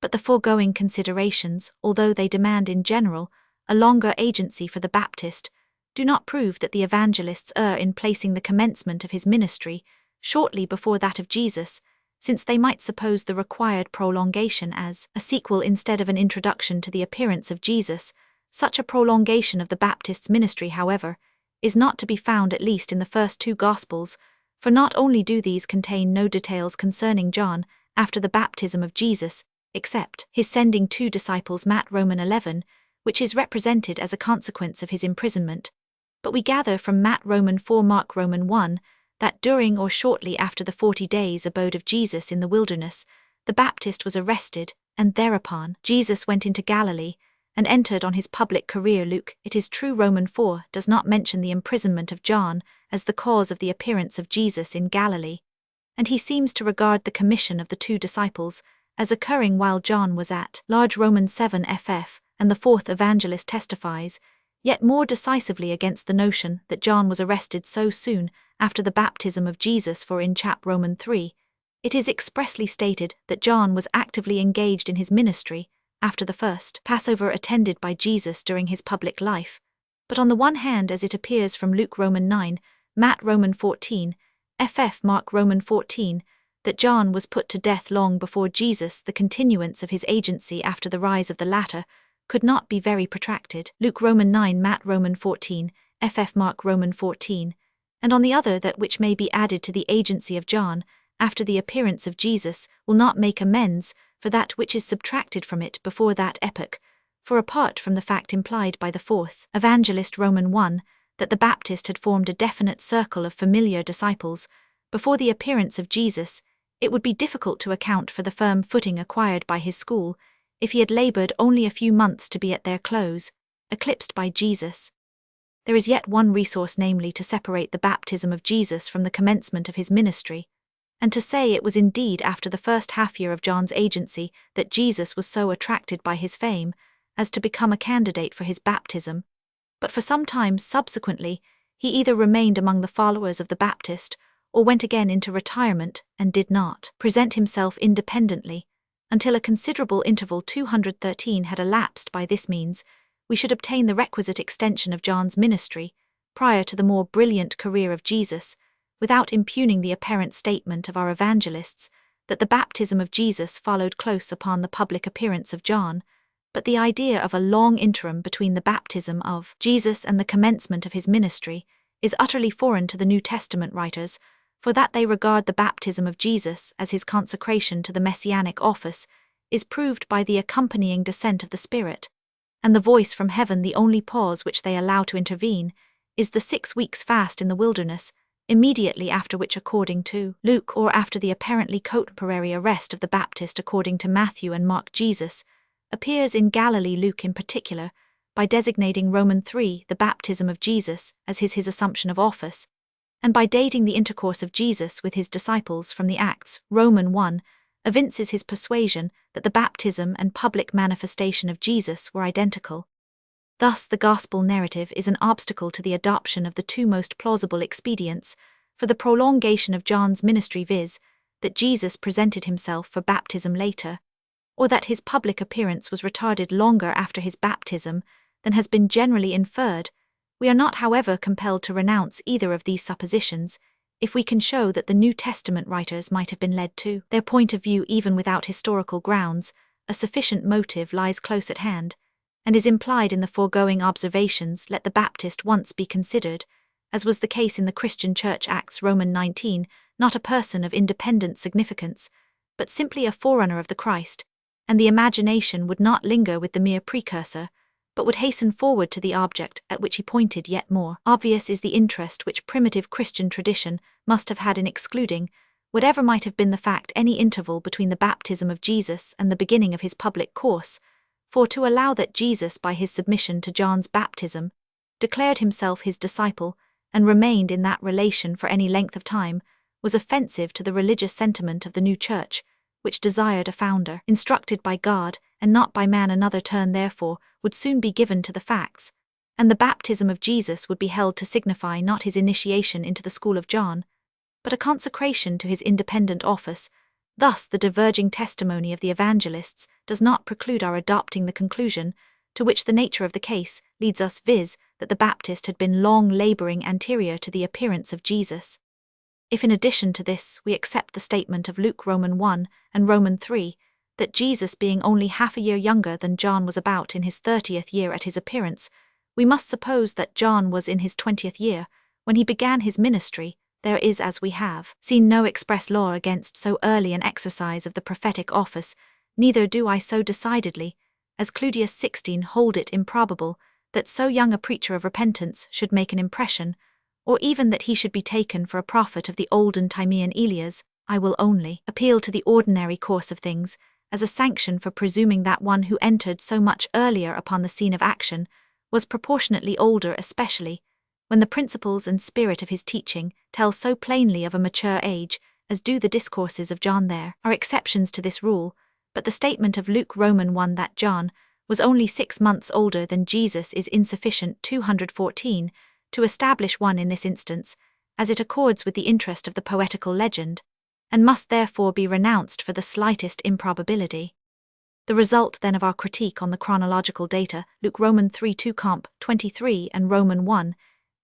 But the foregoing considerations, although they demand in general a longer agency for the Baptist, do not prove that the evangelists err in placing the commencement of his ministry shortly before that of Jesus, since they might suppose the required prolongation as a sequel instead of an introduction to the appearance of Jesus. Such a prolongation of the Baptist's ministry, however, is not to be found at least in the first two Gospels, for not only do these contain no details concerning John after the baptism of Jesus, except his sending two disciples Matt Roman 11, which is represented as a consequence of his imprisonment, but we gather from Matt Roman 4 Mark Roman 1 that during or shortly after the 40 days abode of Jesus in the wilderness, the Baptist was arrested, and thereupon Jesus went into Galilee and entered on his public career. Luke, it is true, Roman 4 does not mention the imprisonment of John as the cause of the appearance of Jesus in Galilee, and he seems to regard the commission of the two disciples as occurring while John was at large. Romans 7 ff, and the fourth evangelist testifies yet more decisively against the notion that John was arrested so soon after the baptism of Jesus, for in chap Roman 3, it is expressly stated that John was actively engaged in his ministry after the first Passover attended by Jesus during his public life. But on the one hand, as it appears from Luke Roman 9, Matt Roman 14, ff Mark Roman 14, that John was put to death long before Jesus, the continuance of his agency after the rise of the latter could not be very protracted. Luke Roman 9 Matt Roman 14, ff Mark Roman 14, and on the other, that which may be added to the agency of John after the appearance of Jesus will not make amends for that which is subtracted from it before that epoch, for apart from the fact implied by the fourth evangelist Roman 1, that the Baptist had formed a definite circle of familiar disciples before the appearance of Jesus, it would be difficult to account for the firm footing acquired by his school if he had labored only a few months to be at their close, eclipsed by Jesus. There is yet one resource, namely to separate the baptism of Jesus from the commencement of his ministry, and to say it was indeed after the first half-year of John's agency that Jesus was so attracted by his fame as to become a candidate for his baptism, but for some time subsequently he either remained among the followers of the Baptist or went again into retirement and did not present himself independently until a considerable interval 213 had elapsed. By this means, we should obtain the requisite extension of John's ministry prior to the more brilliant career of Jesus, without impugning the apparent statement of our evangelists that the baptism of Jesus followed close upon the public appearance of John, but the idea of a long interim between the baptism of Jesus and the commencement of his ministry is utterly foreign to the New Testament writers, for that they regard the baptism of Jesus as his consecration to the messianic office is proved by the accompanying descent of the Spirit, and the voice from heaven. The only pause which they allow to intervene is the 6 weeks' fast in the wilderness, immediately after which, according to Luke, or after the apparently contemporary arrest of the Baptist according to Matthew and Mark, Jesus appears in Galilee. Luke in particular, by designating Roman 3 the baptism of Jesus as his assumption of office, and by dating the intercourse of Jesus with his disciples from the Acts, Roman 1, evinces his persuasion that the baptism and public manifestation of Jesus were identical. Thus the Gospel narrative is an obstacle to the adoption of the two most plausible expedients for the prolongation of John's ministry, viz., that Jesus presented himself for baptism later, or that his public appearance was retarded longer after his baptism than has been generally inferred. We are not, however, compelled to renounce either of these suppositions, if we can show that the New Testament writers might have been led to their point of view even without historical grounds. A sufficient motive lies close at hand, and is implied in the foregoing observations. Let the Baptist once be considered, as was the case in the Christian Church, Acts Roman 19, not a person of independent significance, but simply a forerunner of the Christ, and the imagination would not linger with the mere precursor, but would hasten forward to the object at which he pointed. Yet more obvious is the interest which primitive Christian tradition must have had in excluding, whatever might have been the fact, any interval between the baptism of Jesus and the beginning of his public course, for to allow that Jesus, by his submission to John's baptism, declared himself his disciple and remained in that relation for any length of time, was offensive to the religious sentiment of the new church, which desired a founder instructed by God and not by man. Another turn, therefore, would soon be given to the facts, and the baptism of Jesus would be held to signify not his initiation into the school of John, but a consecration to his independent office, Thus, the diverging testimony of the evangelists does not preclude our adopting the conclusion to which the nature of the case leads us, viz., that the Baptist had been long laboring anterior to the appearance of Jesus. If in addition to this we accept the statement of Luke Roman 1 and Roman 3, that Jesus being only half a year younger than John was about in his 30th year at his appearance, we must suppose that John was in his 20th year when he began his ministry. There is, as we have seen, no express law against so early an exercise of the prophetic office, neither do I so decidedly, as Cludius 16 hold it improbable, that so young a preacher of repentance should make an impression, or even that he should be taken for a prophet of the olden Timaean Elias. I will only appeal to the ordinary course of things, as a sanction for presuming that one who entered so much earlier upon the scene of action was proportionately older, especially when the principles and spirit of his teaching tell so plainly of a mature age, as do the discourses of John. There are exceptions to this rule, but the statement of Luke Roman 1 that John was only 6 months older than Jesus is insufficient. 214 to establish one in this instance, as it accords with the interest of the poetical legend, and must therefore be renounced for the slightest improbability. The result then of our critique on the chronological data, Luke Roman 3 2 comp. 23 and Roman 1,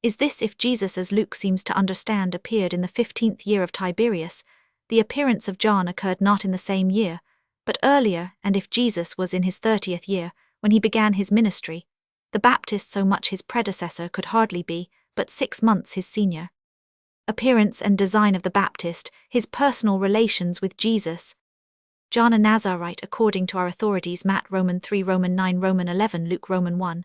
is this: if Jesus, as Luke seems to understand, appeared in the 15th year of Tiberius, the appearance of John occurred not in the same year, but earlier, and if Jesus was in his 30th year when he began his ministry, the Baptist so much his predecessor could hardly be, but 6 months his senior. Appearance and design of the Baptist, his personal relations with Jesus. John a Nazarite according to our authorities, Matt Roman 3 Roman 9 Roman 11 Luke Roman 1.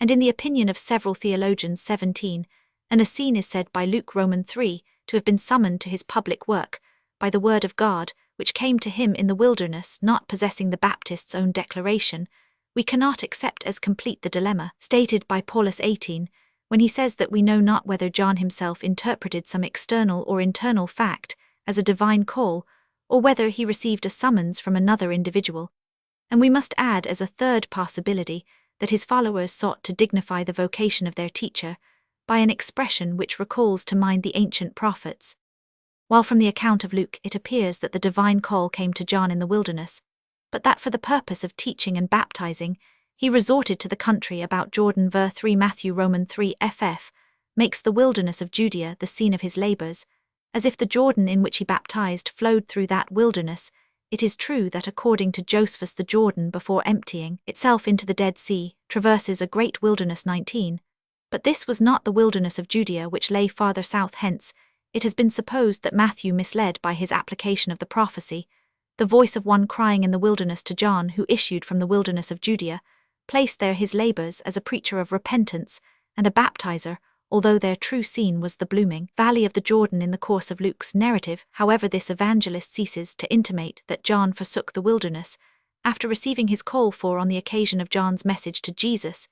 And in the opinion of several theologians 17, an Essene is said by Luke Roman 3 to have been summoned to his public work by the word of God, which came to him in the wilderness. Not possessing the Baptist's own declaration, we cannot accept as complete the dilemma stated by Paulus 18, when he says that we know not whether John himself interpreted some external or internal fact as a divine call, or whether he received a summons from another individual. And we must add as a third possibility that his followers sought to dignify the vocation of their teacher by an expression which recalls to mind the ancient prophets. While from the account of Luke it appears that the divine call came to John in the wilderness, but that for the purpose of teaching and baptizing, he resorted to the country about Jordan. Ver 3 Matthew Roman 3 ff. Makes the wilderness of Judea the scene of his labors, as if the Jordan in which he baptized flowed through that wilderness. It is true that according to Josephus the Jordan, before emptying itself into the Dead Sea, traverses a great wilderness 19, but this was not the wilderness of Judea which lay farther south. Hence, it has been supposed that Matthew misled by his application of the prophecy, the voice of one crying in the wilderness to John, who issued from the wilderness of Judea, placed there his labors as a preacher of repentance and a baptizer, although their true scene was the blooming valley of the Jordan in the course of Luke's narrative. However, this evangelist ceases to intimate that John forsook the wilderness after receiving his call, for on the occasion of John's message to Jesus,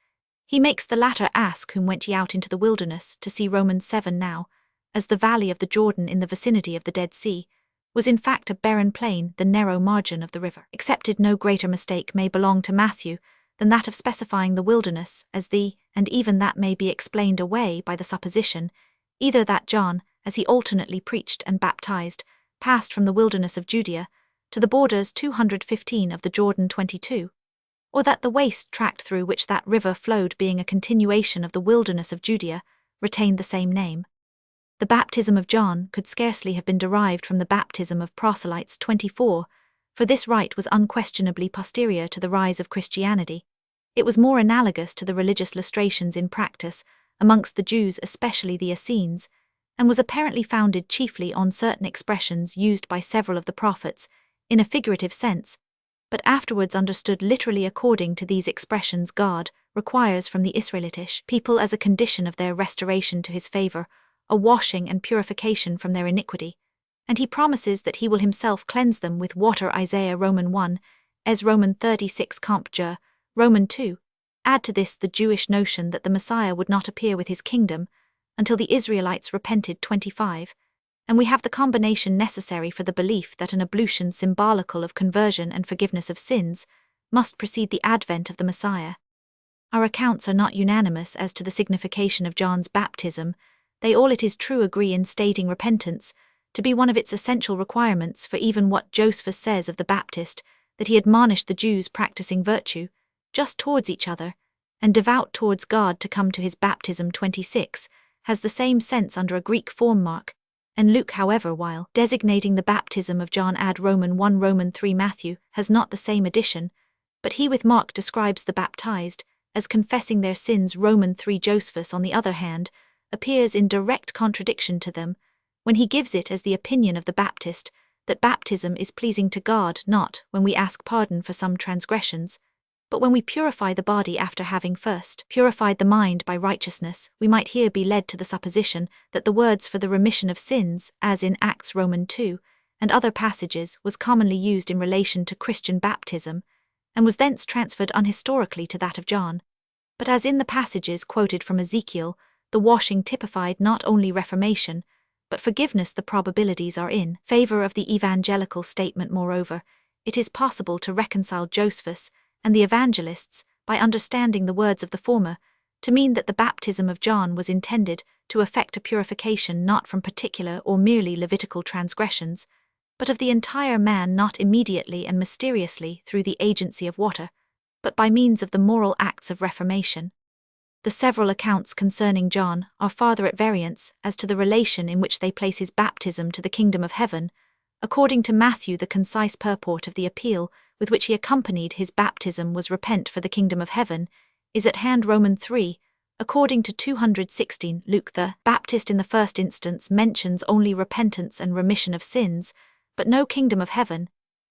he makes the latter ask, whom went ye out into the wilderness to see? Romans 7. Now, as the valley of the Jordan in the vicinity of the Dead Sea was in fact a barren plain, the narrow margin of the river accepted, no greater mistake may belong to Matthew than that of specifying the wilderness as the, and even that may be explained away by the supposition, either that John, as he alternately preached and baptized, passed from the wilderness of Judea to the borders 215 of the Jordan 22, or that the waste tract through which that river flowed, being a continuation of the wilderness of Judea, retained the same name. The baptism of John could scarcely have been derived from the baptism of proselytes 24, for this rite was unquestionably posterior to the rise of Christianity. It was more analogous to the religious lustrations in practice amongst the Jews, especially the Essenes, and was apparently founded chiefly on certain expressions used by several of the prophets, in a figurative sense, but afterwards understood literally. According to these expressions, God requires from the Israelitish people, as a condition of their restoration to his favor, a washing and purification from their iniquity, and he promises that he will himself cleanse them with water. Isaiah Roman 1, Es Roman 36 comp. Jer, Roman 2. Add to this the Jewish notion that the Messiah would not appear with his kingdom until the Israelites repented 25, and we have the combination necessary for the belief that an ablution symbolical of conversion and forgiveness of sins must precede the advent of the Messiah. Our accounts are not unanimous as to the signification of John's baptism. They all, it is true, agree in stating repentance, to be one of its essential requirements, for even what Josephus says of the Baptist, that he admonished the Jews practicing virtue, just towards each other, and devout towards God to come to his baptism 26, has the same sense under a Greek form mark, and Luke, however, while designating the baptism of John ad Roman 1 Roman 3 Matthew, has not the same addition, but he with Mark describes the baptized as confessing their sins. Roman 3 Josephus, on the other hand, appears in direct contradiction to them, when he gives it as the opinion of the Baptist that baptism is pleasing to God not when we ask pardon for some transgressions, but when we purify the body after having first purified the mind by righteousness. We might here be led to the supposition that the words for the remission of sins, as in Acts Roman 2, and other passages, was commonly used in relation to Christian baptism, and was thence transferred unhistorically to that of John. But as in the passages quoted from Ezekiel, the washing typified not only reformation, but forgiveness. The probabilities are in favor of the evangelical statement. Moreover, it is possible to reconcile Josephus and the evangelists by understanding the words of the former to mean that the baptism of John was intended to effect a purification not from particular or merely Levitical transgressions, but of the entire man, not immediately and mysteriously through the agency of water, but by means of the moral acts of reformation. The several accounts concerning John are farther at variance as to the relation in which they place his baptism to the kingdom of heaven. According to Matthew, the concise purport of the appeal with which he accompanied his baptism was "Repent, for the kingdom of heaven is at hand." Roman 3. According to 216 Luke, the Baptist in the first instance mentions only repentance and remission of sins, but no kingdom of heaven,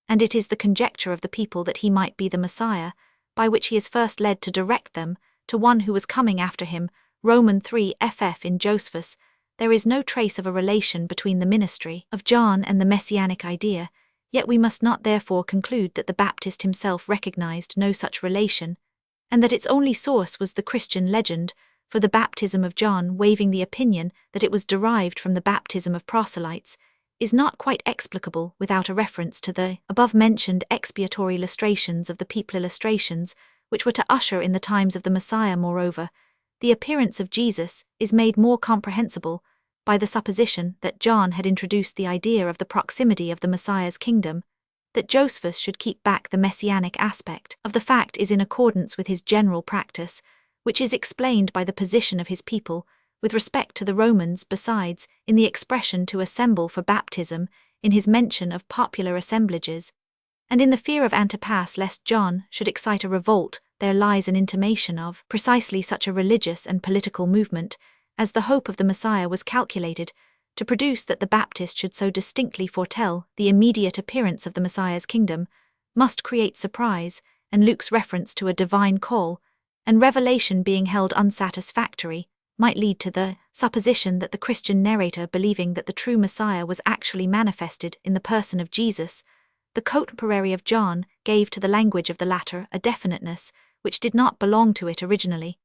and it is the conjecture of the people that he might be the Messiah, by which he is first led to direct them to one who was coming after him. Roman 3 ff. In Josephus, there is no trace of a relation between the ministry of John and the messianic idea, yet we must not therefore conclude that the Baptist himself recognized no such relation, and that its only source was the Christian legend, for the baptism of John, waiving the opinion that it was derived from the baptism of proselytes, is not quite explicable without a reference to the above-mentioned expiatory illustrations of the people illustrations, which were to usher in the times of the Messiah. Moreover, the appearance of Jesus is made more comprehensible by the supposition that John had introduced the idea of the proximity of the Messiah's kingdom. That Josephus should keep back the messianic aspect of the fact is in accordance with his general practice, which is explained by the position of his people with respect to the Romans. Besides, in the expression "to assemble for baptism," in his mention of popular assemblages, and in the fear of Antipas lest John should excite a revolt, there lies an intimation of precisely such a religious and political movement, as the hope of the Messiah was calculated to produce. That the Baptist should so distinctly foretell the immediate appearance of the Messiah's kingdom must create surprise, and Luke's reference to a divine call and revelation being held unsatisfactory might lead to the supposition that the Christian narrator, believing that the true Messiah was actually manifested in the person of Jesus, the contemporary of John, gave to the language of the latter a definiteness which did not belong to it originally.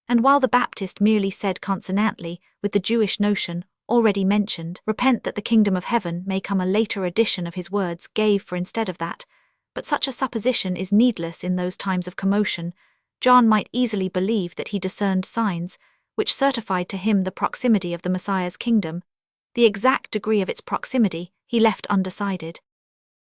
And while the Baptist merely said consonantly with the Jewish notion already mentioned, "Repent, that the kingdom of heaven may come," a later addition of his words gave for instead of that. But such a supposition is needless in those times of commotion. John might easily believe that he discerned signs which certified to him the proximity of the Messiah's kingdom. The exact degree of its proximity he left undecided.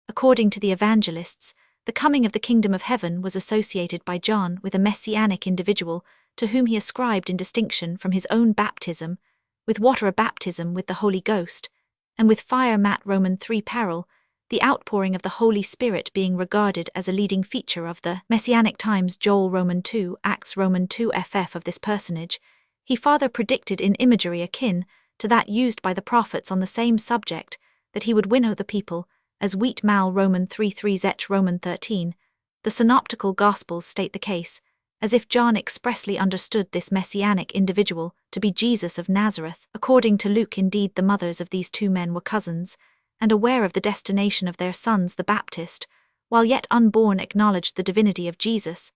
According to the evangelists, the coming of the kingdom of heaven was associated by John with a messianic individual to whom he ascribed, in distinction from his own baptism, with water a baptism with the Holy Ghost, and with fire Matt Roman 3 peril, the outpouring of the Holy Spirit being regarded as a leading feature of the messianic times. Joel Roman 2 Acts Roman 2 ff. Of this personage, he farther predicted in imagery akin to that used by the prophets on the same subject that he would winnow the people as wheat. Mal Roman 3 Zech Roman 13. The synoptical Gospels state the case, as if John expressly understood this messianic individual to be Jesus of Nazareth. According to Luke, indeed, the mothers of these two men were cousins, and aware of the destination of their sons the Baptist, while yet unborn acknowledged the divinity of Jesus,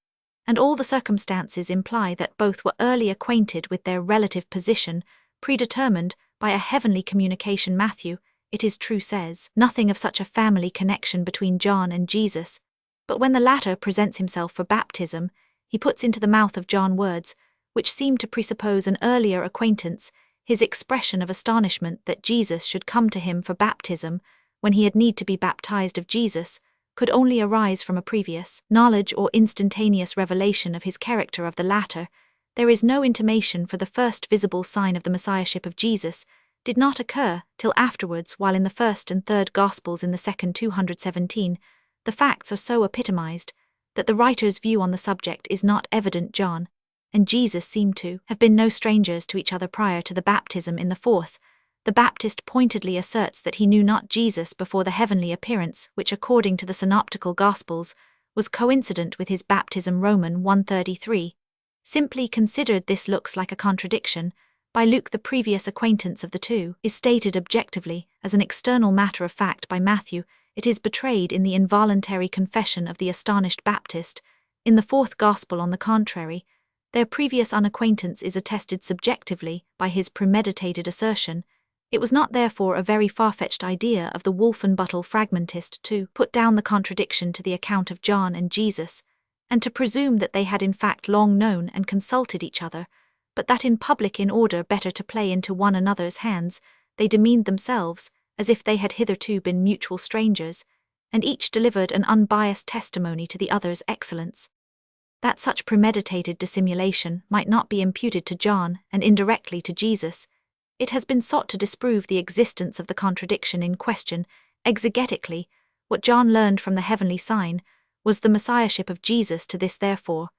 and all the circumstances imply that both were early acquainted with their relative position, predetermined by a heavenly communication. Matthew, it is true, says nothing of such a family connection between John and Jesus, but when the latter presents himself for baptism, he puts into the mouth of John words which seem to presuppose an earlier acquaintance his expression of astonishment that Jesus should come to him for baptism when he had need to be baptized of Jesus could only arise from a previous knowledge or instantaneous revelation of his character of the latter. There is no intimation for the first visible sign of the messiahship of Jesus did not occur till afterwards, while in the first and third Gospels in the second 217, the facts are so epitomized that the writer's view on the subject is not evident. John and Jesus seem to have been no strangers to each other prior to the baptism. In the fourth, the Baptist pointedly asserts that he knew not Jesus before the heavenly appearance, which according to the synoptical Gospels was coincident with his baptism. Roman 1:33. Simply considered, this looks like a contradiction. By Luke, the previous acquaintance of the two is stated objectively as an external matter of fact. By Matthew, it is betrayed in the involuntary confession of the astonished Baptist. In the fourth Gospel, on the contrary, their previous unacquaintance is attested subjectively by his premeditated assertion. It was not therefore a very far-fetched idea of the Wolfenbüttel fragmentist to put down the contradiction to the account of John and Jesus, and to presume that they had in fact long known and consulted each other, but that in public, in order better to play into one another's hands, they demeaned themselves as if they had hitherto been mutual strangers, and each delivered an unbiased testimony to the other's excellence. That such premeditated dissimulation might not be imputed to John and indirectly to Jesus, it has been sought to disprove the existence of the contradiction in question. Exegetically, what John learned from the heavenly sign was the messiahship of Jesus. To this, therefore,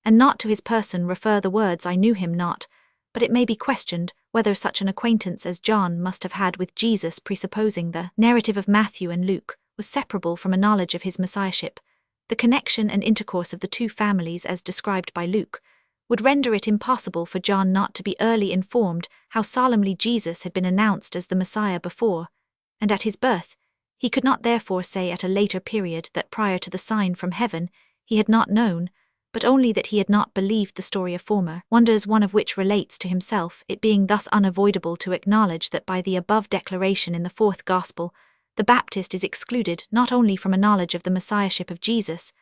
and not to his person, refer the words, "I knew him not," but it may be questioned whether such an acquaintance as John must have had with Jesus, presupposing the narrative of Matthew and Luke, was separable from a knowledge of his messiahship. The connection and intercourse of the two families as described by Luke would render it impossible for John not to be early informed how solemnly Jesus had been announced as the Messiah before, and at his birth. He could not therefore say at a later period that prior to the sign from heaven he had not known, but only that he had not believed the story of former wonders, one of which relates to himself, it being thus unavoidable to acknowledge that by the above declaration in the fourth Gospel, the Baptist is excluded not only from a knowledge of the messiahship of Jesus,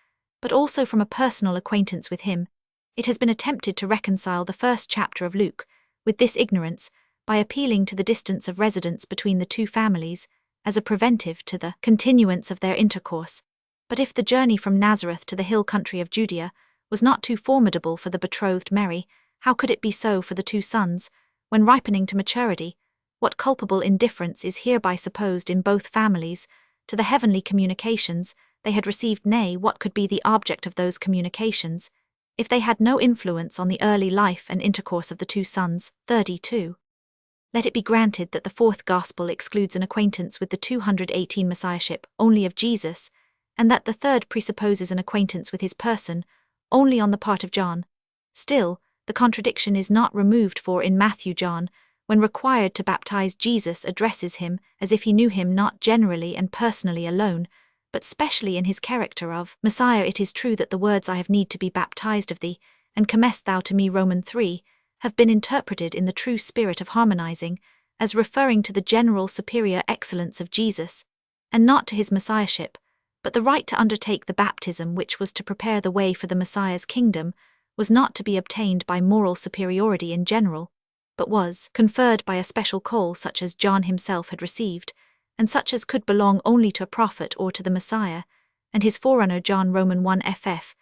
but also from a personal acquaintance with him. It has been attempted to reconcile the first chapter of Luke with this ignorance by appealing to the distance of residence between the two families as a preventive to the continuance of their intercourse. But if the journey from Nazareth to the hill country of Judea was not too formidable for the betrothed Mary, how could it be so for the two sons, when ripening to maturity? What culpable indifference is hereby supposed in both families to the heavenly communications they had received? Nay, what could be the object of those communications, if they had no influence on the early life and intercourse of the two sons? 32. Let it be granted that the fourth Gospel excludes an acquaintance with the 218 messiahship only of Jesus, and that the third presupposes an acquaintance with his person only on the part of John. Still, the contradiction is not removed, for in Matthew John, when required to baptize Jesus, addresses him as if he knew him not generally and personally alone, but specially in his character of Messiah. It is true that the words, "I have need to be baptized of thee, and comest thou to me," Roman 3, have been interpreted in the true spirit of harmonizing, as referring to the general superior excellence of Jesus, and not to his messiahship. But the right to undertake the baptism, which was to prepare the way for the Messiah's kingdom, was not to be obtained by moral superiority in general, but was conferred by a special call such as John himself had received, and such as could belong only to a prophet or to the Messiah, and his forerunner John. Roman 1 ff.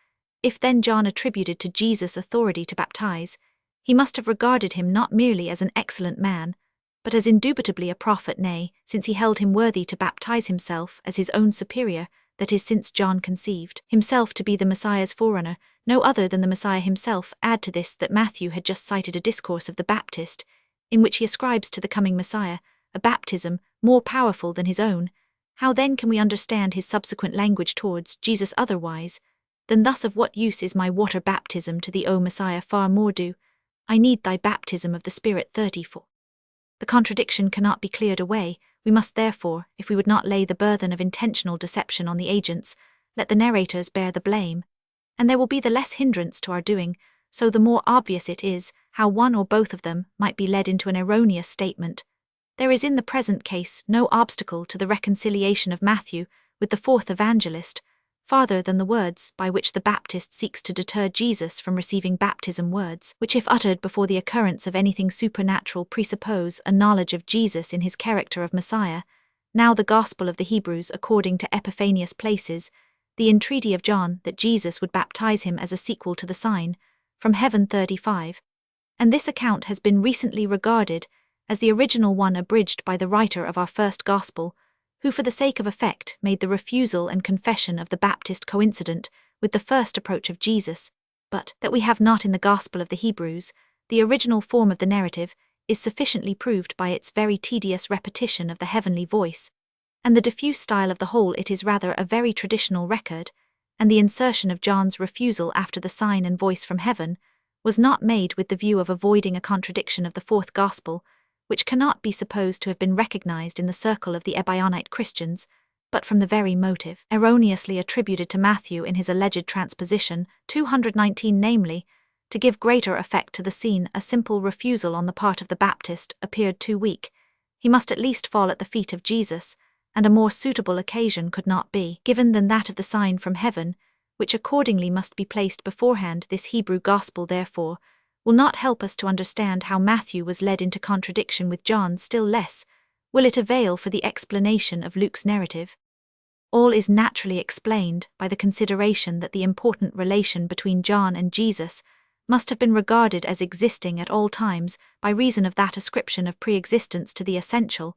If then John attributed to Jesus authority to baptize, he must have regarded him not merely as an excellent man, but as indubitably a prophet, nay, since he held him worthy to baptize himself as his own superior, that is, since John conceived himself to be the Messiah's forerunner, no other than the Messiah himself. Add to this that Matthew had just cited a discourse of the Baptist, in which he ascribes to the coming Messiah a baptism more powerful than his own. How then can we understand his subsequent language towards Jesus otherwise than thus: "Of what use is my water baptism to thee, O Messiah? Far more do I need thy baptism of the Spirit." 34. The contradiction cannot be cleared away. We must therefore, if we would not lay the burthen of intentional deception on the agents, let the narrators bear the blame, and there will be the less hindrance to our doing, so the more obvious it is how one or both of them might be led into an erroneous statement. There is in the present case no obstacle to the reconciliation of Matthew with the fourth evangelist, farther than the words by which the Baptist seeks to deter Jesus from receiving baptism, words which, if uttered before the occurrence of anything supernatural, presuppose a knowledge of Jesus in his character of Messiah. Now the Gospel of the Hebrews, according to Epiphanius, places the entreaty of John that Jesus would baptize him as a sequel to the sign from heaven 35, and this account has been recently regarded as the original one abridged by the writer of our first Gospel, who for the sake of effect made the refusal and confession of the Baptist coincident with the first approach of Jesus, but that we have not in the Gospel of the Hebrews. The original form of the narrative is sufficiently proved by its very tedious repetition of the heavenly voice, and the diffuse style of the whole. It is rather a very traditional record, and the insertion of John's refusal after the sign and voice from heaven was not made with the view of avoiding a contradiction of the fourth Gospel, which cannot be supposed to have been recognized in the circle of the Ebionite Christians, but from the very motive erroneously attributed to Matthew in his alleged transposition 219, namely, to give greater effect to the scene. A simple refusal on the part of the Baptist appeared too weak. He must at least fall at the feet of Jesus, and a more suitable occasion could not be given than that of the sign from heaven, which accordingly must be placed beforehand. This Hebrew Gospel, therefore, will not help us to understand how Matthew was led into contradiction with John, still less will it avail for the explanation of Luke's narrative. All is naturally explained by the consideration that the important relation between John and Jesus must have been regarded as existing at all times by reason of that ascription of pre-existence to the essential,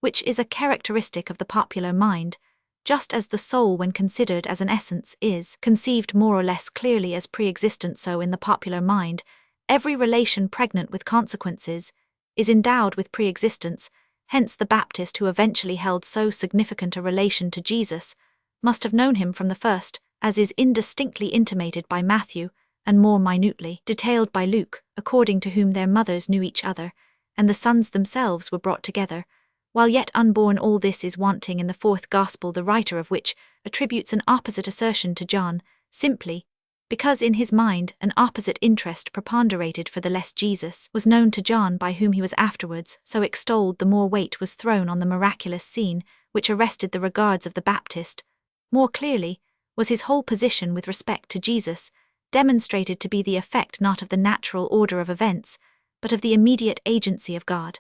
which is a characteristic of the popular mind, just as the soul, when considered as an essence, is conceived more or less clearly as pre-existent. So in the popular mind, every relation pregnant with consequences is endowed with pre-existence. Hence the Baptist, who eventually held so significant a relation to Jesus, must have known him from the first, as is indistinctly intimated by Matthew, and more minutely detailed by Luke, according to whom their mothers knew each other, and the sons themselves were brought together, while yet unborn. All this is wanting in the fourth Gospel, the writer of which attributes an opposite assertion to John, simply because in his mind an opposite interest preponderated, for the less Jesus was known to John, by whom he was afterwards so extolled, the more weight was thrown on the miraculous scene which arrested the regards of the Baptist. More clearly was his whole position with respect to Jesus demonstrated to be the effect not of the natural order of events, but of the immediate agency of God.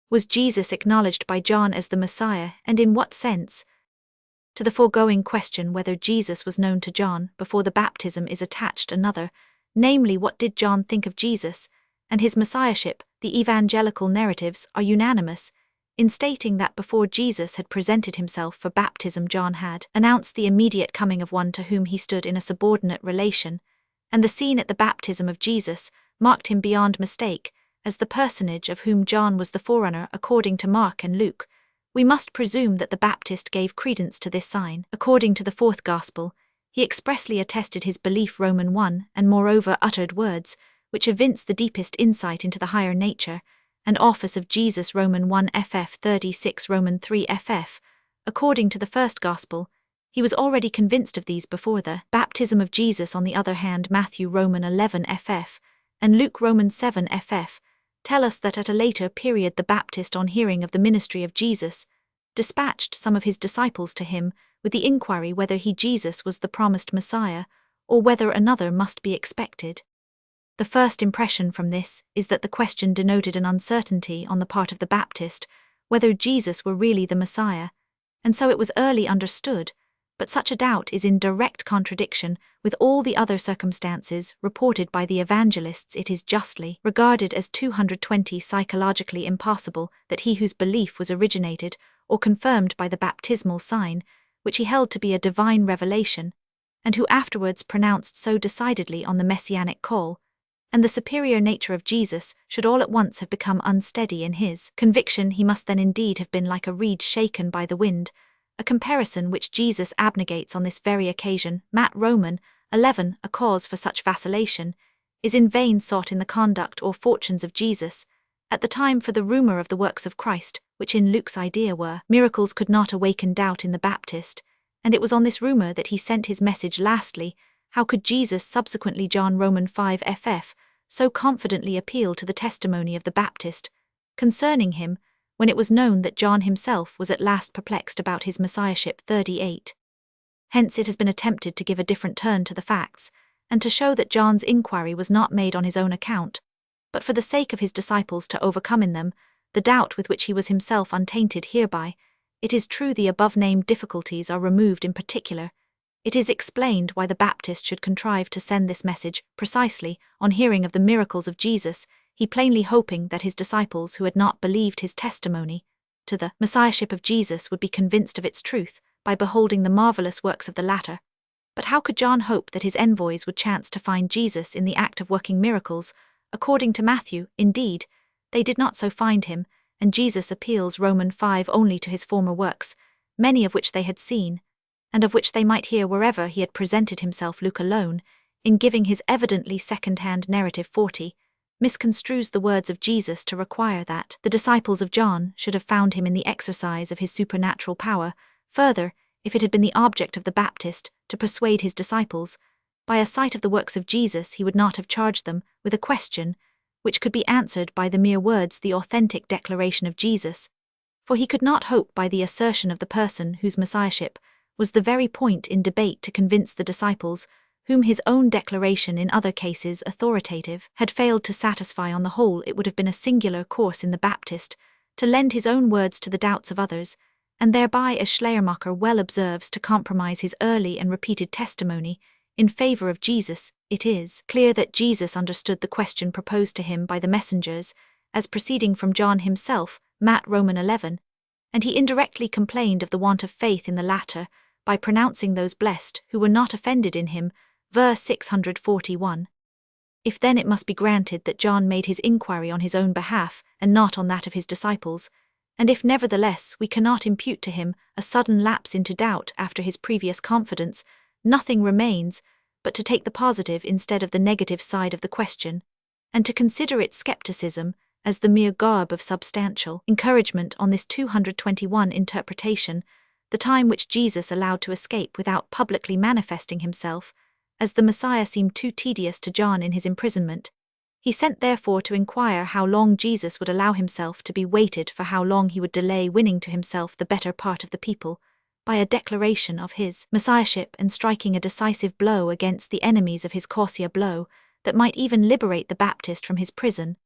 Was Jesus acknowledged by John as the Messiah, and in what sense? To the foregoing question whether Jesus was known to John before the baptism is attached another, namely, what did John think of Jesus and his messiahship? The evangelical narratives are unanimous in stating that before Jesus had presented himself for baptism, John had announced the immediate coming of one to whom he stood in a subordinate relation, and the scene at the baptism of Jesus marked him beyond mistake as the personage of whom John was the forerunner. According to Mark and Luke, we must presume that the Baptist gave credence to this sign. According to the fourth Gospel, he expressly attested his belief Roman 1, and moreover uttered words which evince the deepest insight into the higher nature and office of Jesus. Roman 1 ff 36, Roman 3 ff. According to the first Gospel, he was already convinced of these before the baptism of Jesus. On the other hand, Matthew Roman 11 ff and Luke Roman 7 ff tell us that at a later period the Baptist, on hearing of the ministry of Jesus, dispatched some of his disciples to him with the inquiry whether he, Jesus, was the promised Messiah, or whether another must be expected. The first impression from this is that the question denoted an uncertainty on the part of the Baptist whether Jesus were really the Messiah, and so it was early understood, but such a doubt is in direct contradiction with all the other circumstances reported by the evangelists. It is justly regarded as 220 psychologically impossible that he whose belief was originated or confirmed by the baptismal sign, which he held to be a divine revelation, and who afterwards pronounced so decidedly on the messianic call, and the superior nature of Jesus, should all at once have become unsteady in his conviction. He must then indeed have been like a reed shaken by the wind, a comparison which Jesus abnegates on this very occasion. Matt Roman 11. A cause for such vacillation is in vain sought in the conduct or fortunes of Jesus at the time, for the rumor of the works of Christ, which in Luke's idea were miracles, could not awaken doubt in the Baptist, and it was on this rumor that he sent his message. Lastly, how could Jesus subsequently, John Roman 5 ff, so confidently appeal to the testimony of the Baptist concerning him, when it was known that John himself was at last perplexed about his messiahship? 38. Hence it has been attempted to give a different turn to the facts, and to show that John's inquiry was not made on his own account, but for the sake of his disciples to overcome in them the doubt with which he was himself untainted hereby. It is true the above-named difficulties are removed in particular. It is explained why the Baptist should contrive to send this message precisely on hearing of the miracles of Jesus, he plainly hoping that his disciples who had not believed his testimony to the Messiahship of Jesus would be convinced of its truth by beholding the marvelous works of the latter. But how could John hope that his envoys would chance to find Jesus in the act of working miracles? According to Matthew, indeed, they did not so find him, and Jesus appeals Romans 5 only to his former works, many of which they had seen, and of which they might hear wherever he had presented himself. Luke alone, in giving his evidently second-hand narrative 40, misconstrues the words of Jesus to require that the disciples of John should have found him in the exercise of his supernatural power. Further, if it had been the object of the Baptist to persuade his disciples, by a sight of the works of Jesus he would not have charged them with a question which could be answered by the mere words, the authentic declaration of Jesus, for he could not hope by the assertion of the person whose messiahship was the very point in debate to convince the disciples, whom his own declaration in other cases authoritative had failed to satisfy. On the whole, it would have been a singular course in the Baptist to lend his own words to the doubts of others, and thereby, as Schleiermacher well observes, to compromise his early and repeated testimony in favor of Jesus. It is clear that Jesus understood the question proposed to him by the messengers as proceeding from John himself, Matt Roman 11, and he indirectly complained of the want of faith in the latter by pronouncing those blessed who were not offended in him, verse 641. If then it must be granted that John made his inquiry on his own behalf and not on that of his disciples, and if nevertheless we cannot impute to him a sudden lapse into doubt after his previous confidence, nothing remains but to take the positive instead of the negative side of the question, and to consider its skepticism as the mere garb of substantial encouragement on this 221 interpretation, the time which Jesus allowed to escape without publicly manifesting himself, as the Messiah seemed too tedious to John in his imprisonment. He sent therefore to inquire how long Jesus would allow himself to be waited, for how long he would delay winning to himself the better part of the people, by a declaration of his messiahship and striking a decisive blow against the enemies of his causa, blow that might even liberate the Baptist from his prison.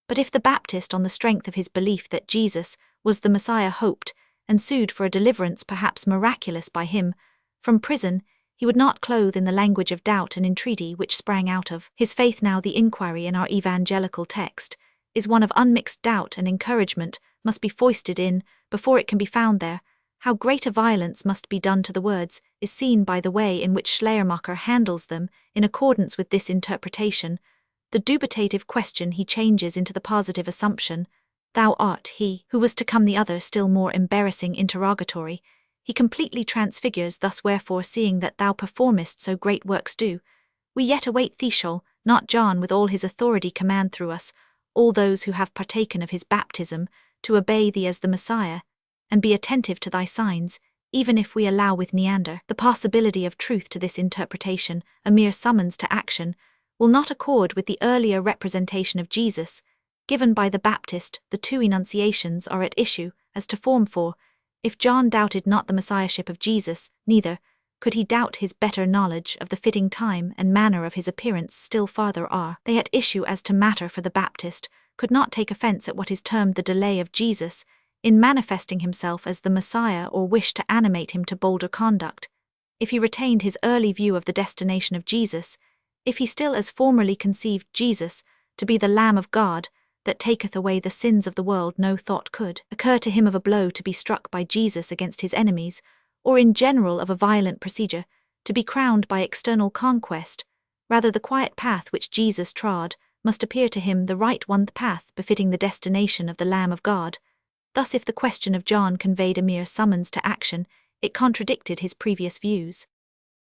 But if the Baptist, on the strength of his belief that Jesus was the Messiah, hoped and sued for a deliverance perhaps miraculous by him from prison, he would not clothe in the language of doubt and entreaty which sprang out of his faith. Now the inquiry in our evangelical text is one of unmixed doubt, and encouragement must be foisted in before it can be found there. How great a violence must be done to the words is seen by the way in which Schleiermacher handles them. In accordance with this interpretation, the dubitative question he changes into the positive assumption, "Thou art he who was to come," the other still more embarrassing interrogatory. He completely transfigures thus, "Wherefore, seeing that thou performest so great works, do we yet await thee? Shall not John with all his authority command through us all those who have partaken of his baptism to obey thee as the Messiah, and be attentive to thy signs?" Even if we allow with Neander the possibility of truth to this interpretation, a mere summons to action will not accord with the earlier representation of Jesus given by the Baptist. The two enunciations are at issue as to form, for if John doubted not the messiahship of Jesus, neither could he doubt his better knowledge of the fitting time and manner of his appearance. Still farther are they at issue as to matter, for the Baptist could not take offense at what is termed the delay of Jesus in manifesting himself as the Messiah, or wish to animate him to bolder conduct. If he retained his early view of the destination of Jesus, if he still as formerly conceived Jesus to be the Lamb of God that taketh away the sins of the world, no thought could occur to him of a blow to be struck by Jesus against his enemies, or in general of a violent procedure to be crowned by external conquest. Rather, the quiet path which Jesus trod must appear to him the right one, the path befitting the destination of the Lamb of God. Thus, if the question of John conveyed a mere summons to action, it contradicted his previous views.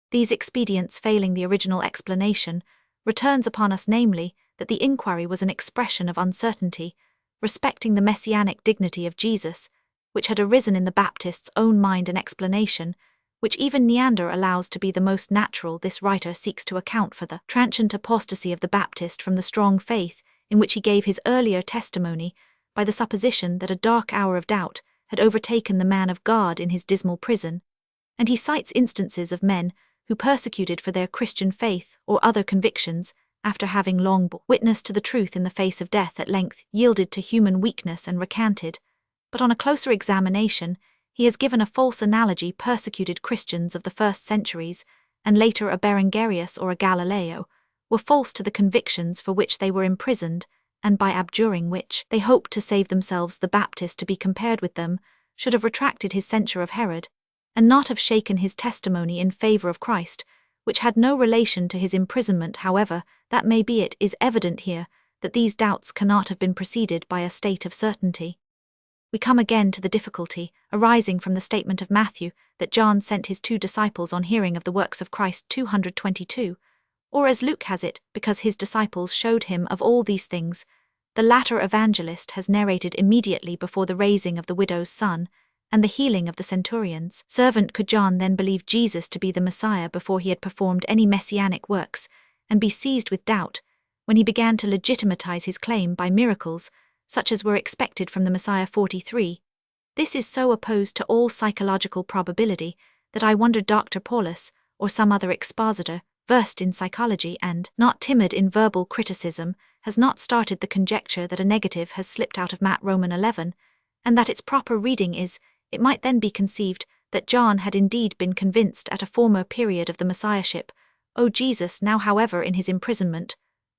These expedients failing the original explanation, returns upon us, namely, that the inquiry was an expression of uncertainty respecting the messianic dignity of Jesus, which had arisen in the Baptist's own mind, an explanation which even Neander allows to be the most natural. This writer seeks to account for the transient apostasy of the Baptist from the strong faith in which he gave his earlier testimony, by the supposition that a dark hour of doubt had overtaken the man of God in his dismal prison. And he cites instances of men who persecuted for their Christian faith or other convictions, after having long borne witness to the truth in the face of death, at length yielded to human weakness and recanted. But on a closer examination, he has given a false analogy: persecuted Christians of the first centuries, and later a Berengarius or a Galileo, were false to the convictions for which they were imprisoned, and by abjuring which they hoped to save themselves. The Baptist, to be compared with them, should have retracted his censure of Herod, and not have shaken his testimony in favor of Christ, which had no relation to his imprisonment. However that may be, it is evident here that these doubts cannot have been preceded by a state of certainty. We come again to the difficulty arising from the statement of Matthew that John sent his 2 disciples on hearing of the works of Christ 222, or as Luke has it, because his disciples showed him of all these things. The latter evangelist has narrated immediately before the raising of the widow's son and the healing of the centurion's servant. Could John then believe Jesus to be the Messiah before he had performed any messianic works, and be seized with doubt when he began to legitimatize his claim by miracles, such as were expected from the Messiah 43? This is so opposed to all psychological probability that I wonder Dr. Paulus, or some other expositor, versed in psychology and not timid in verbal criticism, has not started the conjecture that a negative has slipped out of Matt Roman 11, and that its proper reading is, it might then be conceived, that John had indeed been convinced at a former period of the Messiahship. O Jesus, now however in his imprisonment,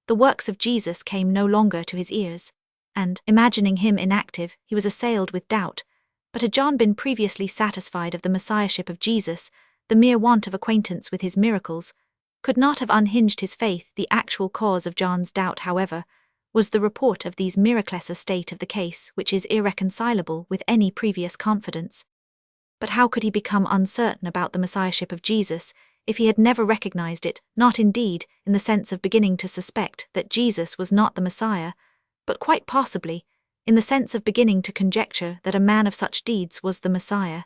the works of Jesus came no longer to his ears, and, imagining him inactive, he was assailed with doubt. But had John been previously satisfied of the Messiahship of Jesus, the mere want of acquaintance with his miracles could not have unhinged his faith. The actual cause of John's doubt, however, was the report of these miracles, a state of the case which is irreconcilable with any previous confidence. But how could he become uncertain about the Messiahship of Jesus if he had never recognized it, not indeed in the sense of beginning to suspect that Jesus was not the Messiah, but quite possibly in the sense of beginning to conjecture that a man of such deeds was the Messiah?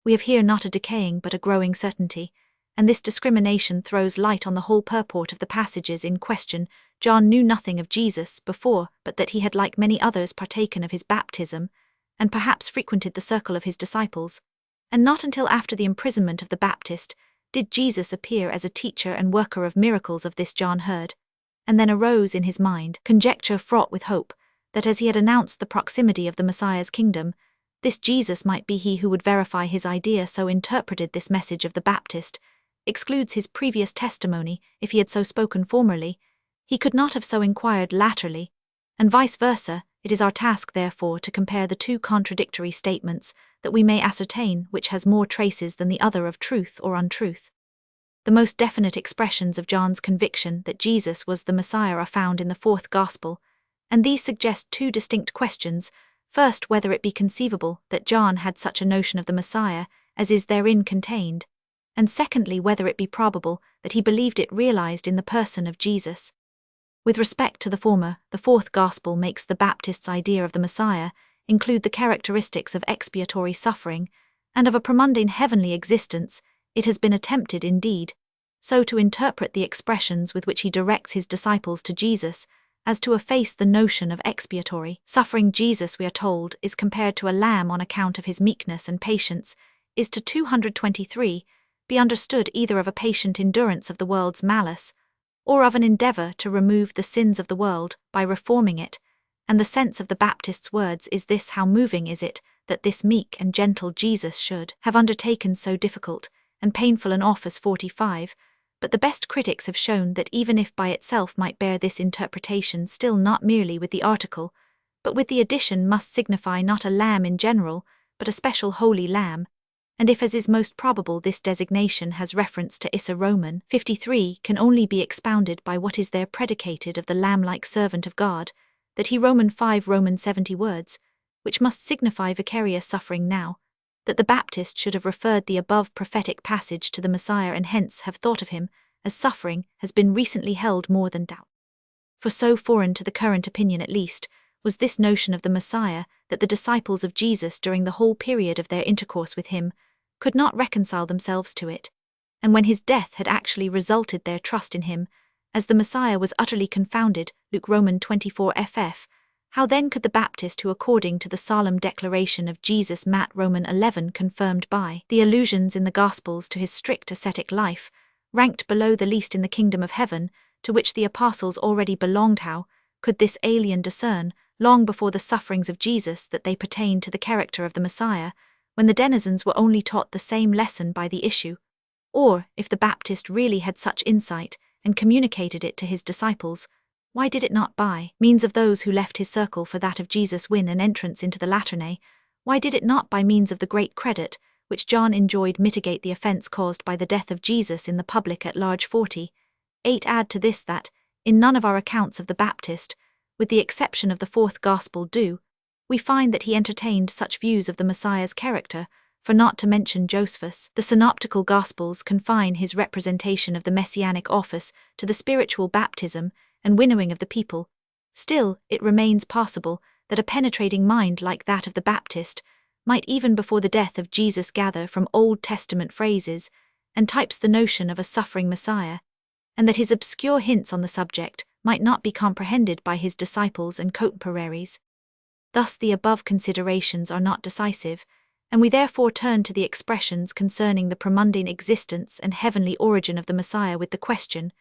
We have here not a decaying but a growing certainty, and this discrimination throws light on the whole purport of the passages in question. John knew nothing of Jesus before, but that he had, like many others, partaken of his baptism, and perhaps frequented the circle of his disciples, and not until after the imprisonment of the Baptist did Jesus appear as a teacher and worker of miracles. Of this John heard, and then arose in his mind conjecture fraught with hope, that as he had announced the proximity of the Messiah's kingdom, this Jesus might be he who would verify his idea. So interpreted, this message of the Baptist excludes his previous testimony. If he had so spoken formerly, he could not have so inquired latterly, and vice versa. It is our task, therefore, to compare the 2 contradictory statements, that we may ascertain which has more traces than the other of truth or untruth. The most definite expressions of John's conviction that Jesus was the Messiah are found in the 4th Gospel, and these suggest 2 distinct questions. First, whether it be conceivable that John had such a notion of the Messiah as is therein contained, and secondly, whether it be probable that he believed it realized in the person of Jesus. With respect to the former, the 4th Gospel makes the Baptist's idea of the Messiah include the characteristics of expiatory suffering and of a premundane heavenly existence. It has been attempted, indeed, so to interpret the expressions with which he directs his disciples to Jesus as to efface the notion of expiatory suffering. Jesus, we are told, is compared to a lamb on account of his meekness and patience, is to 223 be understood either of a patient endurance of the world's malice, or of an endeavor to remove the sins of the world by reforming it. And the sense of the Baptist's words is this: how moving is it that this meek and gentle Jesus should have undertaken so difficult and painful an office. 45. But the best critics have shown that even if by itself might bear this interpretation, still not merely with the article, but with the addition, must signify not a lamb in general, but a special holy lamb. And if, as is most probable, this designation has reference to Issa Roman 53, can only be expounded by what is there predicated of the lamb-like servant of God, that he Roman 5 Roman 70 words, which must signify vicarious suffering. Now, that the Baptist should have referred the above prophetic passage to the Messiah, and hence have thought of him as suffering, has been recently held more than doubt. For so foreign to the current opinion, at least, was this notion of the Messiah, that the disciples of Jesus during the whole period of their intercourse with him could not reconcile themselves to it, and when his death had actually resulted their trust in him as the Messiah was utterly confounded. Luke Roman 24 ff. How then could the Baptist who, according to the solemn declaration of Jesus Matt Roman 11 confirmed by the allusions in the Gospels to his strict ascetic life, ranked below the least in the kingdom of heaven, to which the apostles already belonged, how could this alien discern, long before the sufferings of Jesus, that they pertained to the character of the Messiah, when the denizens were only taught the same lesson by the issue? Or, if the Baptist really had such insight, and communicated it to his disciples, why did it not by means of those who left his circle for that of Jesus win an entrance into the Laterne? Why did it not by means of the great credit, which John enjoyed, mitigate the offence caused by the death of Jesus in the public at large? 48. Add to this that, in none of our accounts of the Baptist, with the exception of the fourth Gospel, do we find that he entertained such views of the Messiah's character, for not to mention Josephus, the synoptical Gospels confine his representation of the messianic office to the spiritual baptism and winnowing of the people. Still, it remains possible that a penetrating mind like that of the Baptist might even before the death of Jesus gather from Old Testament phrases and types the notion of a suffering Messiah, and that his obscure hints on the subject might not be comprehended by his disciples and contemporaries. Thus the above considerations are not decisive, and we therefore turn to the expressions concerning the premundane existence and heavenly origin of the Messiah with the question,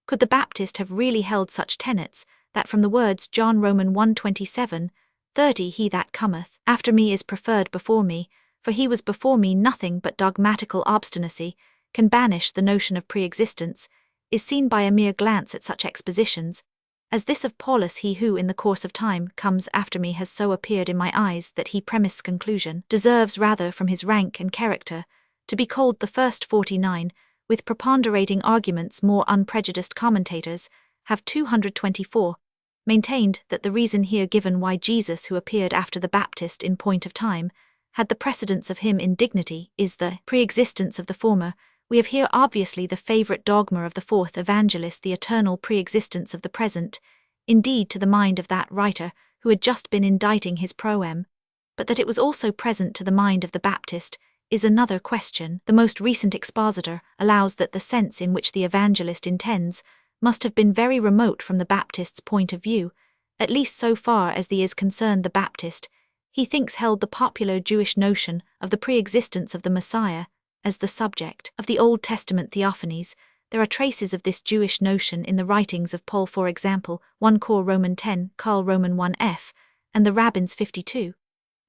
could the Baptist have really held such tenets, that from the words John Roman 1:27-30 he that cometh after me is preferred before me, for he was before me, nothing but dogmatical obstinacy can banish the notion of pre-existence, is seen by a mere glance at such expositions, as this of Paulus, he who in the course of time comes after me has so appeared in my eyes that he premise conclusion deserves rather from his rank and character to be called the first. 49, with preponderating arguments more unprejudiced commentators have 224 maintained that the reason here given why Jesus, who appeared after the Baptist in point of time, had the precedence of him in dignity, is the pre-existence of the former. We have here obviously the favourite dogma of the fourth evangelist, the eternal pre-existence of the present, indeed to the mind of that writer who had just been inditing his proem, but that it was also present to the mind of the Baptist is another question. The most recent expositor allows that the sense in which the evangelist intends must have been very remote from the Baptist's point of view, at least so far as the is concerned. The Baptist, he thinks, held the popular Jewish notion of the pre-existence of the Messiah as the subject of the Old Testament theophanies. There are traces of this Jewish notion in the writings of Paul, for example, 1 Cor Roman 10, Carl Roman 1f, and the Rabbins 52.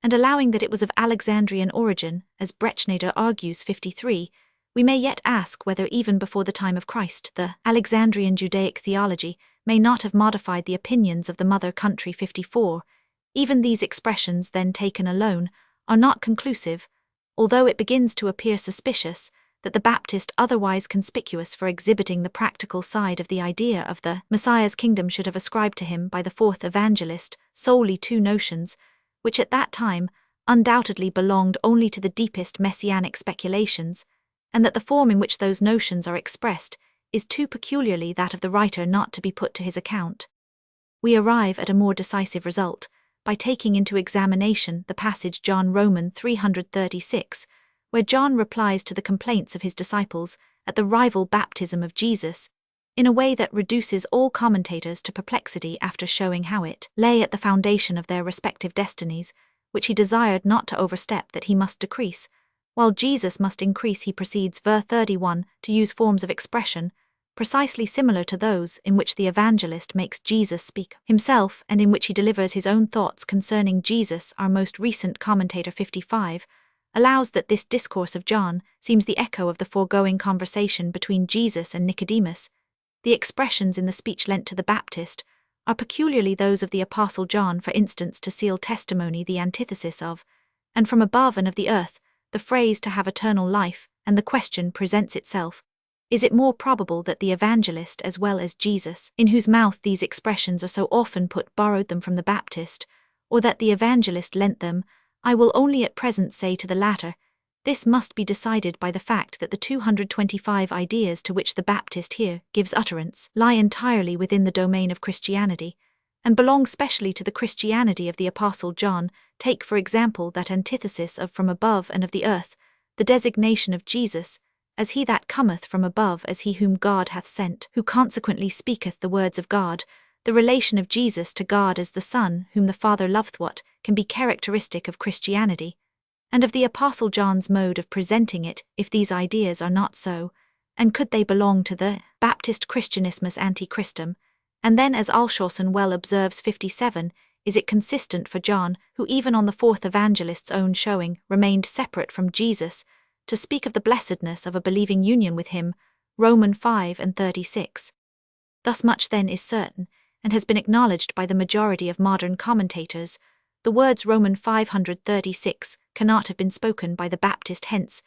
And allowing that it was of Alexandrian origin, as Bretschneider argues 53, we may yet ask whether even before the time of Christ the Alexandrian Judaic theology may not have modified the opinions of the mother country. 54. Even these expressions, then taken alone, are not conclusive, although it begins to appear suspicious that the Baptist, otherwise conspicuous for exhibiting the practical side of the idea of the Messiah's kingdom, should have ascribed to him by the fourth evangelist solely two notions, which at that time undoubtedly belonged only to the deepest messianic speculations, and that the form in which those notions are expressed is too peculiarly that of the writer not to be put to his account. We arrive at a more decisive result by taking into examination the passage John Roman 336, where John replies to the complaints of his disciples at the rival baptism of Jesus, in a way that reduces all commentators to perplexity after showing how it lay at the foundation of their respective destinies, which he desired not to overstep, that he must decrease, while Jesus must increase. He proceeds, verse 31, to use forms of expression precisely similar to those in which the evangelist makes Jesus speak himself and in which he delivers his own thoughts concerning Jesus. Our most recent commentator 55 allows that this discourse of John seems the echo of the foregoing conversation between Jesus and Nicodemus. The expressions in the speech lent to the Baptist are peculiarly those of the Apostle John, for instance, to seal testimony, the antithesis of, and from above and of the earth, the phrase to have eternal life, and the question presents itself, is it more probable that the evangelist as well as Jesus, in whose mouth these expressions are so often put, borrowed them from the Baptist, or that the evangelist lent them? I will only at present say to the latter. This must be decided by the fact that the 225 ideas to which the Baptist here gives utterance lie entirely within the domain of Christianity, and belong specially to the Christianity of the Apostle John. Take, for example, that antithesis of from above and of the earth, the designation of Jesus as he that cometh from above, as he whom God hath sent, who consequently speaketh the words of God, the relation of Jesus to God as the Son whom the Father loveth what can be characteristic of Christianity, and of the Apostle John's mode of presenting it if these ideas are not so, and could they belong to the Baptist Christianismus anti-Christum, and then as Alshausen well observes 57, is it consistent for John, who even on the fourth evangelist's own showing remained separate from Jesus, to speak of the blessedness of a believing union with him, Romans 5:36. Thus much then is certain, and has been acknowledged by the majority of modern commentators. The words Romans 5:36 cannot have been spoken by the Baptist, hence,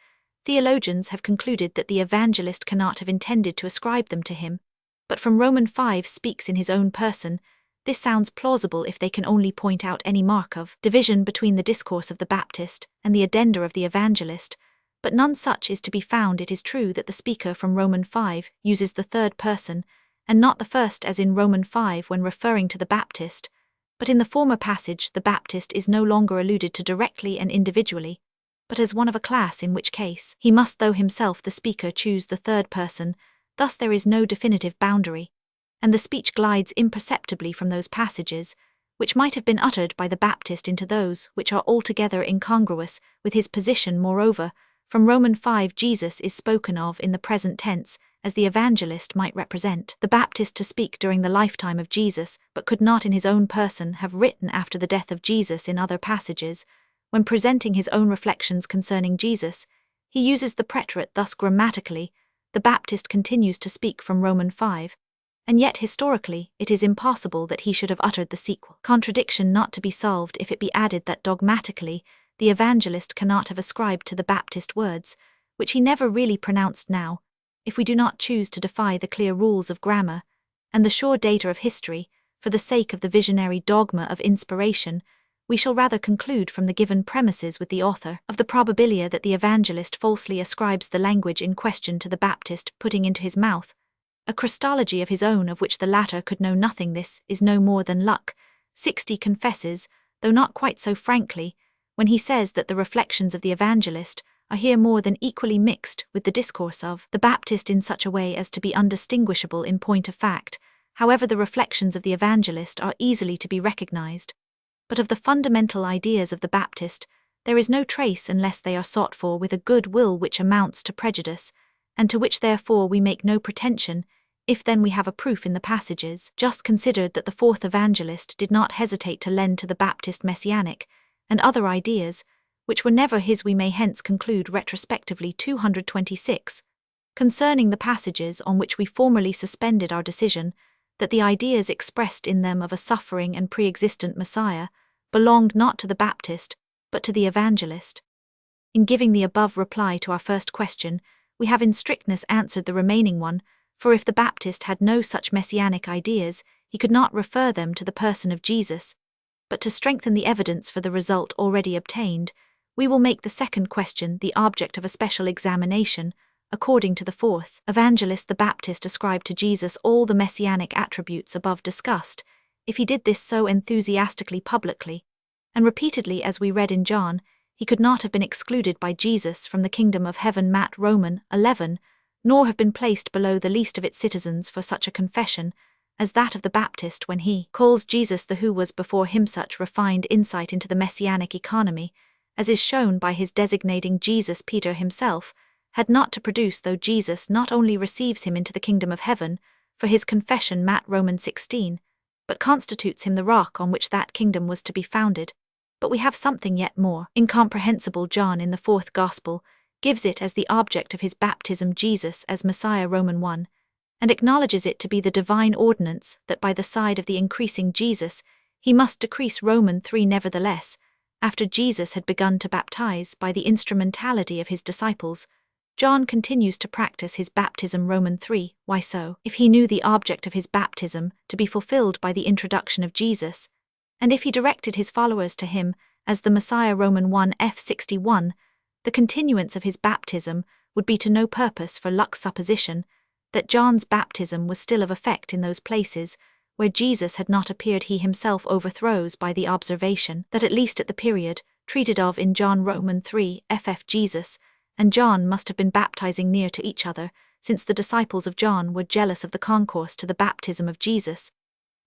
theologians have concluded that the evangelist cannot have intended to ascribe them to him, but from Romans 5 speaks in his own person. This sounds plausible if they can only point out any mark of division between the discourse of the Baptist and the addenda of the evangelist, but none such is to be found. It is true that the speaker from Romans 5 uses the third person, and not the first as in Romans 5 when referring to the Baptist, but in the former passage the Baptist is no longer alluded to directly and individually, but as one of a class, in which case he must, though himself the speaker, choose the third person. Thus there is no definitive boundary, and the speech glides imperceptibly from those passages which might have been uttered by the Baptist into those which are altogether incongruous with his position. Moreover, from Romans 5 Jesus is spoken of in the present tense, as the evangelist might represent the Baptist to speak during the lifetime of Jesus, but could not in his own person have written after the death of Jesus. In other passages, when presenting his own reflections concerning Jesus, he uses the preterite. Thus grammatically, the Baptist continues to speak from Romans 5, and yet historically it is impossible that he should have uttered the sequel. Contradiction not to be solved if it be added that dogmatically the evangelist cannot have ascribed to the Baptist words, which he never really pronounced. Now, if we do not choose to defy the clear rules of grammar and the sure data of history for the sake of the visionary dogma of inspiration, we shall rather conclude from the given premises with the author of the Probabilia that the evangelist falsely ascribes the language in question to the Baptist, putting into his mouth a Christology of his own of which the latter could know nothing. This is no more than luck. 60 confesses, though not quite so frankly, when he says that the reflections of the evangelist are here more than equally mixed with the discourse of the Baptist in such a way as to be undistinguishable in point of fact. However, the reflections of the evangelist are easily to be recognized, but of the fundamental ideas of the Baptist there is no trace unless they are sought for with a good will which amounts to prejudice, and to which therefore we make no pretension. If then we have a proof in the passages just considered that the fourth evangelist did not hesitate to lend to the Baptist messianic and other ideas, which were never his, we may hence conclude retrospectively 226, concerning the passages on which we formerly suspended our decision, that the ideas expressed in them of a suffering and pre-existent Messiah belonged not to the Baptist, but to the evangelist. In giving the above reply to our first question, we have in strictness answered the remaining one, for if the Baptist had no such messianic ideas, he could not refer them to the person of Jesus. But to strengthen the evidence for the result already obtained, we will make the second question the object of a special examination. According to the fourth evangelist, the Baptist ascribed to Jesus all the messianic attributes above discussed. If he did this so enthusiastically, publicly, and repeatedly as we read in John, he could not have been excluded by Jesus from the kingdom of heaven. Matt Roman 11, nor have been placed below the least of its citizens for such a confession as that of the Baptist when he calls Jesus the who was before him. Such refined insight into the messianic economy, as is shown by his designating Jesus Peter himself, had not to produce, though Jesus not only receives him into the kingdom of heaven for his confession Matt Roman 16, but constitutes him the rock on which that kingdom was to be founded. But we have something yet more incomprehensible. John in the fourth Gospel gives it as the object of his baptism Jesus as Messiah Roman 1, and acknowledges it to be the divine ordinance that by the side of the increasing Jesus he must decrease Roman 3. Nevertheless, after Jesus had begun to baptize by the instrumentality of his disciples, John continues to practice his baptism Roman 3. Why so? If he knew the object of his baptism to be fulfilled by the introduction of Jesus, and if he directed his followers to him as the Messiah Roman 1 f 61, the continuance of his baptism would be to no purpose, for Luke's supposition that John's baptism was still of effect in those places where Jesus had not appeared he himself overthrows by the observation that at least at the period treated of in John Roman 3 ff Jesus and John must have been baptizing near to each other, since the disciples of John were jealous of the concourse to the baptism of Jesus.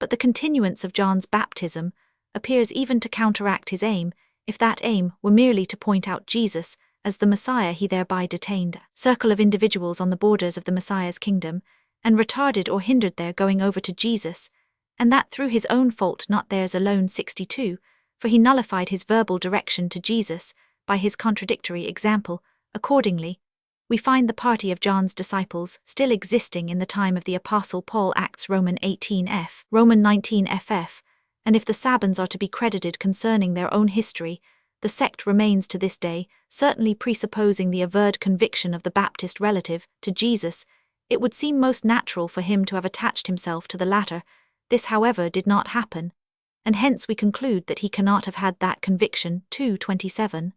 But the continuance of John's baptism appears even to counteract his aim, if that aim were merely to point out Jesus as the Messiah. He thereby detained a circle of individuals on the borders of the Messiah's kingdom, and retarded or hindered their going over to Jesus, and that through his own fault, not theirs alone. 62, for he nullified his verbal direction to Jesus by his contradictory example. Accordingly, we find the party of John's disciples still existing in the time of the Apostle Paul, Acts Roman 18f, Roman 19ff, and if the Sabans are to be credited concerning their own history, the sect remains to this day, certainly presupposing the averred conviction of the Baptist relative to Jesus. It would seem most natural for him to have attached himself to the latter. This, however, did not happen, and hence we conclude that he cannot have had that conviction. 2:27.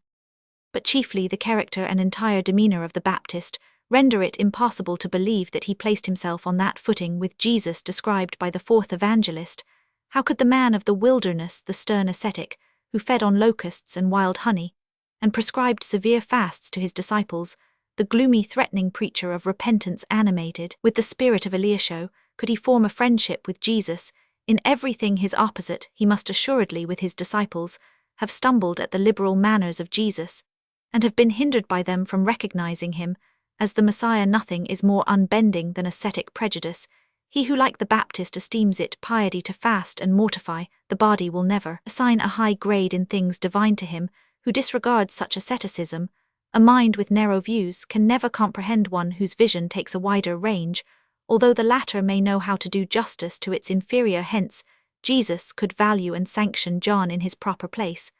But chiefly the character and entire demeanor of the Baptist render it impossible to believe that he placed himself on that footing with Jesus described by the fourth evangelist. How could the man of the wilderness, the stern ascetic, who fed on locusts and wild honey, and prescribed severe fasts to his disciples, the gloomy, threatening preacher of repentance animated with the spirit of Eliashib, could he form a friendship with Jesus? In everything his opposite, he must assuredly, with his disciples, have stumbled at the liberal manners of Jesus, and have been hindered by them from recognizing him as the Messiah. Nothing is more unbending than ascetic prejudice. He who, like the Baptist, esteems it piety to fast and mortify the body will never assign a high grade in things divine to him who disregards such asceticism. A mind with narrow views can never comprehend one whose vision takes a wider range, although the latter may know how to do justice to its inferior. Hence, Jesus could value and sanction John in his proper place,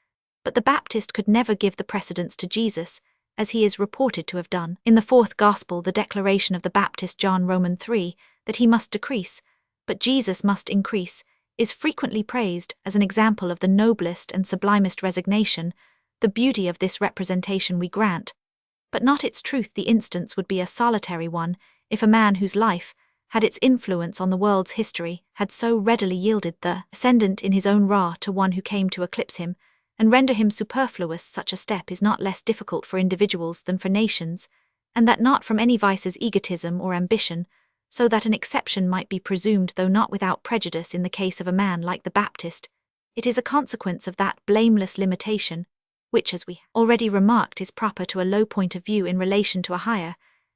but the Baptist could never give the precedence to Jesus, as he is reported to have done. In the fourth Gospel, the declaration of the Baptist John, Roman 3, that he must decrease, but Jesus must increase, is frequently praised as an example of the noblest and sublimest resignation. The beauty of this representation we grant, but not its truth. The instance would be a solitary one, if a man whose life had its influence on the world's history had so readily yielded the ascendant in his own ra to one who came to eclipse him, and render him superfluous. Such a step is not less difficult for individuals than for nations, and that not from any vice's egotism or ambition, so that an exception might be presumed, though not without prejudice, in the case of a man like the Baptist. It is a consequence of that blameless limitation, which, as we already remarked, is proper to a low point of view in relation to a higher,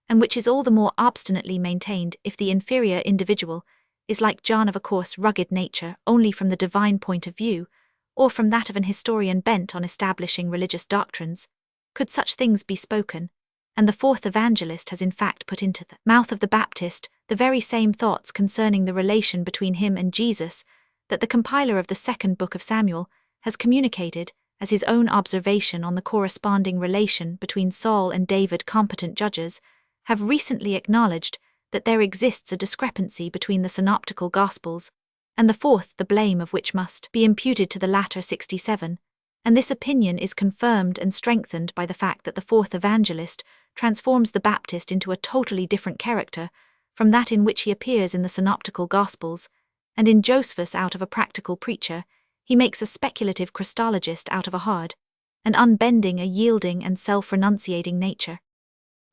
and which is all the more obstinately maintained if the inferior individual is, like John, of a coarse, rugged nature only from the divine point of view, or from that of an historian bent on establishing religious doctrines. Could such things be spoken? And the fourth evangelist has in fact put into the mouth of the Baptist the very same thoughts concerning the relation between him and Jesus that the compiler of the second book of Samuel has communicated as his own observation on the corresponding relation between Saul and David. Competent judges have recently acknowledged that there exists a discrepancy between the synoptical Gospels and the fourth, the blame of which must be imputed to the latter. 67, and this opinion is confirmed and strengthened by the fact that the fourth evangelist transforms the Baptist into a totally different character from that in which he appears in the synoptical Gospels, and in Josephus, out of a practical preacher, he makes a speculative Christologist out of a hard, an unbending, a yielding and self-renunciating nature.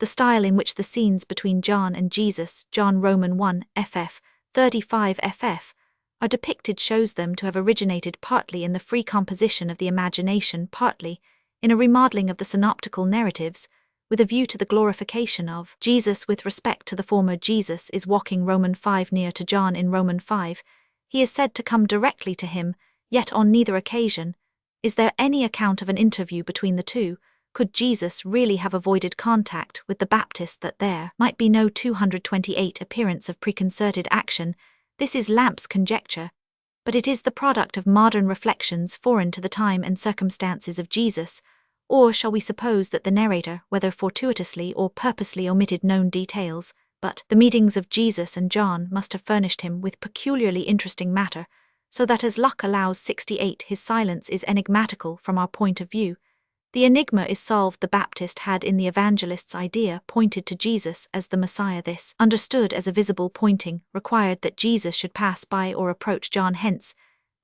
The style in which the scenes between John and Jesus, John Roman 1, ff. 35 ff., are depicted shows them to have originated partly in the free composition of the imagination, partly in a remodeling of the synoptical narratives, with a view to the glorification of Jesus. With respect to the former, Jesus is walking Roman 5 near to John in Roman 5. He is said to come directly to him, yet on neither occasion is there any account of an interview between the two. Could Jesus really have avoided contact with the Baptist that there might be no 228 appearance of preconcerted action? This is Lamp's conjecture, but it is the product of modern reflections foreign to the time and circumstances of Jesus. Or shall we suppose that the narrator, whether fortuitously or purposely, omitted known details, but the meetings of Jesus and John must have furnished him with peculiarly interesting matter, so that, as luck allows, 68, his silence is enigmatical from our point of view. The enigma is solved. The Baptist had in the evangelist's idea pointed to Jesus as the Messiah. This, understood as a visible pointing, required that Jesus should pass by or approach John. Hence,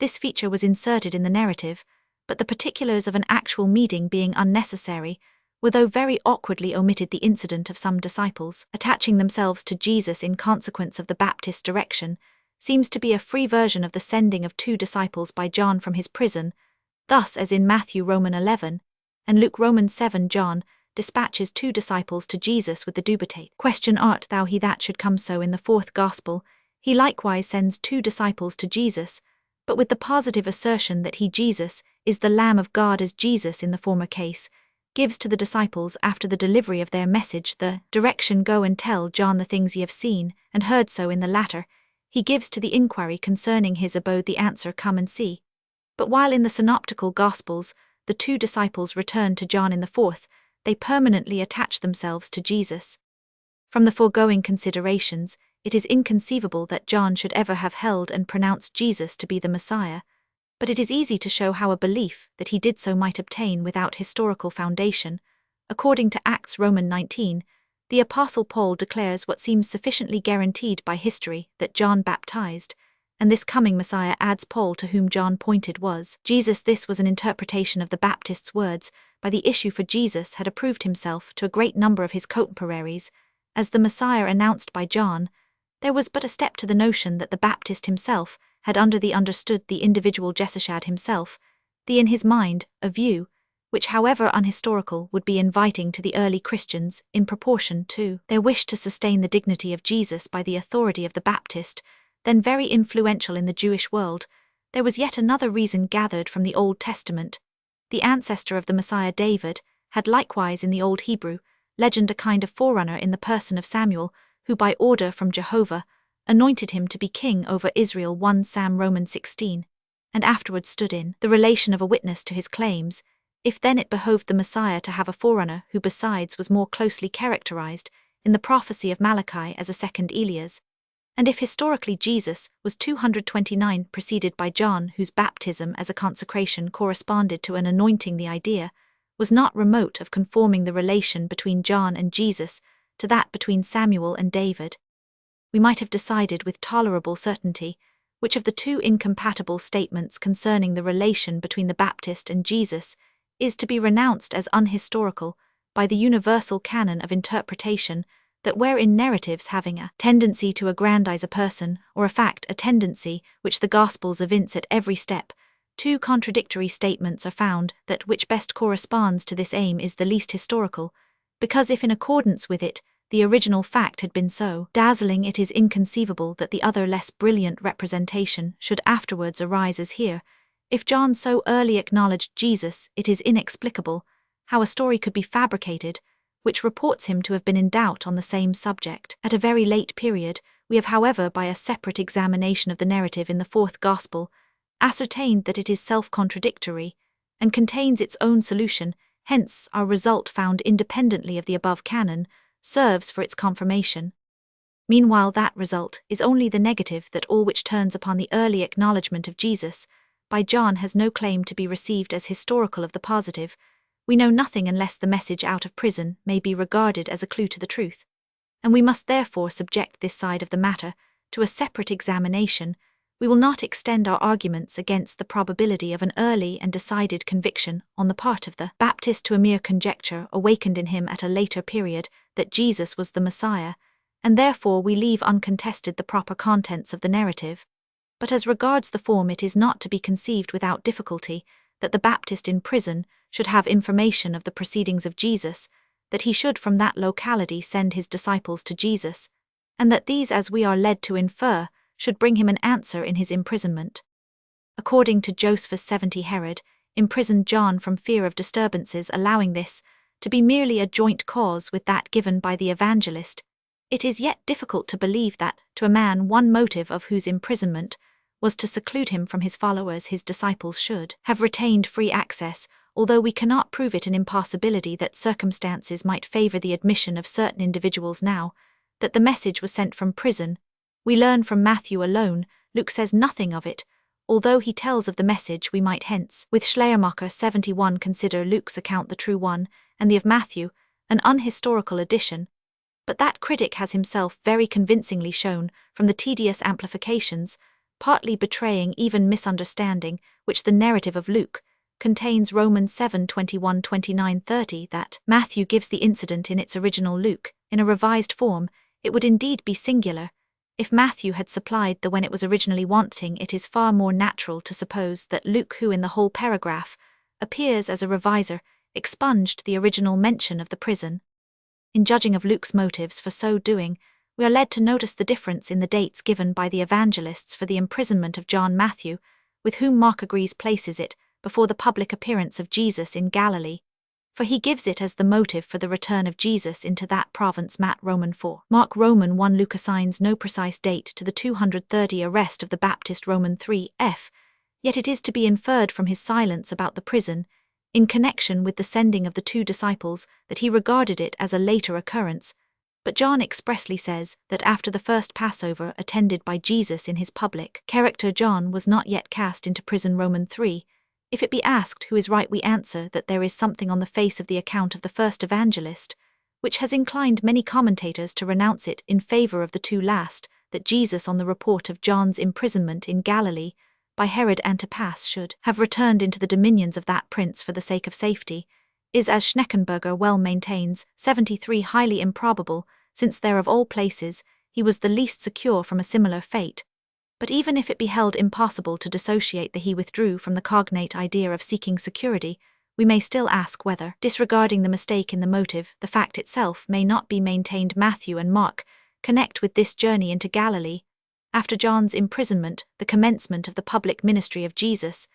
this feature was inserted in the narrative, but the particulars of an actual meeting being unnecessary, were though very awkwardly omitted. The incident of some disciples attaching themselves to Jesus in consequence of the Baptist's direction seems to be a free version of the sending of 2 disciples by John from his prison, thus as in Matthew Roman 11, and Luke Roman 7 John dispatches 2 disciples to Jesus with the dubitate, "Question, art thou he that should come?" So in the 4th Gospel, he likewise sends 2 disciples to Jesus, but with the positive assertion that he, Jesus, is the Lamb of God, as Jesus in the former case gives to the disciples after the delivery of their message the direction, "Go and tell John the things ye have seen and heard." So in the latter, he gives to the inquiry concerning his abode the answer, "Come and see." But while in the synoptical Gospels the 2 disciples return to John, in the 4th, they permanently attach themselves to Jesus. From the foregoing considerations, it is inconceivable that John should ever have held and pronounced Jesus to be the Messiah, but it is easy to show how a belief that he did so might obtain without historical foundation. According to Acts Roman 19, the Apostle Paul declares what seems sufficiently guaranteed by history, that John baptized, and this coming Messiah, adds Paul, to whom John pointed, was Jesus. This was an interpretation of the Baptist's words. By the issue, for Jesus had approved himself to a great number of his contemporaries as the Messiah announced by John. There was but a step to the notion that the Baptist himself had understood the individual Jeshashad himself, in his mind, a view, which however unhistorical would be inviting to the early Christians in proportion to their wish to sustain the dignity of Jesus by the authority of the Baptist, then very influential in the Jewish world. There was yet another reason gathered from the Old Testament. The ancestor of the Messiah, David, had likewise in the Old Hebrew legend a kind of forerunner in the person of Samuel, who by order from Jehovah anointed him to be king over Israel, 1 Sam Roman 16, and afterwards stood in the relation of a witness to his claims. If then it behoved the Messiah to have a forerunner who besides was more closely characterized in the prophecy of Malachi as a second Elias, and if historically Jesus was 229 preceded by John, whose baptism as a consecration corresponded to an anointing, the idea was not remote of conforming the relation between John and Jesus to that between Samuel and David. We might have decided with tolerable certainty which of the 2 incompatible statements concerning the relation between the Baptist and Jesus is to be renounced as unhistorical by the universal canon of interpretation, that where in narratives having a tendency to aggrandize a person or a fact, a tendency which the Gospels evince at every step, 2 contradictory statements are found, that which best corresponds to this aim is the least historical, because if in accordance with it the original fact had been so dazzling, it is inconceivable that the other less brilliant representation should afterwards arise as here. If John so early acknowledged Jesus, it is inexplicable how a story could be fabricated which reports him to have been in doubt on the same subject at a very late period. We have, however, by a separate examination of the narrative in the 4th Gospel, ascertained that it is self-contradictory and contains its own solution. Hence our result, found independently of the above canon, serves for its confirmation. Meanwhile that result is only the negative, that all which turns upon the early acknowledgement of Jesus by John has no claim to be received as historical. Of the positive, we know nothing unless the message out of prison may be regarded as a clue to the truth, and we must therefore subject this side of the matter to a separate examination. We will not extend our arguments against the probability of an early and decided conviction on the part of the Baptist to a mere conjecture awakened in him at a later period that Jesus was the Messiah, and therefore we leave uncontested the proper contents of the narrative. But as regards the form, it is not to be conceived without difficulty that the Baptist in prison should have information of the proceedings of Jesus, that he should from that locality send his disciples to Jesus, and that these, as we are led to infer, should bring him an answer in his imprisonment. According to Josephus 70, Herod imprisoned John from fear of disturbances, allowing this to be merely a joint cause with that given by the evangelist. It is yet difficult to believe that, to a man one motive of whose imprisonment was to seclude him from his followers, his disciples should have retained free access, although we cannot prove it an impossibility that circumstances might favor the admission of certain individuals. Now that the message was sent from prison, we learn from Matthew alone. Luke says nothing of it, although he tells of the message. We might hence, with Schleiermacher 71, consider Luke's account the true one, and the of Matthew an unhistorical addition. But that critic has himself very convincingly shown, from the tedious amplifications, partly betraying even misunderstanding, which the narrative of Luke contains, Romans 7, 21, 29, 30, that Matthew gives the incident in its original Luke, in a revised form. It would indeed be singular If Matthew had supplied the when it was originally wanting, it is far more natural to suppose that Luke, who in the whole paragraph appears as a reviser, expunged the original mention of the prison. In judging of Luke's motives for so doing, we are led to notice the difference in the dates given by the evangelists for the imprisonment of John Matthew, with whom Mark agrees places it before the public appearance of Jesus in Galilee, for he gives it as the motive for the return of Jesus into that province. Matt Roman 4. Mark Roman 1. Luke assigns no precise date to the 230 arrest of the Baptist. Roman 3 f. Yet it is to be inferred from his silence about the prison, in connection with the sending of the 2 disciples, that he regarded it as a later occurrence. But John expressly says that after the first Passover attended by Jesus in his public character, John was not yet cast into prison. Roman 3. If it be asked who is right, we answer that there is something on the face of the account of the first evangelist, which has inclined many commentators to renounce it in favor of the 2 last, that Jesus on the report of John's imprisonment in Galilee by Herod Antipas should have returned into the dominions of that prince for the sake of safety, is, as Schneckenberger well maintains, 73 highly improbable, since there of all places he was the least secure from a similar fate. But even if it be held impossible to dissociate the he withdrew from the cognate idea of seeking security, we may still ask whether, disregarding the mistake in the motive, the fact itself may not be maintained. Matthew and Mark connect with this journey into Galilee, after John's imprisonment, the commencement of the public ministry of Jesus,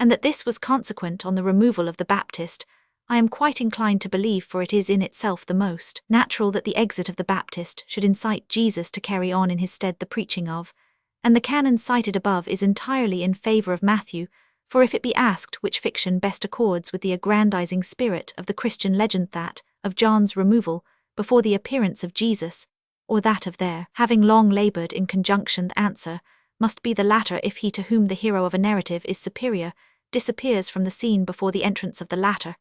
and that this was consequent on the removal of the Baptist. I am quite inclined to believe, for it is in itself the most natural that the exit of the Baptist should incite Jesus to carry on in his stead the preaching of, and the canon cited above is entirely in favor of Matthew, for if it be asked which fiction best accords with the aggrandizing spirit of the Christian legend, that of John's removal before the appearance of Jesus, or that of their having long labored in conjunction, the answer must be the latter. If he to whom the hero of a narrative is superior disappears from the scene before the entrance of the latter,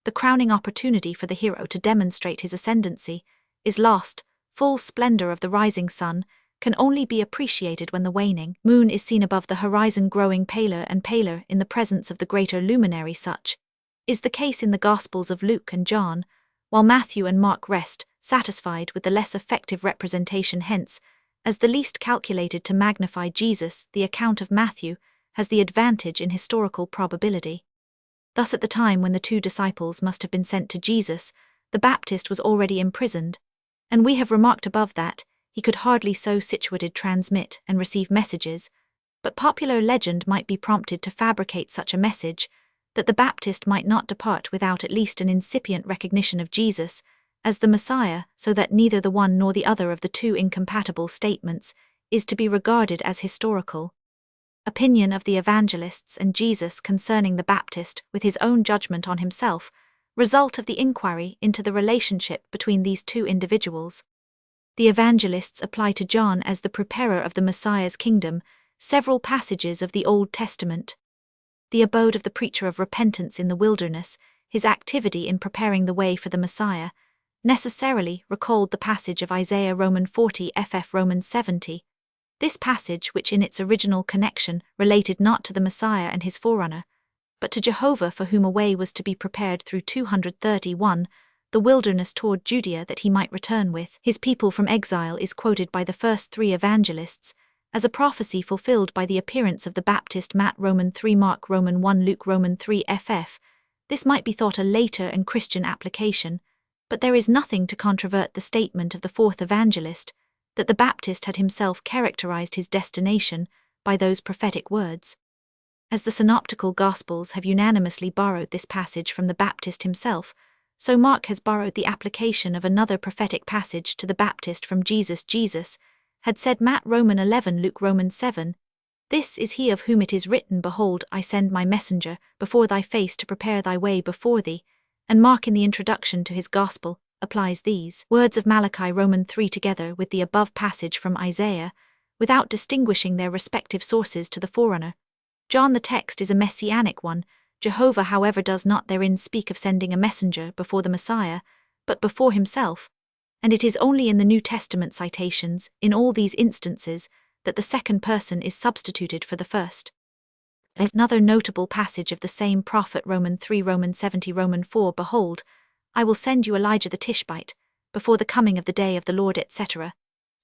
the crowning opportunity for the hero to demonstrate his ascendancy is lost. Full splendor of the rising sun can only be appreciated when the waning moon is seen above the horizon, growing paler and paler in the presence of the greater luminary. Such is the case in the Gospels of Luke and John, while Matthew and Mark rest satisfied with the less effective representation. Hence, as the least calculated to magnify Jesus, the account of Matthew has the advantage in historical probability. Thus, at the time when the 2 disciples must have been sent to Jesus, the Baptist was already imprisoned, and we have remarked above that he could hardly so situated transmit and receive messages, but popular legend might be prompted to fabricate such a message, that the Baptist might not depart without at least an incipient recognition of Jesus as the Messiah, so that neither the one nor the other of the 2 incompatible statements is to be regarded as historical. Opinion of the evangelists and Jesus concerning the Baptist, with his own judgment on himself, result of the inquiry into the relationship between these 2 individuals. The evangelists apply to John as the preparer of the Messiah's kingdom several passages of the Old Testament. The abode of the preacher of repentance in the wilderness, his activity in preparing the way for the Messiah, necessarily recalled the passage of Isaiah. Roman 40 ff. Roman 70. This passage, which in its original connection related not to the Messiah and his forerunner, but to Jehovah, for whom a way was to be prepared through 231, the wilderness toward Judea, that he might return with his people from exile, is quoted by the first 3 evangelists as a prophecy fulfilled by the appearance of the Baptist. Matt Roman 3, Mark Roman 1, Luke Roman 3 ff. This might be thought a later and Christian application, but there is nothing to controvert the statement of the 4th evangelist that the Baptist had himself characterized his destination by those prophetic words. As the synoptical Gospels have unanimously borrowed this passage from the Baptist himself, so Mark has borrowed the application of another prophetic passage to the Baptist from Jesus. Jesus had said, Matt Roman 11, Luke Roman 7, "This is he of whom it is written, Behold, I send my messenger before thy face to prepare thy way before thee." And Mark, in the introduction to his Gospel, applies these words of Malachi Roman 3 together with the above passage from Isaiah, without distinguishing their respective sources to the forerunner. John, the text is a messianic one. Jehovah, however, does not therein speak of sending a messenger before the Messiah, but before himself, and it is only in the New Testament citations, in all these instances, that the second person is substituted for the first. Another notable passage of the same prophet, Roman 3, Roman 70, Roman 4, "Behold, I will send you Elijah the Tishbite, before the coming of the day of the Lord," etc.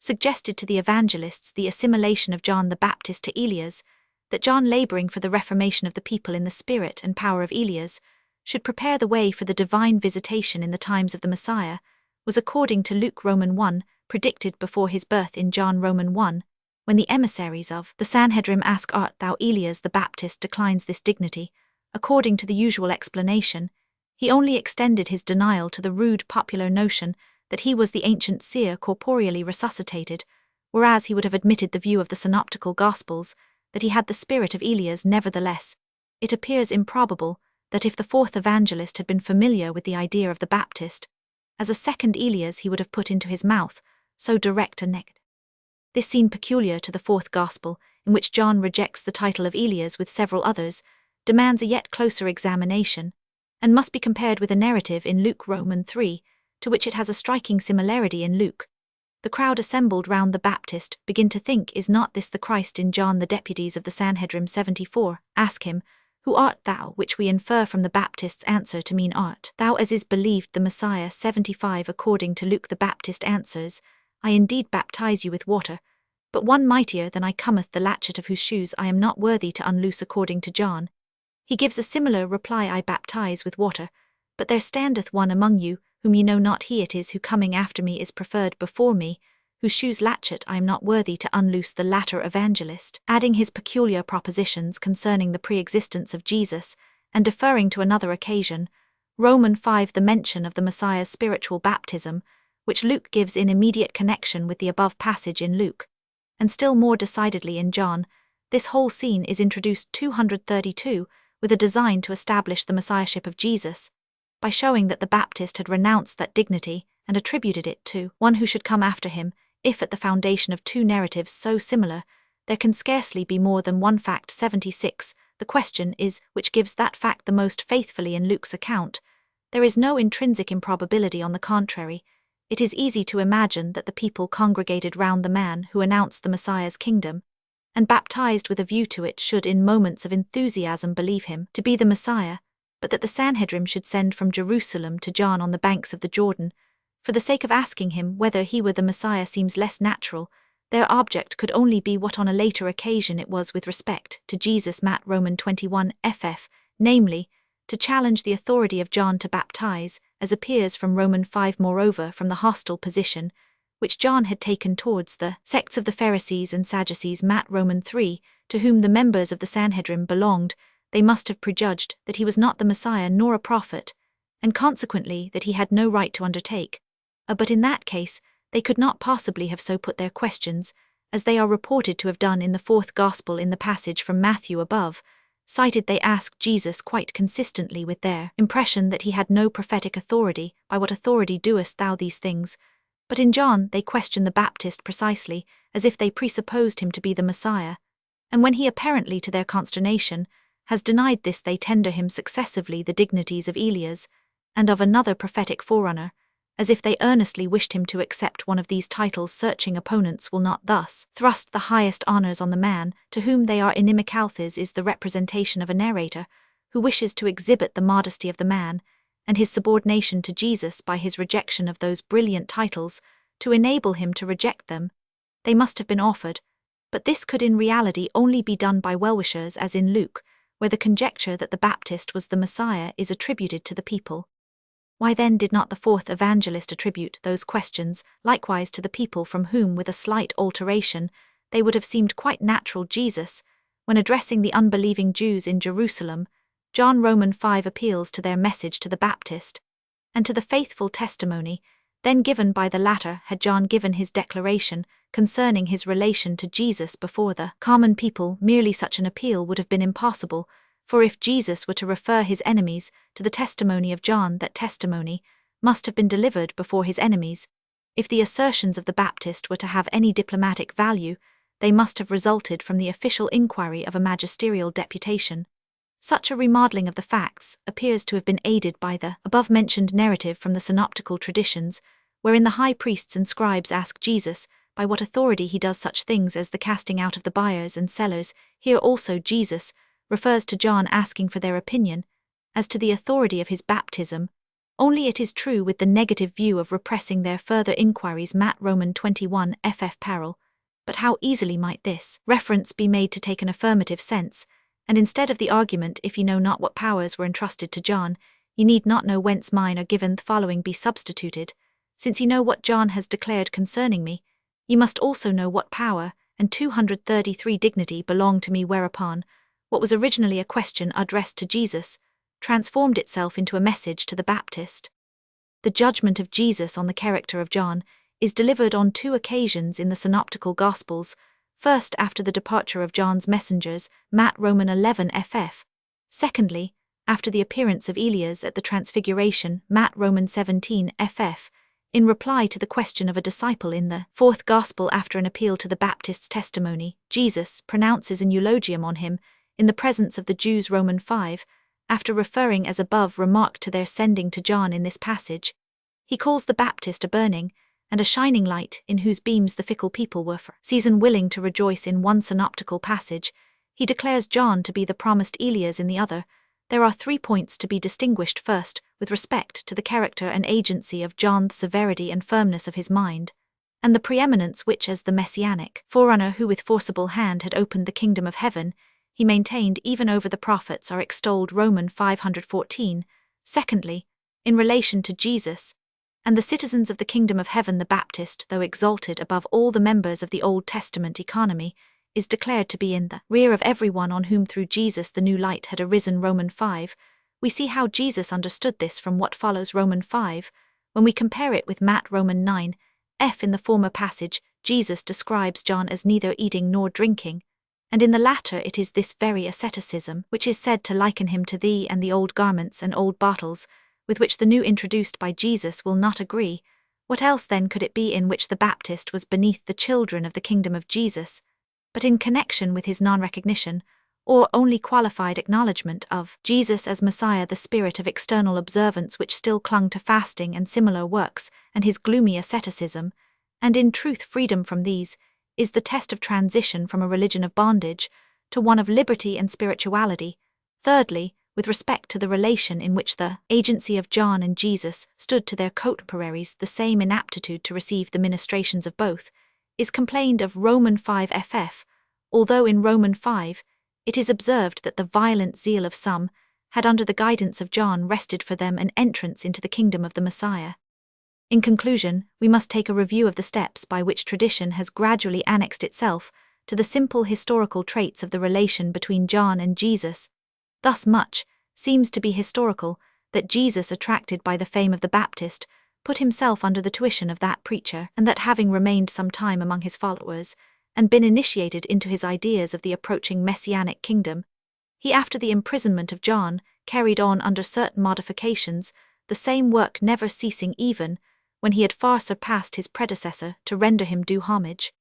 suggested to the evangelists the assimilation of John the Baptist to Elias, that John, laboring for the reformation of the people in the spirit and power of Elias, should prepare the way for the divine visitation in the times of the Messiah, was, according to Luke Roman 1, predicted before his birth in John Roman 1, when the emissaries of the Sanhedrim ask, "Art thou Elias the Baptist?" declines this dignity. According to the usual explanation, he only extended his denial to the rude popular notion that he was the ancient seer corporeally resuscitated, whereas he would have admitted the view of the synoptical Gospels that he had the spirit of Elias. Nevertheless, it appears improbable that if the fourth evangelist had been familiar with the idea of the Baptist, as a second Elias he would have put into his mouth so direct a negative. This scene, peculiar to the fourth Gospel, in which John rejects the title of Elias with several others, demands a yet closer examination, and must be compared with a narrative in Luke Roman 3, to which it has a striking similarity in Luke. The crowd assembled round the Baptist begin to think, "Is not this the Christ?" In John, the deputies of the Sanhedrim 74 ask him, "Who art thou?" which we infer from the Baptist's answer to mean, "Art thou as is believed the Messiah?" 75. According to Luke, the Baptist answers, "I indeed baptize you with water, but one mightier than I cometh, the latchet of whose shoes I am not worthy to unloose." According to John, he gives a similar reply, "I baptize with water, but there standeth one among you, whom ye know not. He it is who coming after me is preferred before me, whose shoes latchet I am not worthy to unloose." The latter evangelist, adding his peculiar propositions concerning the pre-existence of Jesus, and deferring to another occasion, Roman 5, the mention of the Messiah's spiritual baptism, which Luke gives in immediate connection with the above passage in Luke, and still more decidedly in John. This whole scene is introduced 232 with a design to establish the messiahship of Jesus, by showing that the Baptist had renounced that dignity and attributed it to one who should come after him. If at the foundation of two narratives so similar, there can scarcely be more than one fact. 76. The question is, which gives that fact the most faithfully in Luke's account? There is no intrinsic improbability. On the contrary, it is easy to imagine that the people congregated round the man who announced the Messiah's kingdom, and baptized with a view to it, should in moments of enthusiasm believe him to be the Messiah, but that the Sanhedrim should send from Jerusalem to John on the banks of the Jordan, for the sake of asking him whether he were the Messiah, seems less natural. Their object could only be what on a later occasion it was with respect to Jesus. Matt Roman 21 ff, namely, to challenge the authority of John to baptize, as appears from Roman 5. Moreover, from the hostile position which John had taken towards the sects of the Pharisees and Sadducees, Matt Roman 3, to whom the members of the Sanhedrim belonged, they must have prejudged that he was not the Messiah nor a prophet, and consequently that he had no right to undertake. But in that case, they could not possibly have so put their questions, as they are reported to have done in the fourth Gospel. In the passage from Matthew above cited, they asked Jesus quite consistently with their impression that he had no prophetic authority. "By what authority doest thou these things?" But in John they question the Baptist precisely as if they presupposed him to be the Messiah, and when he, apparently to their consternation, has denied this, they tender him successively the dignities of Elias and of another prophetic forerunner, as if they earnestly wished him to accept one of these titles. Searching opponents will not thus thrust the highest honors on the man to whom they are inimical. This is the representation of a narrator who wishes to exhibit the modesty of the man and his subordination to Jesus by his rejection of those brilliant titles. To enable him to reject them, they must have been offered, but this could in reality only be done by well-wishers, as in Luke, where the conjecture that the Baptist was the Messiah is attributed to the people. Why then did not the fourth evangelist attribute those questions likewise to the people, from whom, with a slight alteration, they would have seemed quite natural? Jesus, when addressing the unbelieving Jews in Jerusalem, John Roman 5 appeals to their message to the Baptist, and to the faithful testimony then given by the latter. Had John given his declaration concerning his relation to Jesus before the common people, merely such an appeal would have been impossible, for if Jesus were to refer his enemies to the testimony of John, that testimony must have been delivered before his enemies. If the assertions of the Baptist were to have any diplomatic value, they must have resulted from the official inquiry of a magisterial deputation. Such a remodeling of the facts appears to have been aided by the above-mentioned narrative from the synoptical traditions, wherein the high priests and scribes ask Jesus by what authority he does such things as the casting out of the buyers and sellers. Here also Jesus refers to John asking for their opinion as to the authority of his baptism, Only it is true with the negative view of repressing their further inquiries. Matt Roman 21 ff parallel. But how easily might this reference be made to take an affirmative sense, and instead of the argument, if ye know not what powers were entrusted to John, ye need not know whence mine are given, the following be substituted, since ye know what John has declared concerning me, ye must also know what power and 233 dignity belong to me, whereupon what was originally a question addressed to Jesus transformed itself into a message to the Baptist. The judgment of Jesus on the character of John is delivered on 2 occasions in the Synoptical Gospels, first after the departure of John's messengers, Matt Roman 11 ff. Secondly, after the appearance of Elias at the Transfiguration, Matt Roman 17 ff. In reply to the question of a disciple in the 4th Gospel after an appeal to the Baptist's testimony, Jesus pronounces an eulogium on him in the presence of the Jews. Roman 5, after referring as above remarked to their sending to John in this passage, he calls the Baptist a burning and a shining light in whose beams the fickle people were for season willing to rejoice. In one synoptical passage, he declares John to be the promised Elias. In the other, there are 3 points to be distinguished. First, with respect to the character and agency of John, the severity and firmness of his mind, and the preeminence which, as the messianic forerunner who with forcible hand had opened the kingdom of heaven, he maintained even over the prophets, are extolled. Roman 514. Secondly, in relation to Jesus and the citizens of the kingdom of heaven, the Baptist, though exalted above all the members of the Old Testament economy, is declared to be in the rear of everyone on whom through Jesus the new light had arisen. Roman 5. We see how Jesus understood this from what follows. Roman 5. When we compare it with Matt Roman 9 f. In the former passage, Jesus describes John as neither eating nor drinking, and in the latter it is this very asceticism which is said to liken him to thee and the old garments and old bottles, with which the new introduced by Jesus will not agree. What else then could it be in which the Baptist was beneath the children of the kingdom of Jesus, but in connection with his non-recognition, or only qualified acknowledgement of Jesus as Messiah, the spirit of external observance which still clung to fasting and similar works, and his gloomy asceticism, and in truth freedom from these, is the test of transition from a religion of bondage to one of liberty and spirituality. Thirdly, with respect to the relation in which the agency of John and Jesus stood to their contemporaries, the same inaptitude to receive the ministrations of both is complained of. Roman 5 ff. Although in Roman 5 it is observed that the violent zeal of some had under the guidance of John wrested for them an entrance into the kingdom of the Messiah. In conclusion, we must take a review of the steps by which tradition has gradually annexed itself to the simple historical traits of the relation between John and Jesus. Thus much seems to be historical that Jesus, attracted by the fame of the Baptist, put himself under the tuition of that preacher, and that having remained some time among his followers, and been initiated into his ideas of the approaching messianic kingdom, he, after the imprisonment of John, carried on under certain modifications the same work, never ceasing even when he had far surpassed his predecessor to render him due homage.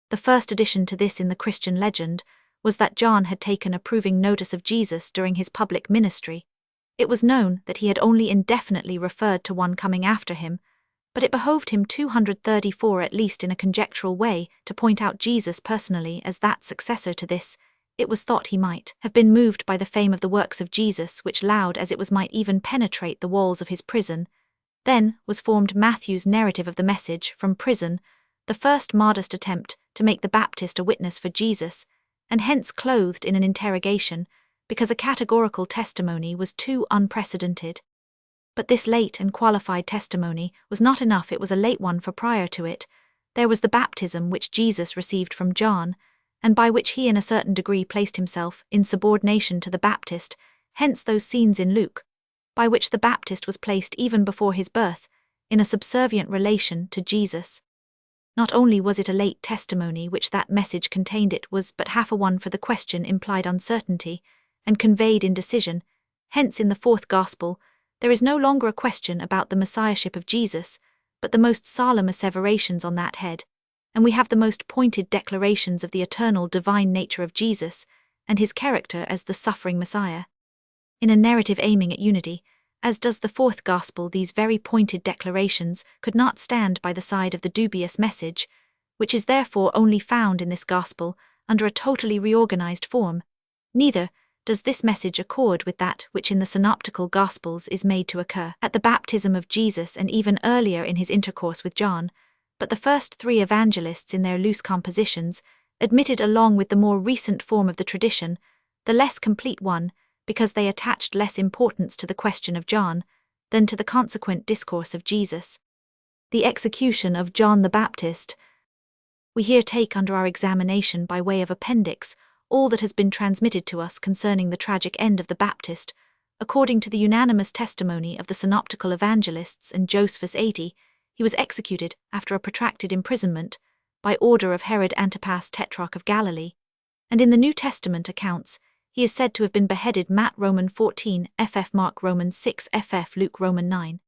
The first addition to this in the Christian legend was that John had taken approving notice of Jesus during his public ministry. It was known that he had only indefinitely referred to one coming after him, but it behoved him 234 at least in a conjectural way to point out Jesus personally as that successor to this. It was thought he might have been moved by the fame of the works of Jesus, which, loud as it was, might even penetrate the walls of his prison. Then was formed Matthew's narrative of the message from prison, the first modest attempt to make the Baptist a witness for Jesus, and hence clothed in an interrogation, because a categorical testimony was too unprecedented. But this late and qualified testimony was not enough. It was a late one, for prior to it there was the baptism which Jesus received from John, and by which he in a certain degree placed himself in subordination to the Baptist. Hence those scenes in Luke, by which the Baptist was placed even before his birth in a subservient relation to Jesus. Not only was it a late testimony which that message contained, it was but half a one, for the question implied uncertainty and conveyed indecision. Hence in the 4th Gospel there is no longer a question about the messiahship of Jesus, but the most solemn asseverations on that head, and we have the most pointed declarations of the eternal divine nature of Jesus and his character as the suffering Messiah. In a narrative aiming at unity, as does the 4th Gospel, these very pointed declarations could not stand by the side of the dubious message, which is therefore only found in this Gospel under a totally reorganized form. Neither does this message accord with that which in the synoptical Gospels is made to occur at the baptism of Jesus and even earlier in his intercourse with John, but the first three evangelists in their loose compositions admitted along with the more recent form of the tradition, the less complete one, because they attached less importance to the question of John than to the consequent discourse of Jesus. The execution of John the Baptist. We here take under our examination by way of appendix all that has been transmitted to us concerning the tragic end of the Baptist, according to the unanimous testimony of the synoptical evangelists and Josephus 80. He was executed after a protracted imprisonment by order of Herod Antipas, Tetrarch of Galilee, and in the New Testament accounts he is said to have been beheaded Matt Roman 14, ff Mark Roman 6, ff Luke Roman 9.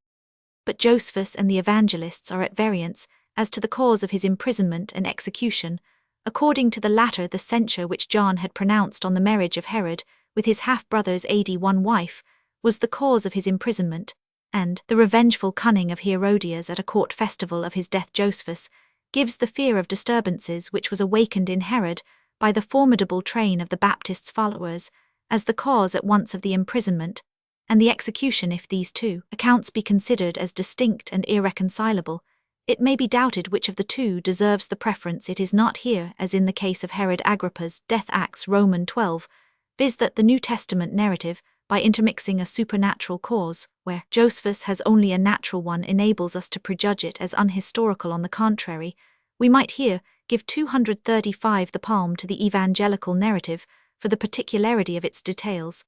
But Josephus and the evangelists are at variance as to the cause of his imprisonment and execution. According to the latter, the censure which John had pronounced on the marriage of Herod with his half-brother's one wife was the cause of his imprisonment, and the revengeful cunning of Herodias at a court festival of his death. Josephus gives the fear of disturbances which was awakened in Herod by the formidable train of the Baptist's followers as the cause at once of the imprisonment and the execution. If these two accounts be considered as distinct and irreconcilable, it may be doubted which of the two deserves the preference. It is not here, as in the case of Herod Agrippa's death, Acts Roman 12, viz. That the New Testament narrative, by intermixing a supernatural cause, where Josephus has only a natural one, enables us to prejudge it as unhistorical. On the contrary, we might here give 235 the palm to the evangelical narrative for the particularity of its details.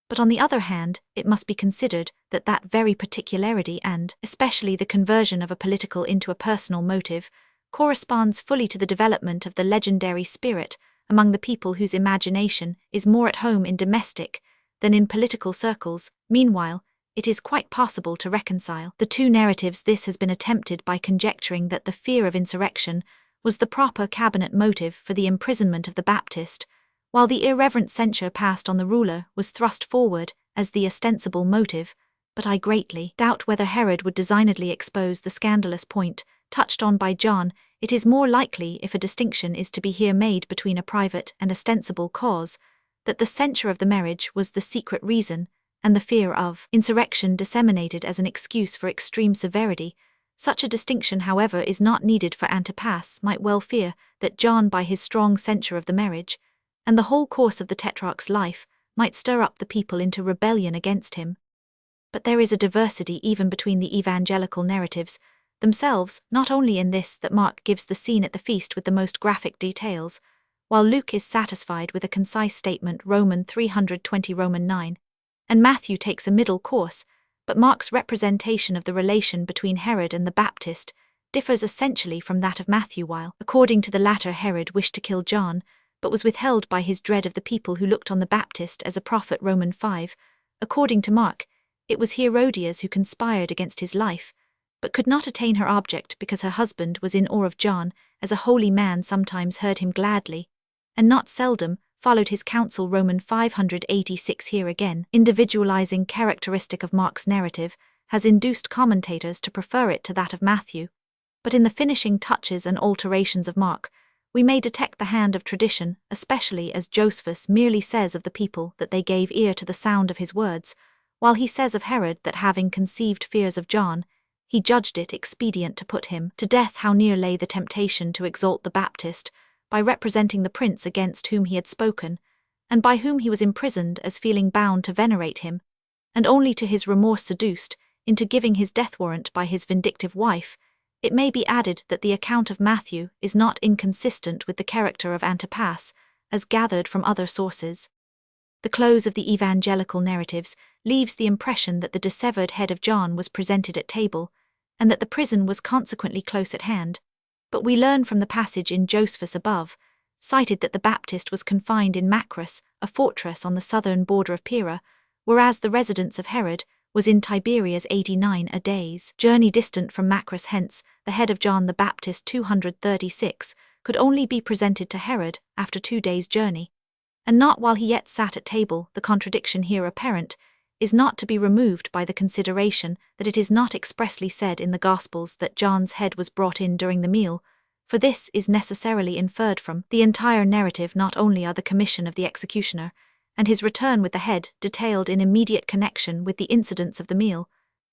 But on the other hand, it must be considered that that very particularity, and especially the conversion of a political into a personal motive, corresponds fully to the development of the legendary spirit among the people whose imagination is more at home in domestic than in political circles. Meanwhile, it is quite possible to reconcile the two narratives. This has been attempted by conjecturing that the fear of insurrection was the proper cabinet motive for the imprisonment of the Baptist, while the irreverent censure passed on the ruler was thrust forward as the ostensible motive. But I greatly doubt whether Herod would designedly expose the scandalous point touched on by John. It is more likely, if a distinction is to be here made between a private and ostensible cause, that the censure of the marriage was the secret reason, and the fear of insurrection disseminated as an excuse for extreme severity. Such a distinction, however, is not needed, for Antipas might well fear that John, by his strong censure of the marriage, and the whole course of the Tetrarch's life, might stir up the people into rebellion against him. But there is a diversity even between the evangelical narratives themselves, not only in this, that Mark gives the scene at the feast with the most graphic details, while Luke is satisfied with a concise statement Roman 320 Roman 9, and Matthew takes a middle course, but Mark's representation of the relation between Herod and the Baptist differs essentially from that of Matthew. While, according to the latter, Herod wished to kill John, but was withheld by his dread of the people who looked on the Baptist as a prophet. Roman 5, according to Mark, it was Herodias who conspired against his life, but could not attain her object because her husband was in awe of John, as a holy man sometimes heard him gladly, and not seldom followed his counsel. Roman 586. Here again, individualizing characteristic of Mark's narrative has induced commentators to prefer it to that of Matthew, but in the finishing touches and alterations of Mark, we may detect the hand of tradition, especially as Josephus merely says of the people that they gave ear to the sound of his words, while he says of Herod that, having conceived fears of John, he judged it expedient to put him to death. How near lay the temptation to exalt the Baptist by representing the prince against whom he had spoken, and by whom he was imprisoned, as feeling bound to venerate him, and only to his remorse seduced into giving his death warrant by his vindictive wife. It may be added that the account of Matthew is not inconsistent with the character of Antipas, as gathered from other sources. The close of the evangelical narratives leaves the impression that the dissevered head of John was presented at table, and that the prison was consequently close at hand. But we learn from the passage in Josephus above, cited, that the Baptist was confined in Macrus, a fortress on the southern border of Pera, whereas the residence of Herod was in Tiberias 89 a day's journey distant from Macrus. Hence, the head of John the Baptist 236 could only be presented to Herod after 2 days' journey, and not while he yet sat at table. The contradiction here apparent is not to be removed by the consideration that it is not expressly said in the Gospels that John's head was brought in during the meal, for this is necessarily inferred from the entire narrative. Not only are the commission of the executioner and his return with the head detailed in immediate connection with the incidents of the meal,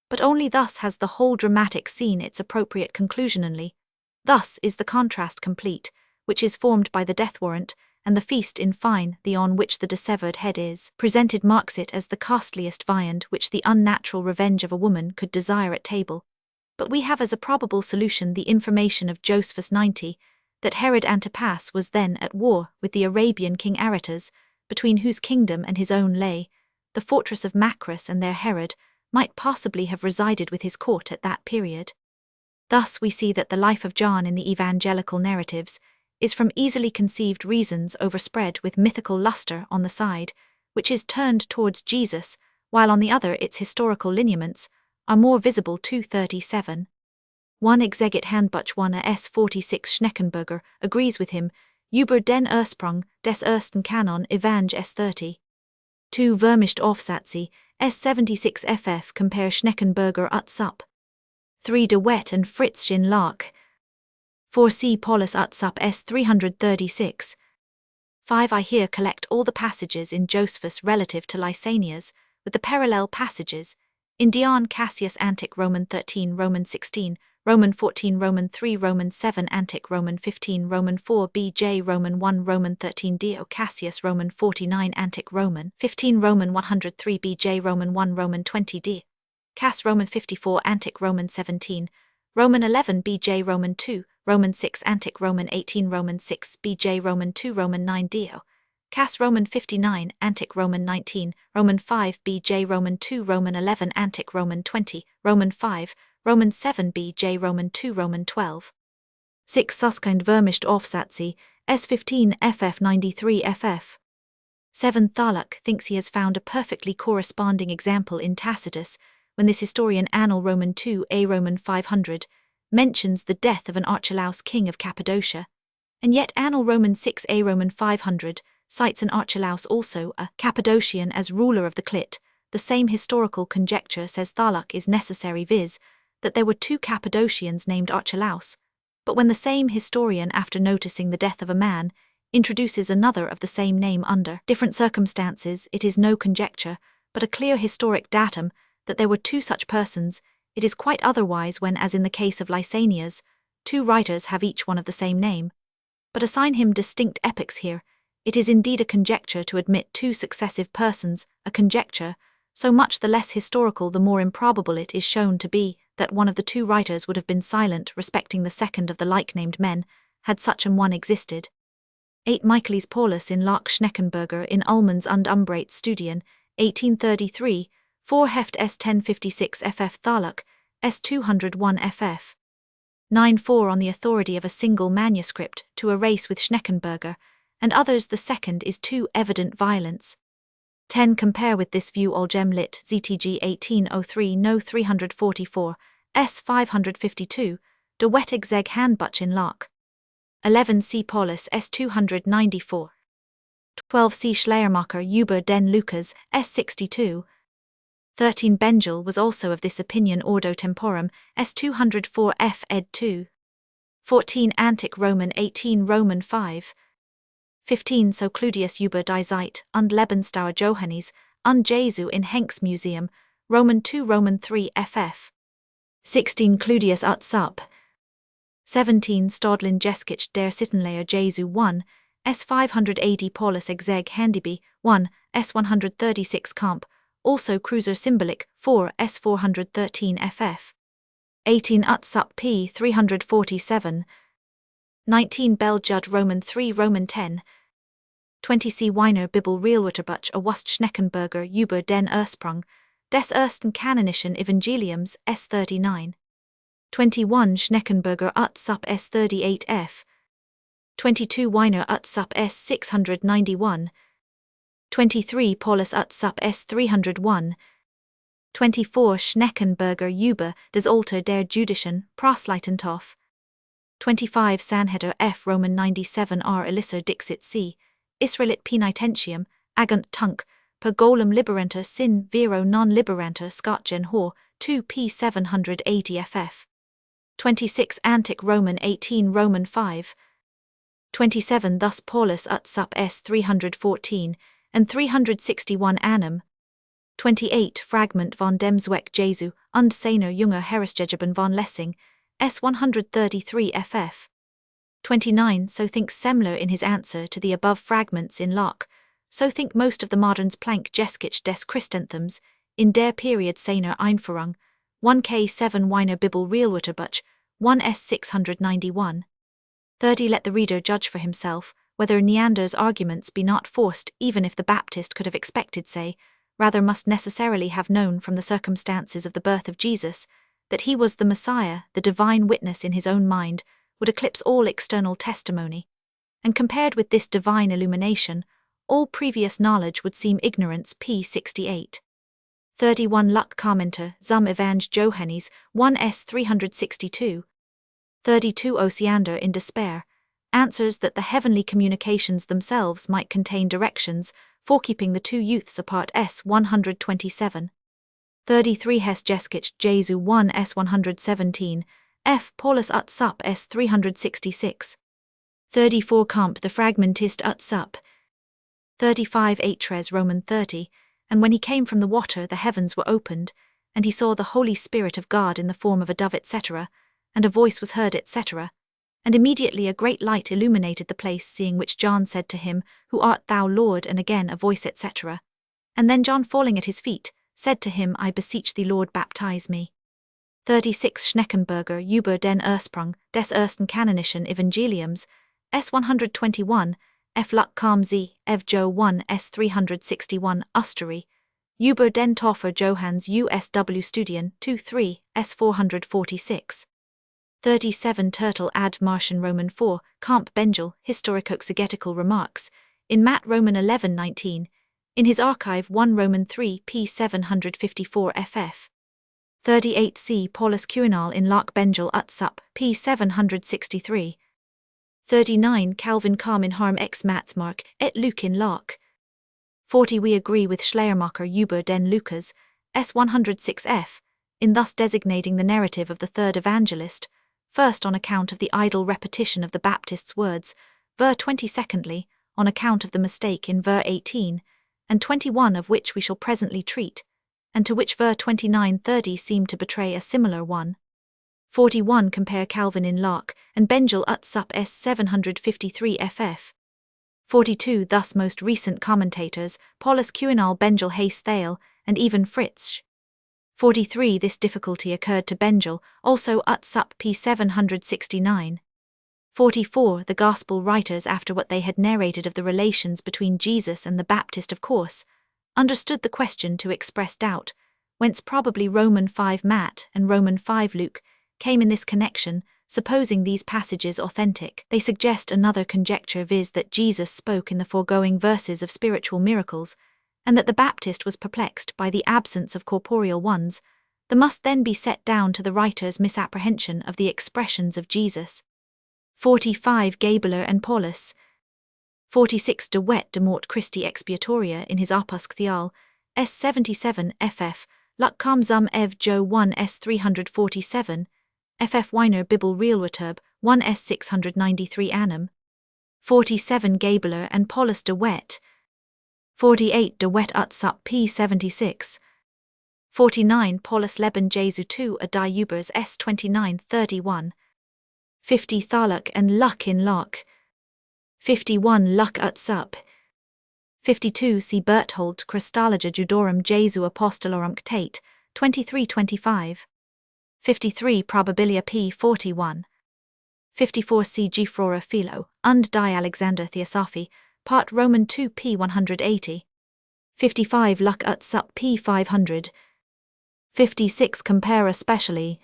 but only thus has the whole dramatic scene its appropriate conclusion only. Thus is the contrast complete, which is formed by the death warrant, and the feast in fine, the on which the dissevered head is presented marks it as the costliest viand which the unnatural revenge of a woman could desire at table. But we have as a probable solution the information of Josephus 90, that Herod Antipas was then at war with the Arabian king Aretas, between whose kingdom and his own lay, the fortress of Macris, and there Herod might possibly have resided with his court at that period. Thus we see that the life of John in the evangelical narratives is from easily conceived reasons overspread with mythical luster on the side, which is turned towards Jesus, while on the other its historical lineaments are more visible. 237. 1 Exegete Handbuch 1 S 46 Schneckenburger agrees with him, über den Ursprung des ersten Kanon Evang S 30. 2 Vermischt Aufsätze S 76 ff compare Schneckenburger ut sup. 3 De Wet and Fritzchen Lark. 4 C Paulus ut sup S 336. 5 I here collect all the passages in Josephus relative to Lysanias, with the parallel passages in Dion Cassius Antic Roman 13 Roman 16, Roman 14 Roman 3 Roman 7 Antic Roman 15 Roman 4 BJ Roman 1 Roman 13 Dio Cassius Roman 49 Antic Roman 15 Roman 103 BJ Roman 1 Roman 20 D. Cass Roman 54 Antic Roman 17, Roman 11 BJ Roman 2, Roman 6 Antic Roman 18 Roman 6 BJ Roman 2 Roman 9 Dio. Cass Roman 59 Antic Roman 19, Roman 5 BJ Roman 2 Roman 11 Antic Roman 20, Roman 5, Roman 7 BJ Roman 2 Roman 12. 6 Susskind Vermischt Aufsätze, S15 FF 93 FF. 7 Tharlach thinks he has found a perfectly corresponding example in Tacitus, when this historian Annal Roman 2 A Roman 500 mentions the death of an Archelaus king of Cappadocia, and yet Annal Roman 6 A Roman 500 cites an Archelaus also, a Cappadocian, as ruler of the Clit. The same historical conjecture, says Tharlach, is necessary, viz., that there were 2 Cappadocians named Archelaus, but when the same historian, after noticing the death of a man, introduces another of the same name under different circumstances, it is no conjecture, but a clear historic datum, that there were 2 such persons. It is quite otherwise when, as in the case of Lysanias, 2 writers have each one of the same name. But assign him distinct epochs here. It is indeed a conjecture to admit 2 successive persons, a conjecture, so much the less historical the more improbable it is shown to be that one of the 2 writers would have been silent respecting the second of the like-named men, had such an one existed. 8 Michaelis Paulus in Lark Schneckenburger in Ullmann's und Umbrates Studien, 1833, 4 Heft S 1056 ff Tharlach, S 201 ff. 9 4 on the authority of a single manuscript to a race with Schneckenburger, and others the second is too evident violence. 10 Compare with this view Olgem lit ZTG 1803 No 344, S 552, De Wettig Zeg Handbuch in Lark. 11 C Paulus S 294. 12 C Schleiermacher über den Lukas, S 62. 13 Bengel was also of this opinion Ordo Temporum, S 204 F ed 2. 14 Antic Roman 18 Roman 5. 15 So Cludius über die Zeit und Lebensdauer Johannes und Jesu in Henks Museum, Roman 2 Roman 3 ff. 16 Cludius ut sup. 17 Stadlin Jeskich der Sittenlayer Jesu 1, S 580 Paulus Exeg Handiby 1, S 136 Camp, also Cruiser Symbolic 4, S 413 ff. 18 ut sup p 347. 19 Bell Judd Roman 3 Roman 10. 20 C Weiner Bibel Realwitterbuch a Wust Schneckenburger über den Ursprung des ersten Kanonischen Evangeliums S 39. 21 Schneckenburger ut sup S 38 f. 22 Weiner ut sup S 691. 23 Paulus ut sup S 301. 24 Schneckenburger über das Alter der Judischen Proselytentoff. 25 Sanheder F Roman 97 R Elisser Dixit C. Israelit penitentium, agunt tunc, per golem liberanter sin vero non liberanter scotgen hor, 2 p 780 ff. 26 Antic Roman 18 Roman 5. 27 Thus Paulus ut sup S 314, and 361 annum. 28 Fragment von dem Zweck Jesu und seiner Junger Herausgaben von Lessing, s. 133 ff. 29 So thinks Semler in his answer to the above fragments in Locke, so think most of the moderns Planck Geschichte des Christentums, in der Period seiner Einführung, 1k 7 Weiner Bibel Realwörterbuch, 1s 691. 30 Let the reader judge for himself, whether Neander's arguments be not forced even if the Baptist could have expected say, rather must necessarily have known from the circumstances of the birth of Jesus, that he was the Messiah, the divine witness in his own mind, would eclipse all external testimony. And compared with this divine illumination, all previous knowledge would seem ignorance. p. 68. 31 Luck Commenter, zum Evang Johannes, 1s 362. 32 Osiander in despair, answers that the heavenly communications themselves might contain directions for keeping the two youths apart. s. 127. 33 Hes Geschichte Jesu 1 s. 117, f. Paulus ut sup s. 366. 34 Comp the Fragmentist ut sup. 35 Atres Roman 30, and when he came from the water the heavens were opened, and he saw the Holy Spirit of God in the form of a dove etc., and a voice was heard etc., and immediately a great light illuminated the place, seeing which John said to him, Who art thou, Lord? And again a voice etc. And then John falling at his feet, said to him, I beseech thee, Lord, baptize me. 36 Schneckenberger über den Ursprung des ersten kanonischen Evangeliums, s. 121, f. Luck kam sie, ev Jo 1 s. 361, Ustery, über den Taufer Johannes USW Studien 2-3, s. 446. 37 Turtle ad Martian Roman 4, Comp Bengel, Historico-Exegetical Remarks, in Matt Roman 11-19, in his archive 1 Roman 3 p. 754 ff. 38 C. Paulus Quirinal in Locke Bengel ut sup, p. 763. 39 Calvin Kam in Harm ex Matzmark, et Luke in Locke. 40 We agree with Schleiermacher über den Lukas, s. 106f, in thus designating the narrative of the third evangelist, first on account of the idle repetition of the Baptist's words, ver 22ndly, on account of the mistake in ver 18, and 21 of which we shall presently treat, and to which ver 29-30 seem to betray a similar one. 41 Compare Calvin in Locke, and Bengel ut sup s. 753 ff. 42 Thus most recent commentators, Paulus Quirinal Bengel Hayes Thale, and even Fritzsch. 43 This difficulty occurred to Bengel, also ut sup p. 769. 44 The Gospel writers, after what they had narrated of the relations between Jesus and the Baptist, of course, understood the question to express doubt, whence probably Roman 5 Matt and Roman 5 Luke came in this connection, supposing these passages authentic. They suggest another conjecture, viz. That Jesus spoke in the foregoing verses of spiritual miracles, and that the Baptist was perplexed by the absence of corporeal ones, that must then be set down to the writer's misapprehension of the expressions of Jesus. 45 Gabeler and Paulus. 46 De Wet de Mort Christi Expiatoria in his Opusc Theal, s. 77 ff. Luck kam zum ev Jo 1 s. 347, ff. Weiner Bibel Realwörterb 1 s. 693 annum. 47 Gabeler and Paulus de Wet. 48 De Wet ut sup p. 76. 49 Paulus Leben Jesu 2 a die Ubers s. 29-31. 50 Thaluk and Luck in Locke. 51 Luck ut sup. 52 See Berthold Christologia Judorum Jesu Apostolorum Tate, 23-25. 53 Probabilia p. 41. 54 See Gefrora Philo, und die Alexander Theosophy, Part Roman 2 p. 180. 55 Luck ut sup p. 500. 56 Compare especially.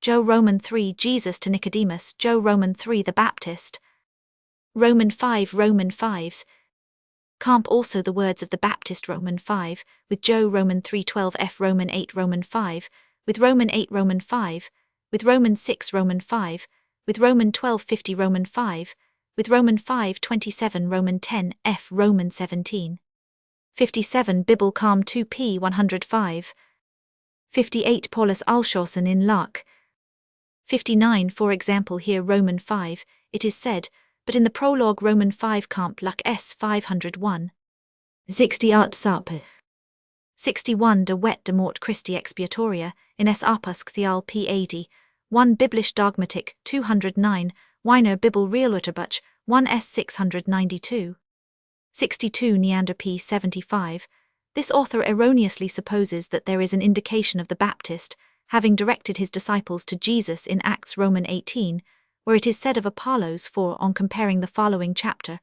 Jo Roman 3 Jesus to Nicodemus, Jo Roman 3 the Baptist. Roman 5 Roman 5s. Comp also the words of the Baptist Roman 5, with Jo Roman 3:12 f Roman 8 Roman 5, with Roman 8 Roman 5, with Roman 6 Roman 5, with Roman 12:50 Roman 5, with Roman 5:27 Roman 10 f Roman 17. 57 Bibel Calm 2 p. 105. 58 Paulus Alschausen in Locke. 59 For example here Roman 5, it is said, but in the prologue Roman 5 Comp Luck s. 501. 60 art sarpe. 61 de wet de mort Christi expiatoria, in s apusc theal p80, 1 biblisch dogmatic, 209, Wiener Bibel Realutterbuch, 1 s 692. 62 Neander p 75. This author erroneously supposes that there is an indication of the Baptist, having directed his disciples to Jesus in Acts Roman 18, where it is said of Apollos, for, on comparing the following chapter,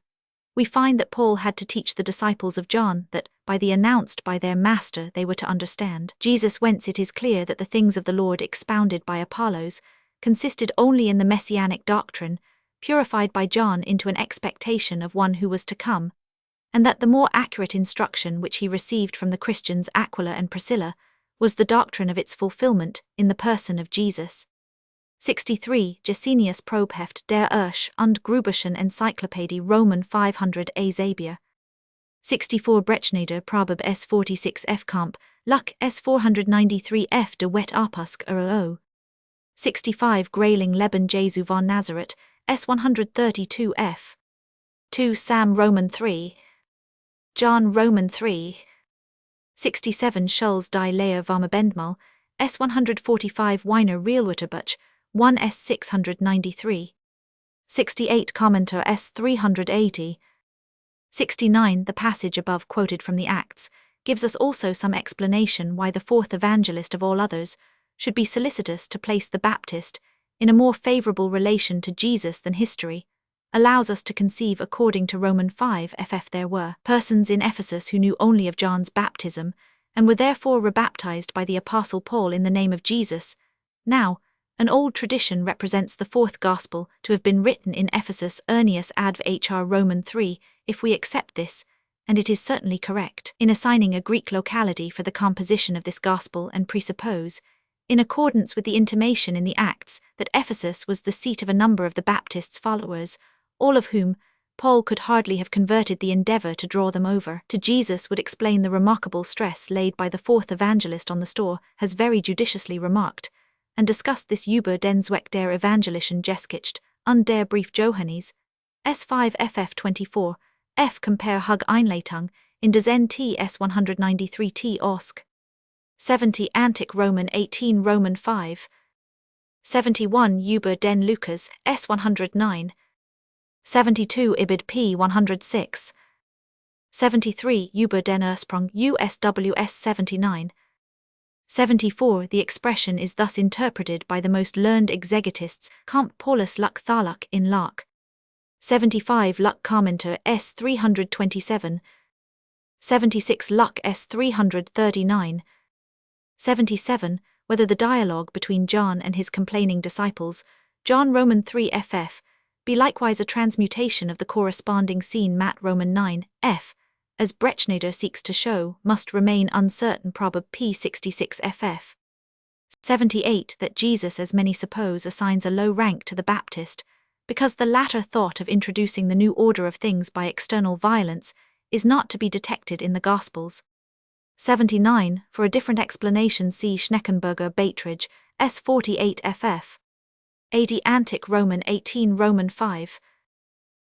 we find that Paul had to teach the disciples of John that, by the announced by their master, they were to understand Jesus, whence it is clear that the things of the Lord expounded by Apollos consisted only in the messianic doctrine, purified by John into an expectation of one who was to come, and that the more accurate instruction which he received from the Christians Aquila and Priscilla was the doctrine of its fulfillment in the person of Jesus. 63 Gesenius Probheft der Ursch und Grubischen Enzyklopädie Roman 500 a Zabier. 64 Brechneder Probab S46 F Kamp, Luck S493 F de Wet Arpusk RO. 65 Grayling Leben Jesu von Nazareth, S132 F. 2 Sam Roman 3. John Roman 3. 67 Schulz die Lehre vom Abendmahl, S145 Wiener Realutterbuch, 1 s 693. 68 Commenter s 380. 69 The passage above quoted from the Acts gives us also some explanation why the fourth evangelist of all others should be solicitous to place the Baptist in a more favorable relation to Jesus than history allows us to conceive. According to Roman 5 ff, there were persons in Ephesus who knew only of John's baptism and were therefore rebaptized by the Apostle Paul in the name of Jesus. Now, an old tradition represents the fourth gospel to have been written in Ephesus Ernius adv hr Roman 3, if we accept this, and it is certainly correct, in assigning a Greek locality for the composition of this gospel and presuppose, in accordance with the intimation in the Acts, that Ephesus was the seat of a number of the Baptist's followers, all of whom Paul could hardly have converted. The endeavor to draw them over to Jesus would explain the remarkable stress laid by the fourth evangelist on the store, has very judiciously remarked, and discussed this über den Zweck der Evangelischen Geschichte und der Brief Johannes, S5 ff 24, F compare Hug Einleitung, in des NT S 193 T Osk. 70 Antic Roman 18 Roman 5. 71 über den Lukas, S 109. 72 Ibid P 106. 73 über den Ursprung USWS 79. 74 The expression is thus interpreted by the most learned exegetists, Comp Paulus Luck Tharluck in Lark. 75 Luck Commenter S 327. 76 Luck S 339. 77 Whether the dialogue between John and his complaining disciples, John Roman 3 ff, be likewise a transmutation of the corresponding scene Matt Roman 9 f, as Brechneder seeks to show, must remain uncertain. Probab p 66 ff. 78 That Jesus, as many suppose, assigns a low rank to the Baptist, because the latter thought of introducing the new order of things by external violence is not to be detected in the Gospels. 79 For a different explanation see Schneckenburger Beitridge, S 48 ff. 80 Antic Roman 18 Roman 5.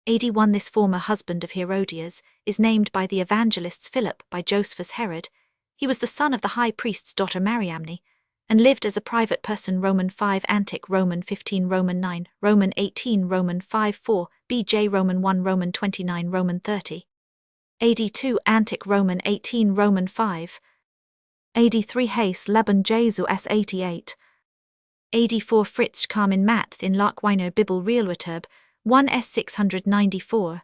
81 This former husband of Herodias is named by the evangelists Philip by Josephus Herod. He was the son of the high priest's daughter Mariamne, and lived as a private person. Roman 5 Antic Roman 15 Roman 9 Roman 18 Roman 5 4 BJ Roman 1 Roman 29 Roman 30. 82 Antic Roman 18 Roman 5. 83 Hayes Leben Jesu S 88. 84 Fritz kam in Math in Larkwiner Bibel Realreturb, 1 s 694.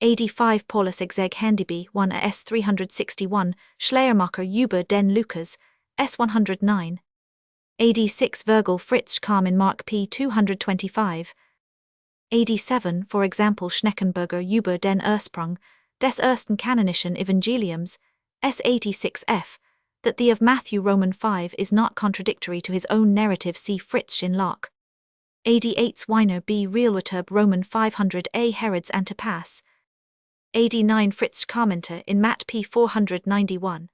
85 Paulus exeg Handiby 1 s 361, Schleiermacher über den Lukas, s 109. 86 Virgil Fritz kam in Mark p 225. 87 For example Schneckenburger über den Ursprung, des ersten kanonischen Evangeliums, s 86 f, that the of Matthew Roman 5 is not contradictory to his own narrative. See Fritz in Locke. 88 Weiner b Realreturb Roman 500 a Herod's Antipas. 89 Fritz Commenter in Matt p 491.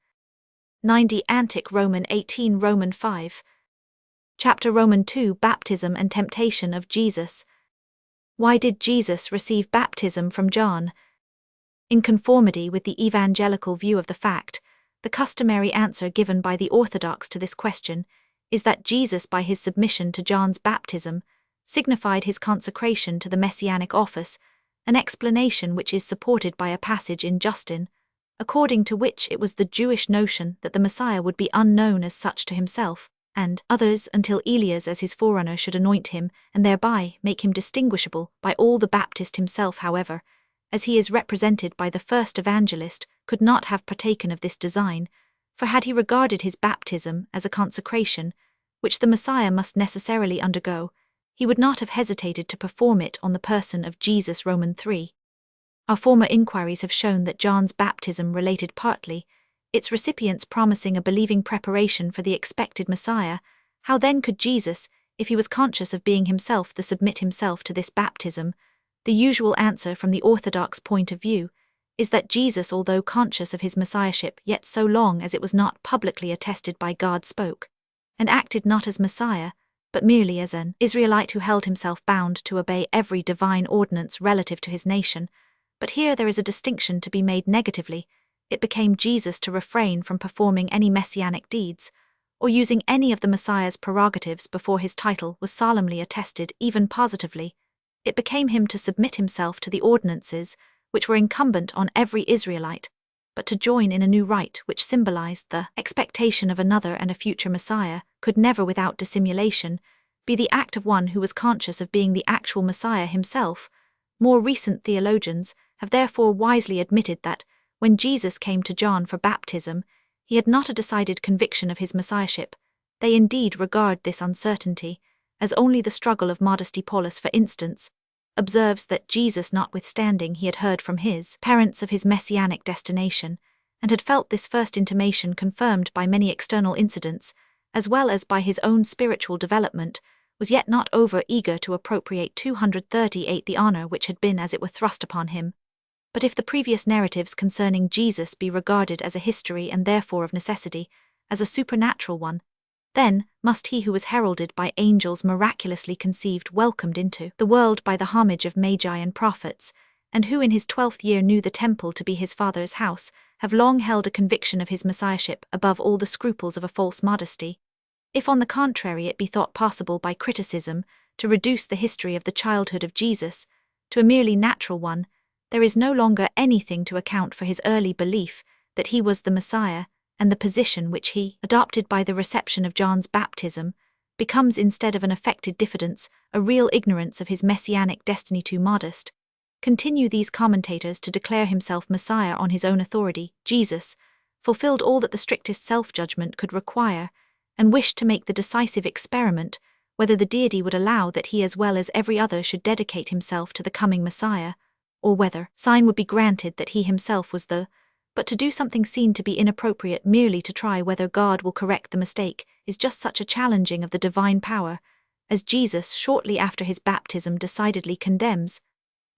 90 Antic Roman 18 Roman 5. Chapter Roman 2 Baptism and Temptation of Jesus. Why did Jesus receive baptism from John? In conformity with the evangelical view of the fact, the customary answer given by the Orthodox to this question is that Jesus, by his submission to John's baptism, signified his consecration to the messianic office, an explanation which is supported by a passage in Justin, according to which it was the Jewish notion that the Messiah would be unknown as such to himself and others until Elias as his forerunner should anoint him and thereby make him distinguishable by all. The Baptist himself, however, as he is represented by the first evangelist, could not have partaken of this design, for had he regarded his baptism as a consecration, which the Messiah must necessarily undergo, he would not have hesitated to perform it on the person of Jesus. Romans 3. Our former inquiries have shown that John's baptism related partly, its recipients promising a believing preparation for the expected Messiah. How then could Jesus, if he was conscious of being himself, submit himself to this baptism? The usual answer from the Orthodox point of view is that Jesus, although conscious of his Messiahship, yet so long as it was not publicly attested by God, spoke and acted not as Messiah, but merely as an Israelite who held himself bound to obey every divine ordinance relative to his nation. But here there is a distinction to be made negatively. It became Jesus to refrain from performing any messianic deeds, or using any of the Messiah's prerogatives before his title was solemnly attested, even positively. It became him to submit himself to the ordinances which were incumbent on every Israelite, but to join in a new rite which symbolized the expectation of another and a future Messiah, could never without dissimulation be the act of one who was conscious of being the actual Messiah himself. More recent theologians have therefore wisely admitted that, when Jesus came to John for baptism, he had not a decided conviction of his Messiahship. They indeed regard this uncertainty as only the struggle of modesty. Paulus, for instance, observes that Jesus, notwithstanding he had heard from his parents of his messianic destination, and had felt this first intimation confirmed by many external incidents, as well as by his own spiritual development, was yet not over-eager to appropriate 238 the honor which had been as it were thrust upon him. But if the previous narratives concerning Jesus be regarded as a history and therefore of necessity as a supernatural one, then must he who was heralded by angels, miraculously conceived, welcomed into the world by the homage of magi and prophets, and who in his 12th year knew the temple to be his Father's house, have long held a conviction of his Messiahship above all the scruples of a false modesty. If on the contrary it be thought possible by criticism to reduce the history of the childhood of Jesus to a merely natural one, there is no longer anything to account for his early belief that he was the Messiah, and the position which he adopted by the reception of John's baptism becomes, instead of an affected diffidence, a real ignorance of his messianic destiny. Too modest, continue these commentators, to declare himself Messiah on his own authority. Jesus fulfilled all that the strictest self-judgment could require, and wished to make the decisive experiment whether the deity would allow that he as well as every other should dedicate himself to the coming Messiah, or whether sign would be granted that he himself was the. But to do something seen to be inappropriate merely to try whether God will correct the mistake is just such a challenging of the divine power as Jesus shortly after his baptism decidedly condemns.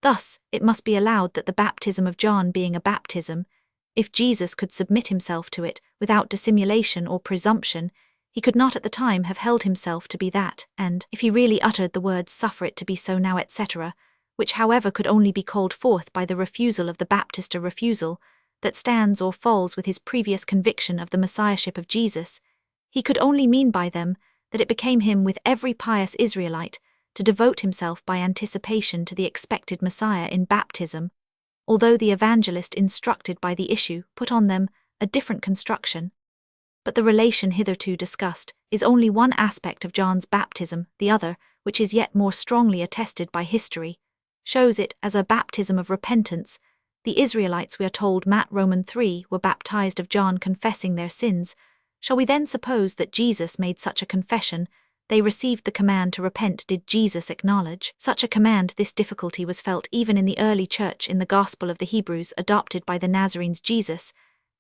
Thus, it must be allowed that the baptism of John being a baptism, if Jesus could submit himself to it without dissimulation or presumption, he could not at the time have held himself to be that, and if he really uttered the words "suffer it to be so now," etc., which however could only be called forth by the refusal of the Baptist, a refusal that stands or falls with his previous conviction of the Messiahship of Jesus, he could only mean by them that it became him with every pious Israelite to devote himself by anticipation to the expected Messiah in baptism, although the evangelist instructed by the issue put on them a different construction. But the relation hitherto discussed is only one aspect of John's baptism. The other, which is yet more strongly attested by history, shows it as a baptism of repentance. The Israelites, we are told, Romans 3, were baptized of John confessing their sins. Shall we then suppose that Jesus made such a confession? They received the command to repent. Did Jesus acknowledge such a command? This difficulty was felt even in the early church. In the Gospel of the Hebrews, adopted by the Nazarenes, Jesus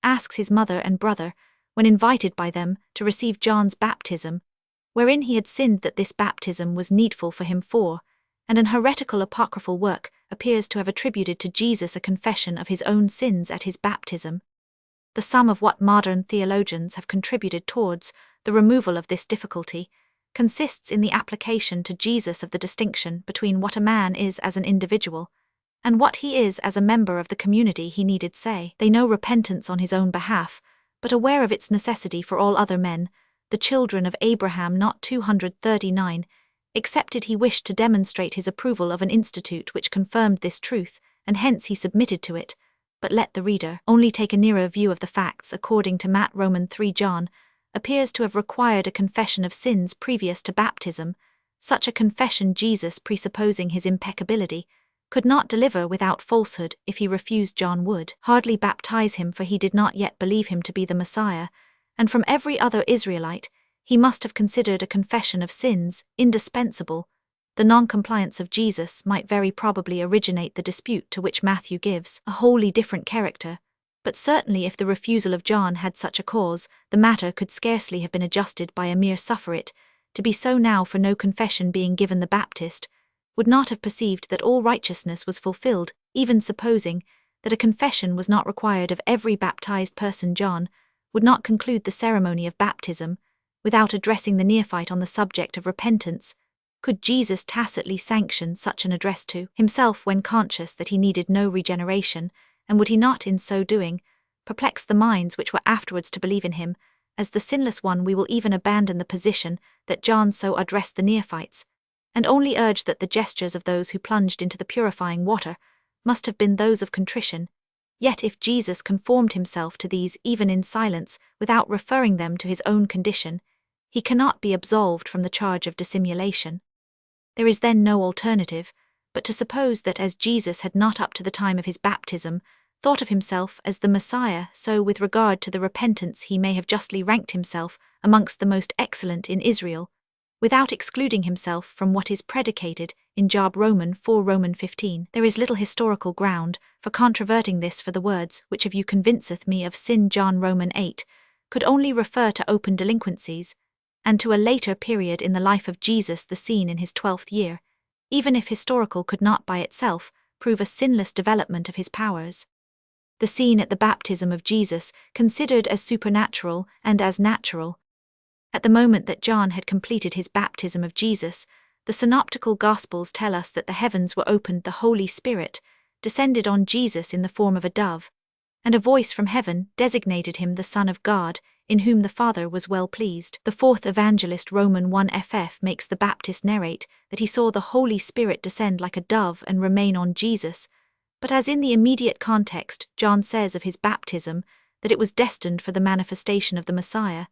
asks his mother and brother, when invited by them to receive John's baptism, wherein he had sinned, that this baptism was needful for him, and an heretical apocryphal work appears to have attributed to Jesus a confession of his own sins at his baptism. The sum of what modern theologians have contributed towards the removal of this difficulty consists in the application to Jesus of the distinction between what a man is as an individual and what he is as a member of the community he needed say. They know repentance on his own behalf, but aware of its necessity for all other men, the children of Abraham not 239, accepted he wished to demonstrate his approval of an institute which confirmed this truth, and hence he submitted to it. But let the reader only take a nearer view of the facts. According to Matt, Roman 3 John appears to have required a confession of sins previous to baptism. Such a confession Jesus, presupposing his impeccability, could not deliver without falsehood. If he refused, John would hardly baptize him, for he did not yet believe him to be the Messiah, and from every other Israelite he must have considered a confession of sins indispensable. The non-compliance of Jesus might very probably originate the dispute to which Matthew gives a wholly different character, but certainly if the refusal of John had such a cause, the matter could scarcely have been adjusted by a mere suffer it to be so now, for no confession being given. The Baptist would not have perceived that all righteousness was fulfilled, even supposing that a confession was not required of every baptized person. John would not conclude the ceremony of baptism without addressing the neophyte on the subject of repentance. Could Jesus tacitly sanction such an address to himself when conscious that he needed no regeneration, and would he not in so doing perplex the minds which were afterwards to believe in him as the sinless one? We will even abandon the position that John so addressed the neophytes, and only urge that the gestures of those who plunged into the purifying water must have been those of contrition. Yet if Jesus conformed himself to these even in silence, without referring them to his own condition, he cannot be absolved from the charge of dissimulation. There is then no alternative but to suppose that as Jesus had not up to the time of his baptism thought of himself as the Messiah, so with regard to the repentance he may have justly ranked himself amongst the most excellent in Israel, without excluding himself from what is predicated in Job Roman 4 Roman 15. There is little historical ground for controverting this, for the words, which of you convinceth me of sin, John Roman 8, could only refer to open delinquencies, and to a later period in the life of Jesus, the scene in his 12th year, even if historical, could not by itself prove a sinless development of his powers. The scene at the baptism of Jesus, considered as supernatural and as natural. At the moment that John had completed his baptism of Jesus, the synoptical Gospels tell us that the heavens were opened, the Holy Spirit descended on Jesus in the form of a dove, and a voice from heaven designated him the Son of God, in whom the Father was well pleased. The fourth evangelist, Roman 1 ff, makes the Baptist narrate that he saw the Holy Spirit descend like a dove and remain on Jesus, but as in the immediate context, John says of his baptism that it was destined for the manifestation of the Messiah,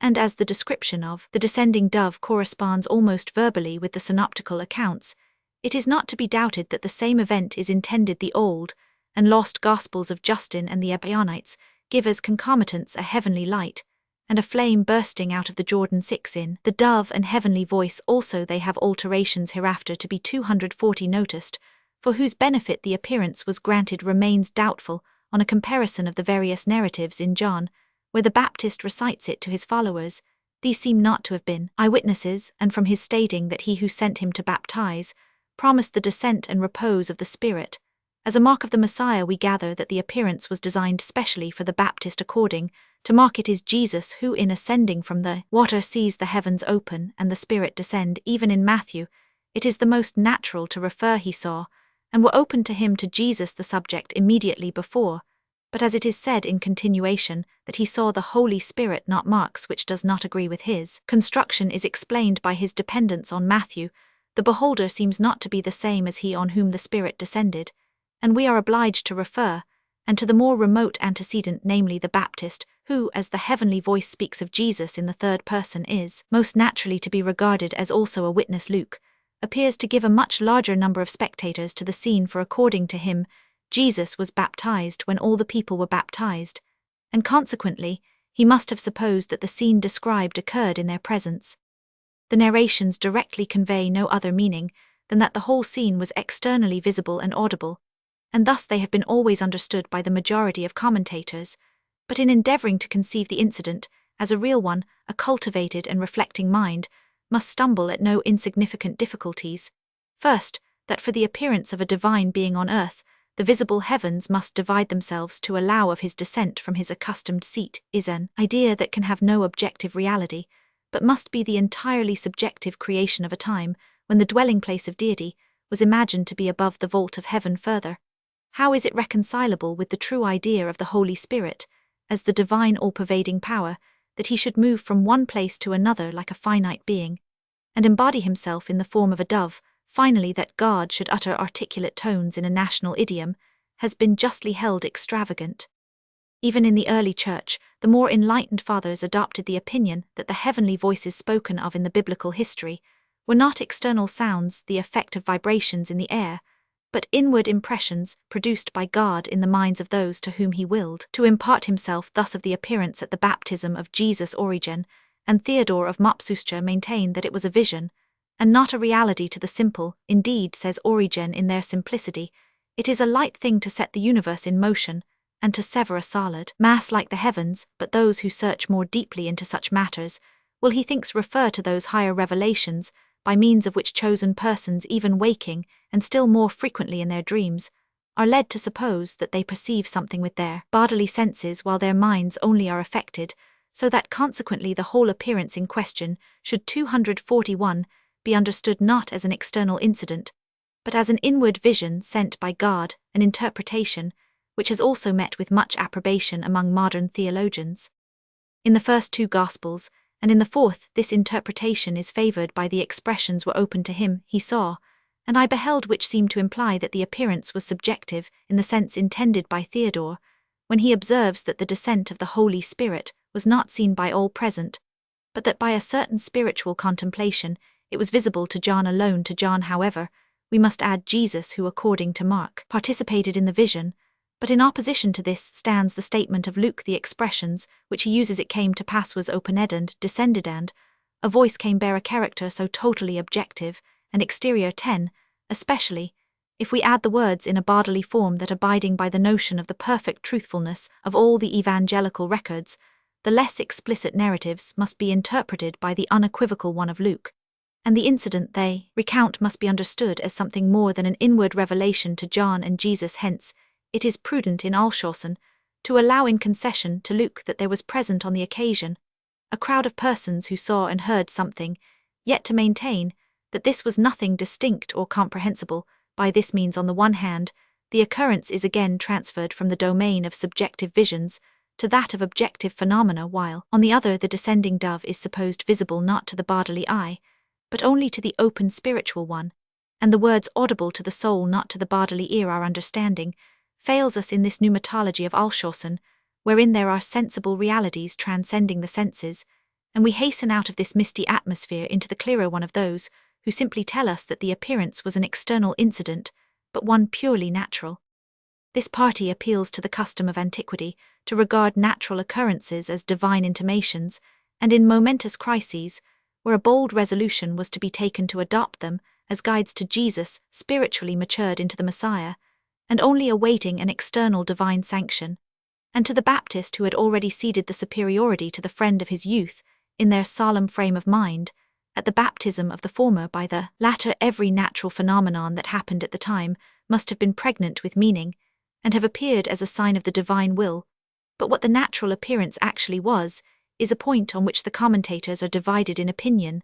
and as the description of the descending dove corresponds almost verbally with the synoptical accounts, it is not to be doubted that the same event is intended. The Old and Lost Gospels of Justin and the Ebionites give as concomitants a heavenly light, and a flame bursting out of the Jordan 6 in the dove and heavenly voice. Also they have alterations hereafter to be 240 noticed, for whose benefit the appearance was granted remains doubtful on a comparison of the various narratives in John, where the Baptist recites it to his followers. These seem not to have been eyewitnesses, and from his stating that he who sent him to baptize promised the descent and repose of the Spirit, as a mark of the Messiah, we gather that the appearance was designed specially for the Baptist. According to Mark, it is Jesus who in ascending from the water sees the heavens open and the Spirit descend. Even in Matthew, it is the most natural to refer he saw, and were opened to him, to Jesus the subject immediately before, but as it is said in continuation that he saw the Holy Spirit, not Mark's, which does not agree with his construction, is explained by his dependence on Matthew. The beholder seems not to be the same as he on whom the Spirit descended, and we are obliged to refer, and to the more remote antecedent, namely the Baptist, who, as the heavenly voice speaks of Jesus in the third person, is most naturally to be regarded as also a witness. Luke appears to give a much larger number of spectators to the scene, for according to him, Jesus was baptized when all the people were baptized, and consequently he must have supposed that the scene described occurred in their presence. The narrations directly convey no other meaning than that the whole scene was externally visible and audible, and thus they have been always understood by the majority of commentators. But in endeavoring to conceive the incident as a real one, a cultivated and reflecting mind must stumble at no insignificant difficulties. First, that for the appearance of a divine being on earth, the visible heavens must divide themselves to allow of his descent from his accustomed seat, is an idea that can have no objective reality, but must be the entirely subjective creation of a time when the dwelling place of deity was imagined to be above the vault of heaven further. How is it reconcilable with the true idea of the Holy Spirit, as the divine all-pervading power, that he should move from one place to another like a finite being, and embody himself in the form of a dove, finally that God should utter articulate tones in a national idiom, has been justly held extravagant. Even in the early church, the more enlightened fathers adopted the opinion that the heavenly voices spoken of in the biblical history were not external sounds, the effect of vibrations in the air, but inward impressions produced by God in the minds of those to whom he willed to impart himself. Thus of the appearance at the baptism of Jesus, Origen and Theodore of Mopsuestia maintain that it was a vision, and not a reality to the simple. Indeed, says Origen, in their simplicity, it is a light thing to set the universe in motion, and to sever a solid mass like the heavens, but those who search more deeply into such matters will, he thinks, refer to those higher revelations, by means of which chosen persons, even waking, and still more frequently in their dreams, are led to suppose that they perceive something with their bodily senses while their minds only are affected, so that consequently the whole appearance in question should 241 be understood not as an external incident, but as an inward vision sent by God, an interpretation which has also met with much approbation among modern theologians. In the first two Gospels, and in the fourth, this interpretation is favored by the expressions were open to him, he saw, and I beheld, which seem to imply that the appearance was subjective in the sense intended by Theodore, when he observes that the descent of the Holy Spirit was not seen by all present, but that by a certain spiritual contemplation it was visible to John alone. To John, however, we must add Jesus, who, according to Mark, participated in the vision, but in opposition to this stands the statement of Luke. The expressions which he uses, "it came to pass," was opened and descended, and a voice came, bear a character so totally objective and exterior. 10, especially, if we add the words in a bodily form, that abiding by the notion of the perfect truthfulness of all the evangelical records, the less explicit narratives must be interpreted by the unequivocal one of Luke, and the incident they recount must be understood as something more than an inward revelation to John and Jesus. Hence, it is prudent in Alshausen to allow in concession to Luke that there was present on the occasion a crowd of persons who saw and heard something, yet to maintain that this was nothing distinct or comprehensible. By this means, on the one hand, the occurrence is again transferred from the domain of subjective visions to that of objective phenomena, while, on the other, the descending dove is supposed visible not to the bodily eye, but only to the open spiritual one, and the words audible to the soul, not to the bodily ear. Our understanding fails us in this pneumatology of Alshausen, wherein there are sensible realities transcending the senses, and we hasten out of this misty atmosphere into the clearer one of those who simply tell us that the appearance was an external incident, but one purely natural. This party appeals to the custom of antiquity to regard natural occurrences as divine intimations, and in momentous crises, where a bold resolution was to be taken to adopt them as guides to Jesus, spiritually matured into the Messiah, and only awaiting an external divine sanction, and to the Baptist who had already ceded the superiority to the friend of his youth in their solemn frame of mind, at the baptism of the former by the latter. Every natural phenomenon that happened at the time must have been pregnant with meaning, and have appeared as a sign of the divine will, but what the natural appearance actually was is a point on which the commentators are divided in opinion.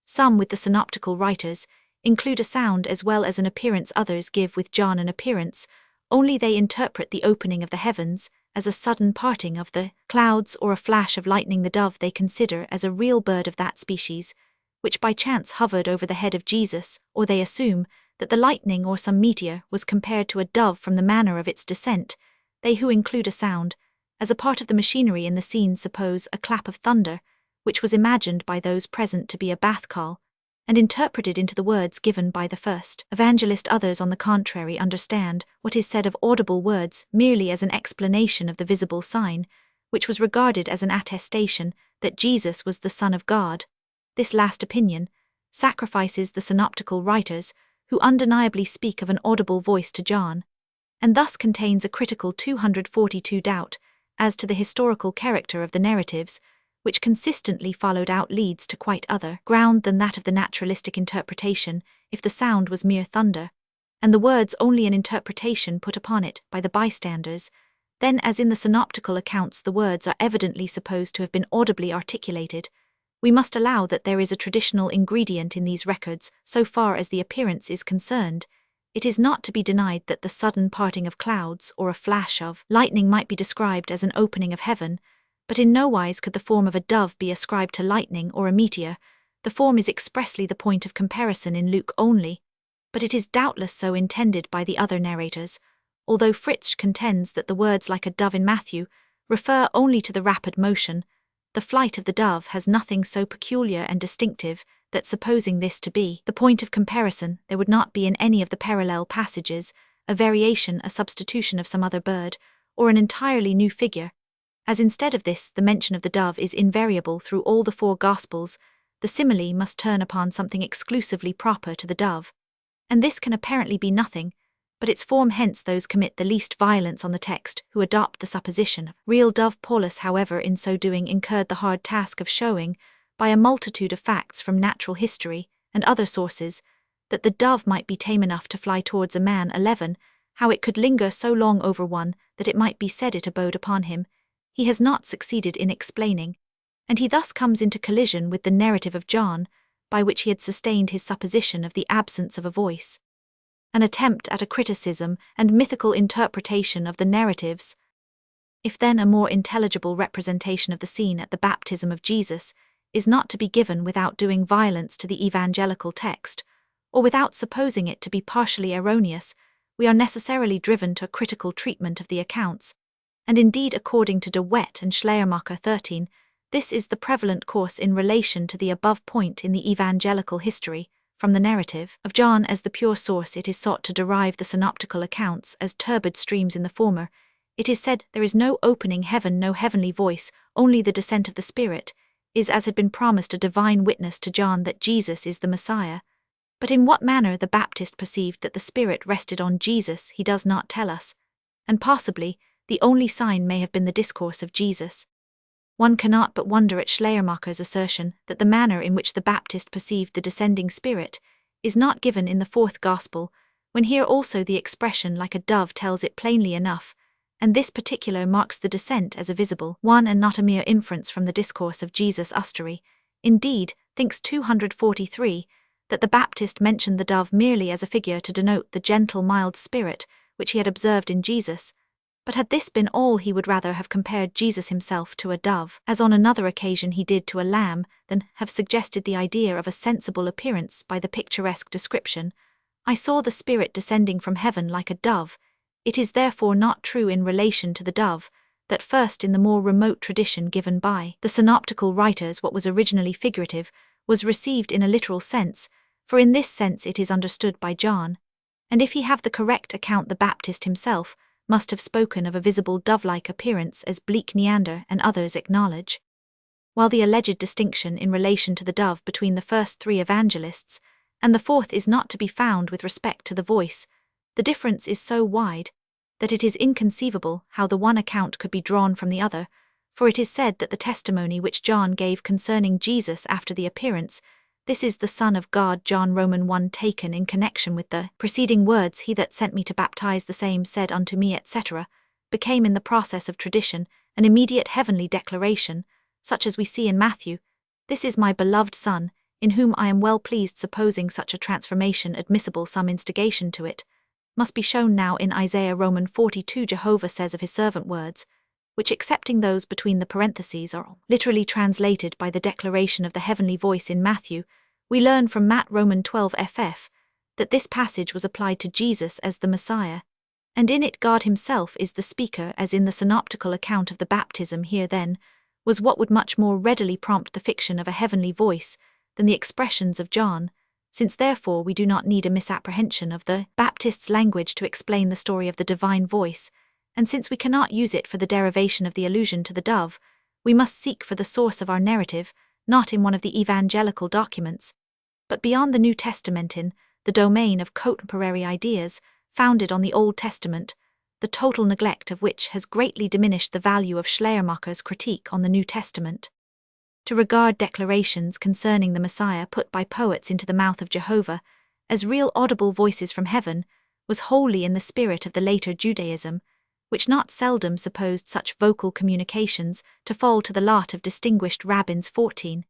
Some, with the synoptical writers, include a sound as well as an appearance. Others give with John an appearance, only they interpret the opening of the heavens as a sudden parting of the clouds or a flash of lightning. The dove they consider as a real bird of that species, which by chance hovered over the head of Jesus, or they assume that the lightning or some meteor was compared to a dove from the manner of its descent. They who include a sound as a part of the machinery in the scene suppose a clap of thunder, which was imagined by those present to be a bath call, and interpreted into the words given by the first evangelist. Others, on the contrary, understand what is said of audible words merely as an explanation of the visible sign, which was regarded as an attestation that Jesus was the Son of God. This last opinion sacrifices the synoptical writers, who undeniably speak of an audible voice to John, and thus contains a critical 242 doubt as to the historical character of the narratives, which consistently followed out leads to quite other ground than that of the naturalistic interpretation. If the sound was mere thunder, and the words only an interpretation put upon it by the bystanders, then, as in the synoptical accounts, the words are evidently supposed to have been audibly articulated, We must allow that there is a traditional ingredient in these records so far as the appearance is concerned. It is not to be denied that the sudden parting of clouds or a flash of lightning might be described as an opening of heaven, but in no wise could the form of a dove be ascribed to lightning or a meteor. The form is expressly the point of comparison in Luke only, but it is doubtless so intended by the other narrators, although Fritzsch contends that the words like a dove in Matthew refer only to the rapid motion. The flight of the dove has nothing so peculiar and distinctive that, supposing this to be the point of comparison, there would not be in any of the parallel passages a variation, a substitution of some other bird, or an entirely new figure. As instead of this, the mention of the dove is invariable through all the four Gospels, the simile must turn upon something exclusively proper to the dove. And this can apparently be nothing but its form, hence those commit the least violence on the text who adopt the supposition of real dove. Paulus, however, in so doing incurred the hard task of showing, by a multitude of facts from natural history and other sources, that the dove might be tame enough to fly towards a man. 11. How it could linger so long over one that it might be said it abode upon him, he has not succeeded in explaining, and he thus comes into collision with the narrative of John, by which he had sustained his supposition of the absence of a voice. An attempt at a criticism and mythical interpretation of the narratives. If then a more intelligible representation of the scene at the baptism of Jesus is not to be given without doing violence to the evangelical text, or without supposing it to be partially erroneous, we are necessarily driven to a critical treatment of the accounts, and indeed according to de Wet and Schleiermacher 13, this is the prevalent course in relation to the above point in the evangelical history. From the narrative of John as the pure source it is sought to derive the synoptical accounts as turbid streams in the former. It is said there is no opening heaven, no heavenly voice, only the descent of the Spirit, is as had been promised a divine witness to John that Jesus is the Messiah. But in what manner the Baptist perceived that the Spirit rested on Jesus he does not tell us, and possibly the only sign may have been the discourse of Jesus. One cannot but wonder at Schleiermacher's assertion that the manner in which the Baptist perceived the descending Spirit is not given in the fourth Gospel, when here also the expression like a dove tells it plainly enough, and this particular marks the descent as a visible one and not a mere inference from the discourse of Jesus' ustery. Indeed, thinks 243, that the Baptist mentioned the dove merely as a figure to denote the gentle mild spirit which he had observed in Jesus. But had this been all, he would rather have compared Jesus himself to a dove, as on another occasion he did to a lamb, than have suggested the idea of a sensible appearance by the picturesque description, "I saw the Spirit descending from heaven like a dove." It is therefore not true in relation to the dove, that first in the more remote tradition given by the synoptical writers what was originally figurative, was received in a literal sense, for in this sense it is understood by John. And if he have the correct account, the Baptist himself must have spoken of a visible dove-like appearance as bleak Neander and others acknowledge. While the alleged distinction in relation to the dove between the first three evangelists and the fourth is not to be found with respect to the voice, the difference is so wide that it is inconceivable how the one account could be drawn from the other, for it is said that the testimony which John gave concerning Jesus after the appearance, "This is the Son of God," John Roman 1, taken in connection with the preceding words, "He that sent me to baptize, the same said unto me," etc., became in the process of tradition an immediate heavenly declaration, such as we see in Matthew, "This is my beloved Son, in whom I am well pleased." Supposing such a transformation admissible, some instigation to it must be shown now in Isaiah. Roman 42, Jehovah says of his servant words, which excepting those between the parentheses are literally translated by the declaration of the heavenly voice in Matthew, we learn from Matt. Roman 12 ff. that this passage was applied to Jesus as the Messiah, and in it God himself is the speaker, as in the synoptical account of the baptism. Here then was what would much more readily prompt the fiction of a heavenly voice than the expressions of John, since therefore we do not need a misapprehension of the Baptist's language to explain the story of the divine voice, and since we cannot use it for the derivation of the allusion to the dove, we must seek for the source of our narrative, not in one of the evangelical documents, but beyond the New Testament in the domain of contemporary ideas founded on the Old Testament, the total neglect of which has greatly diminished the value of Schleiermacher's critique on the New Testament. To regard declarations concerning the Messiah put by poets into the mouth of Jehovah as real audible voices from heaven was wholly in the spirit of the later Judaism, which not seldom supposed such vocal communications to fall to the lot of distinguished rabbins. 14.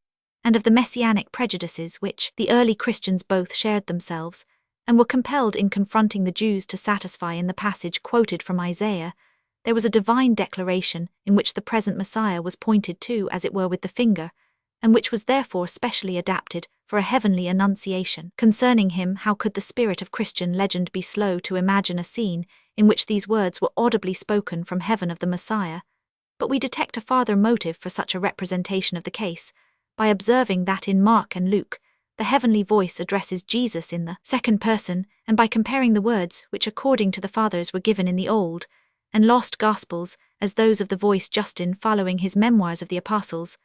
and of the messianic prejudices which the early Christians both shared themselves, and were compelled in confronting the Jews to satisfy in the passage quoted from Isaiah. There was a divine declaration in which the present Messiah was pointed to, as it were, with the finger, and which was therefore specially adapted for a heavenly annunciation. Concerning him, how could the spirit of Christian legend be slow to imagine a scene in which these words were audibly spoken from heaven of the Messiah? But we detect a farther motive for such a representation of the case, by observing that in Mark and Luke, the heavenly voice addresses Jesus in the second person, and by comparing the words which according to the fathers were given in the Old and Lost Gospels as those of the voice Justin following his memoirs of the Apostles,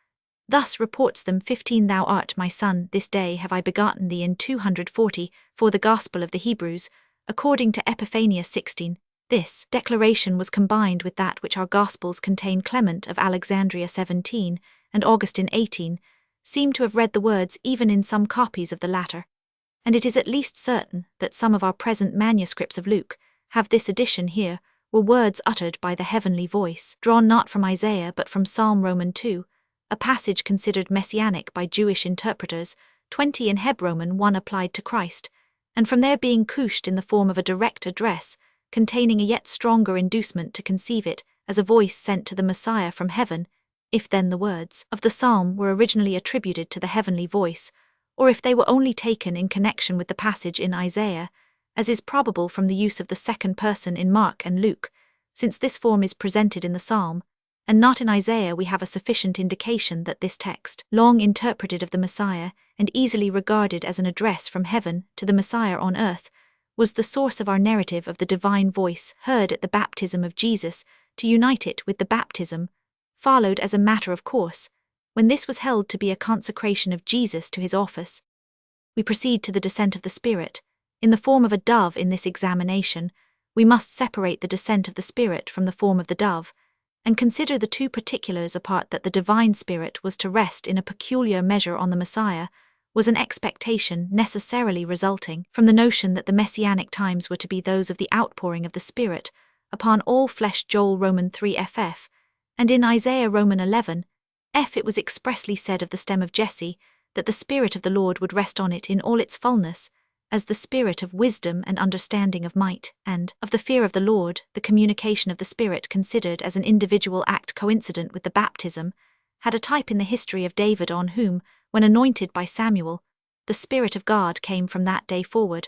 thus reports them 15 Thou art my son, this day have I begotten thee in 240, for the Gospel of the Hebrews, according to Epiphanius 16. This declaration was combined with that which our Gospels contain. Clement of Alexandria 17, and Augustine 18, seem to have read the words even in some copies of the latter, and it is at least certain that some of our present manuscripts of Luke have this addition here, were words uttered by the heavenly voice, drawn not from Isaiah but from Psalm Roman 2, a passage considered messianic by Jewish interpreters, 20 in Heb Roman 1 applied to Christ, and from there being couched in the form of a direct address, containing a yet stronger inducement to conceive it as a voice sent to the Messiah from heaven, if then the words of the psalm were originally attributed to the heavenly voice, or if they were only taken in connection with the passage in Isaiah, as is probable from the use of the second person in Mark and Luke, since this form is presented in the psalm, and not in Isaiah. We have a sufficient indication that this text, long interpreted of the Messiah and easily regarded as an address from heaven to the Messiah on earth, was the source of our narrative of the divine voice heard at the baptism of Jesus. To unite it with the baptism followed as a matter of course, when this was held to be a consecration of Jesus to his office. We proceed to the descent of the Spirit. In the form of a dove in this examination, we must separate the descent of the Spirit from the form of the dove, and consider the two particulars apart. That the divine Spirit was to rest in a peculiar measure on the Messiah was an expectation necessarily resulting from the notion that the messianic times were to be those of the outpouring of the Spirit upon all flesh. Joel Roman 3 ff, and in Isaiah Roman 11 f it was expressly said of the stem of Jesse that the Spirit of the Lord would rest on it in all its fullness, as the spirit of wisdom and understanding of might, and of the fear of the Lord. The communication of the Spirit, considered as an individual act coincident with the baptism, had a type in the history of David, on whom, when anointed by Samuel, the Spirit of God came from that day forward.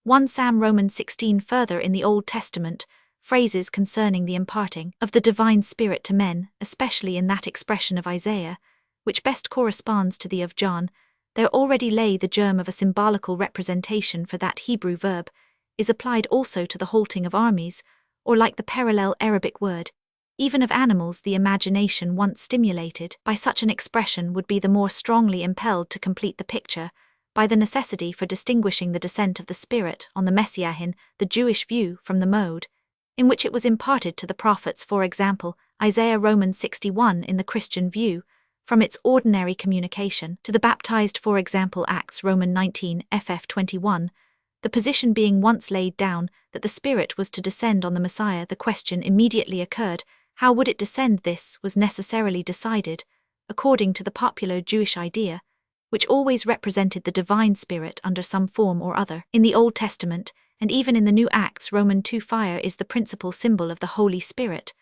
1 Sam Romans 16. Further, in the Old Testament, phrases concerning the imparting of the divine Spirit to men, especially in that expression of Isaiah, which best corresponds to the of John, there already lay the germ of a symbolical representation, for that Hebrew verb is applied also to the halting of armies, or like the parallel Arabic word, even of animals. The imagination once stimulated by such an expression would be the more strongly impelled to complete the picture by the necessity for distinguishing the descent of the Spirit on the Messiah in the Jewish view from the mode in which it was imparted to the prophets, for example, Isaiah Romans 61, in the Christian view, from its ordinary communication to the baptized, for example Acts Roman 19 ff 21, the position being once laid down that the Spirit was to descend on the Messiah. The question immediately occurred, how would it descend? This was necessarily decided, according to the popular Jewish idea, which always represented the divine Spirit under some form or other. In the Old Testament, and even in the New Acts Roman 2, fire is the principal symbol of the Holy Spirit,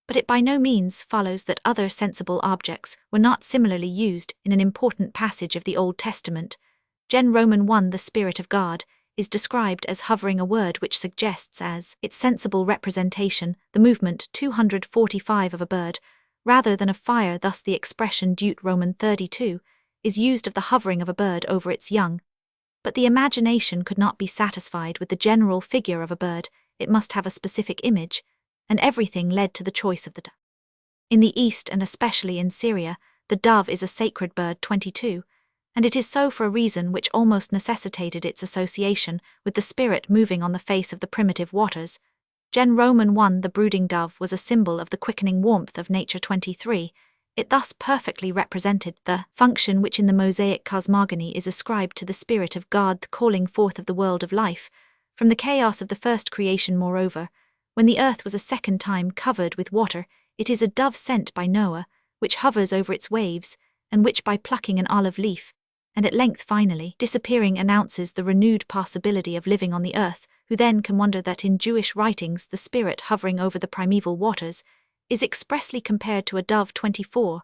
but it by no means follows that other sensible objects were not similarly used in an important passage of the Old Testament. Gen Roman 1, the Spirit of God is described as hovering, a word which suggests as its sensible representation the movement 245 of a bird, rather than of fire. Thus the expression Deut Roman 32 is used of the hovering of a bird over its young. But the imagination could not be satisfied with the general figure of a bird, it must have a specific image, and everything led to the choice of the dove. In the East, and especially in Syria, the dove is a sacred bird. 22, and it is so for a reason which almost necessitated its association with the Spirit moving on the face of the primitive waters. Gen Roman 1, the brooding dove was a symbol of the quickening warmth of nature. 23, it thus perfectly represented the function which in the Mosaic cosmogony is ascribed to the Spirit of God, the calling forth of the world of life from the chaos of the first creation. Moreover, when the earth was a second time covered with water, it is a dove sent by Noah, which hovers over its waves, and which by plucking an olive leaf, and at length finally disappearing announces the renewed possibility of living on the earth, who then can wonder that in Jewish writings the spirit hovering over the primeval waters is expressly compared to a dove 24,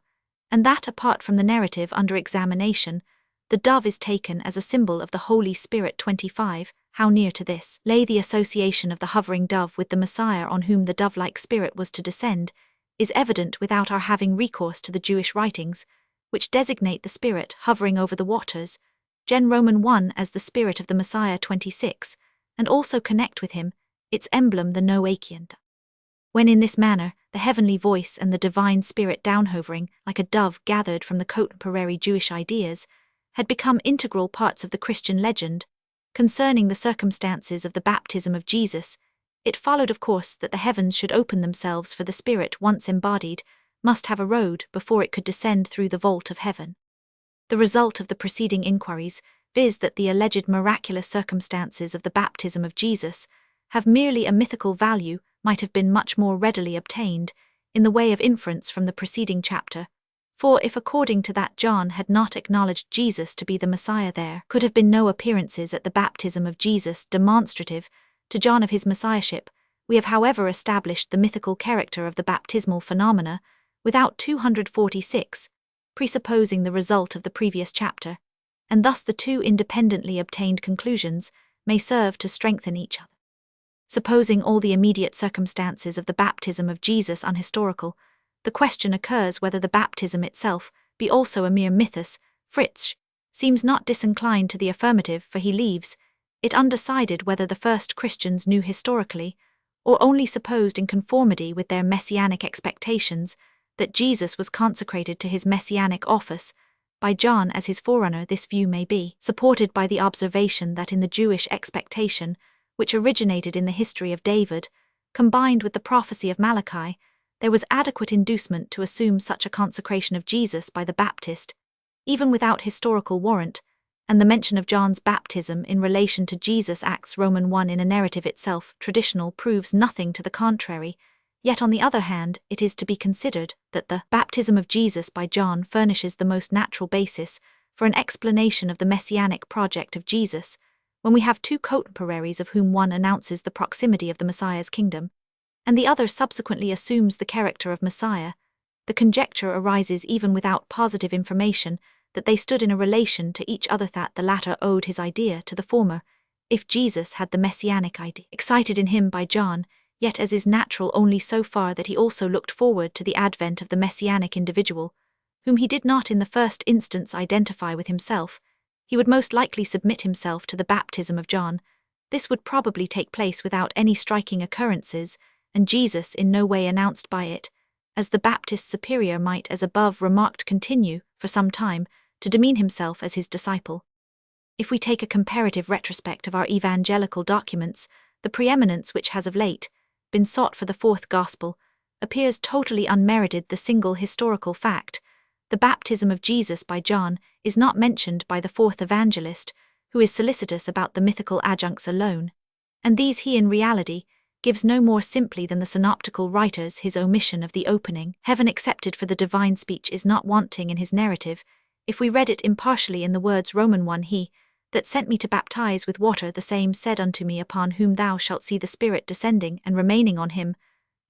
and that apart from the narrative under examination, the dove is taken as a symbol of the Holy Spirit 25. How near to this lay the association of the hovering dove with the Messiah on whom the dove-like spirit was to descend, is evident without our having recourse to the Jewish writings, which designate the spirit hovering over the waters, Gen Roman 1 as the spirit of the Messiah 26, and also connect with him its emblem the Noachian. When in this manner the heavenly voice and the divine spirit downhovering like a dove gathered from the contemporary Jewish ideas had become integral parts of the Christian legend, concerning the circumstances of the baptism of Jesus, it followed of course that the heavens should open themselves, for the Spirit once embodied must have a road before it could descend through the vault of heaven. The result of the preceding inquiries, viz. That the alleged miraculous circumstances of the baptism of Jesus have merely a mythical value, might have been much more readily obtained in the way of inference from the preceding chapter. For if according to that John had not acknowledged Jesus to be the Messiah, there could have been no appearances at the baptism of Jesus demonstrative to John of his messiahship. We have however established the mythical character of the baptismal phenomena without 246, presupposing the result of the previous chapter, and thus the two independently obtained conclusions may serve to strengthen each other. Supposing all the immediate circumstances of the baptism of Jesus unhistorical, the question occurs whether the baptism itself be also a mere mythos. Friedrich seems not disinclined to the affirmative, for he leaves it undecided whether the first Christians knew historically, or only supposed in conformity with their messianic expectations, that Jesus was consecrated to his messianic office by John as his forerunner. This view may be supported by the observation that in the Jewish expectation, which originated in the history of David, combined with the prophecy of Malachi, there was adequate inducement to assume such a consecration of Jesus by the Baptist, even without historical warrant, and the mention of John's baptism in relation to Jesus Acts Roman 1 in a narrative itself traditional proves nothing to the contrary. Yet on the other hand, it is to be considered that the baptism of Jesus by John furnishes the most natural basis for an explanation of the messianic project of Jesus, when we have two contemporaries of whom one announces the proximity of the Messiah's kingdom, and the other subsequently assumes the character of Messiah. The conjecture arises even without positive information that they stood in a relation to each other, that the latter owed his idea to the former, if Jesus had the messianic idea excited in him by John, yet as is natural only so far that he also looked forward to the advent of the messianic individual, whom he did not in the first instance identify with himself, he would most likely submit himself to the baptism of John. This would probably take place without any striking occurrences, and Jesus in no way announced by it, as the Baptist superior might as above remarked continue, for some time, to demean himself as his disciple. If we take a comparative retrospect of our evangelical documents, the preeminence which has of late been sought for the fourth gospel appears totally unmerited. The single historical fact, the baptism of Jesus by John, is not mentioned by the fourth evangelist, who is solicitous about the mythical adjuncts alone, and these he in reality gives no more simply than the synoptical writers. His omission of the opening, heaven accepted for the divine speech, is not wanting in his narrative. If we read it impartially in the words Roman 1, he that sent me to baptize with water, the same said unto me, upon whom thou shalt see the Spirit descending and remaining on him,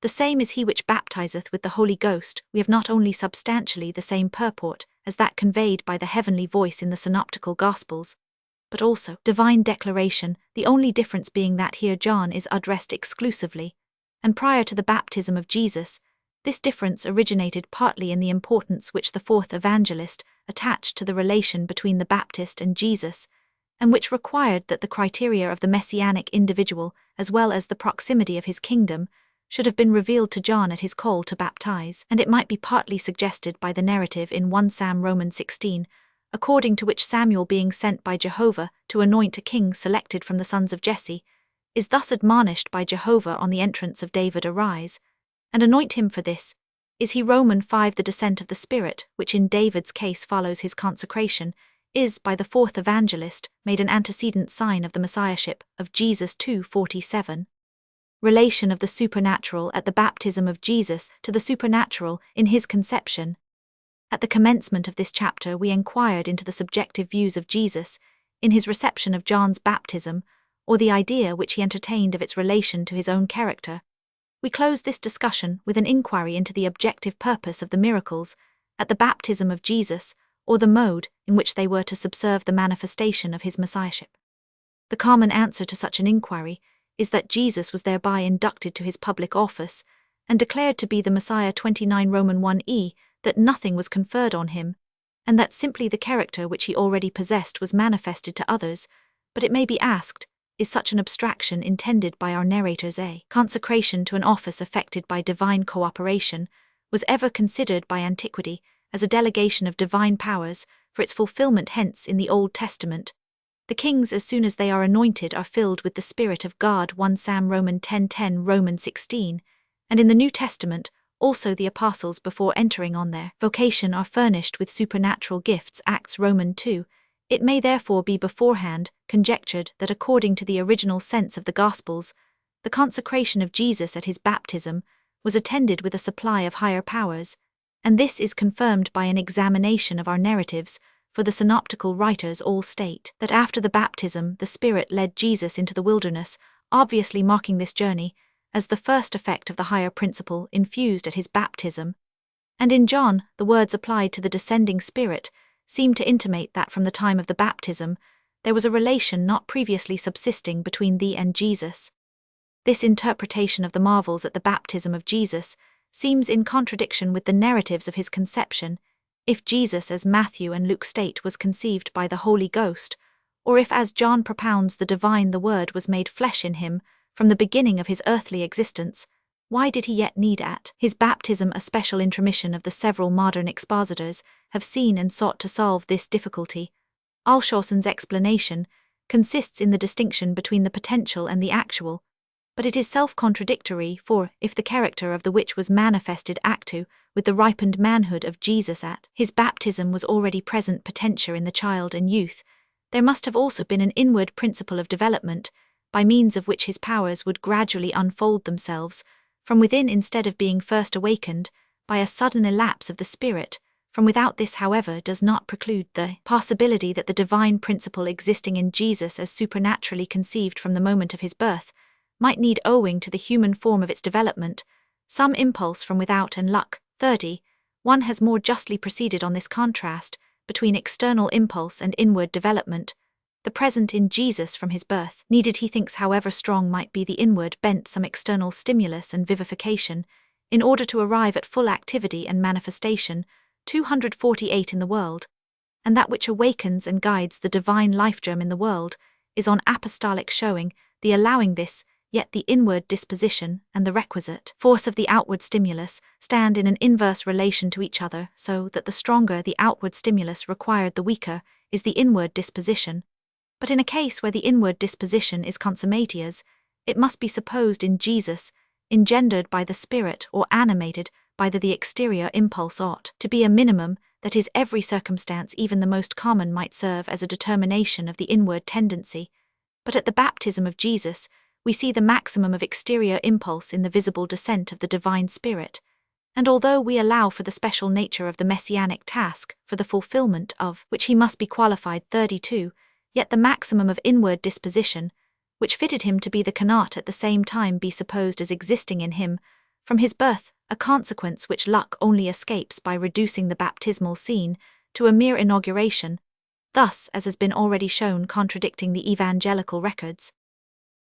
the same is he which baptizeth with the Holy Ghost. We have not only substantially the same purport as that conveyed by the heavenly voice in the synoptical Gospels, but also divine declaration, the only difference being that here John is addressed exclusively, and prior to the baptism of Jesus. This difference originated partly in the importance which the fourth evangelist attached to the relation between the Baptist and Jesus, and which required that the criteria of the messianic individual, as well as the proximity of his kingdom, should have been revealed to John at his call to baptize, and it might be partly suggested by the narrative in 1 Sam Romans 16, according to which Samuel, being sent by Jehovah to anoint a king selected from the sons of Jesse, is thus admonished by Jehovah on the entrance of David, arise, and anoint him for this. Is he Roman 5? The descent of the Spirit, which in David's case follows his consecration, is, by the fourth evangelist, made an antecedent sign of the messiahship of Jesus 2:47. Relation of the supernatural at the baptism of Jesus to the supernatural in his conception. At the commencement of this chapter, we enquired into the subjective views of Jesus in his reception of John's baptism, or the idea which he entertained of its relation to his own character. We close this discussion with an inquiry into the objective purpose of the miracles at the baptism of Jesus, or the mode in which they were to subserve the manifestation of his messiahship. The common answer to such an inquiry is that Jesus was thereby inducted to his public office and declared to be the Messiah. 29 Roman 1e, that nothing was conferred on him, and that simply the character which he already possessed was manifested to others. But it may be asked, is such an abstraction intended by our narrators? Consecration to an office effected by divine cooperation was ever considered by antiquity as a delegation of divine powers for its fulfillment. Hence, in the Old Testament, the kings, as soon as they are anointed, are filled with the Spirit of God. 1 Sam Roman 10:10 Roman 16, and in the New Testament, also the apostles before entering on their vocation are furnished with supernatural gifts. Acts Roman 2. It may therefore be beforehand conjectured that according to the original sense of the Gospels, the consecration of Jesus at his baptism was attended with a supply of higher powers, and this is confirmed by an examination of our narratives, for the synoptical writers all state that after the baptism the Spirit led Jesus into the wilderness, obviously marking this journey as the first effect of the higher principle infused at his baptism. And in John, the words applied to the descending Spirit seem to intimate that from the time of the baptism there was a relation not previously subsisting between thee and Jesus. This interpretation of the marvels at the baptism of Jesus seems in contradiction with the narratives of his conception, if Jesus, as Matthew and Luke state, was conceived by the Holy Ghost, or if, as John propounds, the divine the Word was made flesh in him from the beginning of his earthly existence. Why did he yet need at his baptism a special intromission of the several modern expositors have seen and sought to solve this difficulty? Alshausen's explanation consists in the distinction between the potential and the actual, but it is self-contradictory, for if the character of the which was manifested actu with the ripened manhood of Jesus at his baptism was already present potentia in the child and youth, there must have also been an inward principle of development, by means of which his powers would gradually unfold themselves from within instead of being first awakened by a sudden elapse of the Spirit from without. This, however, does not preclude the possibility that the divine principle existing in Jesus as supernaturally conceived from the moment of his birth might need, owing to the human form of its development, some impulse from without. And Luck 30, one has more justly proceeded on this contrast between external impulse and inward development. The present in Jesus from his birth needed, he thinks, however strong might be the inward bent, some external stimulus and vivification, in order to arrive at full activity and manifestation. 248 in the world, and that which awakens and guides the divine life-germ in the world is on apostolic showing, the allowing this, yet the inward disposition and the requisite force of the outward stimulus stand in an inverse relation to each other, so that the stronger the outward stimulus required, the weaker is the inward disposition. But in a case where the inward disposition is consummatias, it must be supposed in Jesus, engendered by the Spirit or animated by the exterior impulse, ought to be a minimum, that is, every circumstance, even the most common, might serve as a determination of the inward tendency. But at the baptism of Jesus, we see the maximum of exterior impulse in the visible descent of the divine Spirit, and although we allow for the special nature of the messianic task for the fulfillment of which he must be qualified 32, yet the maximum of inward disposition, which fitted him to be the cannot at the same time be supposed as existing in him from his birth, a consequence which Luck only escapes by reducing the baptismal scene to a mere inauguration, thus, as has been already shown, contradicting the evangelical records.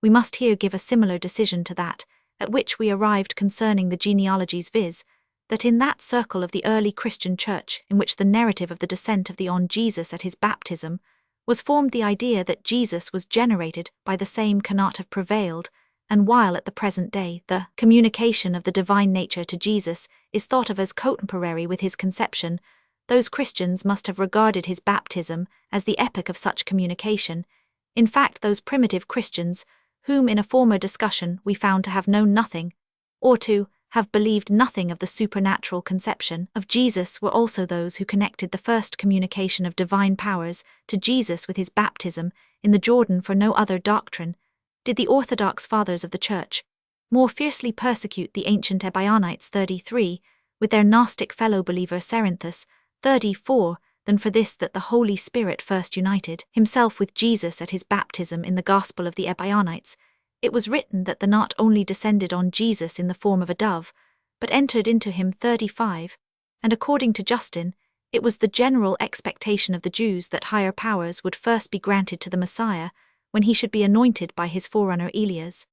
We must here give a similar decision to that at which we arrived concerning the genealogies, viz., that in that circle of the early Christian Church in which the narrative of the descent of the on Jesus at his baptism was formed, the idea that Jesus was generated by the same cannot have prevailed, and while at the present day the communication of the divine nature to Jesus is thought of as contemporary with his conception, those Christians must have regarded his baptism as the epoch of such communication. In fact, those primitive Christians, whom in a former discussion we found to have known nothing, or to have believed nothing of the supernatural conception of Jesus, were also those who connected the first communication of divine powers to Jesus with his baptism in the Jordan. For no other doctrine did the orthodox fathers of the Church more fiercely persecute the ancient Ebionites 33, with their Gnostic fellow-believer Cerinthus, 34, than for this that the Holy Spirit first united himself with Jesus at his baptism in the Gospel of the Ebionites, it was written that the not only descended on Jesus in the form of a dove, but entered into him. 35, and according to Justin, it was the general expectation of the Jews that higher powers would first be granted to the Messiah when he should be anointed by his forerunner Elias.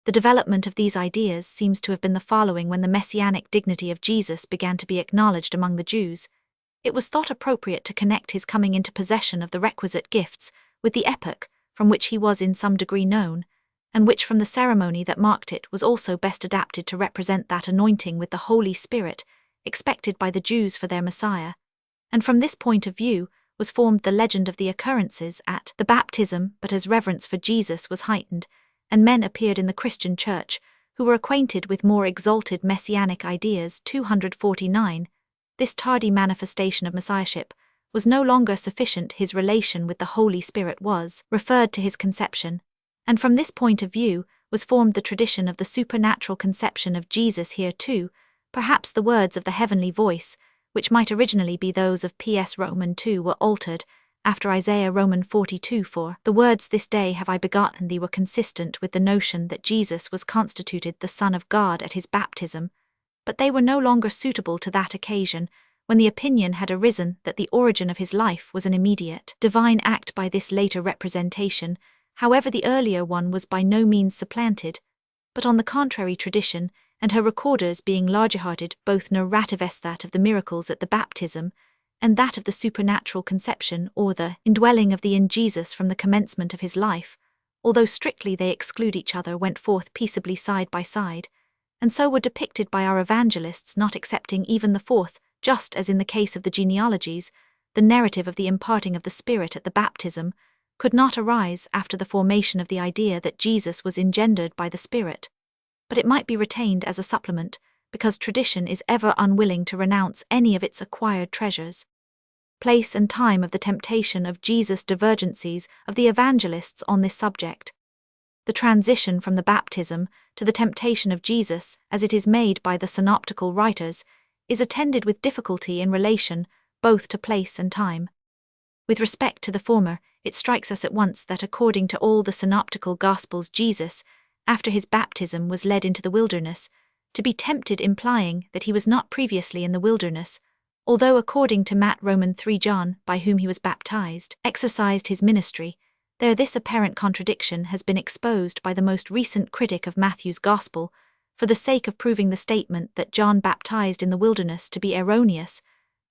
The development of these ideas seems to have been the following: when the messianic dignity of Jesus began to be acknowledged among the Jews, it was thought appropriate to connect his coming into possession of the requisite gifts with the epoch from which he was in some degree known, and which from the ceremony that marked it was also best adapted to represent that anointing with the Holy Spirit expected by the Jews for their Messiah. And from this point of view was formed the legend of the occurrences at the baptism. But as reverence for Jesus was heightened, and men appeared in the Christian church who were acquainted with more exalted messianic ideas. 249, this tardy manifestation of messiahship was no longer sufficient. His relation with the Holy Spirit was referred to his conception, and from this point of view was formed the tradition of the supernatural conception of Jesus. Here too, perhaps the words of the heavenly voice, which might originally be those of Ps Roman 2, were altered, after Isaiah Roman 42, for the words "this day have I begotten thee" were consistent with the notion that Jesus was constituted the Son of God at his baptism, but they were no longer suitable to that occasion, when the opinion had arisen that the origin of his life was an immediate divine act by this later representation. However, the earlier one was by no means supplanted, but on the contrary tradition, and her recorders being larger-hearted, both narrativest that of the miracles at the baptism, and that of the supernatural conception or the indwelling of the in Jesus from the commencement of his life, although strictly they exclude each other, went forth peaceably side by side, and so were depicted by our evangelists, not excepting even the fourth, just as in the case of the genealogies. The narrative of the imparting of the Spirit at the baptism could not arise after the formation of the idea that Jesus was engendered by the Spirit, but it might be retained as a supplement, because tradition is ever unwilling to renounce any of its acquired treasures. Place and time of the temptation of Jesus. Divergencies of the evangelists on this subject. The transition from the baptism to the temptation of Jesus, as it is made by the synoptical writers, is attended with difficulty in relation both to place and time. With respect to the former, it strikes us at once that according to all the synoptical Gospels, Jesus, after his baptism, was led into the wilderness, to be tempted, implying that he was not previously in the wilderness, although according to Matt Roman 3 John, by whom he was baptized, exercised his ministry. There this apparent contradiction has been exposed by the most recent critic of Matthew's Gospel, for the sake of proving the statement that John baptized in the wilderness to be erroneous,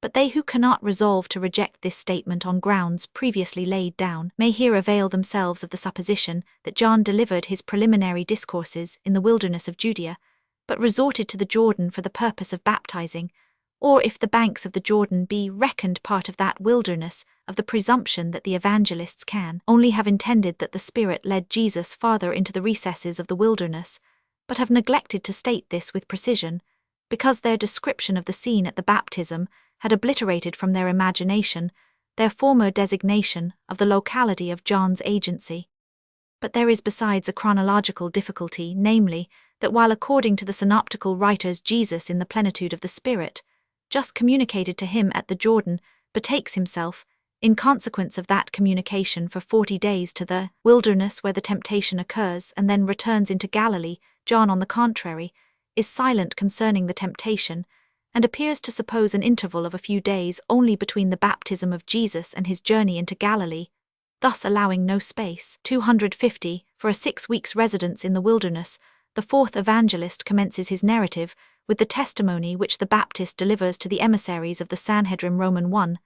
but they who cannot resolve to reject this statement on grounds previously laid down may here avail themselves of the supposition that John delivered his preliminary discourses in the wilderness of Judea, but resorted to the Jordan for the purpose of baptizing, or if the banks of the Jordan be reckoned part of that wilderness, of the presumption that the evangelists can only have intended that the Spirit led Jesus farther into the recesses of the wilderness, but have neglected to state this with precision, because their description of the scene at the baptism had obliterated from their imagination their former designation of the locality of John's agency. But there is besides a chronological difficulty, namely, that while according to the synoptical writers Jesus in the plenitude of the Spirit, just communicated to him at the Jordan, betakes himself, in consequence of that communication, for 40 days to the wilderness where the temptation occurs, and then returns into Galilee, John, on the contrary, is silent concerning the temptation, and appears to suppose an interval of a few days only between the baptism of Jesus and his journey into Galilee, thus allowing no space. 250, for a 6 weeks' residence in the wilderness. The fourth evangelist commences his narrative with the testimony which the Baptist delivers to the emissaries of the Sanhedrin. Roman 1.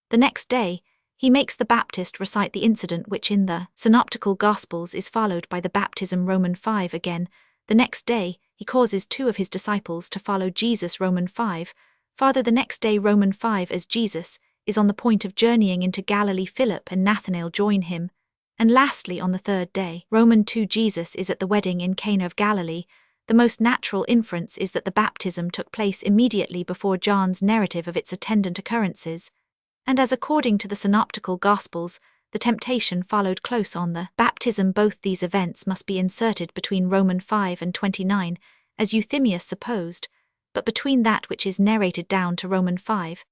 The next day, he makes the Baptist recite the incident which in the synoptical Gospels is followed by the baptism. Roman 5 again. The next day, he causes 2 of his disciples to follow Jesus. Roman 5. Farther the next day. Roman 5, as Jesus is on the point of journeying into Galilee, Philip and Nathanael join him. And lastly, on the 3rd day. Roman 2, Jesus is at the wedding in Cana of Galilee. The most natural inference is that the baptism took place immediately before John's narrative of its attendant occurrences, and as according to the synoptical Gospels, the temptation followed close on the baptism, both these events must be inserted between Roman 5 and 29, as Euthymia supposed, but between that which is narrated down to Roman 5,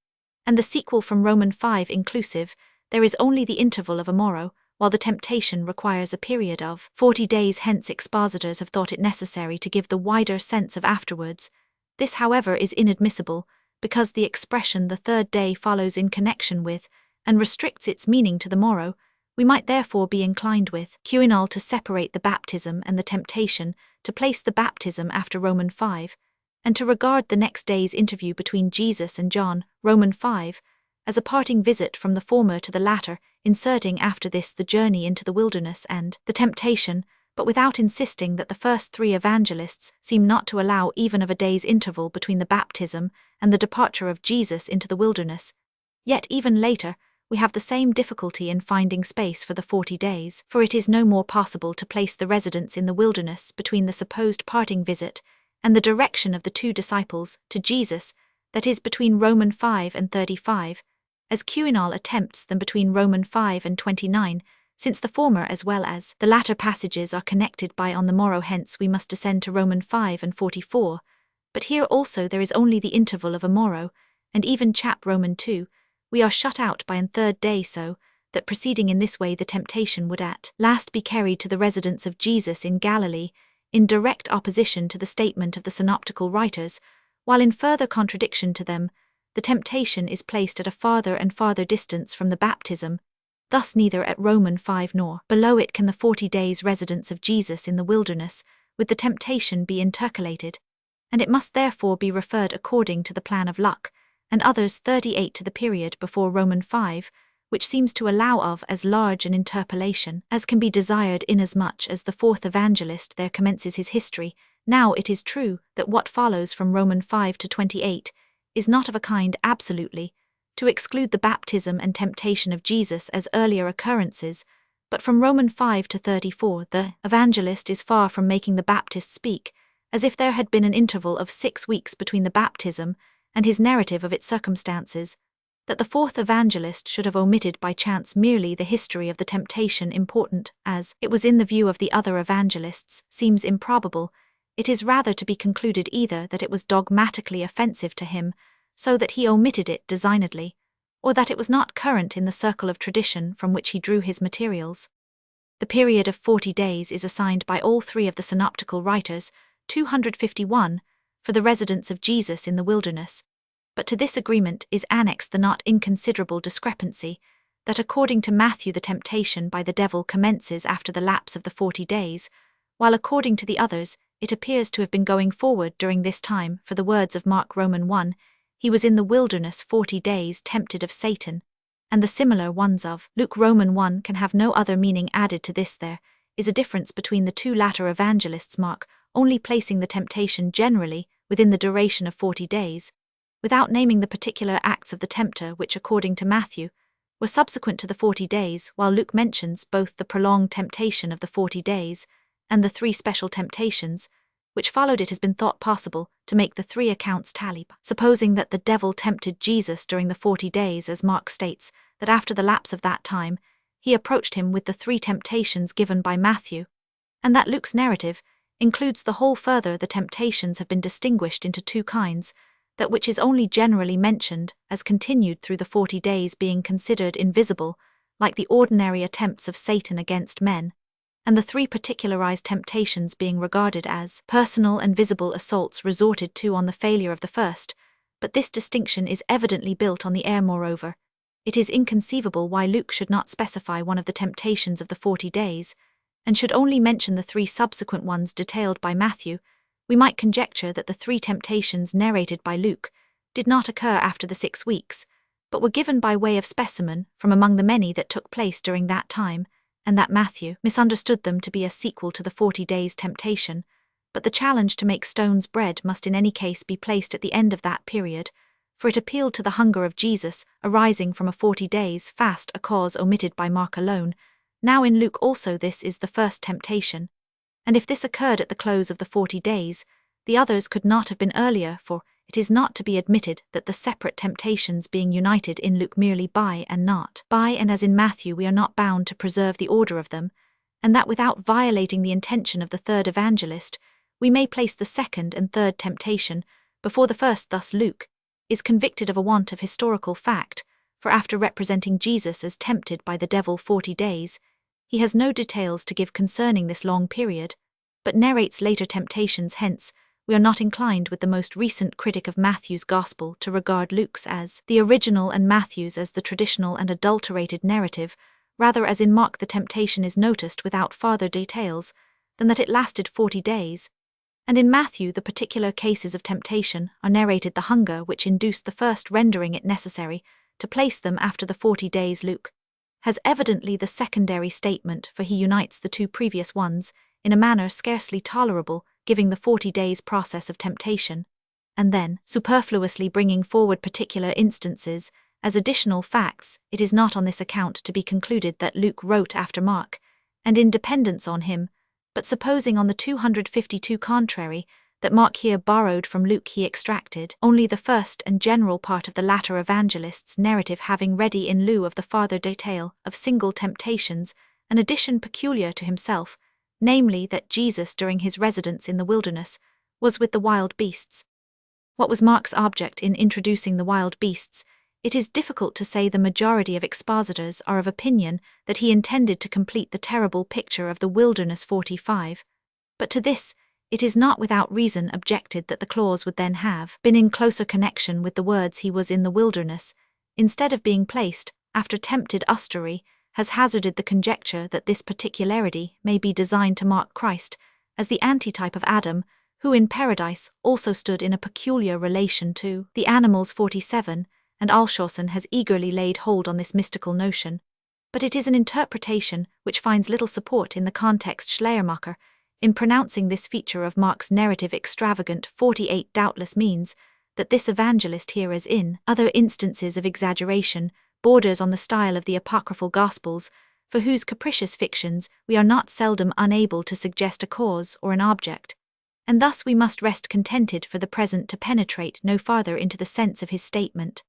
and the sequel from Roman 5 inclusive, there is only the interval of a morrow, while the temptation requires a period of 40 days. Hence expositors have thought it necessary to give the wider sense of afterwards. This, however, is inadmissible, because the expression the third day follows in connection with, and restricts its meaning to the morrow. We might therefore be inclined with communal to separate the baptism and the temptation, to place the baptism after Roman 5, and to regard the next day's interview between Jesus and John, Roman 5, as a parting visit from the former to the latter, inserting after this the journey into the wilderness and the temptation, but without insisting that the first three evangelists seem not to allow even of a day's interval between the baptism and the departure of Jesus into the wilderness. Yet even later, we have the same difficulty in finding space for the 40 days, for it is no more possible to place the residence in the wilderness between the supposed parting visit and the direction of the two disciples to Jesus, that is between Roman 5 and 35, as communal attempts than between Roman 5 and 29, since the former as well as the latter passages are connected by on the morrow. Hence we must descend to Roman 5 and 44, but here also there is only the interval of a morrow, and even chap Roman 2, we are shut out by an third day, so that proceeding in this way the temptation would at last be carried to the residence of Jesus in Galilee, in direct opposition to the statement of the synoptical writers, while in further contradiction to them, the temptation is placed at a farther and farther distance from the baptism. Thus neither at Roman 5 nor below it can the 40 days' residence of Jesus in the wilderness with the temptation be intercalated, and it must therefore be referred according to the plan of Luck, and others 38 to the period before Roman 5, which seems to allow of as large an interpolation as can be desired, inasmuch as the fourth evangelist there commences his history. Now it is true that what follows from Roman 5 to 28 is not of a kind absolutely to exclude the baptism and temptation of Jesus as earlier occurrences, but from Roman 5 to 34 the evangelist is far from making the Baptist speak, as if there had been an interval of 6 weeks between the baptism and his narrative of its circumstances, that the fourth evangelist should have omitted by chance merely the history of the temptation, important as it was in the view of the other evangelists, seems improbable. It is rather to be concluded either that it was dogmatically offensive to him, so that he omitted it designedly, or that it was not current in the circle of tradition from which he drew his materials. The period of 40 days is assigned by all three of the synoptical writers, 251, for the residence of Jesus in the wilderness, but to this agreement is annexed the not inconsiderable discrepancy, that according to Matthew the temptation by the devil commences after the lapse of the 40 days, while according to the others it appears to have been going forward during this time. For the words of Mark Roman 1, he was in the wilderness 40 days tempted of Satan, and the similar ones of Luke Roman 1 can have no other meaning added to this. There is a difference between the two latter evangelists, Mark only placing the temptation generally within the duration of 40 days, without naming the particular acts of the tempter which, according to Matthew, were subsequent to the 40 days, while Luke mentions both the prolonged temptation of the 40 days and the 3 special temptations, which followed. It has been thought possible to make the 3 accounts tally, supposing that the devil tempted Jesus during the 40 days, as Mark states, that after the lapse of that time, he approached him with the 3 temptations given by Matthew, and that Luke's narrative includes the whole. Further, the temptations have been distinguished into 2 kinds, that which is only generally mentioned as continued through the 40 days being considered invisible, like the ordinary attempts of Satan against men, and the 3 particularized temptations being regarded as personal and visible assaults resorted to on the failure of the first. But this distinction is evidently built on the air. Moreover, it is inconceivable why Luke should not specify one of the temptations of the 40 days, and should only mention the 3 subsequent ones detailed by Matthew. We might conjecture that the 3 temptations narrated by Luke did not occur after the 6 weeks, but were given by way of specimen from among the many that took place during that time, and that Matthew misunderstood them to be a sequel to the 40 days' temptation. But the challenge to make stones bread must in any case be placed at the end of that period, for it appealed to the hunger of Jesus arising from a 40 days' fast, a cause omitted by Mark alone. Now in Luke also this is the first temptation, and if this occurred at the close of the 40 days, the others could not have been earlier, for it is not to be admitted that the separate temptations being united in Luke merely by and not by, and as in Matthew we are not bound to preserve the order of them, and that without violating the intention of the third evangelist, we may place the second and third temptation before the first. Thus Luke, is convicted of a want of historical fact, for after representing Jesus as tempted by the devil 40 days, he has no details to give concerning this long period, but narrates later temptations. Hence, we are not inclined with the most recent critic of Matthew's Gospel to regard Luke's as the original and Matthew's as the traditional and adulterated narrative, rather as in Mark the temptation is noticed without farther details, than that it lasted 40 days, and in Matthew the particular cases of temptation are narrated, the hunger which induced the first rendering it necessary to place them after the 40 days. Luke has evidently the secondary statement, for he unites the two previous ones in a manner scarcely tolerable, giving the 40 days process of temptation, and then superfluously bringing forward particular instances as additional facts. It is not on this account to be concluded that Luke wrote after Mark, and in dependence on him, but supposing on the 252 contrary, that Mark here borrowed from Luke, he extracted only the first and general part of the latter evangelist's narrative, having ready in lieu of the farther detail of single temptations an addition peculiar to himself, namely that Jesus during his residence in the wilderness was with the wild beasts. What was Mark's object in introducing the wild beasts? It is difficult to say. The majority of expositors are of opinion that he intended to complete the terrible picture of the wilderness 45, but to this it is not without reason objected that the clause would then have been in closer connection with the words "he was in the wilderness," instead of being placed after tempted ustery, has hazarded the conjecture that this particularity may be designed to mark Christ as the antitype of Adam, who in paradise also stood in a peculiar relation to the animals 47, and Alshausen has eagerly laid hold on this mystical notion. But it is an interpretation which finds little support in the context. Schleiermacher, in pronouncing this feature of Mark's narrative extravagant 48, doubtless means that this evangelist here, as in other instances of exaggeration, borders on the style of the apocryphal Gospels, for whose capricious fictions we are not seldom unable to suggest a cause or an object, and thus we must rest contented for the present to penetrate no farther into the sense of his statement.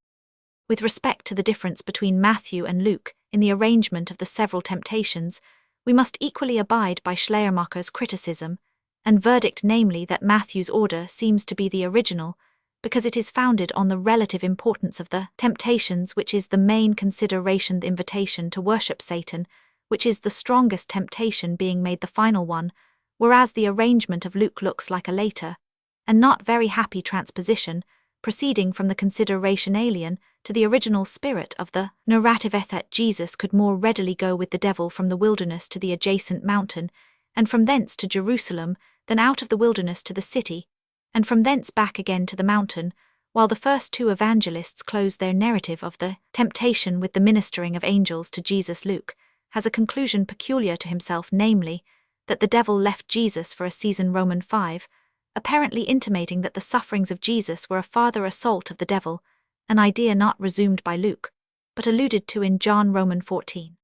With respect to the difference between Matthew and Luke in the arrangement of the several temptations, we must equally abide by Schleiermacher's criticism and verdict, namely that Matthew's order seems to be the original, because it is founded on the relative importance of the temptations, which is the main consideration, the invitation to worship Satan, which is the strongest temptation, being made the final one, whereas the arrangement of Luke looks like a later, and not very happy transposition, proceeding from the consideration alien to the original spirit of the narrative, that Jesus could more readily go with the devil from the wilderness to the adjacent mountain, and from thence to Jerusalem, than out of the wilderness to the city, and from thence back again to the mountain, while the first two evangelists close their narrative of the temptation with the ministering of angels to Jesus. Luke has a conclusion peculiar to himself, namely, that the devil left Jesus for a season. Roman 5, apparently intimating that the sufferings of Jesus were a farther assault of the devil, an idea not resumed by Luke, but alluded to in John. Roman 14.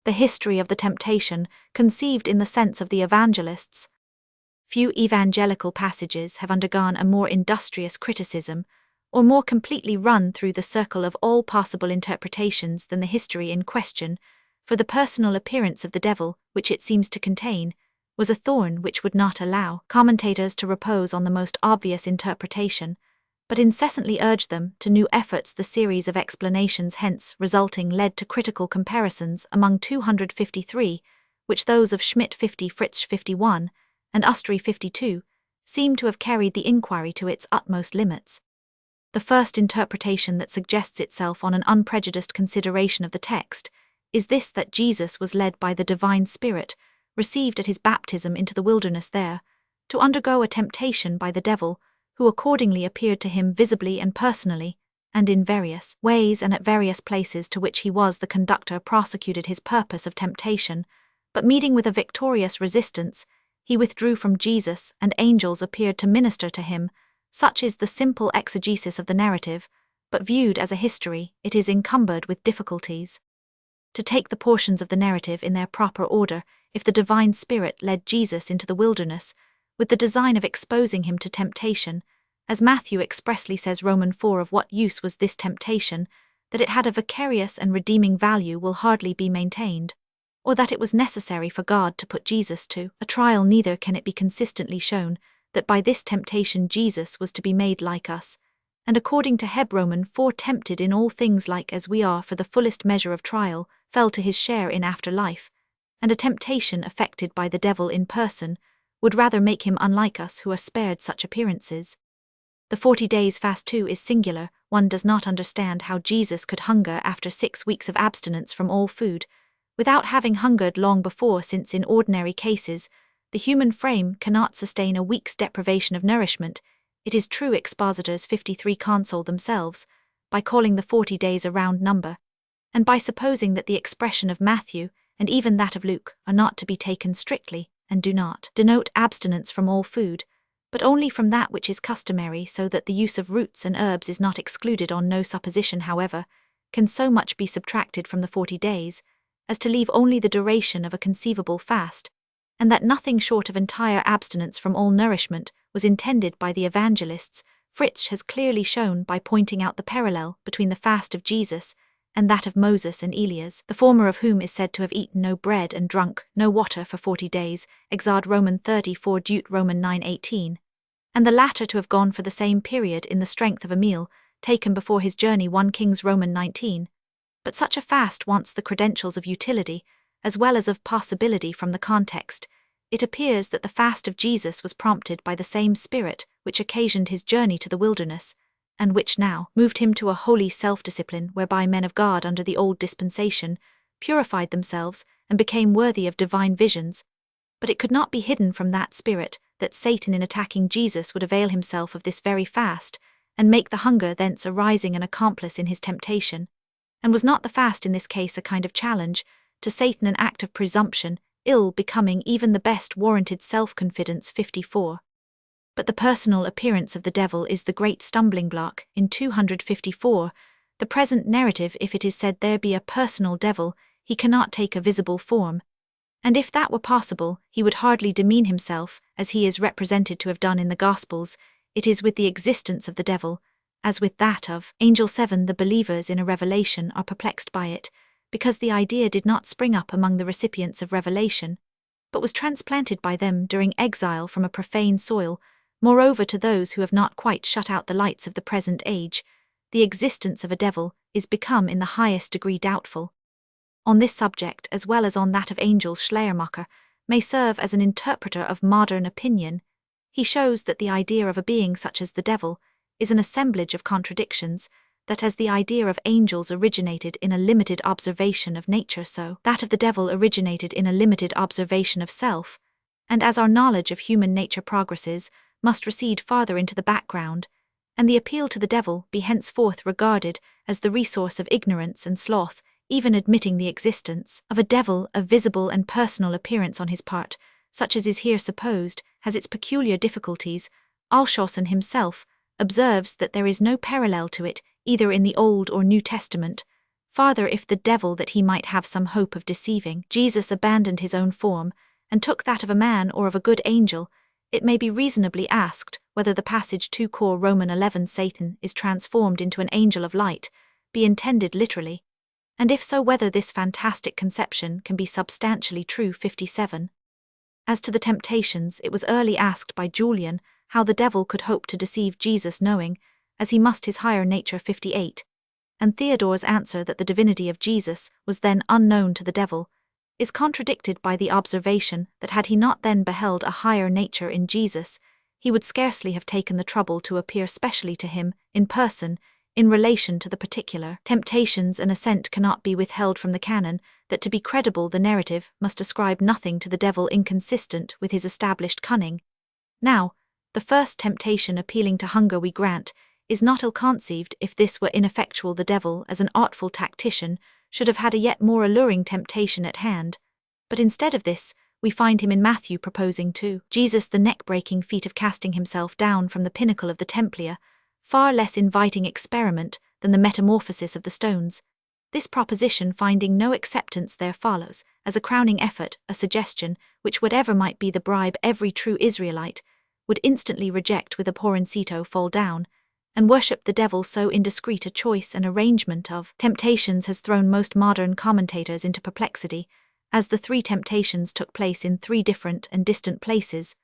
The history of the temptation, conceived in the sense of the evangelists. Few evangelical passages have undergone a more industrious criticism, or more completely run through the circle of all possible interpretations than the history in question, for the personal appearance of the devil, which it seems to contain, was a thorn which would not allow commentators to repose on the most obvious interpretation, but incessantly urged them to new efforts. The series of explanations hence resulting led to critical comparisons among 253, which those of Schmidt 50, Fritsch 51, and Ustry 52, seem to have carried the inquiry to its utmost limits. The first interpretation that suggests itself on an unprejudiced consideration of the text is this, that Jesus was led by the divine Spirit, received at his baptism into the wilderness there, to undergo a temptation by the devil, who accordingly appeared to him visibly and personally, and in various ways and at various places to which he was the conductor, prosecuted his purpose of temptation, but meeting with a victorious resistance, he withdrew from Jesus, and angels appeared to minister to him. Such is the simple exegesis of the narrative, but viewed as a history, it is encumbered with difficulties. To take the portions of the narrative in their proper order, if the divine Spirit led Jesus into the wilderness, with the design of exposing him to temptation, as Matthew expressly says, Roman 4, of what use was this temptation, that it had a vicarious and redeeming value will hardly be maintained, or that it was necessary for God to put Jesus to a trial, neither can it be consistently shown that by this temptation Jesus was to be made like us, and according to Roman 4 tempted in all things like as we are for the fullest measure of trial, fell to his share in afterlife, and a temptation affected by the devil in person would rather make him unlike us who are spared such appearances. The 40 days fast too is singular. One does not understand how Jesus could hunger after 6 weeks of abstinence from all food, without having hungered long before, since in ordinary cases, the human frame cannot sustain a week's deprivation of nourishment. It is true expositors 53 console themselves, by calling the 40 days a round number, and by supposing that the expression of Matthew, and even that of Luke, are not to be taken strictly, and do not denote abstinence from all food, but only from that which is customary, so that the use of roots and herbs is not excluded. On no supposition, however, can so much be subtracted from the 40 days, as to leave only the duration of a conceivable fast, and that nothing short of entire abstinence from all nourishment was intended by the evangelists. Friedrich has clearly shown by pointing out the parallel between the fast of Jesus and that of Moses and Elias, the former of whom is said to have eaten no bread and drunk no water for 40 days, exod Roman 34 Deut Roman 9:18, and the latter to have gone for the same period in the strength of a meal taken before his journey 1 Kings Roman 19. But such a fast wants the credentials of utility, as well as of possibility. From the context, it appears that the fast of Jesus was prompted by the same spirit which occasioned his journey to the wilderness, and which now moved him to a holy self-discipline whereby men of God under the old dispensation purified themselves and became worthy of divine visions. But it could not be hidden from that spirit that Satan in attacking Jesus would avail himself of this very fast, and make the hunger thence arising an accomplice in his temptation. And was not the fast in this case a kind of challenge to Satan, an act of presumption, ill becoming even the best warranted self-confidence? 54. But the personal appearance of the devil is the great stumbling block. In 254, the present narrative, if it is said there be a personal devil, he cannot take a visible form, and if that were possible, he would hardly demean himself, as he is represented to have done in the Gospels. It is with the existence of the devil, as with that of Angel 7, the believers in a revelation are perplexed by it, because the idea did not spring up among the recipients of revelation, but was transplanted by them during exile from a profane soil. Moreover, to those who have not quite shut out the lights of the present age, the existence of a devil is become in the highest degree doubtful. On this subject, as well as on that of Angel, Schleiermacher may serve as an interpreter of modern opinion. He shows that the idea of a being such as the devil is an assemblage of contradictions, that as the idea of angels originated in a limited observation of nature, so that of the devil originated in a limited observation of self, and as our knowledge of human nature progresses, must recede farther into the background, and the appeal to the devil be henceforth regarded as the resource of ignorance and sloth. Even admitting the existence of a devil, a visible and personal appearance on his part, such as is here supposed, has its peculiar difficulties. Alshausen himself observes that there is no parallel to it, either in the Old or New Testament. Farther, if the devil, that he might have some hope of deceiving Jesus, abandoned his own form, and took that of a man or of a good angel, it may be reasonably asked whether the passage 2 Cor Roman 11 Satan is transformed into an angel of light, be intended literally, and if so, whether this fantastic conception can be substantially true. 57. As to the temptations, it was early asked by Julian how the devil could hope to deceive Jesus, knowing, as he must, his higher nature. 58. And Theodore's answer that the divinity of Jesus was then unknown to the devil is contradicted by the observation that had he not then beheld a higher nature in Jesus, he would scarcely have taken the trouble to appear specially to him, in person, in relation to the particular temptations. An assent cannot be withheld from the canon that to be credible the narrative must ascribe nothing to the devil inconsistent with his established cunning. Now, the first temptation appealing to hunger, we grant, is not ill-conceived. If this were ineffectual, the devil, as an artful tactician, should have had a yet more alluring temptation at hand. But instead of this, we find him in Matthew proposing to Jesus the neck-breaking feat of casting himself down from the pinnacle of the Templia, far less inviting experiment than the metamorphosis of the stones. This proposition finding no acceptance, there follows, as a crowning effort, a suggestion which, whatever might be the bribe, every true Israelite would instantly reject with abhorrencito, fall down, and worship the devil. So indiscreet a choice and arrangement of temptations has thrown most modern commentators into perplexity, as the 3 temptations took place in 3 different and distant places.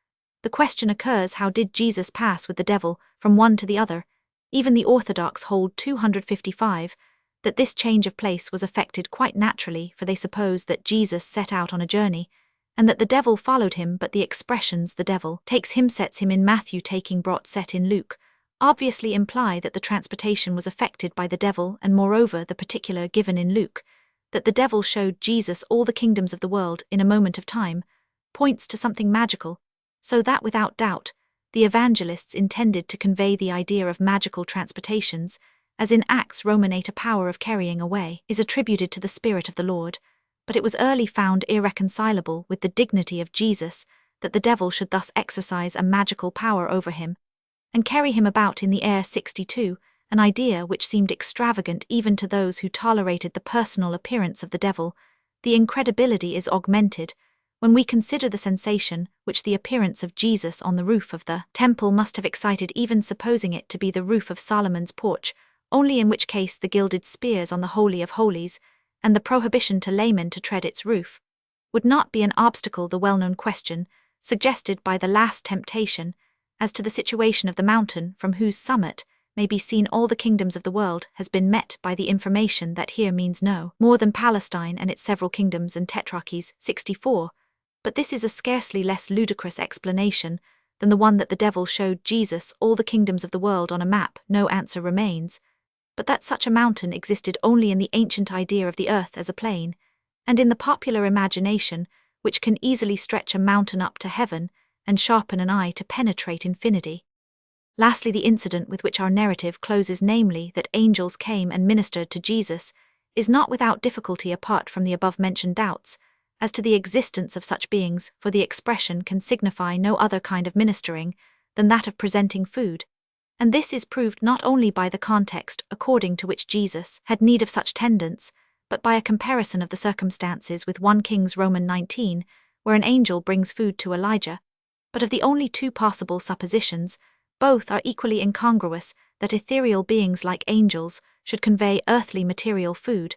The question occurs, how did Jesus pass with the devil from one to the other? Even the Orthodox hold 255 that this change of place was effected quite naturally, for they suppose that Jesus set out on a journey, and that the devil followed him, but the expressions "the devil takes him, sets him" in Matthew, taking brought set in Luke, obviously imply that the transportation was effected by the devil, and moreover the particular given in Luke, that the devil showed Jesus all the kingdoms of the world in a moment of time, points to something magical, so that without doubt, the evangelists intended to convey the idea of magical transportations, as in Acts Roman 8 a power of carrying away is attributed to the Spirit of the Lord, but it was early found irreconcilable with the dignity of Jesus that the devil should thus exercise a magical power over him, and carry him about in the air. 62, an idea which seemed extravagant even to those who tolerated the personal appearance of the devil. The incredibility is augmented when we consider the sensation which the appearance of Jesus on the roof of the temple must have excited, even supposing it to be the roof of Solomon's porch, only in which case the gilded spears on the Holy of Holies, and the prohibition to laymen to tread its roof, would not be an obstacle. The well-known question, suggested by the last temptation, as to the situation of the mountain from whose summit may be seen all the kingdoms of the world, has been met by the information that here means no more than Palestine and its several kingdoms and tetrarchies. 64. But this is a scarcely less ludicrous explanation than the one that the devil showed Jesus all the kingdoms of the world on a map. No answer remains, but that such a mountain existed only in the ancient idea of the earth as a plain, and in the popular imagination, which can easily stretch a mountain up to heaven and sharpen an eye to penetrate infinity. Lastly, the incident with which our narrative closes, namely that angels came and ministered to Jesus, is not without difficulty apart from the above-mentioned doubts as to the existence of such beings, for the expression can signify no other kind of ministering than that of presenting food, and this is proved not only by the context according to which Jesus had need of such tendance, but by a comparison of the circumstances with 1 Kings Roman 19, where an angel brings food to Elijah. But of the only two possible suppositions, both are equally incongruous: that ethereal beings like angels should convey earthly material food,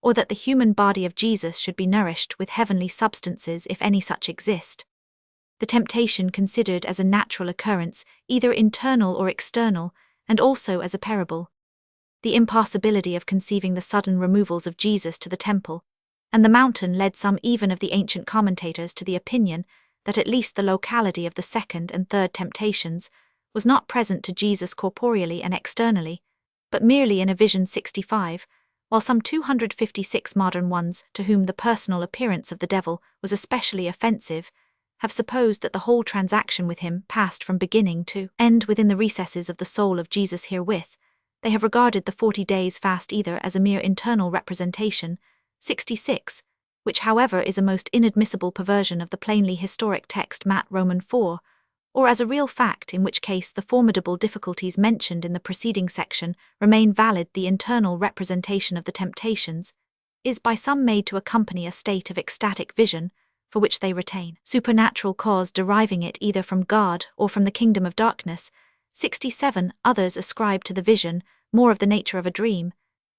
or that the human body of Jesus should be nourished with heavenly substances, if any such exist. The temptation considered as a natural occurrence, either internal or external, and also as a parable. The impossibility of conceiving the sudden removals of Jesus to the temple and the mountain led some even of the ancient commentators to the opinion that at least the locality of the second and third temptations was not present to Jesus corporeally and externally, but merely in a vision. 65, while some 256 modern ones, to whom the personal appearance of the devil was especially offensive, have supposed that the whole transaction with him passed from beginning to end within the recesses of the soul of Jesus. Herewith, they have regarded the 40 days fast either as a mere internal representation, 66, which however is a most inadmissible perversion of the plainly historic text Matt Roman 4, or as a real fact, in which case the formidable difficulties mentioned in the preceding section remain valid. The internal representation of the temptations is by some made to accompany a state of ecstatic vision, for which they retain supernatural cause, deriving it either from God or from the kingdom of darkness. 67. Others ascribe to the vision more of the nature of a dream,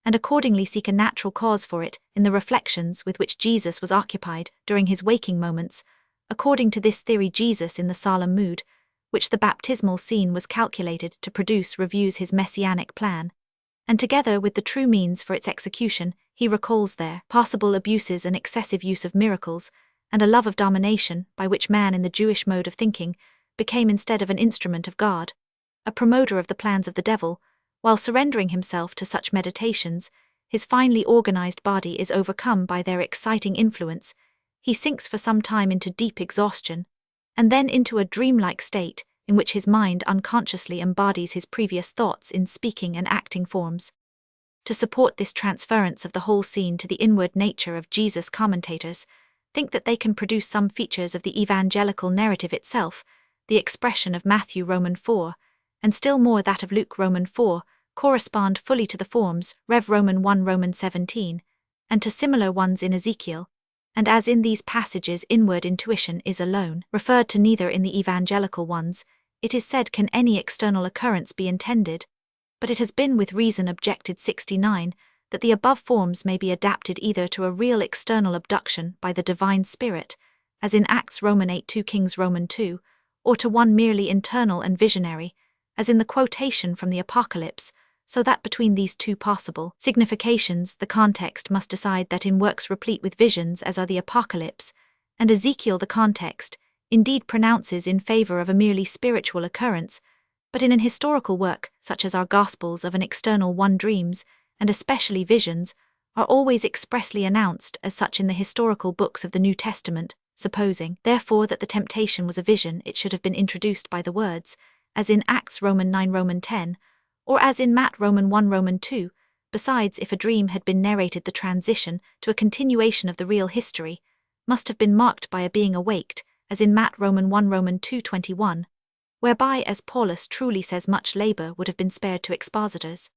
and accordingly seek a natural cause for it in the reflections with which Jesus was occupied during his waking moments. According to this theory, Jesus, in the solemn mood which the baptismal scene was calculated to produce, reviews his messianic plan, and together with the true means for its execution, he recalls their possible abuses and excessive use of miracles, and a love of domination, by which man in the Jewish mode of thinking became, instead of an instrument of God, a promoter of the plans of the devil. While surrendering himself to such meditations, his finely organized body is overcome by their exciting influence. He sinks for some time into deep exhaustion, and then into a dreamlike state in which his mind unconsciously embodies his previous thoughts in speaking and acting forms. To support this transference of the whole scene to the inward nature of Jesus, commentators think that they can produce some features of the evangelical narrative itself, the expression of Matthew Roman 4, and still more that of Luke Roman 4, correspond fully to the forms Rev Roman 1 Roman 17, and to similar ones in Ezekiel, and as in these passages inward intuition is alone referred to, neither in the evangelical ones, it is said, can any external occurrence be intended, but it has been with reason objected. 69, that the above forms may be adapted either to a real external abduction by the divine spirit, as in Acts Roman 8 2 Kings Roman 2, or to one merely internal and visionary, as in the quotation from the Apocalypse, so that between these two possible significations the context must decide that in works replete with visions as are the Apocalypse, and Ezekiel the context, indeed pronounces in favor of a merely spiritual occurrence, but in an historical work, such as our Gospels of an external one dreams, and especially visions, are always expressly announced as such in the historical books of the New Testament. Supposing, therefore, that the temptation was a vision, it should have been introduced by the words, as in Acts Roman 9 Roman 10, or as in Matt Roman 1 Roman 2. Besides, if a dream had been narrated, the transition to a continuation of the real history must have been marked by a being awaked, as in Matt Roman 1 Roman 2:21, whereby, as Paulus truly says, much labor would have been spared to expositors.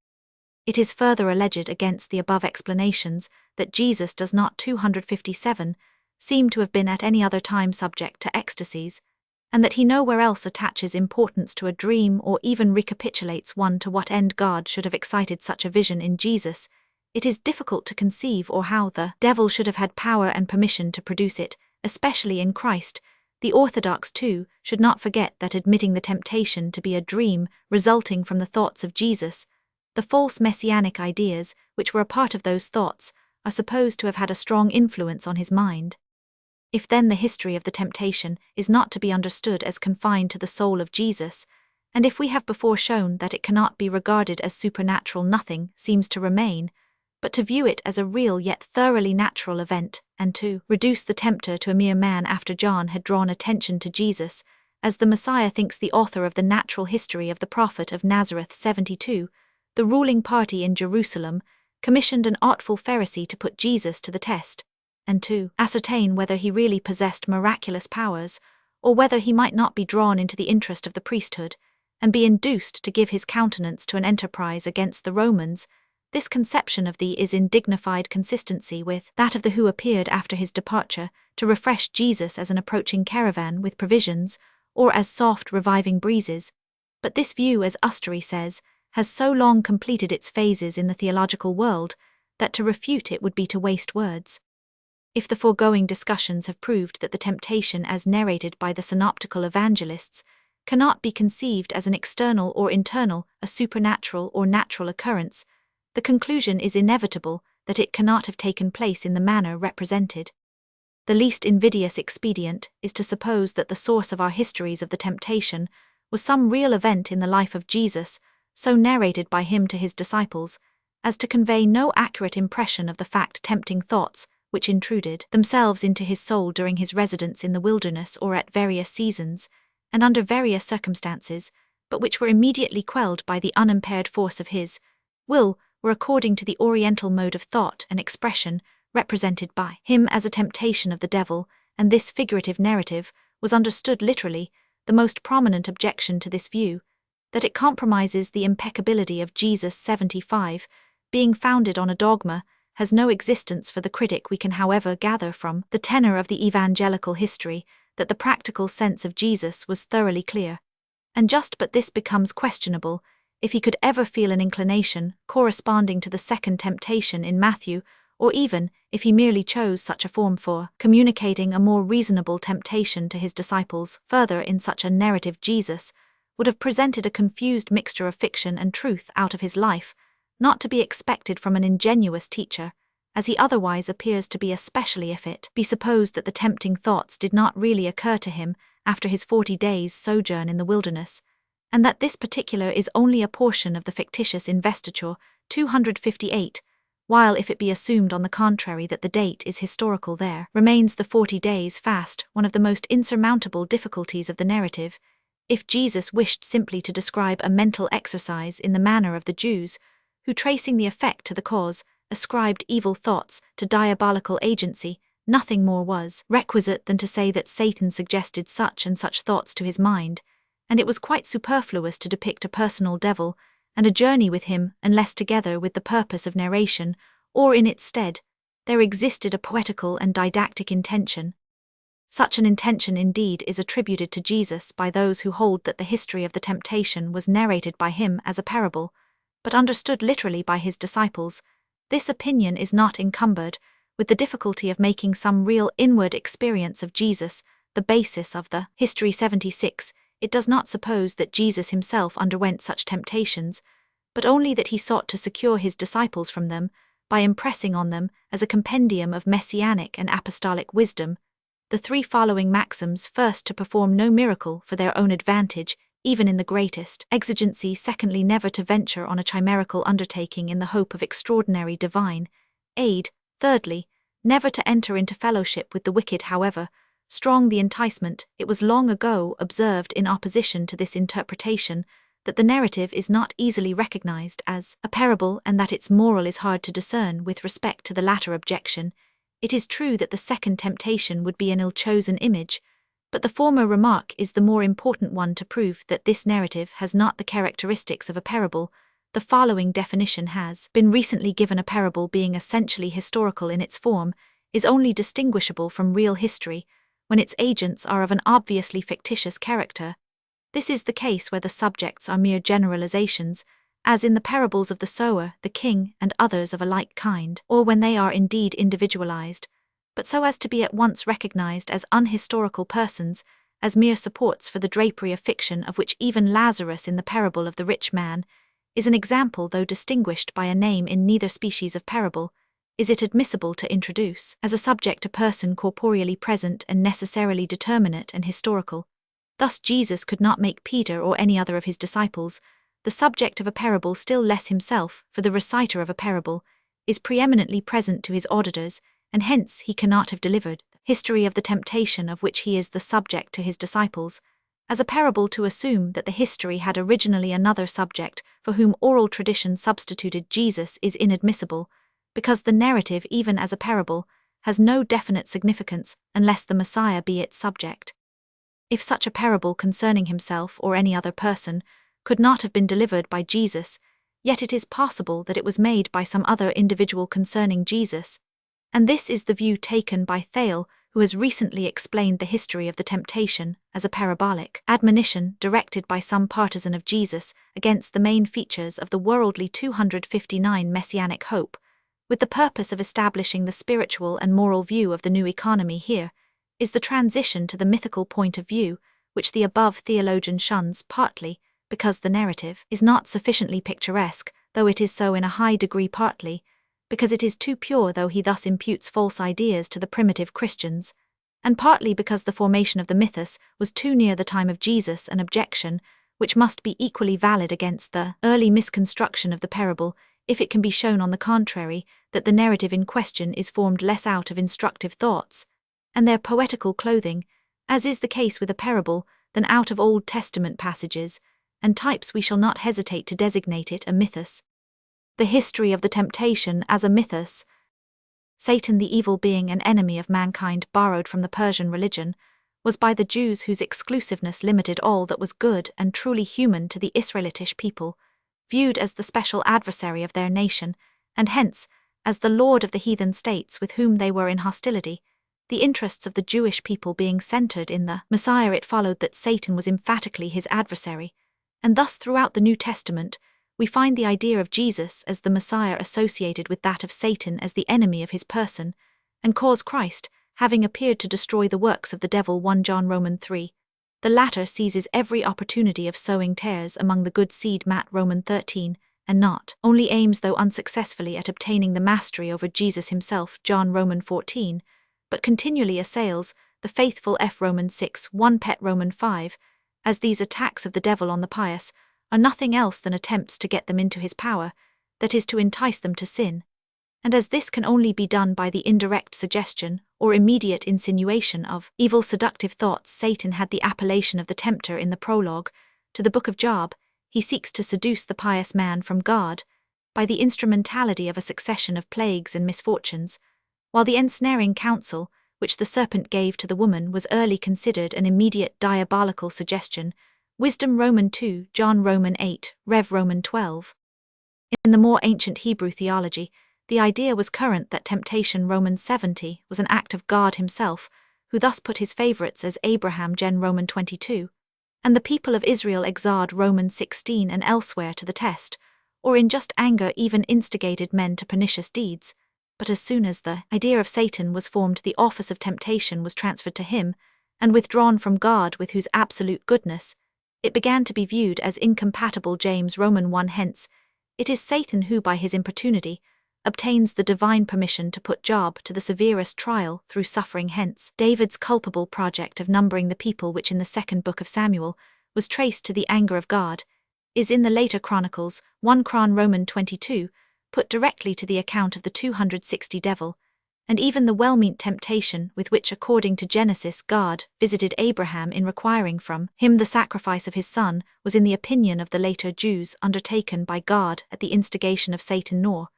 It is further alleged against the above explanations that Jesus does not 257 seem to have been at any other time subject to ecstasies, and that he nowhere else attaches importance to a dream or even recapitulates one to what end God should have excited such a vision in Jesus. It is difficult to conceive or how the devil should have had power and permission to produce it, especially in Christ. The Orthodox, too, should not forget that admitting the temptation to be a dream resulting from the thoughts of Jesus, the false messianic ideas, which were a part of those thoughts, are supposed to have had a strong influence on his mind. If then the history of the temptation is not to be understood as confined to the soul of Jesus, and if we have before shown that it cannot be regarded as supernatural, nothing seems to remain but to view it as a real yet thoroughly natural event, and to reduce the tempter to a mere man after John had drawn attention to Jesus, as the Messiah thinks the author of the natural history of the prophet of Nazareth 72, the ruling party in Jerusalem, commissioned an artful Pharisee to put Jesus to the test, and to ascertain whether he really possessed miraculous powers, or whether he might not be drawn into the interest of the priesthood, and be induced to give his countenance to an enterprise against the Romans. This conception of thee is in dignified consistency with that of the who appeared after his departure to refresh Jesus as an approaching caravan with provisions, or as soft reviving breezes. But this view, as Ustery says, has so long completed its phases in the theological world that to refute it would be to waste words. If the foregoing discussions have proved that the temptation as narrated by the synoptical evangelists cannot be conceived as an external or internal, a supernatural or natural occurrence, the conclusion is inevitable that it cannot have taken place in the manner represented. The least invidious expedient is to suppose that the source of our histories of the temptation was some real event in the life of Jesus, so narrated by him to his disciples, as to convey no accurate impression of the fact-tempting thoughts which intruded themselves into his soul during his residence in the wilderness or at various seasons, and under various circumstances, but which were immediately quelled by the unimpaired force of his will, were according to the Oriental mode of thought and expression represented by him as a temptation of the devil, and this figurative narrative was understood literally. The most prominent objection to this view, that it compromises the impeccability of Jesus 75, being founded on a dogma, has no existence for the critic. We can however gather from the tenor of the evangelical history that the practical sense of Jesus was thoroughly clear, and just but this becomes questionable if he could ever feel an inclination corresponding to the second temptation in Matthew, or even if he merely chose such a form for communicating a more reasonable temptation to his disciples. Further, in such a narrative Jesus would have presented a confused mixture of fiction and truth out of his life, not to be expected from an ingenuous teacher, as he otherwise appears to be, especially if it be supposed that the tempting thoughts did not really occur to him after his 40 days' sojourn in the wilderness, and that this particular is only a portion of the fictitious investiture 258, while if it be assumed on the contrary that the date is historical, there remains the 40 days fast, one of the most insurmountable difficulties of the narrative. If Jesus wished simply to describe a mental exercise in the manner of the Jews, who, tracing the effect to the cause, ascribed evil thoughts to diabolical agency, nothing more was requisite than to say that Satan suggested such and such thoughts to his mind, and it was quite superfluous to depict a personal devil and a journey with him unless together with the purpose of narration, or in its stead, there existed a poetical and didactic intention. Such an intention indeed is attributed to Jesus by those who hold that the history of the temptation was narrated by him as a parable, but understood literally by his disciples. This opinion is not encumbered with the difficulty of making some real inward experience of Jesus the basis of the History 76. it does not suppose that Jesus himself underwent such temptations, but only that he sought to secure his disciples from them by impressing on them, as a compendium of messianic and apostolic wisdom, the three following maxims: first, to perform no miracle for their own advantage, even in the greatest exigency; secondly, never to venture on a chimerical undertaking in the hope of extraordinary divine aid; thirdly, never to enter into fellowship with the wicked, however strong the enticement. It was long ago observed in opposition to this interpretation that the narrative is not easily recognized as a parable, and that its moral is hard to discern. With respect to the latter objection, it is true that the second temptation would be an ill-chosen image, but the former remark is the more important one to prove that this narrative has not the characteristics of a parable. The following definition has been recently given: a parable, being essentially historical in its form, is only distinguishable from real history when its agents are of an obviously fictitious character. This is the case where the subjects are mere generalizations, as in the parables of the sower, the king, and others of a like kind, or when they are indeed individualized, but so as to be at once recognized as unhistorical persons, as mere supports for the drapery of fiction, of which even Lazarus in the parable of the rich man is an example. Though distinguished by a name in neither species of parable, is it admissible to introduce as a subject a person corporeally present and necessarily determinate and historical. Thus Jesus could not make Peter or any other of his disciples the subject of a parable, still less himself, for the reciter of a parable is preeminently present to his auditors, and hence he cannot have delivered the history of the temptation of which he is the subject to his disciples, as a parable. To assume that the history had originally another subject for whom oral tradition substituted Jesus is inadmissible, because the narrative, even as a parable, has no definite significance unless the Messiah be its subject. If such a parable concerning himself or any other person could not have been delivered by Jesus, yet it is possible that it was made by some other individual concerning Jesus, and this is the view taken by Thale, who has recently explained the history of the temptation as a parabolic admonition directed by some partisan of Jesus against the main features of the worldly 259 messianic hope, with the purpose of establishing the spiritual and moral view of the new economy. Here is the transition to the mythical point of view, which the above theologian shuns, partly because the narrative is not sufficiently picturesque, though it is so in a high degree; partly because it is too pure, though he thus imputes false ideas to the primitive Christians; and partly because the formation of the mythos was too near the time of Jesus, an objection which must be equally valid against the early misconstruction of the parable, if it can be shown, on the contrary, that the narrative in question is formed less out of instructive thoughts and their poetical clothing, as is the case with a parable, than out of Old Testament passages and types. We shall not hesitate to designate it a mythos. The history of the temptation as a mythos. Satan, the evil being and enemy of mankind, borrowed from the Persian religion, was by the Jews, whose exclusiveness limited all that was good and truly human to the Israelitish people, viewed as the special adversary of their nation, and hence as the lord of the heathen states with whom they were in hostility. The interests of the Jewish people being centered in the Messiah, it followed that Satan was emphatically his adversary, and thus throughout the New Testament we find the idea of Jesus as the Messiah associated with that of Satan as the enemy of his person, and cause Christ, having appeared to destroy the works of the devil, 1 John Roman 3. The latter seizes every opportunity of sowing tares among the good seed, Matt Roman 13, and not only aims, though unsuccessfully, at obtaining the mastery over Jesus himself, John Roman 14, but continually assails the faithful, F Roman 6, 1 Pet Roman 5, as these attacks of the devil on the pious are nothing else than attempts to get them into his power, that is, to entice them to sin. And as this can only be done by the indirect suggestion or immediate insinuation of evil seductive thoughts, Satan had the appellation of the tempter in the prologue to the book of Job. He seeks to seduce the pious man from God by the instrumentality of a succession of plagues and misfortunes, while the ensnaring counsel which the serpent gave to the woman was early considered an immediate diabolical suggestion. Wisdom Roman 2, John Roman 8, Rev Roman 12. In the more ancient Hebrew theology, the idea was current that temptation, Romans 70, was an act of God himself, who thus put his favorites as Abraham, Gen Roman 22, and the people of Israel, Exod Romans 16, and elsewhere to the test, or in just anger even instigated men to pernicious deeds. But as soon as the idea of Satan was formed, the office of temptation was transferred to him, and withdrawn from God, with whose absolute goodness it began to be viewed as incompatible. James Roman 1. Hence, it is Satan who by his importunity obtains the divine permission to put Job to the severest trial through suffering. Hence, David's culpable project of numbering the people, which in the second book of Samuel was traced to the anger of God, is in the later Chronicles 1 Chron Roman 22, put directly to the account of the 260 devil, and even the well-meant temptation with which, according to Genesis, God visited Abraham in requiring from him the sacrifice of his son, was, in the opinion of the later Jews, undertaken by God at the instigation of Satan. Nor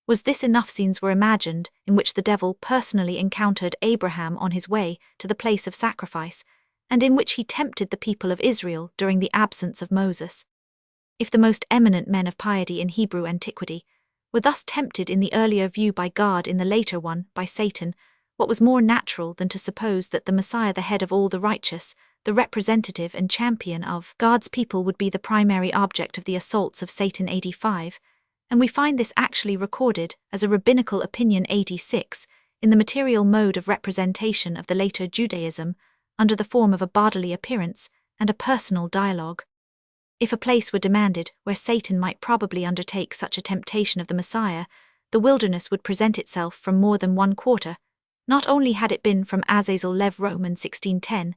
was this enough. Scenes were imagined in which the devil personally encountered Abraham on his way to the place of sacrifice, and in which he tempted the people of Israel during the absence of Moses. If the most eminent men of piety in Hebrew antiquity were thus tempted in the earlier view by God, in the later one by Satan, what was more natural than to suppose that the Messiah, the head of all the righteous, the representative and champion of God's people, would be the primary object of the assaults of Satan? 85, and we find this actually recorded as a rabbinical opinion. 86, in the material mode of representation of the later Judaism, under the form of a bodily appearance and a personal dialogue. If a place were demanded where Satan might probably undertake such a temptation of the Messiah, the wilderness would present itself from more than one quarter. Not only had it been from Azazel Lev Roman 1610,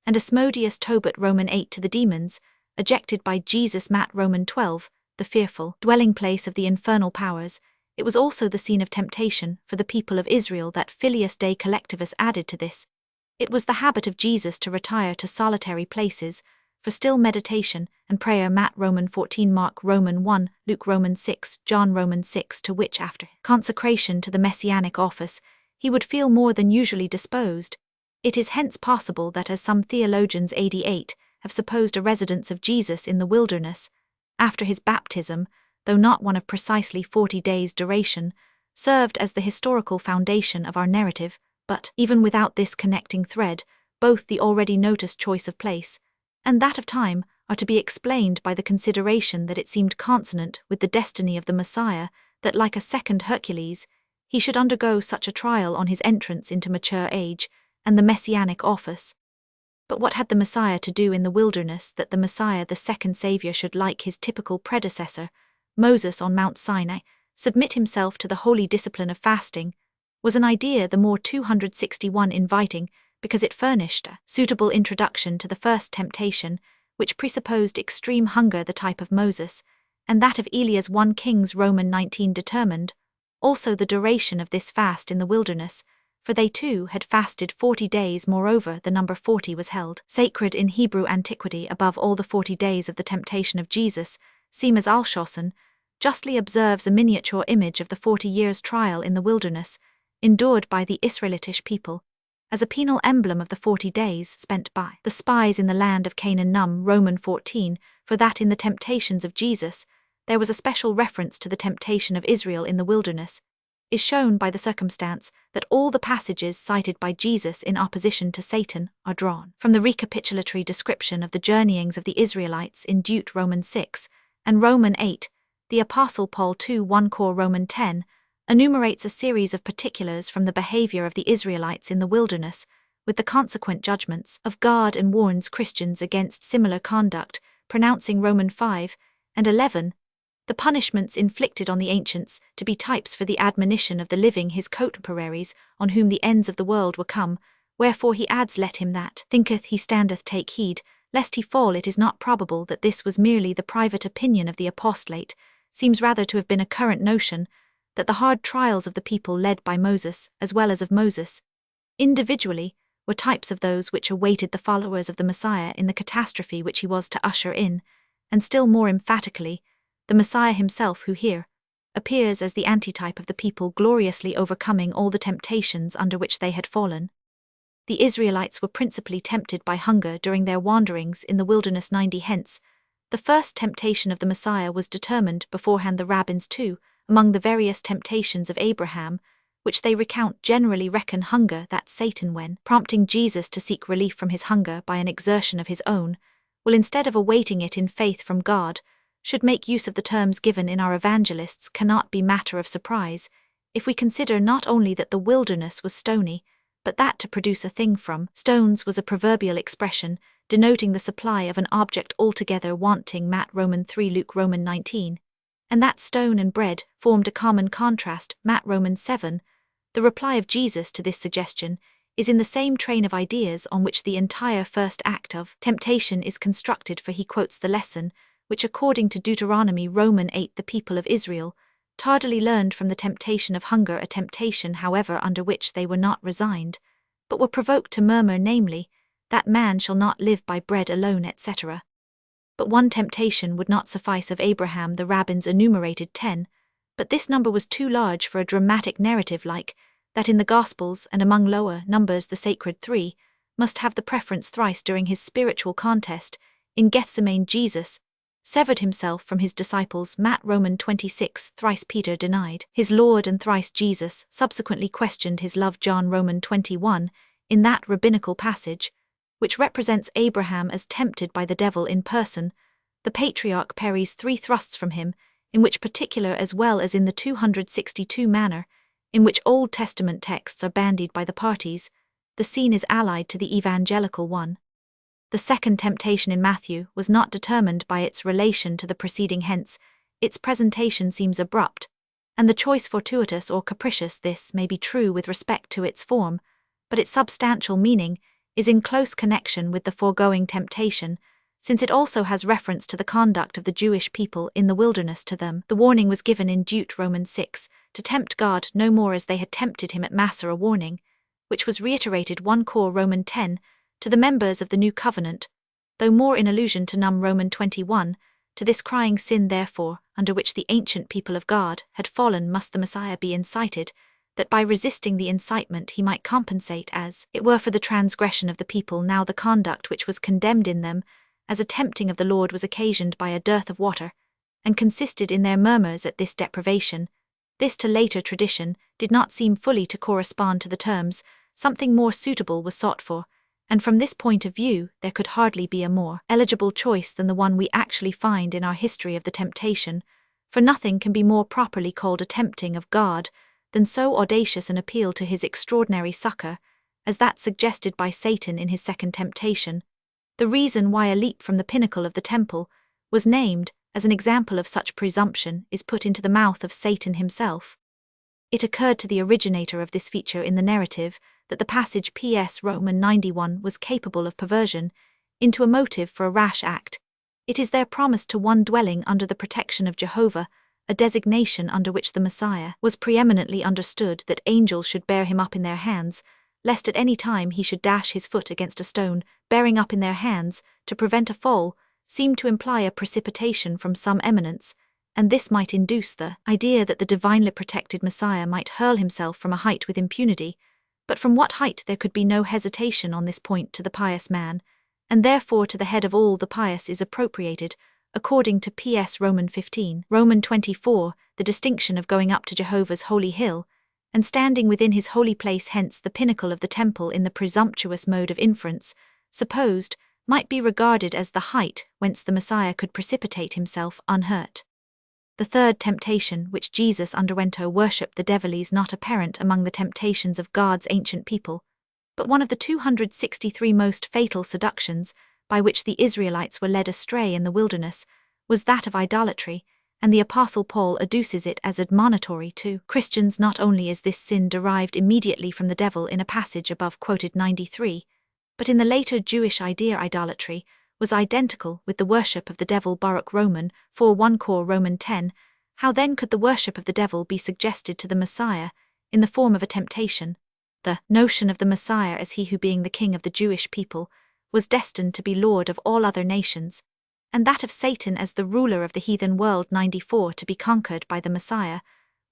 and Asmodeus Tobit Roman 8 to the demons, ejected by Jesus Mat Roman 12, the fearful dwelling place of the infernal powers, it was also the scene of temptation for the people of Israel. That Filius Dei Collectivus added to this. It was the habit of Jesus to retire to solitary places for still meditation and prayer. Matt Roman 14, Mark Roman 1, Luke Roman 6, John Roman 6, to which after consecration to the messianic office he would feel more than usually disposed. It is hence possible that, as some theologians 88 have supposed, a residence of Jesus in the wilderness after his baptism, though not one of precisely 40 days' duration, served as the historical foundation of our narrative. But, even without this connecting thread, both the already noticed choice of place and that of time are to be explained by the consideration that it seemed consonant with the destiny of the Messiah that, like a second Hercules, he should undergo such a trial on his entrance into mature age and the messianic office. But what had the Messiah to do in the wilderness that the Messiah, the second Saviour, should, like his typical predecessor, Moses on Mount Sinai, submit himself to the holy discipline of fasting, was an idea the more 261 inviting because it furnished a suitable introduction to the first temptation, which presupposed extreme hunger, the type of Moses, and that of Elias. 1 Kings Roman 19 determined also the duration of this fast in the wilderness, for they too had fasted 40 days. Moreover, the number 40 was held sacred in Hebrew antiquity above all the 40 days of the temptation of Jesus. Simas Alshosson justly observes a miniature image of the 40 years' trial in the wilderness, endured by the Israelitish people, as a penal emblem of the 40 days spent by the spies in the land of Canaan. Num Roman 14, for that in the temptations of Jesus there was a special reference to the temptation of Israel in the wilderness, is shown by the circumstance that all the passages cited by Jesus in opposition to Satan are drawn from the recapitulatory description of the journeyings of the Israelites in Deut. Roman 6, and Roman 8. The Apostle Paul 1 Cor Roman 10 enumerates a series of particulars from the behavior of the Israelites in the wilderness, with the consequent judgments of God, and warns Christians against similar conduct, pronouncing Roman 5 and 11 the punishments inflicted on the ancients to be types for the admonition of the living his contemporaries, on whom the ends of the world were come. Wherefore he adds, let him that thinketh he standeth take heed, lest he fall. It is not probable that this was merely the private opinion of the apostolate, seems rather to have been a current notion, that the hard trials of the people led by Moses, as well as of Moses individually, were types of those which awaited the followers of the Messiah in the catastrophe which he was to usher in, and still more emphatically, the Messiah himself, who here appears as the antitype of the people gloriously overcoming all the temptations under which they had fallen. The Israelites were principally tempted by hunger during their wanderings in the wilderness. 90 hence, the first temptation of the Messiah was determined beforehand. The rabbins too, among the various temptations of Abraham, which they recount, generally reckon hunger that Satan, when prompting Jesus to seek relief from his hunger by an exertion of his own, will, instead of awaiting it in faith from God, should make use of the terms given in our evangelists, cannot be matter of surprise, if we consider not only that the wilderness was stony, but that to produce a thing from stones was a proverbial expression, denoting the supply of an object altogether wanting Matt Roman 3 Luke Roman 19, and that stone and bread formed a common contrast Matt Roman 7, the reply of Jesus to this suggestion is in the same train of ideas on which the entire first act of temptation is constructed, for he quotes the lesson, which according to Deuteronomy Roman 8 the people of Israel tardily learned from the temptation of hunger, a temptation however under which they were not resigned, but were provoked to murmur, namely, that man shall not live by bread alone, etc. But one temptation would not suffice of Abraham. The rabbins enumerated 10, but this number was too large for a dramatic narrative like that in the Gospels, and among lower numbers the sacred 3 must have the preference. Thrice during his spiritual contest in Gethsemane Jesus severed himself from his disciples Matt Roman 26. Thrice Peter denied his Lord, and thrice Jesus subsequently questioned his love John Roman 21 in that rabbinical passage, which represents Abraham as tempted by the devil in person. The patriarch parries 3 thrusts from him, in which particular as well as in the 262 manner in which Old Testament texts are bandied by the parties. The scene is allied to the evangelical one. The second temptation in Matthew was not determined by its relation to the preceding, hence its presentation seems abrupt, and the choice fortuitous or capricious. This may be true with respect to its form, but its substantial meaning is in close connection with the foregoing temptation, since it also has reference to the conduct of the Jewish people in the wilderness. To them the warning was given in Deut. Roman 6, to tempt God no more as they had tempted him at Massa, a warning which was reiterated 1 Cor Roman 10 to the members of the New Covenant, though more in allusion to Num Roman 21, to this crying sin therefore, under which the ancient people of God had fallen, must the Messiah be incited, that by resisting the incitement he might compensate as it were for the transgression of the people. Now the conduct which was condemned in them as a tempting of the Lord was occasioned by a dearth of water, and consisted in their murmurs at this deprivation. This to later tradition did not seem fully to correspond to the terms. Something more suitable was sought for, and from this point of view there could hardly be a more eligible choice than the one we actually find in our history of the temptation, for nothing can be more properly called a tempting of God than so audacious an appeal to his extraordinary succor as that suggested by Satan in his second temptation. The reason why a leap from the pinnacle of the temple was named as an example of such presumption is put into the mouth of Satan himself. It occurred to the originator of this feature in the narrative that the passage P.S. Roman 91 was capable of perversion into a motive for a rash act. It is there promised to one dwelling under the protection of Jehovah, a designation under which the Messiah was preeminently understood, that angels should bear him up in their hands, lest at any time he should dash his foot against a stone. Bearing up in their hands, to prevent a fall, seemed to imply a precipitation from some eminence, and this might induce the idea that the divinely protected Messiah might hurl himself from a height with impunity, but from what height there could be no hesitation on this point to the pious man, and therefore to the head of all the pious is appropriated, according to P.S. Roman 15, Roman 24, the distinction of going up to Jehovah's holy hill, and standing within his holy place. Hence the pinnacle of the temple in the presumptuous mode of inference supposed might be regarded as the height whence the Messiah could precipitate himself unhurt. The third temptation which Jesus underwent, worship the devil, is not apparent among the temptations of God's ancient people, but one of the 263 most fatal seductions by which the Israelites were led astray in the wilderness was that of idolatry, and the Apostle Paul adduces it as admonitory to Christians. Not only is this sin derived immediately from the devil in a passage above quoted 93, but in the later Jewish idea idolatry was identical with the worship of the devil. Baruch Roman 4 1 Cor Roman 10. How then could the worship of the devil be suggested to the Messiah in the form of a temptation? The notion of the Messiah as he who, being the king of the Jewish people, was destined to be lord of all other nations, and that of Satan as the ruler of the heathen world 94 to be conquered by the Messiah,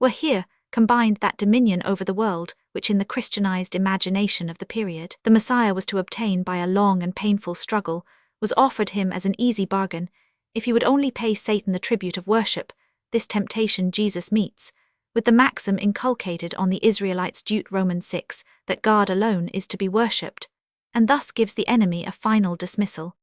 were here combined that dominion over the world which in the Christianized imagination of the period the Messiah was to obtain by a long and painful struggle was offered him as an easy bargain, if he would only pay Satan the tribute of worship. This temptation Jesus meets with the maxim inculcated on the Israelites Deut. Roman 6, that God alone is to be worshipped, and thus gives the enemy a final dismissal.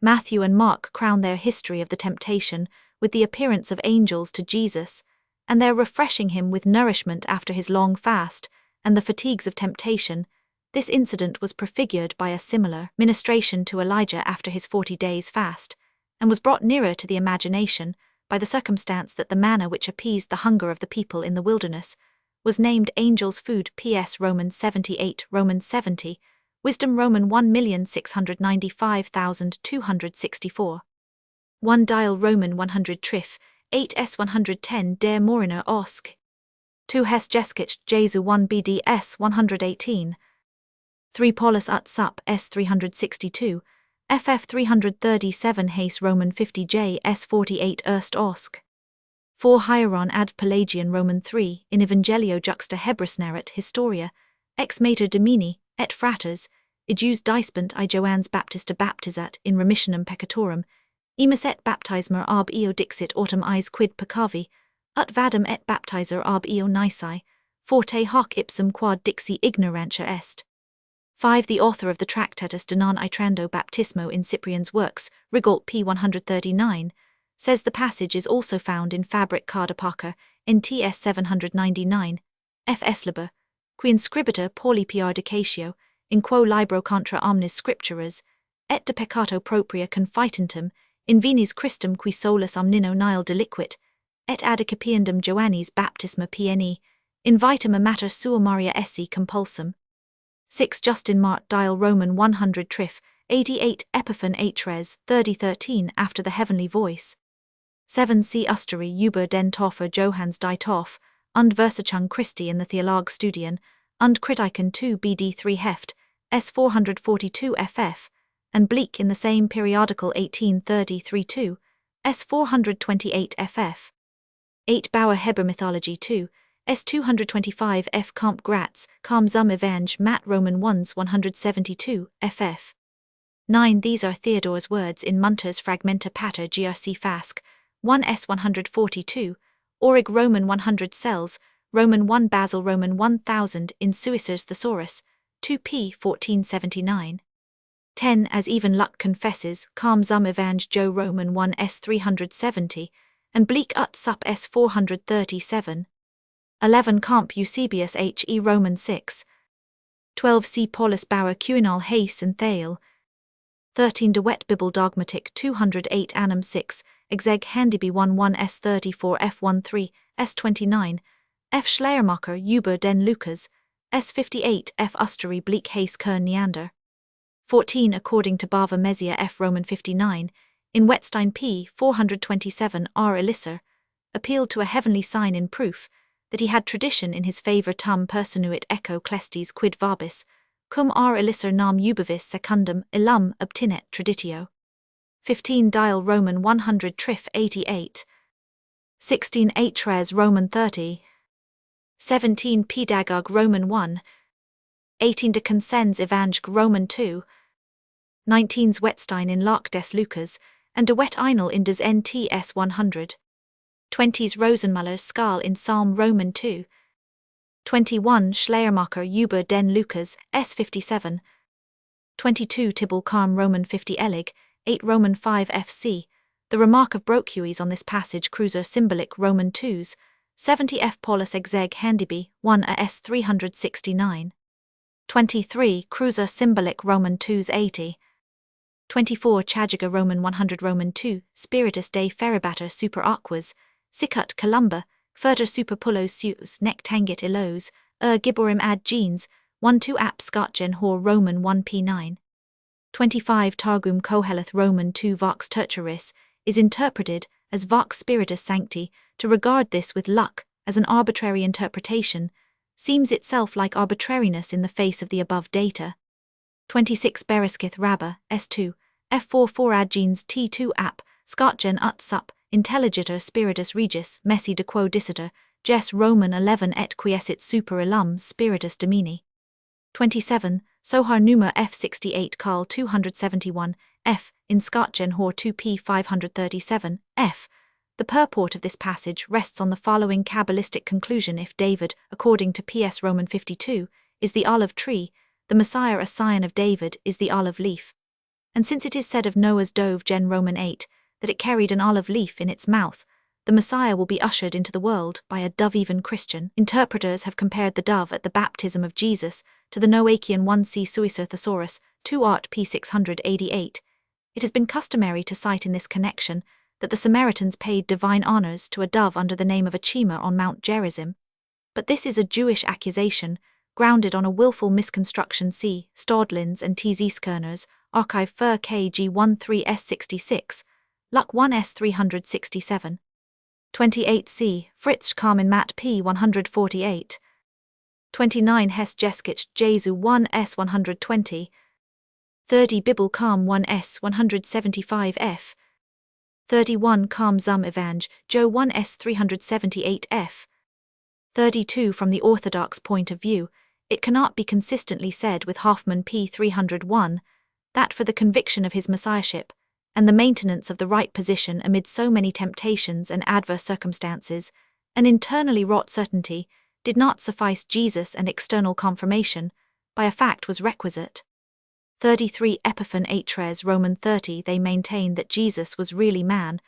Matthew and Mark crown their history of the temptation with the appearance of angels to Jesus, and their refreshing him with nourishment after his long fast, and the fatigues of temptation, This incident was prefigured by a similar ministration to Elijah after his 40 days fast, and was brought nearer to the imagination by the circumstance that the manna which appeased the hunger of the people in the wilderness was named angel's food. PS Romans 78 Romans 70, Wisdom Roman 1,695,264. 1 Dial Roman 100 Trif, 8s 110 Der Moriner Osk. 2 Hes Jeskich Jesu 1 BDS 118. 3 Paulus ut sup S 362, FF 337 Hays Roman 50 J S 48 Erst Osk. 4 Hieron ad Pelagian Roman 3 in Evangelio juxta Hebrusnerat Historia, ex Mater Domini, et Fratres, ejus dispent I Joannes Baptista baptizat in remissionem peccatorum, emis et baptismer ab eo dixit autem eis quid peccavi, ut vadum et baptizer ab eo nisi, forte hoc ipsum quad dixi ignorantia est. 5 The author of the Tractatus de non itrando baptismo in Cyprian's works, Rigault p. 139, says the passage is also found in Fabric Cardapaca, NTS 799, F. Esliber, qui inscribita Pauli Piardicatio, in quo libro contra omnes scripturas, et de peccato propria confitentem, in venis Christum qui solus omnino nihil deliquit, et adicapiendum Joannis baptisma pne, invitam a mater sua Maria esse compulsum. 6 Justin Mart Dial Roman 100 Trif, 88 Epiphane Atres 3013 after the heavenly voice. 7 C Usteri über den Toffer Johannes die Toff, und Versachung Christi in the Theolog Studien, und Kritiken 2 BD 3 Heft, S 442 FF, and Bleak in the same periodical 1833-2, S 428 FF. 8 Bauer Heber Mythology 2, S 225 F Comp Gratz, Com zum Evange Mat Roman 1s 172 FF. 9 These are Theodore's words in Munter's Fragmenta Pater grc Fasc, 1s 142, Orig Roman 100 Cells, Roman 1 Basil Roman 1000 in Suicer's Thesaurus, 2p 1479. 10 As even Luck confesses, Com zum Evange Joe Roman 1 s 370, and Bleak ut sup s 437. 11 Comp Eusebius he Roman 6. 12 C Paulus Bauer Quinal Hayes and Thale. 13 De Wet Bibel Dogmatic 208 Annum 6, Exeg Handiby 1 s 34 f 13, s 29, F Schleiermacher über den Lukas, s 58 F Usteri Bleak Hayes Kern Neander. 14 According to Bava Mesia F Roman 59, in Wettstein p. 427 R. Elisser, appealed to a heavenly sign in proof that he had tradition in his favour tam personuit echo clestis quid vabis, cum R. Elisser nam ubivis secundum illum obtinet traditio. 15 Dial Roman 100 Trif 88. 16 Atres Roman 30. 17 Pedagog Roman 1. 18 De Consens Evangel Roman 2. 19 Wettstein in Lark des Lucas, and De Wet Einel in des NTS 100. 20 Rosenmuller's Skal in Psalm Roman 2. 21 Schleiermacher über den Lukas, S 57. 22 Tibble Carm Roman 50 Elig, 8 Roman 5 FC. The remark of Brocues on this passage cruiser symbolic Roman 2s, 70 F Paulus Exeg Handiby, 1 a S 369. 23 Cruiser symbolic Roman 2s 80. 24 Chagiga Roman 100 Roman 2, Spiritus Dei Feribater Super Aquas, Sicut Columba, Furter Super Pullos Sues Nec Tangit Ilos, Gibborim ad Genes, 1-2 Ap Scotgen Hor Roman 1 P9. 25 Targum Koheleth Roman 2 Vox Tertiaris, is interpreted as Vox Spiritus Sancti. To regard this with luck as an arbitrary interpretation seems itself like arbitrariness in the face of the above data. 26 Beriskith Rabba, S2, F44 ad Genes T2 Ap, Scotgen ut sup, Intelligitor Spiritus Regis, Messi de quo dissiter, Jes Roman 11 et quiescit super illum Spiritus Domini. 27 Sohar Numa F68 Carl 271, F, in Scotgen Hor 2p 537, F. The purport of this passage rests on the following Kabbalistic conclusion: if David, according to PS Roman 52, is the olive tree, the Messiah a scion of David is the olive leaf. And since it is said of Noah's dove Gen Roman 8, that it carried an olive leaf in its mouth, the Messiah will be ushered into the world by a dove. Even Christian interpreters have compared the dove at the baptism of Jesus to the Noachian 1c Suicer Thesaurus, 2 art p. 688, it has been customary to cite in this connection that the Samaritans paid divine honors to a dove under the name of a chema on Mount Gerizim, but this is a Jewish accusation, grounded on a willful misconstruction. See Stodlins and T. Skerners, Archive Fur KG 13S66, Luck 1S 367. 28c. Fritzsch Carmen Matt P. 148. 29 Hess Jeskich Jesu 1S 120. 30 Bibel Calm 1S 175f. 31 Calm Zum Evange, Joe 1S 378f. 32 From the Orthodox point of view, it cannot be consistently said with Hoffman p. 301, that for the conviction of his messiahship, and the maintenance of the right position amid so many temptations and adverse circumstances, an internally wrought certainty did not suffice Jesus, and external confirmation by a fact was requisite. 33 Epiphane Atres Roman 30 They maintain that Jesus was really man,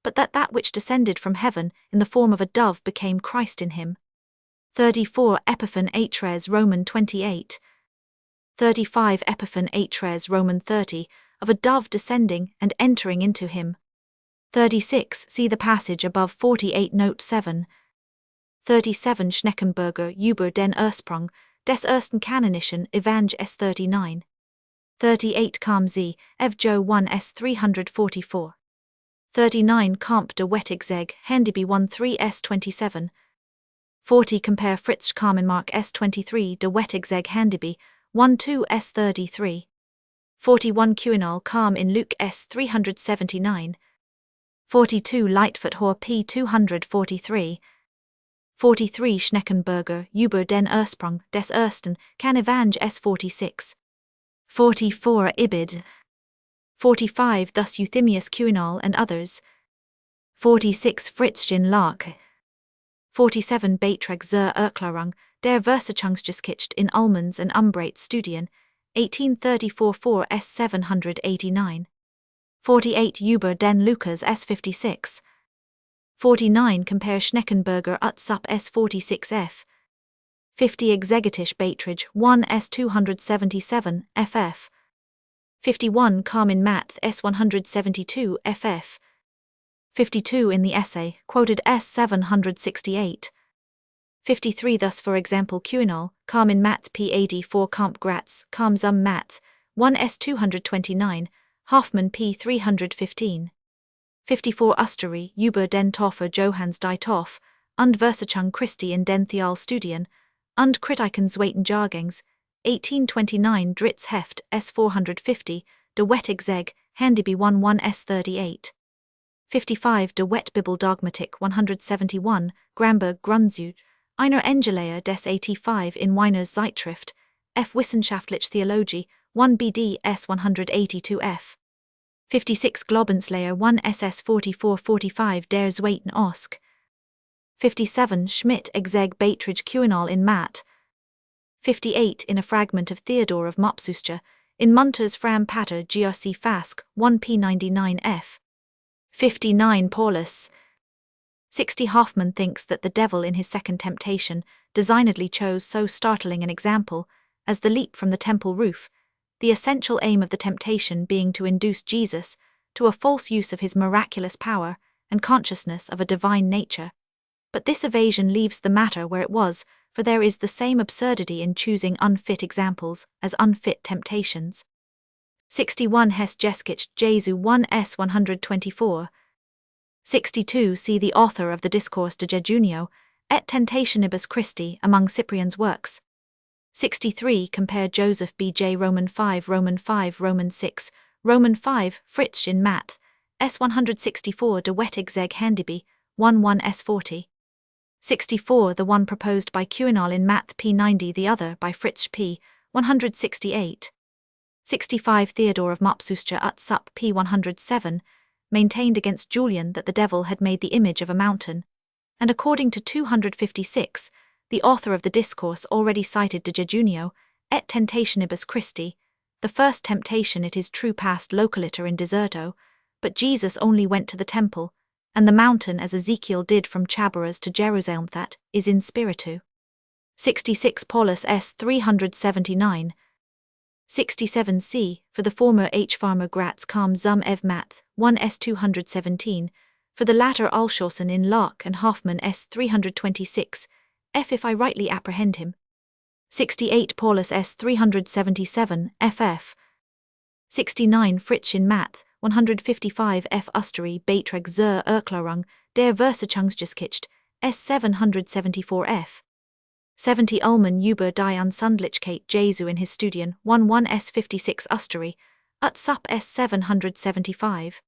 but that which descended from heaven in the form of a dove became Christ in him. 34 Epiphane Atres Roman 28. 35 Epiphane Atres Roman 30 of a dove descending and entering into him. 36 See the passage above 48 note 7. 37 Schneckenburger über den Ursprung des ersten Kanonischen Evang S39. 38 Kam Z, Ev Joe 1 S 344. 39 Kamp de Wettigzeg, Hendyby 13 S 27. 40 Compare Fritzsch Carmen Mark S 23 de Wettigzeg Hendyby 12 S 33. 41 Q&L Calm in Luke S 379. 42 Lightfoot Hor P 243. 43 Schneckenburger über den Ursprung des ersten Kanevang S 46. 44 Ibid. 45 Thus Euthymia Q&L and others. 46 Fritzchen Lark. 47 Beitrag zur Erklärung der Versachungsgeschichte in Ullmanns and Umbrates Studien, 1834 4 S 789. 48 Über den Lukas S 56. 49 Compare Schneckenburger Utsup S 46f. 50 Exegetisch Beitrage 1 S 277 ff. 51 Carmen Math S 172 ff. 52 in the essay, quoted S 768. 53 Thus for example Q&L, Carmen Math P. 4 Kamp Gratz, Kam Zum Math, 1 S 229, Hoffman P. 315. 54 Ustery, über den Toffer Johannes die Toff, und Versachung Christi in den Theolstudien, und Kritiken zweiten Jahrgangs, 1829 Dritz Heft S 450, de Wettigzeg, Handyby 1 S 38. 55 De Wetbibel Dogmatik 171, Gramberg Grundzüge, einer Engelea des 85 in Weiner's Zeitschrift, F. Wissenschaftliche Theologie, 1 BD S 182f. 56 Globenslayer 1 SS 4445 Der Zweiten Osk. 57 Schmidt Exeg Beitrage Q&L in Matt. 58 in a fragment of Theodore of Mopsuster, in Munter's Fram Pater GRC Fask 1 P99f. 59 Paulus. 60 Hoffman thinks that the devil in his second temptation designedly chose so startling an example as the leap from the temple roof, the essential aim of the temptation being to induce Jesus to a false use of his miraculous power and consciousness of a divine nature. But this evasion leaves the matter where it was, for there is the same absurdity in choosing unfit examples as unfit temptations. 61 Hess Jeskich Jesu 1 S 124. 62 See the author of the Discourse de Jejunio, et Tentationibus Christi among Cyprian's works. 63 Compare Joseph B. J. Roman 5 Roman 5 Roman 6 Roman 5 Fritzsch in Math, S 164 de Wettigzeg Handyby, 1 S 40. 64 The one proposed by Q&L in Math P 90 the other by Fritzsch P. 168. 65 Theodore of Mopsuster ut sup P 107, maintained against Julian that the devil had made the image of a mountain, and according to 256, the author of the discourse already cited de Jejunio, et Tentationibus Christi, the first temptation it is true passed localiter in deserto, but Jesus only went to the temple, and the mountain as Ezekiel did from Chabaras to Jerusalem that is in spiritu. 66 Paulus S. 379. 67 C. For the former H. Farmer Gratz kam zum Ev Math. 1 S. 217. For the latter Alshausen in Locke and Hoffmann S. 326. F. If I rightly apprehend him. 68 Paulus S. 377. FF. 69 Fritsch in Math. 155 F. Ustery Beitrag zur Erklärung der Versatzungsgeschichte. S. 774 F. 70 Ullmann über die Ansandlichkeit Jesu in his Studien 11 S. 56 Ustery, ut sup S. 775.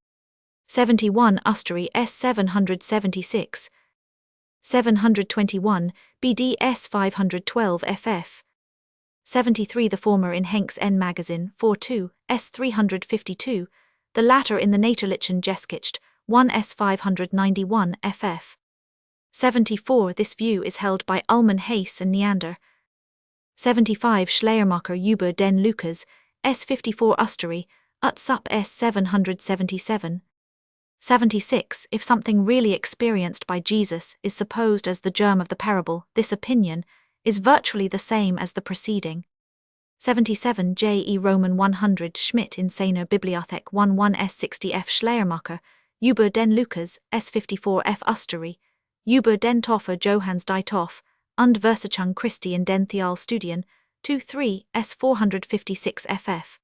71 Ustery S. 776. 721 BD S. 512 FF. 73 The former in Henk's N Magazine 42 S. 352, the latter in the Naturlichen Geschichte 1 S. 591 FF. 74 This view is held by Ullmann Hayes and Neander. 75 Schleiermacher über den Lukas, S. 54 Ustery, ut sup S. 777. 76 If something really experienced by Jesus is supposed as the germ of the parable, this opinion is virtually the same as the preceding. 77 J. E. Roman 100 Schmidt in seiner Bibliothek 11 S. 60 F. Schleiermacher, über den Lukas, S. 54 F. Ustery, über den Toffer Johannes die Toff, und Versachung Christi in den Theolstudien, 2-3 S. 456 FF.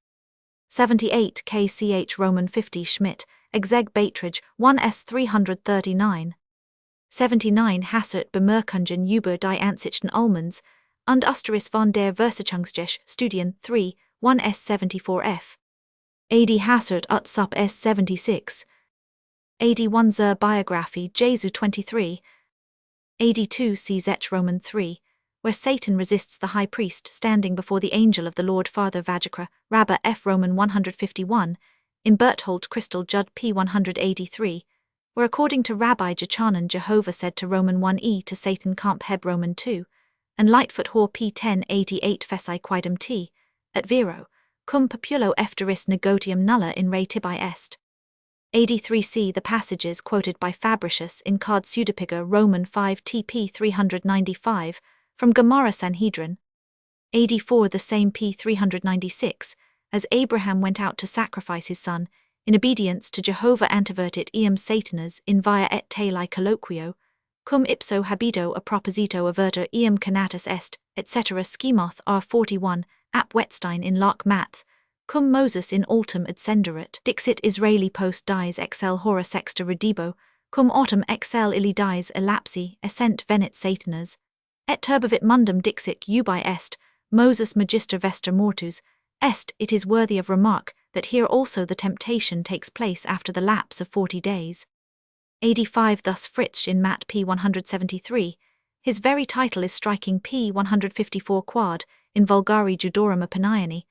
78 K. C. H. Roman 50 Schmidt, Exeg Beitrage 1 S. 339. 79 Hassert Bemerkungen über die Ansichten Ullmanns, und Usteris von der Versachungsgeschichte Studien 3, 1 S. 74 F. 80 Hassert ut sup S. 76. 81 Zur Biography Jesu 23. 82 C. Zech Roman 3, where Satan resists the high priest standing before the angel of the Lord Father Vajikra, Rabba F. Roman 151, in Berthold Christel Judd p. 183, where according to Rabbi Jachanan Jehovah said to Roman 1e to Satan Kamp Heb Roman 2, and Lightfoot Hor p. 1088 Fessai Quidem t, at Vero, cum populo efteris negotium nulla in re tibi est. 83c The passages quoted by Fabricius in Card Pseudepiga Roman 5 tp 395, from Gemara Sanhedrin. 84 The same p. 396, as Abraham went out to sacrifice his son, in obedience to Jehovah antivertit eam Satanas in via et tali colloquio, cum ipso habido a proposito averter eam canatus est, etc. Schemoth R41, ap Wetstein in Locke Math, cum Moses in altum adcenderit, dixit Israeli post dies excel hora sexta redibo, cum autumn excel illi dies elapsi, essent venit Satanas, et turbavit mundum dixit ubi est, Moses magister vester mortus, est. It is worthy of remark that here also the temptation takes place after the lapse of 40 days. 85 Thus Fritzsch in Matt p. 173, his very title is striking p. 154 quad, in Vulgari Judorum Opinioni,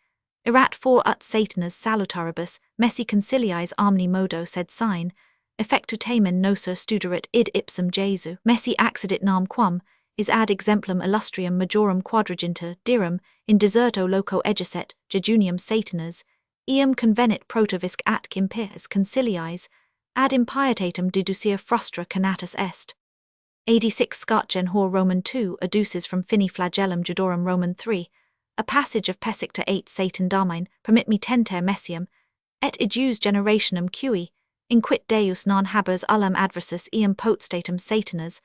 erat for ut Satanas salutaribus, messi conciliis omni modo sed sign, effectutamen noser studerit id ipsum Jesu, messi accidit nam quam, is ad exemplum illustrium majorum quadraginter dirum, in deserto loco egiset, jejunium Satanas, eam convenit protovisc atque impias conciliis, ad impietatem deducere frustra canatus est. 86 Scotgen Hor Roman 2 adduces from Fini Flagellum Judorum Roman 3, a passage of Pesicta 8 Satan Domine, permit me tenter messium, et ejus generationum cui, inquit Deus non habers ullam adversus eam potestatum Satanas,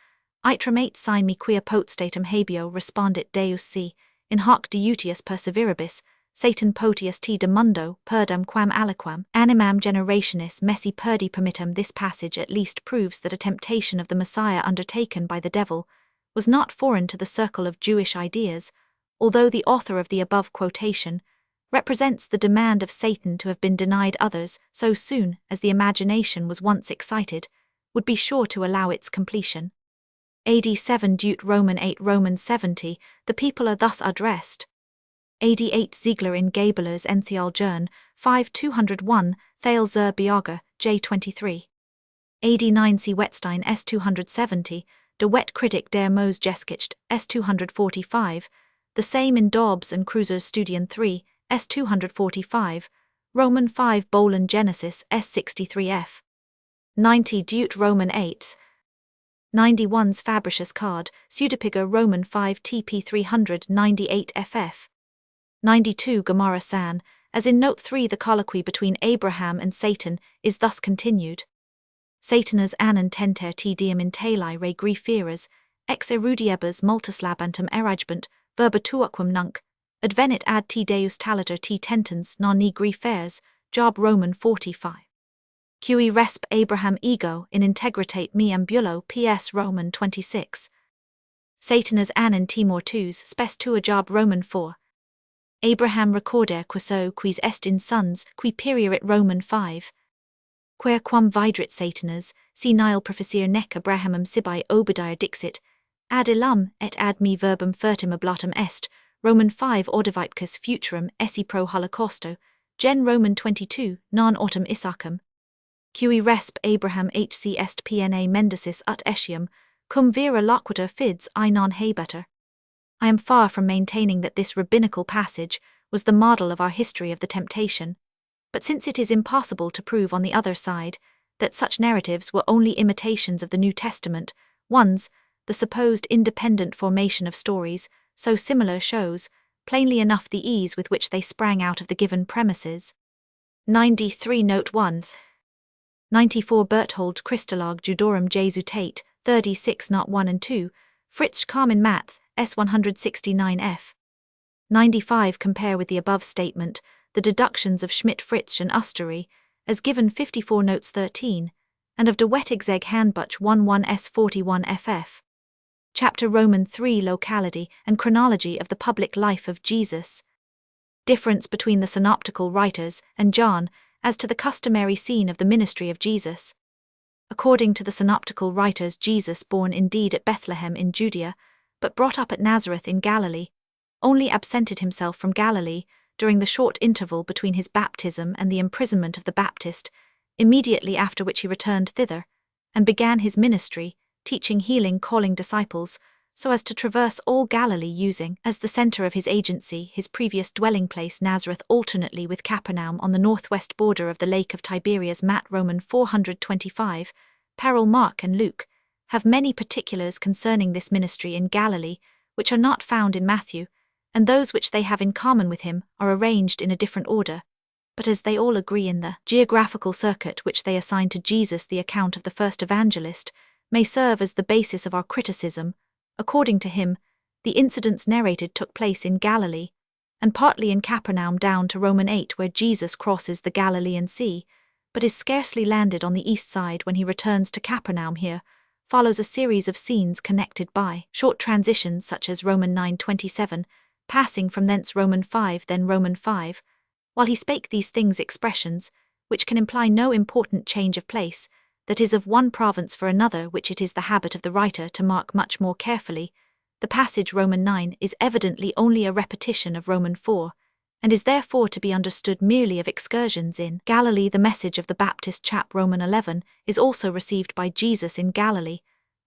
itremate sign me quia potestatum habeo respondit Deus si, in hoc diutius perseverabis, Satan potius te de mundo, perdam quam aliquam, animam generationis messi perdi permittum. This passage at least proves that a temptation of the Messiah undertaken by the devil was not foreign to the circle of Jewish ideas, although the author of the above quotation represents the demand of Satan to have been denied others so soon as the imagination was once excited, would be sure to allow its completion. AD 7 Deut Roman 8 Roman 70, the people are thus addressed. AD 8 Ziegler in Gabler's Enthealgern, 5 201, Thale zur Bioga, J 23. AD 9 C. Wetstein S 270, De Wet Kritik der Mose Geschichte, S 245, the same in Dobbs and Cruiser's Studien 3, S 245, Roman 5 Bolan Genesis, S 63 F. 90 Deut Roman 8. 91's Fabricius card, pseudepiger Roman 5 TP 398 FF. 92 Gomorrah San, as in Note 3 the colloquy between Abraham and Satan is thus continued. Satanas anon tenter te diem in tali re griferas, ex erudiebas multislabantum eragebant, verba tuaquam nunc, advenit ad te deus taliter te tentans non ni grifers, Job Roman 45. Qui resp Abraham ego in integritate me ambulo PS Roman 26. Satanas anon timor tus spes tua Job Roman 4. Abraham recorder quaso quis est in sons qui perierit Roman 5. Quer quam vidrit Satanas, si nihil proficere nec Abrahamum sibi Obadiah dixit, ad illum et ad me verbum furtim oblatum est, Roman 5 audivipcus futurum esse pro holocausto, gen Roman 22, non autem Isaacum. Qui resp Abraham hc est pna mendicis ut etium, cum vera loquitur fids I non habetur. I am far from maintaining that this rabbinical passage was the model of our history of the temptation, but since it is impossible to prove on the other side that such narratives were only imitations of the New Testament ones, the supposed independent formation of stories, so similar shows, plainly enough the ease with which they sprang out of the given premises. 93 Note 1s. 94 Berthold Christolog Judorum Jesu Tate, 36 Not 1 and 2, Fritz Carmen Math, S169F. 95 Compare with the above statement the deductions of Schmidt Fritz and Ustery, as given 54 Notes 13, and of de Wettigzeg Handbuch 11S41FF. Chapter Roman 3 Locality and Chronology of the Public Life of Jesus. Difference between the synoptical writers and John as to the customary scene of the ministry of Jesus. According to the synoptical writers, Jesus born indeed at Bethlehem in Judea, but brought up at Nazareth in Galilee, only absented himself from Galilee during the short interval between his baptism and the imprisonment of the Baptist, immediately after which he returned thither, and began his ministry, teaching, healing, calling disciples, so as to traverse all Galilee, using as the center of his agency his previous dwelling place Nazareth alternately with Capernaum on the northwest border of the Lake of Tiberias. Matt Roman 425, Parallel Mark and Luke have many particulars concerning this ministry in Galilee, which are not found in Matthew, and those which they have in common with him are arranged in a different order, but as they all agree in the geographical circuit which they assign to Jesus, the account of the first evangelist may serve as the basis of our criticism. According to him, the incidents narrated took place in Galilee, and partly in Capernaum down to Roman 8, where Jesus crosses the Galilean Sea, but is scarcely landed on the east side when he returns to Capernaum. Here follows a series of scenes connected by short transitions such as Roman 9:27, passing from thence Roman 5 then Roman 5, while he spake these things expressions, which can imply no important change of place, that is of one province for another, which it is the habit of the writer to mark much more carefully. The passage Roman 9 is evidently only a repetition of Roman 4, and is therefore to be understood merely of excursions in Galilee. The message of the Baptist chap Roman 11 is also received by Jesus in Galilee,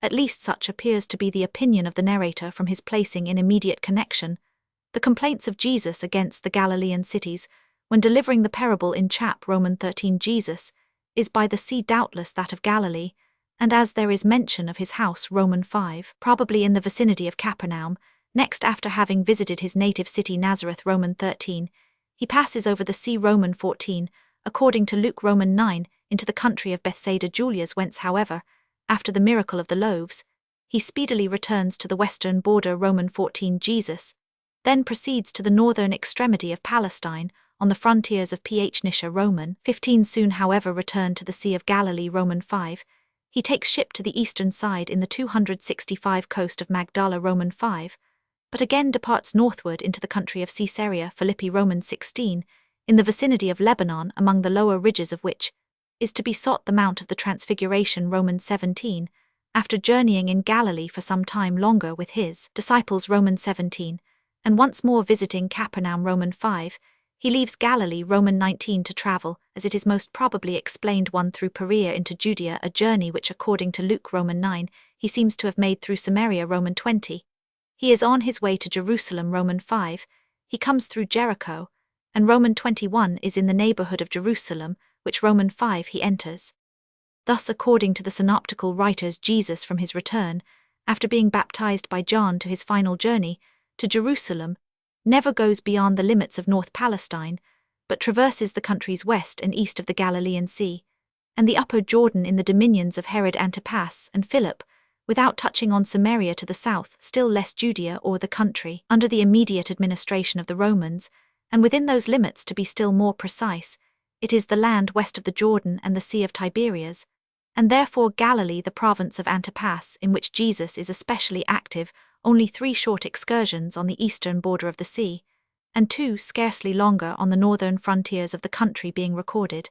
at least such appears to be the opinion of the narrator from his placing in immediate connection the complaints of Jesus against the Galilean cities when delivering the parable in chap Roman 13. Jesus is by the sea doubtless that of Galilee, and as there is mention of his house Roman 5, probably in the vicinity of Capernaum, next after having visited his native city Nazareth Roman 13, he passes over the sea Roman 14, according to Luke Roman 9, into the country of Bethsaida Julias, whence however, after the miracle of the loaves, he speedily returns to the western border Roman 14. Jesus then proceeds to the northern extremity of Palestine, on the frontiers of Phoenicia Roman 15. Soon however returned to the Sea of Galilee Roman 5, he takes ship to the eastern side in the 265 coast of Magdala Roman 5, but again departs northward into the country of Caesarea Philippi Roman 16, in the vicinity of Lebanon, among the lower ridges of which is to be sought the Mount of the Transfiguration Roman 17, after journeying in Galilee for some time longer with his disciples Roman 17, and once more visiting Capernaum Roman 5, he leaves Galilee Roman 19 to travel, as it is most probably explained, one through Perea into Judea, a journey which according to Luke Roman 9, he seems to have made through Samaria Roman 20. He is on his way to Jerusalem Roman 5, he comes through Jericho, and Roman 21 is in the neighborhood of Jerusalem, which Roman 5 he enters. Thus, according to the synoptical writers, Jesus, from his return, after being baptized by John to his final journey, to Jerusalem, never goes beyond the limits of North Palestine, but traverses the countries west and east of the Galilean Sea, and the upper Jordan in the dominions of Herod Antipas and Philip, without touching on Samaria to the south, still less Judea or the country, under the immediate administration of the Romans, and within those limits, to be still more precise, it is the land west of the Jordan and the Sea of Tiberias, and therefore Galilee, the province of Antipas, in which Jesus is especially active, only 3 short excursions on the eastern border of the sea, and 2 scarcely longer on the northern frontiers of the country being recorded.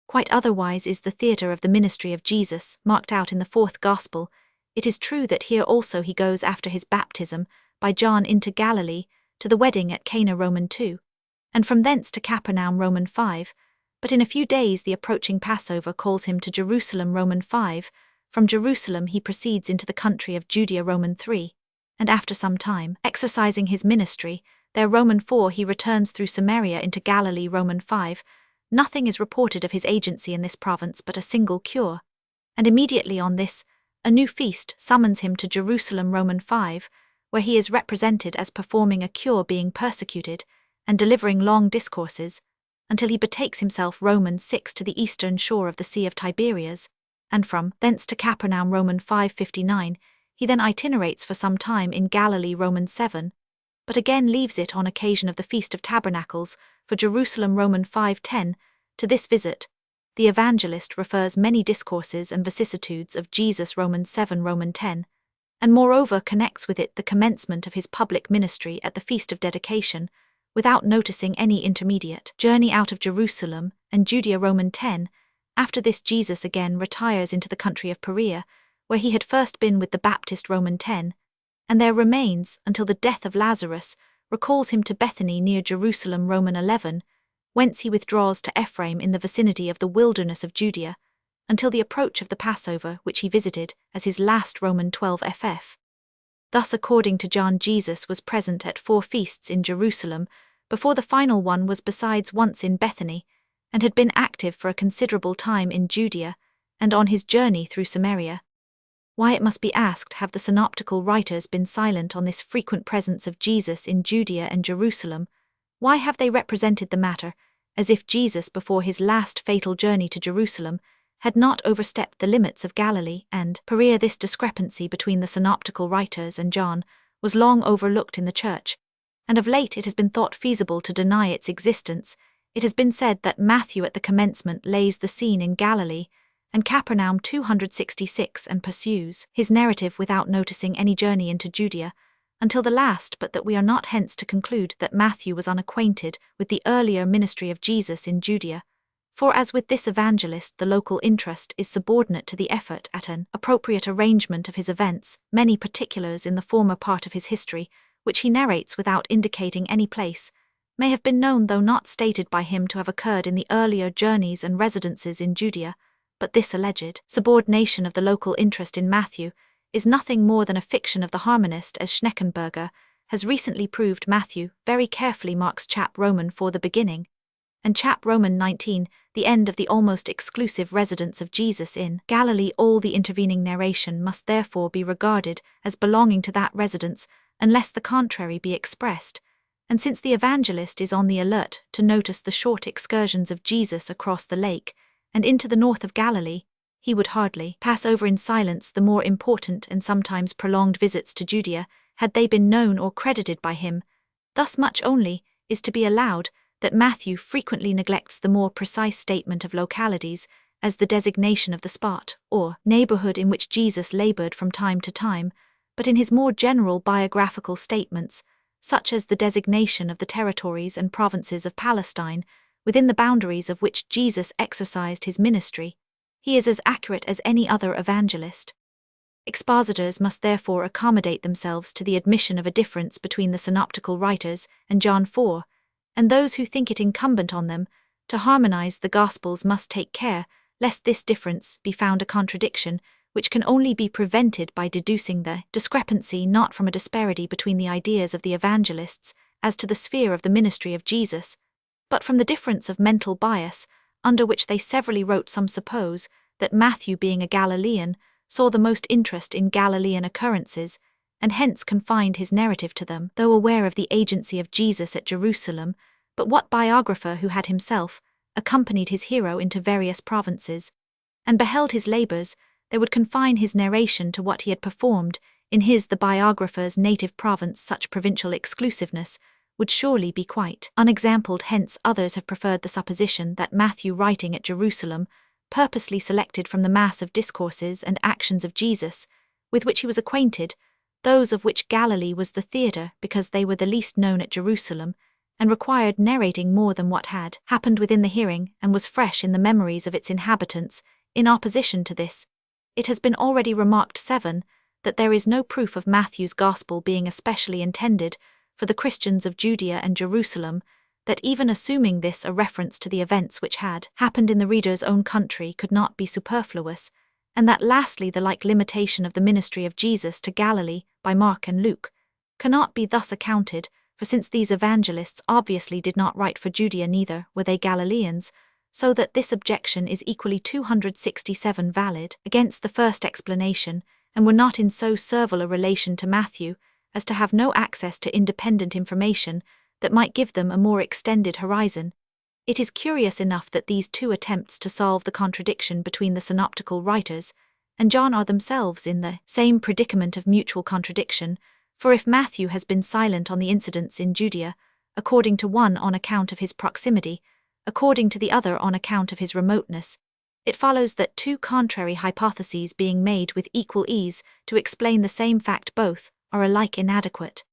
Quite otherwise is the theatre of the ministry of Jesus, marked out in the 4th Gospel. It is true that here also he goes after his baptism by John into Galilee, to the wedding at Cana Roman 2, and from thence to Capernaum Roman 5, but in a few days the approaching Passover calls him to Jerusalem Roman 5, from Jerusalem he proceeds into the country of Judea Roman 3, and after some time, exercising his ministry, there Roman 4 he returns through Samaria into Galilee Roman 5. Nothing is reported of his agency in this province but a single cure, and immediately on this, a new feast summons him to Jerusalem Roman 5, where he is represented as performing a cure, being persecuted, and delivering long discourses, until he betakes himself Roman 6 to the eastern shore of the Sea of Tiberias, and from thence to Capernaum Roman 5:59, he then itinerates for some time in Galilee Roman 7, but again leaves it on occasion of the Feast of Tabernacles for Jerusalem Roman 5:10. To this visit, the evangelist refers many discourses and vicissitudes of Jesus Roman 7 Roman 10, and moreover connects with it the commencement of his public ministry at the Feast of Dedication, without noticing any intermediate journey out of Jerusalem and Judea Roman 10. After this Jesus again retires into the country of Perea, where he had first been with the Baptist Roman 10, and there remains until the death of Lazarus recalls him to Bethany near Jerusalem Roman 11, whence he withdraws to Ephraim in the vicinity of the wilderness of Judea, until the approach of the Passover, which he visited as his last Roman 12 ff. Thus, according to John, Jesus was present at 4 feasts in Jerusalem, before the final one was besides once in Bethany, and had been active for a considerable time in Judea, and on his journey through Samaria. Why, it must be asked, have the synoptical writers been silent on this frequent presence of Jesus in Judea and Jerusalem? Why have they represented the matter as if Jesus, before his last fatal journey to Jerusalem, had not overstepped the limits of Galilee and Perea? This discrepancy between the synoptical writers and John was long overlooked in the Church, and of late it has been thought feasible to deny its existence. It has been said that Matthew at the commencement lays the scene in Galilee, and Capernaum 266, and pursues his narrative without noticing any journey into Judea, until the last, but that we are not hence to conclude that Matthew was unacquainted with the earlier ministry of Jesus in Judea, for as with this evangelist the local interest is subordinate to the effort at an appropriate arrangement of his events, many particulars in the former part of his history, which he narrates without indicating any place, may have been known though not stated by him to have occurred in the earlier journeys and residences in Judea, but this alleged subordination of the local interest in Matthew is nothing more than a fiction of the harmonist, as Schneckenberger has recently proved. Matthew very carefully marks chap Roman for the beginning, and chap Roman 19 the end of the almost exclusive residence of Jesus in Galilee. All the intervening narration must therefore be regarded as belonging to that residence, unless the contrary be expressed, and since the evangelist is on the alert to notice the short excursions of Jesus across the lake and into the north of Galilee, he would hardly pass over in silence the more important and sometimes prolonged visits to Judea, had they been known or credited by him. Thus much only is to be allowed, that Matthew frequently neglects the more precise statement of localities, as the designation of the spot or neighborhood in which Jesus labored from time to time, but in his more general biographical statements, such as the designation of the territories and provinces of Palestine, within the boundaries of which Jesus exercised his ministry, he is as accurate as any other evangelist. Expositors must therefore accommodate themselves to the admission of a difference between the synoptical writers and John 4, and those who think it incumbent on them to harmonize the Gospels must take care lest this difference be found a contradiction, which can only be prevented by deducing the discrepancy not from a disparity between the ideas of the evangelists as to the sphere of the ministry of Jesus, but from the difference of mental bias under which they severally wrote. Some suppose that Matthew, being a Galilean, saw the most interest in Galilean occurrences, and hence confined his narrative to them, though aware of the agency of Jesus at Jerusalem. But what biographer who had himself accompanied his hero into various provinces, and beheld his labors, they would confine his narration to what he had performed in his, the biographer's, native province? Such provincial exclusiveness would surely be quite unexampled. Hence others have preferred the supposition that Matthew, writing at Jerusalem, purposely selected from the mass of discourses and actions of Jesus, with which he was acquainted, those of which Galilee was the theatre, because they were the least known at Jerusalem, and required narrating more than what had happened within the hearing and was fresh in the memories of its inhabitants. In opposition to this, it has been already remarked 7, that there is no proof of Matthew's Gospel being especially intended for the Christians of Judea and Jerusalem, that even assuming this a reference to the events which had happened in the reader's own country could not be superfluous, and that lastly the like limitation of the ministry of Jesus to Galilee by Mark and Luke cannot be thus accounted, for since these evangelists obviously did not write for Judea, neither were they Galileans, so that this objection is equally 267 valid against the first explanation, and were not in so servile a relation to Matthew as to have no access to independent information that might give them a more extended horizon. It is curious enough that these two attempts to solve the contradiction between the synoptical writers and John are themselves in the same predicament of mutual contradiction, for if Matthew has been silent on the incidents in Judea, according to one on account of his proximity, according to the other on account of his remoteness, it follows that two contrary hypotheses being made with equal ease to explain the same fact both are alike inadequate.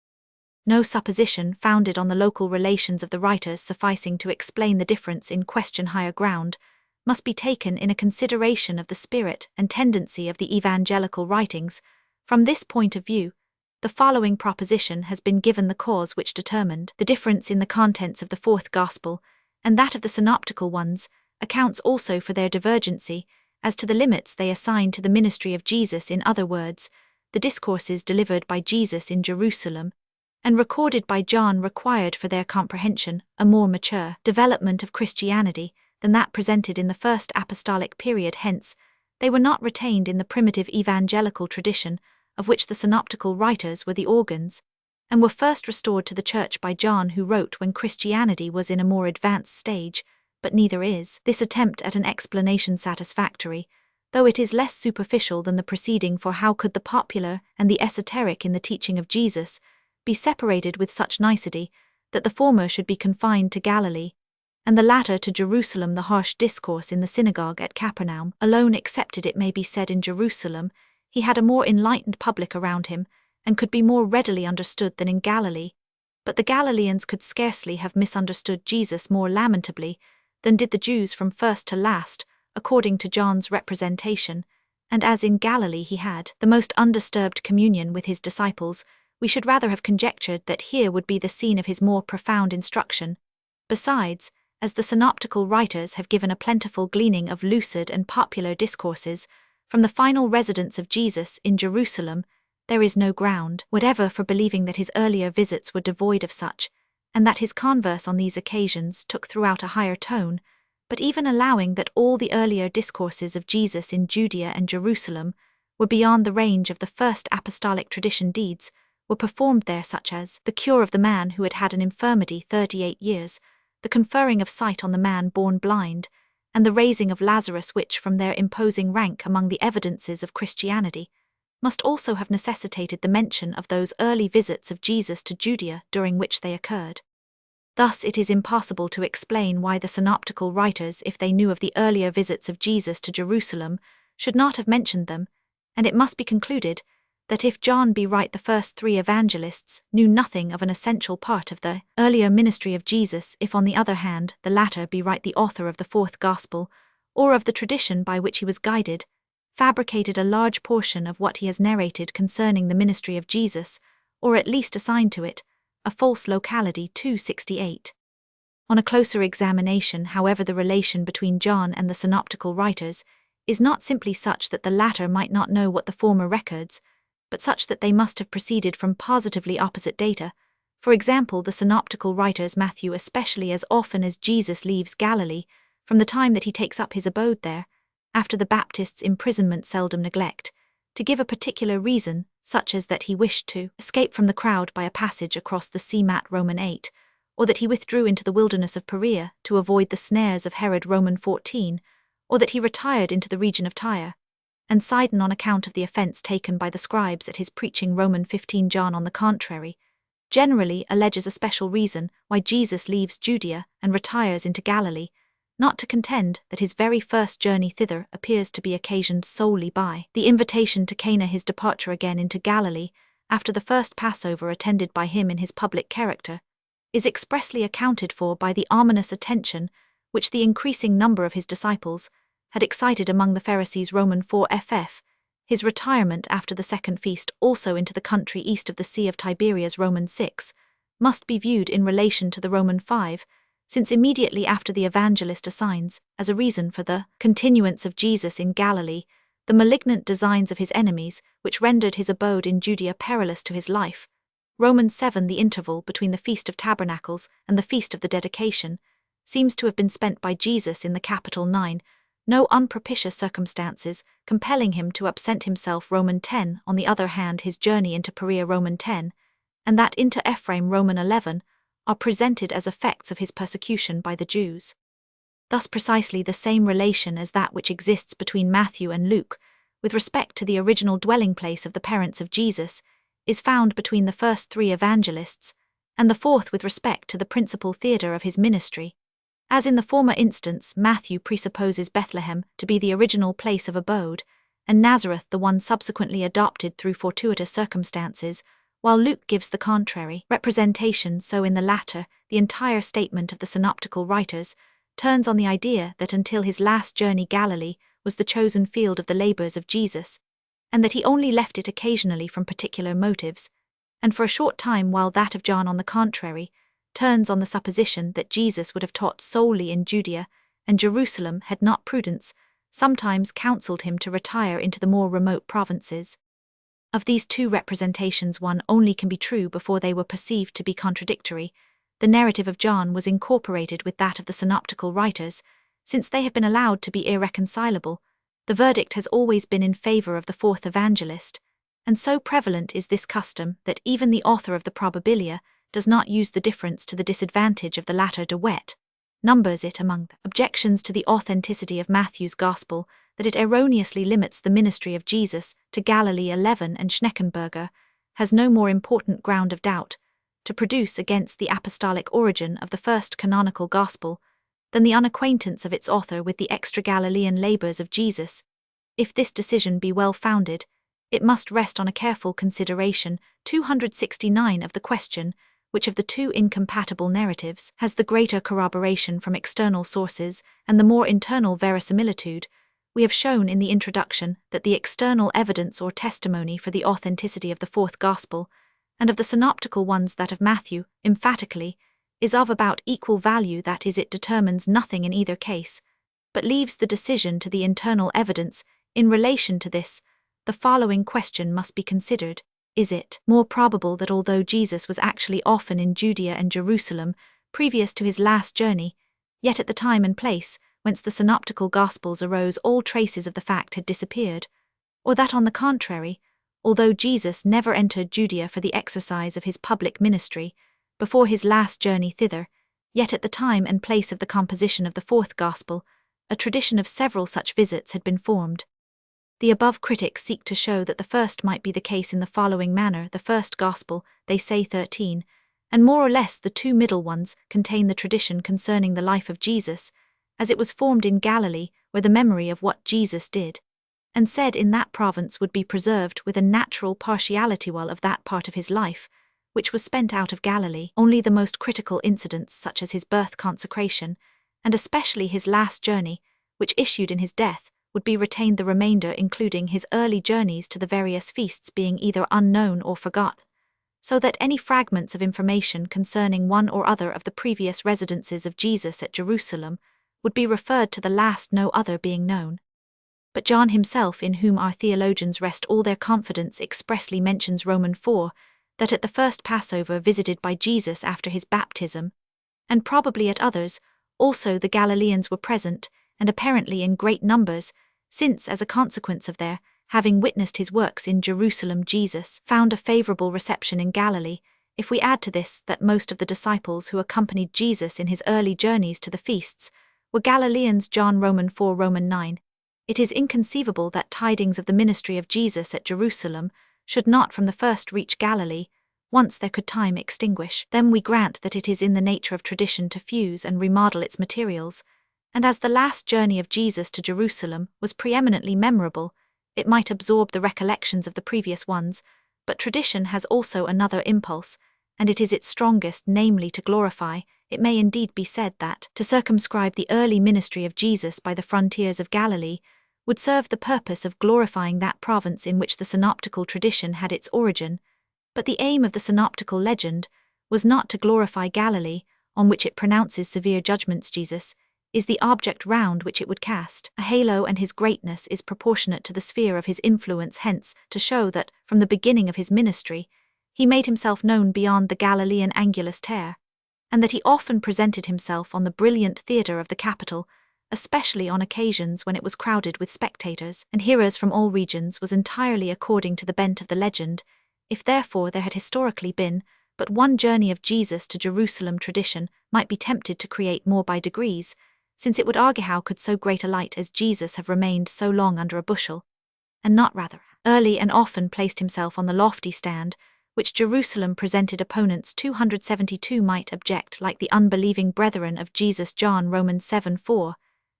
No supposition founded on the local relations of the writers sufficing to explain the difference in question higher ground must be taken in a consideration of the spirit and tendency of the evangelical writings. From this point of view, the following proposition has been given: the cause which determined the difference in the contents of the fourth Gospel and that of the synoptical ones accounts also for their divergency as to the limits they assign to the ministry of Jesus. In other words, the discourses delivered by Jesus in Jerusalem and recorded by John required for their comprehension a more mature development of Christianity than that presented in the first apostolic period. Hence, they were not retained in the primitive evangelical tradition of which the synoptical writers were the organs, and were first restored to the Church by John, who wrote when Christianity was in a more advanced stage. But neither is this attempt at an explanation satisfactory, though it is less superficial than the preceding, for how could the popular and the esoteric in the teaching of Jesus be separated with such nicety that the former should be confined to Galilee, and the latter to Jerusalem? The harsh discourse in the synagogue at Capernaum alone excepted, it may be said, in Jerusalem, he had a more enlightened public around him, and could be more readily understood than in Galilee. But the Galileans could scarcely have misunderstood Jesus more lamentably than did the Jews from first to last, according to John's representation, and as in Galilee he had the most undisturbed communion with his disciples, we should rather have conjectured that here would be the scene of his more profound instruction. Besides, as the synoptical writers have given a plentiful gleaning of lucid and popular discourses from the final residence of Jesus in Jerusalem, there is no ground whatever for believing that his earlier visits were devoid of such, and that his converse on these occasions took throughout a higher tone. But even allowing that all the earlier discourses of Jesus in Judea and Jerusalem were beyond the range of the first apostolic tradition, deeds were performed there such as the cure of the man who had had an infirmity 38 years, the conferring of sight on the man born blind, and the raising of Lazarus, which, from their imposing rank among the evidences of Christianity, must also have necessitated the mention of those early visits of Jesus to Judea during which they occurred. Thus it is impossible to explain why the synoptical writers, if they knew of the earlier visits of Jesus to Jerusalem, should not have mentioned them, and it must be concluded that if John be right, the first three evangelists knew nothing of an essential part of the earlier ministry of Jesus. If, on the other hand, the latter be right, the author of the fourth Gospel, or of the tradition by which he was guided, fabricated a large portion of what he has narrated concerning the ministry of Jesus, or at least assigned to it a false locality. 268. On a closer examination, however, the relation between John and the synoptical writers is not simply such that the latter might not know what the former records, but such that they must have proceeded from positively opposite data. For example, the synoptical writers, Matthew especially, as often as Jesus leaves Galilee, from the time that he takes up his abode there, after the Baptist's imprisonment seldom neglect, to give a particular reason, such as that he wished to escape from the crowd by a passage across the sea mat Roman 8, or that he withdrew into the wilderness of Perea to avoid the snares of Herod Roman 14, or that he retired into the region of Tyre, and Sidon on account of the offense taken by the scribes at his preaching Roman 15. John, on the contrary, generally alleges a special reason why Jesus leaves Judea and retires into Galilee, not to contend that his very first journey thither appears to be occasioned solely by the invitation to Cana, his departure again into Galilee, after the first Passover attended by him in his public character, is expressly accounted for by the ominous attention which the increasing number of his disciples had excited among the Pharisees Roman 4 ff, his retirement after the second feast also into the country east of the Sea of Tiberias Roman 6, must be viewed in relation to the Roman 5, since immediately after the evangelist assigns, as a reason for the continuance of Jesus in Galilee, the malignant designs of his enemies, which rendered his abode in Judea perilous to his life. Romans 7. The interval between the Feast of Tabernacles and the Feast of the Dedication seems to have been spent by Jesus in the capital 9, no unpropitious circumstances compelling him to absent himself Roman 10, on the other hand his journey into Perea Roman 10, and that into Ephraim Roman 11, are presented as effects of his persecution by the Jews. Thus precisely the same relation as that which exists between Matthew and Luke, with respect to the original dwelling place of the parents of Jesus, is found between the first three evangelists, and the fourth with respect to the principal theatre of his ministry. As in the former instance, Matthew presupposes Bethlehem to be the original place of abode, and Nazareth the one subsequently adopted through fortuitous circumstances, while Luke gives the contrary representation. So in the latter, the entire statement of the synoptical writers turns on the idea that until his last journey Galilee was the chosen field of the labours of Jesus, and that he only left it occasionally from particular motives, and for a short time, while that of John, on the contrary, turns on the supposition that Jesus would have taught solely in Judea, and Jerusalem had not prudence sometimes counselled him to retire into the more remote provinces. Of these two representations one only can be true before they were perceived to be contradictory. The narrative of John was incorporated with that of the synoptical writers, since they have been allowed to be irreconcilable. The verdict has always been in favour of the fourth evangelist, and so prevalent is this custom that even the author of the Probabilia does not use the difference to the disadvantage of the latter duet, numbers it among the objections to the authenticity of Matthew's Gospel that it erroneously limits the ministry of Jesus to Galilee 11, and Schneckenberger has no more important ground of doubt to produce against the apostolic origin of the first canonical Gospel than the unacquaintance of its author with the extra-Galilean labours of Jesus. If this decision be well founded, it must rest on a careful consideration 269 of the question, which of the two incompatible narratives has the greater corroboration from external sources and the more internal verisimilitude. We have shown in the introduction that the external evidence or testimony for the authenticity of the fourth Gospel, and of the synoptical ones that of Matthew, emphatically, is of about equal value, that is, it determines nothing in either case, but leaves the decision to the internal evidence. In relation to this, the following question must be considered. Is it more probable that although Jesus was actually often in Judea and Jerusalem previous to his last journey, yet at the time and place whence the synoptical Gospels arose all traces of the fact had disappeared, or that on the contrary, although Jesus never entered Judea for the exercise of his public ministry before his last journey thither, yet at the time and place of the composition of the fourth Gospel, a tradition of several such visits had been formed. The above critics seek to show that the first might be the case in the following manner. The first Gospel, they say 13, and more or less the two middle ones, contain the tradition concerning the life of Jesus, as it was formed in Galilee, where the memory of what Jesus did and said in that province would be preserved with a natural partiality, while of that part of his life, which was spent out of Galilee, only the most critical incidents, such as his birth consecration, and especially his last journey, which issued in his death, would be retained, the remainder, including his early journeys to the various feasts, being either unknown or forgot, so that any fragments of information concerning one or other of the previous residences of Jesus at Jerusalem would be referred to the last, no other being known. But John himself, in whom our theologians rest all their confidence, expressly mentions Roman 4, that at the first Passover visited by Jesus after his baptism, and probably at others, also the Galileans were present, and apparently in great numbers, since, as a consequence of their having witnessed his works in Jerusalem, Jesus found a favorable reception in Galilee. If we add to this that most of the disciples who accompanied Jesus in his early journeys to the feasts were Galileans, John 4:9, it is inconceivable that tidings of the ministry of Jesus at Jerusalem should not from the first reach Galilee, once there could time extinguish. Then we grant that it is in the nature of tradition to fuse and remodel its materials, and as the last journey of Jesus to Jerusalem was preeminently memorable, it might absorb the recollections of the previous ones, but tradition has also another impulse, and it is its strongest, namely to glorify. It may indeed be said that to circumscribe the early ministry of Jesus by the frontiers of Galilee would serve the purpose of glorifying that province in which the synoptical tradition had its origin, but the aim of the synoptical legend was not to glorify Galilee, on which it pronounces severe judgments. Jesus is the object round which it would cast a halo, and his greatness is proportionate to the sphere of his influence, hence, to show that, from the beginning of his ministry, he made himself known beyond the Galilean angulus terre, and that he often presented himself on the brilliant theatre of the capital, especially on occasions when it was crowded with spectators and hearers from all regions, was entirely according to the bent of the legend. If therefore there had historically been but one journey of Jesus to Jerusalem, tradition might be tempted to create more by degrees, since it would argue how could so great a light as Jesus have remained so long under a bushel, and not rather early and often placed himself on the lofty stand, which Jerusalem presented. Opponents 272 might object, like the unbelieving brethren of Jesus, John 7:4,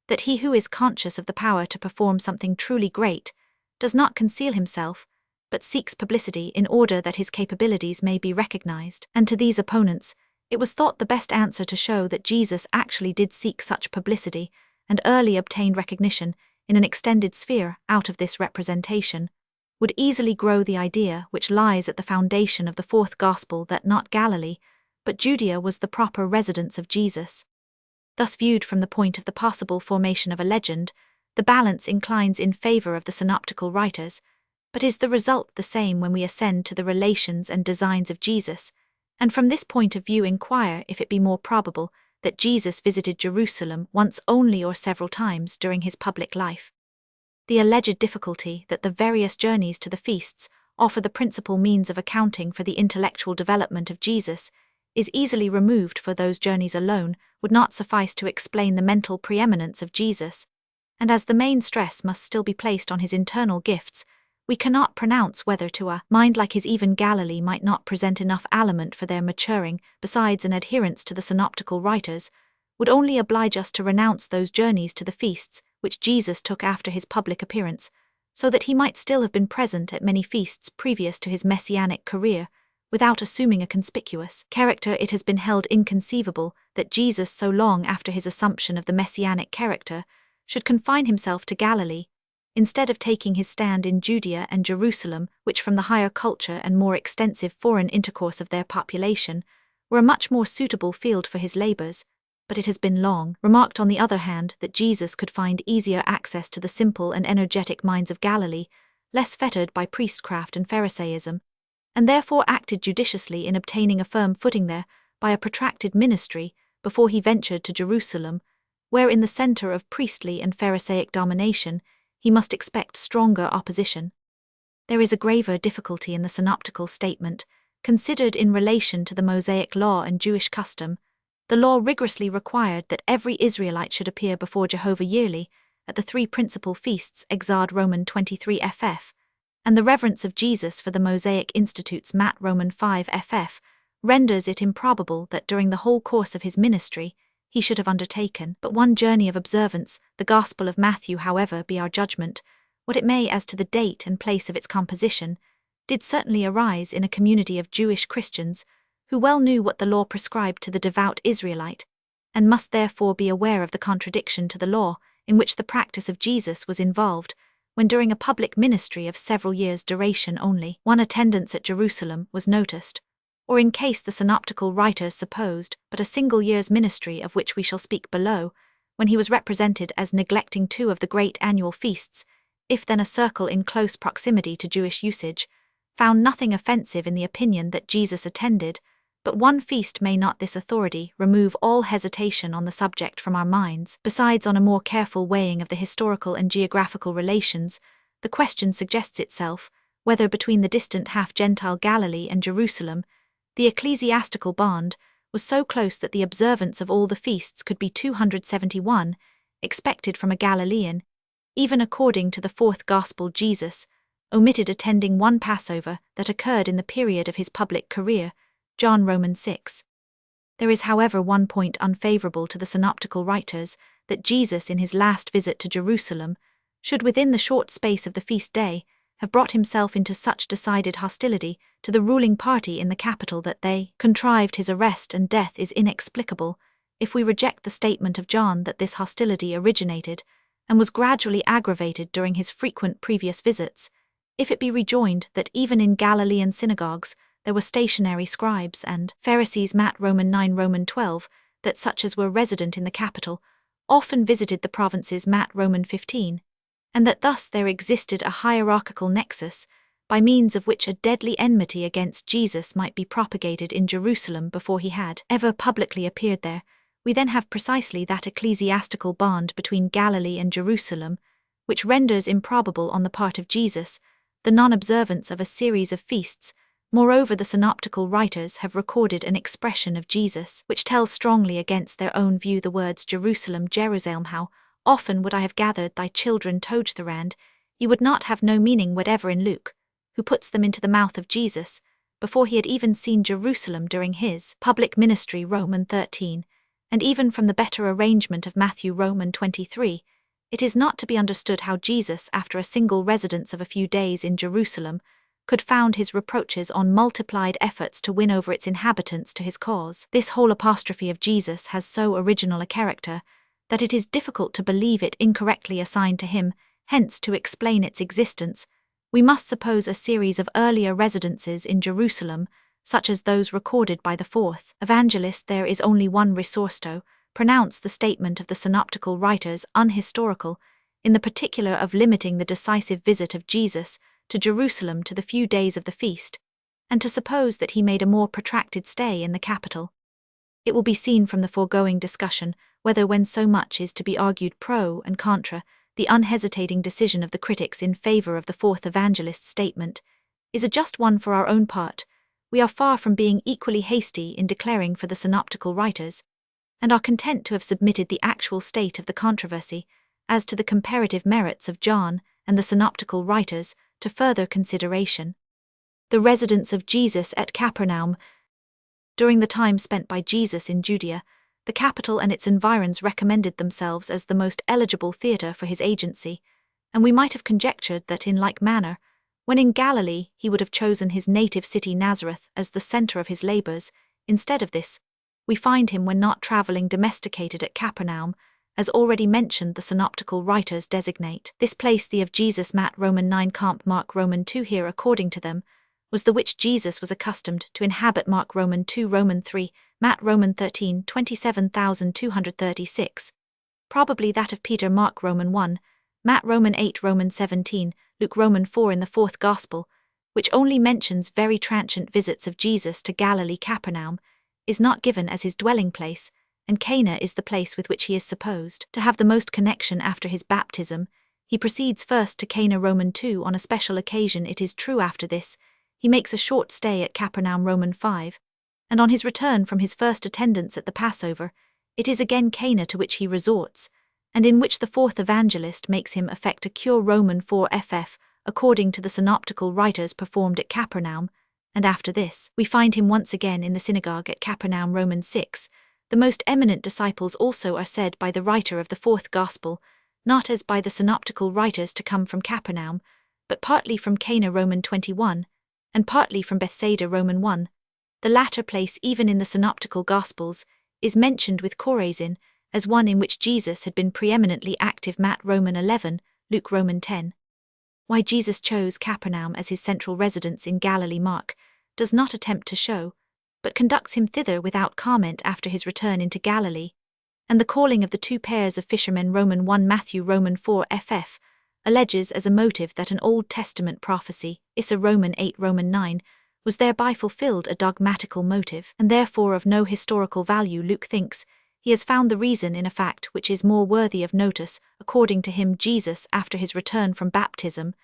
that he who is conscious of the power to perform something truly great does not conceal himself, but seeks publicity in order that his capabilities may be recognized. And to these opponents, it was thought the best answer to show that Jesus actually did seek such publicity, and early obtained recognition in an extended sphere out of this representation, would easily grow the idea which lies at the foundation of the fourth gospel, that not Galilee, but Judea was the proper residence of Jesus. Thus viewed from the point of the possible formation of a legend, the balance inclines in favor of the synoptical writers, but is the result the same when we ascend to the relations and designs of Jesus, and from this point of view inquire if it be more probable that Jesus visited Jerusalem once only or several times during his public life. The alleged difficulty that the various journeys to the feasts offer the principal means of accounting for the intellectual development of Jesus is easily removed, for those journeys alone would not suffice to explain the mental preeminence of Jesus, and as the main stress must still be placed on his internal gifts, we cannot pronounce whether to a mind like his even Galilee might not present enough aliment for their maturing. Besides, an adherence to the synoptical writers would only oblige us to renounce those journeys to the feasts which Jesus took after his public appearance, so that he might still have been present at many feasts previous to his messianic career, without assuming a conspicuous character. It has been held inconceivable that Jesus, so long after his assumption of the messianic character, should confine himself to Galilee, instead of taking his stand in Judea and Jerusalem, which from the higher culture and more extensive foreign intercourse of their population were a much more suitable field for his labors. But it has been long remarked, on the other hand, that Jesus could find easier access to the simple and energetic minds of Galilee, less fettered by priestcraft and Pharisaism, and therefore acted judiciously in obtaining a firm footing there by a protracted ministry before he ventured to Jerusalem, where in the center of priestly and Pharisaic domination he must expect stronger opposition. There is a graver difficulty in the synoptical statement, considered in relation to the Mosaic law and Jewish custom. The law rigorously required that every Israelite should appear before Jehovah yearly at the three principal feasts, exad Roman 23 ff, and the reverence of Jesus for the Mosaic institutes, Matt Roman 5 ff, renders it improbable that during the whole course of his ministry he should have undertaken but one journey of observance. The Gospel of Matthew, however, be our judgment, what it may as to the date and place of its composition, did certainly arise in a community of Jewish Christians who well knew what the law prescribed to the devout Israelite, and must therefore be aware of the contradiction to the law in which the practice of Jesus was involved, when during a public ministry of several years' duration only one attendance at Jerusalem was noticed, or in case the synoptical writers supposed but a single year's ministry, of which we shall speak below, when he was represented as neglecting two of the great annual feasts, if then a circle in close proximity to Jewish usage, found nothing offensive in the opinion that Jesus attended, But one feast may not this authority remove all hesitation on the subject from our minds. Besides, on a more careful weighing of the historical and geographical relations, the question suggests itself, whether between the distant half-Gentile Galilee and Jerusalem, the ecclesiastical bond was so close that the observance of all the feasts could be 271, expected from a Galilean. Even according to the fourth Gospel, Jesus omitted attending one Passover that occurred in the period of his public career, John Romans 6. There is, however, one point unfavorable to the synoptical writers, that Jesus in his last visit to Jerusalem should within the short space of the feast day have brought himself into such decided hostility to the ruling party in the capital that they contrived his arrest and death is inexplicable, if we reject the statement of John that this hostility originated and was gradually aggravated during his frequent previous visits, if it be rejoined that even in Galilean synagogues there were stationary scribes and Pharisees Matt Roman 9 Roman 12, that such as were resident in the capital often visited the provinces Matt Roman 15, and that thus there existed a hierarchical nexus by means of which a deadly enmity against Jesus might be propagated in Jerusalem before he had ever publicly appeared there, we then have precisely that ecclesiastical bond between Galilee and Jerusalem, which renders improbable on the part of Jesus the non-observance of a series of feasts. Moreover, the synoptical writers have recorded an expression of Jesus which tells strongly against their own view the words Jerusalem, Jerusalem, how often would I have gathered thy children toge the rand, ye would not have no meaning whatever in Luke, who puts them into the mouth of Jesus, before he had even seen Jerusalem during his public ministry Roman 13, and even from the better arrangement of Matthew Roman 23, it is not to be understood how Jesus, after a single residence of a few days in Jerusalem, could found his reproaches on multiplied efforts to win over its inhabitants to his cause. This whole apostrophe of Jesus has so original a character that it is difficult to believe it incorrectly assigned to him. Hence, to explain its existence, we must suppose a series of earlier residences in Jerusalem, such as those recorded by the fourth evangelist. There is only one resource to pronounce the statement of the synoptical writers unhistorical, in the particular of limiting the decisive visit of Jesus to Jerusalem to the few days of the feast, and to suppose that he made a more protracted stay in the capital. It will be seen from the foregoing discussion whether, when so much is to be argued pro and contra, the unhesitating decision of the critics in favor of the fourth evangelist's statement is a just one. For our own part, we are far from being equally hasty in declaring for the synoptical writers, and are content to have submitted the actual state of the controversy as to the comparative merits of John and the synoptical writers to further consideration. The residence of Jesus at Capernaum. During the time spent by Jesus in Judea, the capital and its environs recommended themselves as the most eligible theatre for his agency, and we might have conjectured that in like manner, when in Galilee he would have chosen his native city Nazareth as the centre of his labours. Instead of this, we find him when not travelling domesticated at Capernaum, as already mentioned. The synoptical writers designate this place the of Jesus Matt Roman 9 Comp Mark Roman 2 here according to them, was the which Jesus was accustomed to inhabit. Mark Roman 2 Roman 3, Matt Roman 13 27,236, probably that of Peter. Mark Roman 1, Matt Roman 8 Roman 17, Luke Roman 4 in the fourth Gospel, which only mentions very transient visits of Jesus to Galilee. Capernaum is not given as his dwelling place, and Cana is the place with which he is supposed to have the most connection after his baptism. He proceeds first to Cana Roman 2 on a special occasion. It is true after this, he makes a short stay at Capernaum Roman 5, and on his return from his first attendance at the Passover, it is again Cana to which he resorts, and in which the fourth evangelist makes him effect a cure. Roman 4 ff, according to the synoptical writers, performed at Capernaum, and after this, we find him once again in the synagogue at Capernaum Roman 6. The most eminent disciples also are said by the writer of the fourth Gospel, not as by the synoptical writers, to come from Capernaum, but partly from Cana Roman 21, and partly from Bethsaida Roman 1. The latter place, even in the synoptical Gospels, is mentioned with Chorazin as one in which Jesus had been preeminently active. Matt Roman 11, Luke Roman 10. Why Jesus chose Capernaum as his central residence in Galilee Mark does not attempt to show, but conducts him thither without comment after his return into Galilee, and the calling of the two pairs of fishermen. Roman 1 Matthew Roman 4 ff alleges as a motive that an Old Testament prophecy, Issa Roman 8 Roman 9, was thereby fulfilled a dogmatical motive, and therefore of no historical value. Luke thinks he has found the reason in a fact which is more worthy of notice. According to him, Jesus, after his return from baptism,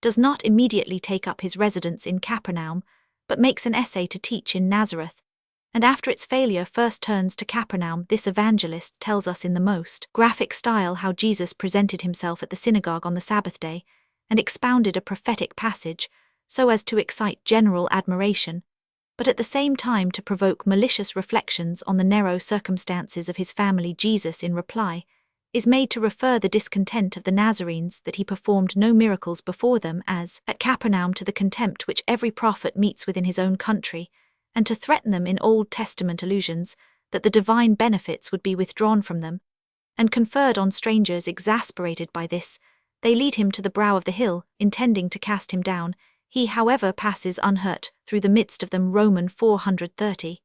does not immediately take up his residence in Capernaum, but makes an essay to teach in Nazareth, and after its failure first turns to Capernaum. This evangelist tells us in the most graphic style how Jesus presented himself at the synagogue on the Sabbath day, and expounded a prophetic passage, so as to excite general admiration, but at the same time to provoke malicious reflections on the narrow circumstances of his family. Jesus, in reply, is made to refer the discontent of the Nazarenes that he performed no miracles before them as at Capernaum to the contempt which every prophet meets with in his own country, and to threaten them in Old Testament allusions that the divine benefits would be withdrawn from them and conferred on strangers. Exasperated by this, they lead him to the brow of the hill, intending to cast him down. He, however, passes unhurt through the midst of them. Romans 4:30.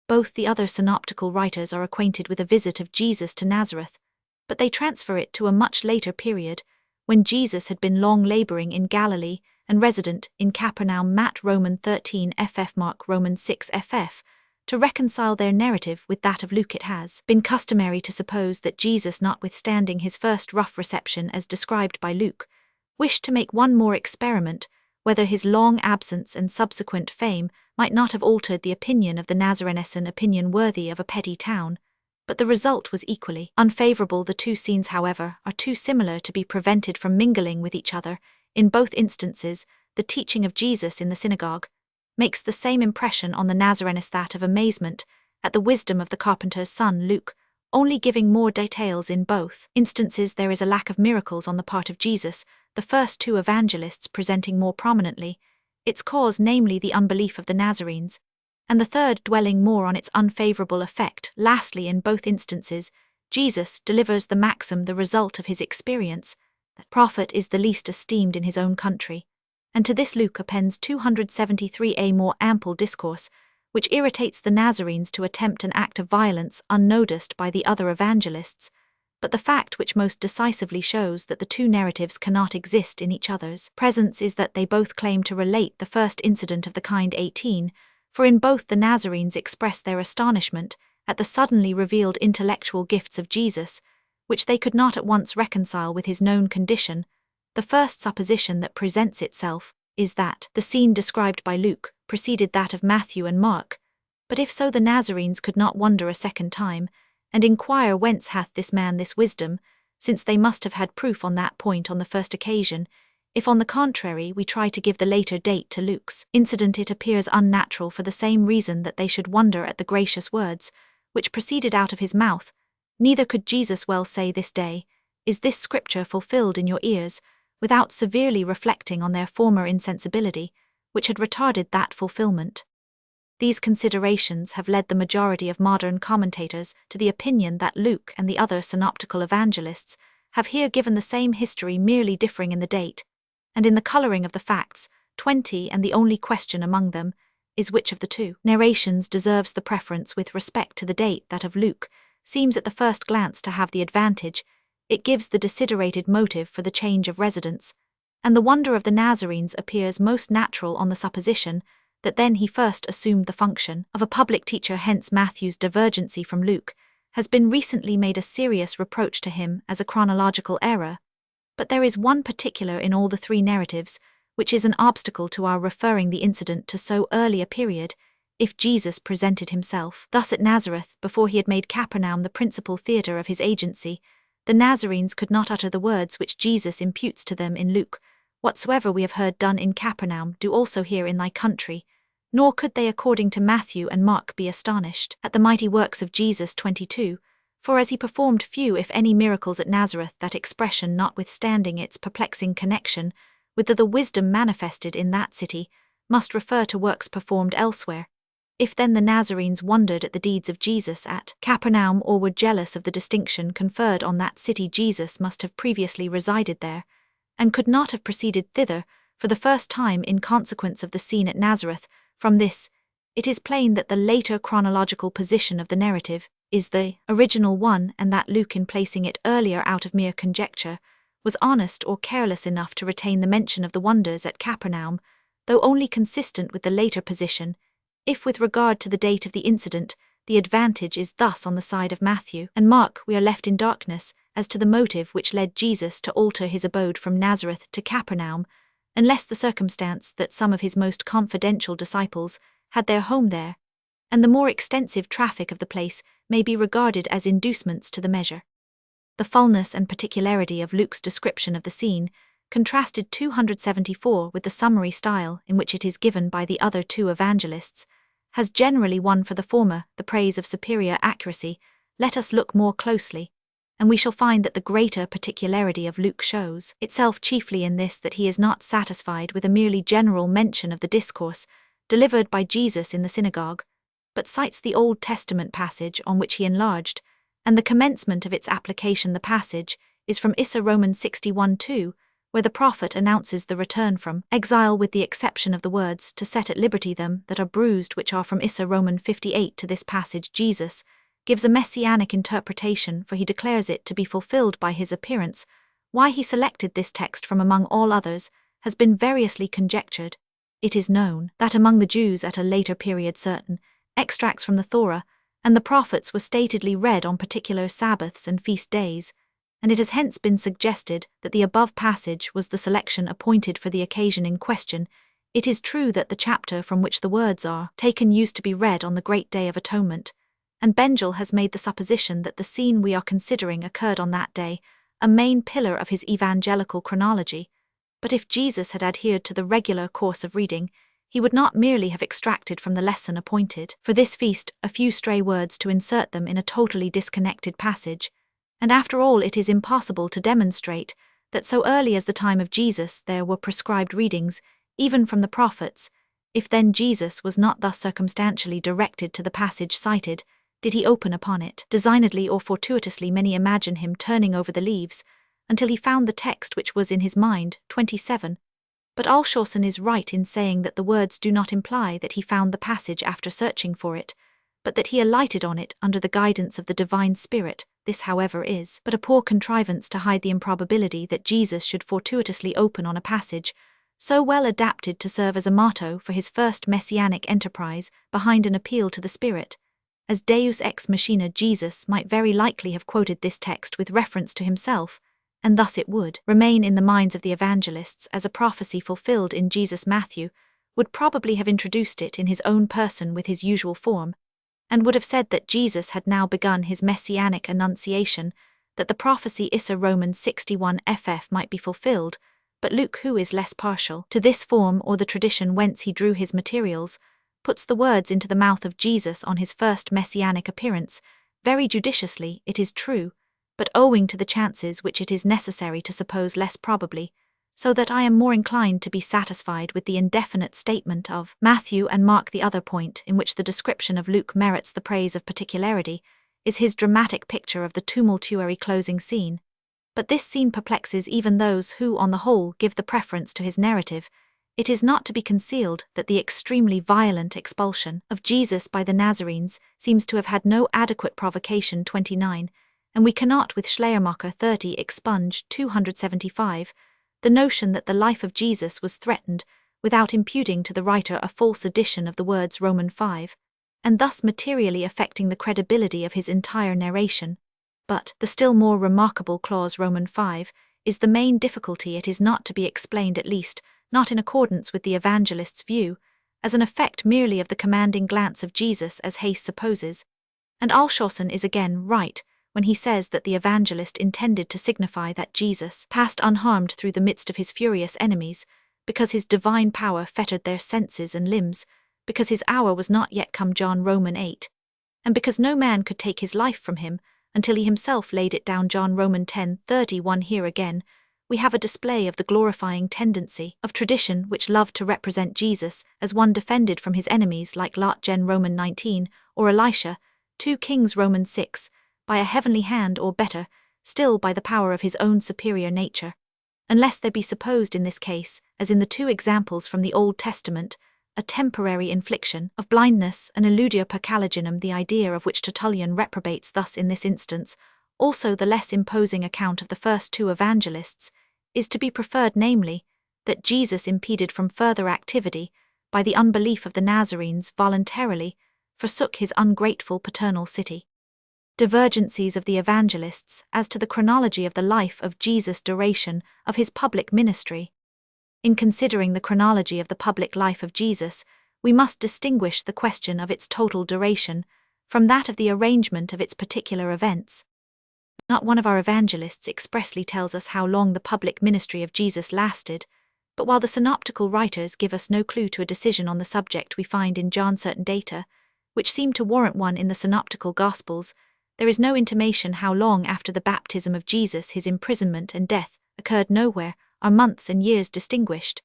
Both the other synoptical writers are acquainted with a visit of Jesus to Nazareth, but they transfer it to a much later period, when Jesus had been long laboring in Galilee and resident in Capernaum. Matt Romans 13 ff. Mark Romans 6 ff. To reconcile their narrative with that of Luke, it has been customary to suppose that Jesus, notwithstanding his first rough reception as described by Luke, wished to make one more experiment whether his long absence and subsequent fame might not have altered the opinion of the Nazarenes, an opinion worthy of a petty town, but the result was equally unfavorable. The two scenes, however, are too similar to be prevented from mingling with each other. In both instances, the teaching of Jesus in the synagogue makes the same impression on the Nazarenes, that of amazement at the wisdom of the carpenter's son. Luke only giving more details. In both instances there is a lack of miracles on the part of Jesus, the first two evangelists presenting more prominently its cause, namely the unbelief of the Nazarenes, and the third dwelling more on its unfavorable effect. Lastly, in both instances, Jesus delivers the maxim, the result of his experience, that prophet is the least esteemed in his own country, and to this Luke appends 273 a more ample discourse, which irritates the Nazarenes to attempt an act of violence unnoticed by the other evangelists, but the fact which most decisively shows that the two narratives cannot exist in each other's presence is that they both claim to relate the first incident of the kind. 18, for in both the Nazarenes express their astonishment at the suddenly revealed intellectual gifts of Jesus, which they could not at once reconcile with his known condition. The first supposition that presents itself is that the scene described by Luke preceded that of Matthew and Mark, but if so, the Nazarenes could not wonder a second time, and inquire whence hath this man this wisdom, since they must have had proof on that point on the first occasion. If on the contrary we try to give the later date to Luke's incident, it appears unnatural for the same reason that they should wonder at the gracious words which proceeded out of his mouth. Neither could Jesus well say, "This day is this scripture fulfilled in your ears," without severely reflecting on their former insensibility, which had retarded that fulfillment. These considerations have led the majority of modern commentators to the opinion that Luke and the other synoptical evangelists have here given the same history, merely differing in the date and in the colouring of the facts. 20. And the only question among them is which of the two narrations deserves the preference with respect to the date. That of Luke seems at the first glance to have the advantage. It gives the desiderated motive for the change of residence, and the wonder of the Nazarenes appears most natural on the supposition that then he first assumed the function of a public teacher. Hence Matthew's divergency from Luke has been recently made a serious reproach to him as a chronological error. But there is one particular in all the three narratives which is an obstacle to our referring the incident to so early a period. If Jesus presented himself thus at Nazareth before he had made Capernaum the principal theatre of his agency, the Nazarenes could not utter the words which Jesus imputes to them in Luke: "Whatsoever we have heard done in Capernaum, do also here in thy country." Nor could they, according to Matthew and Mark, be astonished at the mighty works of Jesus. 22, for as he performed few if any miracles at Nazareth, that expression, notwithstanding its perplexing connection with the wisdom manifested in that city, must refer to works performed elsewhere. If then the Nazarenes wondered at the deeds of Jesus at Capernaum, or were jealous of the distinction conferred on that city, Jesus must have previously resided there, and could not have proceeded thither for the first time in consequence of the scene at Nazareth. From this, it is plain that the later chronological position of the narrative is the original one, and that Luke, in placing it earlier out of mere conjecture, was honest or careless enough to retain the mention of the wonders at Capernaum, though only consistent with the later position, if with regard to the date of the incident, the advantage is thus on the side of Matthew and Mark, we are left in darkness as to the motive which led Jesus to alter his abode from Nazareth to Capernaum, unless the circumstance that some of his most confidential disciples had their home there, and the more extensive traffic of the place may be regarded as inducements to the measure. The fullness and particularity of Luke's description of the scene, contrasted 274 with the summary style in which it is given by the other two evangelists, has generally won for the former the praise of superior accuracy. Let us look more closely, and we shall find that the greater particularity of Luke shows itself chiefly in this, that he is not satisfied with a merely general mention of the discourse delivered by Jesus in the synagogue, but cites the Old Testament passage on which he enlarged, and the commencement of its application. The passage is from Romans 61:2, where the prophet announces the return from exile with the exception of the words, to set at liberty them that are bruised, which are from Romans 58. To this passage Jesus gives a messianic interpretation, for he declares it to be fulfilled by his appearance. Why he selected this text from among all others has been variously conjectured. It is known that among the Jews at a later period certain extracts from the Torah and the prophets were statedly read on particular Sabbaths and feast days, and it has hence been suggested that the above passage was the selection appointed for the occasion in question. It is true that the chapter from which the words are taken used to be read on the Great Day of Atonement, and Bengel has made the supposition that the scene we are considering occurred on that day, a main pillar of his evangelical chronology. But if Jesus had adhered to the regular course of reading, he would not merely have extracted from the lesson appointed for this feast a few stray words to insert them in a totally disconnected passage, and after all it is impossible to demonstrate that so early as the time of Jesus there were prescribed readings, even from the prophets. If then Jesus was not thus circumstantially directed to the passage cited, did he open upon it designedly or fortuitously? Many imagine him turning over the leaves until he found the text which was in his mind. 27. But Alshausen is right in saying that the words do not imply that he found the passage after searching for it, but that he alighted on it under the guidance of the divine Spirit. This, however, is but a poor contrivance to hide the improbability that Jesus should fortuitously open on a passage so well adapted to serve as a motto for his first messianic enterprise behind an appeal to the Spirit. As Deus ex machina, Jesus might very likely have quoted this text with reference to himself, and thus it would remain in the minds of the evangelists as a prophecy fulfilled in Jesus. Matthew would probably have introduced it in his own person with his usual form, and would have said that Jesus had now begun his messianic annunciation, that the prophecy Romans 61 ff might be fulfilled. But Luke, who is less partial to this form or the tradition whence he drew his materials, puts the words into the mouth of Jesus on his first messianic appearance, very judiciously, it is true, but owing to the chances which it is necessary to suppose less probably, so that I am more inclined to be satisfied with the indefinite statement of Matthew and Mark. The other point in which the description of Luke merits the praise of particularity is his dramatic picture of the tumultuary closing scene. But this scene perplexes even those who, on the whole, give the preference to his narrative. It is not to be concealed that the extremely violent expulsion of Jesus by the Nazarenes seems to have had no adequate provocation. 29, and we cannot with Schleiermacher 30 expunge 275 the notion that the life of Jesus was threatened without imputing to the writer a false addition of the words Romans 5, and thus materially affecting the credibility of his entire narration. But the still more remarkable clause Romans 5 is the main difficulty. It is not to be explained, at least not in accordance with the evangelist's view, as an effect merely of the commanding glance of Jesus as Hayes supposes, and Alshausen is again right when he says that the evangelist intended to signify that Jesus passed unharmed through the midst of his furious enemies, because his divine power fettered their senses and limbs, because his hour was not yet come. John Romans 8, and because no man could take his life from him until he himself laid it down. John Romans 10:31. Here again we have a display of the glorifying tendency of tradition which loved to represent Jesus as one defended from his enemies, like Lot. Gen. Romans 19, or Elisha, 2 Kings. Romans 6, by a heavenly hand, or better, still by the power of his own superior nature, unless there be supposed in this case, as in the two examples from the Old Testament, a temporary infliction of blindness, an illudia per caliginum, the idea of which Tertullian reprobates. Thus in this instance, also the less imposing account of the first two evangelists is to be preferred, namely, that Jesus impeded from further activity by the unbelief of the Nazarenes voluntarily forsook his ungrateful paternal city. Divergencies of the evangelists as to the chronology of the life of Jesus' duration of his public ministry. In considering the chronology of the public life of Jesus, we must distinguish the question of its total duration from that of the arrangement of its particular events. Not one of our evangelists expressly tells us how long the public ministry of Jesus lasted, but while the synoptical writers give us no clue to a decision on the subject, we find in John certain data, which seem to warrant one in the synoptical Gospels. There is no intimation how long after the baptism of Jesus his imprisonment and death occurred. Nowhere are months and years distinguished,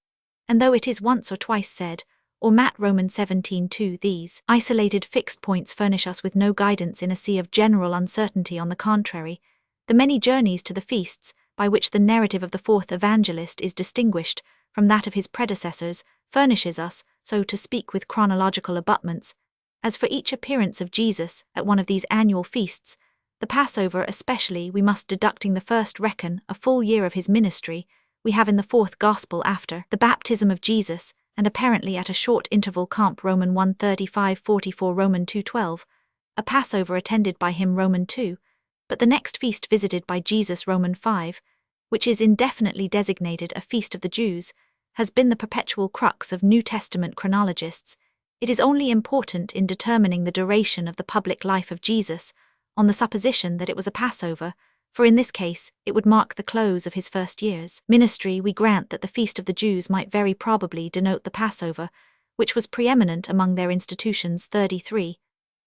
and though it is once or twice said, or Matt Romans 17:2, these isolated fixed points furnish us with no guidance in a sea of general uncertainty. On the contrary, the many journeys to the feasts, by which the narrative of the fourth evangelist is distinguished from that of his predecessors, furnishes us, so to speak, with chronological abutments. As for each appearance of Jesus at one of these annual feasts, the Passover especially, we must, deducting the first, reckon a full year of his ministry. We have in the fourth Gospel after the baptism of Jesus, and apparently at a short interval, comp. Roman 1:35-44, Roman 2:12, a Passover attended by him, Roman 2, but the next feast visited by Jesus, Roman 5, which is indefinitely designated a feast of the Jews, has been the perpetual crux of New Testament chronologists. It is only important in determining the duration of the public life of Jesus on the supposition that it was a Passover, for in this case it would mark the close of his first year's ministry. We grant that the feast of the Jews might very probably denote the Passover, which was preeminent among their institutions. 33.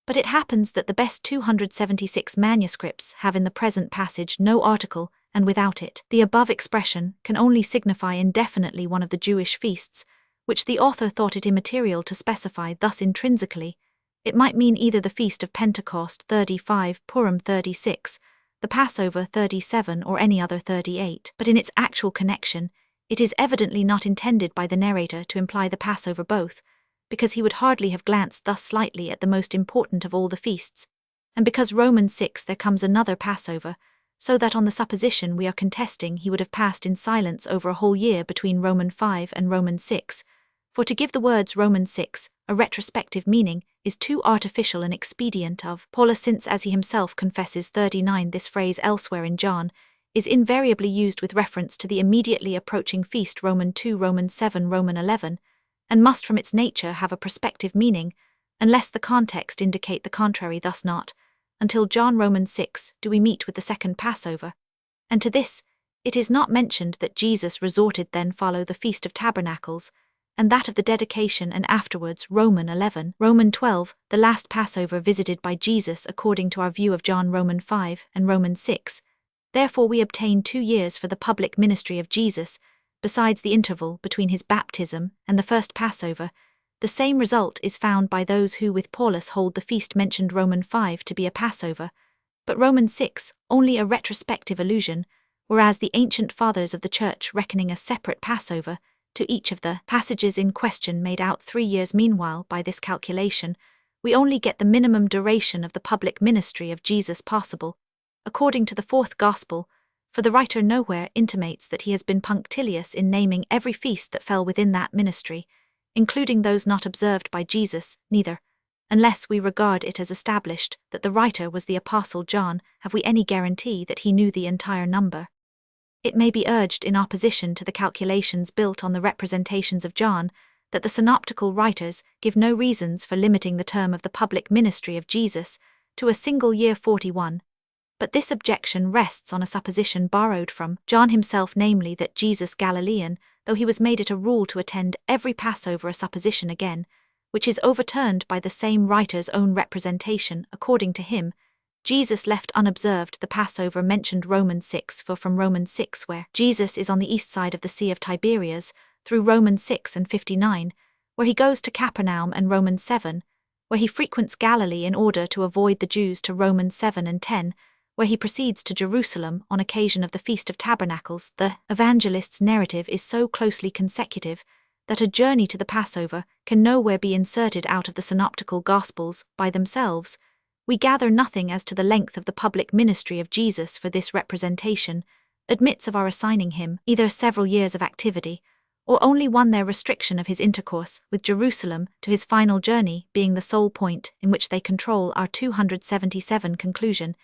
But it happens that the best 276 manuscripts have in the present passage no article, and without it, the above expression can only signify indefinitely one of the Jewish feasts, which the author thought it immaterial to specify thus intrinsically. It might mean either the Feast of Pentecost 35, Purim 36, the Passover 37, or any other 38, but in its actual connection, it is evidently not intended by the narrator to imply the Passover both, because he would hardly have glanced thus slightly at the most important of all the feasts, and because Romans 6 there comes another Passover, so that on the supposition we are contesting he would have passed in silence over a whole year between Roman 5 and Roman 6, for to give the words Roman 6 a retrospective meaning is too artificial an expedient of Paulus, since, as he himself confesses 39, this phrase elsewhere in John is invariably used with reference to the immediately approaching feast Roman 2, Roman 7, Roman 11, and must from its nature have a prospective meaning, unless the context indicate the contrary. Thus not until John Roman 6 do we meet with the second Passover, and to this it is not mentioned that Jesus resorted. Then follow the Feast of Tabernacles, and that of the Dedication, and afterwards Roman 11, Roman 12, the last Passover visited by Jesus according to our view of John Roman 5 and Roman 6. Therefore we obtain 2 years for the public ministry of Jesus, besides the interval between his baptism and the first Passover. The same result is found by those who with Paulus hold the feast mentioned Roman 5 to be a Passover, but Roman 6 only a retrospective allusion, whereas the ancient fathers of the Church, reckoning a separate Passover to each of the passages in question, made out 3 years. Meanwhile, by this calculation, we only get the minimum duration of the public ministry of Jesus possible, according to the fourth Gospel, for the writer nowhere intimates that he has been punctilious in naming every feast that fell within that ministry, including those not observed by Jesus. Neither, unless we regard it as established that the writer was the Apostle John, have we any guarantee that he knew the entire number. It may be urged in opposition to the calculations built on the representations of John that the synoptical writers give no reasons for limiting the term of the public ministry of Jesus to a single year 41. But this objection rests on a supposition borrowed from John himself, namely that Jesus Galilean, though he was made it a rule to attend every Passover, a supposition again, which is overturned by the same writer's own representation. According to him, Jesus left unobserved the Passover mentioned Romans 6, for from Romans 6, where Jesus is on the east side of the Sea of Tiberias, through Romans 6 and 59, where he goes to Capernaum, and Romans 7, where he frequents Galilee in order to avoid the Jews, to Romans 7 and 10, where he proceeds to Jerusalem on occasion of the Feast of Tabernacles. The evangelist's narrative is so closely consecutive that a journey to the Passover can nowhere be inserted out of the synoptical Gospels by themselves. We gather nothing as to the length of the public ministry of Jesus, for this representation admits of our assigning him either several years of activity or only one their restriction of his intercourse with Jerusalem to his final journey being the sole point in which they control our 277 conclusion,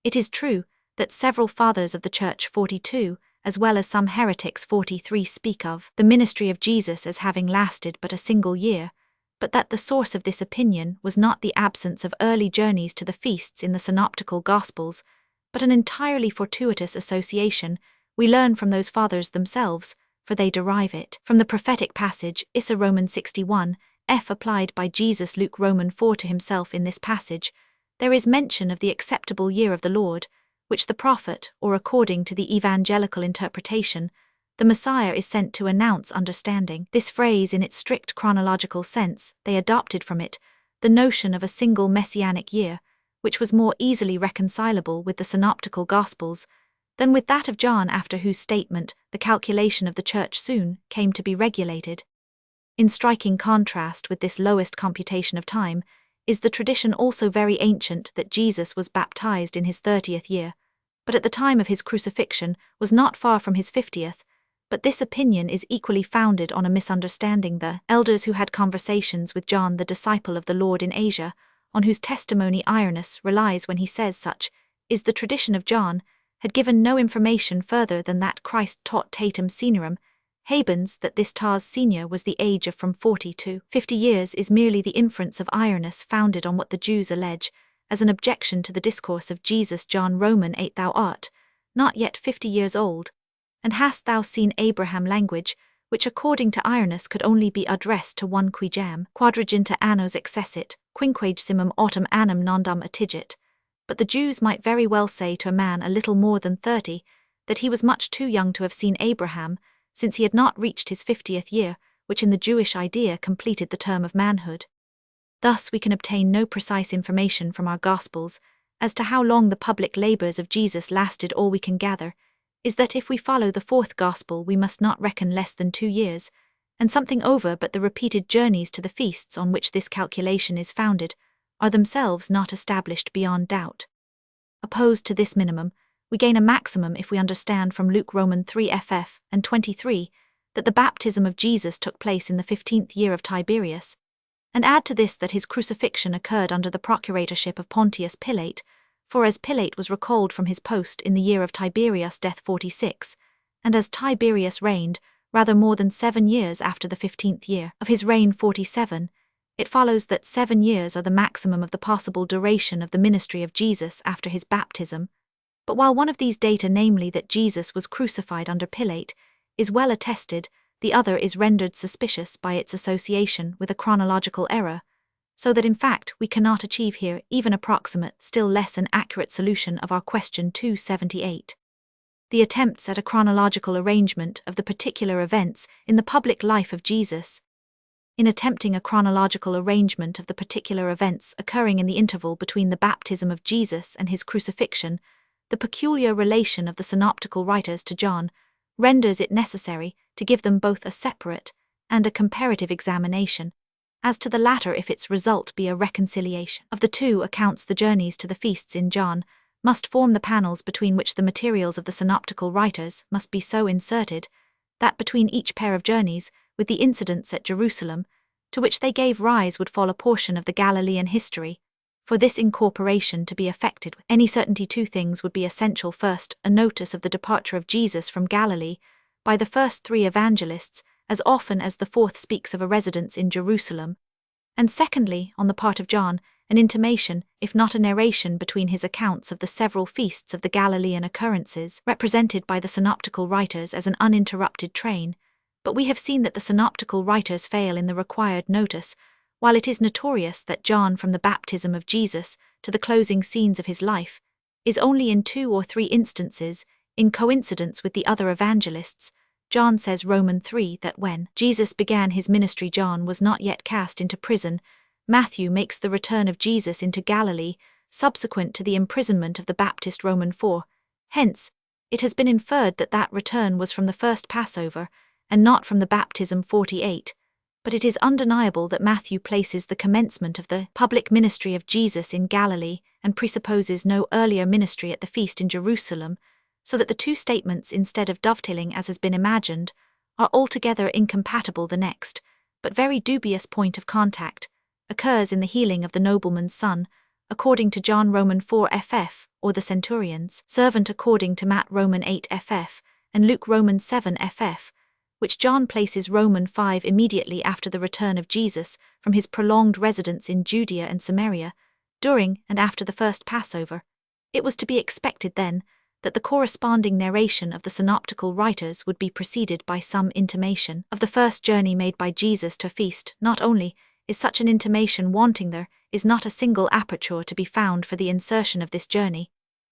it is true that several fathers of the Church 42, as well as some heretics 43 speak of the ministry of Jesus as having lasted but a single year, but that the source of this opinion was not the absence of early journeys to the feasts in the synoptical Gospels, but an entirely fortuitous association we learn from those fathers themselves, for they derive it from the prophetic passage Issa Roman 61, f applied by Jesus Luke Roman 4 to himself. In this passage, there is mention of the acceptable year of the Lord, which the prophet, or according to the evangelical interpretation, the Messiah is sent to announce. Understanding this phrase in its strict chronological sense, they adopted from it the notion of a single messianic year, which was more easily reconcilable with the synoptical Gospels than with that of John, after whose statement the calculation of the Church soon came to be regulated. In striking contrast with this lowest computation of time is the tradition, also very ancient, that Jesus was baptized in his 30th year, but at the time of his crucifixion was not far from his 50th. But this opinion is equally founded on a misunderstanding. The elders who had conversations with John, the disciple of the Lord in Asia, on whose testimony Irenaeus relies when he says such is the tradition of John, had given no information further than that Christ taught tatum seniorum, habens, that this tas senior was the age of from 40 to 50 years, is merely the inference of Irenaeus founded on what the Jews allege as an objection to the discourse of Jesus. John Roman 8 Thou art not yet 50 years old, and hast thou seen Abraham? Language, which according to Irenaeus could only be addressed to one qui jam quadraginta annos excessit, quinquage simum autem annum nondum attigit. But the Jews might very well say to a man a little more than 30 that he was much too young to have seen Abraham, since he had not reached his 50th year, which in the Jewish idea completed the term of manhood. Thus we can obtain no precise information from our Gospels as to how long the public labors of Jesus lasted. All we can gather is that if we follow the fourth Gospel we must not reckon less than 2 years, and something over, but the repeated journeys to the feasts on which this calculation is founded are themselves not established beyond doubt. Opposed to this minimum, we gain a maximum if we understand from Luke Roman 3 ff and 23 that the baptism of Jesus took place in the 15th year of Tiberius, and add to this that his crucifixion occurred under the procuratorship of Pontius Pilate, for as Pilate was recalled from his post in the year of Tiberius' death 46, and as Tiberius reigned rather more than 7 years after the 15th year of his reign 47, it follows that 7 years are the maximum of the possible duration of the ministry of Jesus after his baptism. But while one of these data, namely that Jesus was crucified under Pilate, is well attested, the other is rendered suspicious by its association with a chronological error, so that in fact we cannot achieve here even approximate, still less an accurate solution of our question 278. The attempts at a chronological arrangement of the particular events in the public life of Jesus. In attempting a chronological arrangement of the particular events occurring in the interval between the baptism of Jesus and his crucifixion, the peculiar relation of the synoptical writers to John renders it necessary to give them both a separate and a comparative examination. As to the latter, if its result be a reconciliation of the two accounts, the journeys to the feasts in John must form the panels between which the materials of the synoptical writers must be so inserted that between each pair of journeys, with the incidents at Jerusalem, to which they gave rise, would fall a portion of the Galilean history. For this incorporation to be effected with any certainty, 2 things would be essential. First, a notice of the departure of Jesus from Galilee by the first 3 evangelists, as often as the fourth speaks of a residence in Jerusalem, and secondly, on the part of John, an intimation, if not a narration, between his accounts of the several feasts of the Galilean occurrences, represented by the synoptical writers as an uninterrupted train. But we have seen that the synoptical writers fail in the required notice, while it is notorious that John, from the baptism of Jesus to the closing scenes of his life, is only in 2 or 3 instances in coincidence with the other evangelists. John says Roman 3 that when Jesus began his ministry John was not yet cast into prison. Matthew makes the return of Jesus into Galilee subsequent to the imprisonment of the Baptist Roman 4. Hence, it has been inferred that that return was from the first Passover and not from the baptism 48. But it is undeniable that Matthew places the commencement of the public ministry of Jesus in Galilee and presupposes no earlier ministry at the feast in Jerusalem, so that the 2 statements, instead of dovetailing as has been imagined, are altogether incompatible. The next, but very dubious point of contact, occurs in the healing of the nobleman's son, according to John Roman 4 ff, or the centurion's servant according to Matt Roman 8 ff, and Luke Roman 7 ff, which John places Roman 5 immediately after the return of Jesus from his prolonged residence in Judea and Samaria, during and after the first Passover. It was to be expected then that the corresponding narration of the synoptical writers would be preceded by some intimation of the first journey made by Jesus to a feast. Not only is such an intimation wanting, there is not a single aperture to be found for the insertion of this journey,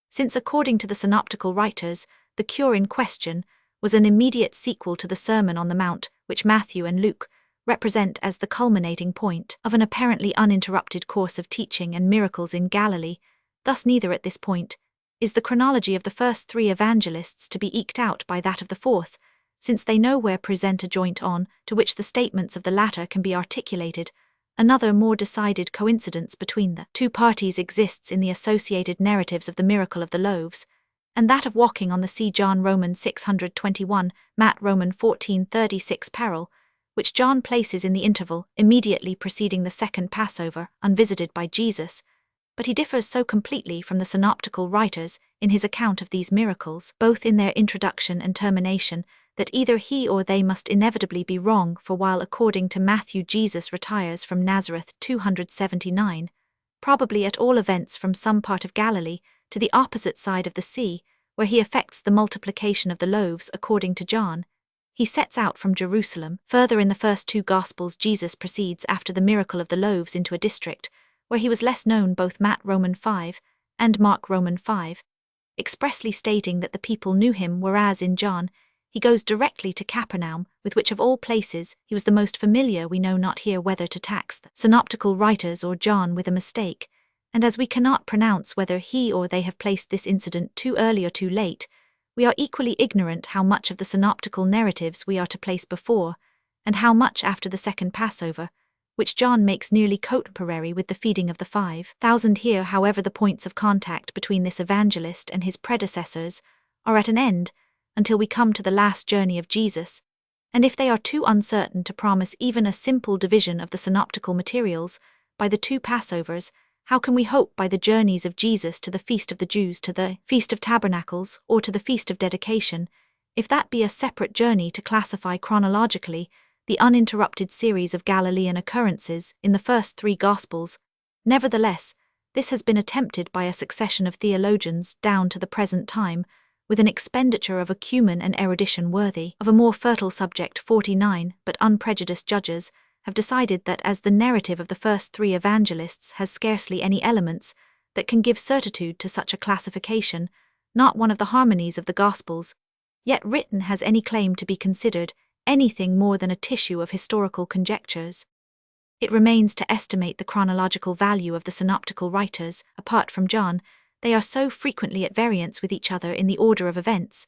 since according to the synoptical writers, the cure in question was an immediate sequel to the Sermon on the Mount, which Matthew and Luke represent as the culminating point of an apparently uninterrupted course of teaching and miracles in Galilee. Thus neither at this point is the chronology of the first three evangelists to be eked out by that of the fourth, since they nowhere present a joint on to which the statements of the latter can be articulated. Another more decided coincidence between the two parties exists in the associated narratives of the miracle of the loaves, and that of walking on the sea. John Roman 621, Matt Roman 1436 parallel, which John places in the interval immediately preceding the second Passover, unvisited by Jesus, but he differs so completely from the synoptical writers in his account of these miracles, both in their introduction and termination, that either he or they must inevitably be wrong. For while according to Matthew Jesus retires from Nazareth 279, probably at all events from some part of Galilee, to the opposite side of the sea, where he effects the multiplication of the loaves according to John, he sets out from Jerusalem. Further, in the first two Gospels, Jesus proceeds after the miracle of the loaves into a district where he was less known, both Matt Roman 5 and Mark Roman 5, expressly stating that the people knew him, whereas in John he goes directly to Capernaum, with which of all places he was the most familiar. We know not here whether to tax the synoptical writers or John with a mistake, and as we cannot pronounce whether he or they have placed this incident too early or too late, we are equally ignorant how much of the synoptical narratives we are to place before, and how much after the second Passover, which John makes nearly contemporary with the feeding of the 5,000. Here, however, the points of contact between this evangelist and his predecessors are at an end until we come to the last journey of Jesus, and if they are too uncertain to promise even a simple division of the synoptical materials by the two Passovers, how can we hope by the journeys of Jesus to the Feast of the Jews, to the Feast of Tabernacles, or to the Feast of Dedication, if that be a separate journey to classify chronologically the uninterrupted series of Galilean occurrences in the first three Gospels? Nevertheless, this has been attempted by a succession of theologians down to the present time, with an expenditure of acumen and erudition worthy of a more fertile subject. 49 But unprejudiced judges have decided that as the narrative of the first three evangelists has scarcely any elements that can give certitude to such a classification, not one of the harmonies of the Gospels, yet written, has any claim to be considered anything more than a tissue of historical conjectures. It remains to estimate the chronological value of the synoptical writers. Apart from John, they are so frequently at variance with each other in the order of events,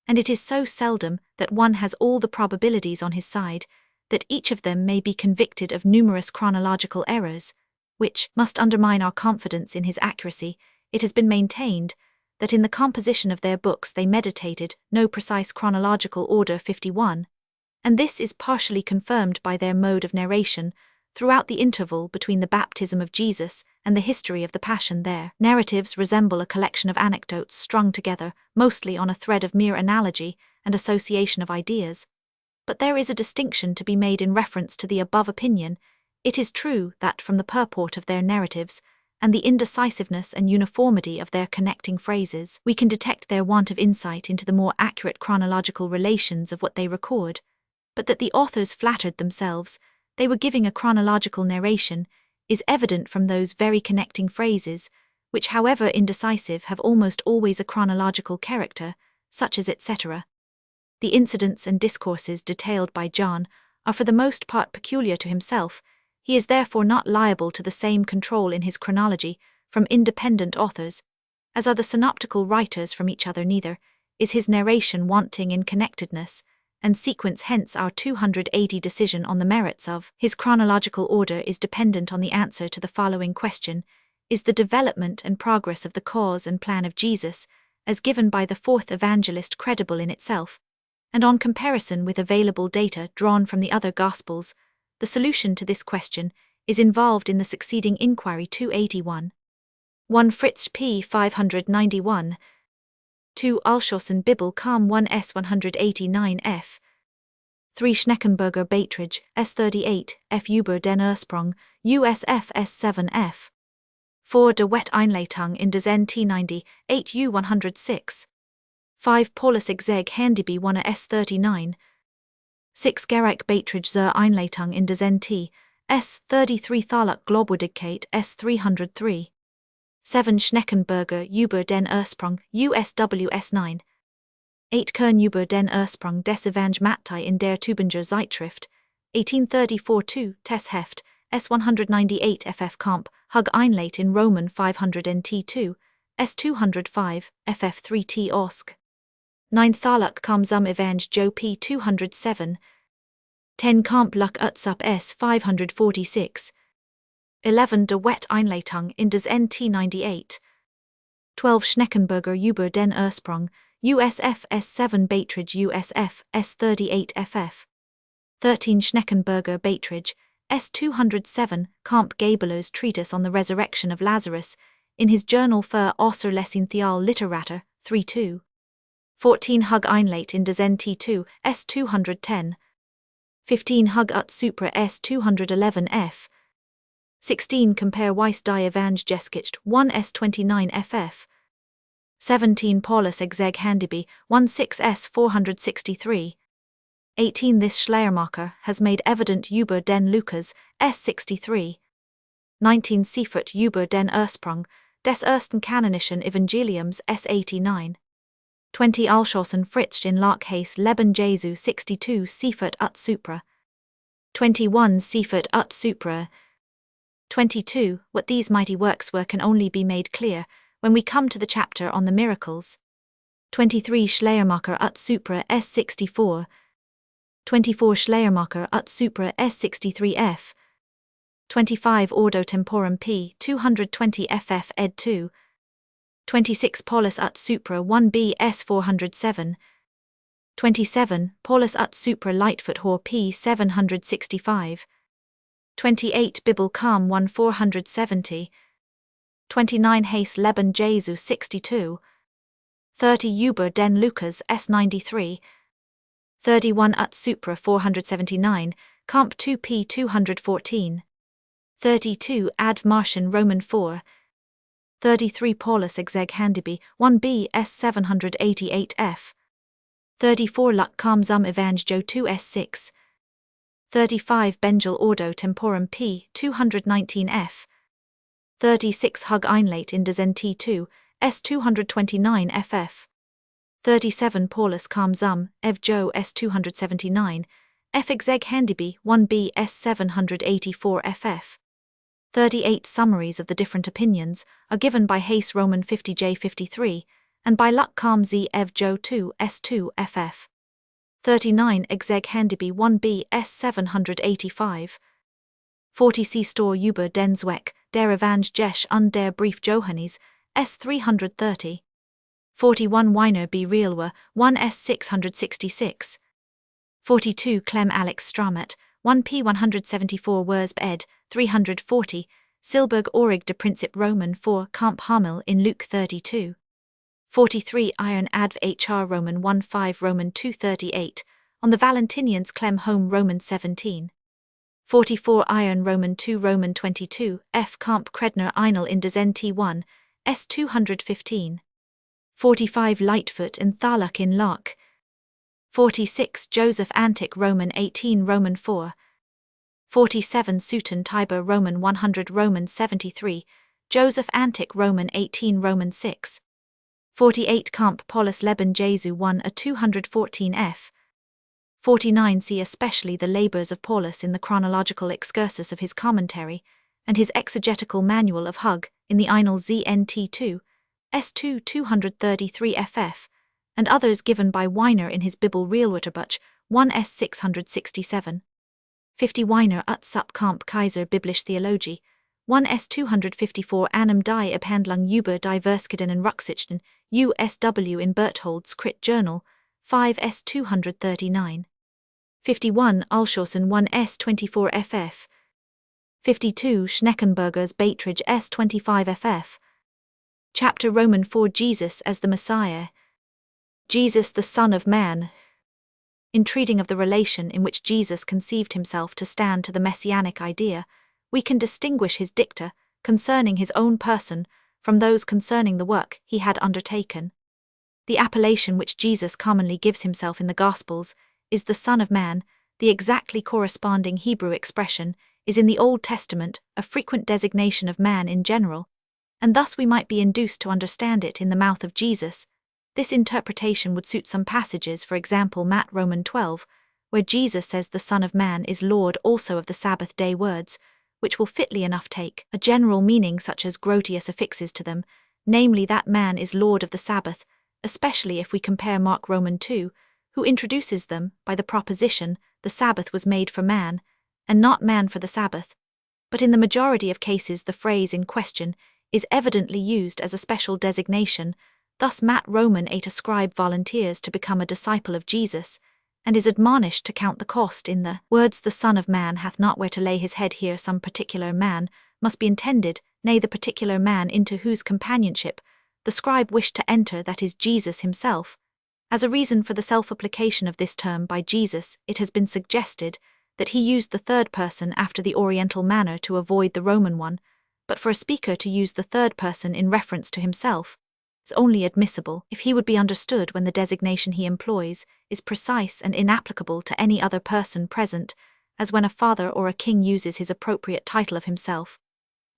and it is so seldom that one has all the probabilities on his side, that each of them may be convicted of numerous chronological errors, which must undermine our confidence in his accuracy. It has been maintained that in the composition of their books they meditated no precise chronological order. 51, and this is partially confirmed by their mode of narration throughout the interval between the baptism of Jesus and the history of the Passion. Their narratives resemble a collection of anecdotes strung together, mostly on a thread of mere analogy and association of ideas. But there is a distinction to be made in reference to the above opinion. It is true that from the purport of their narratives, and the indecisiveness and uniformity of their connecting phrases, we can detect their want of insight into the more accurate chronological relations of what they record. But that the authors flattered themselves they were giving a chronological narration is evident from those very connecting phrases, which, however indecisive, have almost always a chronological character, such as etc. The incidents and discourses detailed by John are for the most part peculiar to himself. He is therefore not liable to the same control in his chronology from independent authors, as are the synoptical writers from each other. Neither is his narration wanting in connectedness and sequence. Hence our 280 decision on the merits of his chronological order is dependent on the answer to the following question: is the development and progress of the cause and plan of Jesus, as given by the fourth evangelist, credible in itself? and on comparison with available data drawn from the other Gospels, the solution to this question is involved in the succeeding inquiry 281. 1 Fritz p. 591. 2 Alschossen Bibel Kam 1s 189f. 3 Schneckenburger Beiträge, S38, F über den Ursprung, USF S7f. 4 De Wet Einleitung in des NT90, 8 U106. 5 Paulus Exeg Handyby 1 S39. 6 Gereich Beiträge zur Einleitung in des NT, S33 Thalak Globodigkeit S303. 7 Schneckenburger über den Ursprung, USW S9. 8 Kern über den Ursprung des Evangeliums in der Tübinger Zeitschrift, 1834-2, Tessheft, S198 FF Comp, Hug Einleit in Roman 500 NT2, S205, FF3T Osk. 9 Thalak kam zum Evang Joe P 207. 10 Comp Luck Utsup S 546. 11 De Wet Einleitung in des NT98. 12 Schneckenburger über den Ursprung, USF S7 Beiträge USF S38 FF. 13 Schneckenburger Beiträge, S207, Comp Gabelo's treatise on the resurrection of Lazarus, in his journal für Außerlesing Theal Literatur, 32. 14 Hug Einleit in des NT2, S210. 15 Hug ut Supra S211f. 16 Compare Weiss die Evangeligeschichte 1 S29ff. 17 Paulus Exeg Handyby 16s 463. 18 This Schleiermacher has made evident über den Lukas, S63. 19 Seifert über den Ursprung des ersten kanonischen Evangeliums, S89. 20 Alschossen Fritsch in Lachhaus Leben Jesu 62 Seifert ut Supra. 21 Seifert ut Supra. 22 What these mighty works were can only be made clear when we come to the chapter on the miracles. 23 Schleiermacher ut Supra S64. 24 Schleiermacher ut Supra S63f. 25 Ordo Temporum P 220 FF ed 2. 26 Paulus ut Supra 1b S 407. 27 Paulus ut Supra Lightfoot Hor P 765. 28 Bibel Kam 1 470. 29 Hace Leben Jesu 62. 30 Über den Lukas S93. 31 Ut Supra 479, Comp 2p 214. 32 Adv Martian Roman 4. 33 Paulus Exeg Handyby 1b S788f. 34 Luck Kam zum Evang Joe 2 S6. 35 Benjel Ordo Temporum P 219f. 36 Hug Einleit in des NT2, S229 FF. 37 Paulus Kam zum, Ev Joe S279, F Exeg Handyby 1b S784 FF. 38 Summaries of the different opinions are given by Hace Roman 50J 53, and by Luck Kam Z Ev Joe 2 S2 FF. 39 Exeg Handyby 1b S785. 40 C Store über den Zweck der Evangelisch und der Brief Johannes, S330. 41 Weiner B. Realwer, 1 S666. 42 Clem Alex Stramet, 1 P 174 Worsb ed. 340, Silberg Orig de Princip Roman 4 Camp Hamel in Luke 32. 43 Iron Adv HR Roman 1 5 Roman 238, on the Valentinians Clem Home Roman 17. 44 Iron Roman 2 Roman 22 F Camp Kredner Einel in des NT1, S215. 45 Lightfoot and Thalak in Lach. 46 Joseph Antic Roman 18 Roman 4. 47 Sutton Tiber Roman 100 Roman 73, Joseph Antic Roman 18 Roman 6. 48 Camp Paulus Leben Jesu 1 a 214 F. 49 See especially the labours of Paulus in the chronological excursus of his commentary, and his exegetical manual of Hug, in the Einel ZNT2, S2 233 FF, and others given by Weiner in his Bibel Realwörterbuch 1 S 667. 50 Weiner ut Sup Camp Kaiser Biblische Theologie, 1 S 254 Annam die Abhandlung über die Verskeden und Rücksichten, USW in Berthold's Crit Journal, 5s 239. 51 Alshausen 1s 24 ff. 52 Schneckenburger's Beiträge s 25 ff. Chapter Roman 4 Jesus as the Messiah. Jesus the Son of Man. In treating of the relation in which Jesus conceived himself to stand to the messianic idea, we can distinguish his dicta concerning his own person from those concerning the work he had undertaken. The appellation which Jesus commonly gives himself in the Gospels is the Son of Man. The exactly corresponding Hebrew expression is in the Old Testament a frequent designation of man in general, and thus we might be induced to understand it in the mouth of Jesus. This interpretation would suit some passages, for example Matt Roman 12, where Jesus says the Son of Man is Lord also of the Sabbath day words, which will fitly enough take a general meaning such as Grotius affixes to them, namely that man is Lord of the Sabbath, especially if we compare Mark Roman 2, who introduces them by the proposition the Sabbath was made for man, and not man for the Sabbath. But in the majority of cases the phrase in question is evidently used as a special designation. Thus Matt Roman 8 a scribe volunteers to become a disciple of Jesus, and is admonished to count the cost in the words the Son of Man hath not where to lay his head. Here some particular man must be intended, nay the particular man into whose companionship the scribe wished to enter, that is Jesus himself. As a reason for the self-application of this term by Jesus, it has been suggested that he used the third person after the Oriental manner to avoid the Roman one, but for a speaker to use the third person in reference to himself is only admissible if he would be understood when the designation he employs is precise and inapplicable to any other person present, as when a father or a king uses his appropriate title of himself,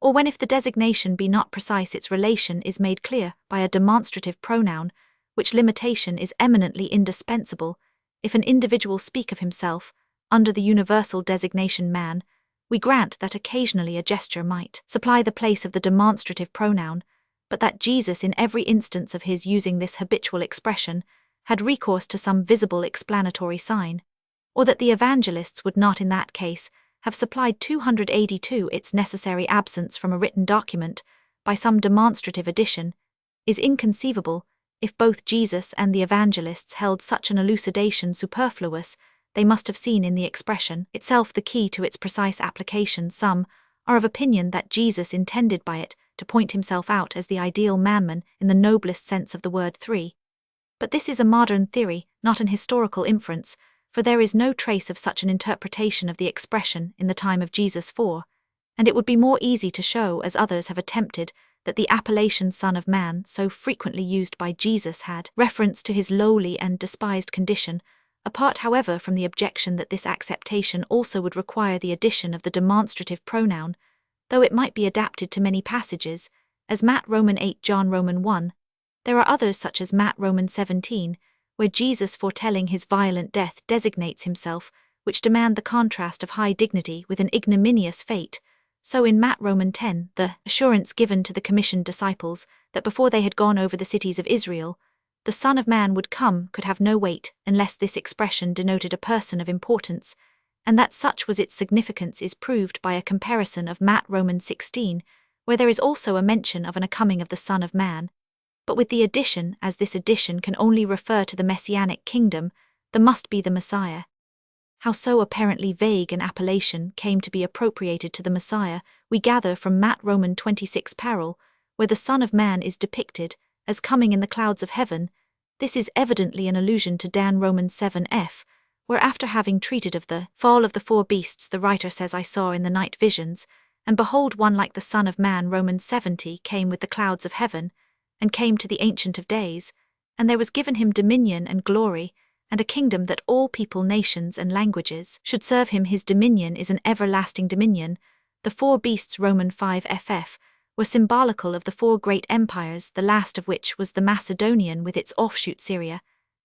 or when if the designation be not precise its relation is made clear by a demonstrative pronoun, which limitation is eminently indispensable. If an individual speak of himself under the universal designation man, we grant that occasionally a gesture might supply the place of the demonstrative pronoun, but that Jesus in every instance of his using this habitual expression had recourse to some visible explanatory sign, or that the evangelists would not in that case have supplied 282 its necessary absence from a written document by some demonstrative addition, is inconceivable. If both Jesus and the evangelists held such an elucidation superfluous, they must have seen in the expression itself the key to its precise application. Some are of opinion that Jesus intended by it to point himself out as the ideal manman in the noblest sense of the word 3. But this is a modern theory, not an historical inference, for there is no trace of such an interpretation of the expression in the time of Jesus 4, and it would be more easy to show, as others have attempted, that the appellation Son of Man, so frequently used by Jesus, had reference to his lowly and despised condition, apart however from the objection that this acceptation also would require the addition of the demonstrative pronoun, though it might be adapted to many passages, as Matt Roman 8 John Roman 1. There are others such as Matt Roman 17, where Jesus foretelling his violent death designates himself, which demand the contrast of high dignity with an ignominious fate. So in Matt Roman 10, the assurance given to the commissioned disciples that before they had gone over the cities of Israel, the Son of Man would come could have no weight unless this expression denoted a person of importance, and that such was its significance is proved by a comparison of Matt Roman 16, where there is also a mention of an coming of the Son of Man, but with the addition, as this addition can only refer to the Messianic kingdom, there must be the Messiah. How so apparently vague an appellation came to be appropriated to the Messiah, we gather from Matt Roman 26 parallel, where the Son of Man is depicted as coming in the clouds of heaven. This is evidently an allusion to Dan Roman 7f, where after having treated of the fall of the four beasts the writer says I saw in the night visions, and behold one like the Son of Man Roman 70 came with the clouds of heaven, and came to the Ancient of Days, and there was given him dominion and glory, and a kingdom that all people, nations, and languages should serve him. His dominion is an everlasting dominion. The four beasts Roman 5 ff were symbolical of the four great empires, the last of which was the Macedonian with its offshoot Syria.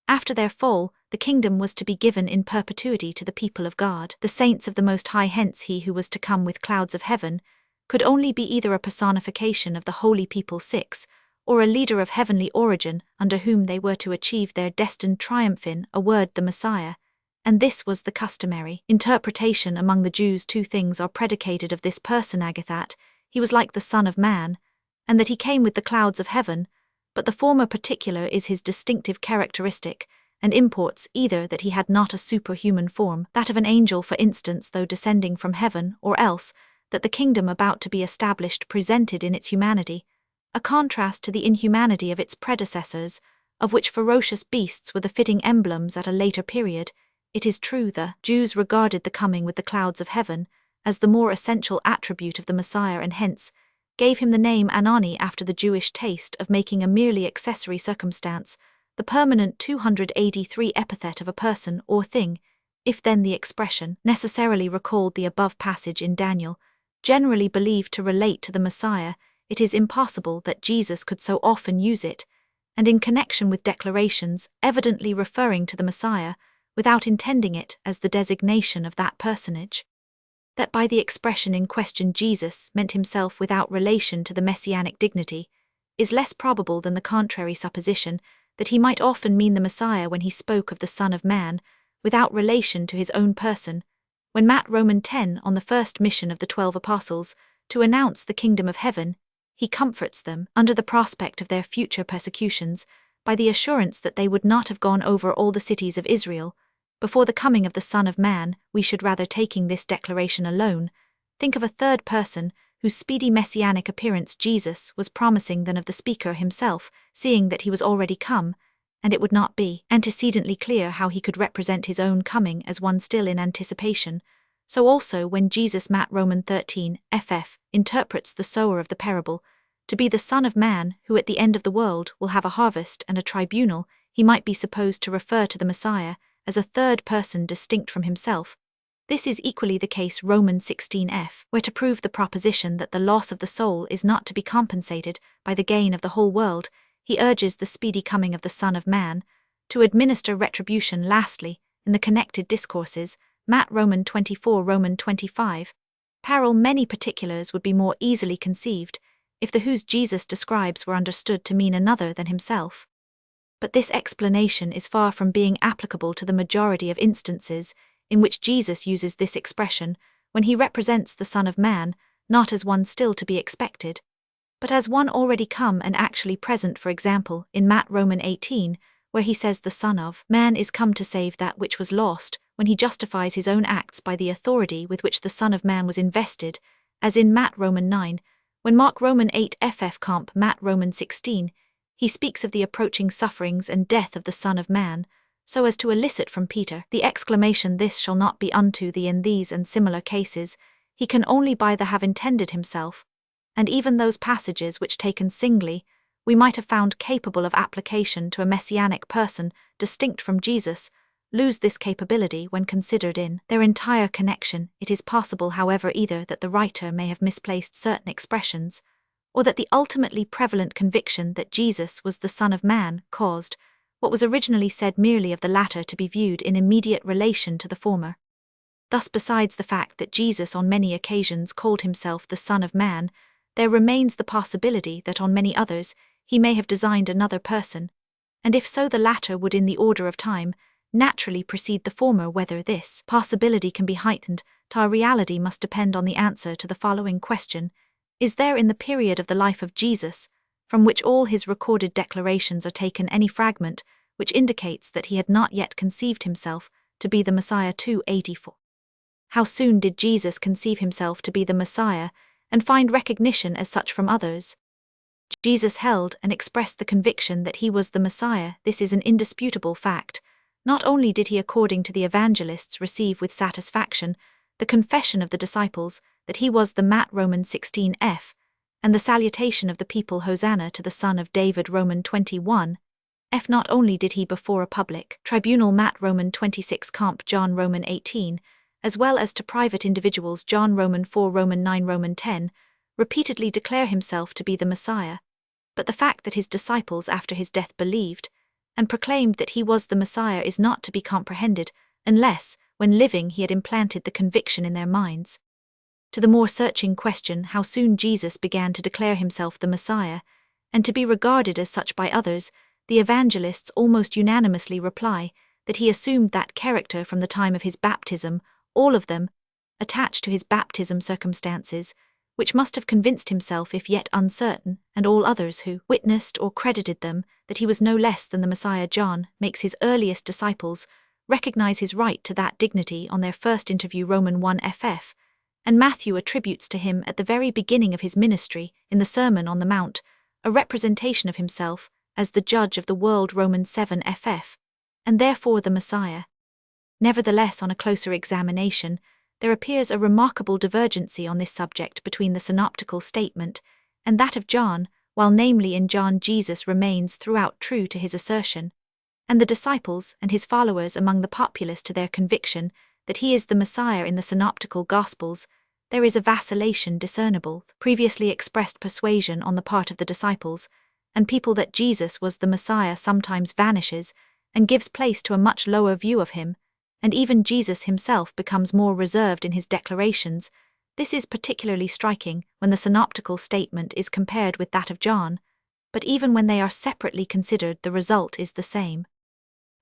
After their fall, the kingdom was to be given in perpetuity to the people of God, the saints of the Most High. Hence he who was to come with clouds of heaven could only be either a personification of the holy people 6, or a leader of heavenly origin under whom they were to achieve their destined triumph in a word the Messiah, and this was the customary interpretation among the Jews. Two things are predicated of this personage: that he was like the Son of Man, and that he came with the clouds of heaven, but the former particular is his distinctive characteristic, and imports either that he had not a superhuman form, that of an angel for instance though descending from heaven, or else, that the kingdom about to be established presented in its humanity a contrast to the inhumanity of its predecessors, of which ferocious beasts were the fitting emblems at a later period. It is true the Jews regarded the coming with the clouds of heaven as the more essential attribute of the Messiah and hence gave him the name Anani after the Jewish taste of making a merely accessory circumstance the permanent 283 epithet of a person or thing. If then the expression necessarily recalled the above passage in Daniel, generally believed to relate to the Messiah, it is impossible that Jesus could so often use it, and in connection with declarations evidently referring to the Messiah, without intending it as the designation of that personage. That by the expression in question Jesus meant himself without relation to the messianic dignity, is less probable than the contrary supposition that he might often mean the Messiah when he spoke of the Son of Man, without relation to his own person, when Matt Roman 10 on the first mission of the 12 apostles, to announce the kingdom of heaven, he comforts them, under the prospect of their future persecutions, by the assurance that they would not have gone over all the cities of Israel. Before the coming of the Son of Man, we should rather, taking this declaration alone, think of a third person, whose speedy messianic appearance Jesus was promising than of the speaker himself, seeing that he was already come, and it would not be antecedently clear how he could represent his own coming as one still in anticipation. So also when Jesus Matt Roman 13 ff interprets the sower of the parable to be the Son of Man who at the end of the world will have a harvest and a tribunal, he might be supposed to refer to the Messiah as a third person distinct from himself. This is equally the case Romans 16f, where to prove the proposition that the loss of the soul is not to be compensated by the gain of the whole world, he urges the speedy coming of the Son of Man to administer retribution. Lastly, in the connected discourses, Matt Roman 24 Roman 25, parallel many particulars would be more easily conceived if the whose Jesus describes were understood to mean another than himself. But this explanation is far from being applicable to the majority of instances in which Jesus uses this expression when he represents the Son of Man, not as one still to be expected, but as one already come and actually present. For example, in Matt Roman 18, where he says the Son of Man is come to save that which was lost, when he justifies his own acts by the authority with which the Son of Man was invested, as in Matt Roman 9, when Mark Roman 8 ff comp Matt Roman 16, he speaks of the approaching sufferings and death of the Son of Man, so as to elicit from Peter the exclamation, "This shall not be unto thee." In these and similar cases, he can only by the have intended himself, and even those passages which taken singly, we might have found capable of application to a messianic person distinct from Jesus, lose this capability when considered in their entire connection. It is possible, however, either that the writer may have misplaced certain expressions, or that the ultimately prevalent conviction that Jesus was the Son of Man caused what was originally said merely of the latter to be viewed in immediate relation to the former. Thus, besides the fact that Jesus on many occasions called himself the Son of Man, there remains the possibility that on many others he may have designed another person, and if so, the latter would in the order of time naturally precede the former. Whether this possibility can be heightened to our reality must depend on the answer to the following question: is there in the period of the life of Jesus, from which all his recorded declarations are taken, any fragment which indicates that he had not yet conceived himself to be the Messiah? 284. How soon did Jesus conceive himself to be the Messiah and find recognition as such from others? Jesus held and expressed the conviction that he was the Messiah. This is an indisputable fact. Not only did he, according to the evangelists, receive with satisfaction the confession of the disciples that he was the Matt Roman 16f, and the salutation of the people Hosanna to the Son of David Roman 21 f. Not only did he before a public tribunal Matt Roman 26 comp John Roman 18, as well as to private individuals John Roman 4 Roman 9 Roman 10, repeatedly declare himself to be the Messiah, but the fact that his disciples after his death believed and proclaimed that he was the Messiah is not to be comprehended unless, when living, he had implanted the conviction in their minds. To the more searching question how soon Jesus began to declare himself the Messiah, and to be regarded as such by others, the evangelists almost unanimously reply that he assumed that character from the time of his baptism, all of them attached to his baptism circumstances, which must have convinced himself, if yet uncertain, and all others who witnessed or credited them, that he was no less than the Messiah. John makes his earliest disciples recognize his right to that dignity on their first interview, Roman 1 ff, and Matthew attributes to him at the very beginning of his ministry, in the Sermon on the Mount, a representation of himself as the judge of the world, Romans 7 ff, and therefore the Messiah. Nevertheless, on a closer examination, there appears a remarkable divergency on this subject between the synoptical statement and that of John, while namely in John Jesus remains throughout true to his assertion, and the disciples and his followers among the populace to their conviction that he is the Messiah in the synoptical Gospels, there is a vacillation discernible, previously expressed persuasion on the part of the disciples and people that Jesus was the Messiah sometimes vanishes and gives place to a much lower view of him, and even Jesus himself becomes more reserved in his declarations. This is particularly striking when the synoptical statement is compared with that of John, but even when they are separately considered, the result is the same.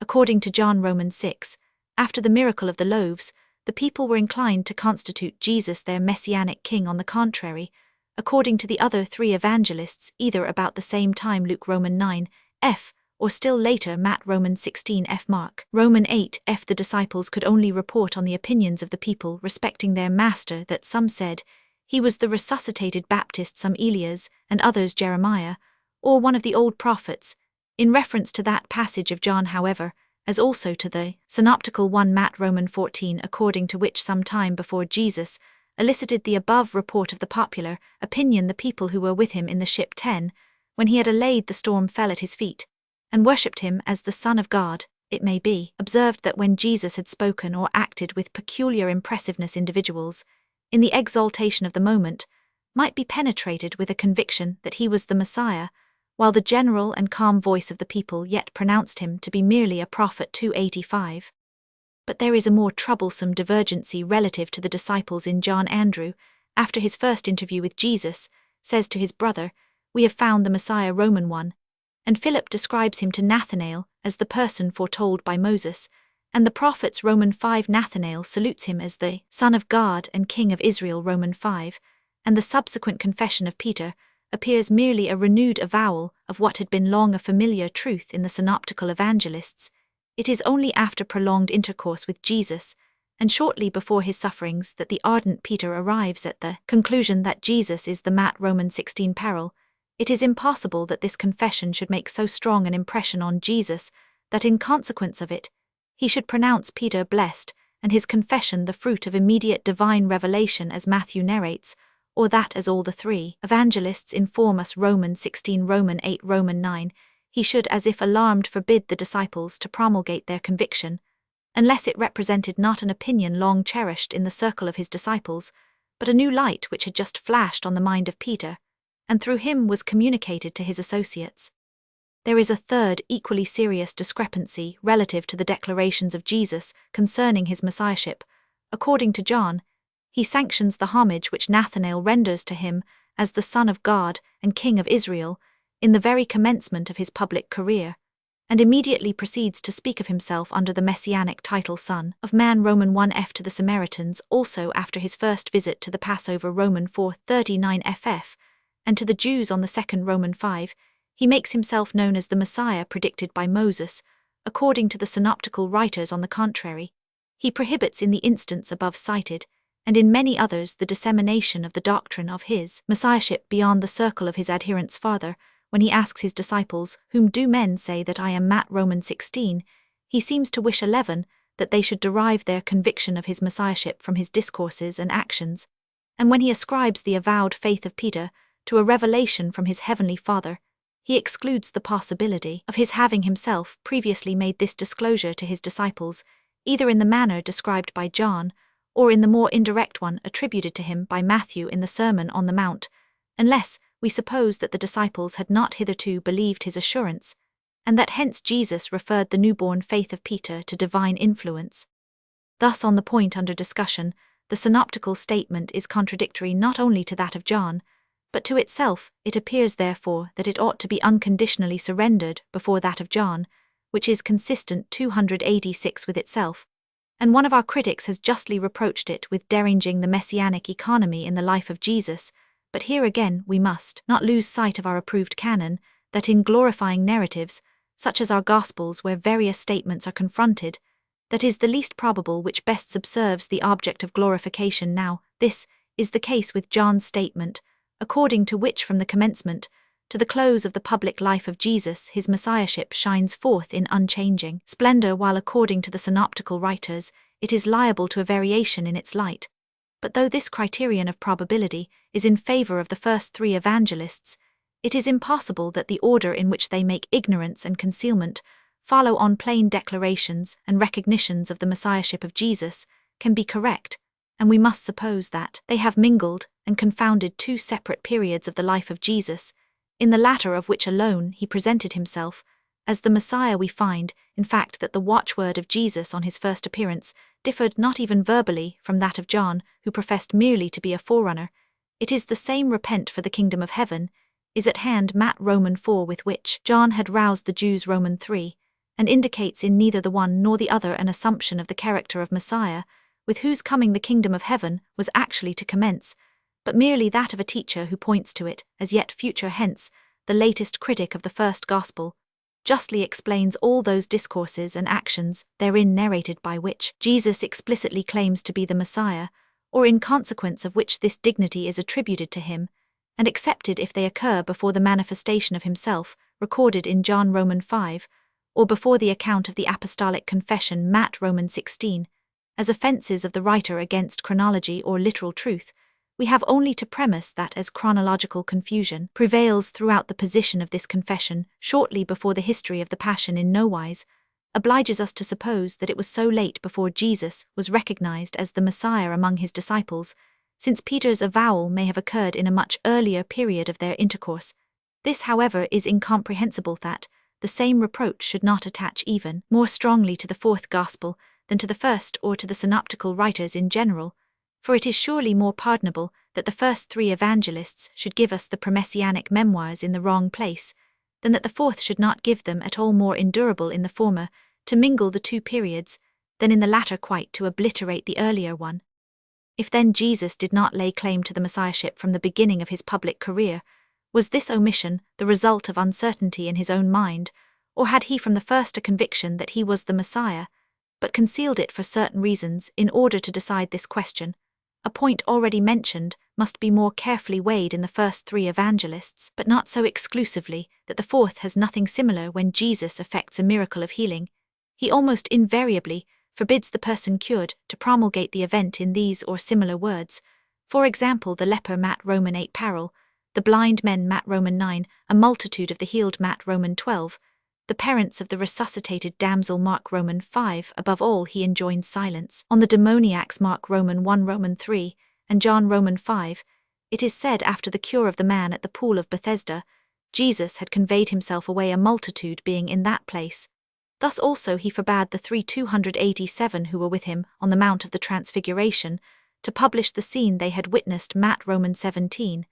According to John, Romans 6, after the miracle of the loaves, the people were inclined to constitute Jesus their messianic king. On the contrary, according to the other three evangelists, either about the same time, Luke Roman 9 f, or still later, Matt Roman 16 f, Mark Roman 8 f, the disciples could only report on the opinions of the people respecting their master, that some said he was the resuscitated Baptist, some Elias, and others Jeremiah, or one of the old prophets. In reference to that passage of John, however, as also to the synoptical one, Matt Roman 14, according to which some time before Jesus elicited the above report of the popular opinion, the people who were with him in the ship 10, when he had allayed the storm, fell at his feet, and worshipped him as the Son of God. It may be observed that when Jesus had spoken or acted with peculiar impressiveness, individuals, in the exaltation of the moment, might be penetrated with a conviction that he was the Messiah, while the general and calm voice of the people yet pronounced him to be merely a prophet. 285. But there is a more troublesome divergency relative to the disciples in John. Andrew, after his first interview with Jesus, says to his brother, "We have found the Messiah," Roman 1, and Philip describes him to Nathanael as the person foretold by Moses, and the prophets, Roman 5. Nathanael salutes him as the Son of God and King of Israel, Roman 5, and the subsequent confession of Peter appears merely a renewed avowal of what had been long a familiar truth in the synoptical evangelists. It is only after prolonged intercourse with Jesus, and shortly before his sufferings, that the ardent Peter arrives at the conclusion that Jesus is the Matt Roman 16 peril. It is impossible that this confession should make so strong an impression on Jesus that in consequence of it, he should pronounce Peter blessed, and his confession the fruit of immediate divine revelation, as Matthew narrates, or that, as all the three evangelists inform us, Roman 16, Roman 8, Roman 9, he should, as if alarmed, forbid the disciples to promulgate their conviction, unless it represented not an opinion long cherished in the circle of his disciples, but a new light which had just flashed on the mind of Peter, and through him was communicated to his associates. There is a third, equally serious discrepancy relative to the declarations of Jesus concerning his messiahship. According to John, he sanctions the homage which Nathanael renders to him as the Son of God and King of Israel in the very commencement of his public career, and immediately proceeds to speak of himself under the messianic title Son of Man, Roman 1 f, to the Samaritans, also after his first visit to the Passover, Roman 4:39 ff, and to the Jews on the second, Roman 5, he makes himself known as the Messiah predicted by Moses. According to the synoptical writers, on the contrary, he prohibits in the instance above cited, and in many others, the dissemination of the doctrine of his messiahship beyond the circle of his adherents. Farther, when he asks his disciples, "Whom do men say that I am?" Matt Roman 16, he seems to wish that they should derive their conviction of his messiahship from his discourses and actions, and when he ascribes the avowed faith of Peter to a revelation from his heavenly Father, he excludes the possibility of his having himself previously made this disclosure to his disciples, either in the manner described by John, or in the more indirect one attributed to him by Matthew in the Sermon on the Mount, unless we suppose that the disciples had not hitherto believed his assurance, and that hence Jesus referred the newborn faith of Peter to divine influence. Thus, on the point under discussion, the synoptical statement is contradictory not only to that of John, but to itself. It appears therefore that it ought to be unconditionally surrendered before that of John, which is consistent 286 with itself, and one of our critics has justly reproached it with deranging the messianic economy in the life of Jesus. But here again we must not lose sight of our approved canon, that in glorifying narratives, such as our Gospels where various statements are confronted, that is the least probable which best subserves the object of glorification. Now, this is the case with John's statement, according to which from the commencement to the close of the public life of Jesus his messiahship shines forth in unchanging splendor, while according to the synoptical writers it is liable to a variation in its light. But though this criterion of probability is in favor of the first three evangelists, it is impossible that the order in which they make ignorance and concealment follow on plain declarations and recognitions of the messiahship of Jesus can be correct, and we must suppose that they have mingled and confounded two separate periods of the life of Jesus, in the latter of which alone he presented himself as the Messiah. We find, in fact, that the watchword of Jesus on his first appearance differed not even verbally from that of John, who professed merely to be a forerunner. It is the same "repent, for the kingdom of heaven is at hand" Matt Roman 4, with which John had roused the Jews Roman 3, and indicates in neither the one nor the other an assumption of the character of Messiah, with whose coming the kingdom of heaven was actually to commence, but merely that of a teacher who points to it as yet future. Hence, the latest critic of the first gospel justly explains all those discourses and actions therein narrated by which Jesus explicitly claims to be the Messiah, or in consequence of which this dignity is attributed to him, and accepted if they occur before the manifestation of himself, recorded in John Roman 5, or before the account of the apostolic confession Matt Roman 16, as offences of the writer against chronology or literal truth. We have only to premise that as chronological confusion prevails throughout the position of this confession shortly before the history of the Passion in nowise obliges us to suppose that it was so late before Jesus was recognized as the Messiah among his disciples, since Peter's avowal may have occurred in a much earlier period of their intercourse. This, however, is incomprehensible that the same reproach should not attach even more strongly to the fourth gospel than to the first or to the synoptical writers in general, for it is surely more pardonable that the first three evangelists should give us the premessianic memoirs in the wrong place, than that the fourth should not give them at all. More endurable in the former to mingle the two periods, than in the latter quite to obliterate the earlier one. If then Jesus did not lay claim to the messiahship from the beginning of his public career, was this omission the result of uncertainty in his own mind, or had he from the first a conviction that he was the Messiah, but concealed it for certain reasons in order to decide this question? A point already mentioned must be more carefully weighed in the first three evangelists, but not so exclusively that the fourth has nothing similar. When Jesus effects a miracle of healing, he almost invariably forbids the person cured to promulgate the event in these or similar words. For example, the leper Matt Roman 8 parallel, the blind men Matt Roman 9, a multitude of the healed Matt Roman 12, the parents of the resuscitated damsel Mark Roman 5. Above all, he enjoins silence on the demoniacs Mark Roman 1 Roman 3, and John Roman 5. It is said after the cure of the man at the pool of Bethesda, Jesus had conveyed himself away, a multitude being in that place. Thus also he forbade the 287 who were with him on the Mount of the Transfiguration to publish the scene they had witnessed Matt Roman 17,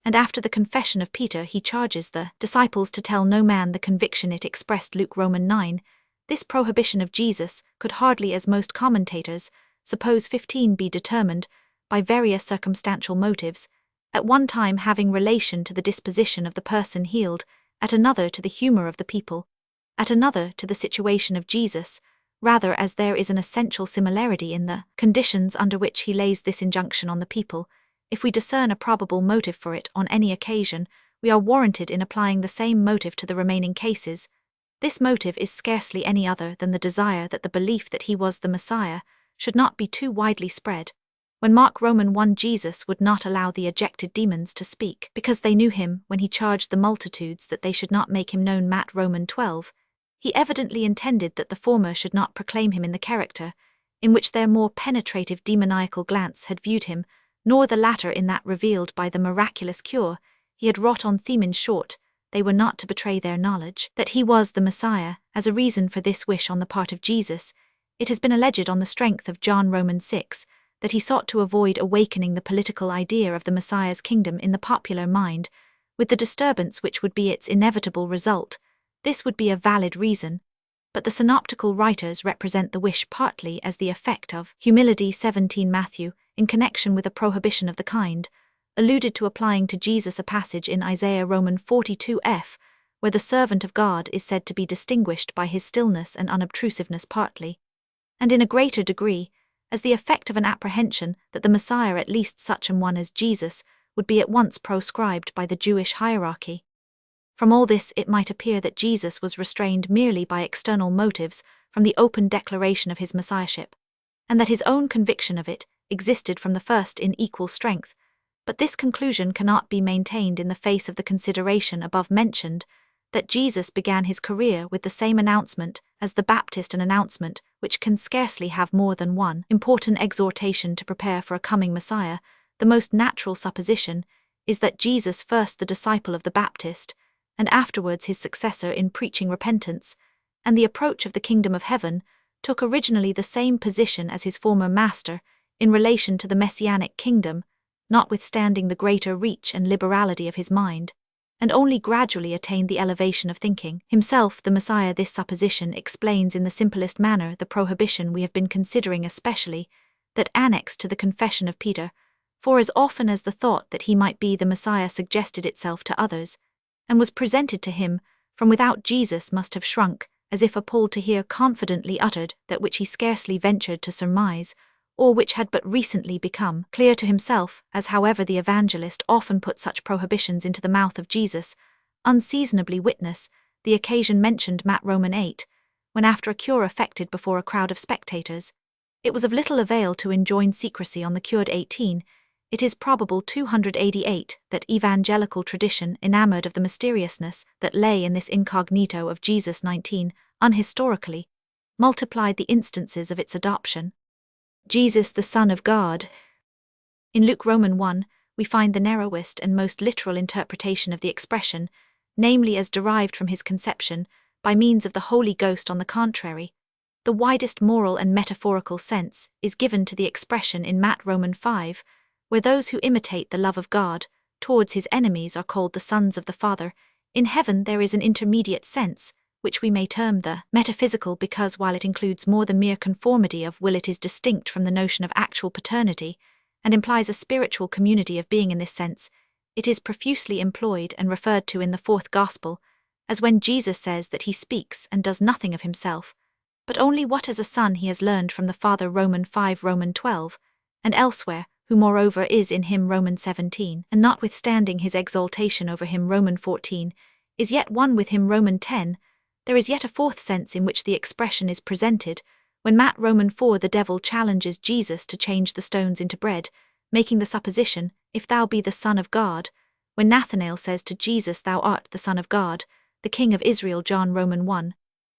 and after the confession of Peter he charges the disciples to tell no man the conviction it expressed Luke Roman 9. This prohibition of Jesus could hardly, as most commentators suppose, 15 be determined by various circumstantial motives, at one time having relation to the disposition of the person healed, at another to the humor of the people, at another to the situation of Jesus, rather as there is an essential similarity in the conditions under which he lays this injunction on the people. If we discern a probable motive for it on any occasion, we are warranted in applying the same motive to the remaining cases. This motive is scarcely any other than the desire that the belief that he was the Messiah should not be too widely spread. When Mark Roman 1 Jesus would not allow the ejected demons to speak because they knew him, when he charged the multitudes that they should not make him known Matt Roman 12, he evidently intended that the former should not proclaim him in the character in which their more penetrative demoniacal glance had viewed him, nor the latter in that revealed by the miraculous cure he had wrought on them. In short, they were not to betray their knowledge that he was the Messiah. As a reason for this wish on the part of Jesus, it has been alleged on the strength of John Roman 6 that he sought to avoid awakening the political idea of the Messiah's kingdom in the popular mind, with the disturbance which would be its inevitable result. This would be a valid reason, but the synoptical writers represent the wish partly as the effect of humility. 17 Matthew, in connection with a prohibition of the kind, alluded to applying to Jesus a passage in Isaiah Roman 42 f, where the servant of God is said to be distinguished by his stillness and unobtrusiveness partly, and in a greater degree, as the effect of an apprehension that the Messiah, at least such an one as Jesus, would be at once proscribed by the Jewish hierarchy. From all this it might appear that Jesus was restrained merely by external motives from the open declaration of his messiahship, and that his own conviction of it existed from the first in equal strength, but this conclusion cannot be maintained in the face of the consideration above mentioned, that Jesus began his career with the same announcement as the Baptist, an announcement which can scarcely have more than one important exhortation to prepare for a coming Messiah. The most natural supposition is that Jesus, first the disciple of the Baptist, and afterwards his successor in preaching repentance and the approach of the kingdom of heaven, took originally the same position as his former master in relation to the messianic kingdom, notwithstanding the greater reach and liberality of his mind, and only gradually attained the elevation of thinking himself the Messiah. This supposition explains in the simplest manner the prohibition we have been considering, especially that annexed to the confession of Peter, for as often as the thought that he might be the Messiah suggested itself to others, and was presented to him from without, Jesus must have shrunk, as if appalled to hear confidently uttered that which he scarcely ventured to surmise, or which had but recently become clear to himself, as however the evangelist often put such prohibitions into the mouth of Jesus, unseasonably witness the occasion mentioned Matt Roman 8, when after a cure effected before a crowd of spectators, it was of little avail to enjoin secrecy on the cured. 18, it is probable 288 that evangelical tradition, enamored of the mysteriousness that lay in this incognito of Jesus. 19, unhistorically, multiplied the instances of its adoption. Jesus the Son of God. In Luke Roman 1, we find the narrowest and most literal interpretation of the expression, namely as derived from his conception, by means of the Holy Ghost. On the contrary, the widest moral and metaphorical sense is given to the expression in Matt Roman 5, where those who imitate the love of God towards his enemies are called the sons of the Father. In heaven there is an intermediate sense, which we may term the metaphysical, because while it includes more than mere conformity of will, it is distinct from the notion of actual paternity, and implies a spiritual community of being. In this sense, it is profusely employed and referred to in the fourth Gospel, as when Jesus says that he speaks and does nothing of himself, but only what as a son he has learned from the Father. Roman 5, Roman 12, and elsewhere, who moreover is in him. Roman 17, and notwithstanding his exaltation over him. Roman 14, is yet one with him. Roman 10, there is yet a fourth sense in which the expression is presented, when Matt Roman 4 the devil challenges Jesus to change the stones into bread, making the supposition, if thou be the Son of God, when Nathanael says to Jesus, thou art the Son of God, the King of Israel. John Roman 1,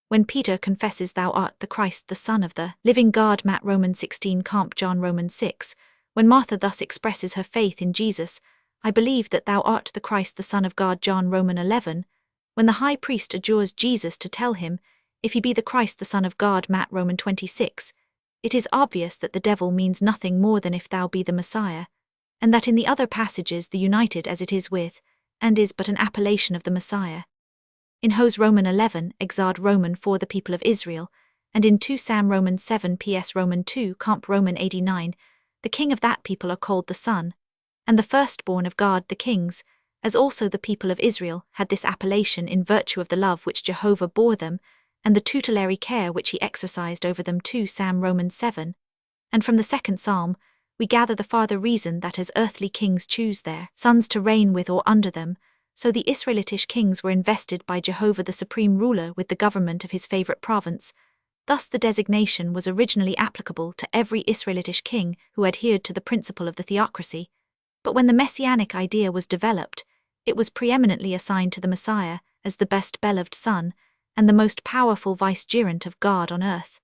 when Peter confesses, thou art the Christ, the Son of the living God. Matt Roman 16 comp John Roman 6, when Martha thus expresses her faith in Jesus, I believe that thou art the Christ, the Son of God. John Roman 11, when the high priest adjures Jesus to tell him, if he be the Christ, the Son of God. Matt Roman 26, it is obvious that the devil means nothing more than if thou be the Messiah, and that in the other passages the united as it is with, and is but an appellation of the Messiah. In Hos Roman 11 exard Roman 4 the people of Israel, and in 2 Sam Roman 7 ps Roman 2 comp Roman 89, the king of that people are called the Son, and the firstborn of God the kings, as also the people of Israel had this appellation in virtue of the love which Jehovah bore them, and the tutelary care which he exercised over them. 2 Sam Roman 7, and from the second psalm, we gather the farther reason that as earthly kings choose their sons to reign with or under them, so the Israelitish kings were invested by Jehovah the supreme ruler with the government of his favorite province. Thus the designation was originally applicable to every Israelitish king who adhered to the principle of the theocracy, but when the messianic idea was developed, it was preeminently assigned to the Messiah as the best beloved son, and the most powerful vicegerent of God on earth.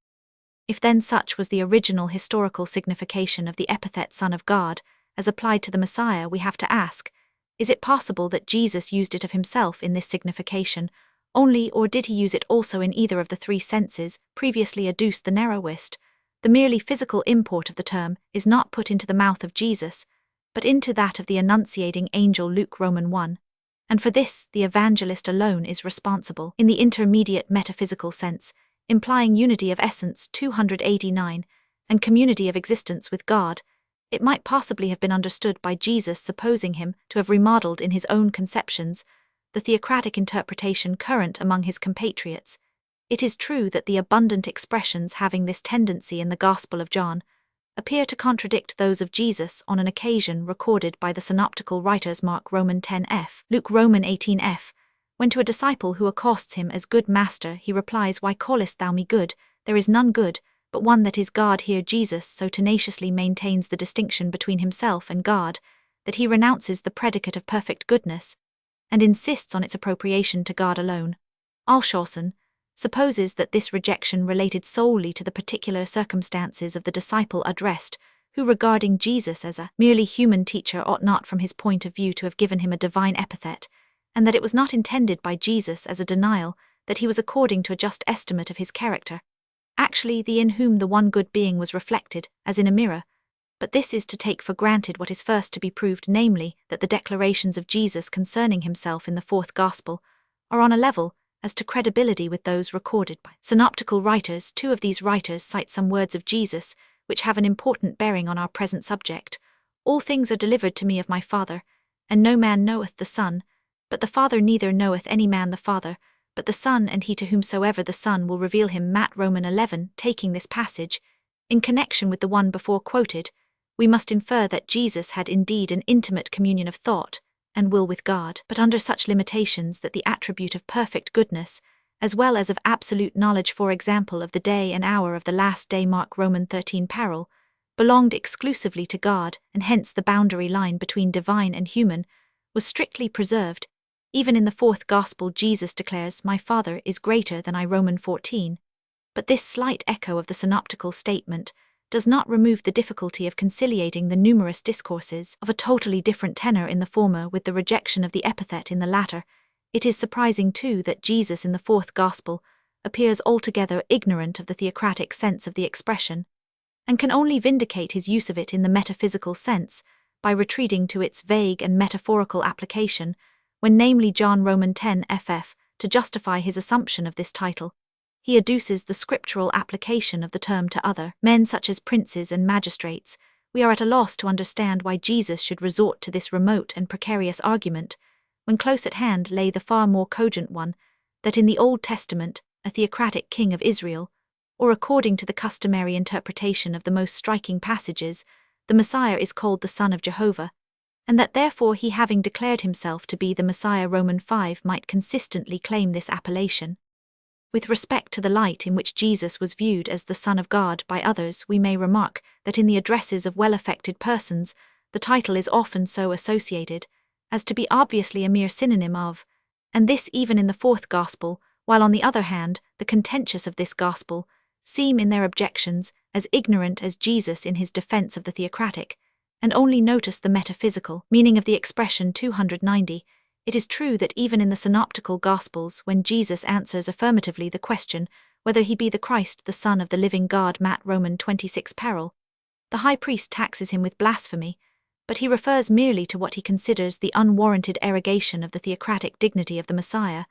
If then such was the original historical signification of the epithet Son of God, as applied to the Messiah, we have to ask, is it possible that Jesus used it of himself in this signification only, or did he use it also in either of the three senses previously adduced? The narrowest, the merely physical import of the term, is not put into the mouth of Jesus, but into that of the annunciating angel. Luke Roman 1, and for this the evangelist alone is responsible. In the intermediate metaphysical sense, implying unity of essence 289, and community of existence with God, it might possibly have been understood by Jesus, supposing him to have remodeled in his own conceptions the theocratic interpretation current among his compatriots, it is true that the abundant expressions having this tendency in the Gospel of John appear to contradict those of Jesus on an occasion recorded by the synoptical writers Mark Roman 10f, Luke Roman 18f, when to a disciple who accosts him as good master he replies, "Why callest thou me good? There is none good, but one that is God." Here Jesus so tenaciously maintains the distinction between himself and God that he renounces the predicate of perfect goodness and insists on its appropriation to God alone. Alshausen supposes that this rejection related solely to the particular circumstances of the disciple addressed, who regarding Jesus as a merely human teacher ought not from his point of view to have given him a divine epithet, and that it was not intended by Jesus as a denial that he was according to a just estimate of his character, actually the in whom the one good being was reflected, as in a mirror. But this is to take for granted what is first to be proved, namely, that the declarations of Jesus concerning himself in the fourth Gospel are on a level as to credibility with those recorded by synoptical writers. Two of these writers cite some words of Jesus which have an important bearing on our present subject. "All things are delivered to me of my Father, and no man knoweth the Son, but the Father, neither knoweth any man the Father, but the Son, and he to whomsoever the Son will reveal him." Matt Roman 11. Taking this passage in connection with the one before quoted, we must infer that Jesus had indeed an intimate communion of thought and will with God, but under such limitations that the attribute of perfect goodness, as well as of absolute knowledge, for example, of the day and hour of the last day, Mark Roman 13 parallel, belonged exclusively to God, and hence the boundary line between divine and human was strictly preserved. Even in the fourth Gospel Jesus declares, "My Father is greater than I," Roman 14. But this slight echo of the synoptical statement does not remove the difficulty of conciliating the numerous discourses of a totally different tenor in the former with the rejection of the epithet in the latter. It is surprising, too, that Jesus in the fourth Gospel appears altogether ignorant of the theocratic sense of the expression, and can only vindicate his use of it in the metaphysical sense by retreating to its vague and metaphorical application, when namely John Roman 10 ff, to justify his assumption of this title, he adduces the scriptural application of the term to other men such as princes and magistrates. We are at a loss to understand why Jesus should resort to this remote and precarious argument, when close at hand lay the far more cogent one, that in the Old Testament, a theocratic king of Israel, or according to the customary interpretation of the most striking passages, the Messiah is called the Son of Jehovah, and that therefore he, having declared himself to be the Messiah, Roman 5, might consistently claim this appellation. With respect to the light in which Jesus was viewed as the Son of God by others, we may remark that in the addresses of well-affected persons, the title is often so associated as to be obviously a mere synonym of, and this even in the fourth Gospel, while on the other hand, the contentious of this Gospel seem in their objections as ignorant as Jesus in his defense of the theocratic, and only notice the metaphysical meaning of the expression 290. It is true that even in the synoptical Gospels, when Jesus answers affirmatively the question whether he be the Christ, the Son of the living God, Matt Roman 26 parallel, the high priest taxes him with blasphemy, but he refers merely to what he considers the unwarranted arrogation of the theocratic dignity of the Messiah,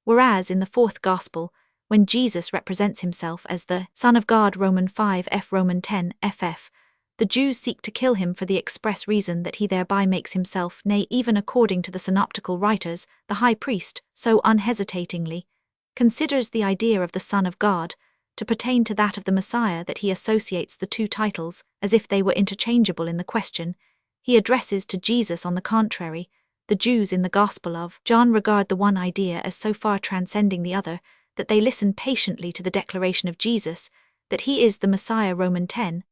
whereas in the fourth Gospel, when Jesus represents himself as the Son of God, Roman 5 f Roman 10 ff, the Jews seek to kill him for the express reason that he thereby makes himself, nay, even according to the synoptical writers, the high priest, so unhesitatingly considers the idea of the Son of God to pertain to that of the Messiah that he associates the two titles as if they were interchangeable in the question he addresses to Jesus. On the contrary, the Jews in the Gospel of John regard the one idea as so far transcending the other that they listen patiently to the declaration of Jesus that he is the Messiah, Roman 10,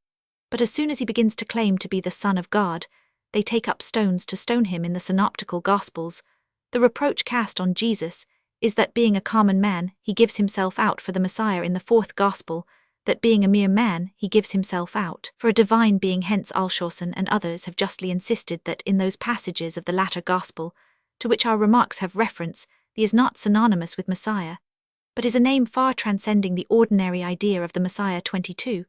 but as soon as he begins to claim to be the Son of God, they take up stones to stone him. In the synoptical Gospels, the reproach cast on Jesus is that being a common man, he gives himself out for the Messiah. In the fourth Gospel, that being a mere man, he gives himself out for a divine being. Hence Alshausen and others have justly insisted that in those passages of the latter Gospel, to which our remarks have reference, he is not synonymous with Messiah, but is a name far transcending the ordinary idea of the Messiah. 22.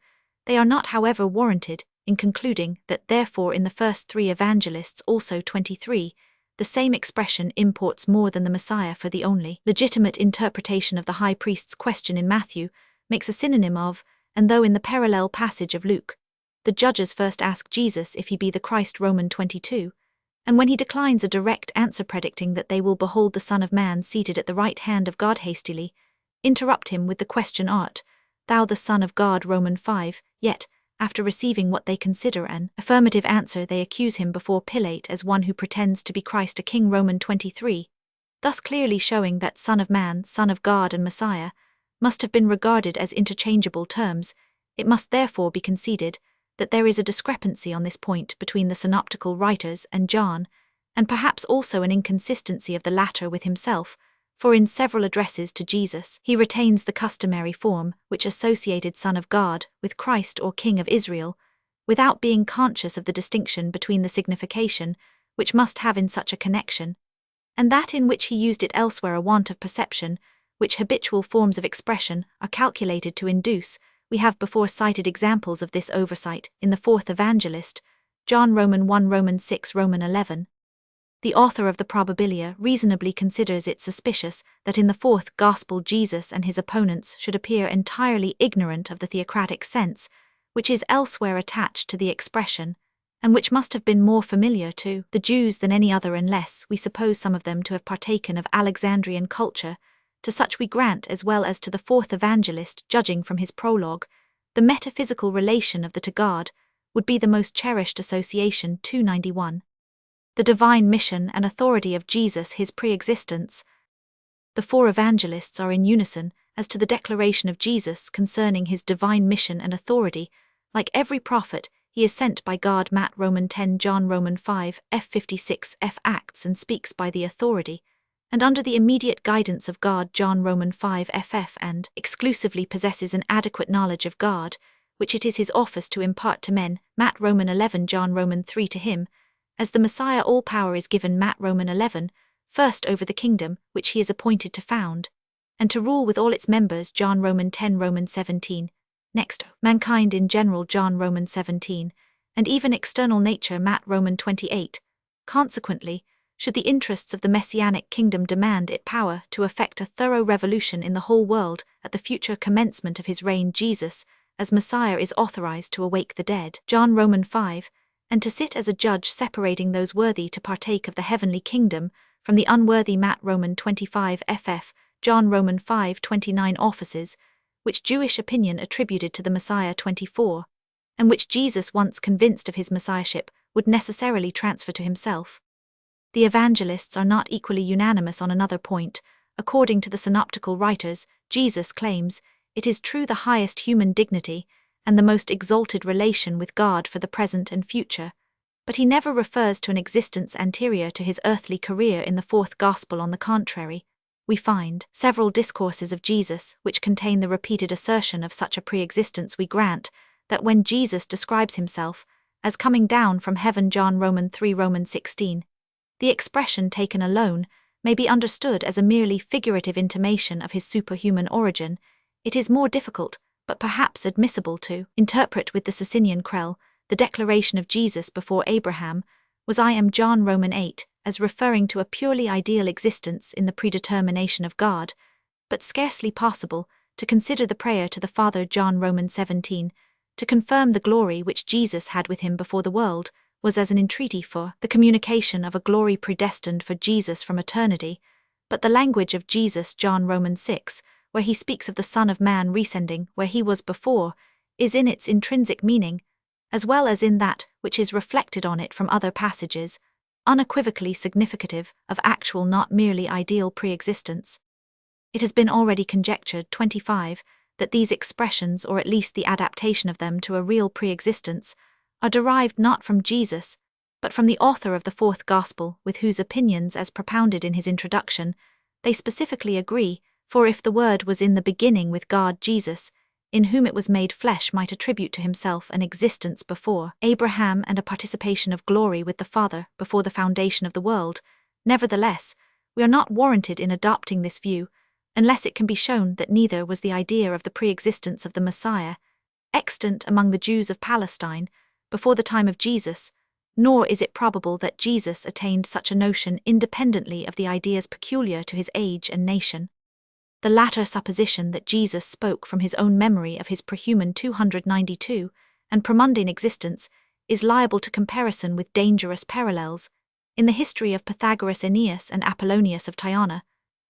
They are not, however, warranted in concluding that therefore in the first three evangelists also 23, the same expression imports more than the Messiah, for the only legitimate interpretation of the high priest's question in Matthew makes a synonym of, and though in the parallel passage of Luke, the judges first ask Jesus if he be the Christ, Roman 22, And when he declines a direct answer predicting that they will behold the Son of Man seated at the right hand of God, hastily interrupt him with the question, "Art thou the Son of God?" Romans 5, yet, after receiving what they consider an affirmative answer, they accuse him before Pilate as one who pretends to be Christ a king. Romans 23, thus clearly showing that Son of Man, Son of God and Messiah must have been regarded as interchangeable terms. It must therefore be conceded that there is a discrepancy on this point between the synoptical writers and John, and perhaps also an inconsistency of the latter with himself, for in several addresses to Jesus he retains the customary form which associated Son of God with Christ or King of Israel, without being conscious of the distinction between the signification which must have in such a connection, and that in which he used it elsewhere. A want of perception, which habitual forms of expression are calculated to induce. We have before cited examples of this oversight in the fourth evangelist, John. Romans 1, Romans 6, Romans 11. The author of the Probabilia reasonably considers it suspicious that in the fourth Gospel Jesus and his opponents should appear entirely ignorant of the theocratic sense, which is elsewhere attached to the expression, and which must have been more familiar to the Jews than any other, unless we suppose some of them to have partaken of Alexandrian culture. To such we grant, as well as to the fourth evangelist, judging from his prologue, the metaphysical relation of the to God would be the most cherished association. 291. The divine mission and authority of Jesus, his pre-existence. The four evangelists are in unison as to the declaration of Jesus concerning his divine mission and authority. Like every prophet, he is sent by God. Matt. Romans 10, John. Romans 5, f. 56, f. Acts and speaks by the authority and under the immediate guidance of God. John. Romans 5, ff. And exclusively possesses an adequate knowledge of God, which it is his office to impart to men. Matt. Romans 11, John. Romans 3. To him, as the Messiah, all power is given. Matt. Romans 11, first over the kingdom which he is appointed to found, and to rule with all its members. John. Romans 10, Romans 17. Next, mankind in general. John. Romans 17, and even external nature. Matt. Romans 28. Consequently, should the interests of the messianic kingdom demand it power to effect a thorough revolution in the whole world at the future commencement of his reign, Jesus, as Messiah, is authorized to awake the dead. John. Romans 5, and to sit as a judge separating those worthy to partake of the heavenly kingdom from the unworthy. Matt. Romans 25, ff. John. Romans 5, 29. Offices which Jewish opinion attributed to the Messiah. 24, and which Jesus, once convinced of his messiahship, would necessarily transfer to himself. The evangelists are not equally unanimous on another point. According to the synoptical writers, Jesus claims, it is true, the highest human dignity and the most exalted relation with God for the present and future, but he never refers to an existence anterior to his earthly career. In the fourth Gospel, on the contrary, we find several discourses of Jesus which contain the repeated assertion of such a pre-existence. We grant that when Jesus describes himself as coming down from heaven, John. Romans 3, Romans 16, the expression taken alone may be understood as a merely figurative intimation of his superhuman origin. It is more difficult, but perhaps admissible, to interpret with the Socinian Krell the declaration of Jesus before Abraham was "I am," John. Romans 8, as referring to a purely ideal existence in the predetermination of God, but scarcely possible to consider the prayer to the Father. John. Romans 17, to confirm the glory which Jesus had with him before the world, was as an entreaty for the communication of a glory predestined for Jesus from eternity. But the language of Jesus, John. Romans 6, where he speaks of the Son of Man rescending where he was before, is in its intrinsic meaning, as well as in that which is reflected on it from other passages, unequivocally significative of actual, not merely ideal, pre-existence. It has been already conjectured, 25, that these expressions, or at least the adaptation of them to a real pre-existence, are derived not from Jesus, but from the author of the fourth Gospel, with whose opinions, as propounded in his introduction, they specifically agree. For if the Word was in the beginning with God, Jesus, in whom it was made flesh, might attribute to himself an existence before Abraham and a participation of glory with the Father before the foundation of the world. Nevertheless, we are not warranted in adopting this view, unless it can be shown that neither was the idea of the pre-existence of the Messiah extant among the Jews of Palestine before the time of Jesus, nor is it probable that Jesus attained such a notion independently of the ideas peculiar to his age and nation. The latter supposition, that Jesus spoke from his own memory of his prehuman 292 and premundane existence, is liable to comparison with dangerous parallels. In the history of Pythagoras Aeneas and Apollonius of Tyana,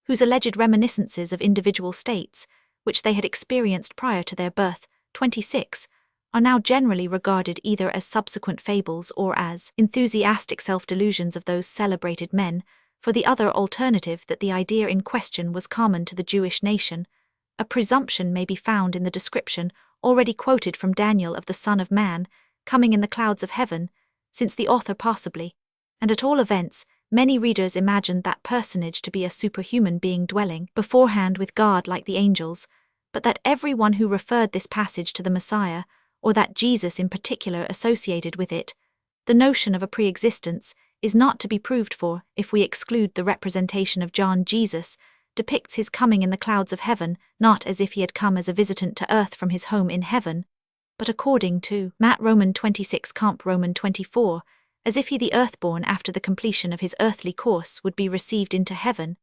whose alleged reminiscences of individual states, which they had experienced prior to their birth, 26, are now generally regarded either as subsequent fables or as enthusiastic self-delusions of those celebrated men, for the other alternative that the idea in question was common to the Jewish nation, a presumption may be found in the description already quoted from Daniel of the Son of Man coming in the clouds of heaven, since the author possibly, and at all events, many readers imagined that personage to be a superhuman being dwelling beforehand with God like the angels, but that every one who referred this passage to the Messiah, or that Jesus in particular associated with it, the notion of a pre-existence, is not to be proved for if we exclude the representation of John. Jesus depicts his coming in the clouds of heaven not as if he had come as a visitant to earth from his home in heaven, but according to Matt Roman 26 comp Roman 24, as if he the earthborn after the completion of his earthly course would be received into heaven,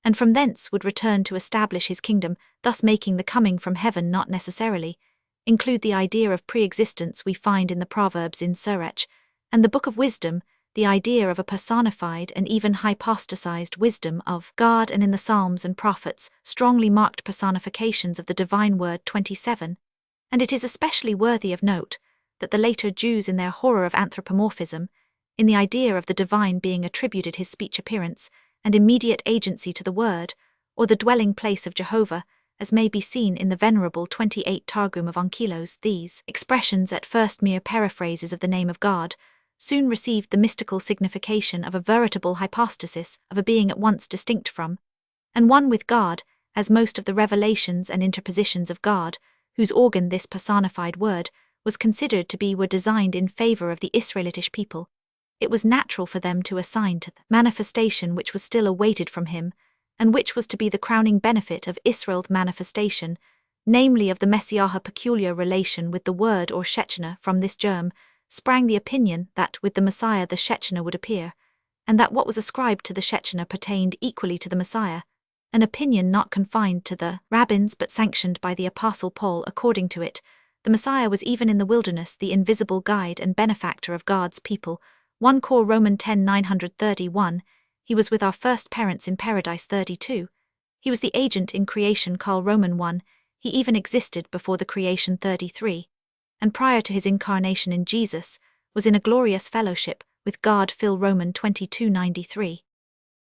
and from thence would return to establish his kingdom, thus making the coming from heaven not necessarily include the idea of pre-existence we find in the Proverbs in Sirach, and the Book of Wisdom, the idea of a personified and even hypostasized wisdom of God, and in the Psalms and Prophets, strongly marked personifications of the divine word 27, and it is especially worthy of note that the later Jews in their horror of anthropomorphism, in the idea of the divine being attributed his speech appearance and immediate agency to the word, or the dwelling place of Jehovah, as may be seen in the venerable 28 Targum of Onkelos, these expressions, at first mere paraphrases of the name of God, soon received the mystical signification of a veritable hypostasis of a being at once distinct from, and one with God, as most of the revelations and interpositions of God, whose organ this personified word was considered to be, were designed in favor of the Israelitish people. It was natural for them to assign to the manifestation which was still awaited from him, and which was to be the crowning benefit of Israel's manifestation, namely of the Messiah, peculiar relation with the word or Shekinah. From this germ sprang the opinion that with the Messiah the Shekinah would appear, and that what was ascribed to the Shekinah pertained equally to the Messiah, an opinion not confined to the rabbins but sanctioned by the Apostle Paul. According to it, the Messiah was even in the wilderness the invisible guide and benefactor of God's people. 1 Cor Roman 10 931, he was with our first parents in paradise. 32, he was the agent in creation. Carl Roman 1, he even existed before the creation. 33, and prior to his incarnation in Jesus, was in a glorious fellowship with God. Phil Roman 22:93.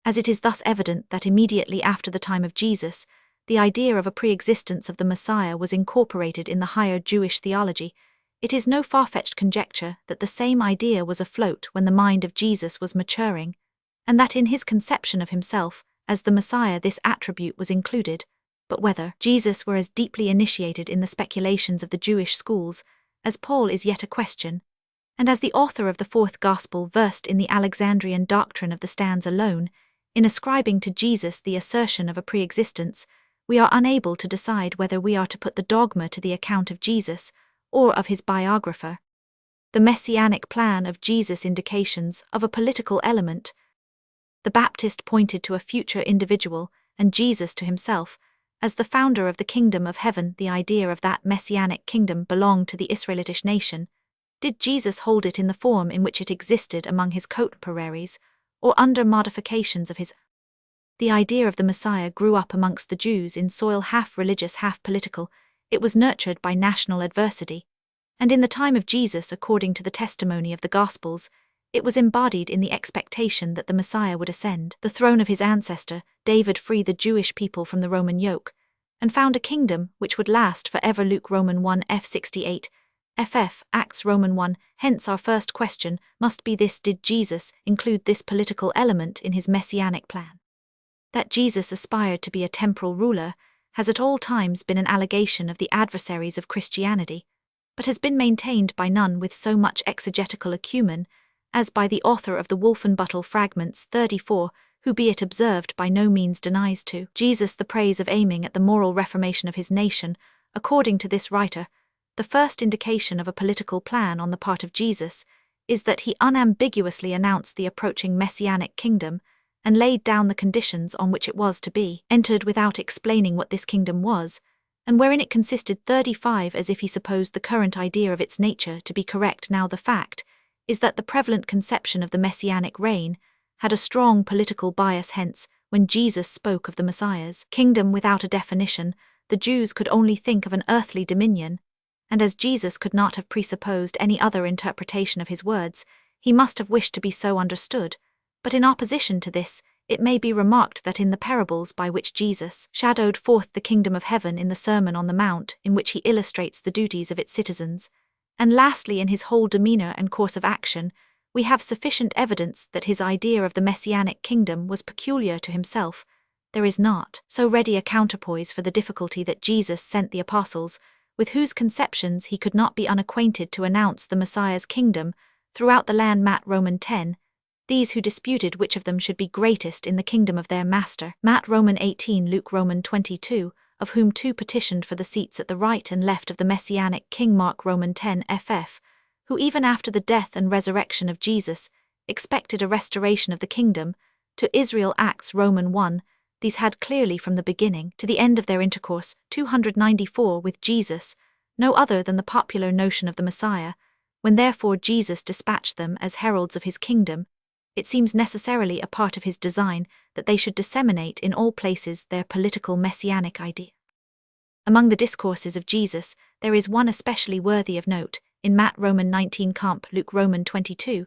As it is thus evident that immediately after the time of Jesus, the idea of a pre-existence of the Messiah was incorporated in the higher Jewish theology, it is no far-fetched conjecture that the same idea was afloat when the mind of Jesus was maturing, and that in his conception of himself as the Messiah this attribute was included, but whether Jesus were as deeply initiated in the speculations of the Jewish schools as Paul is yet a question, and as the author of the fourth Gospel versed in the Alexandrian doctrine of the stands alone, in ascribing to Jesus the assertion of a pre-existence, we are unable to decide whether we are to put the dogma to the account of Jesus or of his biographer. The messianic plan of Jesus indications of a political element. The Baptist pointed to a future individual, and Jesus to himself, as the founder of the kingdom of heaven. The idea of that messianic kingdom belonged to the Israelitish nation. Did Jesus hold it in the form in which it existed among his contemporaries, or under modifications of his? The idea of the Messiah grew up amongst the Jews in soil half religious, half political. It was nurtured by national adversity, and in the time of Jesus, according to the testimony of the Gospels, it was embodied in the expectation that the Messiah would ascend the throne of his ancestor, David, free the Jewish people from the Roman yoke, and found a kingdom which would last forever. Luke Roman 1 f 68, ff. Acts Roman 1. Hence our first question must be this: did Jesus include this political element in his messianic plan? That Jesus aspired to be a temporal ruler has at all times been an allegation of the adversaries of Christianity, but has been maintained by none with so much exegetical acumen as by the author of the Wolfenbüttel Fragments 34, who, be it observed, by no means denies to Jesus the praise of aiming at the moral reformation of his nation. According to this writer, the first indication of a political plan on the part of Jesus is that he unambiguously announced the approaching messianic kingdom and laid down the conditions on which it was to be entered without explaining what this kingdom was, and wherein it consisted. 35, as if he supposed the current idea of its nature to be correct. Now the fact is that the prevalent conception of the messianic reign had a strong political bias. Hence, when Jesus spoke of the Messiah's kingdom without a definition, the Jews could only think of an earthly dominion, and as Jesus could not have presupposed any other interpretation of his words, he must have wished to be so understood. But in opposition to this, it may be remarked that in the parables by which Jesus shadowed forth the kingdom of heaven in the Sermon on the Mount, in which he illustrates the duties of its citizens, and lastly in his whole demeanor and course of action, we have sufficient evidence that his idea of the messianic kingdom was peculiar to himself. There is not so ready a counterpoise for the difficulty that Jesus sent the apostles, with whose conceptions he could not be unacquainted, to announce the Messiah's kingdom throughout the land. Matt Roman 10. These who disputed which of them should be greatest in the kingdom of their master. Matt Roman 18, Luke Roman 22, of whom two petitioned for the seats at the right and left of the messianic king. Mark Roman 10 ff, who even after the death and resurrection of Jesus expected a restoration of the kingdom to Israel. Acts Roman 1. These had clearly from the beginning to the end of their intercourse 294 with Jesus no other than the popular notion of the Messiah. When therefore Jesus dispatched them as heralds of his kingdom, it seems necessarily a part of his design that they should disseminate in all places their political messianic idea. Among the discourses of Jesus, there is one especially worthy of note, in Matt Roman 19 comp Luke Roman 22.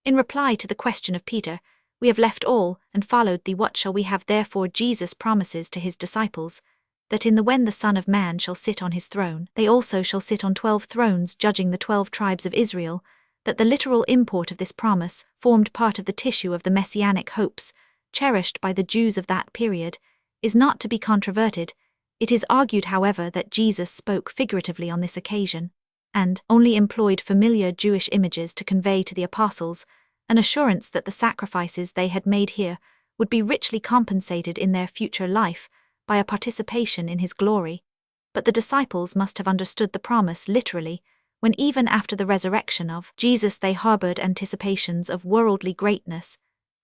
In reply to the question of Peter, "We have left all, and followed thee, what shall we have?" Therefore Jesus promises to his disciples, that in the when the Son of Man shall sit on his throne, they also shall sit on 12 thrones, judging the 12 tribes of Israel. That the literal import of this promise formed part of the tissue of the messianic hopes cherished by the Jews of that period is not to be controverted. It is argued, however, that Jesus spoke figuratively on this occasion, and only employed familiar Jewish images to convey to the apostles an assurance that the sacrifices they had made here would be richly compensated in their future life by a participation in his glory. But the disciples must have understood the promise literally, when even after the resurrection of Jesus they harbored anticipations of worldly greatness,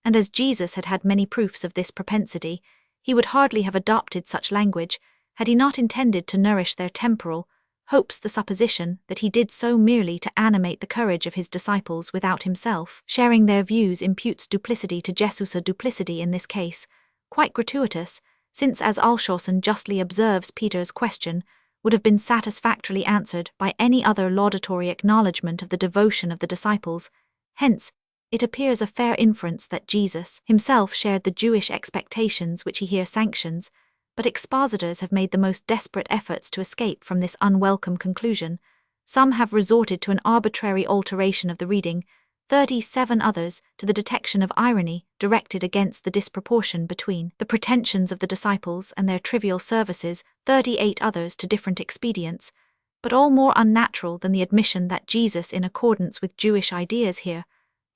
and as Jesus had had many proofs of this propensity, he would hardly have adopted such language had he not intended to nourish their temporal hopes. The supposition that he did so merely to animate the courage of his disciples without himself sharing their views imputes duplicity to Jesus, a duplicity in this case quite gratuitous, since, as Alshausen justly observes, Peter's question would have been satisfactorily answered by any other laudatory acknowledgement of the devotion of the disciples. Hence, it appears a fair inference that Jesus himself shared the Jewish expectations which he here sanctions, but expositors have made the most desperate efforts to escape from this unwelcome conclusion. Some have resorted to an arbitrary alteration of the reading, 37 others to the detection of irony directed against the disproportion between the pretensions of the disciples and their trivial services, 38 others to different expedients, but all more unnatural than the admission that Jesus, in accordance with Jewish ideas here,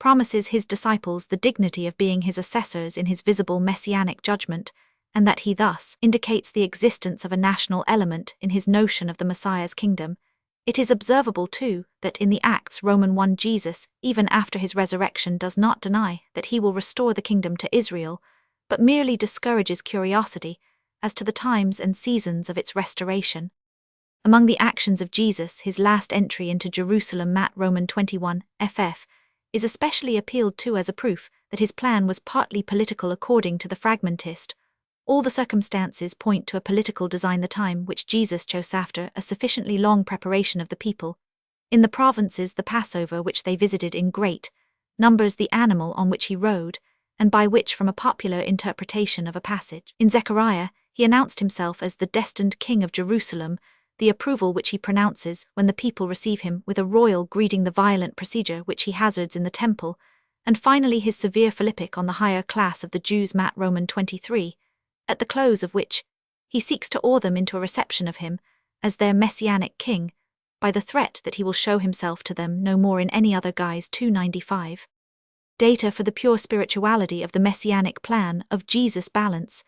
promises his disciples the dignity of being his assessors in his visible messianic judgment, and that he thus indicates the existence of a national element in his notion of the Messiah's kingdom. It is observable, too, that in the Acts Roman 1 Jesus, even after his resurrection, does not deny that he will restore the kingdom to Israel, but merely discourages curiosity as to the times and seasons of its restoration. Among the actions of Jesus, his last entry into Jerusalem, Matt Roman 21 ff, is especially appealed to as a proof that his plan was partly political. According to the fragmentist, all the circumstances point to a political design. The time which Jesus chose after a sufficiently long preparation of the people in the provinces, the Passover which they visited in great numbers, the animal on which he rode, and by which, from a popular interpretation of a passage in Zechariah, he announced himself as the destined king of Jerusalem, the approval which he pronounces when the people receive him with a royal greeting, the violent procedure which he hazards in the temple, and finally his severe philippic on the higher class of the Jews, Matt Roman 23, at the close of which he seeks to awe them into a reception of him as their messianic king, by the threat that he will show himself to them no more in any other guise. 295. Data for the pure spirituality of the messianic plan of Jesus balance.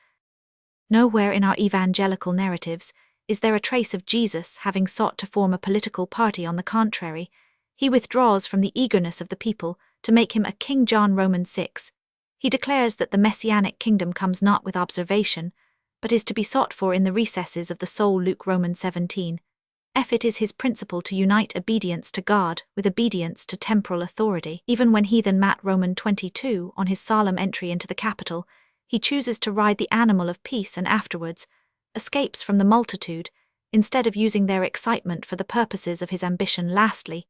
Nowhere in our evangelical narratives is there a trace of Jesus having sought to form a political party. On the contrary, he withdraws from the eagerness of the people to make him a king. John Roman 6. He declares that the messianic kingdom comes not with observation, but is to be sought for in the recesses of the soul. Luke Roman 17. It is his principle to unite obedience to God with obedience to temporal authority. Even when heathen Matt Roman 22, on his solemn entry into the capital, he chooses to ride the animal of peace and afterwards escapes from the multitude, instead of using their excitement for the purposes of his ambition. Lastly,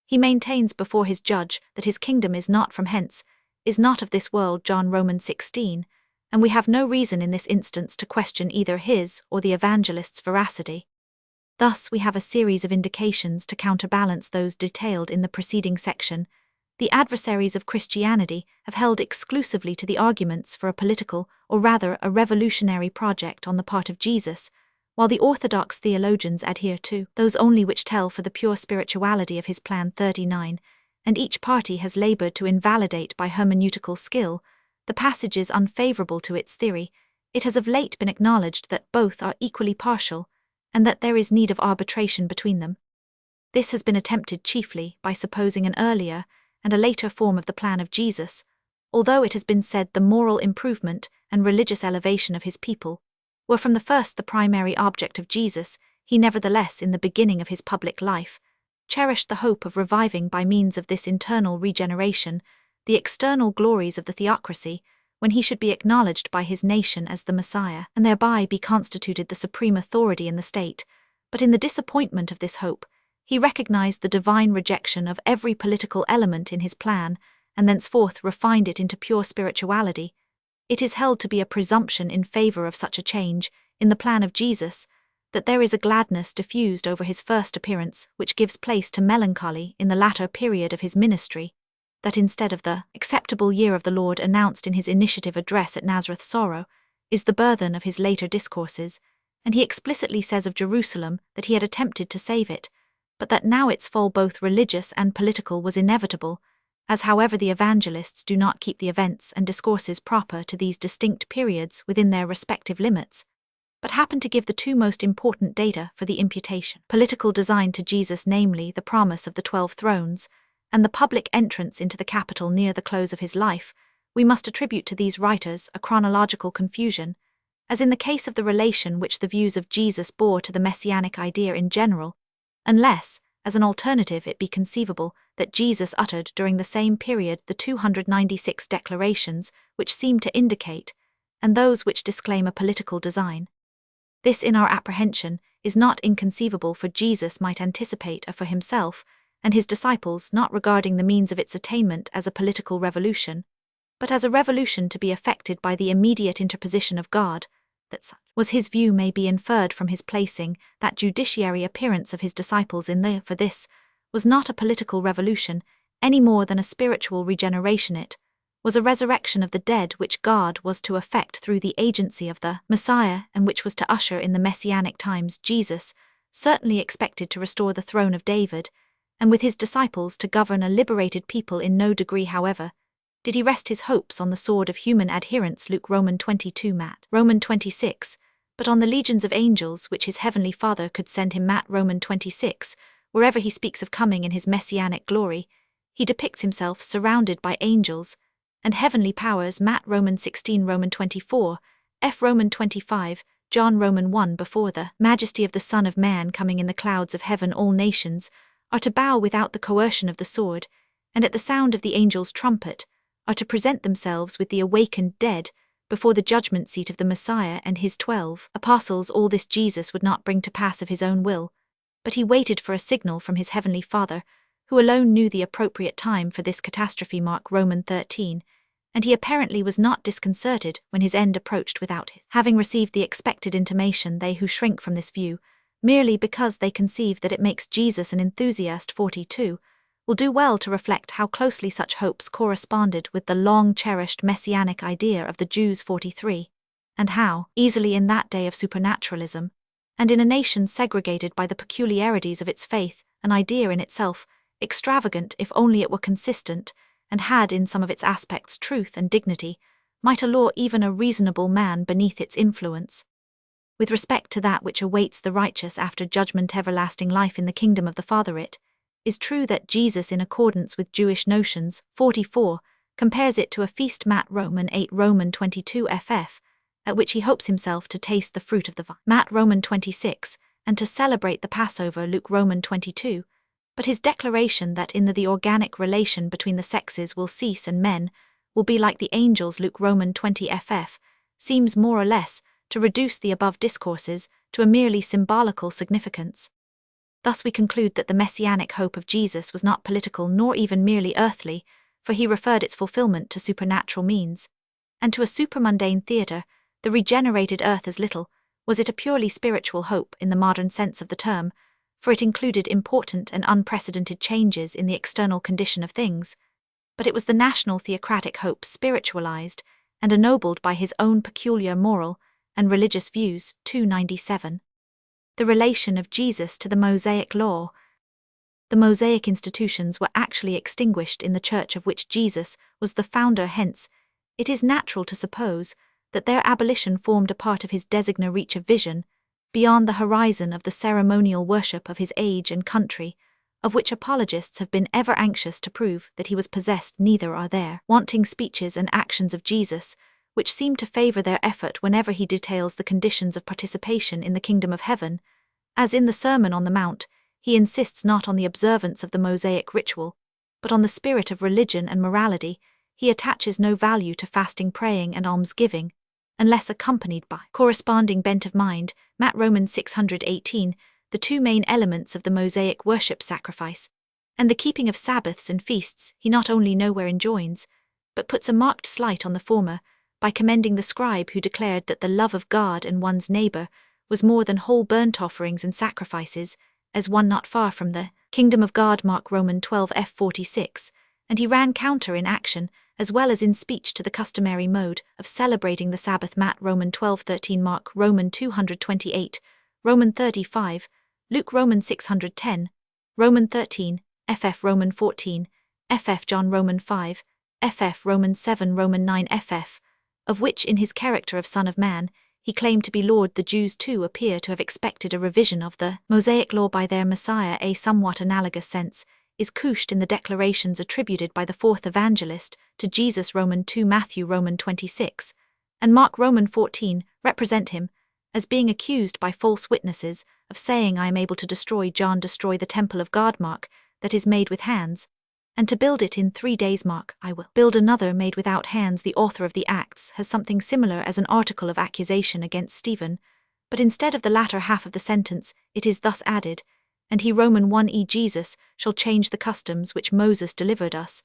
he maintains before his judge that his kingdom is not from hence, is not of this world, John Roman 16, and we have no reason in this instance to question either his or the evangelist's veracity. Thus we have a series of indications to counterbalance those detailed in the preceding section. The adversaries of Christianity have held exclusively to the arguments for a political, or rather a revolutionary project on the part of Jesus, while the orthodox theologians adhere to those only which tell for the pure spirituality of his plan. 39, and each party has labored to invalidate by hermeneutical skill the passages unfavorable to its theory. It has of late been acknowledged that both are equally partial, and that there is need of arbitration between them. This has been attempted chiefly by supposing an earlier and a later form of the plan of Jesus, although it has been said the moral improvement and religious elevation of his people were from the first the primary object of Jesus. He nevertheless, in the beginning of his public life, cherished the hope of reviving by means of this internal regeneration the external glories of the theocracy, when he should be acknowledged by his nation as the Messiah, and thereby be constituted the supreme authority in the state. But in the disappointment of this hope, he recognized the divine rejection of every political element in his plan, and thenceforth refined it into pure spirituality. It is held to be a presumption in favor of such a change, in the plan of Jesus, that there is a gladness diffused over his first appearance which gives place to melancholy in the latter period of his ministry, that instead of the acceptable year of the Lord announced in his initiative address at Nazareth, sorrow is the burthen of his later discourses, and he explicitly says of Jerusalem that he had attempted to save it, but that now its fall, both religious and political, was inevitable, as however the evangelists do not keep the events and discourses proper to these distinct periods within their respective limits, but happen to give the two most important data for the imputation political design to Jesus, namely the promise of the 12 thrones, and the public entrance into the capital near the close of his life. We must attribute to these writers a chronological confusion, as in the case of the relation which the views of Jesus bore to the messianic idea in general, unless, as an alternative, it be conceivable that Jesus uttered during the same period the 296 declarations which seem to indicate, and those which disclaim a political design. This, in our apprehension, is not inconceivable, for Jesus might anticipate a for himself and his disciples, not regarding the means of its attainment as a political revolution, but as a revolution to be effected by the immediate interposition of God, that such was his view may be inferred from his placing that judiciary appearance of his disciples in the, for this was not a political revolution, any more than a spiritual regeneration. It was a resurrection of the dead which God was to effect through the agency of the Messiah, and which was to usher in the messianic times. Jesus certainly expected to restore the throne of David, and with his disciples to govern a liberated people. In no degree, however, did he rest his hopes on the sword of human adherents, Luke Roman 22 Matt Roman 26, but on the legions of angels which his heavenly Father could send him. Matt Roman 26, wherever he speaks of coming in his messianic glory, he depicts himself surrounded by angels and heavenly powers. Matt Roman 16 Roman 24, F Roman 25, John Roman 1. Before the majesty of the Son of Man coming in the clouds of heaven, all nations are to bow without the coercion of the sword, and at the sound of the angel's trumpet are to present themselves with the awakened dead before the judgment seat of the Messiah and his 12 apostles. All this Jesus would not bring to pass of his own will, but he waited for a signal from his heavenly Father, who alone knew the appropriate time for this catastrophe. Mark Roman 13, and he apparently was not disconcerted when his end approached without his having received the expected intimation. They who shrink from this view, merely because they conceive that it makes Jesus an enthusiast, 42, will do well to reflect how closely such hopes corresponded with the long-cherished messianic idea of the Jews, 43, and how easily in that day of supernaturalism, and in a nation segregated by the peculiarities of its faith, an idea in itself, extravagant if only it were consistent, and had in some of its aspects truth and dignity, might allure even a reasonable man beneath its influence. With respect to that which awaits the righteous after judgment, everlasting life in the kingdom of the Father, it is true that Jesus, in accordance with Jewish notions, 44, compares it to a feast. Matt Roman 8 Roman 22 ff, at which he hopes himself to taste the fruit of the vine. Matt Roman 26, and to celebrate the Passover Luke Roman 22, but his declaration that in the organic relation between the sexes will cease and men will be like the angels Luke Roman 20 ff seems more or less to reduce the above discourses to a merely symbolical significance. Thus we conclude that the messianic hope of Jesus was not political nor even merely earthly, for he referred its fulfillment to supernatural means. And to a supramundane theatre, the regenerated earth as little, was it a purely spiritual hope in the modern sense of the term, for it included important and unprecedented changes in the external condition of things, but it was the national theocratic hope spiritualized and ennobled by his own peculiar moral and religious views. 297. The relation of Jesus to the Mosaic law. The Mosaic institutions were actually extinguished in the church of which Jesus was the founder, hence, it is natural to suppose that their abolition formed a part of his designer reach of vision, beyond the horizon of the ceremonial worship of his age and country, of which apologists have been ever anxious to prove that he was possessed. Neither are there wanting speeches and actions of Jesus, which seem to favor their effort whenever he details the conditions of participation in the kingdom of heaven. As in the Sermon on the Mount, he insists not on the observance of the Mosaic ritual, but on the spirit of religion and morality. He attaches no value to fasting, praying, and almsgiving, unless accompanied by corresponding bent of mind. Matt Romans 618, the two main elements of the Mosaic worship sacrifice, and the keeping of Sabbaths and feasts, he not only nowhere enjoins, but puts a marked slight on the former, by commending the scribe who declared that the love of God and one's neighbor was more than whole burnt offerings and sacrifices, as one not far from the kingdom of God. Mark Roman 12 f 46, and he ran counter in action, as well as in speech, to the customary mode of celebrating the Sabbath. Matt Roman 12:13, Mark Roman 228, Roman 35, Luke Roman 610, Roman 13, ff Roman 14, ff John Roman 5, ff Roman 7 Roman 9 ff, of which in his character of Son of Man, he claimed to be Lord. The Jews too appear to have expected a revision of the Mosaic law by their Messiah. A somewhat analogous sense is couched in the declarations attributed by the fourth evangelist to Jesus. Roman 2 Matthew Roman 26, and Mark Roman 14 represent him as being accused by false witnesses of saying, I am able to destroy destroy the temple of God, Mark, that is made with hands, and to build it in 3 days, Mark, I will build another made without hands. The author of the Acts has something similar as an article of accusation against Stephen, but instead of the latter half of the sentence, it is thus added, and he Roman 1 Jesus shall change the customs which Moses delivered us,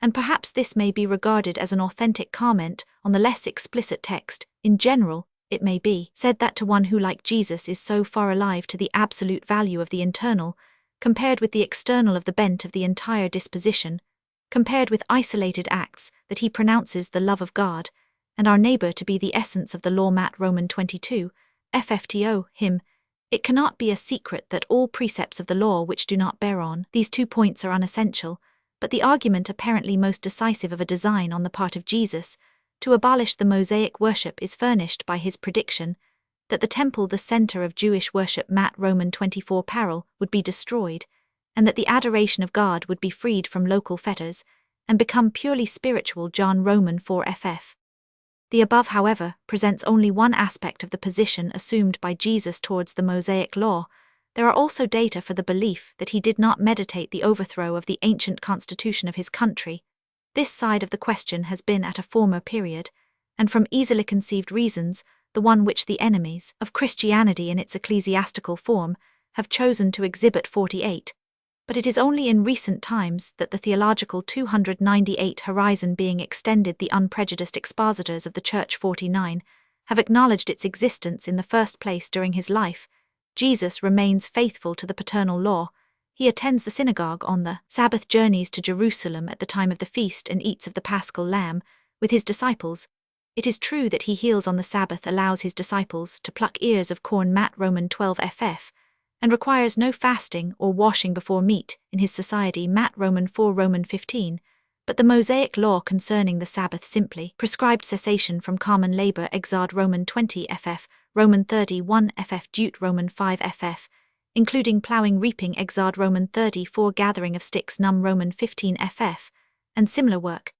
and perhaps this may be regarded as an authentic comment on the less explicit text. In general, it may be said that to one who, like Jesus, is so far alive to the absolute value of the internal, compared with the external of the bent of the entire disposition, compared with isolated acts, that he pronounces the love of God and our neighbor to be the essence of the law. Matt Roman 22, ffto, him, it cannot be a secret that all precepts of the law which do not bear on these 2 points are unessential, but the argument apparently most decisive of a design on the part of Jesus to abolish the Mosaic worship is furnished by his prediction that the temple, the center of Jewish worship, Matt Roman 24 parallel, would be destroyed, and that the adoration of God would be freed from local fetters and become purely spiritual. John Roman 4 ff. The above, however, presents only one aspect of the position assumed by Jesus towards the Mosaic law. There are also data for the belief that he did not meditate the overthrow of the ancient constitution of his country. This side of the question has been at a former period, and from easily conceived reasons, the one which the enemies of Christianity in its ecclesiastical form have chosen to exhibit. 48. But it is only in recent times that the theological 298 horizon being extended, the unprejudiced expositors of the Church 49 have acknowledged its existence. In the first place, during his life, Jesus remains faithful to the paternal law. He attends the synagogue on the Sabbath, journeys to Jerusalem at the time of the feast, and eats of the paschal lamb with his disciples. It is true that he heals on the Sabbath, allows his disciples to pluck ears of corn, Matt Roman 12 ff, and requires no fasting or washing before meat in his society, Matt Roman 4 Roman 15, but the Mosaic law concerning the Sabbath simply prescribed cessation from common labor, Exod Roman 20 ff, Roman 31 ff, Deut Roman 5 ff, including plowing, reaping, Exod Roman 34, gathering of sticks, Num Roman 15 ff, and similar work.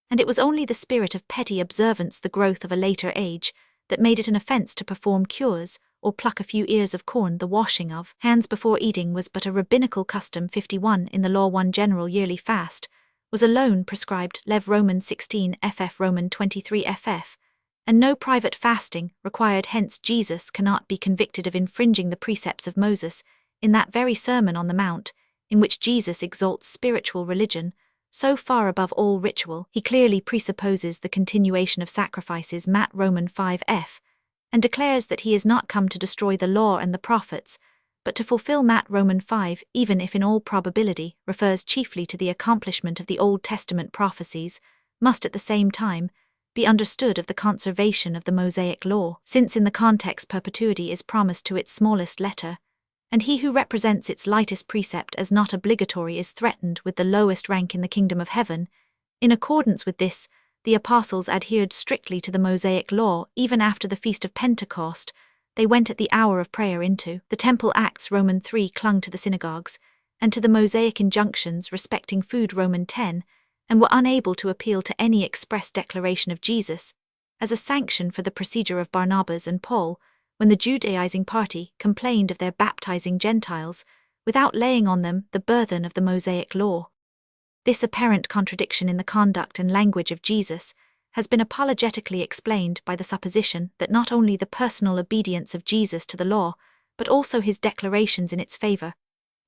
And it was only the spirit of petty observance, the growth of a later age, that made it an offense to perform cures or pluck a few ears of corn. The washing of hands before eating was but a rabbinical custom. 51 In the law, one general yearly fast was alone prescribed, Lev Roman 16 ff Roman 23 ff, and no private fasting required. Hence Jesus cannot be convicted of infringing the precepts of Moses in that very Sermon on the Mount, in which Jesus exalts spiritual religion so far above all ritual. He clearly presupposes the continuation of sacrifices, Matt Roman 5 f, and declares that he is not come to destroy the law and the prophets, but to fulfill. Matt Roman 5, even if in all probability refers chiefly to the accomplishment of the Old Testament prophecies, must at the same time be understood of the conservation of the Mosaic law, since in the context perpetuity is promised to its smallest letter, and he who represents its lightest precept as not obligatory is threatened with the lowest rank in the kingdom of heaven. In accordance with this, the apostles adhered strictly to the Mosaic law. Even after the Feast of Pentecost, they went at the hour of prayer into the temple. Acts Roman 3 clung to the synagogues, and to the Mosaic injunctions respecting food, Roman 10, and were unable to appeal to any express declaration of Jesus as a sanction for the procedure of Barnabas and Paul, when the Judaizing party complained of their baptizing Gentiles without laying on them the burden of the Mosaic law. This apparent contradiction in the conduct and language of Jesus has been apologetically explained by the supposition that not only the personal obedience of Jesus to the law, but also his declarations in its favor,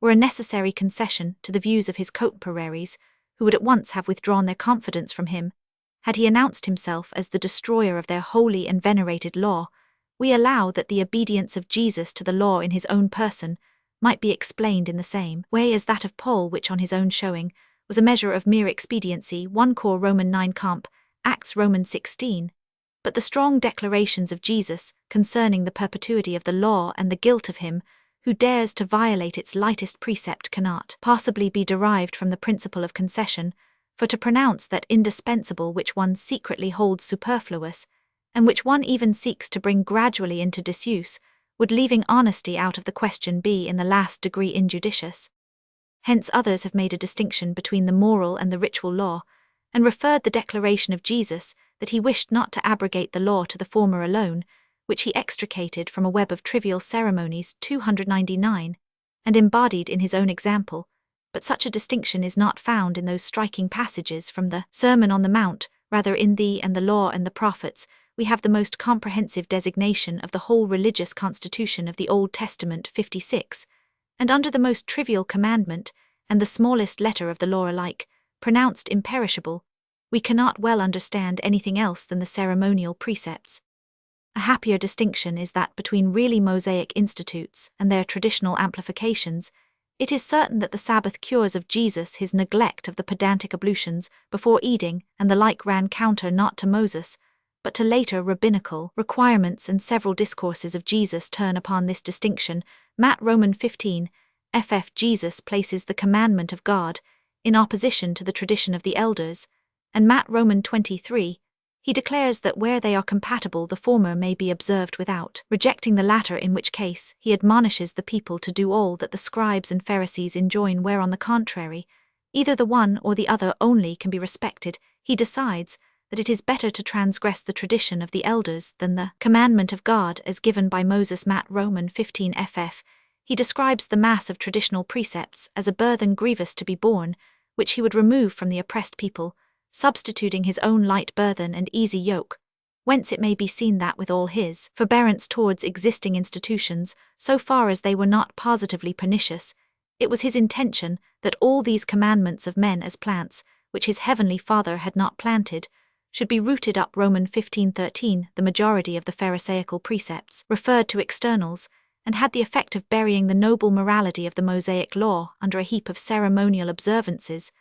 were a necessary concession to the views of his contemporaries, who would at once have withdrawn their confidence from him had he announced himself as the destroyer of their holy and venerated law. We allow that the obedience of Jesus to the law in his own person might be explained in the same way as that of Paul, which on his own showing was a measure of mere expediency. 1 Cor Roman 9 comp. Acts Roman 16. But the strong declarations of Jesus concerning the perpetuity of the law and the guilt of him who dares to violate its lightest precept cannot possibly be derived from the principle of concession, for to pronounce that indispensable which one secretly holds superfluous, and which one even seeks to bring gradually into disuse, would, leaving honesty out of the question, be in the last degree injudicious. Hence others have made a distinction between the moral and the ritual law, and referred the declaration of Jesus that he wished not to abrogate the law to the former alone, which he extricated from a web of trivial ceremonies 299, and embodied in his own example. But such a distinction is not found in those striking passages from the Sermon on the Mount. Rather, in thee and the law and the prophets, we have the most comprehensive designation of the whole religious constitution of the Old Testament. 56, and under the most trivial commandment, and the smallest letter of the law alike, pronounced imperishable, we cannot well understand anything else than the ceremonial precepts. A happier distinction is that between really Mosaic institutes and their traditional amplifications. It is certain that the Sabbath cures of Jesus, his neglect of the pedantic ablutions before eating, and the like ran counter not to Moses, but to later rabbinical requirements, and several discourses of Jesus turn upon this distinction. Matt Roman 15, ff. Jesus places the commandment of God in opposition to the tradition of the elders, and Matt Roman 23, he declares that where they are compatible the former may be observed without rejecting the latter, in which case he admonishes the people to do all that the scribes and Pharisees enjoin, where on the contrary, either the one or the other only can be respected. He decides that it is better to transgress the tradition of the elders than the commandment of God as given by Moses. Matt Roman 15 ff. He describes the mass of traditional precepts as a burthen grievous to be borne, which he would remove from the oppressed people, substituting his own light burthen and easy yoke, whence it may be seen that with all his forbearance towards existing institutions, so far as they were not positively pernicious, it was his intention that all these commandments of men as plants, which his heavenly Father had not planted, should be rooted up. Roman 15:13. The majority of the Pharisaical precepts referred to externals, and had the effect of burying the noble morality of the Mosaic law under a heap of ceremonial observances.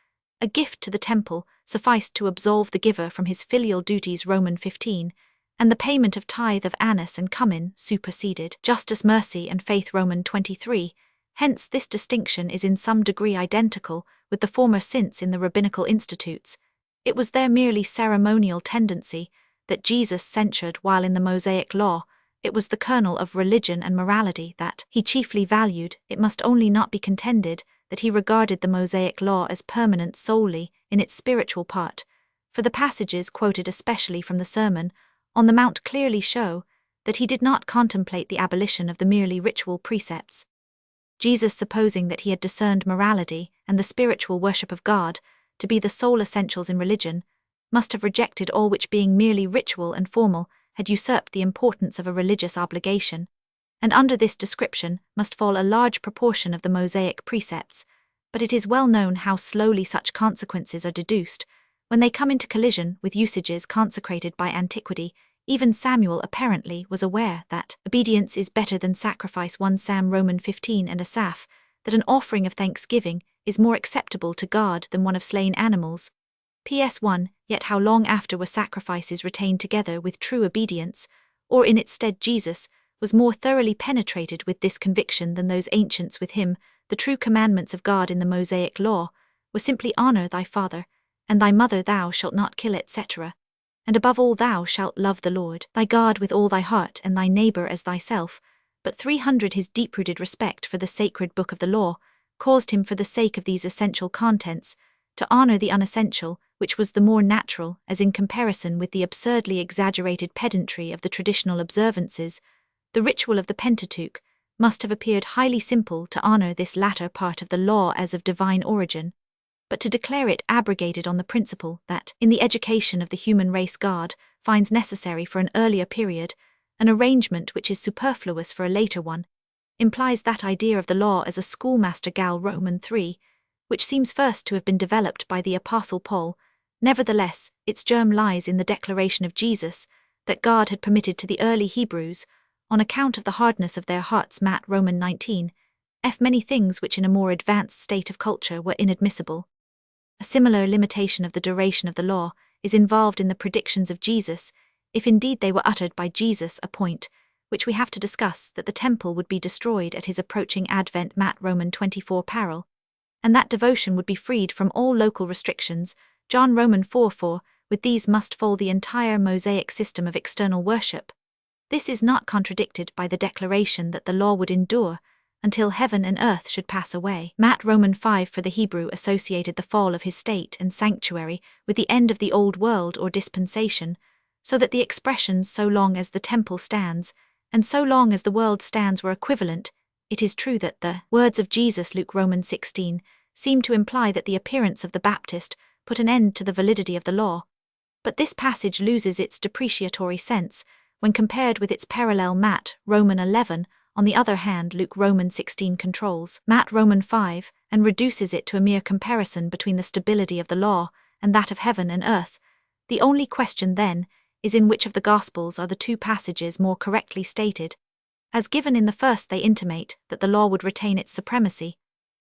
A gift to the temple sufficed to absolve the giver from his filial duties. Roman 15, and the payment of tithe of anise and cumin superseded justice, mercy, and faith. Roman 23. Hence this distinction is in some degree identical with the former, since in the rabbinical institutes it was their merely ceremonial tendency that Jesus censured, while in the Mosaic law it was the kernel of religion and morality that he chiefly valued. It must only not be contended that he regarded the Mosaic law as permanent solely in its spiritual part, for the passages quoted especially from the Sermon on the Mount clearly show that he did not contemplate the abolition of the merely ritual precepts. Jesus, supposing that he had discerned morality and the spiritual worship of God to be the sole essentials in religion, must have rejected all which, being merely ritual and formal, had usurped the importance of a religious obligation, and under this description must fall a large proportion of the Mosaic precepts. But it is well known how slowly such consequences are deduced when they come into collision with usages consecrated by antiquity. Even Samuel apparently was aware that obedience is better than sacrifice. 1 Sam Roman 15 and Asaph, that an offering of thanksgiving is more acceptable to God than one of slain animals. PS 1. Yet how long after were sacrifices retained together with true obedience, or in its stead Jesus was more thoroughly penetrated with this conviction than those ancients with him. The true commandments of God in the Mosaic law were simply honor thy father and thy mother, thou shalt not kill, etc. And above all thou shalt love the Lord thy God with all thy heart and thy neighbor as thyself. But 300 his deep-rooted respect for the sacred book of the law caused him, for the sake of these essential contents, to honor the unessential, which was the more natural, as in comparison with the absurdly exaggerated pedantry of the traditional observances, the ritual of the Pentateuch must have appeared highly simple to honor this latter part of the law as of divine origin, but to declare it abrogated on the principle that, in the education of the human race, God finds necessary for an earlier period an arrangement which is superfluous for a later one, implies that idea of the law as a schoolmaster. Gal Roman 3, which seems first to have been developed by the Apostle Paul. Nevertheless, its germ lies in the declaration of Jesus that God had permitted to the early Hebrews, on account of the hardness of their hearts, Matt Roman 19, many things which in a more advanced state of culture were inadmissible. A similar limitation of the duration of the law is involved in the predictions of Jesus, if indeed they were uttered by Jesus, a point which we have to discuss, that the temple would be destroyed at his approaching advent, Matt Roman 24 parallel, and that devotion would be freed from all local restrictions, John Roman 4:4. With these must fall the entire Mosaic system of external worship. This is not contradicted by the declaration that the law would endure until heaven and earth should pass away. Matt Roman 5. For the Hebrew associated the fall of his state and sanctuary with the end of the old world or dispensation, so that the expressions "so long as the temple stands" and "so long as the world stands" were equivalent. It is true that the words of Jesus, Luke Roman 16, seem to imply that the appearance of the Baptist put an end to the validity of the law, but this passage loses its depreciatory sense when compared with its parallel Matt Roman 11. On the other hand, Luke Roman 16 controls Matt Roman 5 and reduces it to a mere comparison between the stability of the law and that of heaven and earth. The only question then is in which of the Gospels are the two passages more correctly stated. As given in the first, they intimate that the law would retain its supremacy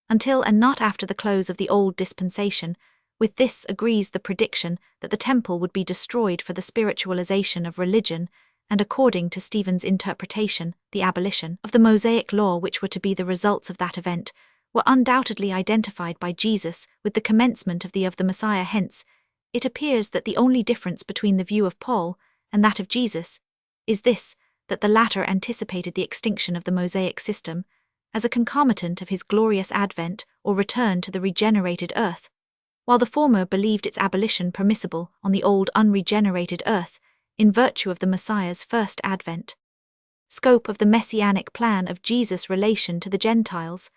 until and not after the close of the old dispensation. With this agrees the prediction that the temple would be destroyed for the spiritualization of religion, and according to Stephen's interpretation, the abolition of the Mosaic law, which were to be the results of that event, were undoubtedly identified by Jesus with the commencement of the Messiah. Hence, it appears that the only difference between the view of Paul and that of Jesus is this, that the latter anticipated the extinction of the Mosaic system as a concomitant of his glorious advent or return to the regenerated earth, while the former believed its abolition permissible on the old unregenerated earth in virtue of the Messiah's first advent. Scope of the messianic plan of Jesus' relation to the Gentiles.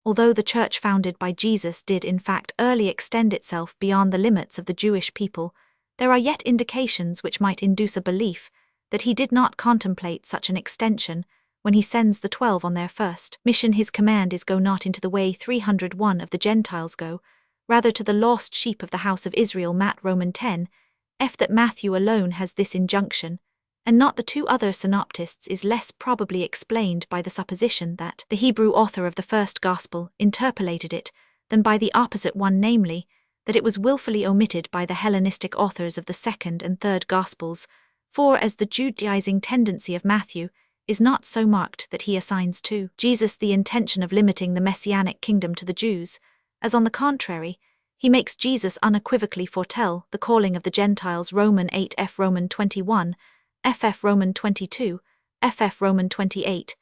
Although the church founded by Jesus did in fact early extend itself beyond the limits of the Jewish people, there are yet indications which might induce a belief that he did not contemplate such an extension when he sends the 12 on their first mission. His command is, "Go not into the way 301 of the Gentiles, go rather to the lost sheep of the house of Israel." Matt Roman 10. That Matthew alone has this injunction, and not the two other synoptists, is less probably explained by the supposition that the Hebrew author of the first Gospel interpolated it than by the opposite one, namely, that it was willfully omitted by the Hellenistic authors of the second and third Gospels. For as the Judaizing tendency of Matthew is not so marked that he assigns to Jesus the intention of limiting the messianic kingdom to the Jews, as on the contrary, he makes Jesus unequivocally foretell the calling of the Gentiles. Roman 8 f Roman 21, ff Roman 22, ff Roman 28.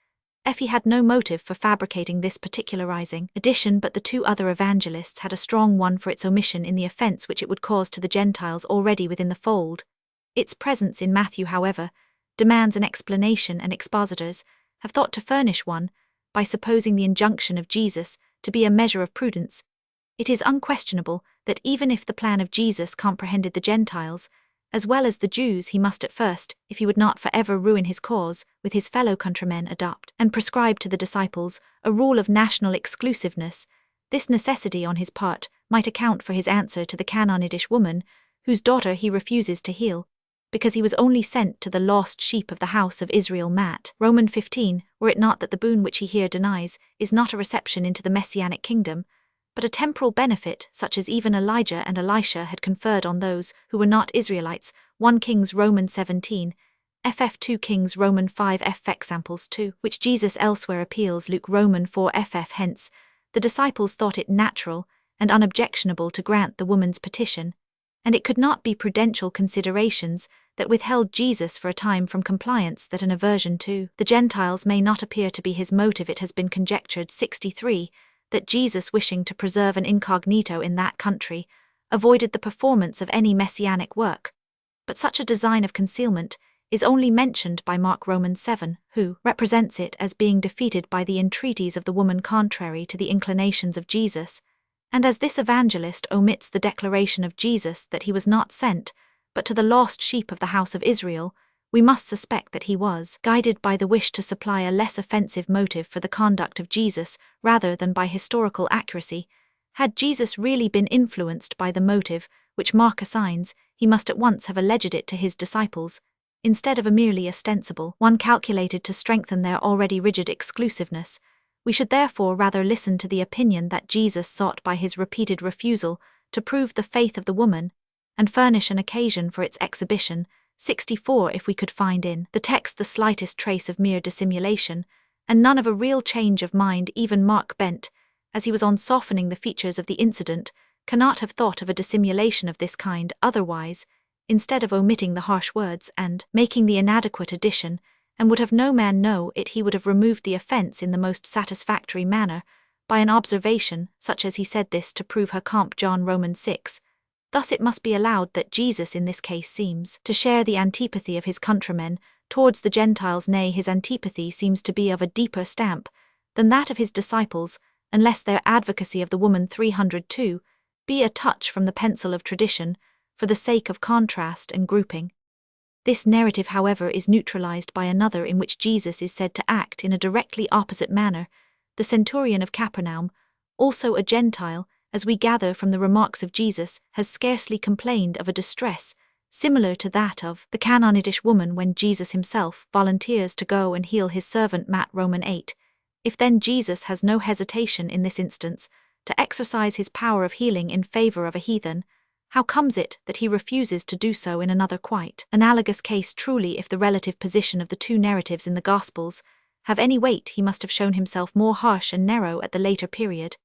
He had no motive for fabricating this particularizing addition, but the two other evangelists had a strong one for its omission in the offense which it would cause to the Gentiles already within the fold. Its presence in Matthew, however, demands an explanation, and expositors have thought to furnish one by supposing the injunction of Jesus to be a measure of prudence. It is unquestionable that even if the plan of Jesus comprehended the Gentiles, as well as the Jews, he must at first, if he would not forever ruin his cause, with his fellow countrymen adopt and prescribe to the disciples a rule of national exclusiveness. This necessity on his part might account for his answer to the Canaanitish woman, whose daughter he refuses to heal, because he was only sent to the lost sheep of the house of Israel. Matt. Roman 15, were it not that the boon which he here denies is not a reception into the Messianic kingdom, but a temporal benefit such as even Elijah and Elisha had conferred on those who were not Israelites. 1 Kings Roman 17, ff 2 Kings Roman 5 ff examples 2, which Jesus elsewhere appeals. Luke Roman 4 ff. Hence, the disciples thought it natural and unobjectionable to grant the woman's petition, and it could not be prudential considerations that withheld Jesus for a time from compliance that an aversion to the Gentiles may not appear to be his motive. It has been conjectured 63 that Jesus, wishing to preserve an incognito in that country, avoided the performance of any messianic work, but such a design of concealment is only mentioned by Mark Roman 7, who represents it as being defeated by the entreaties of the woman contrary to the inclinations of Jesus, and as this evangelist omits the declaration of Jesus that he was not sent, but to the lost sheep of the house of Israel, we must suspect that he was guided by the wish to supply a less offensive motive for the conduct of Jesus rather than by historical accuracy. Had Jesus really been influenced by the motive which Mark assigns, he must at once have alleged it to his disciples, instead of a merely ostensible one calculated to strengthen their already rigid exclusiveness. We should therefore rather listen to the opinion that Jesus sought by his repeated refusal to prove the faith of the woman, and furnish an occasion for its exhibition. 64 If we could find in the text the slightest trace of mere dissimulation, and none of a real change of mind, even Mark Bent, as he was on softening the features of the incident, cannot have thought of a dissimulation of this kind otherwise, instead of omitting the harsh words and making the inadequate addition, and would have no man know it, he would have removed the offence in the most satisfactory manner, by an observation, such as he said this to prove her comp. John Roman 6. Thus it must be allowed that Jesus in this case seems to share the antipathy of his countrymen towards the Gentiles, nay, his antipathy seems to be of a deeper stamp than that of his disciples, unless their advocacy of the woman 302 be a touch from the pencil of tradition, for the sake of contrast and grouping. This narrative, however, is neutralized by another in which Jesus is said to act in a directly opposite manner. The centurion of Capernaum, also a Gentile, as we gather from the remarks of Jesus, has scarcely complained of a distress similar to that of the Canaanitish woman when Jesus himself volunteers to go and heal his servant. Matt Roman 8. If then Jesus has no hesitation in this instance to exercise his power of healing in favor of a heathen, how comes it that he refuses to do so in another quite analogous case? Truly, if the relative position of the two narratives in the Gospels have any weight, he must have shown himself more harsh and narrow at the later period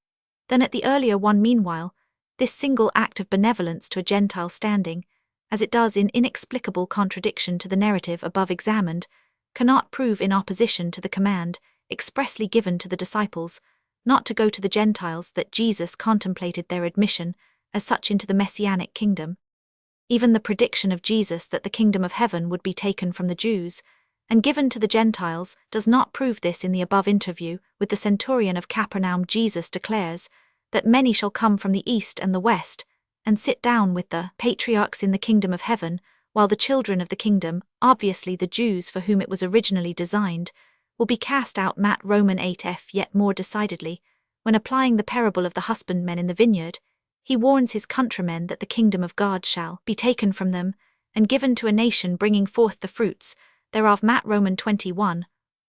than at the earlier one. Meanwhile, this single act of benevolence to a Gentile standing, as it does in inexplicable contradiction to the narrative above examined, cannot prove in opposition to the command expressly given to the disciples not to go to the Gentiles, that Jesus contemplated their admission as such into the Messianic kingdom. Even the prediction of Jesus that the kingdom of heaven would be taken from the Jews and given to the Gentiles does not prove this. In the above interview with the centurion of Capernaum, Jesus declares that many shall come from the east and the west and sit down with the patriarchs in the kingdom of heaven, while the children of the kingdom, obviously the Jews for whom it was originally designed, will be cast out. Matt Roman 8f. Yet more decidedly, when applying the parable of the husbandmen in the vineyard, he warns his countrymen that the kingdom of God shall be taken from them and given to a nation bringing forth the fruits thereof. Matt Roman 21.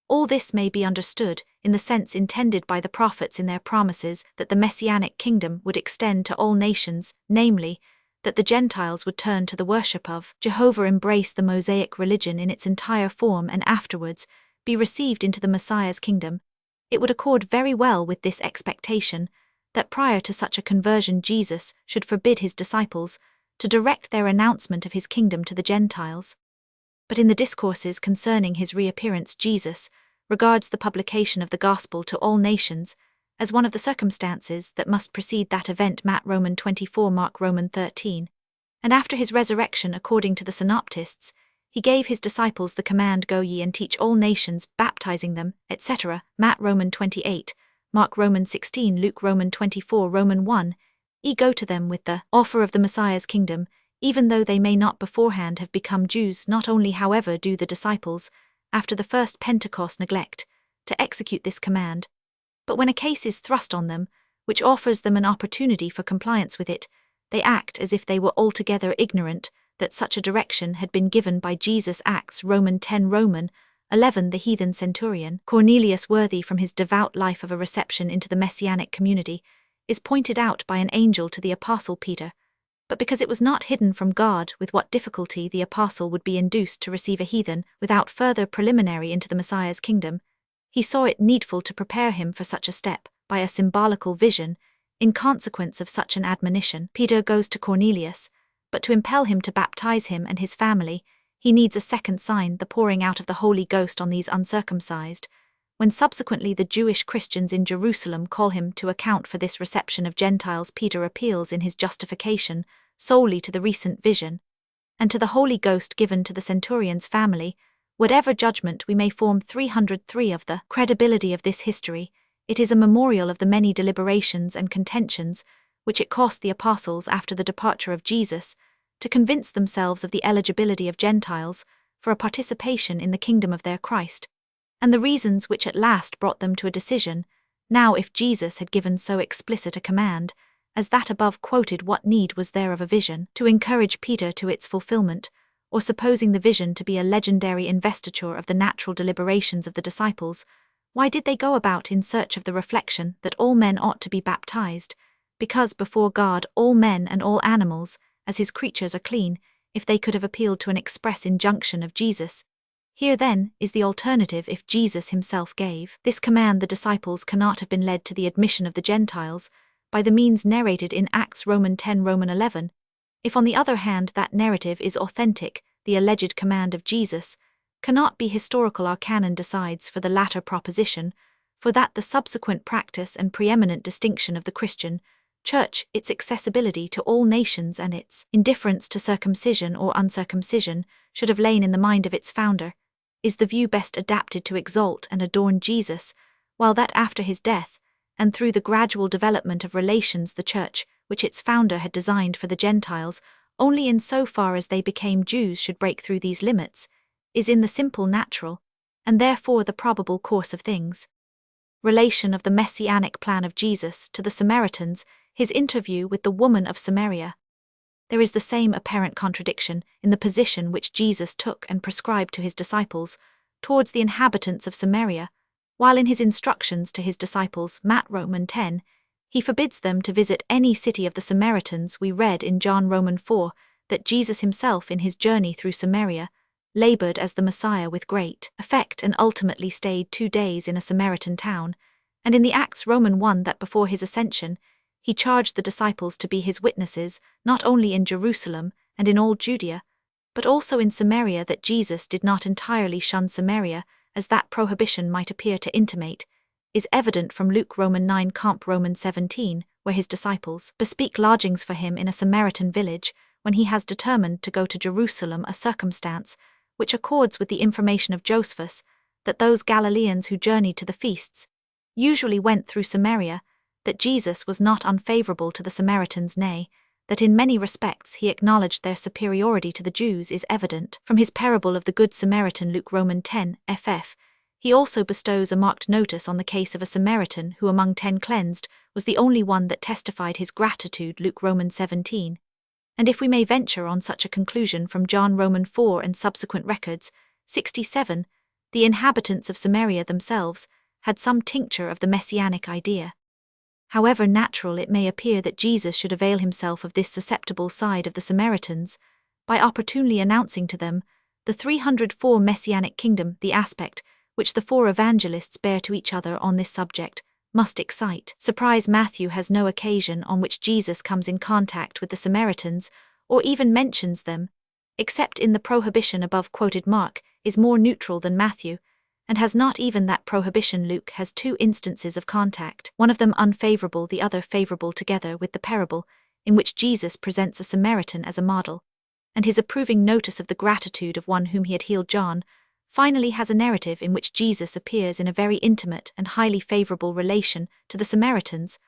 All this may be understood in the sense intended by the prophets in their promises that the Messianic kingdom would extend to all nations, namely, that the Gentiles would turn to the worship of Jehovah, embrace the Mosaic religion in its entire form, and afterwards be received into the Messiah's kingdom. It would accord very well with this expectation that prior to such a conversion Jesus should forbid his disciples to direct their announcement of his kingdom to the Gentiles. But in the discourses concerning his reappearance, Jesus regards the publication of the gospel to all nations as one of the circumstances that must precede that event. Matt Roman 24, Mark Roman 13. And after his resurrection, according to the synoptists, He gave his disciples the command, "Go ye and teach all nations, baptizing them," etc. Matt Roman 28, Mark Roman 16, Luke Roman 24, Roman 1. Go to them with the offer of the Messiah's kingdom, even though they may not beforehand have become Jews. Not only, however, do the disciples, after the first Pentecost, neglect to execute this command, but when a case is thrust on them, which offers them an opportunity for compliance with it, they act as if they were altogether ignorant that such a direction had been given by Jesus. Acts Roman 10 Roman 11. The heathen centurion, Cornelius, worthy from his devout life of a reception into the messianic community, is pointed out by an angel to the apostle Peter, but because it was not hidden from God with what difficulty the apostle would be induced to receive a heathen without further preliminary into the Messiah's kingdom, he saw it needful to prepare him for such a step by a symbolical vision. In consequence of such an admonition, Peter goes to Cornelius, but to impel him to baptize him and his family, he needs a second sign, the pouring out of the Holy Ghost on these uncircumcised. When subsequently the Jewish Christians in Jerusalem call him to account for this reception of Gentiles, Peter appeals in his justification solely to the recent vision, and to the Holy Ghost given to the centurion's family. Whatever judgment we may form 303 of the credibility of this history, it is a memorial of the many deliberations and contentions which it cost the apostles after the departure of Jesus to convince themselves of the eligibility of Gentiles for a participation in the kingdom of their Christ, and the reasons which at last brought them to a decision. Now, if Jesus had given so explicit a command as that above quoted, what need was there of a vision to encourage Peter to its fulfillment, or supposing the vision to be a legendary investiture of the natural deliberations of the disciples, why did they go about in search of the reflection that all men ought to be baptized? Because before God all men and all animals, as his creatures, are clean. If they could have appealed to an express injunction of Jesus, here then is the alternative. If Jesus himself gave this command, the disciples cannot have been led to the admission of the Gentiles by the means narrated in Acts Roman 10 Roman 11. If on the other hand that narrative is authentic, the alleged command of Jesus cannot be historical. Our canon decides for the latter proposition, for that the subsequent practice and preeminent distinction of the Christian Church, its accessibility to all nations and its indifference to circumcision or uncircumcision, should have lain in the mind of its founder, is the view best adapted to exalt and adorn Jesus, while that after his death, and through the gradual development of relations, the Church, which its founder had designed for the Gentiles, only in so far as they became Jews should break through these limits, is in the simple natural, and therefore the probable course of things. Relation of the messianic plan of Jesus to the Samaritans, his interview with the woman of Samaria. There is the same apparent contradiction in the position which Jesus took and prescribed to his disciples towards the inhabitants of Samaria, while in his instructions to his disciples, Matt Roman 10, he forbids them to visit any city of the Samaritans. We read in John Roman 4 that Jesus himself in his journey through Samaria labored as the Messiah with great effect and ultimately stayed 2 days in a Samaritan town, and in the Acts Roman 1 that before his ascension, he charged the disciples to be his witnesses, not only in Jerusalem and in all Judea, but also in Samaria. That Jesus did not entirely shun Samaria, as that prohibition might appear to intimate, is evident from Luke Roman 9 comp Roman 17, where his disciples bespeak lodgings for him in a Samaritan village when he has determined to go to Jerusalem, a circumstance which accords with the information of Josephus that those Galileans who journeyed to the feasts usually went through Samaria, that Jesus was not unfavorable to the Samaritans, nay, that in many respects he acknowledged their superiority to the Jews, is evident from his parable of the Good Samaritan. Luke Roman 10 ff. He also bestows a marked notice on the case of a Samaritan who among 10 cleansed was the only one that testified his gratitude. Luke Roman 17. And if we may venture on such a conclusion from John Roman 4 and subsequent records, 67, the inhabitants of Samaria themselves had some tincture of the messianic idea. However natural it may appear that Jesus should avail himself of this susceptible side of the Samaritans, by opportunely announcing to them the 304 messianic kingdom, the aspect which the 4 evangelists bear to each other on this subject must excite surprise. Matthew has no occasion on which Jesus comes in contact with the Samaritans, or even mentions them, except in the prohibition above quoted. Mark is more neutral than Matthew, and has not even that prohibition. Luke has 2 instances of contact, one of them unfavorable, the other favorable, together with the parable, in which Jesus presents a Samaritan as a model. and his approving notice of the gratitude of one whom he had healed, John, finally has a narrative in which Jesus appears in a very intimate and highly favorable relation to the Samaritans.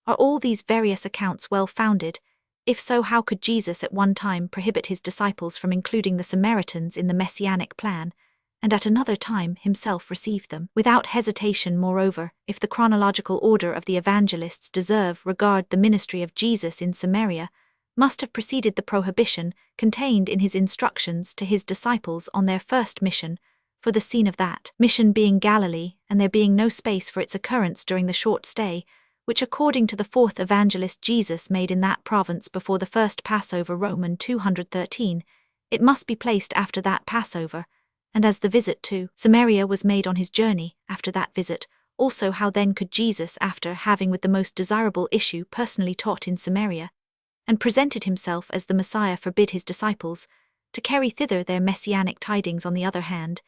Are all these various accounts well-founded? If so, how could Jesus at one time prohibit his disciples from including the Samaritans in the messianic plan, and at another time himself receive them without hesitation? Moreover, if the chronological order of the evangelists deserve regard, the ministry of Jesus in Samaria must have preceded the prohibition contained in his instructions to his disciples on their first mission, for the scene of that mission being Galilee, and there being no space for its occurrence during the short stay which according to the fourth evangelist Jesus made in that province before the first Passover, Roman 213, it must be placed after that Passover, and as the visit to Samaria was made on his journey after that visit, also how then could Jesus, after having with the most desirable issue personally taught in Samaria, and presented himself as the Messiah, forbid his disciples to carry thither their messianic tidings? On the other hand,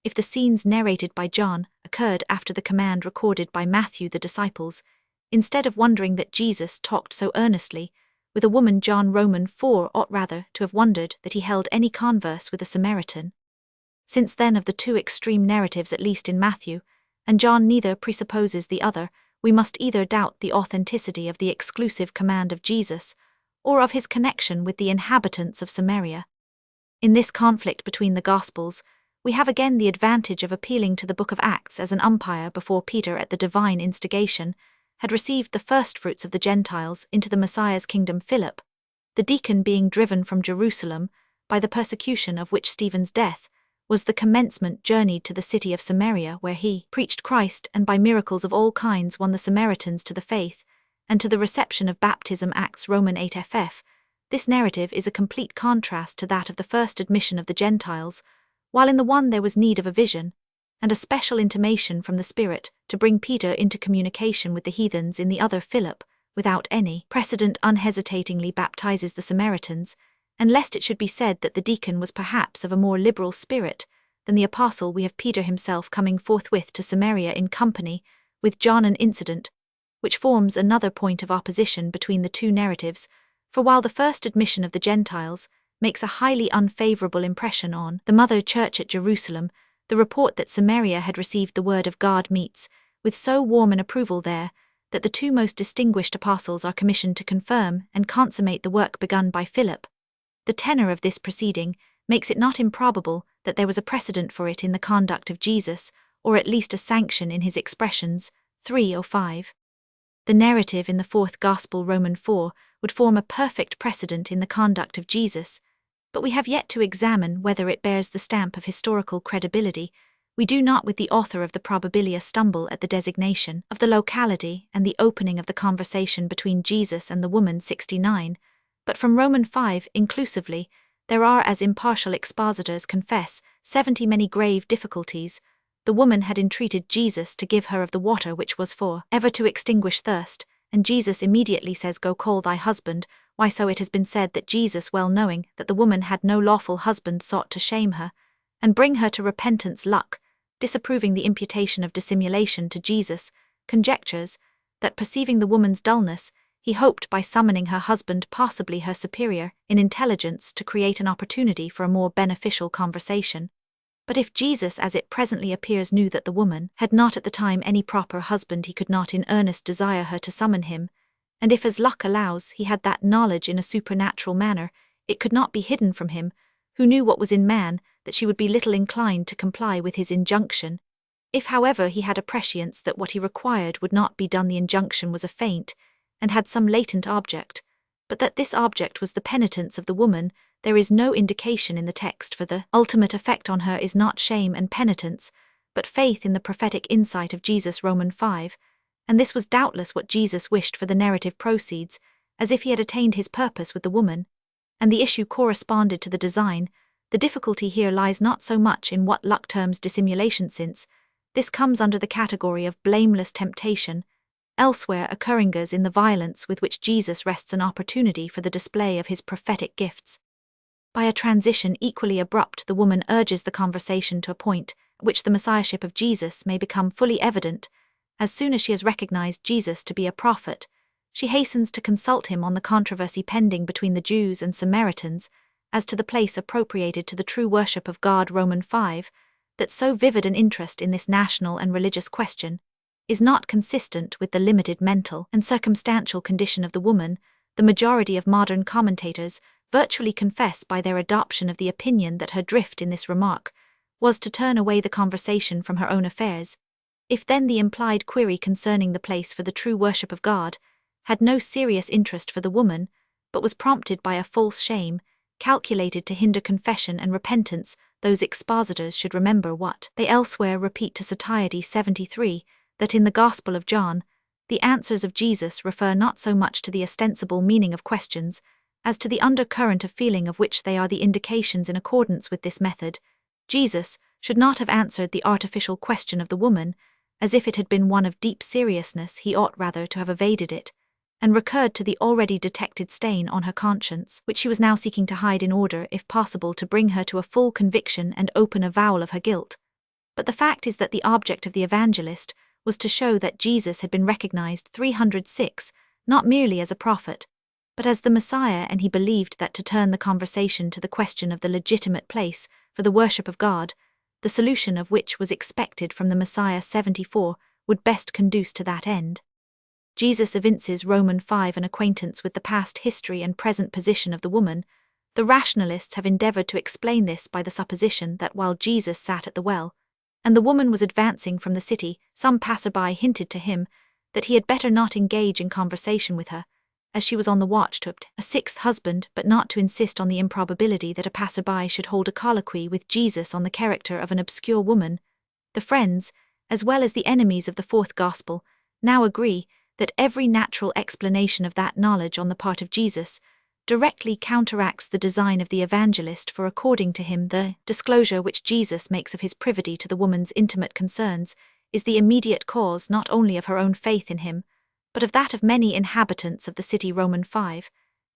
if the scenes narrated by John occurred after the command recorded by Matthew, the disciples, instead of wondering that Jesus talked so earnestly with a woman, John Roman 4 ought rather to have wondered that he held any converse with a Samaritan. Since then of the two extreme narratives, at least in Matthew and John, neither presupposes the other, we must either doubt the authenticity of the exclusive command of Jesus, or of his connection with the inhabitants of Samaria. In this conflict between the Gospels, we have again the advantage of appealing to the book of Acts as an umpire before Peter, at the divine instigation, had received the firstfruits of the Gentiles into the Messiah's kingdom. Philip, the deacon, being driven from Jerusalem by the persecution of which Stephen's death was the commencement, journeyed to the city of Samaria, where he preached Christ and by miracles of all kinds won the Samaritans to the faith and to the reception of baptism. Acts Roman 8 ff. This narrative is a complete contrast to that of the first admission of the Gentiles. While in the one there was need of a vision and a special intimation from the Spirit to bring Peter into communication with the heathens, in the other Philip, without any precedent, unhesitatingly baptizes the Samaritans, and lest it should be said that the deacon was perhaps of a more liberal spirit than the apostle, we have Peter himself coming forthwith to Samaria in company with John, an incident which forms another point of opposition between the two narratives, for while the first admission of the Gentiles makes a highly unfavorable impression on the mother church at Jerusalem, the report that Samaria had received the word of God meets with so warm an approval there that the two most distinguished apostles are commissioned to confirm and consummate the work begun by Philip. The tenor of this proceeding makes it not improbable that there was a precedent for it in the conduct of Jesus, or at least a sanction in his expressions. 3:05. The narrative in the fourth Gospel, Roman 4, would form a perfect precedent in the conduct of Jesus, but we have yet to examine whether it bears the stamp of historical credibility. We do not, with the author of the Probabilia, stumble at the designation of the locality and the opening of the conversation between Jesus and the woman 69, but from Roman 5 inclusively, there are, as impartial expositors confess, 70 many grave difficulties. The woman had entreated Jesus to give her of the water which was for ever to extinguish thirst, and Jesus immediately says, "Go call thy husband." Why, so it has been said that Jesus, well knowing that the woman had no lawful husband, sought to shame her and bring her to repentance. Luke, disapproving the imputation of dissimulation to Jesus, conjectures that, perceiving the woman's dullness, he hoped by summoning her husband, possibly her superior in intelligence, to create an opportunity for a more beneficial conversation. But if Jesus, as it presently appears, knew that the woman had not at the time any proper husband, he could not in earnest desire her to summon him, and if, as luck allows, he had that knowledge in a supernatural manner, it could not be hidden from him, who knew what was in man, that she would be little inclined to comply with his injunction. If, however, he had a prescience that what he required would not be done, the injunction was a feint, and had some latent object, but that this object was the penitence of the woman, there is no indication in the text, for the ultimate effect on her is not shame and penitence, but faith in the prophetic insight of Jesus. Roman 5, and this was doubtless what Jesus wished, for the narrative proceeds as if he had attained his purpose with the woman, and the issue corresponded to the design. The difficulty here lies not so much in what Luck terms dissimulation, since this comes under the category of blameless temptation, elsewhere occurring as in the violence with which Jesus wrests an opportunity for the display of his prophetic gifts. By a transition equally abrupt, the woman urges the conversation to a point at which the messiahship of Jesus may become fully evident. As soon as she has recognized Jesus to be a prophet, she hastens to consult him on the controversy pending between the Jews and Samaritans, as to the place appropriated to the true worship of God Roman 5, that so vivid an interest in this national and religious question is not consistent with the limited mental and circumstantial condition of the woman. The majority of modern commentators virtually confess by their adoption of the opinion that her drift in this remark was to turn away the conversation from her own affairs. If then the implied query concerning the place for the true worship of God had no serious interest for the woman, but was prompted by a false shame, calculated to hinder confession and repentance, those expositors should remember what they elsewhere repeat to satiety 73, that in the Gospel of John, the answers of Jesus refer not so much to the ostensible meaning of questions, as to the undercurrent of feeling of which they are the indications. In accordance with this method, Jesus should not have answered the artificial question of the woman, as if it had been one of deep seriousness. He ought rather to have evaded it, and recurred to the already detected stain on her conscience, which he was now seeking to hide in order, if possible, to bring her to a full conviction and open avowal of her guilt. But the fact is that the object of the evangelist was to show that Jesus had been recognized 306, not merely as a prophet, but as the Messiah, and he believed that to turn the conversation to the question of the legitimate place for the worship of God, the solution of which was expected from the Messiah 74, would best conduce to that end. Jesus evinces Roman 5 an acquaintance with the past history and present position of the woman. The rationalists have endeavored to explain this by the supposition that while Jesus sat at the well, and the woman was advancing from the city, some passerby hinted to him that he had better not engage in conversation with her, as she was on the watch to obtain a sixth husband, but not to insist on the improbability that a passerby should hold a colloquy with Jesus on the character of an obscure woman. The friends, as well as the enemies of the fourth gospel, now agree that every natural explanation of that knowledge on the part of Jesus directly counteracts the design of the evangelist, for according to him the disclosure which Jesus makes of his privity to the woman's intimate concerns is the immediate cause not only of her own faith in him, but of that of many inhabitants of the city Roman 5,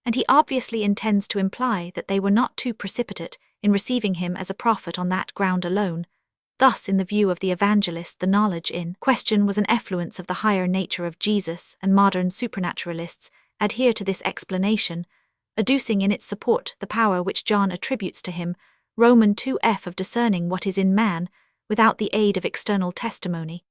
and he obviously intends to imply that they were not too precipitate in receiving him as a prophet on that ground alone. Thus, in the view of the evangelist, the knowledge in question was an effluence of the higher nature of Jesus, and modern supernaturalists adhere to this explanation, adducing in its support the power which John attributes to him, Roman 2f, of discerning what is in man without the aid of external testimony.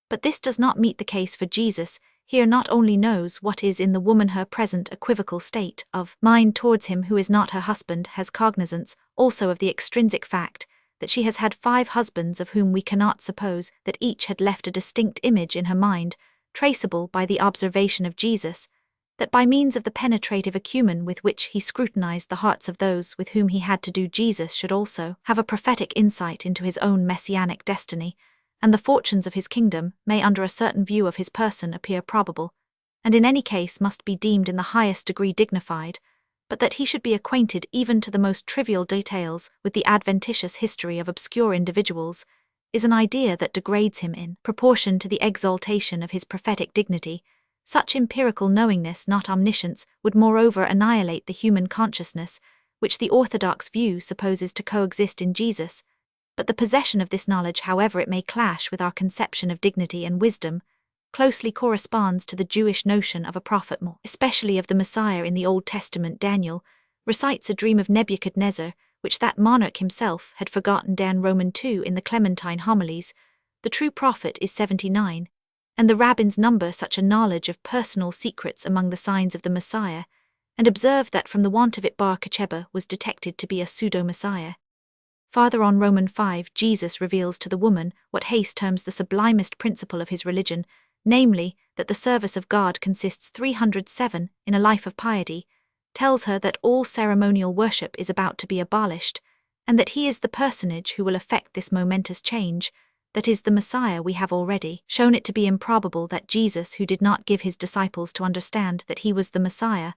But this does not meet the case for Jesus. Here not only knows what is in the woman her present equivocal state of mind towards him who is not her husband, has cognizance also of the extrinsic fact that she has had 5 husbands, of whom we cannot suppose that each had left a distinct image in her mind, traceable by the observation of Jesus, that by means of the penetrative acumen with which he scrutinized the hearts of those with whom he had to do, Jesus should also have a prophetic insight into his own messianic destiny, and the fortunes of his kingdom may under a certain view of his person appear probable, and in any case must be deemed in the highest degree dignified, but that he should be acquainted even to the most trivial details with the adventitious history of obscure individuals, is an idea that degrades him in proportion to the exaltation of his prophetic dignity. Such empirical knowingness, not omniscience, would moreover annihilate the human consciousness, which the orthodox view supposes to coexist in Jesus. But the possession of this knowledge, however it may clash with our conception of dignity and wisdom, closely corresponds to the Jewish notion of a prophet, more especially of the Messiah. In the Old Testament, Daniel recites a dream of Nebuchadnezzar, which that monarch himself had forgotten. Dan Roman 2 in the Clementine homilies, the true prophet is 79, and the rabbins number such a knowledge of personal secrets among the signs of the Messiah, and observe that from the want of it Bar Kocheba was detected to be a pseudo-Messiah. Farther on, Roman 5, Jesus reveals to the woman what Hayes terms the sublimest principle of his religion, namely, that the service of God consists 307 in a life of piety, tells her that all ceremonial worship is about to be abolished, and that he is the personage who will effect this momentous change, that is, the Messiah. We have already shown it to be improbable that Jesus, who did not give his disciples to understand that he was the Messiah,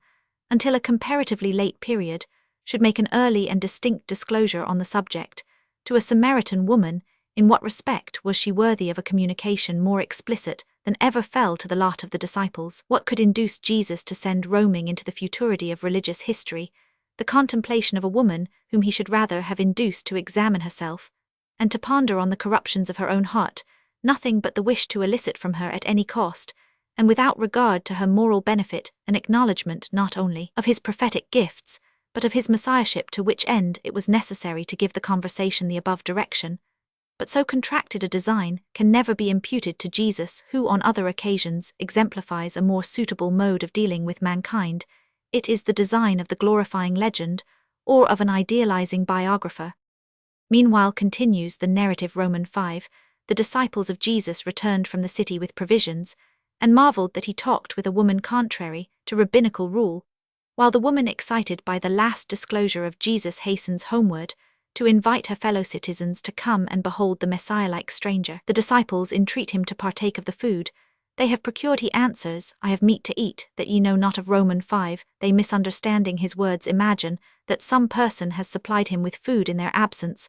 until a comparatively late period, should make an early and distinct disclosure on the subject. To a Samaritan woman, in what respect was she worthy of a communication more explicit than ever fell to the lot of the disciples? What could induce Jesus to send roaming into the futurity of religious history the contemplation of a woman whom he should rather have induced to examine herself, and to ponder on the corruptions of her own heart, nothing but the wish to elicit from her at any cost, and without regard to her moral benefit, an acknowledgment not only of his prophetic gifts, but of his messiahship, to which end it was necessary to give the conversation the above direction. But so contracted a design can never be imputed to Jesus, who on other occasions exemplifies a more suitable mode of dealing with mankind. It is the design of the glorifying legend, or of an idealizing biographer. Meanwhile, continues the narrative Roman 5, the disciples of Jesus returned from the city with provisions, and marveled that he talked with a woman contrary to rabbinical rule, while the woman, excited by the last disclosure of Jesus, hastens homeward to invite her fellow citizens to come and behold the Messiah-like stranger. The disciples entreat him to partake of the food. They have procured, he answers, I have meat to eat, that ye know not of. Roman 5. They, misunderstanding his words, imagine that some person has supplied him with food in their absence,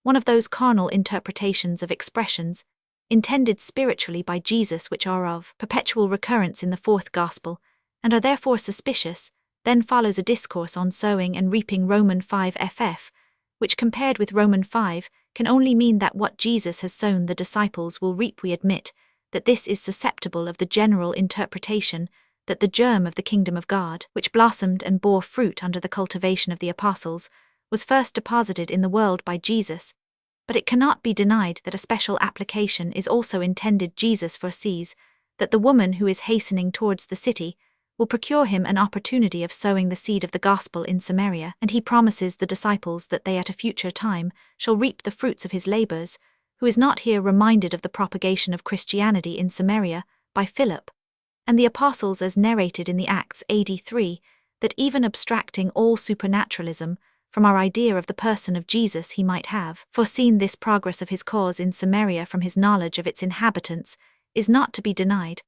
one of those carnal interpretations of expressions intended spiritually by Jesus which are of perpetual recurrence in the fourth gospel, and are therefore suspicious. Then follows a discourse on sowing and reaping. Roman 5 ff, which compared with Roman 5, can only mean that what Jesus has sown the disciples will reap. We admit that this is susceptible of the general interpretation that the germ of the kingdom of God, which blossomed and bore fruit under the cultivation of the apostles, was first deposited in the world by Jesus, but it cannot be denied that a special application is also intended. Jesus foresees that the woman who is hastening towards the city will procure him an opportunity of sowing the seed of the gospel in Samaria, and he promises the disciples that they at a future time shall reap the fruits of his labors, who is not here reminded of the propagation of Christianity in Samaria by Philip and the apostles as narrated in the Acts AD 3, that even abstracting all supernaturalism from our idea of the person of Jesus, he might have foreseen this progress of his cause in Samaria from his knowledge of its inhabitants, is not to be denied.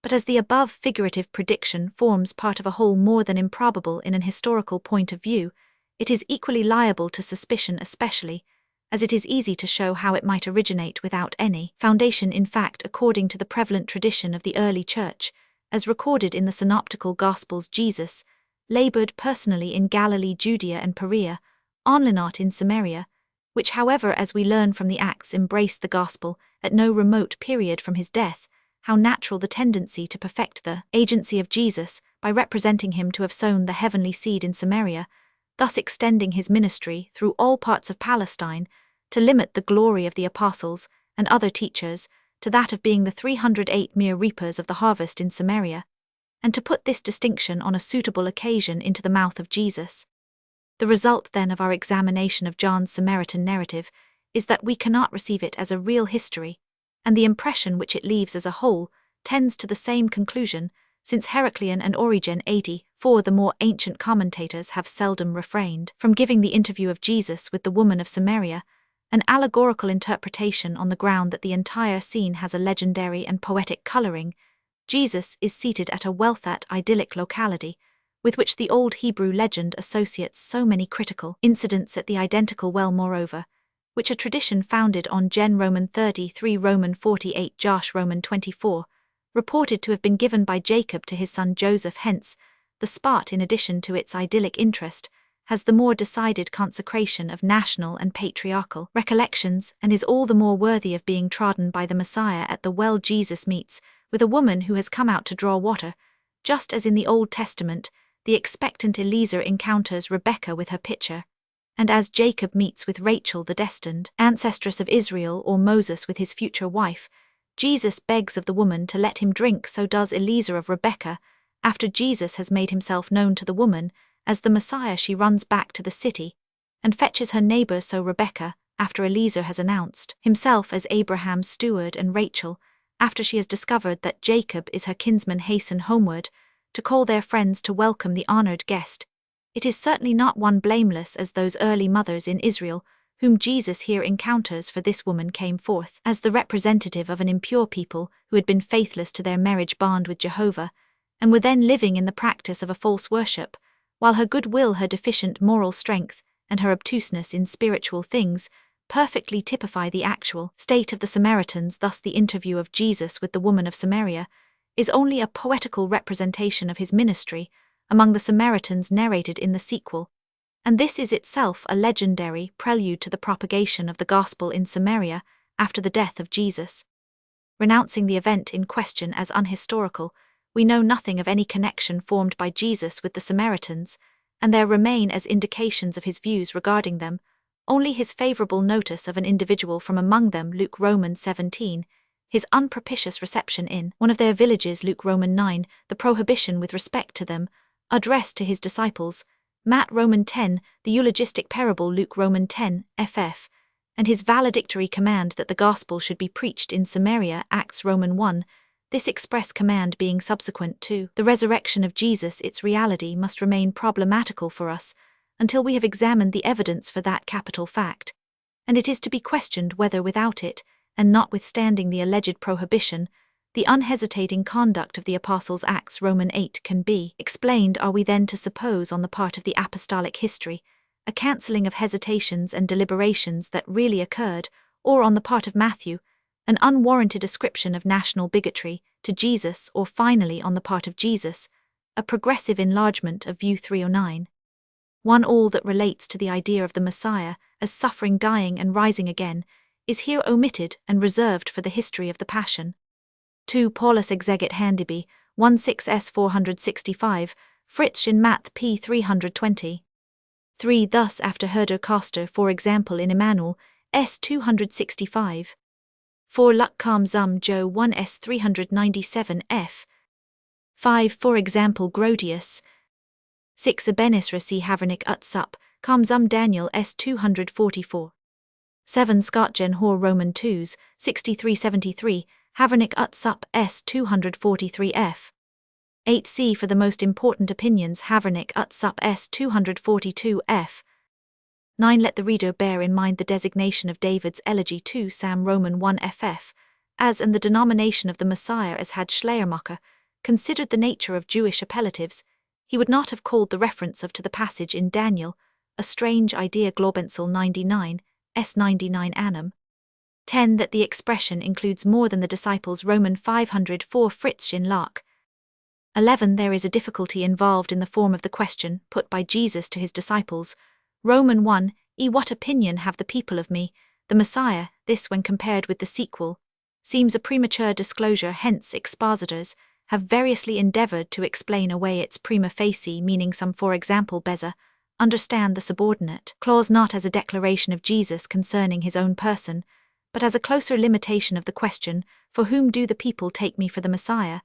But as the above figurative prediction forms part of a whole more than improbable in an historical point of view, it is equally liable to suspicion, especially as it is easy to show how it might originate without any foundation. In fact, according to the prevalent tradition of the early church, as recorded in the synoptical Gospels, Jesus labored personally in Galilee, Judea and Perea, only not in Samaria, which, however, as we learn from the Acts, embraced the gospel at no remote period from his death. How natural the tendency to perfect the agency of Jesus by representing him to have sown the heavenly seed in Samaria, thus extending his ministry through all parts of Palestine, to limit the glory of the apostles and other teachers to that of being the 308 mere reapers of the harvest in Samaria, and to put this distinction on a suitable occasion into the mouth of Jesus. The result, then, of our examination of John's Samaritan narrative is that we cannot receive it as a real history, and the impression which it leaves as a whole tends to the same conclusion, since Hegelian and Origen 84, the more ancient commentators, have seldom refrained from giving the interview of Jesus with the woman of Samaria an allegorical interpretation on the ground that the entire scene has a legendary and poetic coloring. Jesus is seated at a that idyllic locality, with which the old Hebrew legend associates so many critical incidents at the identical well, moreover, which a tradition founded on Gen Roman 33 Roman 48 Josh Roman 24, reported to have been given by Jacob to his son Joseph. Hence, the spot, in addition to its idyllic interest, has the more decided consecration of national and patriarchal recollections, and is all the more worthy of being trodden by the Messiah. At the well, Jesus meets with a woman who has come out to draw water, just as in the Old Testament the expectant Eliezer encounters Rebekah with her pitcher, and as Jacob meets with Rachel, the destined ancestress of Israel, or Moses with his future wife. Jesus begs of the woman to let him drink, so does Eliezer of Rebekah. After Jesus has made himself known to the woman as the Messiah, she runs back to the city and fetches her neighbor. So Rebekah, after Eliezer has announced himself as Abraham's steward, and Rachel, after she has discovered that Jacob is her kinsman, hasten homeward to call their friends to welcome the honored guest. It is certainly not one blameless as those early mothers in Israel whom Jesus here encounters, for this woman came forth as the representative of an impure people who had been faithless to their marriage bond with Jehovah, and were then living in the practice of a false worship, while her goodwill, her deficient moral strength, and her obtuseness in spiritual things perfectly typify the actual state of the Samaritans. Thus the interview of Jesus with the woman of Samaria is only a poetical representation of his ministry among the Samaritans narrated in the sequel, and this is itself a legendary prelude to the propagation of the gospel in Samaria after the death of Jesus. Renouncing the event in question as unhistorical, we know nothing of any connection formed by Jesus with the Samaritans, and there remain as indications of his views regarding them only his favorable notice of an individual from among them Luke Romans 17, his unpropitious reception in one of their villages Luke Roman 9, the prohibition with respect to them, addressed to his disciples, Matt Roman 10, the eulogistic parable Luke Roman 10, ff, and his valedictory command that the gospel should be preached in Samaria Acts Roman 1, this express command being subsequent to the resurrection of Jesus. Its reality must remain problematical for us until we have examined the evidence for that capital fact, and it is to be questioned whether without it, and notwithstanding the alleged prohibition, the unhesitating conduct of the apostles Acts Roman 8 can be explained. Are we then to suppose on the part of the apostolic history a cancelling of hesitations and deliberations that really occurred, or on the part of Matthew, an unwarranted ascription of national bigotry to Jesus, or finally on the part of Jesus, a progressive enlargement of view 309? One, all that relates to the idea of the Messiah as suffering, dying and rising again is here omitted and reserved for the history of the Passion. 2. Paulus exeget Handiby, 16s 465, Fritzsch in Math p. 320. 3. Thus after Herder Koster, for example in Emmanuel, s. 265. 4. Luck Kam Zum Joe 1 s. 397 f. 5. For example Grotius. 6. Abenis Rasi Havernick Utsup, Kam Zum Daniel s. 244. 7. Scotgen Hor Roman 2s, 6373, Havernick Utsup s. 243 f. 8. C. For the most important opinions Havernick Utsup s. 242 f. 9. Let the reader bear in mind the designation of David's elegy 2 Sam Roman 1 ff, as and the denomination of the Messiah as had Schleiermacher considered the nature of Jewish appellatives, he would not have called the reference of to the passage in Daniel, a strange idea. Globensel 99, s. 99 annum. 10. That the expression includes more than the disciples Roman 504 Fritzsch in Lach. 11. There is a difficulty involved in the form of the question put by Jesus to his disciples, Roman 1, what opinion have the people of me, the Messiah? This, when compared with the sequel, seems a premature disclosure. Hence expositors have variously endeavored to explain away its prima facie meaning. Some, for example Beza, understand the subordinate clause not as a declaration of Jesus concerning his own person, but as a closer limitation of the question, for whom do the people take me for the Messiah?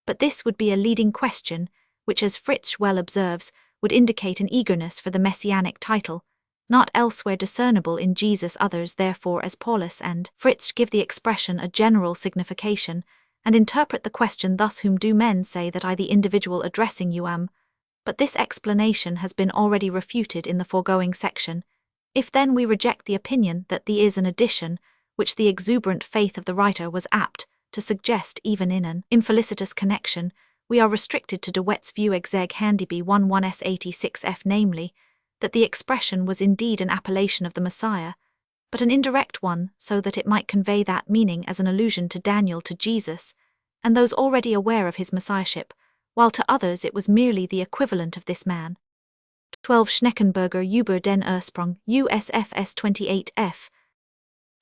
But this would be a leading question, which, as Fritzsch well observes, would indicate an eagerness for the messianic title, not elsewhere discernible in Jesus. Others, therefore, as Paulus and Fritzsch, give the expression a general signification, and interpret the question thus: whom do men say that I, the individual addressing you, am? But this explanation has been already refuted in the foregoing section. If then we reject the opinion that the is an addition, which the exuberant faith of the writer was apt to suggest even in an infelicitous connection, we are restricted to De Wet's view exeg Handiby 11s 86 f, namely, that the expression was indeed an appellation of the Messiah, but an indirect one, so that it might convey that meaning as an allusion to Daniel to Jesus, and those already aware of his messiahship, while to others it was merely the equivalent of this man. 12. Schneckenburger über den Ursprung, USFS 28 f.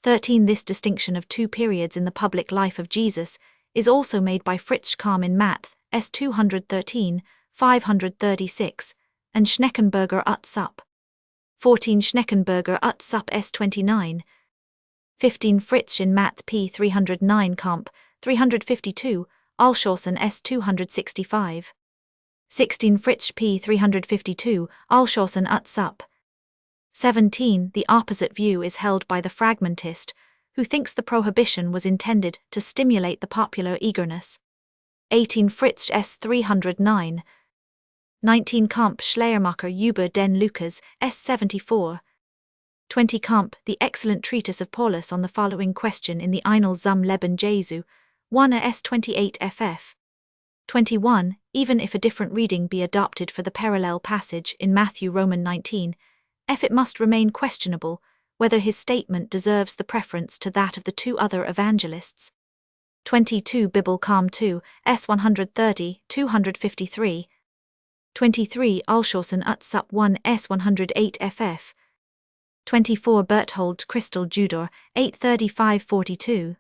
13. This distinction of two periods in the public life of Jesus is also made by Fritzsch Kam in Math, s. 213, 536, and Schneckenburger ut sup. 14. Schneckenburger ut sup s. 29. 15. Fritzsch in Math p. 309 comp. 352, Alshausen s. 265. 16. Fritzsch p. 352, Alshausen ut sup. 17. The opposite view is held by the fragmentist, who thinks the prohibition was intended to stimulate the popular eagerness. 18. Fritzsch s. 309. 19. Comp. Schleiermacher über den Lukas, s. 74. 20. Comp. The excellent treatise of Paulus on the following question in the Einel zum Leben Jesu, 1 s. 28 ff. 21. Even if a different reading be adopted for the parallel passage in Matthew Roman 19, it must remain questionable whether his statement deserves the preference to that of the two other evangelists. 22. Bibel Calm 2, s. 130, 253. 23. Alshausen ut sup 1 s. 108 ff. 24. Berthold Christel Judor, 835-42.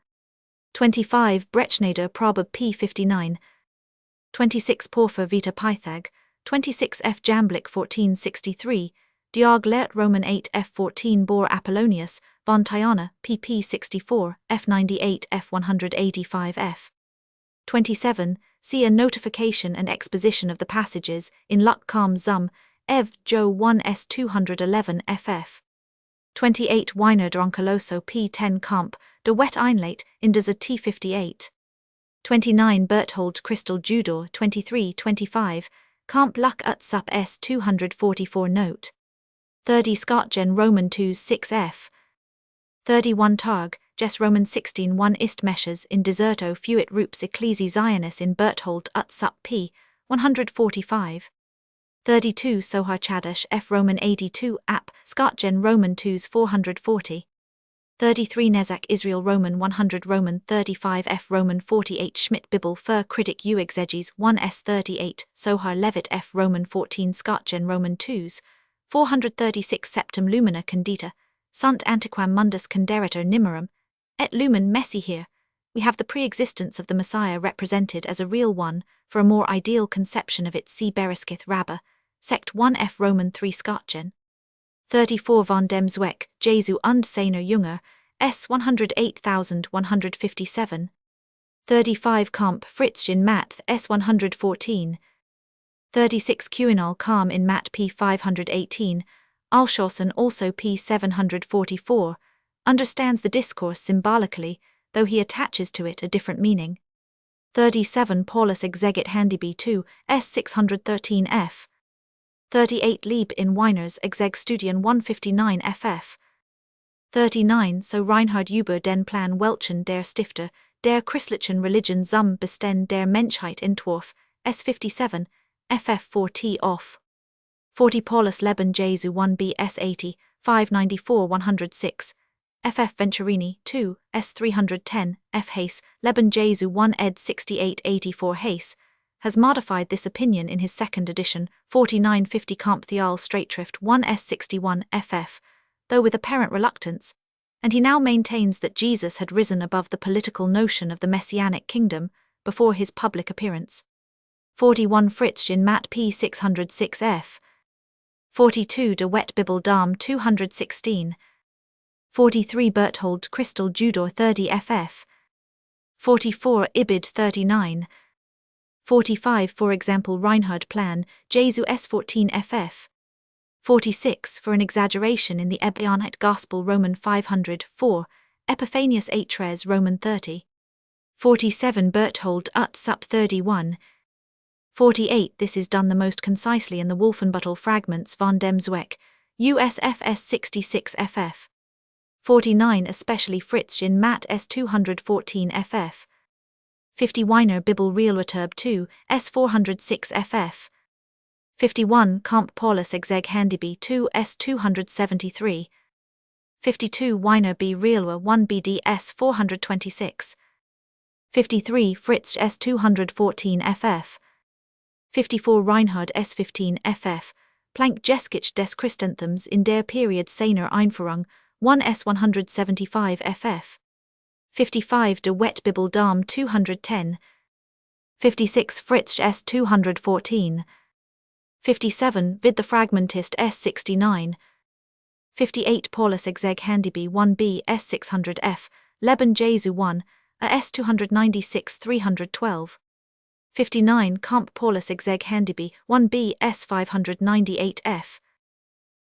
25. Bretschneider Probe p. 59. 26. Porphyr Vita Pythag, 26 F. Jamblick 1463, Diog Lert Roman 8 F. 14 Bor Apollonius, von Tyana, pp. 64, F. 98 F. 185 F. 27. See a notification and exposition of the passages in Luck Kam Zum, Ev. Jo 1 S. 211 ff. 28. Weiner Dronkeloso p. 10 Kamp, de Wet Einleit, in des T. 58. 29. Berthold Christel Judor 23-25, Kamp Luck ut Sup S. 244 Note. 30. Scotgen Roman 2 6 F. 31. Targ, Jes Roman 16 1 Ist Meshes in Deserto Fuit Rups Ecclesi Zionis in Berthold ut Sup p. 145. 32. Sohar Chadash F. Roman 82 App, Scotgen Roman 2s 440. 33. Nezak Israel Roman 100 Roman 35 F. Roman 48 Schmidt Bibel Fur Critic U Exeges 1 S. 38 Sohar Levitt F. Roman 14 Scotgen Roman 2s 436 Septem Lumina Condita Sunt Antiquam Mundus Conderitor Nimerum et Lumen Messi. Here we have the pre-existence of the Messiah represented as a real one. For a more ideal conception of it, see Beriskith Rabba, Sect 1 F. Roman 3 Scotgen. 34. Von dem Zweck, Jesu und seiner Jünger, S. 108157. 35. Kamp Fritz in Math, S. 114. 36. Quirinal Kam in Mat p. 518, Alshausen also p. 744, understands the discourse symbolically, though he attaches to it a different meaning. 37. Paulus Exegit Handyby 2, S. 613 f. 38. Lieb in Weiner's Exeg Studien 159 ff. 39. So Reinhard Über den Plan Welchen der Stifter, der christlichen Religion zum Besten der Menschheit entwarf, S. 57, ff. 4t off. 40. Paulus Leben Jesu 1b S. 80, 594 106, ff. Venturini 2, S. 310, f. Hayes, Leben Jesu 1 ed. 68 84 Hayes, has modified this opinion in his second edition, 4950 Kamp Theal Straitschrift 1 S. 61 ff, though with apparent reluctance, and he now maintains that Jesus had risen above the political notion of the Messianic kingdom before his public appearance. 41. Fritsch in Mat p. 606 f. 42. De Wet Bibel Dam 216. 43. Berthold Christel Judor 30 ff. 44. Ibid 39. 45. For example Reinhard Plan, Jesu S 14 ff. 46. For an exaggeration in the Ebionite Gospel Roman 504, Epiphanius 8 Tres Roman 30. 47. Berthold ut Sup 31. 48. This is done the most concisely in the Wolfenbüttel fragments von dem Zweck, USFS 66 ff. 49. Especially Fritz in Mat S 214 ff. 50. Weiner Bibel Realreturb 2, S 406 ff. 51. Kamp Paulus Exeg Handyby 2 S 273. 52. Weiner B Realwer 1 BD S 426. 53. Fritz S 214 ff. 54. Reinhard S 15 ff. Planck Geskich des Christenthums in der Period seiner Einführung 1 S 175 ff. 55. De Wet Bibel Dam 210. 56. Fritz S 214. 57. Vid the Fragmentist S 69. 58. Paulus Exeg Handyby 1b S 600 f. Leben Jesu 1, a S 296 312. 59. Kamp Paulus Exeg Handyby 1b S 598 f.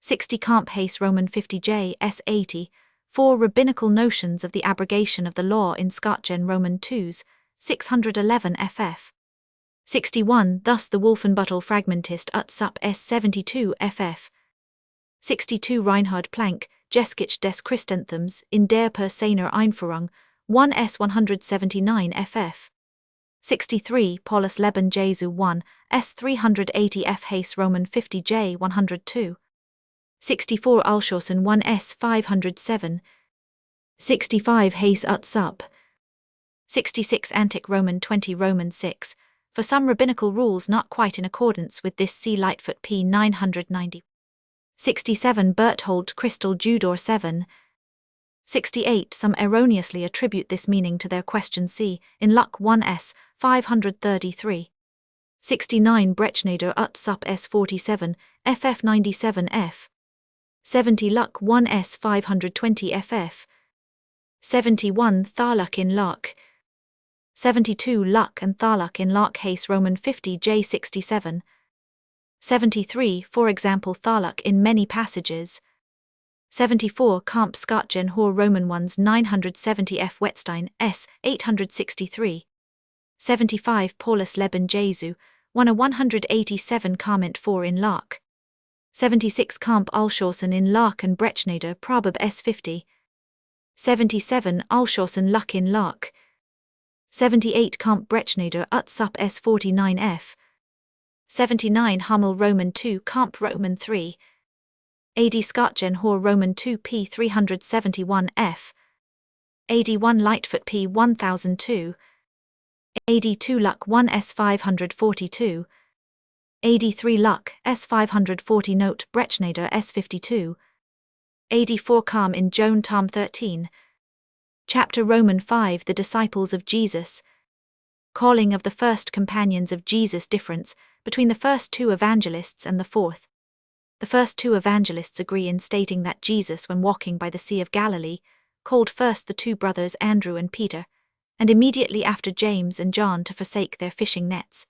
60. Kamp Hayes Roman 50j S 80, 4 Rabbinical Notions of the Abrogation of the Law in Scotgen Roman 2s, 611 ff. 61. Thus the Wolfenbüttel Fragmentist ut Sup S 72 ff. 62. Reinhard Planck, Geskich des Christenthums in der per seiner Einführung 1 S 179 ff. 63. Paulus Leben Jesu 1, S 380 f. Hayes Roman 50j 102. 64. Alshausen 1 S 507. 65. Hayes ut Sup. 66. Antic Roman 20 Roman 6. For some rabbinical rules not quite in accordance with this, see Lightfoot p. 990. 67. Berthold Christel Judor 7. 68. Some erroneously attribute this meaning to their question C, in Luck 1 S, 533. 69 Brechneder ut sup S47, FF 97 F. 70 Luck 1 S 520 FF. 71 Tharluck in Lark. 72 Luck and Tharluck in Lark Hace Roman 50 J67. 73 For example Tharluck in many passages. 74 Kamp Skatgen Hor Roman 1s 970 F Wettstein S 863. 75 Paulus Leben Jesu 187 Comment 4 in Lark. 76 Kamp Alshausen in Lark and Brechneder Probab S50. 77 Alshausen Luck in Lark. 78 Kamp Brechneder ut sup S49 F. 79 Hummel Roman 2 Kamp Roman 3. AD Skatgen Hor Roman 2 P 371 F. AD 1 Lightfoot P 1002. AD 2 Luck 1 S 542. AD 3 Luck S 540 Note Brechneder S 52. AD 4 Calm in Joan Tom 13. Chapter Roman 5 The Disciples of Jesus. Calling of the first companions of Jesus. Difference between the first two evangelists and the fourth. The first two evangelists agree in stating that Jesus, when walking by the Sea of Galilee, called first the two brothers Andrew and Peter, and immediately after James and John to forsake their fishing nets,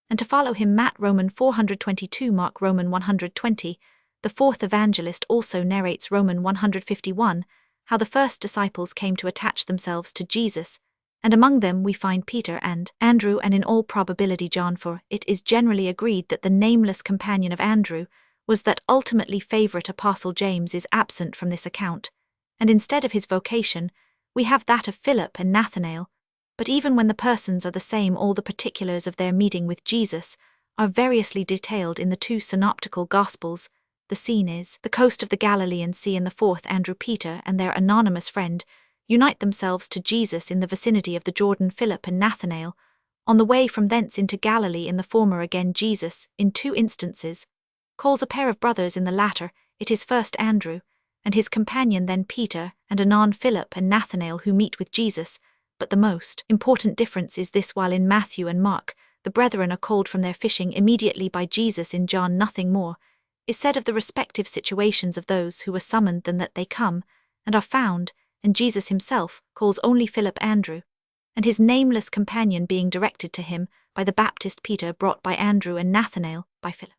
and to follow him. Matt Roman 422 Mark Roman 120. The fourth evangelist also narrates Roman 151, how the first disciples came to attach themselves to Jesus, and among them we find Peter and Andrew and in all probability John, for it is generally agreed that the nameless companion of Andrew was that ultimately favorite apostle James is absent from this account, and instead of his vocation, we have that of Philip and Nathanael. But even when the persons are the same, all the particulars of their meeting with Jesus are variously detailed in the two synoptical Gospels. The scene is the coast of the Galilean Sea. In the fourth, Andrew, Peter, and their anonymous friend unite themselves to Jesus in the vicinity of the Jordan. Philip and Nathanael, on the way from thence into Galilee. In the former again, Jesus, in two instances, calls a pair of brothers. In the latter, it is first Andrew and his companion, then Peter, and anon Philip and Nathanael who meet with Jesus. But the most important difference is this: while in Matthew and Mark the brethren are called from their fishing immediately by Jesus, in John nothing more is said of the respective situations of those who were summoned than that they come and are found, and Jesus himself calls only Philip Andrew, and his nameless companion being directed to him by the Baptist Peter, brought by Andrew, and Nathanael by Philip.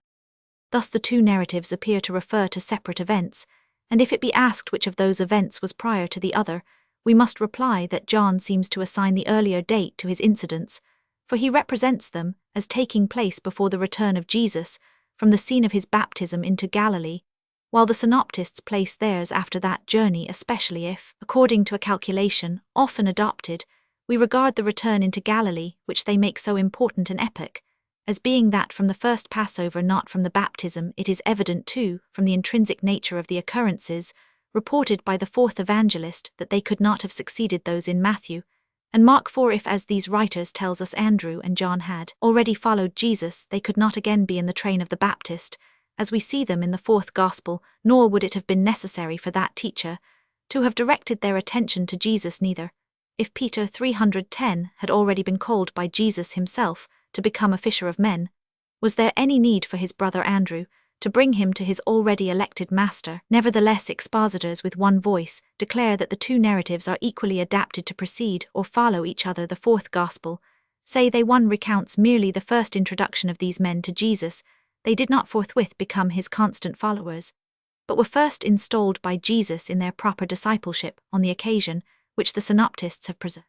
Thus the two narratives appear to refer to separate events, and if it be asked which of those events was prior to the other, we must reply that John seems to assign the earlier date to his incidents, for he represents them as taking place before the return of Jesus from the scene of his baptism into Galilee, while the synoptists place theirs after that journey, especially if, according to a calculation often adopted, we regard the return into Galilee, which they make so important an epoch, as being that from the first Passover, not from the baptism. It is evident, too, from the intrinsic nature of the occurrences reported by the fourth evangelist, that they could not have succeeded those in Matthew and Mark, for if, as these writers tells us, Andrew and John had already followed Jesus, they could not again be in the train of the Baptist, as we see them in the fourth Gospel, nor would it have been necessary for that teacher to have directed their attention to Jesus neither, if Peter 310 had already been called by Jesus himself to become a fisher of men. Was there any need for his brother Andrew to bring him to his already elected master? Nevertheless, expositors with one voice declare that the two narratives are equally adapted to precede or follow each other. The fourth Gospel say they one recounts merely the first introduction of these men to Jesus. They did not forthwith become his constant followers, but were first installed by Jesus in their proper discipleship on the occasion which the synoptists have preserved.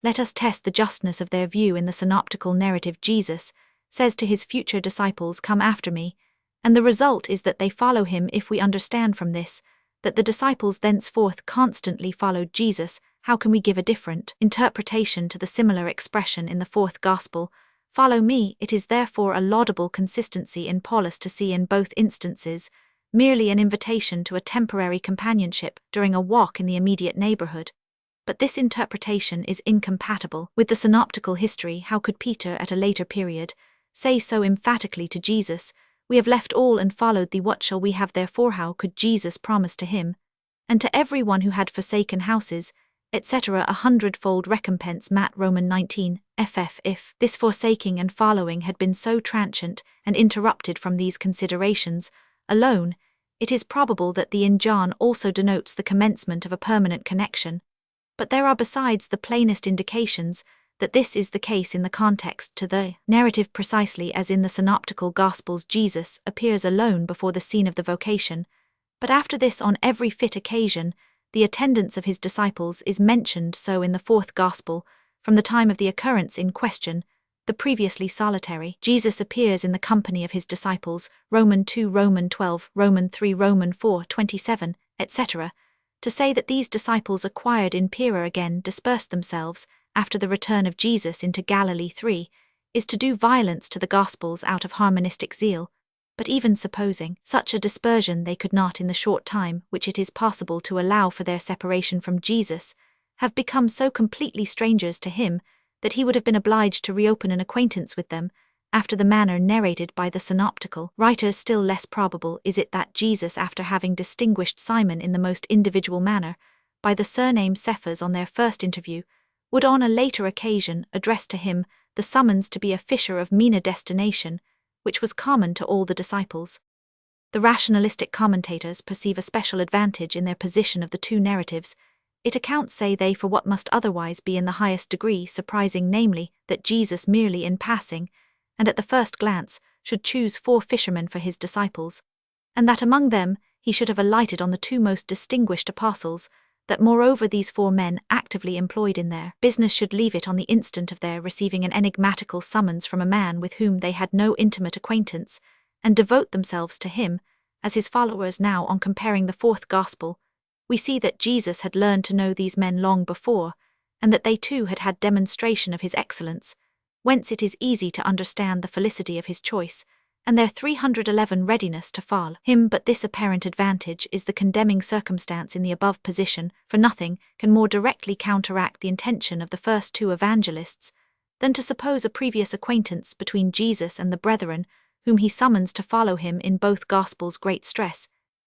Let us test the justness of their view. In the synoptical narrative, Jesus says to his future disciples, "Come after me," and the result is that they follow him. If we understand from this that the disciples thenceforth constantly followed Jesus, how can we give a different interpretation to the similar expression in the fourth Gospel, "Follow me"? It is therefore a laudable consistency in Paulus to see in both instances merely an invitation to a temporary companionship during a walk in the immediate neighborhood. But this interpretation is incompatible with the synoptical history. How could Peter at a later period say so emphatically to Jesus, "We have left all and followed thee, what shall we have therefore"? How could Jesus promise to him, and to every one who had forsaken houses, etc. a hundredfold recompense. Matt Roman 19, ff. If this forsaking and following had been so transient and interrupted from these considerations alone, it is probable that the in John also denotes the commencement of a permanent connection. But there are besides the plainest indications that this is the case in the context to the narrative, precisely as in the synoptical Gospels Jesus appears alone before the scene of the vocation, but after this on every fit occasion the attendance of his disciples is mentioned. So in the fourth Gospel, from the time of the occurrence in question, the previously solitary Jesus appears in the company of his disciples, Roman 2, Roman 12, Roman 3, Roman 4, 27, etc., to say that these disciples acquired in Pera again dispersed themselves after the return of Jesus into Galilee 3, is to do violence to the Gospels out of harmonistic zeal. But even supposing such a dispersion, they could not in the short time which it is possible to allow for their separation from Jesus, have become so completely strangers to him that he would have been obliged to reopen an acquaintance with them, after the manner narrated by the synoptical writers. Still less probable is it that Jesus, after having distinguished Simon in the most individual manner, by the surname Cephas on their first interview, would on a later occasion address to him the summons to be a fisher of meaner destination, which was common to all the disciples. The rationalistic commentators perceive a special advantage in their position of the two narratives. It accounts, say they, for what must otherwise be in the highest degree surprising, namely, that Jesus merely in passing, and at the first glance, should choose 4 fishermen for his disciples, and that among them he should have alighted on the 2 most distinguished apostles, that moreover these 4 men actively employed in their business should leave it on the instant of their receiving an enigmatical summons from a man with whom they had no intimate acquaintance, and devote themselves to him as his followers. Now, on comparing the fourth Gospel, we see that Jesus had learned to know these men long before, and that they too had had demonstration of his excellence, whence it is easy to understand the felicity of his choice, and their 311 readiness to follow him. But this apparent advantage is the condemning circumstance in the above position, for nothing can more directly counteract the intention of the first 2 evangelists than to suppose a previous acquaintance between Jesus and the brethren, whom he summons to follow him in both Gospels. Great stress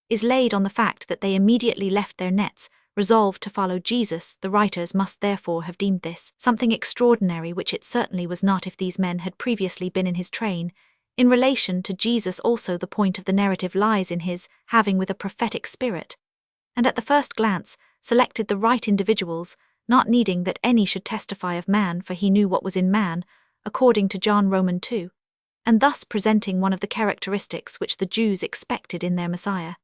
is laid on the fact that they immediately left their nets, resolved to follow Jesus. The writers must therefore have deemed this something extraordinary, which it certainly was not if these men had previously been in his train. In relation to Jesus also the point of the narrative lies in his having with a prophetic spirit, and at the first glance selected the right individuals, not needing that any should testify of man, for he knew what was in man, according to John Roman 2, and thus presenting one of the characteristics which the Jews expected in their Messiah.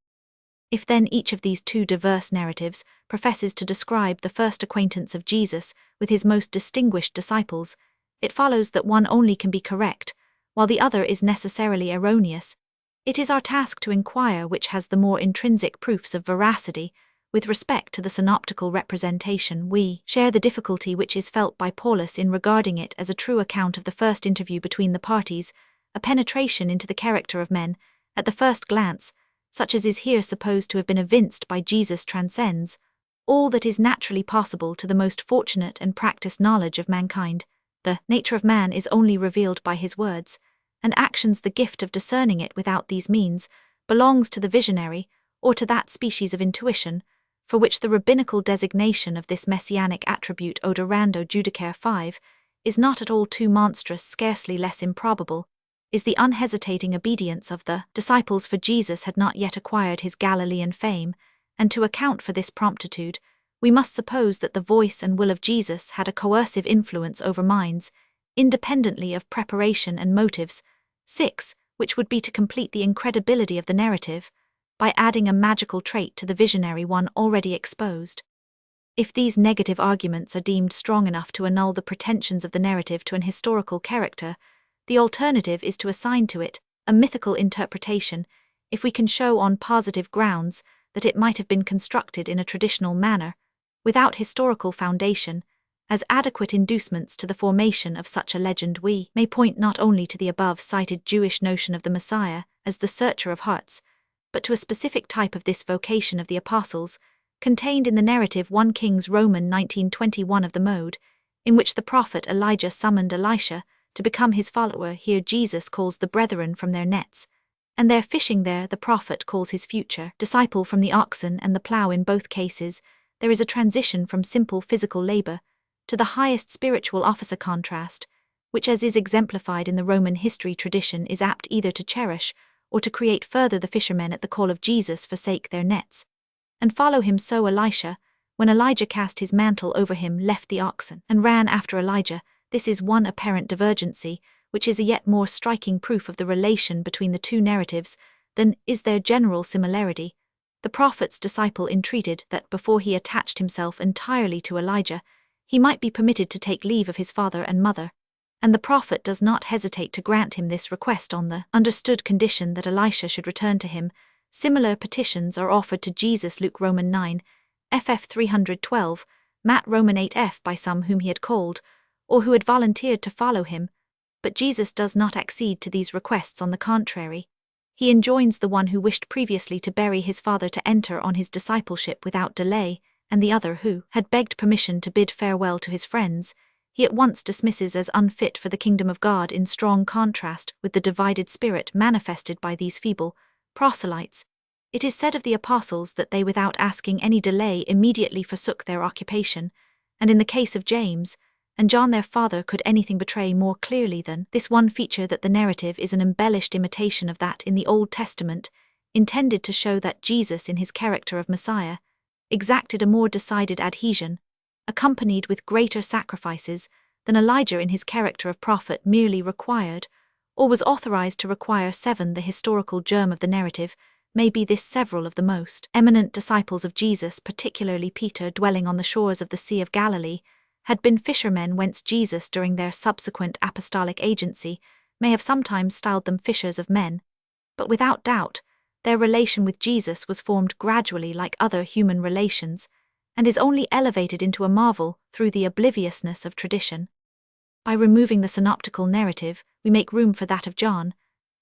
If then each of these 2 diverse narratives professes to describe the first acquaintance of Jesus with his most distinguished disciples, it follows that one only can be correct, while the other is necessarily erroneous. It is our task to inquire which has the more intrinsic proofs of veracity. With respect to the synoptical representation, we share the difficulty which is felt by Paulus in regarding it as a true account of the first interview between the parties, a penetration into the character of men, at the first glance, such as is here supposed to have been evinced by Jesus, transcends all that is naturally possible to the most fortunate and practiced knowledge of mankind. The nature of man is only revealed by his words, and actions. The gift of discerning it without these means belongs to the visionary, or to that species of intuition, for which the rabbinical designation of this messianic attribute odorando judicare 5 is not at all too monstrous. Scarcely less improbable is the unhesitating obedience of the disciples, for Jesus had not yet acquired his Galilean fame, and to account for this promptitude, we must suppose that the voice and will of Jesus had a coercive influence over minds, independently of preparation and motives. 6. Which would be to complete the incredibility of the narrative, by adding a magical trait to the visionary one already exposed. If these negative arguments are deemed strong enough to annul the pretensions of the narrative to an historical character, the alternative is to assign to it a mythical interpretation, if we can show on positive grounds that it might have been constructed in a traditional manner, without historical foundation, as adequate inducements to the formation of such a legend. We may point not only to the above-cited Jewish notion of the Messiah as the searcher of hearts, but to a specific type of this vocation of the apostles, contained in the narrative 1 Kings Roman 19:21 of the mode, in which the prophet Elijah summoned Elisha to become his follower. Here Jesus calls the brethren from their nets, and their fishing. There the prophet calls his future disciple from the oxen and the plough. In both cases, there is a transition from simple physical labor to the highest spiritual officer contrast, which, as is exemplified in the Roman history tradition, is apt either to cherish or to create further the fishermen at the call of Jesus forsake their nets, and follow him. So Elisha, when Elijah cast his mantle over him, left the oxen and ran after Elijah. This is one apparent divergency, which is a yet more striking proof of the relation between the two narratives than is their general similarity. The prophet's disciple entreated that before he attached himself entirely to Elijah, he might be permitted to take leave of his father and mother, and the prophet does not hesitate to grant him this request on the understood condition that Elisha should return to him. Similar petitions are offered to Jesus. Luke Roman 9, ff 312, Matt Roman 8f by some whom he had called, or who had volunteered to follow him, but Jesus does not accede to these requests. On the contrary, he enjoins the one who wished previously to bury his father to enter on his discipleship without delay, and the other who had begged permission to bid farewell to his friends, he at once dismisses as unfit for the kingdom of God, in strong contrast with the divided spirit manifested by these feeble proselytes. It is said of the apostles that they, without asking any delay, immediately forsook their occupation, and in the case of James and John their father, could anything betray more clearly than this one feature that the narrative is an embellished imitation of that in the Old Testament, intended to show that Jesus, in his character of Messiah, exacted a more decided adhesion, accompanied with greater sacrifices, than Elijah in his character of prophet merely required, or was authorized to require. 7. The historical germ of the narrative may be this: several of the most eminent disciples of Jesus, particularly Peter, dwelling on the shores of the Sea of Galilee, had been fishermen, whence Jesus, during their subsequent apostolic agency, may have sometimes styled them fishers of men. But without doubt, their relation with Jesus was formed gradually like other human relations, and is only elevated into a marvel through the obliviousness of tradition. By removing the synoptical narrative, we make room for that of John,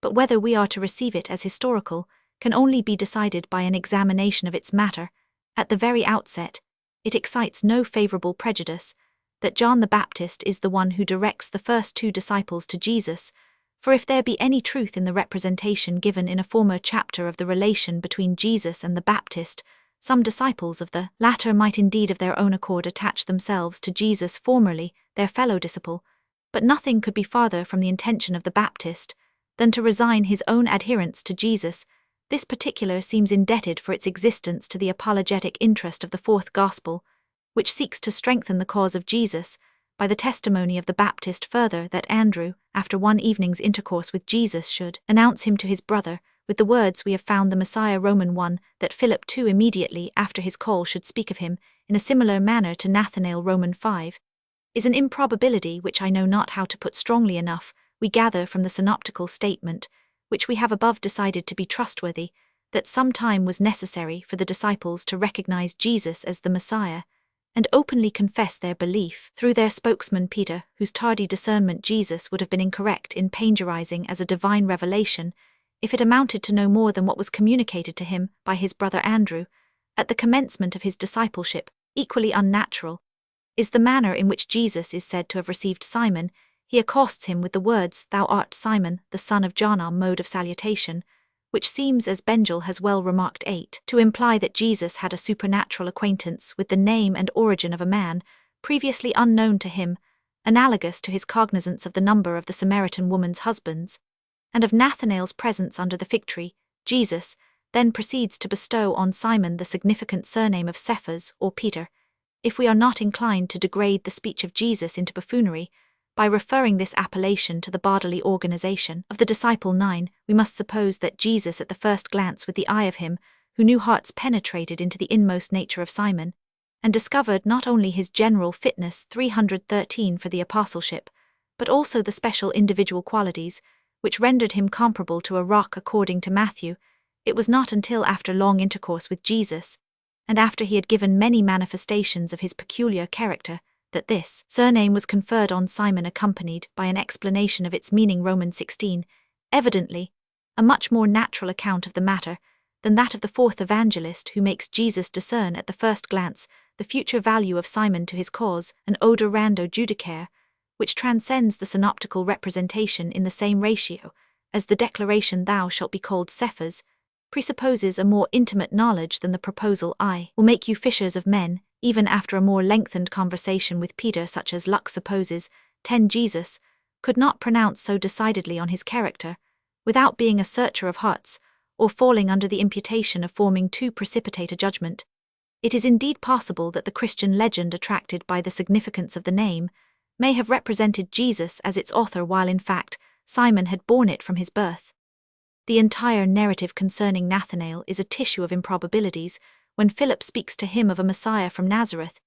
but whether we are to receive it as historical can only be decided by an examination of its matter. At the very outset, it excites no favorable prejudice that John the Baptist is the one who directs the first two disciples to Jesus, for if there be any truth in the representation given in a former chapter of the relation between Jesus and the Baptist, some disciples of the latter might indeed of their own accord attach themselves to Jesus, formerly their fellow disciple, but nothing could be farther from the intention of the Baptist than to resign his own adherence to Jesus. This particular seems indebted for its existence to the apologetic interest of the fourth Gospel, which seeks to strengthen the cause of Jesus by the testimony of the Baptist further that Andrew, after one evening's intercourse with Jesus, should announce him to his brother, with the words, "We have found the Messiah." Roman 1, that Philip too immediately after his call should speak of him in a similar manner to Nathanael. Roman 5, is an improbability which I know not how to put strongly enough. We gather from the synoptical statement, which we have above decided to be trustworthy, that some time was necessary for the disciples to recognize Jesus as the Messiah, and openly confess their belief through their spokesman Peter, whose tardy discernment Jesus would have been incorrect in plagiarizing as a divine revelation, if it amounted to no more than what was communicated to him by his brother Andrew, at the commencement of his discipleship. Equally unnatural is the manner in which Jesus is said to have received Simon. He accosts him with the words, "Thou art Simon, the son of Jonah," mode of salutation, which seems, as Bengel has well remarked 8, to imply that Jesus had a supernatural acquaintance with the name and origin of a man previously unknown to him, analogous to his cognizance of the number of the Samaritan woman's husbands, and of Nathanael's presence under the fig tree. Jesus then proceeds to bestow on Simon the significant surname of Cephas, or Peter. If we are not inclined to degrade the speech of Jesus into buffoonery, by referring this appellation to the bodily organization of the disciple 9, we must suppose that Jesus at the first glance with the eye of him who knew hearts penetrated into the inmost nature of Simon, and discovered not only his general fitness 313 for the apostleship, but also the special individual qualities which rendered him comparable to a rock according to Matthew. It was not until after long intercourse with Jesus, and after he had given many manifestations of his peculiar character, that this surname was conferred on Simon, accompanied by an explanation of its meaning. Romans 16, evidently a much more natural account of the matter than that of the fourth evangelist, who makes Jesus discern at the first glance the future value of Simon to his cause, an oda rando judicare, which transcends the synoptical representation in the same ratio as the declaration, "Thou shalt be called Cephas," presupposes a more intimate knowledge than the proposal, "I will make you fishers of men," even after a more lengthened conversation with Peter, such as Luke supposes, 10 Jesus, could not pronounce so decidedly on his character, without being a searcher of hearts, or falling under the imputation of forming too precipitate a judgment. It is indeed possible that the Christian legend attracted by the significance of the name may have represented Jesus as its author while in fact Simon had borne it from his birth. The entire narrative concerning Nathanael is a tissue of improbabilities. When Philip speaks to him of a Messiah from Nazareth,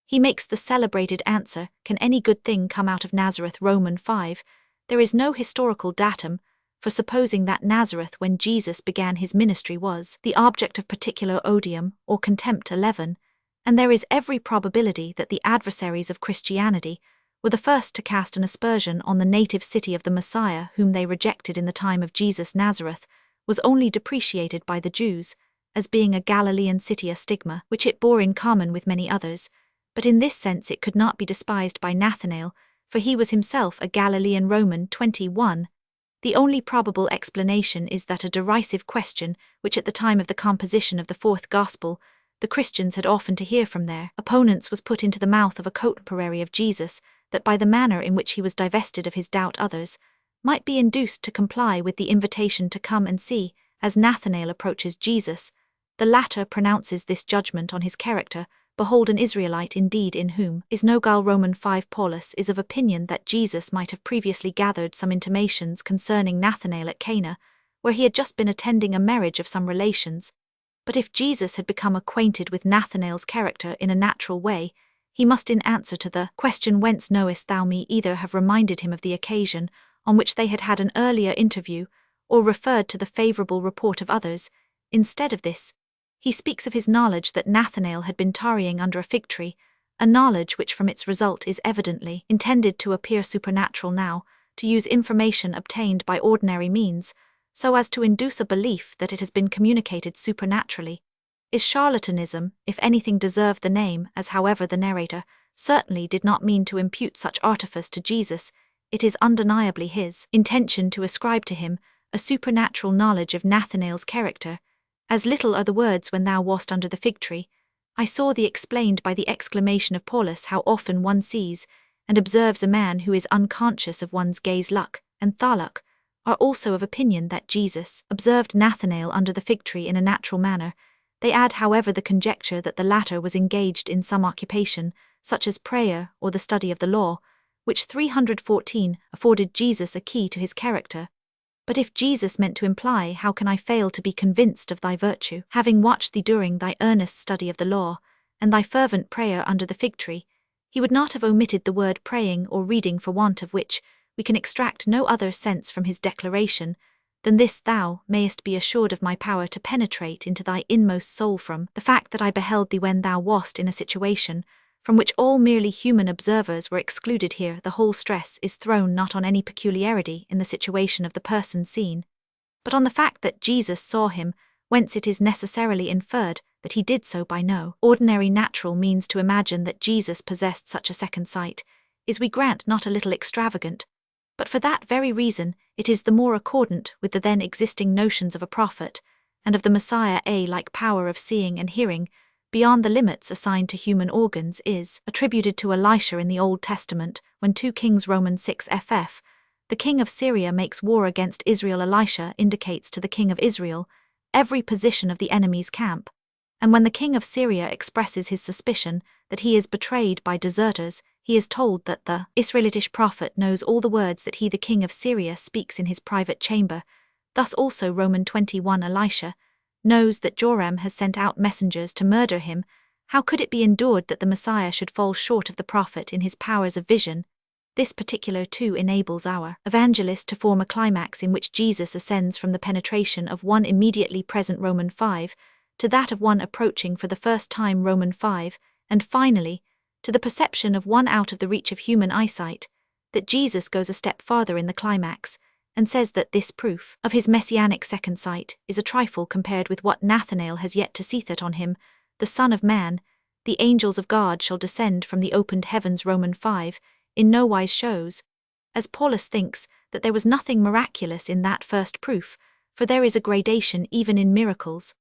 he makes the celebrated answer, "Can any good thing come out of Nazareth?" Romans 5. There is no historical datum for supposing that Nazareth when Jesus began his ministry was the object of particular odium or contempt. 11, and there is every probability that the adversaries of Christianity were the first to cast an aspersion on the native city of the Messiah whom they rejected in the time of Jesus. Nazareth was only depreciated by the Jews as being a Galilean city, a stigma which it bore in common with many others, but in this sense it could not be despised by Nathanael, for he was himself a Galilean. Romans 21. The only probable explanation is that a derisive question, which at the time of the composition of the fourth Gospel, the Christians had often to hear from their opponents, was put into the mouth of a contemporary of Jesus, that by the manner in which he was divested of his doubt others might be induced to comply with the invitation to come and see. As Nathanael approaches Jesus, the latter pronounces this judgment on his character, "Behold an Israelite indeed in whom is no guile." Romans 5. Paulus is of opinion that Jesus might have previously gathered some intimations concerning Nathanael at Cana, where he had just been attending a marriage of some relations. But if Jesus had become acquainted with Nathanael's character in a natural way, he must, in answer to the question, "Whence knowest thou me?" either have reminded him of the occasion on which they had had an earlier interview, or referred to the favorable report of others. Instead of this, he speaks of his knowledge that Nathanael had been tarrying under a fig tree, a knowledge which from its result is evidently intended to appear supernatural. Now, to use information obtained by ordinary means, so as to induce a belief that it has been communicated supernaturally, is charlatanism, if anything deserved the name, as however the narrator certainly did not mean to impute such artifice to Jesus. It is undeniably his intention to ascribe to him a supernatural knowledge of Nathanael's character. As little are the words, "When thou wast under the fig tree, I saw thee," explained by the exclamation of Paulus. How often one sees and observes a man who is unconscious of one's gaze. Luck and Thaluk are also of opinion that Jesus observed Nathanael under the fig tree in a natural manner. They add, however, the conjecture that the latter was engaged in some occupation, such as prayer or the study of the law, which 314 afforded Jesus a key to his character. But if Jesus meant to imply, "How can I fail to be convinced of thy virtue, having watched thee during thy earnest study of the law, and thy fervent prayer under the fig tree," he would not have omitted the word praying or reading, for want of which we can extract no other sense from his declaration than this: "Thou mayest be assured of my power to penetrate into thy inmost soul from the fact that I beheld thee when thou wast in a situation from which all merely human observers were excluded." Here the whole stress is thrown not on any peculiarity in the situation of the person seen, but on the fact that Jesus saw him, whence it is necessarily inferred that he did so by no ordinary natural means. To imagine that Jesus possessed such a second sight is, we grant, not a little extravagant, but for that very reason it is the more accordant with the then existing notions of a prophet, and of the Messiah. A like power of seeing and hearing, beyond the limits assigned to human organs, is attributed to Elisha in the Old Testament, when 2 Kings Romans 6 ff. The king of Syria makes war against Israel. Elisha indicates to the king of Israel every position of the enemy's camp, and when the king of Syria expresses his suspicion that he is betrayed by deserters, he is told that the Israelitish prophet knows all the words that he, the king of Syria, speaks in his private chamber. Thus also Romans 21, Elisha knows that Joram has sent out messengers to murder him. How could it be endured that the Messiah should fall short of the prophet in his powers of vision? This particular too enables our evangelist to form a climax in which Jesus ascends from the penetration of one immediately present, Romans 5, to that of one approaching for the first time, Romans 5, and finally, to the perception of one out of the reach of human eyesight. That Jesus goes a step farther in the climax, and says that this proof of his messianic second sight is a trifle compared with what Nathanael has yet to see. That on him, the Son of Man, the angels of God shall descend from the opened heavens. Romans 5, in no wise shows, as Paulus thinks, that there was nothing miraculous in that first proof, for there is a gradation even in miracles.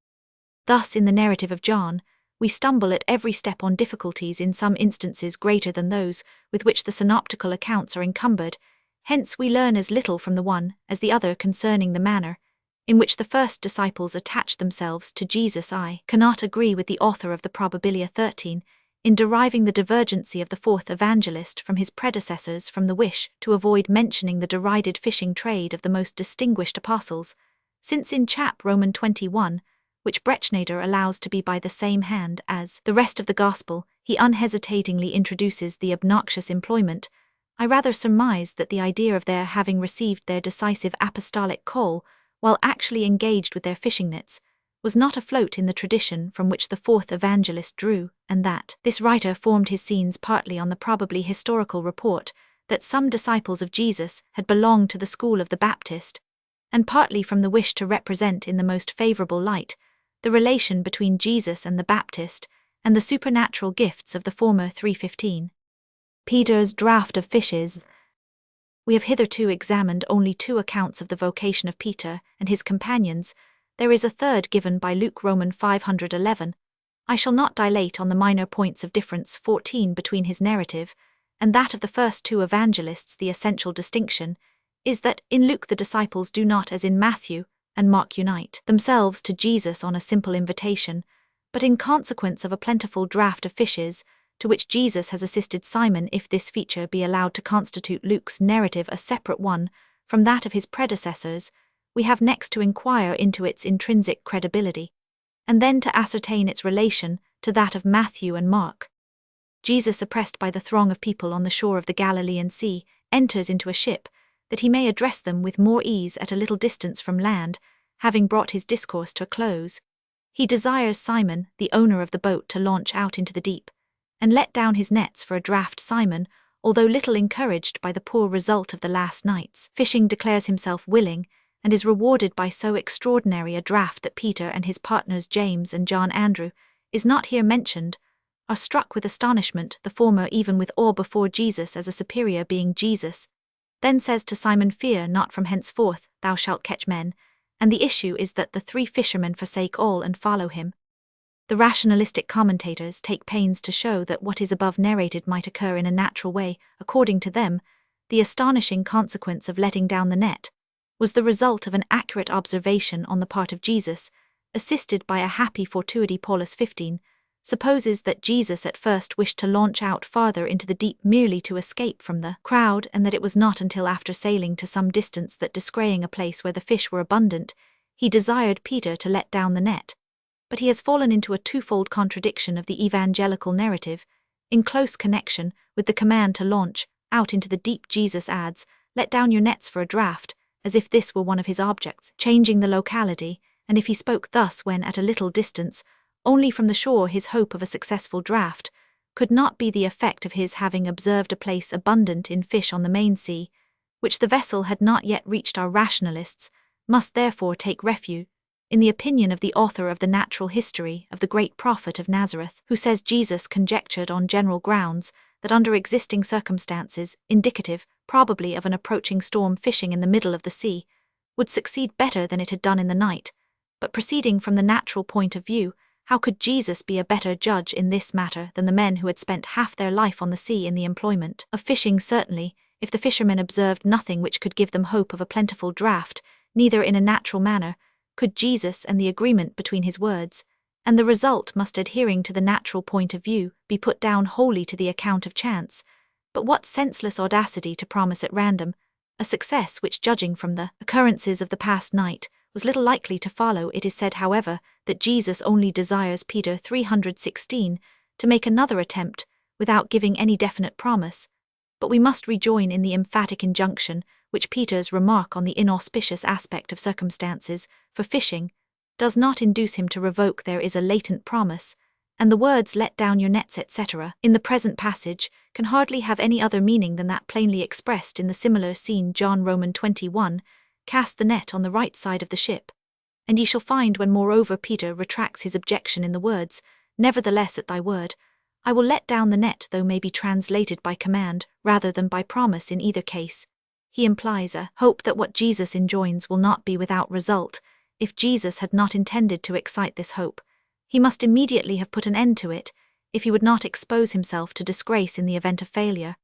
Thus in the narrative of John, we stumble at every step on difficulties in some instances greater than those with which the synoptical accounts are encumbered. Hence we learn as little from the one as the other concerning the manner in which the first disciples attached themselves to Jesus. I cannot agree with the author of the Probabilia 13 in deriving the divergency of the fourth evangelist from his predecessors from the wish to avoid mentioning the derided fishing trade of the most distinguished apostles, since in chap Roman 21, which Bretschneider allows to be by the same hand as the rest of the gospel, he unhesitatingly introduces the obnoxious employment. I rather surmise that the idea of their having received their decisive apostolic call while actually engaged with their fishing nets was not afloat in the tradition from which the fourth evangelist drew, and that this writer formed his scenes partly on the probably historical report that some disciples of Jesus had belonged to the school of the Baptist, and partly from the wish to represent in the most favorable light the relation between Jesus and the Baptist and the supernatural gifts of the former. 3:15. Peter's draught of fishes. We have hitherto examined only two accounts of the vocation of Peter and his companions. There is a third given by Luke. Roman 511. I shall not dilate on the minor points of difference 14 between his narrative and that of the first two evangelists. The essential distinction is that in Luke the disciples do not, as in Matthew and Mark, unite themselves to Jesus on a simple invitation, but in consequence of a plentiful draught of fishes, to which Jesus has assisted Simon. If this feature be allowed to constitute Luke's narrative a separate one from that of his predecessors, we have next to inquire into its intrinsic credibility, and then to ascertain its relation to that of Matthew and Mark. Jesus, oppressed by the throng of people on the shore of the Galilean Sea, enters into a ship, that he may address them with more ease at a little distance from land. Having brought his discourse to a close, he desires Simon, the owner of the boat, to launch out into the deep and let down his nets for a draught. Simon, although little encouraged by the poor result of the last night's fishing, declares himself willing, and is rewarded by so extraordinary a draught that Peter and his partners James and John Andrew is not here mentioned, are struck with astonishment, the former even with awe before Jesus as a superior being. Jesus then says to Simon, Fear not, from henceforth thou shalt catch men, and the issue is that the three fishermen forsake all and follow him. The rationalistic commentators take pains to show that what is above narrated might occur in a natural way. According to them, the astonishing consequence of letting down the net was the result of an accurate observation on the part of Jesus, assisted by a happy fortuity. Paulus 15 supposes that Jesus at first wished to launch out farther into the deep merely to escape from the crowd, and that it was not until after sailing to some distance that, descrying a place where the fish were abundant, he desired Peter to let down the net. But he has fallen into a twofold contradiction of the evangelical narrative. In close connection with the command to launch out into the deep, Jesus adds, Let down your nets for a draught, as if this were one of his objects, changing the locality, and if he spoke thus when at a little distance, only from the shore, his hope of a successful draught could not be the effect of his having observed a place abundant in fish on the main sea, which the vessel had not yet reached. Our rationalists must therefore take refuge in the opinion of the author of the Natural History of the Great Prophet of Nazareth, who says Jesus conjectured on general grounds that under existing circumstances, indicative probably of an approaching storm, fishing in the middle of the sea would succeed better than it had done in the night. But proceeding from the natural point of view, how could Jesus be a better judge in this matter than the men who had spent half their life on the sea in the employment of fishing? Certainly, if the fishermen observed nothing which could give them hope of a plentiful draught, neither in a natural manner could Jesus, and the agreement between his words and the result must, adhering to the natural point of view, be put down wholly to the account of chance. But what senseless audacity to promise at random a success which, judging from the occurrences of the past night, was little likely to follow. It is said, however, that Jesus only desires Peter 316 to make another attempt without giving any definite promise, but we must rejoin in the emphatic injunction which Peter's remark on the inauspicious aspect of circumstances for fishing does not induce him to revoke. There is a latent promise, and the words "let down your nets," etc., in the present passage can hardly have any other meaning than that plainly expressed in the similar scene. John Roman 21, cast the net on the right side of the ship. And ye shall find when moreover Peter retracts his objection in the words, Nevertheless at thy word, I will let down the net, though may be translated by command rather than by promise. In either case, he implies a hope that what Jesus enjoins will not be without result. If Jesus had not intended to excite this hope, He must immediately have put an end to it, if he would not expose himself to disgrace in the event of failure,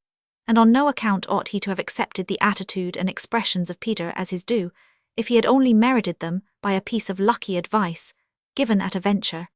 and on no account ought he to have accepted the attitude and expressions of Peter as his due, if he had only merited them by a piece of lucky advice, given at a venture.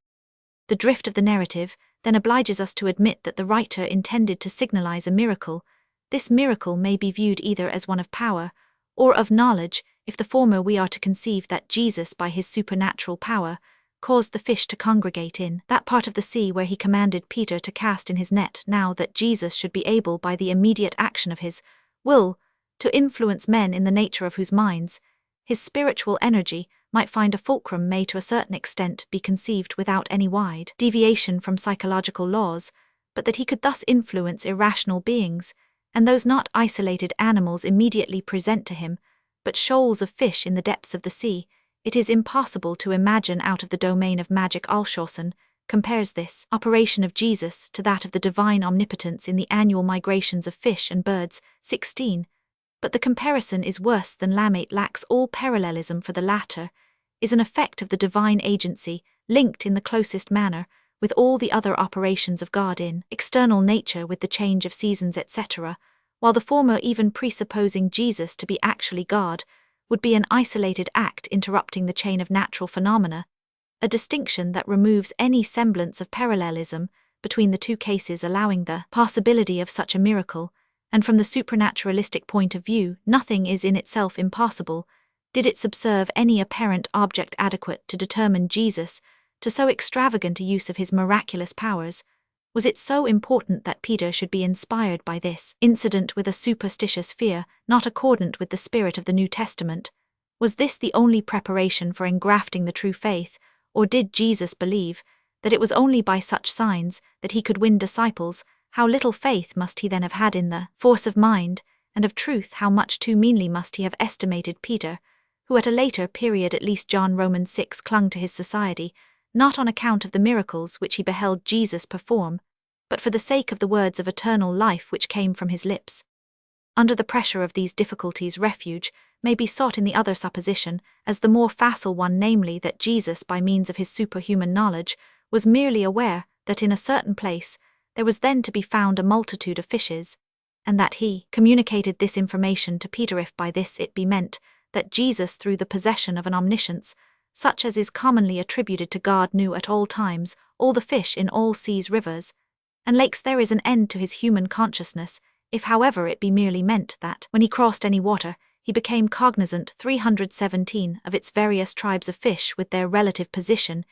The drift of the narrative then obliges us to admit that the writer intended to signalize a miracle. This miracle may be viewed either as one of power, or of knowledge. If the former, we are to conceive that Jesus, by his supernatural power, caused the fish to congregate in that part of the sea where he commanded Peter to cast in his net. Now that Jesus should be able, by the immediate action of his will, to influence men in the nature of whose minds his spiritual energy might find a fulcrum, may to a certain extent be conceived without any wide deviation from psychological laws, but that he could thus influence irrational beings, and those not isolated animals immediately present to him, but shoals of fish in the depths of the sea, it is impossible to imagine out of the domain of magic. Althusser compares this operation of Jesus to that of the divine omnipotence in the annual migrations of fish and birds. 16. But the comparison is worse than Lamate lacks all parallelism, for the latter is an effect of the divine agency, linked in the closest manner with all the other operations of God in external nature, with the change of seasons, etc., while the former, even presupposing Jesus to be actually God, would be an isolated act interrupting the chain of natural phenomena, a distinction that removes any semblance of parallelism between the two cases, allowing the possibility of such a miracle. And from the supranaturalistic point of view, nothing is in itself impossible, did it subserve any apparent object adequate to determine Jesus to so extravagant a use of his miraculous powers. Was it so important that Peter should be inspired by this incident with a superstitious fear not accordant with the spirit of the New Testament? Was this the only preparation for engrafting the true faith, or did Jesus believe that it was only by such signs that he could win disciples? How little faith must he then have had in the force of mind and of truth? How much too meanly must he have estimated Peter, who at a later period, at least John Romans 6, clung to his society, not on account of the miracles which he beheld Jesus perform, but for the sake of the words of eternal life which came from his lips. Under the pressure of these difficulties, refuge may be sought in the other supposition, as the more facile one, namely that Jesus, by means of his superhuman knowledge, was merely aware that in a certain place there was then to be found a multitude of fishes, and that he communicated this information to Peter, if by this it be meant that Jesus, through the possession of an omniscience, such as is commonly attributed to God, knew at all times all the fish in all seas, rivers, and lakes. There is an end to his human consciousness, if however it be merely meant that, when he crossed any water, he became cognizant 317 of its various tribes of fish with their relative position.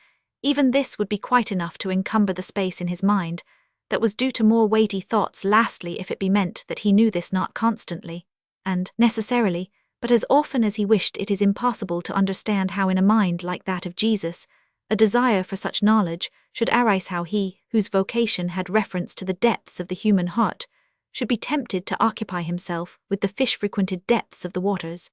Even this would be quite enough to encumber the space in his mind that was due to more weighty thoughts. Lastly, if it be meant that he knew this not constantly and necessarily, but as often as he wished, it is impossible to understand how in a mind like that of Jesus a desire for such knowledge should arise, how he, whose vocation had reference to the depths of the human heart, should be tempted to occupy himself with the fish-frequented depths of the waters.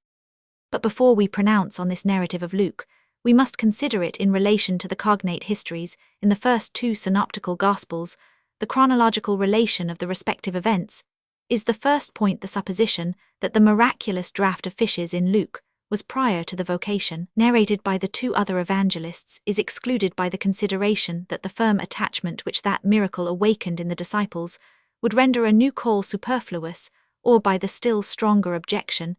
But before we pronounce on this narrative of Luke, we must consider it in relation to the cognate histories in the first two synoptical Gospels. The chronological relation of the respective events is the first point. The supposition that the miraculous draught of fishes in Luke was prior to the vocation narrated by the two other evangelists is excluded by the consideration that the firm attachment which that miracle awakened in the disciples would render a new call superfluous, or by the still stronger objection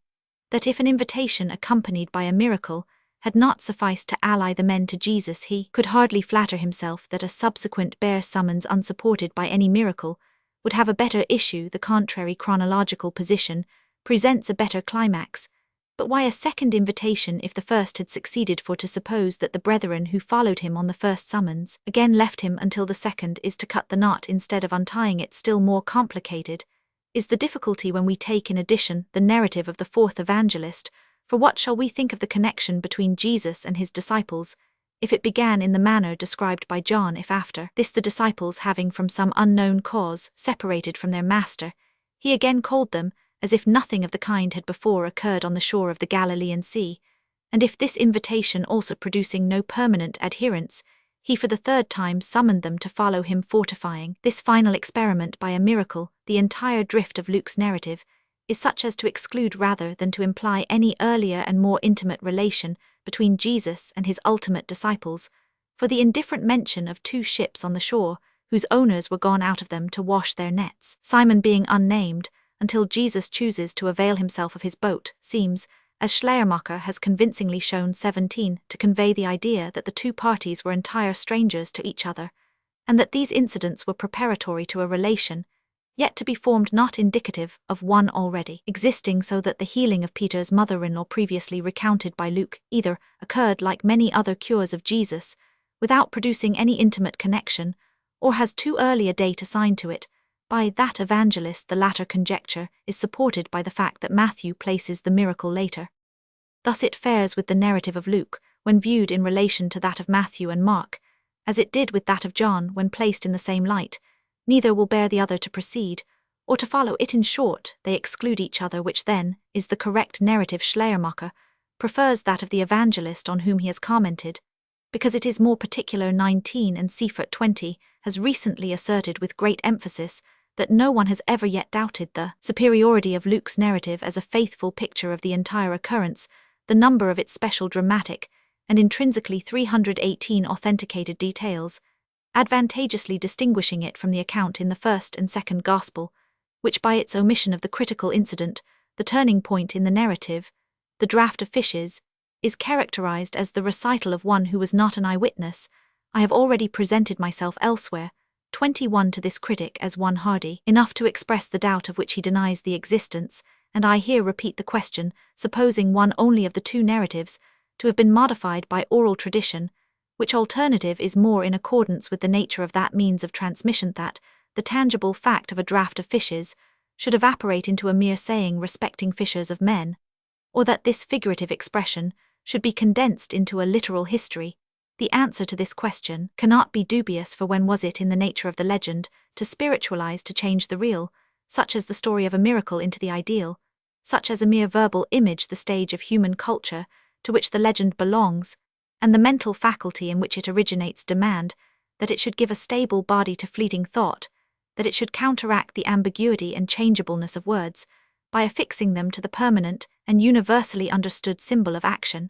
that if an invitation accompanied by a miracle had not sufficed to ally the men to Jesus, he could hardly flatter himself that a subsequent bare summons unsupported by any miracle would have a better issue. The contrary chronological position presents a better climax. But why a second invitation if the first had succeeded? For to suppose that the brethren who followed him on the first summons again left him until the second is to cut the knot instead of untying it. Still more complicated is the difficulty when we take in addition the narrative of the fourth evangelist. For what shall we think of the connection between Jesus and his disciples, if it began in the manner described by John, if after this the disciples, having from some unknown cause separated from their master, he again called them, as if nothing of the kind had before occurred on the shore of the Galilean Sea, and if this invitation also producing no permanent adherence, he for the third time summoned them to follow him, fortifying this final experiment by a miracle. The entire drift of Luke's narrative is such as to exclude rather than to imply any earlier and more intimate relation between Jesus and his ultimate disciples, for the indifferent mention of 2 ships on the shore, whose owners were gone out of them to wash their nets, Simon being unnamed, until Jesus chooses to avail himself of his boat, seems, as Schleiermacher has convincingly shown 17, to convey the idea that the 2 parties were entire strangers to each other, and that these incidents were preparatory to a relation, yet to be formed not indicative of one already existing, so that the healing of Peter's mother-in-law previously recounted by Luke either occurred like many other cures of Jesus, without producing any intimate connection, or has too early a date assigned to it. By that evangelist, the latter conjecture is supported by the fact that Matthew places the miracle later. Thus it fares with the narrative of Luke, when viewed in relation to that of Matthew and Mark, as it did with that of John when placed in the same light. Neither will bear the other to precede, or to follow it. In short, they exclude each other, which then is the correct narrative. Schleiermacher prefers that of the evangelist on whom he has commented, because it is more particular. 19 and Seifert 20 has recently asserted with great emphasis that no one has ever yet doubted the superiority of Luke's narrative as a faithful picture of the entire occurrence, the number of its special dramatic and intrinsically 318 authenticated details, advantageously distinguishing it from the account in the first and second Gospel, which by its omission of the critical incident, the turning point in the narrative, the draught of fishes, is characterized as the recital of one who was not an eyewitness. I have already presented myself elsewhere, 21, to this critic as one hardy enough to express the doubt of which he denies the existence, and I here repeat the question, supposing one only of the 2 narratives to have been modified by oral tradition, which alternative is more in accordance with the nature of that means of transmission, that the tangible fact of a draught of fishes should evaporate into a mere saying respecting fishers of men, or that this figurative expression should be condensed into a literal history? The answer to this question cannot be dubious, for when was it in the nature of the legend to spiritualize, to change the real, such as the story of a miracle, into the ideal, such as a mere verbal image, the stage of human culture to which the legend belongs, and the mental faculty in which it originates demand that it should give a stable body to fleeting thought, that it should counteract the ambiguity and changeableness of words, by affixing them to the permanent and universally understood symbol of action.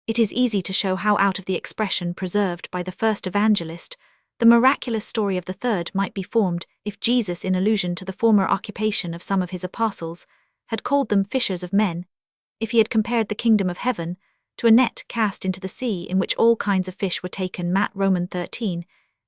It is easy to show how out of the expression preserved by the first evangelist, the miraculous story of the third might be formed if Jesus, in allusion to the former occupation of some of his apostles, had called them fishers of men, if he had compared the kingdom of heaven to a net cast into the sea in which all kinds of fish were taken. Matt. Roman 13.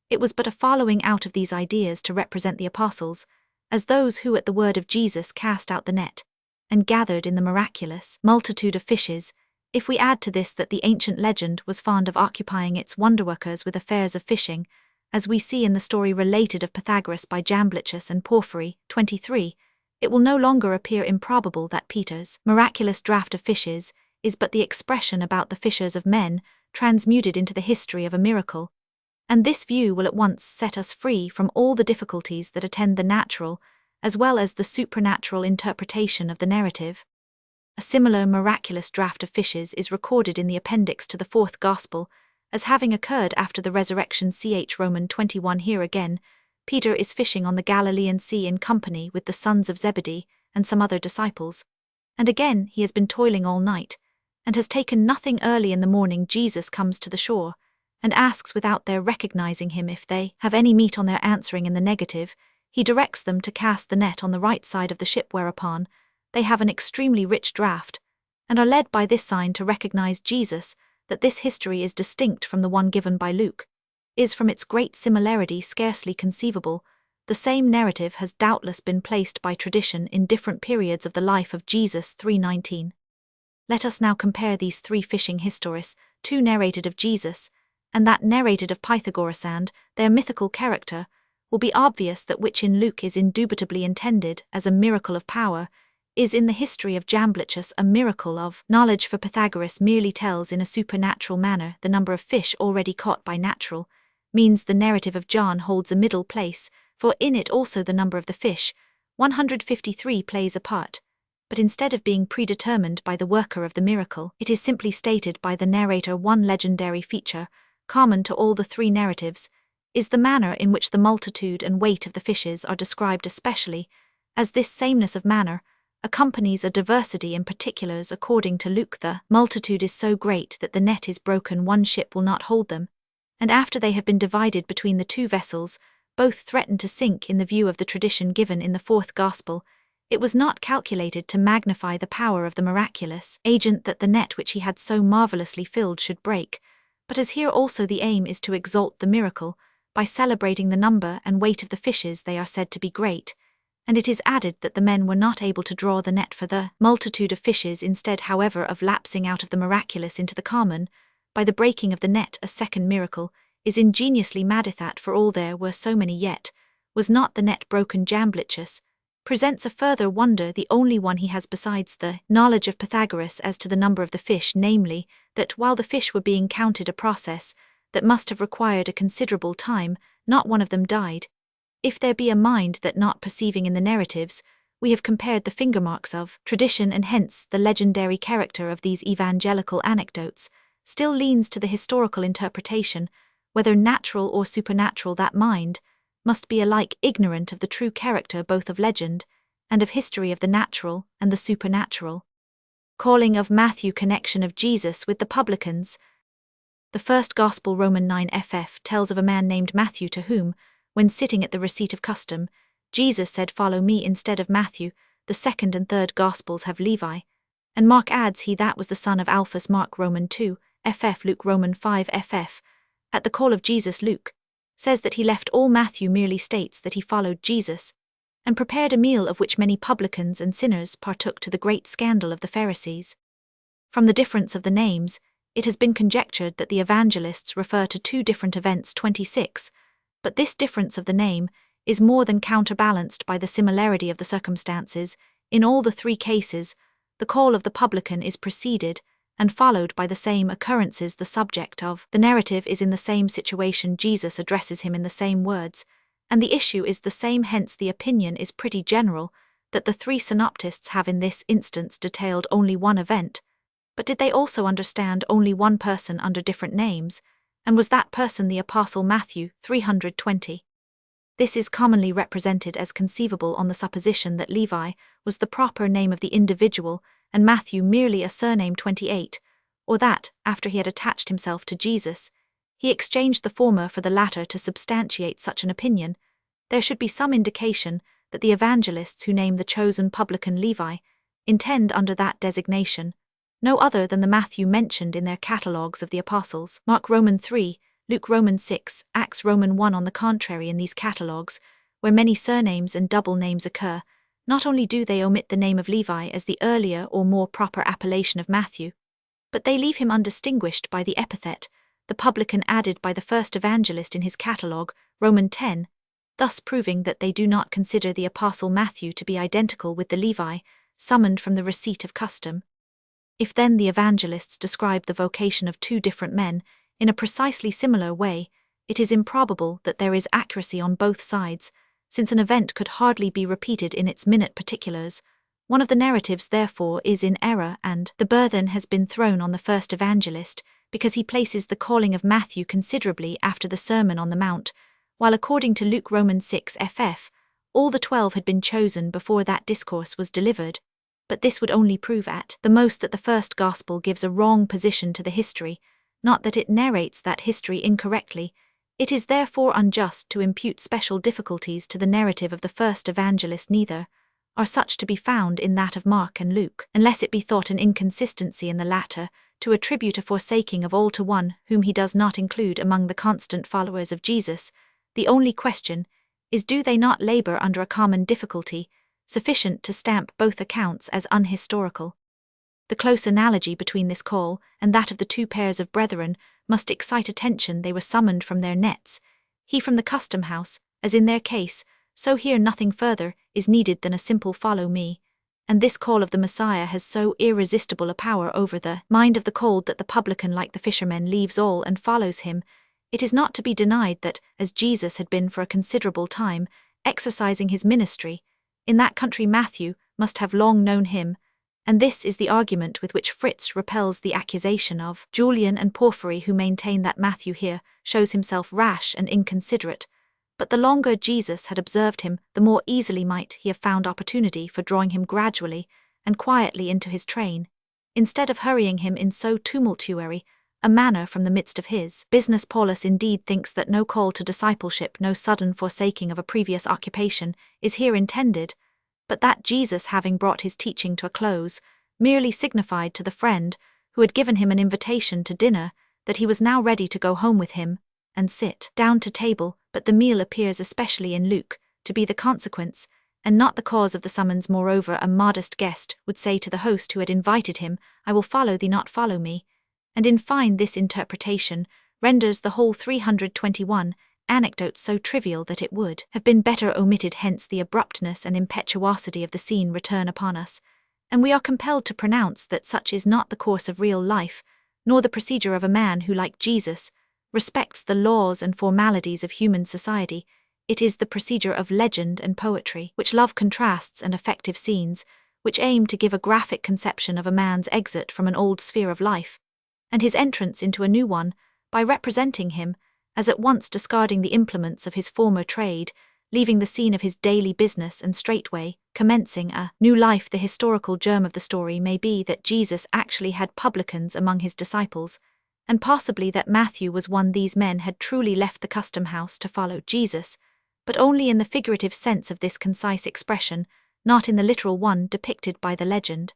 It was but a following out of these ideas to represent the apostles as those who at the word of Jesus cast out the net and gathered in the miraculous multitude of fishes. If we add to this that the ancient legend was fond of occupying its wonderworkers with affairs of fishing, as we see in the story related of Pythagoras by Jamblichus and Porphyry 23, it will no longer appear improbable that Peter's miraculous draught of fishes is but the expression about the fishers of men transmuted into the history of a miracle, and this view will at once set us free from all the difficulties that attend the natural as well as the supernatural interpretation of the narrative. A similar miraculous draught of fishes is recorded in the appendix to the fourth Gospel as having occurred after the resurrection. Ch. Roman 21. Here again, Peter is fishing on the Galilean Sea in company with the sons of Zebedee and some other disciples, and again he has been toiling all night, and has taken nothing. Early in the morning Jesus comes to the shore, and asks without their recognizing him if they have any meat. On their answering in the negative, he directs them to cast the net on the right side of the ship, whereupon they have an extremely rich draught, and are led by this sign to recognize Jesus. That this history is distinct from the one given by Luke is, from its great similarity, scarcely conceivable. The same narrative has doubtless been placed by tradition in different periods of the life of Jesus. 3:19. Let us now compare these 3 fishing histories, 2 narrated of Jesus, and that narrated of Pythagoras, and their mythical character. Will be obvious that which in Luke is indubitably intended as a miracle of power, is in the history of Jamblichus a miracle of knowledge, for Pythagoras merely tells in a supernatural manner the number of fish already caught by natural means. The narrative of John holds a middle place, for in it also the number of the fish, 153, plays a part, but instead of being predetermined by the worker of the miracle, it is simply stated by the narrator. One legendary feature, common to all the 3 narratives, is the manner in which the multitude and weight of the fishes are described, especially as this sameness of manner accompanies a diversity in particulars. According to Luke, the multitude is so great that the net is broken, one ship will not hold them, and after they have been divided between the two vessels, both threaten to sink in the view of the tradition given in the fourth Gospel, it was not calculated to magnify the power of the miraculous agent that the net which he had so marvelously filled should break, but as here also the aim is to exalt the miracle, by celebrating the number and weight of the fishes they are said to be great, and it is added that the men were not able to draw the net for the multitude of fishes, instead however of lapsing out of the miraculous into the common, by the breaking of the net a second miracle, is ingeniously maddeth at for all there were so many yet, was not the net broken jamblicious, presents a further wonder the only one he has besides the knowledge of Pythagoras as to the number of the fish, namely, that while the fish were being counted a process that must have required a considerable time, not one of them died. If there be a mind that not perceiving in the narratives, we have compared the finger marks of tradition and hence the legendary character of these evangelical anecdotes, still leans to the historical interpretation, whether natural or supernatural that mind, must be alike ignorant of the true character both of legend, and of history of the natural and the supernatural. Calling of Matthew, connection of Jesus with the publicans. The first Gospel Roman 9 ff tells of a man named Matthew to whom, when sitting at the receipt of custom, Jesus said, "Follow me," instead of Matthew. The second and third Gospels have Levi, and Mark adds he that was the son of Alphaeus. Mark Roman 2 ff, Luke Roman 5 ff. At the call of Jesus, Luke says that he left all. Matthew merely states that he followed Jesus, and prepared a meal of which many publicans and sinners partook, to the great scandal of the Pharisees. From the difference of the names, it has been conjectured that the evangelists refer to two different events 26, but this difference of the name is more than counterbalanced by the similarity of the circumstances. In all the three cases, the call of the publican is preceded and followed by the same occurrences. The subject of the narrative is in the same situation, Jesus addresses him in the same words, and the issue is the same. Hence the opinion is pretty general that the three synoptists have in this instance detailed only one event, but did they also understand only one person under different names, and was that person the Apostle Matthew? 320. This is commonly represented as conceivable on the supposition that Levi was the proper name of the individual and Matthew merely a surname. 28, or that, after he had attached himself to Jesus, he exchanged the former for the latter. To substantiate such an opinion, there should be some indication that the evangelists who name the chosen publican Levi intend under that designation no other than the Matthew mentioned in their catalogues of the apostles. Mark Roman 3, Luke Roman 6, Acts Roman 1. On the contrary, in these catalogues, where many surnames and double names occur, not only do they omit the name of Levi as the earlier or more proper appellation of Matthew, but they leave him undistinguished by the epithet, the publican, added by the first evangelist in his catalogue, Roman 10, thus proving that they do not consider the Apostle Matthew to be identical with the Levi, summoned from the receipt of custom. If then the evangelists describe the vocation of two different men in a precisely similar way, it is improbable that there is accuracy on both sides, since an event could hardly be repeated in its minute particulars. One of the narratives therefore is in error, and the burthen has been thrown on the first evangelist, because he places the calling of Matthew considerably after the Sermon on the Mount, while according to Luke Roman 6 ff, all the 12 had been chosen before that discourse was delivered. But this would only prove at the most that the first Gospel gives a wrong position to the history, not that it narrates that history incorrectly. It is therefore unjust to impute special difficulties to the narrative of the first evangelist, neither are such to be found in that of Mark and Luke, unless it be thought an inconsistency in the latter to attribute a forsaking of all to one whom he does not include among the constant followers of Jesus. The only question is, do they not labor under a common difficulty, sufficient to stamp both accounts as unhistorical? The close analogy between this call and that of the two pairs of brethren must excite attention. They were summoned from their nets, he from the custom house, as in their case, so here nothing further is needed than a simple "follow me," and this call of the Messiah has so irresistible a power over the mind of the called that the publican, like the fishermen, leaves all and follows him. It is not to be denied that, as Jesus had been for a considerable time exercising his ministry in that country, Matthew must have long known him, and this is the argument with which Fritz repels the accusation of Julian and Porphyry, who maintain that Matthew here shows himself rash and inconsiderate. But the longer Jesus had observed him, the more easily might he have found opportunity for drawing him gradually and quietly into his train, instead of hurrying him in so tumultuary a manner from the midst of his business. Paulus indeed thinks that no call to discipleship, no sudden forsaking of a previous occupation, is here intended, but that Jesus, having brought his teaching to a close, merely signified to the friend who had given him an invitation to dinner that he was now ready to go home with him and sit down to table. But the meal appears, especially in Luke, to be the consequence, and not the cause of the summons. Moreover, a modest guest would say to the host who had invited him, "I will follow thee, not follow me." And in fine, this interpretation renders the whole 321 anecdotes so trivial that it would have been better omitted. Hence the abruptness and impetuosity of the scene return upon us, and we are compelled to pronounce that such is not the course of real life, nor the procedure of a man who, like Jesus, respects the laws and formalities of human society. It is the procedure of legend and poetry, which love contrasts and affective scenes, which aim to give a graphic conception of a man's exit from an old sphere of life, and his entrance into a new one, by representing him as at once discarding the implements of his former trade, leaving the scene of his daily business, and straightway commencing a new life. The historical germ of the story may be that Jesus actually had publicans among his disciples, and possibly that Matthew was one. These men had truly left the custom house to follow Jesus, but only in the figurative sense of this concise expression, not in the literal one depicted by the legend.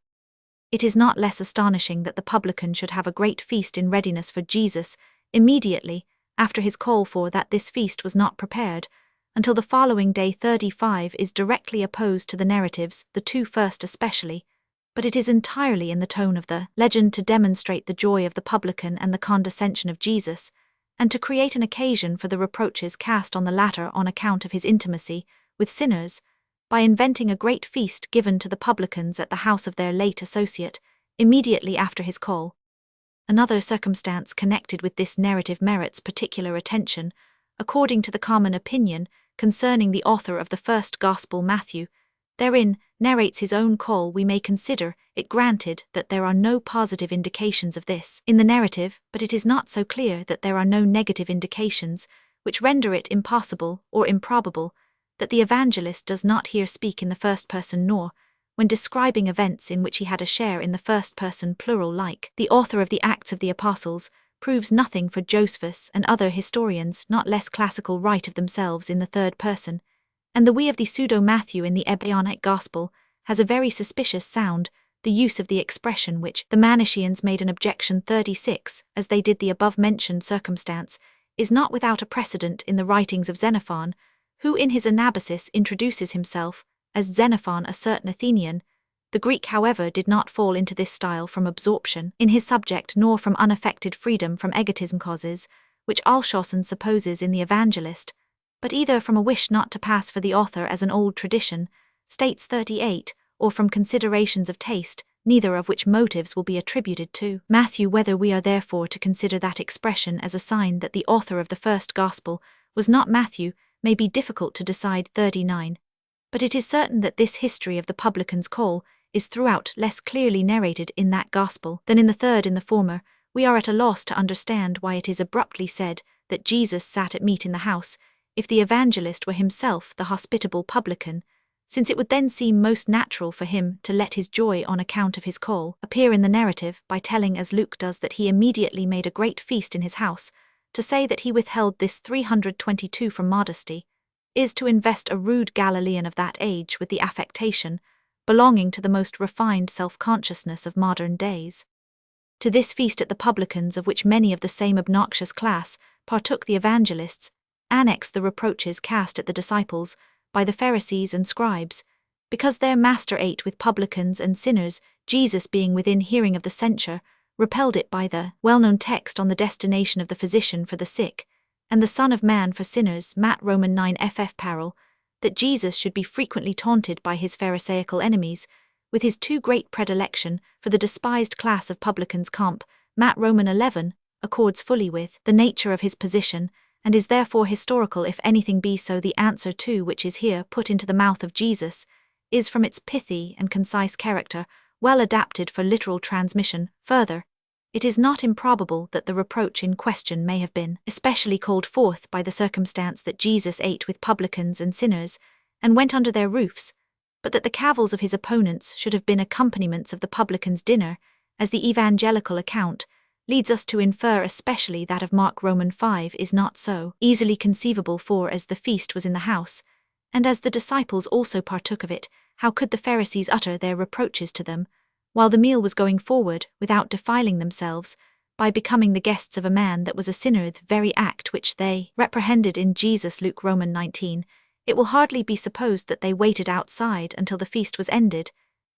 It is not less astonishing that the publican should have a great feast in readiness for Jesus immediately after his call, for that this feast was not prepared until the following day. 35 is directly opposed to the narratives, the two first especially, but it is entirely in the tone of the legend to demonstrate the joy of the publican and the condescension of Jesus, and to create an occasion for the reproaches cast on the latter on account of his intimacy with sinners, by inventing a great feast given to the publicans at the house of their late associate, immediately after his call. Another circumstance connected with this narrative merits particular attention, according to the common opinion concerning the author of the first Gospel. Matthew therein narrates his own call. We may consider it granted that there are no positive indications of this in the narrative, but it is not so clear that there are no negative indications, which render it impossible or improbable that the evangelist does not here speak in the first person, nor, when describing events in which he had a share in the first person plural, like the author of the Acts of the Apostles, proves nothing. For Josephus and other historians not less classical write of themselves in the third person, and the we of the pseudo-Matthew in the Ebionic Gospel has a very suspicious sound. The use of the expression which the Manichaeans made an objection 36, as they did the above-mentioned circumstance, is not without a precedent in the writings of Xenophon, who in his Anabasis introduces himself as Xenophon, a certain Athenian. The Greek, however, did not fall into this style from absorption in his subject, nor from unaffected freedom from egotism causes, which Alshausen supposes in the Evangelist, but either from a wish not to pass for the author as an old tradition, states 38, or from considerations of taste, neither of which motives will be attributed to Matthew. Whether we are therefore to consider that expression as a sign that the author of the first Gospel was not Matthew may be difficult to decide. 39. But it is certain that this history of the publican's call is throughout less clearly narrated in that Gospel than in the third. In the former, we are at a loss to understand why it is abruptly said that Jesus sat at meat in the house, if the evangelist were himself the hospitable publican, since it would then seem most natural for him to let his joy on account of his call appear in the narrative by telling, as Luke does, that he immediately made a great feast in his house. To say that he withheld this 322 from modesty is to invest a rude Galilean of that age with the affectation belonging to the most refined self-consciousness of modern days. To this feast at the publicans, of which many of the same obnoxious class partook the evangelists, annex the reproaches cast at the disciples by the Pharisees and scribes, because their master ate with publicans and sinners. Jesus, being within hearing of the censure, repelled it by the well-known text on the destination of the physician for the sick, and the Son of Man for sinners. Matt Roman 9 ff. Parallel, that Jesus should be frequently taunted by his Pharisaical enemies, with his too great predilection for the despised class of publicans. Comp. Matt Roman 11, accords fully with the nature of his position, and is therefore historical, if anything be so. The answer to which is here put into the mouth of Jesus is, from its pithy and concise character, well adapted for literal transmission. Further, it is not improbable that the reproach in question may have been especially called forth by the circumstance that Jesus ate with publicans and sinners, and went under their roofs, but that the cavils of his opponents should have been accompaniments of the publican's dinner, as the evangelical account leads us to infer especially that of Mark Roman 5 is not so easily conceivable, for as the feast was in the house, and as the disciples also partook of it, how could the Pharisees utter their reproaches to them, while the meal was going forward, without defiling themselves, by becoming the guests of a man that was a sinner, the very act which they reprehended in Jesus? Luke Roman 19. It will hardly be supposed that they waited outside until the feast was ended.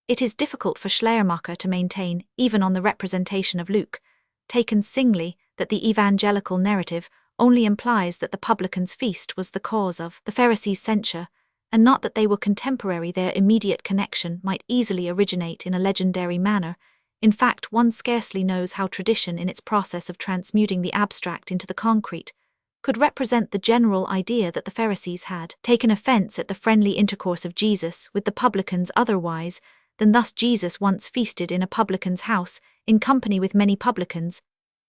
It is difficult for Schleiermacher to maintain, even on the representation of Luke, taken singly, that the evangelical narrative only implies that the publican's feast was the cause of the Pharisees' censure, and not that they were contemporary. Their immediate connection might easily originate in a legendary manner. In fact, one scarcely knows how tradition, in its process of transmuting the abstract into the concrete, could represent the general idea that the Pharisees had taken offense at the friendly intercourse of Jesus with the publicans otherwise than thus. Jesus once feasted in a publican's house, in company with many publicans.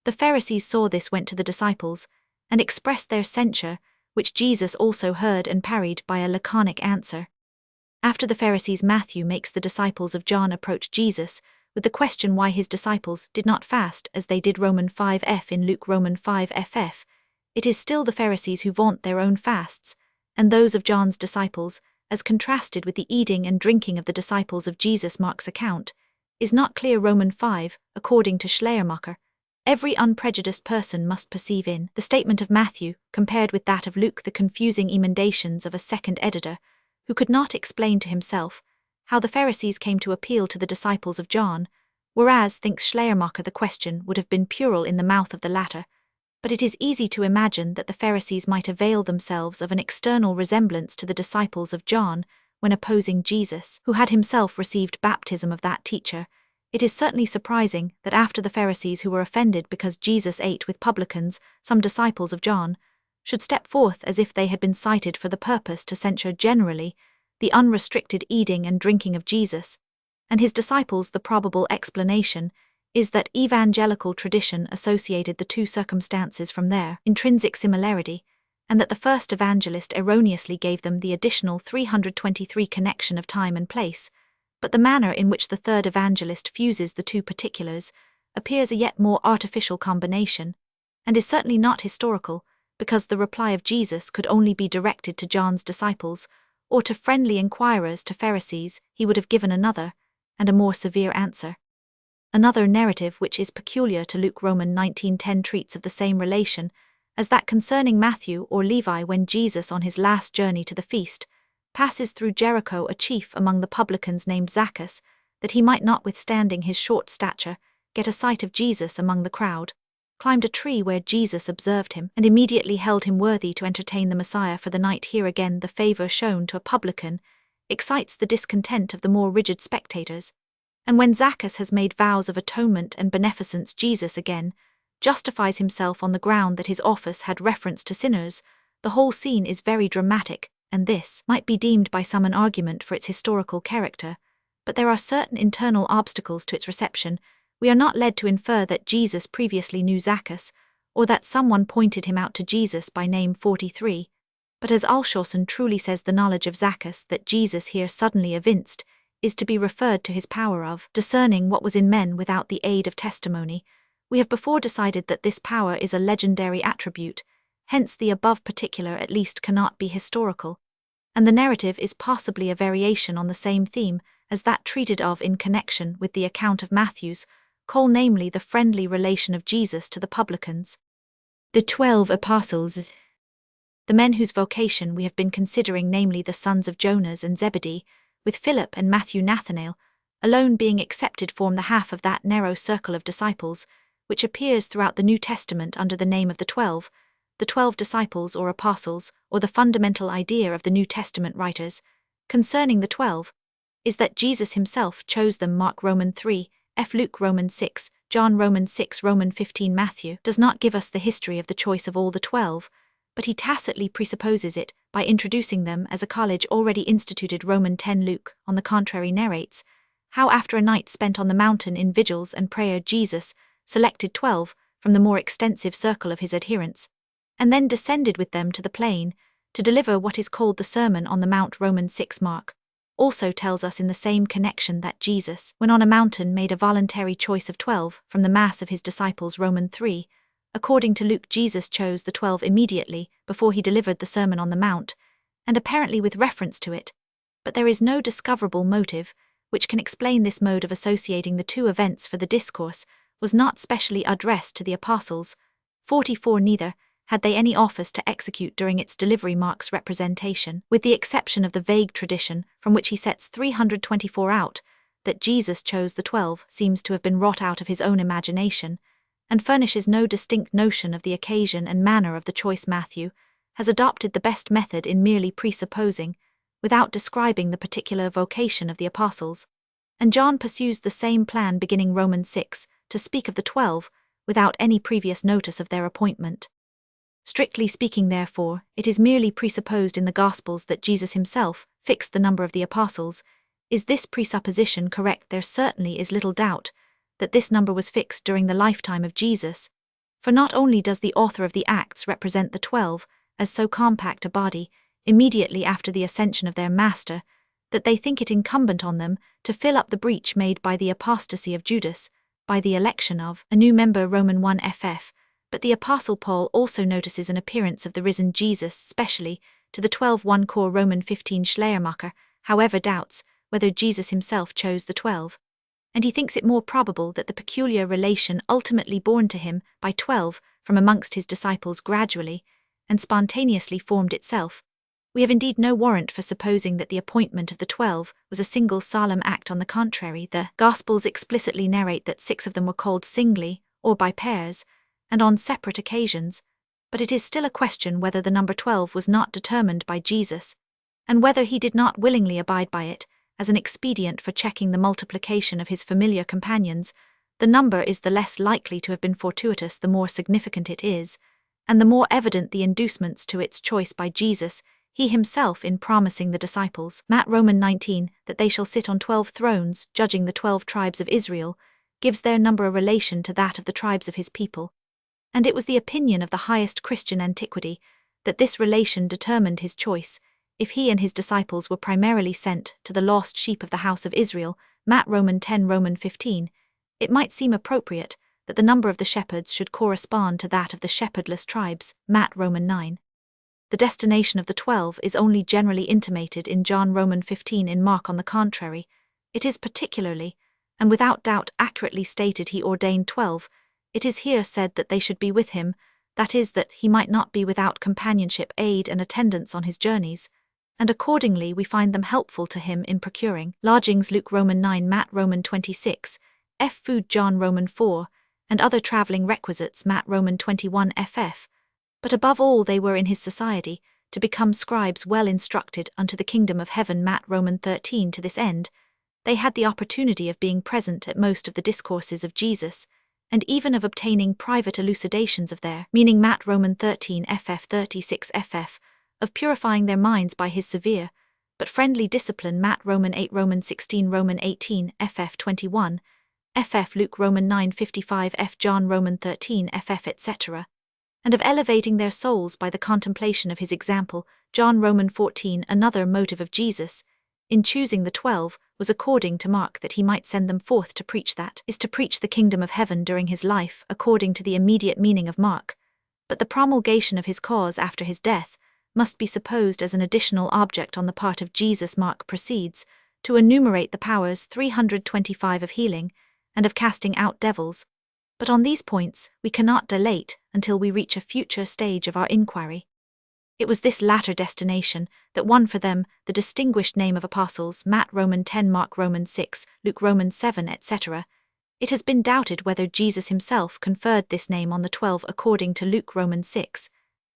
The Pharisees saw this, went to the disciples, and expressed their censure, which Jesus also heard and parried by a laconic answer. After the Pharisees, Matthew makes the disciples of John approach Jesus with the question why his disciples did not fast as they did. Roman 5f in Luke Roman 5ff. It is still the Pharisees who vaunt their own fasts, and those of John's disciples, as contrasted with the eating and drinking of the disciples of Jesus. Mark's account is not clear. Roman 5, according to Schleiermacher, every unprejudiced person must perceive in the statement of Matthew, compared with that of Luke, the confusing emendations of a second editor, who could not explain to himself how the Pharisees came to appeal to the disciples of John, whereas, thinks Schleiermacher, the question would have been puerile in the mouth of the latter. But it is easy to imagine that the Pharisees might avail themselves of an external resemblance to the disciples of John when opposing Jesus, who had himself received baptism of that teacher. It is certainly surprising that after the Pharisees, who were offended because Jesus ate with publicans, some disciples of John, should step forth as if they had been cited for the purpose to censure generally the unrestricted eating and drinking of Jesus and his disciples. The probable explanation is that evangelical tradition associated the two circumstances from their intrinsic similarity, and that the first evangelist erroneously gave them the additional 323 connection of time and place, but the manner in which the third evangelist fuses the two particulars appears a yet more artificial combination, and is certainly not historical, because the reply of Jesus could only be directed to John's disciples, or to friendly inquirers. To Pharisees he would have given another, and a more severe answer. Another narrative which is peculiar to Luke Roman 19:10 treats of the same relation as that concerning Matthew or Levi, when Jesus, on his last journey to the feast, passes through Jericho, a chief among the publicans named Zacchaeus, that he might, notwithstanding his short stature, get a sight of Jesus among the crowd, climbed a tree where Jesus observed him, and immediately held him worthy to entertain the Messiah for the night. Here again the favor shown to a publican excites the discontent of the more rigid spectators, and when Zacchaeus has made vows of atonement and beneficence, Jesus again justifies himself on the ground that his office had reference to sinners. The whole scene is very dramatic, and this might be deemed by some an argument for its historical character, but there are certain internal obstacles to its reception. We are not led to infer that Jesus previously knew Zacchaeus, or that someone pointed him out to Jesus by name. 43. But as Alshausen truly says, the knowledge of Zacchaeus that Jesus here suddenly evinced is to be referred to his power of discerning what was in men without the aid of testimony. We have before decided that this power is a legendary attribute, hence the above particular at least cannot be historical, and the narrative is possibly a variation on the same theme as that treated of in connection with the account of Matthew's call, namely the friendly relation of Jesus to the publicans. The 12 apostles, the men whose vocation we have been considering, namely the sons of Jonas and Zebedee, with Philip and Matthew Nathanael, alone being accepted, form the half of that narrow circle of disciples, which appears throughout the New Testament under the name of the 12 disciples or apostles, or the fundamental idea of the New Testament writers concerning the 12 is that Jesus himself chose them. Mark Roman 3, F. Luke Roman 6, John Roman 6, Roman 15. Matthew does not give us the history of the choice of all the 12, but he tacitly presupposes it by introducing them as a college already instituted. Roman 10. Luke, on the contrary, narrates how after a night spent on the mountain in vigils and prayer, Jesus selected 12 from the more extensive circle of his adherents, and then descended with them to the plain to deliver what is called the Sermon on the Mount. Roman 6. Mark also tells us in the same connection that Jesus, when on a mountain, made a voluntary choice of 12 from the mass of his disciples. Romans 3. According to Luke, Jesus chose the 12 immediately before he delivered the Sermon on the Mount, and apparently with reference to it, but there is no discoverable motive which can explain this mode of associating the two events, for the discourse was not specially addressed to the apostles. 44. Neither had they any office to execute during its delivery. Mark's representation, with the exception of the vague tradition from which he sets 324 out, that Jesus chose the 12, seems to have been wrought out of his own imagination, and furnishes no distinct notion of the occasion and manner of the choice. Matthew has adopted the best method in merely presupposing, without describing the particular vocation of the apostles, and John pursues the same plan beginning Romans 6, to speak of the 12, without any previous notice of their appointment. Strictly speaking, therefore, it is merely presupposed in the Gospels that Jesus himself fixed the number of the apostles. Is this presupposition correct? There certainly is little doubt that this number was fixed during the lifetime of Jesus, for not only does the author of the Acts represent the 12 as so compact a body immediately after the ascension of their Master, that they think it incumbent on them to fill up the breach made by the apostasy of Judas, by the election of a new member. Roman 1 ff. But the Apostle Paul also notices an appearance of the risen Jesus specially to the 12. 1 Cor. Roman 15. Schleiermacher, however, doubts whether Jesus himself chose the 12, and he thinks it more probable that the peculiar relation ultimately borne to him by 12 from amongst his disciples gradually and spontaneously formed itself. We have indeed no warrant for supposing that the appointment of the 12 was a single solemn act. On the contrary, the Gospels explicitly narrate that 6 of them were called singly, or by pairs, and on separate occasions, but it is still a question whether the number 12 was not determined by Jesus, and whether he did not willingly abide by it as an expedient for checking the multiplication of his familiar companions. The number is the less likely to have been fortuitous the more significant it is, and the more evident the inducements to its choice by Jesus, he himself in promising the disciples, Matt. Roman 19, that they shall sit on 12 thrones, judging the 12 tribes of Israel, gives their number a relation to that of the tribes of his people. And it was the opinion of the highest Christian antiquity that this relation determined his choice, if he and his disciples were primarily sent to the lost sheep of the house of Israel. Matt. Roman 10. Roman 15. It might seem appropriate that the number of the shepherds should correspond to that of the shepherdless tribes. Matt. Roman 9. The destination of the 12 is only generally intimated in John. Roman 15. In Mark, on the contrary, it is particularly, and without doubt accurately stated, he ordained 12. It is here said that they should be with him, that is, that he might not be without companionship, aid, and attendance on his journeys, and accordingly we find them helpful to him in procuring lodgings. Luke. Roman 9. Matt. Roman 26. Food. John. Roman 4. And other travelling requisites. Matt. Roman 21 ff. But above all they were in his society, to become scribes well instructed unto the kingdom of heaven. Matt. Roman 13. To this end, they had the opportunity of being present at most of the discourses of Jesus, and even of obtaining private elucidations of their meaning. Matt. Roman 13 ff. 36 ff. Of purifying their minds by his severe but friendly discipline. Matt. Roman 8. Roman 16. Roman 18 ff. 21 ff. Luke. Roman 9 55 f. John. Roman 13 ff. etc. And of elevating their souls by the contemplation of his example. John. Roman 14. Another motive of Jesus in choosing the 12 was according to Mark that he might send them forth to preach, that is, to preach the kingdom of heaven during his life, according to the immediate meaning of Mark. But the promulgation of his cause after his death must be supposed as an additional object on the part of Jesus. Mark proceeds to enumerate the powers 325 of healing and of casting out devils, but on these points we cannot dilate until we reach a future stage of our inquiry. It was this latter destination that won for them the distinguished name of apostles. Matt. Roman 10. Mark. Roman 6. Luke. Roman 7 etc. It has been doubted whether Jesus himself conferred this name on the 12 according to Luke. Roman 6,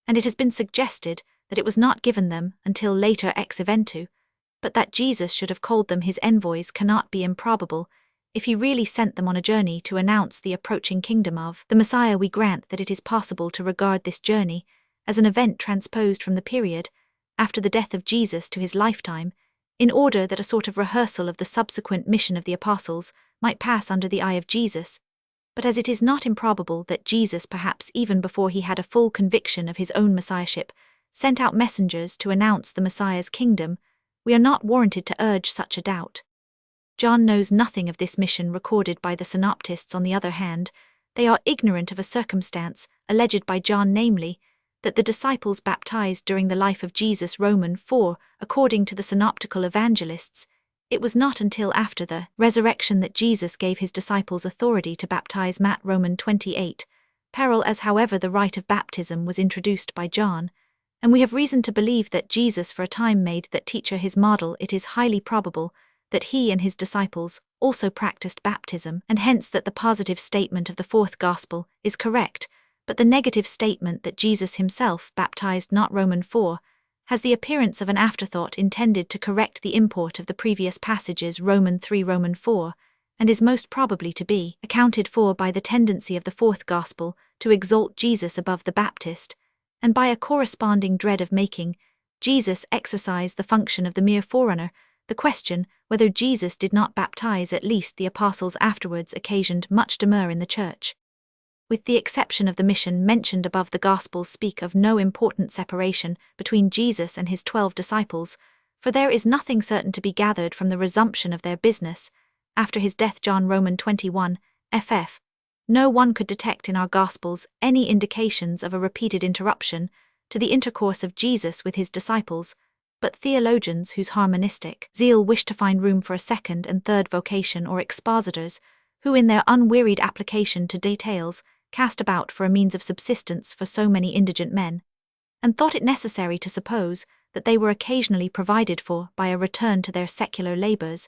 and it has been suggested that it was not given them until later ex eventu, but that Jesus should have called them his envoys cannot be improbable. If he really sent them on a journey to announce the approaching kingdom of the Messiah, we grant that it is possible to regard this journey as an event transposed from the period after the death of Jesus to his lifetime, in order that a sort of rehearsal of the subsequent mission of the apostles might pass under the eye of Jesus. But as it is not improbable that Jesus, perhaps even before he had a full conviction of his own messiahship, sent out messengers to announce the Messiah's kingdom, we are not warranted to urge such a doubt. John knows nothing of this mission recorded by the synoptists. On the other hand, they are ignorant of a circumstance, alleged by John, namely, that the disciples baptized during the life of Jesus. Romans 4, according to the synoptical evangelists, it was not until after the resurrection that Jesus gave his disciples authority to baptize. Romans 28, parallel as however the rite of baptism was introduced by John, and we have reason to believe that Jesus for a time made that teacher his model. It is highly probable that he and his disciples also practiced baptism, and hence that the positive statement of the fourth gospel is correct, but the negative statement that Jesus himself baptized not. Romans 4 has the appearance of an afterthought intended to correct the import of the previous passages. Romans 3, Romans 4, and is most probably to be accounted for by the tendency of the fourth gospel to exalt Jesus above the Baptist, and by a corresponding dread of making Jesus exercise the function of the mere forerunner. The question whether Jesus did not baptize at least the apostles afterwards occasioned much demur in the Church. With the exception of the mission mentioned above, the Gospels speak of no important separation between Jesus and his 12 disciples, for there is nothing certain to be gathered from the resumption of their business after his death. John Romans 21, ff. No one could detect in our Gospels any indications of a repeated interruption to the intercourse of Jesus with his disciples, but theologians whose harmonistic zeal wish to find room for a second and third vocation, or expositors, who in their unwearied application to details cast about for a means of subsistence for so many indigent men, and thought it necessary to suppose that they were occasionally provided for by a return to their secular labors.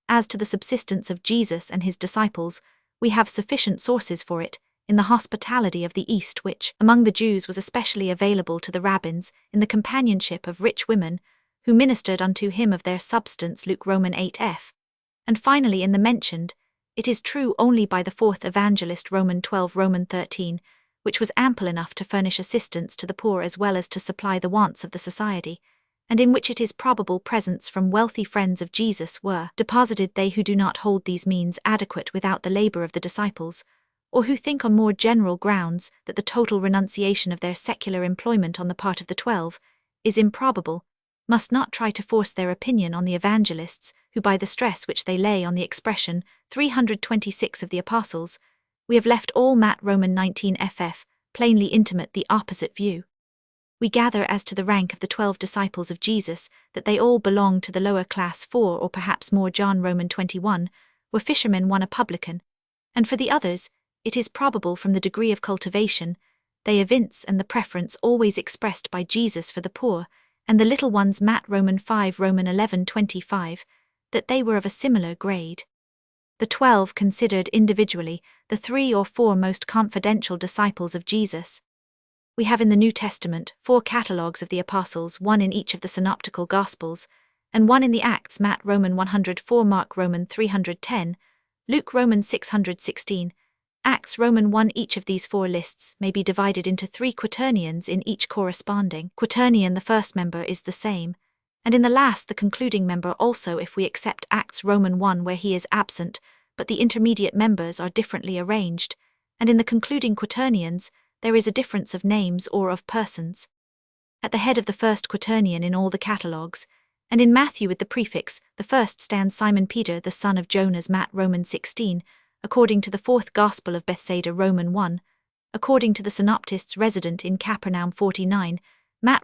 As to the subsistence of Jesus and his disciples, we have sufficient sources for it in the hospitality of the East, which among the Jews was especially available to the rabbins, in the companionship of rich women who ministered unto him of their substance. Luke Romans 8 f. And finally in the mentioned, it is true only by the fourth evangelist, Romans 12, Romans 13, which was ample enough to furnish assistance to the poor as well as to supply the wants of the society, and in which it is probable presents from wealthy friends of Jesus were deposited. They who do not hold these means adequate without the labor of the disciples, or who think on more general grounds that the total renunciation of their secular employment on the part of the 12 is improbable, must not try to force their opinion on the evangelists, who by the stress which they lay on the expression 326 of the apostles, we have left all. Romans 19 ff. plainly intimate the opposite view. We gather as to the rank of the 12 disciples of Jesus that they all belonged to the lower class, 4 or perhaps more. John Romans 21 were fishermen, 1 a publican, and for the others, it is probable from the degree of cultivation they evince and the preference always expressed by Jesus for the poor and the little ones. Romans 5, Romans 11:25, that they were of a similar grade. The 12 considered individually the 3 or 4 most confidential disciples of Jesus. We have in the New Testament 4 catalogues of the apostles, 1 in each of the synoptical Gospels, and 1 in the Acts. Romans 104, Mark Romans 310, Luke Romans 616, Acts Romans 1. Each of these 4 lists may be divided into 3 quaternions, in each corresponding quaternion the first member is the same, and in the last the concluding member also, if we accept Acts Romans 1 where he is absent, but the intermediate members are differently arranged, and in the concluding quaternions there is a difference of names or of persons. At the head of the first quaternion in all the catalogues, and in Matthew with the prefix, the first stands Simon Peter the son of Jonas. Romans 16, according to the fourth Gospel of Bethsaida. Romans 1, according to the synoptists resident in Capernaum. 49,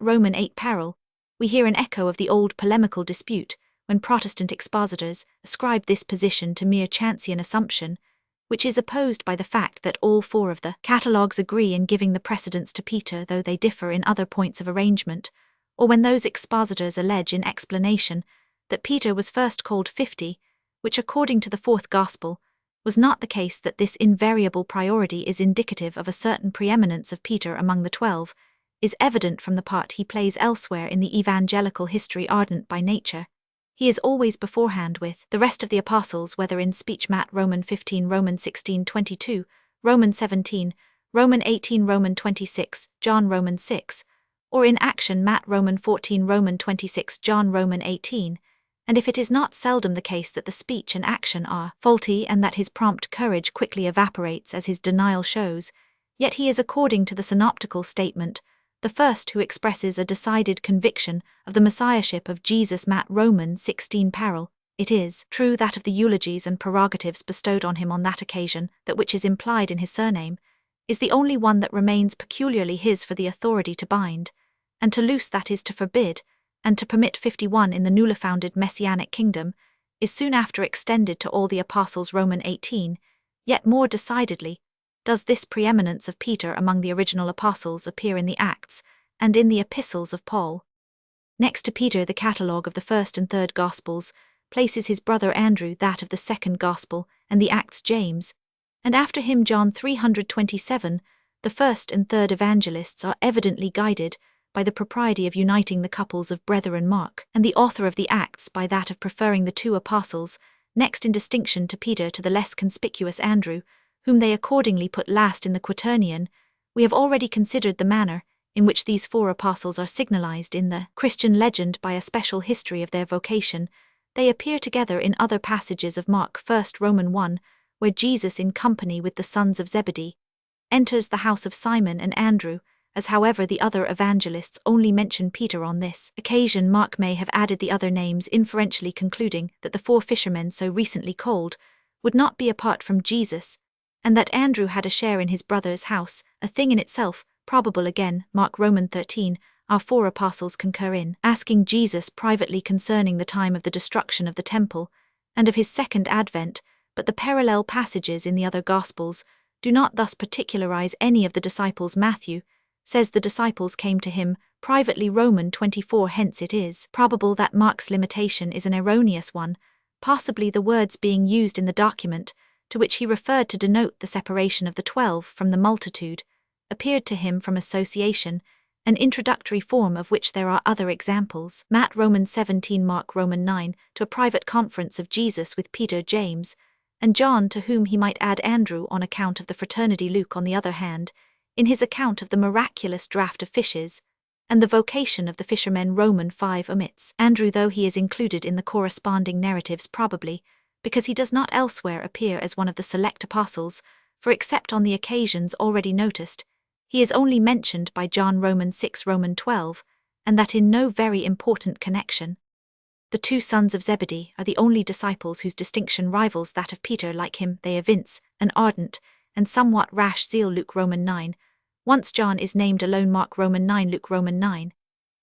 Romans 8 parallel. We hear an echo of the old polemical dispute, when Protestant expositors ascribe this position to mere Chancian assumption, which is opposed by the fact that all 4 of the catalogues agree in giving the precedence to Peter, though they differ in other points of arrangement, or when those expositors allege in explanation that Peter was first called 50, which according to the fourth Gospel was not the case. That this invariable priority is indicative of a certain preeminence of Peter among the 12, is evident from the part he plays elsewhere in the evangelical history. Ardent by nature, he is always beforehand with the rest of the apostles, whether in speech. Romans 15, Romans 16:22, Romans 17, Romans 18, Romans 26, John Romans 6, or in action. Romans 14, Romans 26, John Romans 18. And if it is not seldom the case that the speech and action are faulty, and that his prompt courage quickly evaporates as his denial shows, yet he is, according to the synoptical statement, the first who expresses a decided conviction of the messiahship of Jesus. Matt Roman 16 parallel. It is true that of the eulogies and prerogatives bestowed on him on that occasion, that which is implied in his surname is the only one that remains peculiarly his for the authority to bind, and to loose, that is to forbid, and to permit. 51 in the newly founded messianic kingdom is soon after extended to all the apostles. Roman 18, yet more decidedly does this preeminence of Peter among the original apostles appear in the Acts and in the epistles of Paul. Next to Peter, the catalogue of the first and third Gospels places his brother Andrew, that of the second Gospel, and the Acts James, and after him John. 327. The first and third evangelists are evidently guided by the propriety of uniting the couples of brethren Mark and the author of the Acts by that of preferring the two apostles, next in distinction to Peter, to the less conspicuous Andrew, whom they accordingly put last in the quaternion. We have already considered the manner in which these four apostles are signalized in the Christian legend by a special history of their vocation. They appear together in other passages of Mark. 1 Roman 1, where Jesus, in company with the sons of Zebedee, enters the house of Simon and Andrew, as however the other evangelists only mention Peter on this occasion. Mark may have added the other names, inferentially concluding that the four fishermen so recently called would not be apart from Jesus, and that Andrew had a share in his brother's house, a thing in itself probable. Again, Mark Roman 13, our four apostles concur in asking Jesus privately concerning the time of the destruction of the temple and of his second advent, but the parallel passages in the other Gospels do not thus particularize any of the disciples. Matthew says the disciples came to him privately. Roman 24. Hence it is probable that Mark's limitation is an erroneous one, possibly the words being used in the document to which he referred to denote the separation of the 12 from the multitude appeared to him from association, an introductory form of which there are other examples. Matt Roman 17. Mark Roman 9, to a private conference of Jesus with Peter, James, and John, to whom he might add Andrew on account of the fraternity. Luke, on the other hand, in his account of the miraculous draught of fishes and the vocation of the fishermen. Roman 5 omits Andrew, though he is included in the corresponding narratives, probably because he does not elsewhere appear as one of the select apostles, for except on the occasions already noticed, he is only mentioned by John. Roman 6 Roman 12, and that in no very important connection. The two sons of Zebedee are the only disciples whose distinction rivals that of Peter. Like him, they evince an ardent and somewhat rash zeal. Luke Roman 9. Once John is named alone. Mark Roman 9, Luke Roman 9.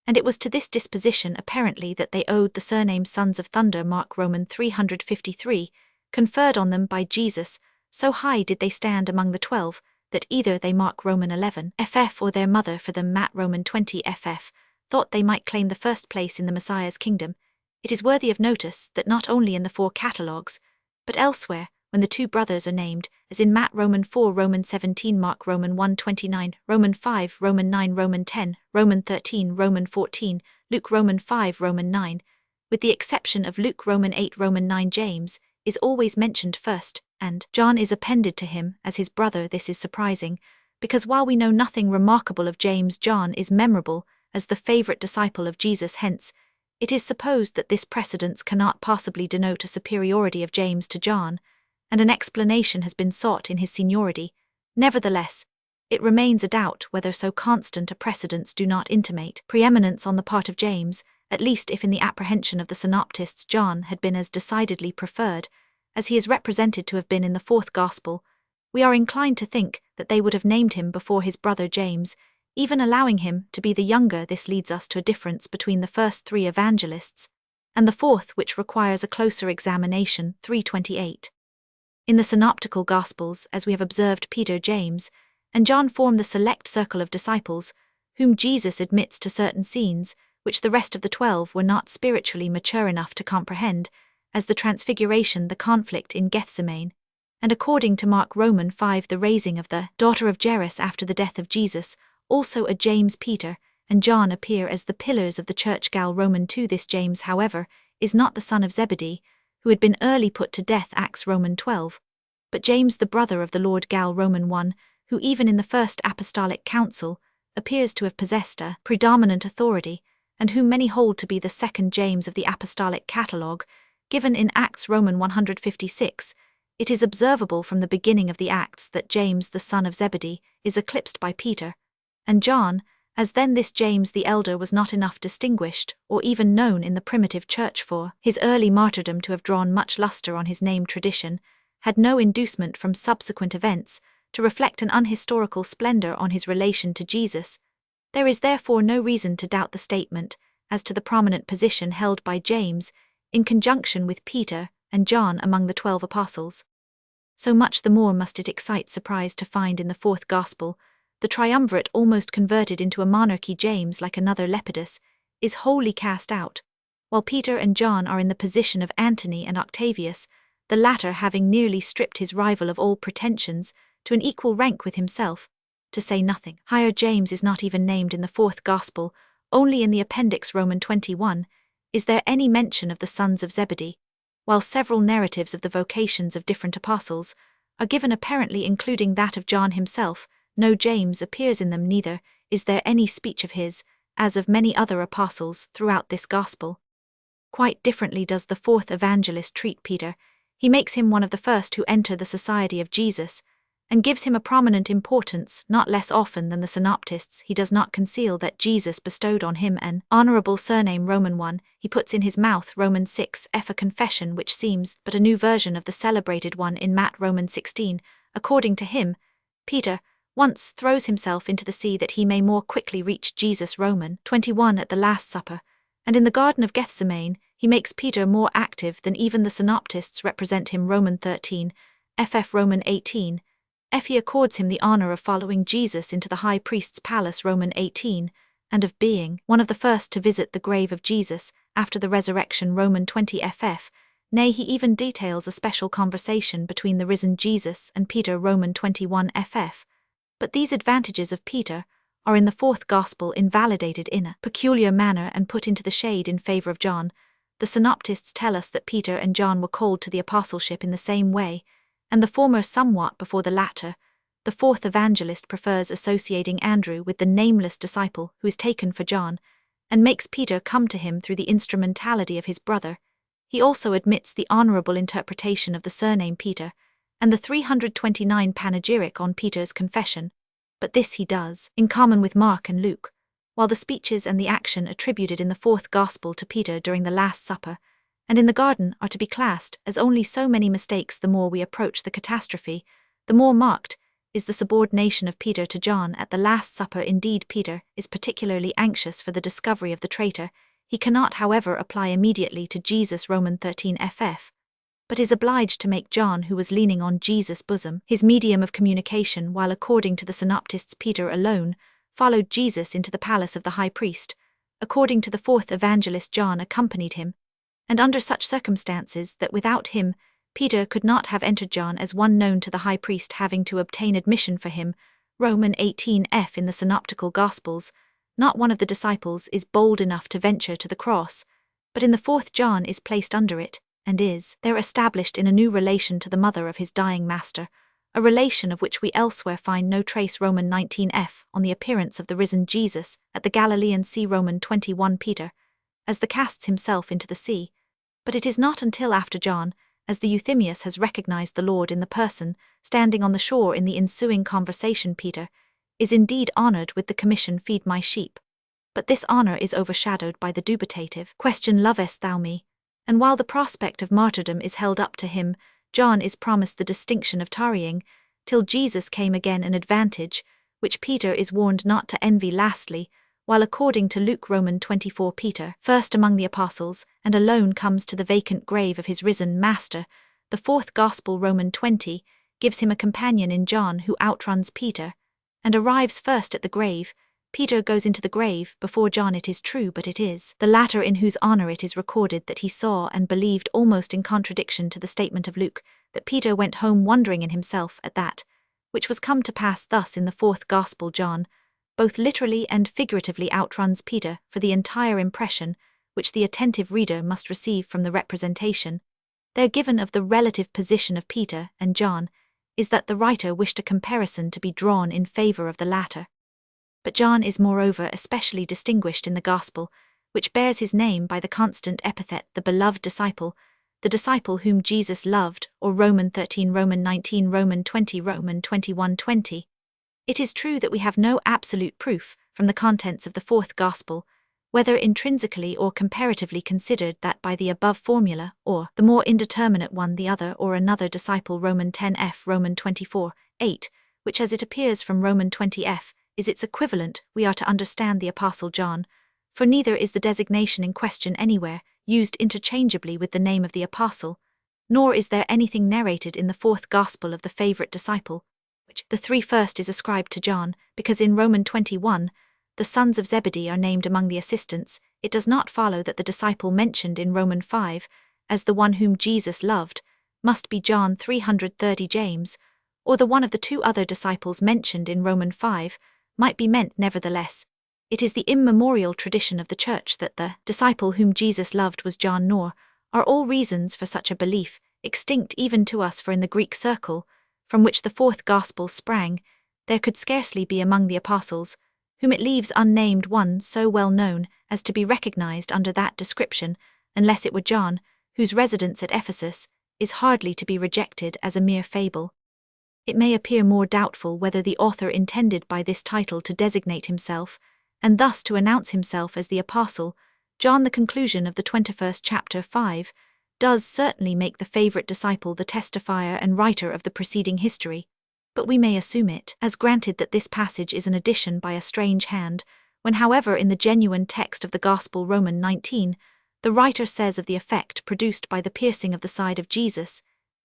And it was to this disposition apparently that they owed the surname sons of thunder. Mark Roman 353, conferred on them by Jesus. So high did they stand among the 12, that either they. Mark Roman 11 ff or their mother for them. Matt Roman 20 ff thought they might claim the first place in the Messiah's kingdom. It is worthy of notice that not only in the four catalogues, but elsewhere, when the two brothers are named, as in Matt Roman 4 Roman 17 Mark Roman 1:29, Roman 5 Roman 9 Roman 10, Roman 13 Roman 14, Luke Roman 5 Roman 9, with the exception of Luke Roman 8 Roman 9, James is always mentioned first, and John is appended to him as his brother. This is surprising, because while we know nothing remarkable of James, John is memorable as the favorite disciple of Jesus. Hence, it is supposed that this precedence cannot possibly denote a superiority of James to John, and an explanation has been sought in his seniority. Nevertheless, it remains a doubt whether so constant a precedence do not intimate preeminence on the part of James, at least if in the apprehension of the synoptists John had been as decidedly preferred as he is represented to have been in the fourth Gospel. We are inclined to think that they would have named him before his brother James, even allowing him to be the younger. This leads us to a difference between the first three evangelists and the fourth, which requires a closer examination. 3:28. In the synoptical Gospels, as we have observed, Peter, James, and John form the select circle of disciples, whom Jesus admits to certain scenes which the rest of the 12 were not spiritually mature enough to comprehend, as the transfiguration, the conflict in Gethsemane, and according to Mark Roman 5 the raising of the daughter of Jairus after the death of Jesus. Also a James, Peter, and John appear as the pillars of the church. Gal Roman 2 This James, however, is not the son of Zebedee, who had been early put to death. Acts Roman 12, but James the brother of the Lord. Gal Roman 1, who even in the first apostolic council appears to have possessed a predominant authority, and whom many hold to be the second James of the apostolic catalogue, given in Acts Roman 156. It is observable from the beginning of the Acts that James the son of Zebedee is eclipsed by Peter, and John, as then this James the Elder was not enough distinguished or even known in the primitive church for his early martyrdom to have drawn much luster on his name tradition, had no inducement from subsequent events to reflect an unhistorical splendor on his relation to Jesus. There is therefore no reason to doubt the statement as to the prominent position held by James in conjunction with Peter and John among the 12 apostles. So much the more must it excite surprise to find in the fourth gospel the triumvirate almost converted into a monarchy. James, like another Lepidus, is wholly cast out, while Peter and John are in the position of Antony and Octavius, the latter having nearly stripped his rival of all pretensions to an equal rank with himself, to say nothing higher. James is not even named in the fourth gospel. Only in the appendix Roman 21 is there any mention of the sons of Zebedee, while several narratives of the vocations of different apostles are given, apparently including that of John himself. No James appears in them, neither is there any speech of his, as of many other apostles throughout this gospel. Quite differently does the fourth evangelist treat Peter. He makes him one of the first who enter the society of Jesus, and gives him a prominent importance. Not less often than the synoptists, he does not conceal that Jesus bestowed on him an honorable surname. Roman 1, he puts in his mouth. Roman 6, a confession which seems but a new version of the celebrated one in Matt. Roman 16, according to him, Peter once throws himself into the sea that he may more quickly reach Jesus. Roman 21 at the Last Supper, and in the Garden of Gethsemane, he makes Peter more active than even the synoptists represent him. Roman 13, ff. Roman 18, he accords him the honor of following Jesus into the high priest's palace. Roman 18, and of being one of the first to visit the grave of Jesus after the resurrection. Roman 20 ff. Nay, he even details a special conversation between the risen Jesus and Peter. Roman 21 ff. But these advantages of Peter are in the fourth gospel invalidated in a peculiar manner and put into the shade in favor of John. The synoptists tell us that Peter and John were called to the apostleship in the same way, and the former somewhat before the latter. The fourth evangelist prefers associating Andrew with the nameless disciple who is taken for John, and makes Peter come to him through the instrumentality of his brother. He also admits the honorable interpretation of the surname Peter, and the 329 panegyric on Peter's confession, but this he does in common with Mark and Luke, while the speeches and the action attributed in the fourth gospel to Peter during the Last Supper and in the garden are to be classed as only so many mistakes. The more we approach the catastrophe, the more marked is the subordination of Peter to John at the Last Supper. Indeed, Peter is particularly anxious for the discovery of the traitor. He cannot, however, apply immediately to Jesus. Roman 13 ff. But is obliged to make John, who was leaning on Jesus' bosom, his medium of communication, while according to the synoptists Peter alone followed Jesus into the palace of the high priest. According to the fourth evangelist, John accompanied him, and under such circumstances that without him Peter could not have entered. John as one known to the high priest having to obtain admission for him. Roman 18 f. In the synoptical gospels, not one of the disciples is bold enough to venture to the cross, but in the fourth John is placed under it, and is there established in a new relation to the mother of his dying master, a relation of which we elsewhere find no trace. Roman 19 f. On the appearance of the risen Jesus at the Galilean Sea. Roman 21 Peter, as the casts himself into the sea, but it is not until after John, as the Euthymius has recognized the Lord in the person, standing on the shore in the ensuing conversation. Peter is indeed honored with the commission, feed my sheep, but this honor is overshadowed by the dubitative question, lovest thou me? And while the prospect of martyrdom is held up to him, John is promised the distinction of tarrying till Jesus came again, an advantage which Peter is warned not to envy. Lastly, while according to Luke Roman 24 Peter, first among the apostles, and alone comes to the vacant grave of his risen master, the fourth gospel Roman 20 gives him a companion in John who outruns Peter, and arrives first at the grave. Peter goes into the grave before John, it is true, but it is the latter in whose honor it is recorded that he saw and believed, almost in contradiction to the statement of Luke, that Peter went home wondering in himself at that which was come to pass. Thus in the fourth gospel John both literally and figuratively outruns Peter for the entire impression which the attentive reader must receive from the representation there given of the relative position of Peter and John is that the writer wished a comparison to be drawn in favor of the latter. But John is moreover especially distinguished in the gospel, which bears his name by the constant epithet, the beloved disciple, the disciple whom Jesus loved, or Roman 13, Roman 19, Roman 20, Roman 21:20. It is true that we have no absolute proof from the contents of the fourth Gospel, whether intrinsically or comparatively considered that by the above formula, or the more indeterminate one the other or another disciple Roman 10f Roman 24:8, which as it appears from Roman 20f, is its equivalent, we are to understand the Apostle John, for neither is the designation in question anywhere used interchangeably with the name of the Apostle, nor is there anything narrated in the fourth Gospel of the favourite disciple, which the three first is ascribed to John, because in Roman 21, the sons of Zebedee are named among the assistants. It does not follow that the disciple mentioned in Roman 5, as the one whom Jesus loved, must be John 330 James, or the one of the two other disciples mentioned in Roman 5, might be meant nevertheless. It is the immemorial tradition of the Church that the disciple whom Jesus loved was John, nor are all reasons for such a belief extinct even to us, for in the Greek circle, from which the fourth Gospel sprang, there could scarcely be among the apostles, whom it leaves unnamed, one so well known as to be recognized under that description, unless it were John, whose residence at Ephesus is hardly to be rejected as a mere fable. It may appear more doubtful whether the author intended by this title to designate himself, and thus to announce himself as the Apostle. John, the conclusion of the 21st chapter 5, does certainly make the favourite disciple the testifier and writer of the preceding history, but we may assume it as granted that this passage is an addition by a strange hand, when however in the genuine text of the Gospel Roman 19, the writer says of the effect produced by the piercing of the side of Jesus,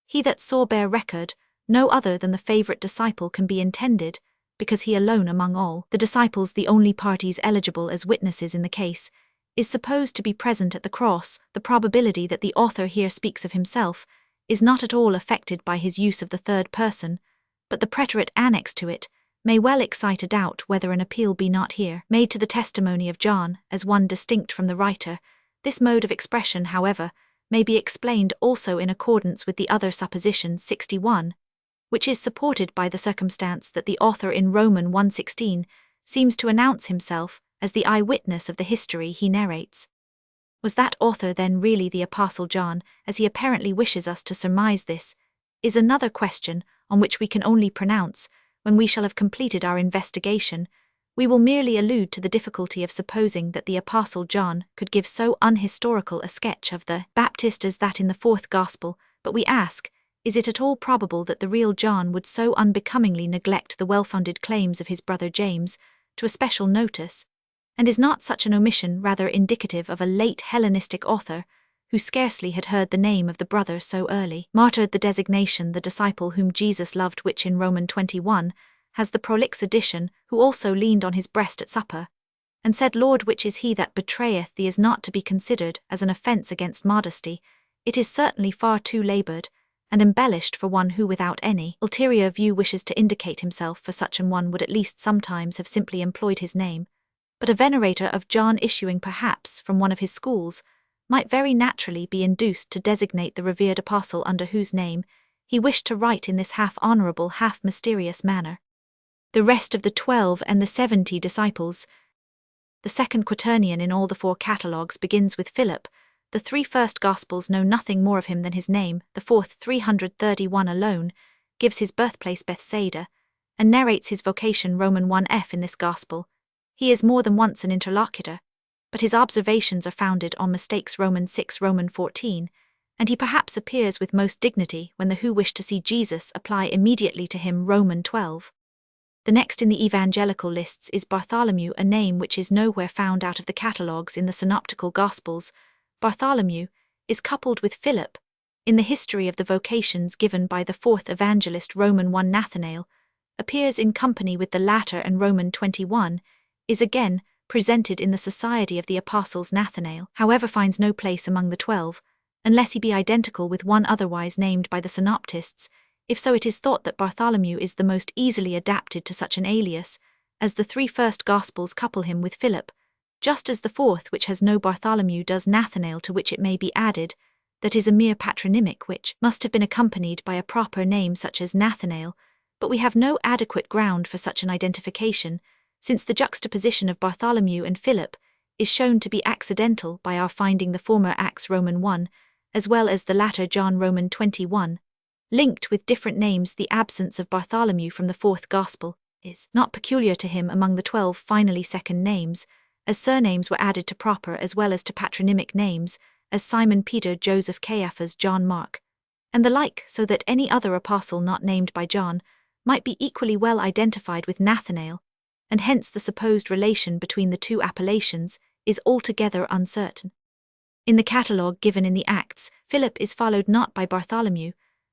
"He that saw bear record, no other than the favourite disciple can be intended, because he alone among all the disciples, the only parties eligible as witnesses in the case, is supposed to be present at the cross." The probability that the author here speaks of himself is not at all affected by his use of the third person, but the preterite annexed to it may well excite a doubt whether an appeal be not here made to the testimony of John as one distinct from the writer. This mode of expression, however, may be explained also in accordance with the other supposition 61, which is supported by the circumstance that the author in Roman 1:16 seems to announce himself as the eyewitness of the history he narrates. Was that author then really the Apostle John, as he apparently wishes us to surmise this, is another question on which we can only pronounce when we shall have completed our investigation. We will merely allude to the difficulty of supposing that the Apostle John could give so unhistorical a sketch of the Baptist as that in the fourth Gospel, but we ask, is it at all probable that the real John would so unbecomingly neglect the well-founded claims of his brother James to a special notice? And is not such an omission rather indicative of a late Hellenistic author, who scarcely had heard the name of the brother so early, martyred the designation the disciple whom Jesus loved, which in Roman 21 has the prolix addition, who also leaned on his breast at supper, and said, Lord, which is he that betrayeth thee, is not to be considered as an offence against modesty. It is certainly far too laboured, and embellished for one who without any ulterior view wishes to indicate himself, for such an one would at least sometimes have simply employed his name. But a venerator of John, issuing perhaps from one of his schools, might very naturally be induced to designate the revered apostle under whose name he wished to write in this half-honourable, half-mysterious manner. The rest of the 12 and the 70 disciples. The second quaternion in all the four catalogues begins with Philip. The three first Gospels know nothing more of him than his name. The fourth 331 alone gives his birthplace Bethsaida, and narrates his vocation Roman 1f in this Gospel. He is more than once an interlocutor, but his observations are founded on mistakes Roman 6 Roman 14, and he perhaps appears with most dignity when the who wish to see Jesus apply immediately to him Roman 12. The next in the evangelical lists is Bartholomew, a name which is nowhere found out of the catalogues in the synoptical Gospels. Bartholomew is coupled with Philip in the history of the vocations given by the fourth evangelist Roman 1 Nathanael, appears in company with the latter, and Roman 21 is again presented in the society of the apostles. Nathanael, however, finds no place among the 12, unless he be identical with one otherwise named by the synoptists. If so, it is thought that Bartholomew is the most easily adapted to such an alias, as the three first Gospels couple him with Philip, just as the fourth, which has no Bartholomew, does Nathanael, to which it may be added that is a mere patronymic which must have been accompanied by a proper name such as Nathanael, but we have no adequate ground for such an identification, since the juxtaposition of Bartholomew and Philip is shown to be accidental by our finding the former Acts Roman 1, as well as the latter John Roman 21, linked with different names. The absence of Bartholomew from the fourth Gospel is not peculiar to him among the 12 finally second names, as surnames were added to proper as well as to patronymic names, as Simon Peter, Joseph, Caiaphas, John, Mark, and the like, so that any other apostle not named by John might be equally well identified with Nathanael, and hence the supposed relation between the two appellations is altogether uncertain. In the catalogue given in the Acts, Philip is followed not by Bartholomew,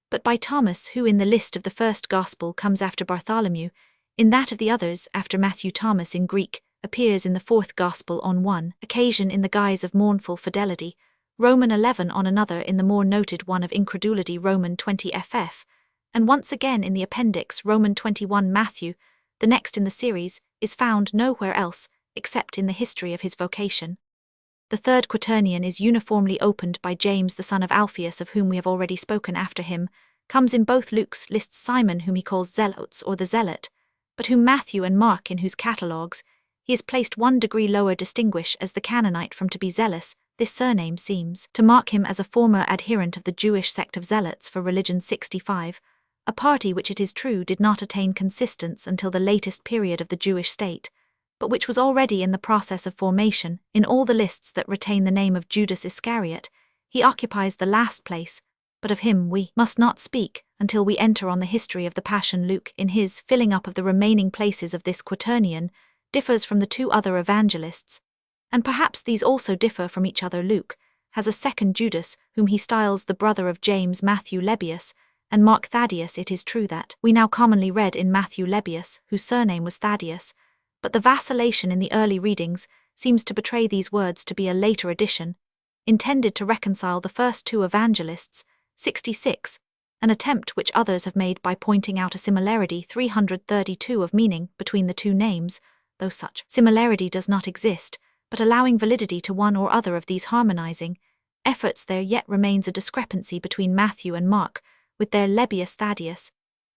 but by Thomas, who in the list of the first Gospel comes after Bartholomew, in that of the others after Matthew. Thomas in Greek appears in the fourth Gospel on one occasion in the guise of mournful fidelity, Roman 11 on another in the more noted one of incredulity, Roman 20 ff, and once again in the appendix, Roman 21. Matthew, the next in the series, is found nowhere else except in the history of his vocation. The third quaternion is uniformly opened by James the son of Alphaeus, of whom we have already spoken. After him comes in both Luke's lists Simon, whom he calls Zelotes or the Zealot, but whom Matthew and Mark, in whose catalogues he is placed 1 degree lower, distinguish as the Canaanite from to be zealous. This surname seems to mark him as a former adherent of the Jewish sect of Zealots for Religion 65, a party which it is true did not attain consistence until the latest period of the Jewish state, but which was already in the process of formation. In all the lists that retain the name of Judas Iscariot, he occupies the last place, but of him we must not speak until we enter on the history of the Passion. Luke, in his filling up of the remaining places of this quaternion, differs from the two other evangelists, and perhaps these also differ from each other. Luke has a second Judas, whom he styles the brother of James, Matthew Lebbaeus, and Mark Thaddeus. It is true that we now commonly read in Matthew Lebbaeus, whose surname was Thaddeus, but the vacillation in the early readings seems to betray these words to be a later addition, intended to reconcile the first two evangelists. 66, an attempt which others have made by pointing out a similarity 332 of meaning between the two names, though such similarity does not exist, but allowing validity to one or other of these harmonizing efforts, there yet remains a discrepancy between Matthew and Mark with their Lebbaeus Thaddeus,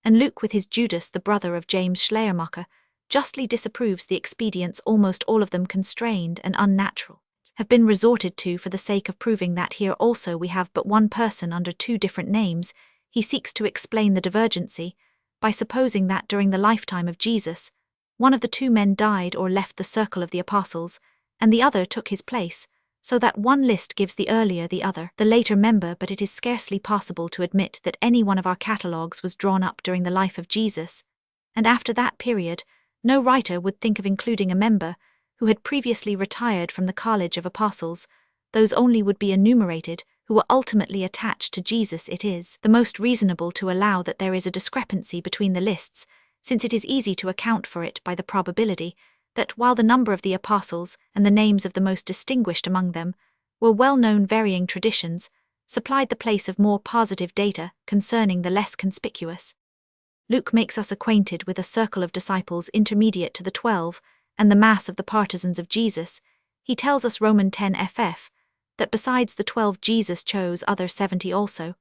and Luke with his Judas, the brother of James Schleiermacher, justly disapproves the expedients almost all of them constrained and unnatural have been resorted to for the sake of proving that here also we have but one person under two different names. He seeks to explain the divergency by supposing that during the lifetime of Jesus, one of the two men died or left the circle of the apostles, and the other took his place, so that one list gives the earlier, the other the later member. But it is scarcely possible to admit that any one of our catalogues was drawn up during the life of Jesus, and after that period no writer would think of including a member who had previously retired from the College of Apostles. Those only would be enumerated who were ultimately attached to Jesus. It is the most reasonable to allow that there is a discrepancy between the lists, since it is easy to account for it by the probability that while the number of the apostles and the names of the most distinguished among them were well-known, varying traditions supplied the place of more positive data concerning the less conspicuous. Luke makes us acquainted with a circle of disciples intermediate to the 12 and the mass of the partisans of Jesus. He tells us, Roman 10 ff, that besides the 12 Jesus chose other 70 also,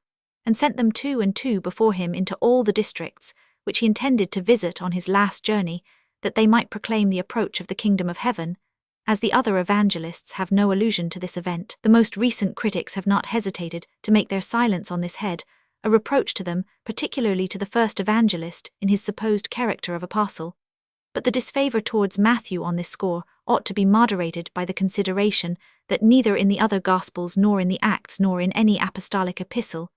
and sent them 2 and 2 before him into all the districts which he intended to visit on his last journey, that they might proclaim the approach of the kingdom of heaven. As the other evangelists have no allusion to this event, the most recent critics have not hesitated to make their silence on this head a reproach to them, particularly to the first evangelist in his supposed character of apostle. But the disfavor towards Matthew on this score ought to be moderated by the consideration that neither in the other Gospels nor in the Acts nor in any apostolic epistle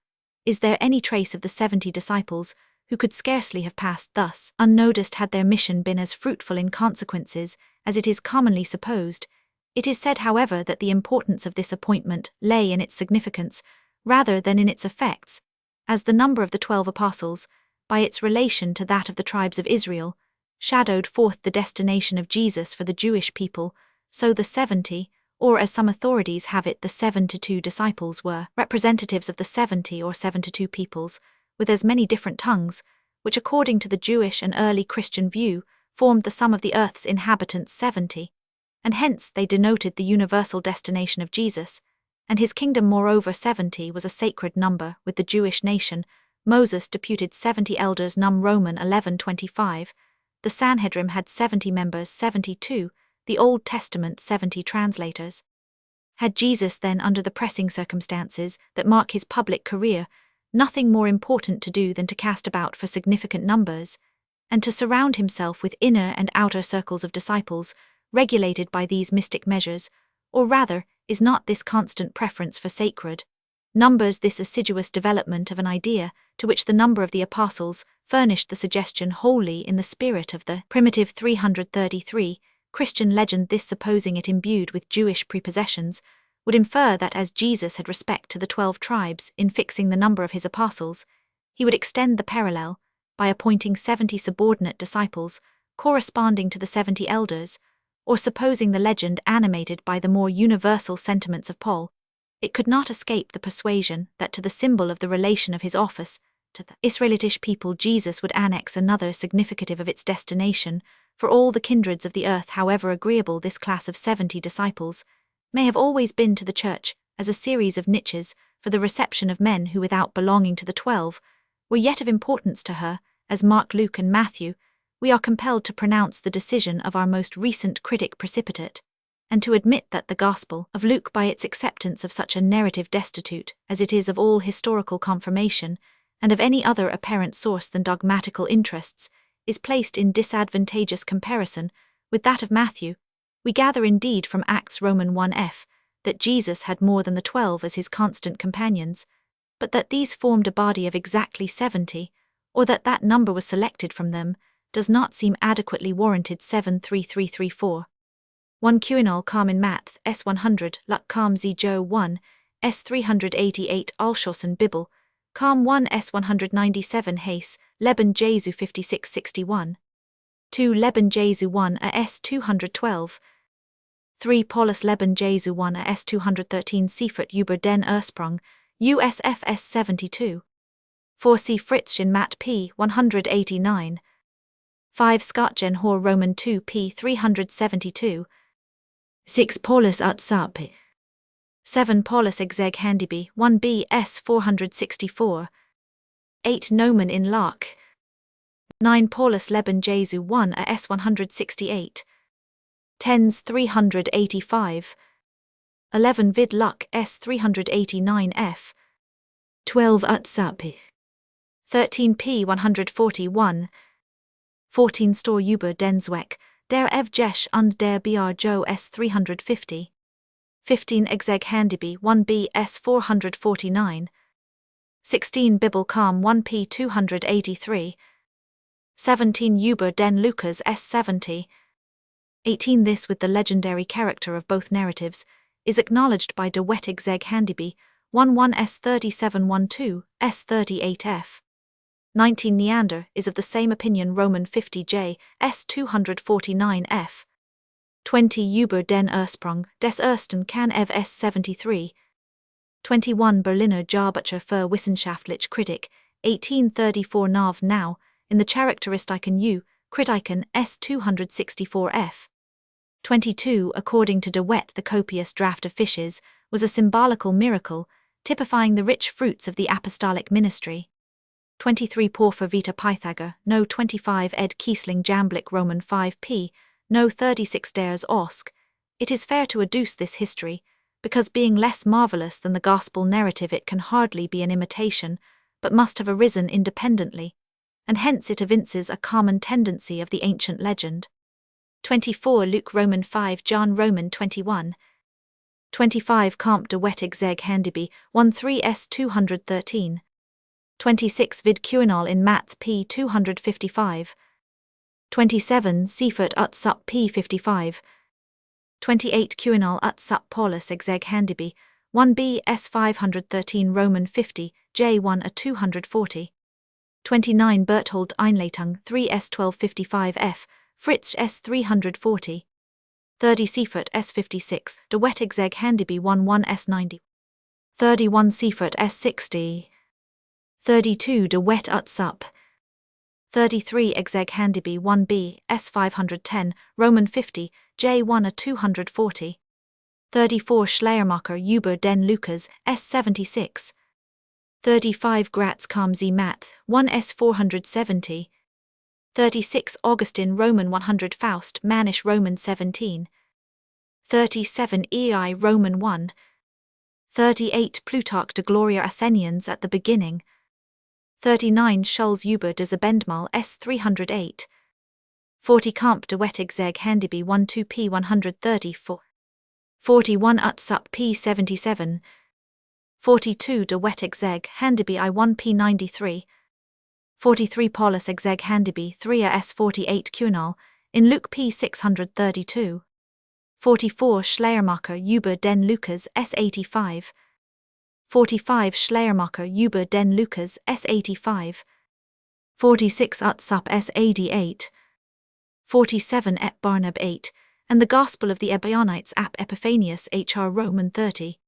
is there any trace of the 70 disciples, who could scarcely have passed thus unnoticed had their mission been as fruitful in consequences as it is commonly supposed. It is said, however, that the importance of this appointment lay in its significance rather than in its effects, as the number of the 12 apostles, by its relation to that of the tribes of Israel, shadowed forth the destination of Jesus for the Jewish people, so the 70, or as some authorities have it, the 72 disciples were representatives of the 70 or 72 peoples, with as many different tongues, which according to the Jewish and early Christian view formed the sum of the earth's inhabitants 70, and hence they denoted the universal destination of Jesus, and his kingdom. Moreover, 70 was a sacred number with the Jewish nation. Moses deputed 70 elders, num Roman 11:25. The Sanhedrin had 70 members, 72, the Old Testament 70 translators. Had Jesus then, under the pressing circumstances that mark his public career, nothing more important to do than to cast about for significant numbers, and to surround himself with inner and outer circles of disciples, regulated by these mystic measures, or rather, is not this constant preference for sacred numbers this assiduous development of an idea to which the number of the apostles furnished the suggestion wholly in the spirit of the primitive 333 Christian legend, this supposing it imbued with Jewish prepossessions, would infer that as Jesus had respect to the 12 tribes in fixing the number of his apostles, he would extend the parallel by appointing 70 subordinate disciples corresponding to the 70 elders, or supposing the legend animated by the more universal sentiments of Paul. It could not escape the persuasion that to the symbol of the relation of his office to the Israelitish people Jesus would annex another significative of its destination for all the kindreds of the earth. However agreeable this class of 70 disciples may have always been to the Church as a series of niches for the reception of men who, without belonging to the 12, were yet of importance to her, as Mark, Luke and Matthew, we are compelled to pronounce the decision of our most recent critic precipitate, and to admit that the Gospel of Luke, by its acceptance of such a narrative destitute as it is of all historical confirmation and of any other apparent source than dogmatical interests, is placed in disadvantageous comparison with that of Matthew. We gather indeed from Acts Roman 1f that Jesus had more than the 12 as his constant companions, but that these formed a body of exactly 70, or that that number was selected from them, does not seem adequately warranted. 73334. 1 Communal com in Math, S100, Luck com z Joe 1, S388 Alschossen Bibbel, com 1 S197 Hayes, Leben Jesu 5661. 2 Leben Jesu 1 a S212. 3 Paulus Leben Jesu 1 a S213 Seifert über den Ursprung, USFS 72. 4 C Fritzsch in Mat P 189. 5 Scottgen Hor Roman 2 P 372. 6 Paulus ut Sapi. 7 Paulus exeg Handiby 1b S 464. 8 Nomen in Lach. 9 Paulus Leben Jesu 1 a S 168. 10s 385. 11 Vid Luck S 389 F. 12 ut Sapi. 13 P 141. 14 Stor über den Zweck, der Evgesh und der Br Joe S 350. 15 Exeg Handiby 1b S 449. 16 Bibel com 1p 283. 17 Über den Lucas S 70. 18 This, with the legendary character of both narratives, is acknowledged by de Wet Exeg Handiby 11 S 3712 S 38F. 19 Neander is of the same opinion. Roman 50J, S 249F. 20 Über den Ursprung des Ersten kann Ev S 73. 21 Berliner Jahrbucher für Wissenschaftliche Kritik, 1834 Nav Now, in the Charakteristiken U, Kritiken S 264F. 22 According to de Wet, the copious draught of fishes was a symbolical miracle, typifying the rich fruits of the apostolic ministry. 23 Porphyr Vita Pythagoras, no 25 Ed Kiesling Jamblick Roman 5p, no 36 Dares Osk. It is fair to adduce this history, because being less marvellous than the gospel narrative it can hardly be an imitation, but must have arisen independently, and hence it evinces a common tendency of the ancient legend. 24 Luke Roman 5 John Roman 21. 25 Comte de Wet Exeg Handiby 13 S 213. 26 Vid Cuinol in Math P 255. 27 Seifert ut sup P 55. 28 Cuinol ut sup Paulus Exeg Handiby 1b S 513 Roman 50 J1 a 240. 29 Berthold Einleitung 3 S 1255 F Fritz S 340. 30 Seifert S 56 de Wet Exeg Handiby 11 S 90. 31 Seifert S 60. 32 de Wet ut sup. 33 Exeg Handiby 1b S 510 Roman 50 J1 a 240. 34 Schleiermacher über den Lucas S 76. 35 Gratz com z Math 1 S 470. 36 Augustin Roman 100 Faust Manish Roman 17. 37 EI Roman 1. 38 Plutarch de Gloria Athenians at the beginning. 39 Schulz über das Abendmahl S 308. 40 Kamp de Wettig zeg Handiby 12 p 134. 41 Utsup p 77. 42 de Wettig zeg Handiby I 1 p 93. 43 Paulus exeg Handiby 3 s 48 Cunal, in Luke p 632. 44 Schleiermacher über den Lukas s 85. 45 Schleiermacher über den Lukas s 85. 46 Utsup s 88. 47 Ep Barnab 8, and the Gospel of the Ebionites ap Epiphanius hr Roman 30.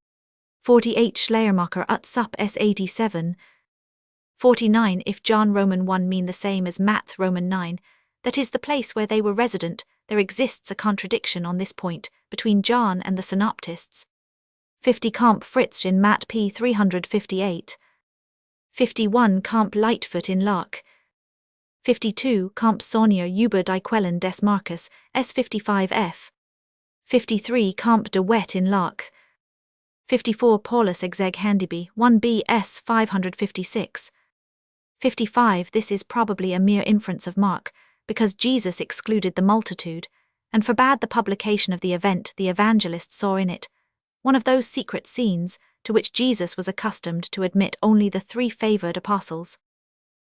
48 Schleiermacher Utsup s 87. 49 If John Roman 1 mean the same as Math Roman 9, that is the place where they were resident, there exists a contradiction on this point between John and the synoptists. 50 Kamp Fritz in Matt p 358. 51 Kamp Lightfoot in Locke. 52 Kamp Sonnier über die Quellen des Marcus s 55f. 53 Kamp de Wet in Locke. 54 Paulus exeg Handiby 1b s 556. 55 This is probably a mere inference of Mark, because Jesus excluded the multitude, and forbade the publication of the event the evangelist saw in it, one of those secret scenes to which Jesus was accustomed to admit only the 3 favored apostles.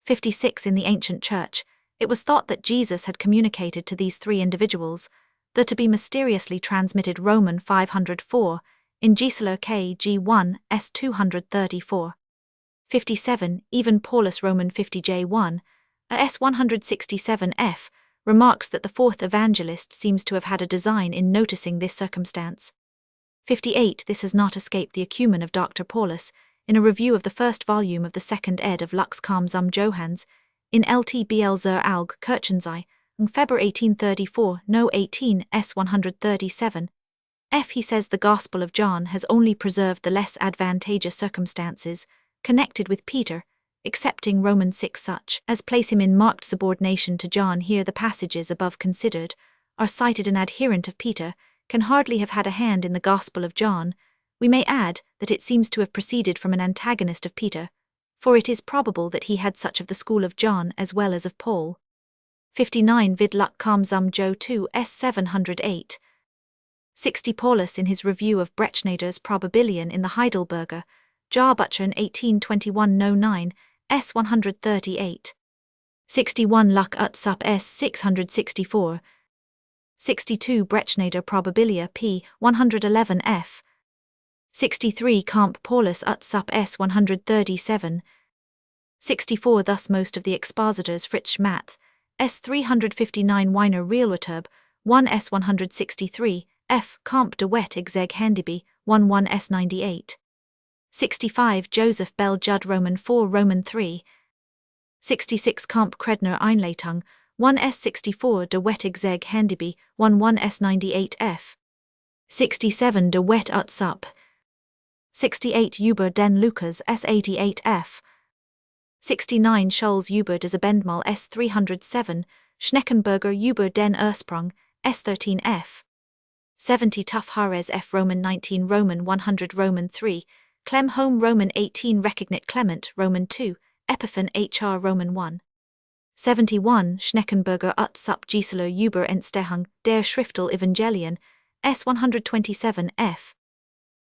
56 In the ancient church, it was thought that Jesus had communicated to these 3 individuals the to be mysteriously transmitted Roman 504, in Gisela K. G1 S 234. 57 Even Paulus Roman 50J1, a S 167f, remarks that the 4th evangelist seems to have had a design in noticing this circumstance. 58 This has not escaped the acumen of Dr. Paulus, in a review of the 1st volume of the 2nd ed. of Lux Kam zum Johans, in LTBL zur Alg Kirchensei, on February 1834, no 18 S 137. He says the Gospel of John has only preserved the less advantageous circumstances connected with Peter, excepting Romans 6 such as place him in marked subordination to John. Here the passages above considered are cited. An adherent of Peter can hardly have had a hand in the Gospel of John. We may add that it seems to have proceeded from an antagonist of Peter, for it is probable that he had such of the school of John as well as of Paul. 59 Vid Luck Kam zum Jo 2 S 708. 60 Paulus in his review of Bretschneider's Probabilion in the Heidelberger, Jahrbuchern 1821 no 9, S 138. 61 Luck Utsup S 664. 62 Bretschneider Probabilia p. 111 f. 63 Kamp Paulus Utsup S 137. 64 Thus most of the expositors Fritsch Math, S 359 Weiner Realurterb, 1 S 163, F. Kamp de Wet exeg Handiby, 1 S 98. 65 Joseph Bell Judd Roman 4 Roman 3. 66 Kamp Kredner Einleitung, 1 S 64 de Wet exeg Handiby, 1 S 98 F. 67 de Wet Utsup. 68 Über den Lukas S 88 F. 69 Schulz über das Abendmahl S 307, Schneckenberger über den Ursprung S 13 F. 70 Tuff Hares F Roman 19 Roman 100 Roman 3, Clem Home Roman 18 Recognit Clement Roman 2, Epiphan HR Roman 1. 71 Schneckenberger Utsup Gisela über Entstehung der Schriftel Evangelion S 127 F.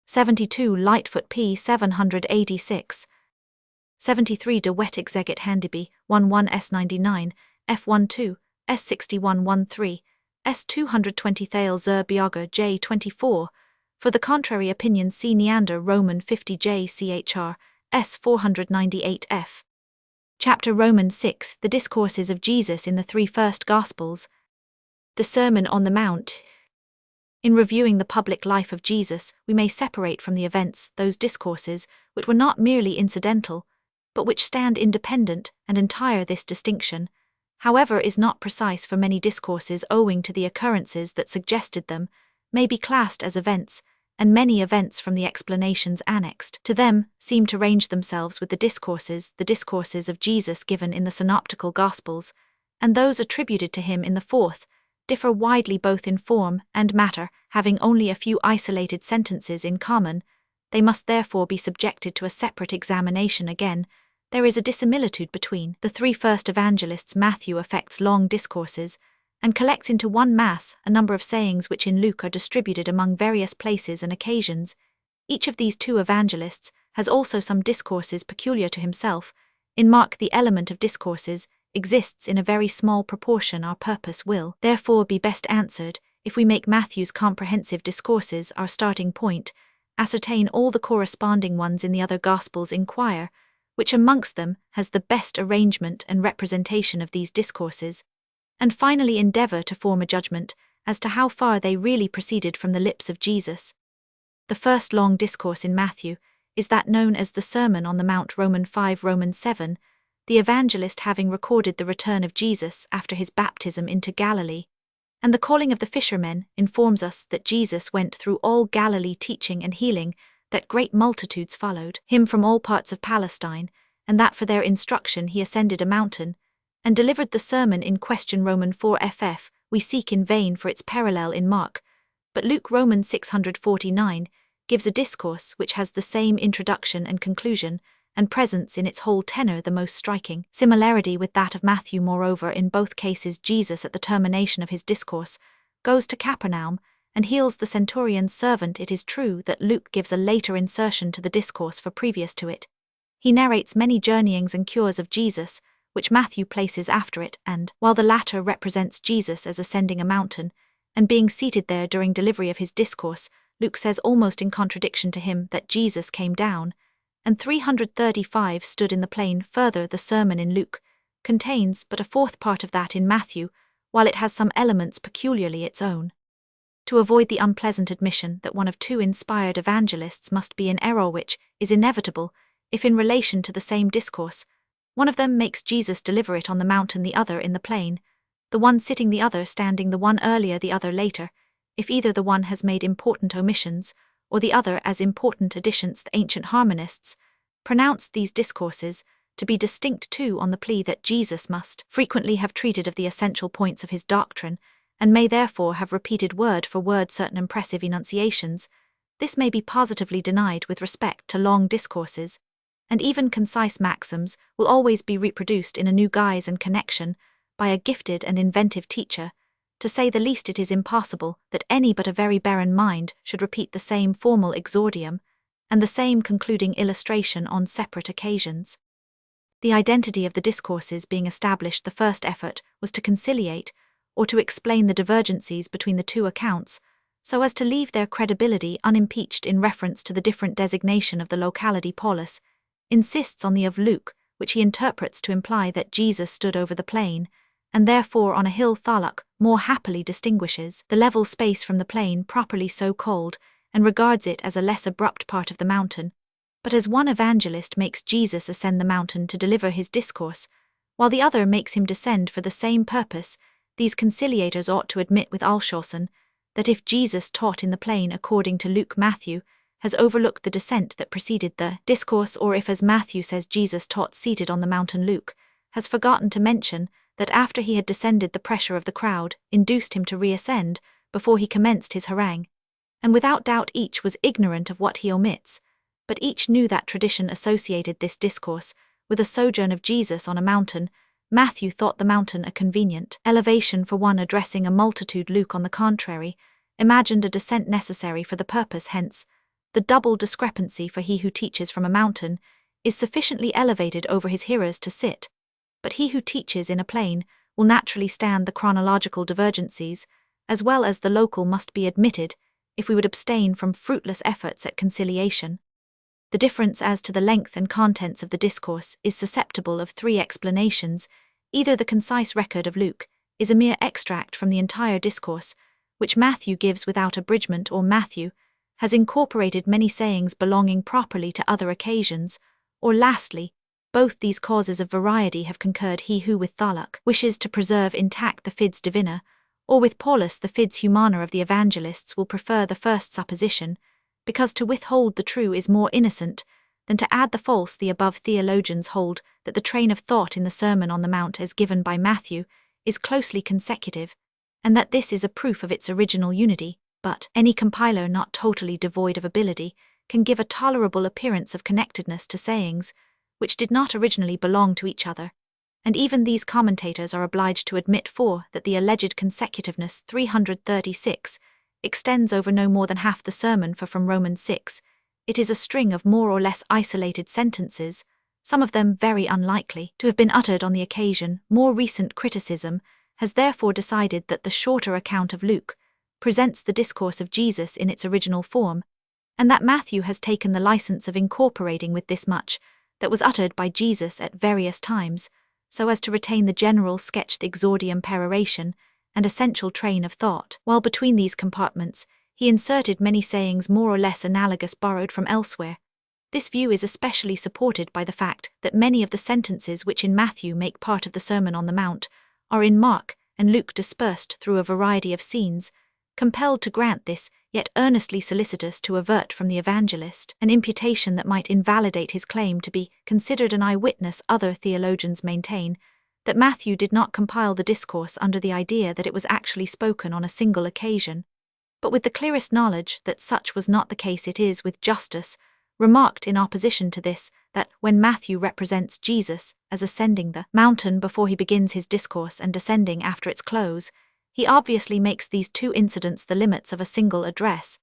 72 Lightfoot p. 786. 73 de Wet exegit Handiby, 1 S 99, F 12, S 61 13, S 220 Thale zur Biager J 24. For the contrary opinion see Neander Roman 50 J CHR, S 498 F. Chapter Roman 6 The Discourses of Jesus in the 3 First Gospels. The Sermon on the Mount. In reviewing the public life of Jesus, we may separate from the events those discourses which were not merely incidental, but which stand independent and entire. This distinction, however, is not precise, for many discourses, owing to the occurrences that suggested them, may be classed as events, and many events from the explanations annexed to them seem to range themselves with the discourses of Jesus given in the synoptical Gospels, and those attributed to him in the 4th, differ widely both in form and matter. Having only a few isolated sentences in common, they must therefore be subjected to a separate examination. Again, there is a dissimilitude between the three first evangelists. Matthew affects long discourses, and collects into one mass a number of sayings which in Luke are distributed among various places and occasions. Each of these two evangelists has also some discourses peculiar to himself. In Mark the element of discourses exists in a very small proportion. Our purpose will, therefore, be best answered if we make Matthew's comprehensive discourses our starting point, ascertain all the corresponding ones in the other Gospels, inquire which amongst them has the best arrangement and representation of these discourses, and finally endeavour to form a judgment as to how far they really proceeded from the lips of Jesus. The first long discourse in Matthew is that known as the Sermon on the Mount, Romans 5, Romans 7, the evangelist having recorded the return of Jesus after his baptism into Galilee, and the calling of the fishermen informs us that Jesus went through all Galilee teaching and healing, that great multitudes followed him from all parts of Palestine, and that for their instruction he ascended a mountain, and delivered the sermon in question. Romans 4 ff. We seek in vain for its parallel in Mark, but Luke Romans 649 gives a discourse which has the same introduction and conclusion, and presents in its whole tenor the most striking similarity with that of Matthew. Moreover, in both cases Jesus, at the termination of his discourse, goes to Capernaum and heals the centurion's servant. It is true that Luke gives a later insertion to the discourse, for previous to it he narrates many journeyings and cures of Jesus, which Matthew places after it, and, while the latter represents Jesus as ascending a mountain, and being seated there during delivery of his discourse, Luke says almost in contradiction to him that Jesus came down, and 335 stood in the plain. Further, the sermon in Luke contains but a fourth part of that in Matthew, while it has some elements peculiarly its own. To avoid the unpleasant admission that one of two inspired evangelists must be in error, which is inevitable, if in relation to the same discourse, one of them makes Jesus deliver it on the mountain, the other in the plain, the one sitting, the other standing, the one earlier, the other later, if either the one has made important omissions, or the other as important additions. The ancient harmonists pronounced these discourses to be distinct too, on the plea that Jesus must frequently have treated of the essential points of his doctrine, and may therefore have repeated word for word certain impressive enunciations. This may be positively denied with respect to long discourses, and even concise maxims will always be reproduced in a new guise and connection by a gifted and inventive teacher. To say the least, it is impossible that any but a very barren mind should repeat the same formal exordium and the same concluding illustration on separate occasions. The identity of the discourses being established, the first effort was to conciliate, or to explain the divergencies between the two accounts, so as to leave their credibility unimpeached. In reference to the different designation of the locality, Paulus insists on the of Luke, which he interprets to imply that Jesus stood over the plain, and therefore on a hill. Thalak more happily distinguishes the level space from the plain properly so called, and regards it as a less abrupt part of the mountain. But as one evangelist makes Jesus ascend the mountain to deliver his discourse, while the other makes him descend for the same purpose, these conciliators ought to admit with Alshausen that if Jesus taught in the plain according to Luke, Matthew has overlooked the descent that preceded the discourse, or if, as Matthew says, Jesus taught seated on the mountain, Luke has forgotten to mention that after he had descended the pressure of the crowd induced him to reascend before he commenced his harangue, and without doubt each was ignorant of what he omits, but each knew that tradition associated this discourse with a sojourn of Jesus on a mountain. Matthew thought the mountain a convenient elevation for one addressing a multitude. Luke, on the contrary, imagined a descent necessary for the purpose. Hence, the double discrepancy, for he who teaches from a mountain is sufficiently elevated over his hearers to sit, but he who teaches in a plain will naturally stand the chronological divergencies, as well as the local must be admitted, if we would abstain from fruitless efforts at conciliation. The difference as to the length and contents of the discourse is susceptible of three explanations. Either the concise record of Luke is a mere extract from the entire discourse, which Matthew gives without abridgment, or Matthew has incorporated many sayings belonging properly to other occasions, or lastly, both these causes of variety have concurred. He who with Thalak wishes to preserve intact the fides divina, or with Paulus the fides humana of the evangelists, will prefer the first supposition, because to withhold the true is more innocent than to add the false. The above theologians hold that the train of thought in the Sermon on the Mount as given by Matthew is closely consecutive, and that this is a proof of its original unity, but any compiler not totally devoid of ability can give a tolerable appearance of connectedness to sayings which did not originally belong to each other. And even these commentators are obliged to admit that the alleged consecutiveness 336 extends over no more than half the sermon, for from Romans 6, it is a string of more or less isolated sentences, some of them very unlikely to have been uttered on the occasion. More recent criticism has therefore decided that the shorter account of Luke presents the discourse of Jesus in its original form, and that Matthew has taken the license of incorporating with this much that was uttered by Jesus at various times, so as to retain the general sketched exordium peroration and essential train of thought, while between these compartments he inserted many sayings more or less analogous borrowed from elsewhere. This view is especially supported by the fact that many of the sentences which in Matthew make part of the Sermon on the Mount are in Mark and Luke dispersed through a variety of scenes, compelled to grant this, yet earnestly solicitous to avert from the evangelist an imputation that might invalidate his claim to be considered an eyewitness. Other theologians maintain that Matthew did not compile the discourse under the idea that it was actually spoken on a single occasion, but with the clearest knowledge that such was not the case. It is with justice remarked in opposition to this that when Matthew represents Jesus as ascending the mountain before he begins his discourse and descending after its close, he obviously makes these two incidents the limits of a single address,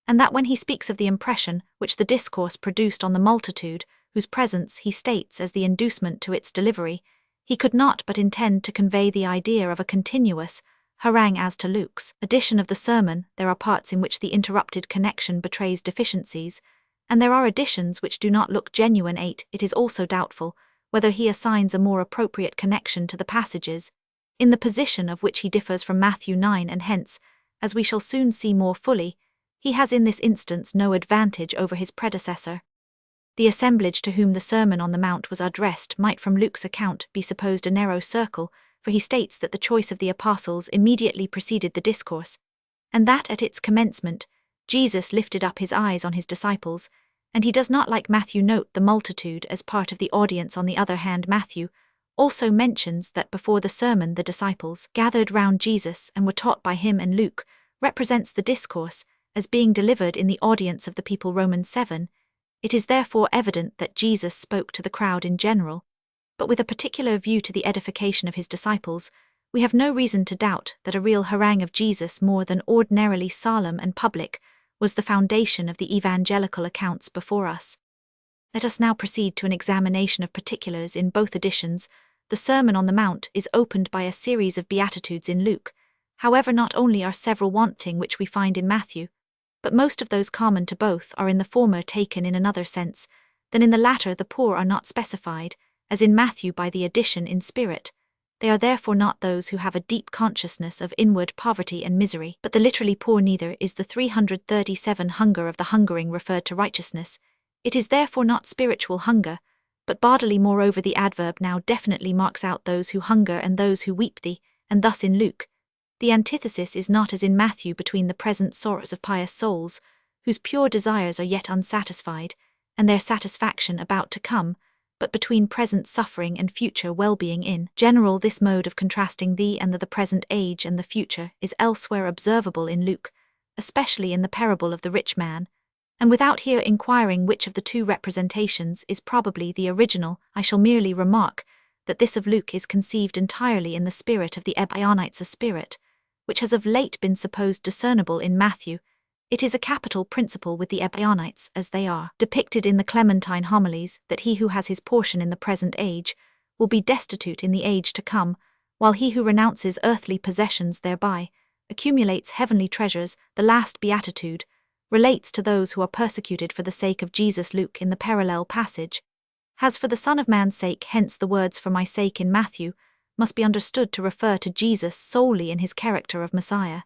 and that when he speaks of the impression which the discourse produced on the multitude, whose presence he states as the inducement to its delivery, he could not but intend to convey the idea of a continuous harangue. As to Luke's edition of the sermon, there are parts in which the interrupted connection betrays deficiencies, and there are additions which do not look genuine. 8. It is also doubtful whether he assigns a more appropriate connection to the passages, in the position of which he differs from Matthew 9, and hence, as we shall soon see more fully, he has in this instance no advantage over his predecessor. The assemblage to whom the Sermon on the Mount was addressed might from Luke's account be supposed a narrow circle, for he states that the choice of the apostles immediately preceded the discourse, and that at its commencement Jesus lifted up his eyes on his disciples, and he does not, like Matthew, note the multitude as part of the audience. On the other hand, Matthew also mentions that before the sermon the disciples gathered round Jesus and were taught by him, and Luke represents the discourse as being delivered in the audience of the people. Romans 7. It is therefore evident that Jesus spoke to the crowd in general, but with a particular view to the edification of his disciples. We have no reason to doubt that a real harangue of Jesus, more than ordinarily solemn and public, was the foundation of the evangelical accounts before us. Let us now proceed to an examination of particulars in both editions. The Sermon on the Mount is opened by a series of beatitudes in Luke. However, not only are several wanting which we find in Matthew, but most of those common to both are in the former taken in another sense than in the latter. The poor are not specified, as in Matthew, by the addition in spirit. They are therefore not those who have a deep consciousness of inward poverty and misery, but the literally poor. Neither is the 337 hunger of the hungering referred to righteousness. It is therefore not spiritual hunger, but bodily. Moreover, the adverb now definitely marks out those who hunger and those who weep thee, and thus in Luke, the antithesis is not as in Matthew between the present sorrows of pious souls, whose pure desires are yet unsatisfied, and their satisfaction about to come, but between present suffering and future well-being. In general, this mode of contrasting the present age and the future is elsewhere observable in Luke, especially in the parable of the rich man, and without here inquiring which of the two representations is probably the original, I shall merely remark that this of Luke is conceived entirely in the spirit of the Ebionites, a spirit which has of late been supposed discernible in Matthew. It is a capital principle with the Ebionites, as they are depicted in the Clementine homilies, that he who has his portion in the present age will be destitute in the age to come, while he who renounces earthly possessions thereby accumulates heavenly treasures. The last beatitude relates to those who are persecuted for the sake of Jesus. Luke, in the parallel passage, has for the Son of Man's sake, hence the words for my sake in Matthew must be understood to refer to Jesus solely in his character of Messiah.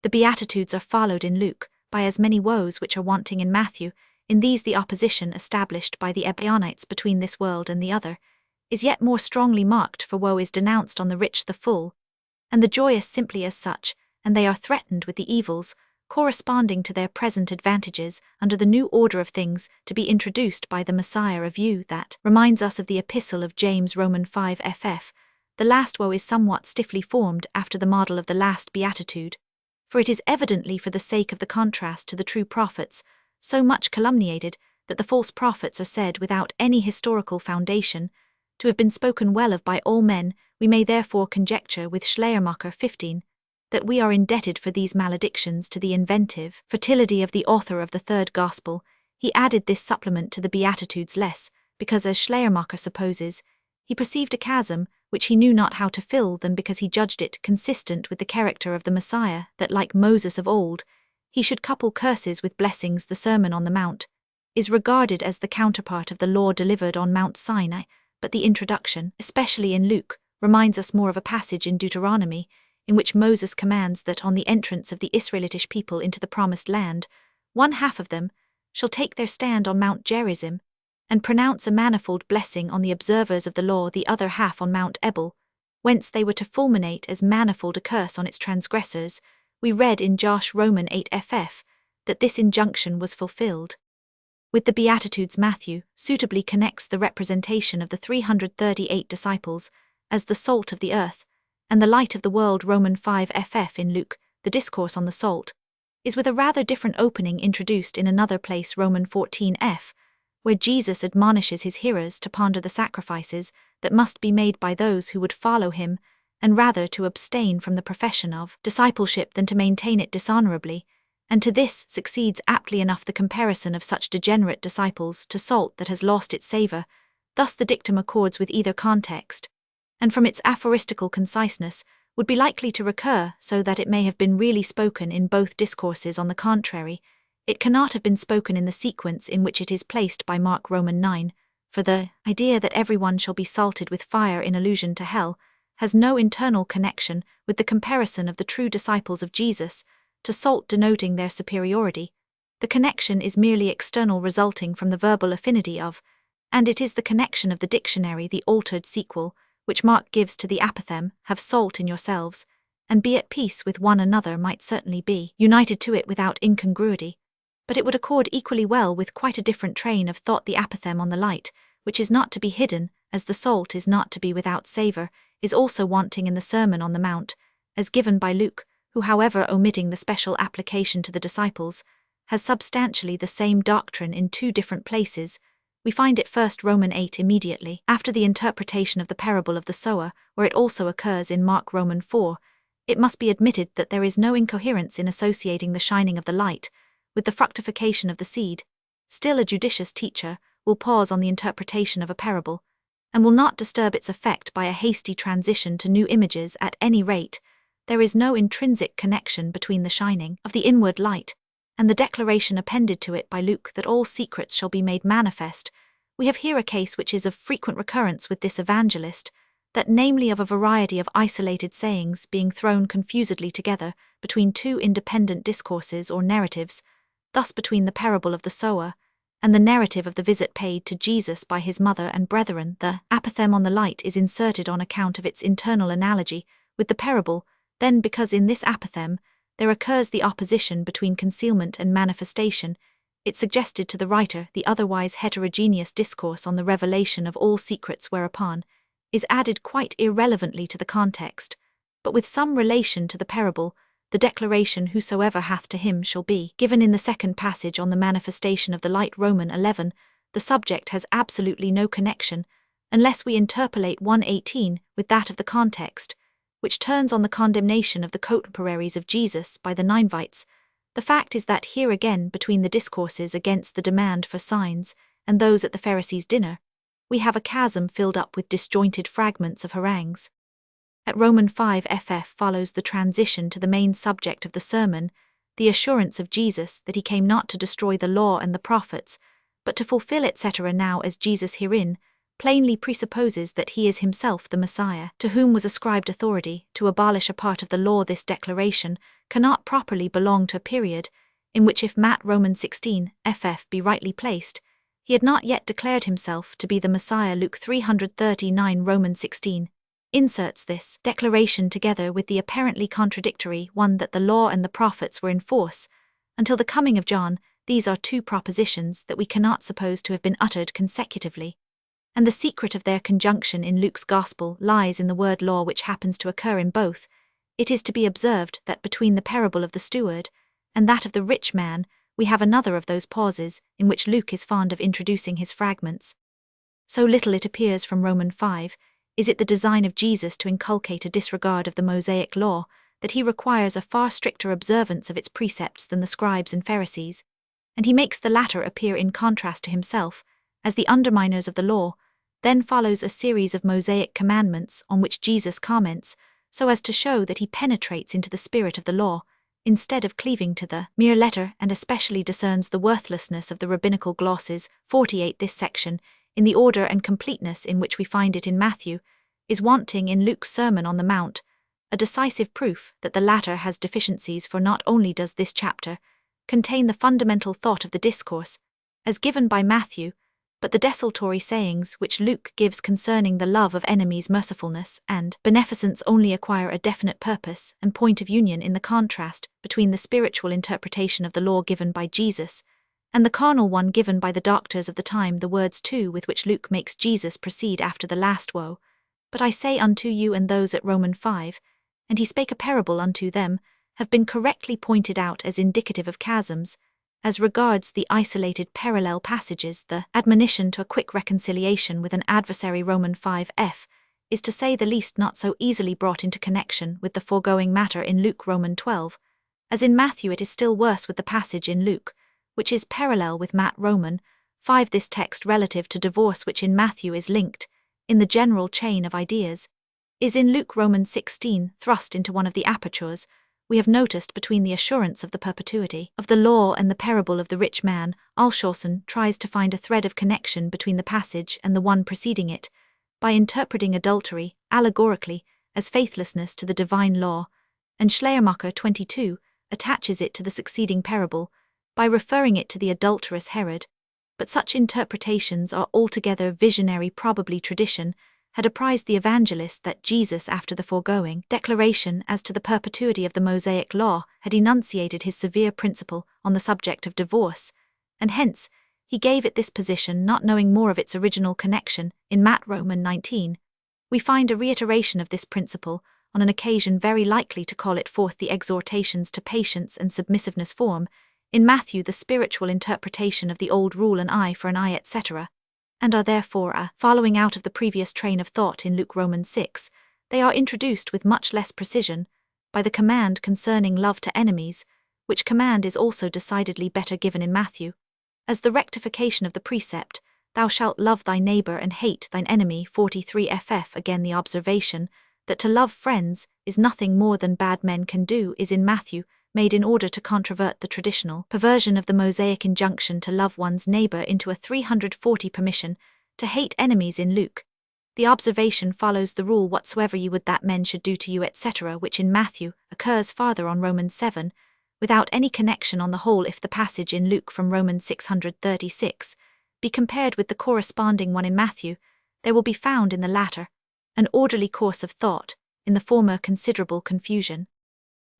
The Beatitudes are followed in Luke by as many woes which are wanting in Matthew. In these the opposition established by the Ebionites between this world and the other is yet more strongly marked, for woe is denounced on the rich, the full, and the joyous simply as such, and they are threatened with the evils corresponding to their present advantages under the new order of things to be introduced by the Messiah, a view that reminds us of the epistle of James. Romans 5 ff. The last woe is somewhat stiffly formed after the model of the last beatitude, for it is evidently for the sake of the contrast to the true prophets, so much calumniated, that the false prophets are said without any historical foundation to have been spoken well of by all men, we may therefore conjecture with Schleiermacher 15 that we are indebted for these maledictions to the inventive fertility of the author of the third gospel. He added this supplement to the Beatitudes less, because, as Schleiermacher supposes, he perceived a chasm which he knew not how to fill than because he judged it consistent with the character of the Messiah, that, like Moses of old, he should couple curses with blessings. The Sermon on the Mount is regarded as the counterpart of the law delivered on Mount Sinai, but the introduction, especially in Luke, reminds us more of a passage in Deuteronomy, in which Moses commands that on the entrance of the Israelitish people into the promised land, one half of them shall take their stand on Mount Gerizim, and pronounce a manifold blessing on the observers of the law, the other half on Mount Ebal, whence they were to fulminate as manifold a curse on its transgressors. We read in Josh Roman 8 ff. That this injunction was fulfilled. With the Beatitudes, Matthew suitably connects the representation of the 338 disciples as the salt of the earth, and the light of the world. Roman 5 ff. In Luke, the discourse on the salt is with a rather different opening introduced in another place, Roman 14 f, where Jesus admonishes his hearers to ponder the sacrifices that must be made by those who would follow him, and rather to abstain from the profession of discipleship than to maintain it dishonorably, and to this succeeds aptly enough the comparison of such degenerate disciples to salt that has lost its savour. Thus the dictum accords with either context, and from its aphoristical conciseness would be likely to recur, so that it may have been really spoken in both discourses. On the contrary, it cannot have been spoken in the sequence in which it is placed by Mark. Roman 9, for the idea that everyone shall be salted with fire in allusion to hell has no internal connection with the comparison of the true disciples of Jesus to salt denoting their superiority. The connection is merely external, resulting from the verbal affinity of, and it is the connection of the dictionary, the altered sequel, which Mark gives to the apothegm, have salt in yourselves, and be at peace with one another, might certainly be united to it without incongruity, but it would accord equally well with quite a different train of thought. The apothegm on the light, which is not to be hidden, as the salt is not to be without savour, is also wanting in the Sermon on the Mount, as given by Luke, who, however omitting the special application to the disciples, has substantially the same doctrine in two different places. We find it first, Roman 8, immediately after the interpretation of the parable of the sower, where it also occurs in Mark. Roman 4. It must be admitted that there is no incoherence in associating the shining of the light with the fructification of the seed. Still, a judicious teacher will pause on the interpretation of a parable, and will not disturb its effect by a hasty transition to new images. At any rate, there is no intrinsic connection between the shining of the inward light and the declaration appended to it by Luke that all secrets shall be made manifest. We have here a case which is of frequent recurrence with this evangelist, that namely of a variety of isolated sayings being thrown confusedly together between two independent discourses or narratives, thus between the parable of the sower and the narrative of the visit paid to Jesus by his mother and brethren. The apothegm on the light is inserted on account of its internal analogy with the parable, then because in this apothegm there occurs the opposition between concealment and manifestation, it suggested to the writer the otherwise heterogeneous discourse on the revelation of all secrets, whereupon is added quite irrelevantly to the context, but with some relation to the parable, the declaration whosoever hath to him shall be given in the second passage on the manifestation of the light. Roman 11. The subject has absolutely no connection, unless we interpolate 1:18 with that of the context, which turns on the condemnation of the contemporaries of Jesus by the Ninevites. The fact is that here again, between the discourses against the demand for signs and those at the Pharisees' dinner, we have a chasm filled up with disjointed fragments of harangues. At Roman 5 ff follows the transition to the main subject of the sermon, the assurance of Jesus that he came not to destroy the law and the prophets, but to fulfill, etc. Now, as Jesus herein plainly presupposes that he is himself the Messiah, to whom was ascribed authority to abolish a part of the law, this declaration cannot properly belong to a period in which, if Matt. Roman 16 ff be rightly placed, he had not yet declared himself to be the Messiah. Luke 339 Roman 16 inserts this declaration together with the apparently contradictory one that the law and the prophets were in force until the coming of John. These are two propositions that we cannot suppose to have been uttered consecutively, and the secret of their conjunction in Luke's Gospel lies in the word law, which happens to occur in both. It is to be observed that between the parable of the steward and that of the rich man, we have another of those pauses in which Luke is fond of introducing his fragments. So little it appears from Romans 5, is it the design of Jesus to inculcate a disregard of the Mosaic law, that he requires a far stricter observance of its precepts than the scribes and Pharisees, and he makes the latter appear in contrast to himself, as the underminers of the law. Then follows a series of Mosaic commandments on which Jesus comments, so as to show that he penetrates into the spirit of the law, instead of cleaving to the mere letter, and especially discerns the worthlessness of the rabbinical glosses. 48 This section, in the order and completeness in which we find it in Matthew, is wanting in Luke's Sermon on the Mount, a decisive proof that the latter has deficiencies, for not only does this chapter contain the fundamental thought of the discourse, as given by Matthew, but the desultory sayings which Luke gives concerning the love of enemies, mercifulness, and beneficence only acquire a definite purpose and point of union in the contrast between the spiritual interpretation of the law given by Jesus and the carnal one given by the doctors of the time. The words too with which Luke makes Jesus proceed after the last woe, "But I say unto you," and those at Romans 5, "And he spake a parable unto them," have been correctly pointed out as indicative of chasms. As regards the isolated parallel passages, the admonition to a quick reconciliation with an adversary, Romans 5f, is to say the least not so easily brought into connection with the foregoing matter in Luke. Romans 12. As in Matthew, it is still worse with the passage in Luke, which is parallel with Romans 5. This text relative to divorce, which in Matthew is linked, in the general chain of ideas, is in Luke. Romans 16 thrust into one of the apertures we have noticed between the assurance of the perpetuity of the law and the parable of the rich man. Alshausen tries to find a thread of connection between the passage and the one preceding it, by interpreting adultery, allegorically, as faithlessness to the divine law, and Schleiermacher 22 attaches it to the succeeding parable, by referring it to the adulterous Herod. But such interpretations are altogether visionary. Probably tradition had apprised the evangelist that Jesus, after the foregoing declaration as to the perpetuity of the Mosaic law, had enunciated his severe principle on the subject of divorce, and hence he gave it this position, not knowing more of its original connection. In Romans 19, we find a reiteration of this principle on an occasion very likely to call it forth. The exhortations to patience and submissiveness form, in Matthew, the spiritual interpretation of the old rule, an eye for an eye, etc., and are therefore a following out of the previous train of thought in Luke. Romans 6, they are introduced with much less precision by the command concerning love to enemies, which command is also decidedly better given in Matthew, as the rectification of the precept, "Thou shalt love thy neighbor and hate thine enemy." 43 ff. Again, the observation that to love friends is nothing more than bad men can do is in Matthew made in order to controvert the traditional perversion of the Mosaic injunction to love one's neighbor into a 340 permission to hate enemies in Luke. The observation follows the rule, "Whatsoever ye would that men should do to you," etc., which in Matthew occurs farther on Romans 7, without any connection on the whole. If the passage in Luke from Romans 636 be compared with the corresponding one in Matthew, there will be found in the latter an orderly course of thought, in the former considerable confusion.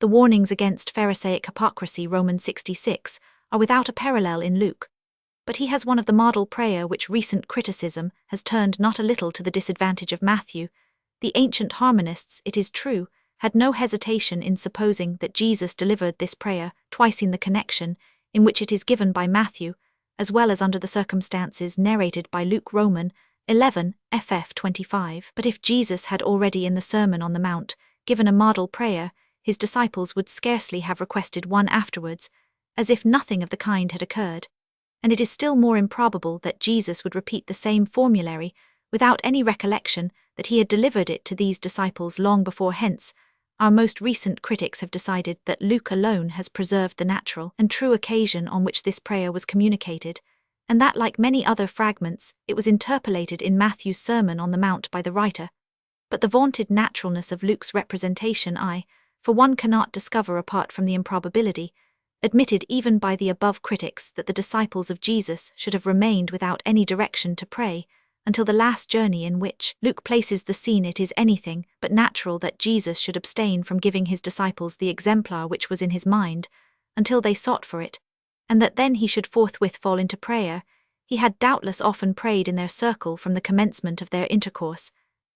The warnings against Pharisaic hypocrisy, Romans 66, are without a parallel in Luke, but he has one of the model prayer which recent criticism has turned not a little to the disadvantage of Matthew. The ancient harmonists, it is true, had no hesitation in supposing that Jesus delivered this prayer twice in the connection in which it is given by Matthew, as well as under the circumstances narrated by Luke. Romans 11 ff 25. But if Jesus had already in the Sermon on the Mount given a model prayer, his disciples would scarcely have requested one afterwards, as if nothing of the kind had occurred, and it is still more improbable that Jesus would repeat the same formulary without any recollection that he had delivered it to these disciples long before. Hence, our most recent critics have decided that Luke alone has preserved the natural and true occasion on which this prayer was communicated, and that, like many other fragments, it was interpolated in Matthew's Sermon on the Mount by the writer. But the vaunted naturalness of Luke's representation for one cannot discover apart from the improbability, admitted even by the above critics, that the disciples of Jesus should have remained without any direction to pray until the last journey in which Luke places the scene. It is anything but natural that Jesus should abstain from giving his disciples the exemplar which was in his mind, until they sought for it, and that then he should forthwith fall into prayer. He had doubtless often prayed in their circle from the commencement of their intercourse,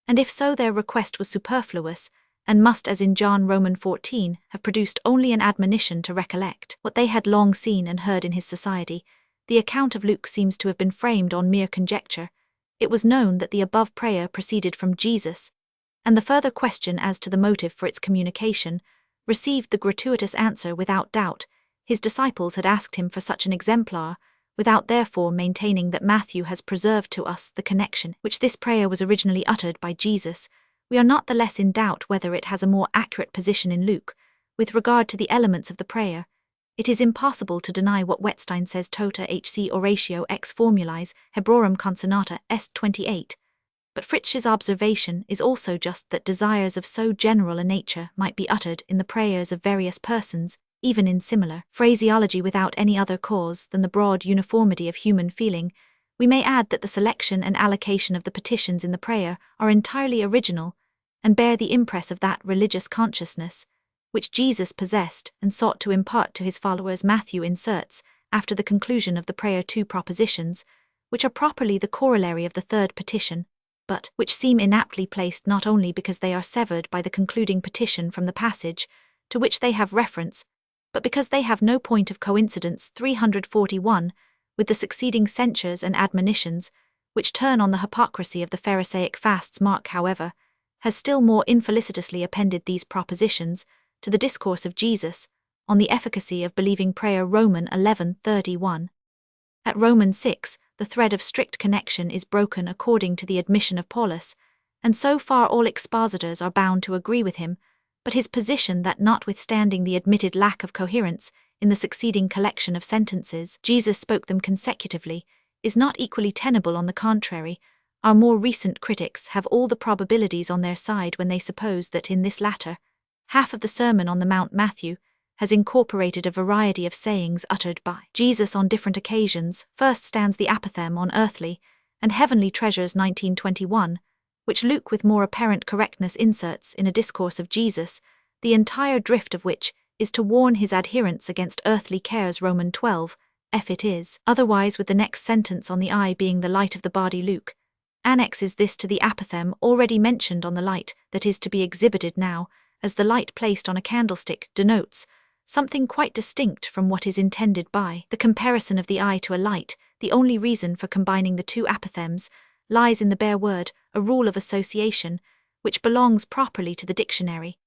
and if so their request was superfluous, and must, as in John Roman 14, have produced only an admonition to recollect what they had long seen and heard in his society. The account of Luke seems to have been framed on mere conjecture. It was known that the above prayer proceeded from Jesus, and the further question as to the motive for its communication received the gratuitous answer without doubt. His disciples had asked him for such an exemplar, without therefore maintaining that Matthew has preserved to us the connection which this prayer was originally uttered by Jesus. We are not the less in doubt whether it has a more accurate position in Luke. With regard to the elements of the prayer, it is impossible to deny what Wettstein says tota hc oratio ex formulis Hebrorum consonata est 28. But Fritzsche's observation is also just that desires of so general a nature might be uttered in the prayers of various persons, even in similar phraseology without any other cause than the broad uniformity of human feeling. We may add that the selection and allocation of the petitions in the prayer are entirely original, and bear the impress of that religious consciousness which Jesus possessed and sought to impart to his followers. Matthew inserts, after the conclusion of the prayer, two propositions, which are properly the corollary of the third petition, but which seem inaptly placed not only because they are severed by the concluding petition from the passage to which they have reference, but because they have no point of coincidence. 341, with the succeeding censures and admonitions, which turn on the hypocrisy of the Pharisaic fasts. Mark, however, has still more infelicitously appended these propositions to the discourse of Jesus on the efficacy of believing prayer. Roman 11:31. At Roman 6, the thread of strict connection is broken according to the admission of Paulus, and so far all expositors are bound to agree with him, but his position that notwithstanding the admitted lack of coherence in the succeeding collection of sentences, Jesus spoke them consecutively, is not equally tenable. On the contrary, our more recent critics have all the probabilities on their side when they suppose that in this latter half of the Sermon on the Mount Matthew has incorporated a variety of sayings uttered by Jesus on different occasions. First stands the apothegm on earthly and heavenly treasures 19:21, which Luke with more apparent correctness inserts in a discourse of Jesus, the entire drift of which is to warn his adherents against earthly cares. Roman 12, F. It is otherwise with the next sentence on the eye being the light of the body. Luke annexes this to the apothegm already mentioned on the light that is to be exhibited now, as the light placed on a candlestick denotes something quite distinct from what is intended by the comparison of the eye to a light. The only reason for combining the two apothegms lies in the bare word, a rule of association, which belongs properly to the dictionary,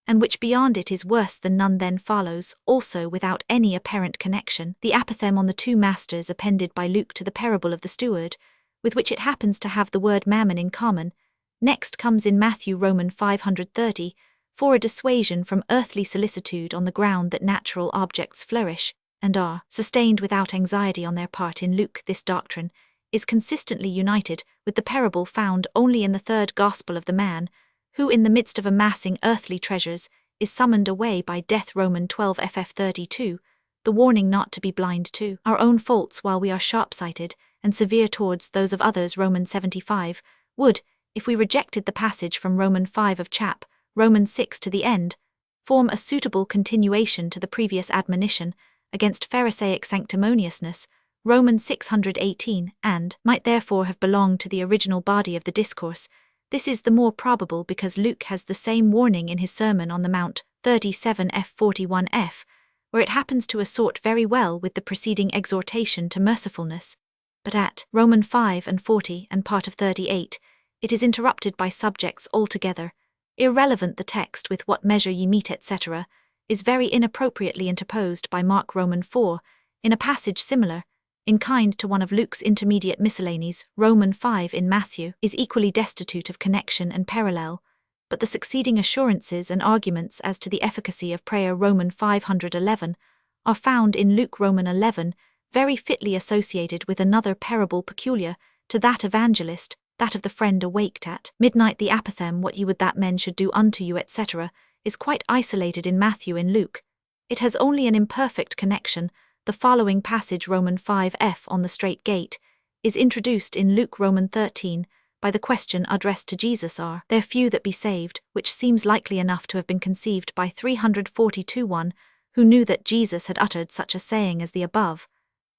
and which beyond it is worse than none. Then follows, also without any apparent connection, the apothegm on the two masters appended by Luke to the parable of the steward, with which it happens to have the word mammon in common. Next comes in Matthew Roman 530, for a dissuasion from earthly solicitude on the ground that natural objects flourish and are sustained without anxiety on their part. In Luke, this doctrine is consistently united with the parable found only in the third gospel of the man who, in the midst of amassing earthly treasures, is summoned away by death. Roman 12 ff 32, the warning not to be blind to our own faults while we are sharp-sighted and severe towards those of others. Roman 75, would, if we rejected the passage from Roman 5 of chap. Roman 6 to the end, form a suitable continuation to the previous admonition against Pharisaic sanctimoniousness, Roman 618, and might therefore have belonged to the original body of the discourse. This is the more probable because Luke has the same warning in his Sermon on the Mount 37 f 41 f, where it happens to assort very well with the preceding exhortation to mercifulness. But at Roman 5 and 40 and part of 38, it is interrupted by subjects altogether irrelevant. The text, with what measure ye meet, etc., is very inappropriately interposed by Mark. Roman 4, in a passage similar in kind to one of Luke's intermediate miscellanies. Roman 5 in Matthew is equally destitute of connection and parallel, but the succeeding assurances and arguments as to the efficacy of prayer. Roman 511 are found in Luke. Roman 11, very fitly associated with another parable peculiar to that evangelist, that of the friend awaked at midnight. The apothegm, what you would that men should do unto you, etc., is quite isolated in Matthew. In Luke, it has only an imperfect connection. The following passage, Roman 5 f, on the straight gate, is introduced in Luke. Roman 13, by the question addressed to Jesus, are there few that be saved, which seems likely enough to have been conceived by 342 one who knew that Jesus had uttered such a saying as the above,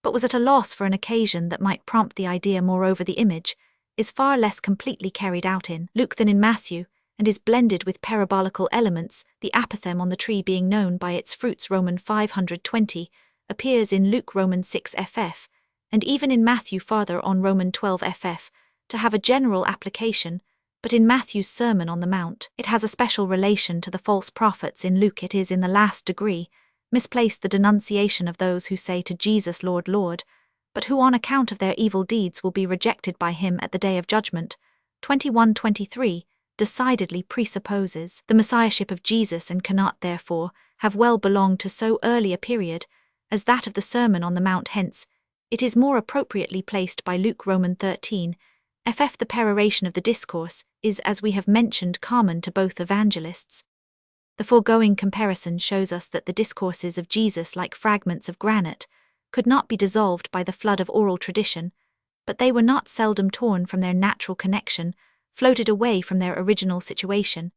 but was at a loss for an occasion that might prompt the idea. Moreover, the image is far less completely carried out in Luke than in Matthew, and is blended with parabolical elements, the apothegm on the tree being known by its fruits Roman 520, appears in Luke Roman 6 ff, and even in Matthew farther on Roman 12 ff, to have a general application, but in Matthew's Sermon on the Mount, it has a special relation to the false prophets. In Luke it is in the last degree misplaced the denunciation of those who say to Jesus, Lord, Lord, but who on account of their evil deeds will be rejected by him at the day of judgment. 21:23 decidedly presupposes the messiahship of Jesus and cannot therefore have well belonged to so early a period as that of the Sermon on the Mount. Hence, it is more appropriately placed by Luke Roman 13 ff. The peroration of the discourse is, as we have mentioned, common to both evangelists. The foregoing comparison shows us that the discourses of Jesus, like fragments of granite, could not be dissolved by the flood of oral tradition, but they were not seldom torn from their natural connection, floated away from their original situation,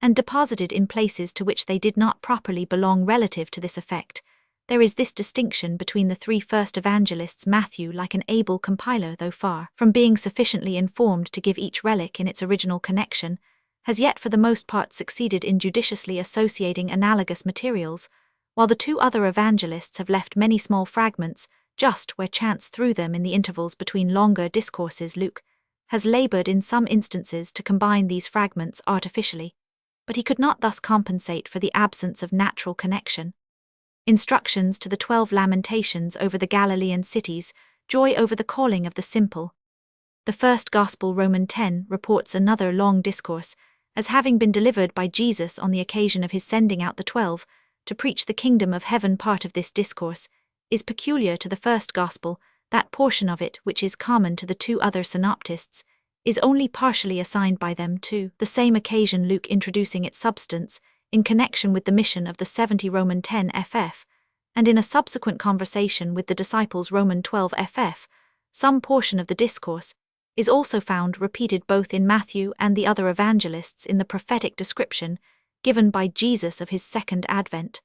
and deposited in places to which they did not properly belong. Relative to this effect, there is this distinction between the three first evangelists. Matthew, like an able compiler, though far from being sufficiently informed to give each relic in its original connection, has yet for the most part succeeded in judiciously associating analogous materials, while the two other evangelists have left many small fragments just where chance threw them in the intervals between longer discourses. Luke has labored in some instances to combine these fragments artificially, but he could not thus compensate for the absence of natural connection. Instructions to the 12 lamentations over the Galilean cities, joy over the calling of the simple. The first Gospel, Roman 10, reports another long discourse, as having been delivered by Jesus on the occasion of his sending out the 12 to preach the kingdom of heaven. Part of this discourse is peculiar to the first Gospel. That portion of it which is common to the two other synoptists is only partially assigned by them to the same occasion, Luke introducing its substance in connection with the mission of the 70 Roman 10 ff, and in a subsequent conversation with the disciples Roman 12 ff. Some portion of the discourse is also found repeated both in Matthew and the other evangelists in the prophetic description given by Jesus of his second advent.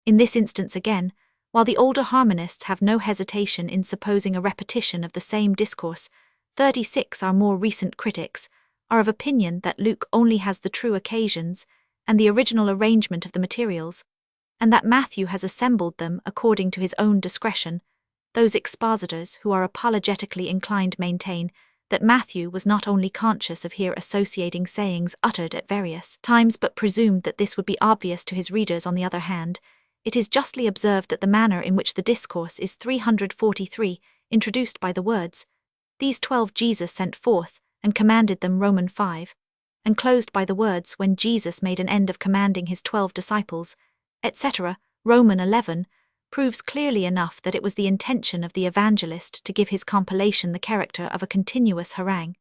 In this instance again, while the older harmonists have no hesitation in supposing a repetition of the same discourse, 36 our more recent critics are of opinion that Luke only has the true occasions and the original arrangement of the materials, and that Matthew has assembled them according to his own discretion. Those expositors who are apologetically inclined maintain that Matthew was not only conscious of here associating sayings uttered at various times but presumed that this would be obvious to his readers. On the other hand, it is justly observed that the manner in which the discourse is 343, introduced by the words, "These 12 Jesus sent forth, and commanded them," Roman 5, and closed by the words, "When Jesus made an end of commanding his 12 disciples," etc., Roman 11, proves clearly enough that it was the intention of the evangelist to give his compilation the character of a continuous harangue.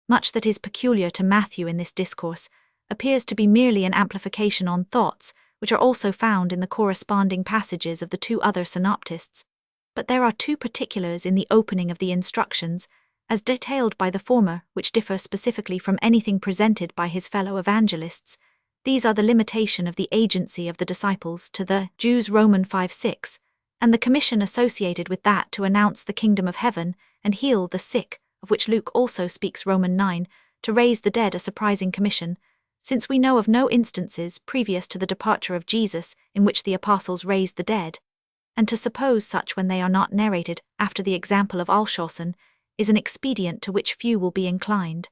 Much that is peculiar to Matthew in this discourse appears to be merely an amplification on thoughts which are also found in the corresponding passages of the two other synoptists, but there are two particulars in the opening of the instructions, as detailed by the former, which differ specifically from anything presented by his fellow evangelists. These are the limitation of the agency of the disciples to the Jews Roman 5:6, and the commission associated with that to announce the kingdom of heaven and heal the sick, of which Luke also speaks Roman 9, to raise the dead, a surprising commission, since we know of no instances previous to the departure of Jesus in which the apostles raised the dead, and to suppose such when they are not narrated after the example of Alshausen is an expedient to which few will be inclined.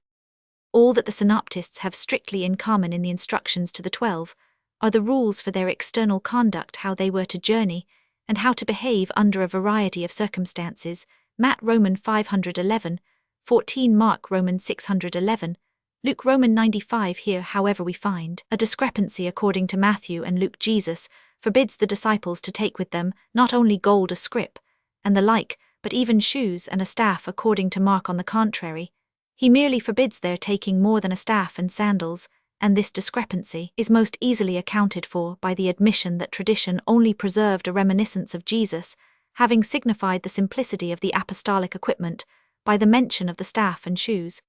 All that the synoptists have strictly in common in the instructions to the 12 are the rules for their external conduct, how they were to journey, and how to behave under a variety of circumstances. Matt Roman 511, 14 Mark Roman 611, Luke Roman 95. Here, however, we find a discrepancy. According to Matthew and Luke, Jesus forbids the disciples to take with them not only gold, a scrip, and the like, but even shoes and a staff. According to Mark, on the contrary, he merely forbids their taking more than a staff and sandals, and this discrepancy is most easily accounted for by the admission that tradition only preserved a reminiscence of Jesus, having signified the simplicity of the apostolic equipment by the mention of the staff and shoes,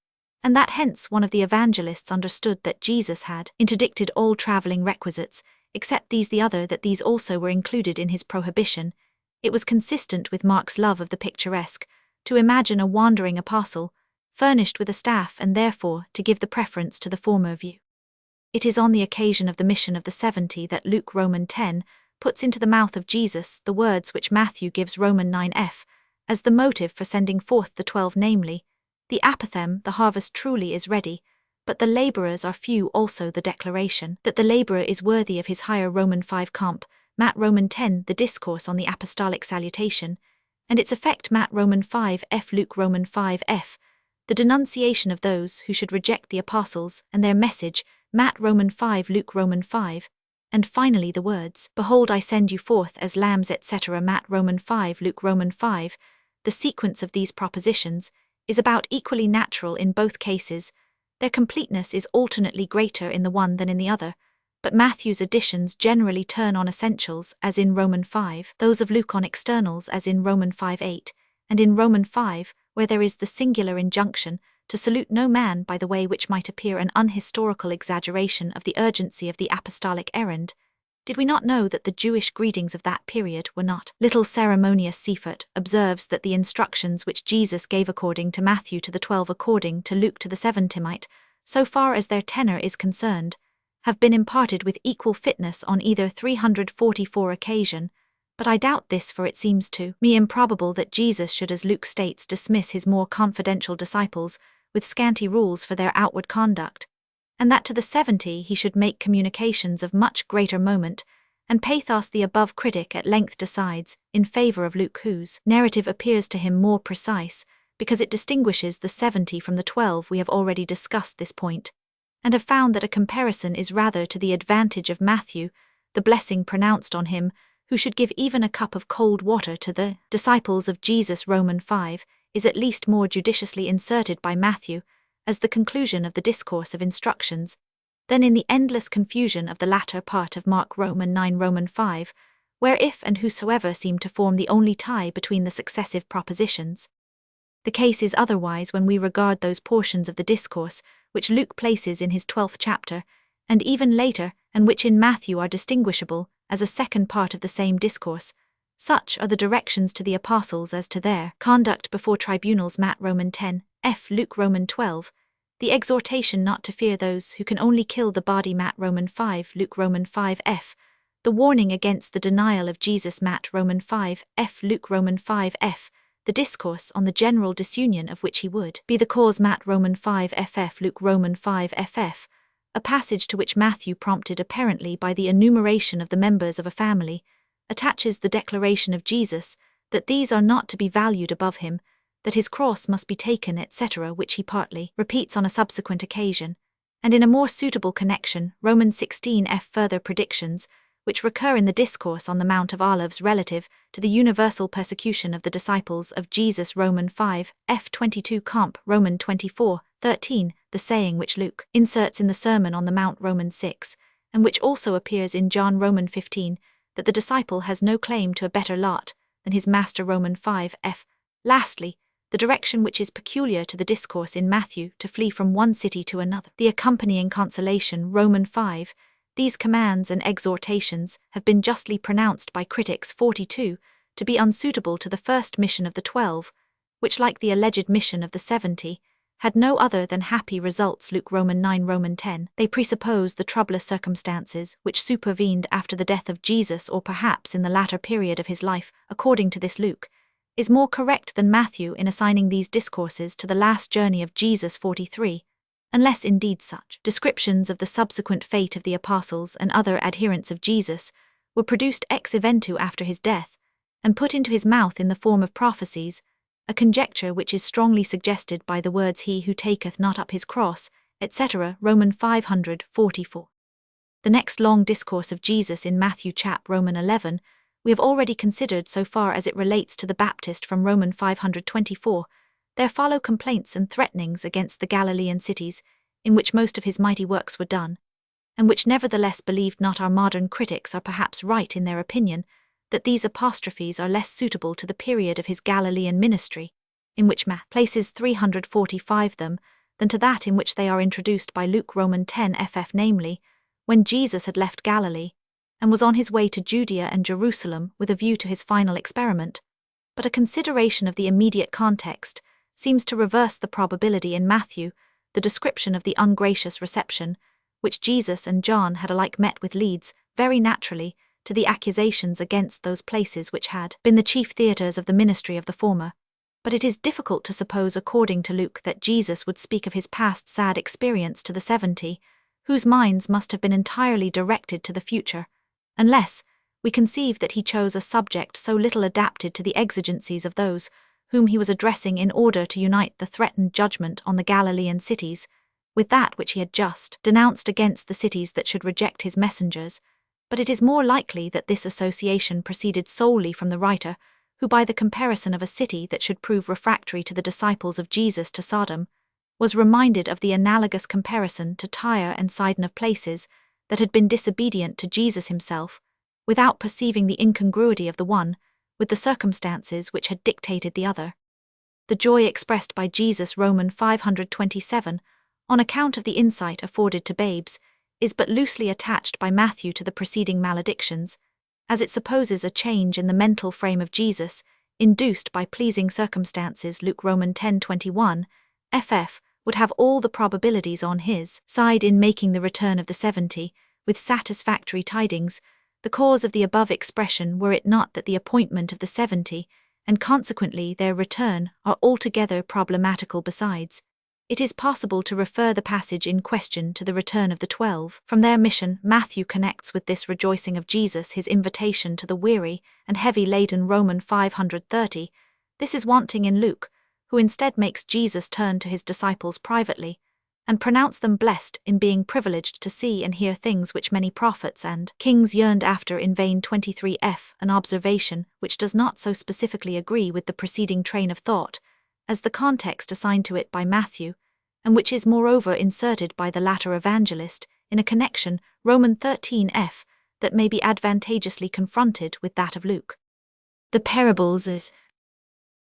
and that hence one of the evangelists understood that Jesus had interdicted all travelling requisites, except these; the other that these also were included in his prohibition. It was consistent with Mark's love of the picturesque to imagine a wandering apostle, furnished with a staff, and therefore to give the preference to the former view. It is on the occasion of the mission of the 70 that Luke Roman 10 puts into the mouth of Jesus the words which Matthew gives Roman 9f as the motive for sending forth the 12, namely, the apothem, the harvest truly is ready, but the laborers are few, also the declaration that the laborer is worthy of his hire Roman 5 comp, Matt Roman 10 the discourse on the apostolic salutation, and its effect Matt Roman 5f Luke Roman 5f, the denunciation of those who should reject the apostles and their message Matt Roman 5 Luke Roman 5, and finally the words, Behold I send you forth as lambs etc. Matt Roman 5 Luke Roman 5, the sequence of these propositions is about equally natural in both cases. Their completeness is alternately greater in the one than in the other, but Matthew's additions generally turn on essentials as in Roman 5, those of Luke on externals as in Roman 5:8, and in Roman 5, where there is the singular injunction to salute no man by the way which might appear an unhistorical exaggeration of the urgency of the apostolic errand. Did we not know that the Jewish greetings of that period were not little ceremonious? Seifert observes that the instructions which Jesus gave according to Matthew to the 12 according to Luke to the 70 might, so far as their tenor is concerned, have been imparted with equal fitness on either 344 occasion, but I doubt this, for it seems to me improbable that Jesus should, as Luke states, dismiss his more confidential disciples with scanty rules for their outward conduct, and that to the 70 he should make communications of much greater moment, and pathos the above critic at length decides in favor of Luke, whose narrative appears to him more precise, because it distinguishes the 70 from the 12. We have already discussed this point, and have found that a comparison is rather to the advantage of Matthew, the blessing pronounced on him, who should give even a cup of cold water to the disciples of Jesus. Roman 5 is at least more judiciously inserted by Matthew as the conclusion of the discourse of instructions than in the endless confusion of the latter part of Mark Roman 9 Roman 5, where if and whosoever seem to form the only tie between the successive propositions. The case is otherwise when we regard those portions of the discourse which Luke places in his 12th chapter, and even later, and which in Matthew are distinguishable as a second part of the same discourse. Such are the directions to the apostles as to their conduct before tribunals. Matt Roman 10, f Luke Roman 12, the exhortation not to fear those who can only kill the body. Matt Roman 5 Luke Roman 5 f, the warning against the denial of Jesus. Matt Roman 5 f Luke Roman 5 f, the discourse on the general disunion of which he would be the cause. Matt Roman 5 ff Luke Roman 5 ff, a passage to which Matthew, prompted apparently by the enumeration of the members of a family, attaches the declaration of Jesus that these are not to be valued above him, that his cross must be taken etc., which he partly repeats on a subsequent occasion, and in a more suitable connection Romans 16 f further predictions, which recur in the discourse on the Mount of Olives relative to the universal persecution of the disciples of Jesus. Roman 5 f 22 comp Roman 24 13, the saying which Luke inserts in the Sermon on the Mount Roman 6, and which also appears in John Roman 15, that the disciple has no claim to a better lot than his master. Roman 5 f. Lastly, the direction which is peculiar to the discourse in Matthew to flee from one city to another, the accompanying consolation. Roman 5, these commands and exhortations have been justly pronounced by critics 42 to be unsuitable to the first mission of the 12, which, like the alleged mission of the 70, had no other than happy results. Luke Roman 9 Roman 10, they presuppose the troublous circumstances which supervened after the death of Jesus, or perhaps in the latter period of his life, according to this Luke, is more correct than Matthew in assigning these discourses to the last journey of Jesus 43, unless indeed such descriptions of the subsequent fate of the apostles and other adherents of Jesus were produced ex eventu after his death, and put into his mouth in the form of prophecies, a conjecture which is strongly suggested by the words he who taketh not up his cross, etc. Roman 544. The next long discourse of Jesus in Matthew chap Roman 11 we have already considered so far as it relates to the Baptist. From Roman 524, there follow complaints and threatenings against the Galilean cities, in which most of his mighty works were done, and which nevertheless believed not. Our modern critics are perhaps right in their opinion that these apostrophes are less suitable to the period of his Galilean ministry, in which Matt places 345 them, than to that in which they are introduced by Luke Roman 10 ff, namely, when Jesus had left Galilee, and was on his way to Judea and Jerusalem with a view to his final experiment. But a consideration of the immediate context seems to reverse the probability in Matthew, the description of the ungracious reception, which Jesus and John had alike met with, leads, very naturally, to the accusations against those places which had been the chief theatres of the ministry of the former. But it is difficult to suppose, according to Luke, that Jesus would speak of his past sad experience to the 70, whose minds must have been entirely directed to the future, unless we conceive that he chose a subject so little adapted to the exigencies of those whom he was addressing in order to unite the threatened judgment on the Galilean cities with that which he had just denounced against the cities that should reject his messengers. But it is more likely that this association proceeded solely from the writer, who, by the comparison of a city that should prove refractory to the disciples of Jesus to Sodom, was reminded of the analogous comparison to Tyre and Sidon of places that had been disobedient to Jesus himself, without perceiving the incongruity of the one with the circumstances which had dictated the other. The joy expressed by Jesus, Romans 527, on account of the insight afforded to babes, is but loosely attached by Matthew to the preceding maledictions, as it supposes a change in the mental frame of Jesus, induced by pleasing circumstances. Luke Romans 10:21, ff. would have all the probabilities on his side in making the return of the 70, with satisfactory tidings, the cause of the above expression, were it not that the appointment of the 70, and consequently their return, are altogether problematical. Besides, it is possible to refer the passage in question to the return of the 12 from their mission. Matthew connects with this rejoicing of Jesus his invitation to the weary and heavy-laden, Romans 530. This is wanting in Luke, who instead makes Jesus turn to his disciples privately, and pronounce them blessed in being privileged to see and hear things which many prophets and kings yearned after in vain. 23f. An observation which does not so specifically agree with the preceding train of thought as the context assigned to it by Matthew, and which is moreover inserted by the latter evangelist in a connection, Romans 13f, that may be advantageously confronted with that of Luke. The parables is.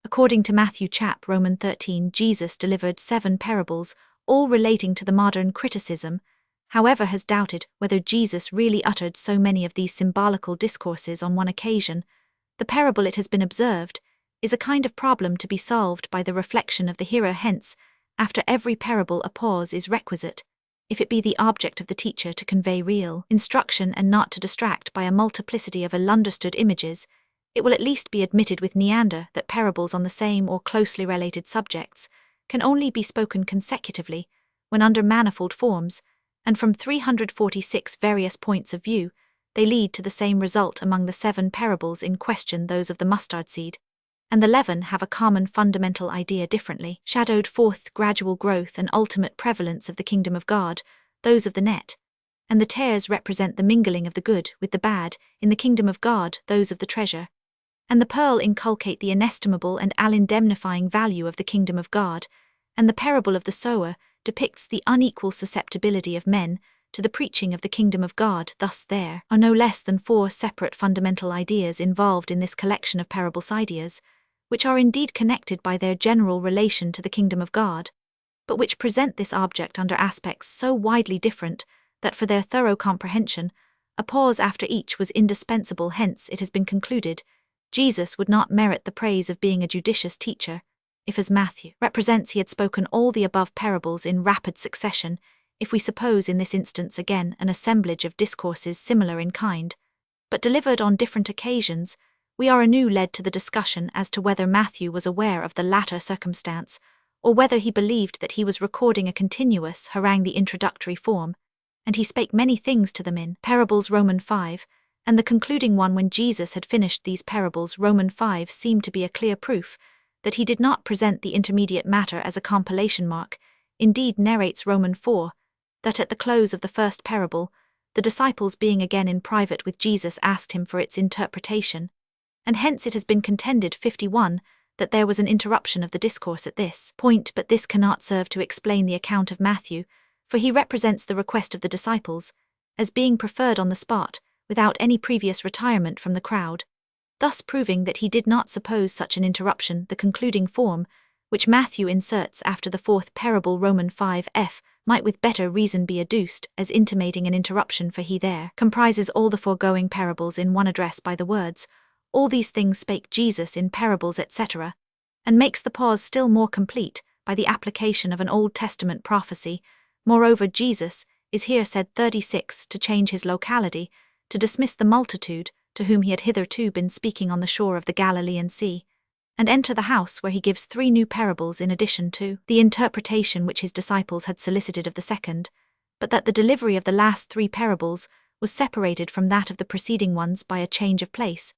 According to Matthew chap Romans 13, Jesus delivered 7 parables, all relating to the modern criticism, however has doubted whether Jesus really uttered so many of these symbolical discourses on one occasion. The parable, it has been observed, is a kind of problem to be solved by the reflection of the hearer. Hence, after every parable a pause is requisite, if it be the object of the teacher to convey real instruction and not to distract by a multiplicity of ill-understood images. It will at least be admitted with Neander that parables on the same or closely related subjects can only be spoken consecutively when under manifold forms, and from 346 various points of view, they lead to the same result. Among the 7 parables in question, those of the mustard seed and the leaven have a common fundamental idea, differently shadowed forth gradual growth and ultimate prevalence of the kingdom of God. Those of the net and the tares represent the mingling of the good with the bad in the kingdom of God. Those of the treasure and the pearl inculcate the inestimable and all-indemnifying value of the kingdom of God, and the parable of the sower depicts the unequal susceptibility of men to the preaching of the kingdom of God. Thus there are no less than 4 separate fundamental ideas involved in this collection of parables, ideas which are indeed connected by their general relation to the kingdom of God, but which present this object under aspects so widely different that for their thorough comprehension, a pause after each was indispensable. Hence it has been concluded, Jesus would not merit the praise of being a judicious teacher, if, as Matthew represents, he had spoken all the above parables in rapid succession. If we suppose in this instance again an assemblage of discourses similar in kind, but delivered on different occasions, we are anew led to the discussion as to whether Matthew was aware of the latter circumstance, or whether he believed that he was recording a continuous harangue, the introductory form, and he spake many things to them in parables, Romans 5, and the concluding one when Jesus had finished these parables, Romans 5, seemed to be a clear proof that he did not present the intermediate matter as a compilation mark. Indeed, narrates Romans 4, that at the close of the first parable, the disciples, being again in private with Jesus, asked him for its interpretation, and hence it has been contended 51 that there was an interruption of the discourse at this point. But this cannot serve to explain the account of Matthew, for he represents the request of the disciples as being preferred on the spot, without any previous retirement from the crowd, thus proving that he did not suppose such an interruption. The concluding form, which Matthew inserts after the 4th parable, Romans 5f, might with better reason be adduced as intimating an interruption, for he there comprises all the foregoing parables in one address by the words, "All these things spake Jesus in parables," etc., and makes the pause still more complete by the application of an Old Testament prophecy. Moreover, Jesus, is here said 36 to change his locality, to dismiss the multitude, to whom he had hitherto been speaking on the shore of the Galilean Sea, and enter the house where he gives 3 new parables in addition to the interpretation which his disciples had solicited of the second, but that the delivery of the last 3 parables was separated from that of the preceding ones by a change of place,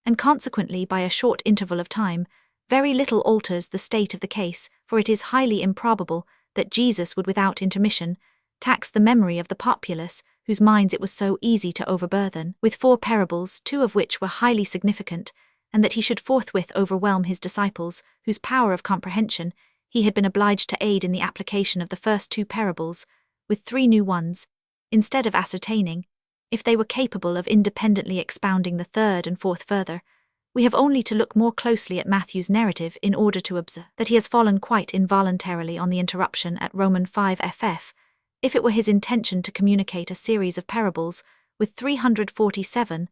and consequently by a short interval of time, very little alters the state of the case, for it is highly improbable that Jesus would without intermission tax the memory of the populace, whose minds it was so easy to overburthen, with 4 parables, 2 of which were highly significant, and that he should forthwith overwhelm his disciples, whose power of comprehension he had been obliged to aid in the application of the first 2 parables, with 3 new ones, instead of ascertaining if they were capable of independently expounding the 3rd and 4th further. We have only to look more closely at Matthew's narrative in order to observe that he has fallen quite involuntarily on the interruption at Roman 5 ff, if it were his intention to communicate a series of parables, with 347,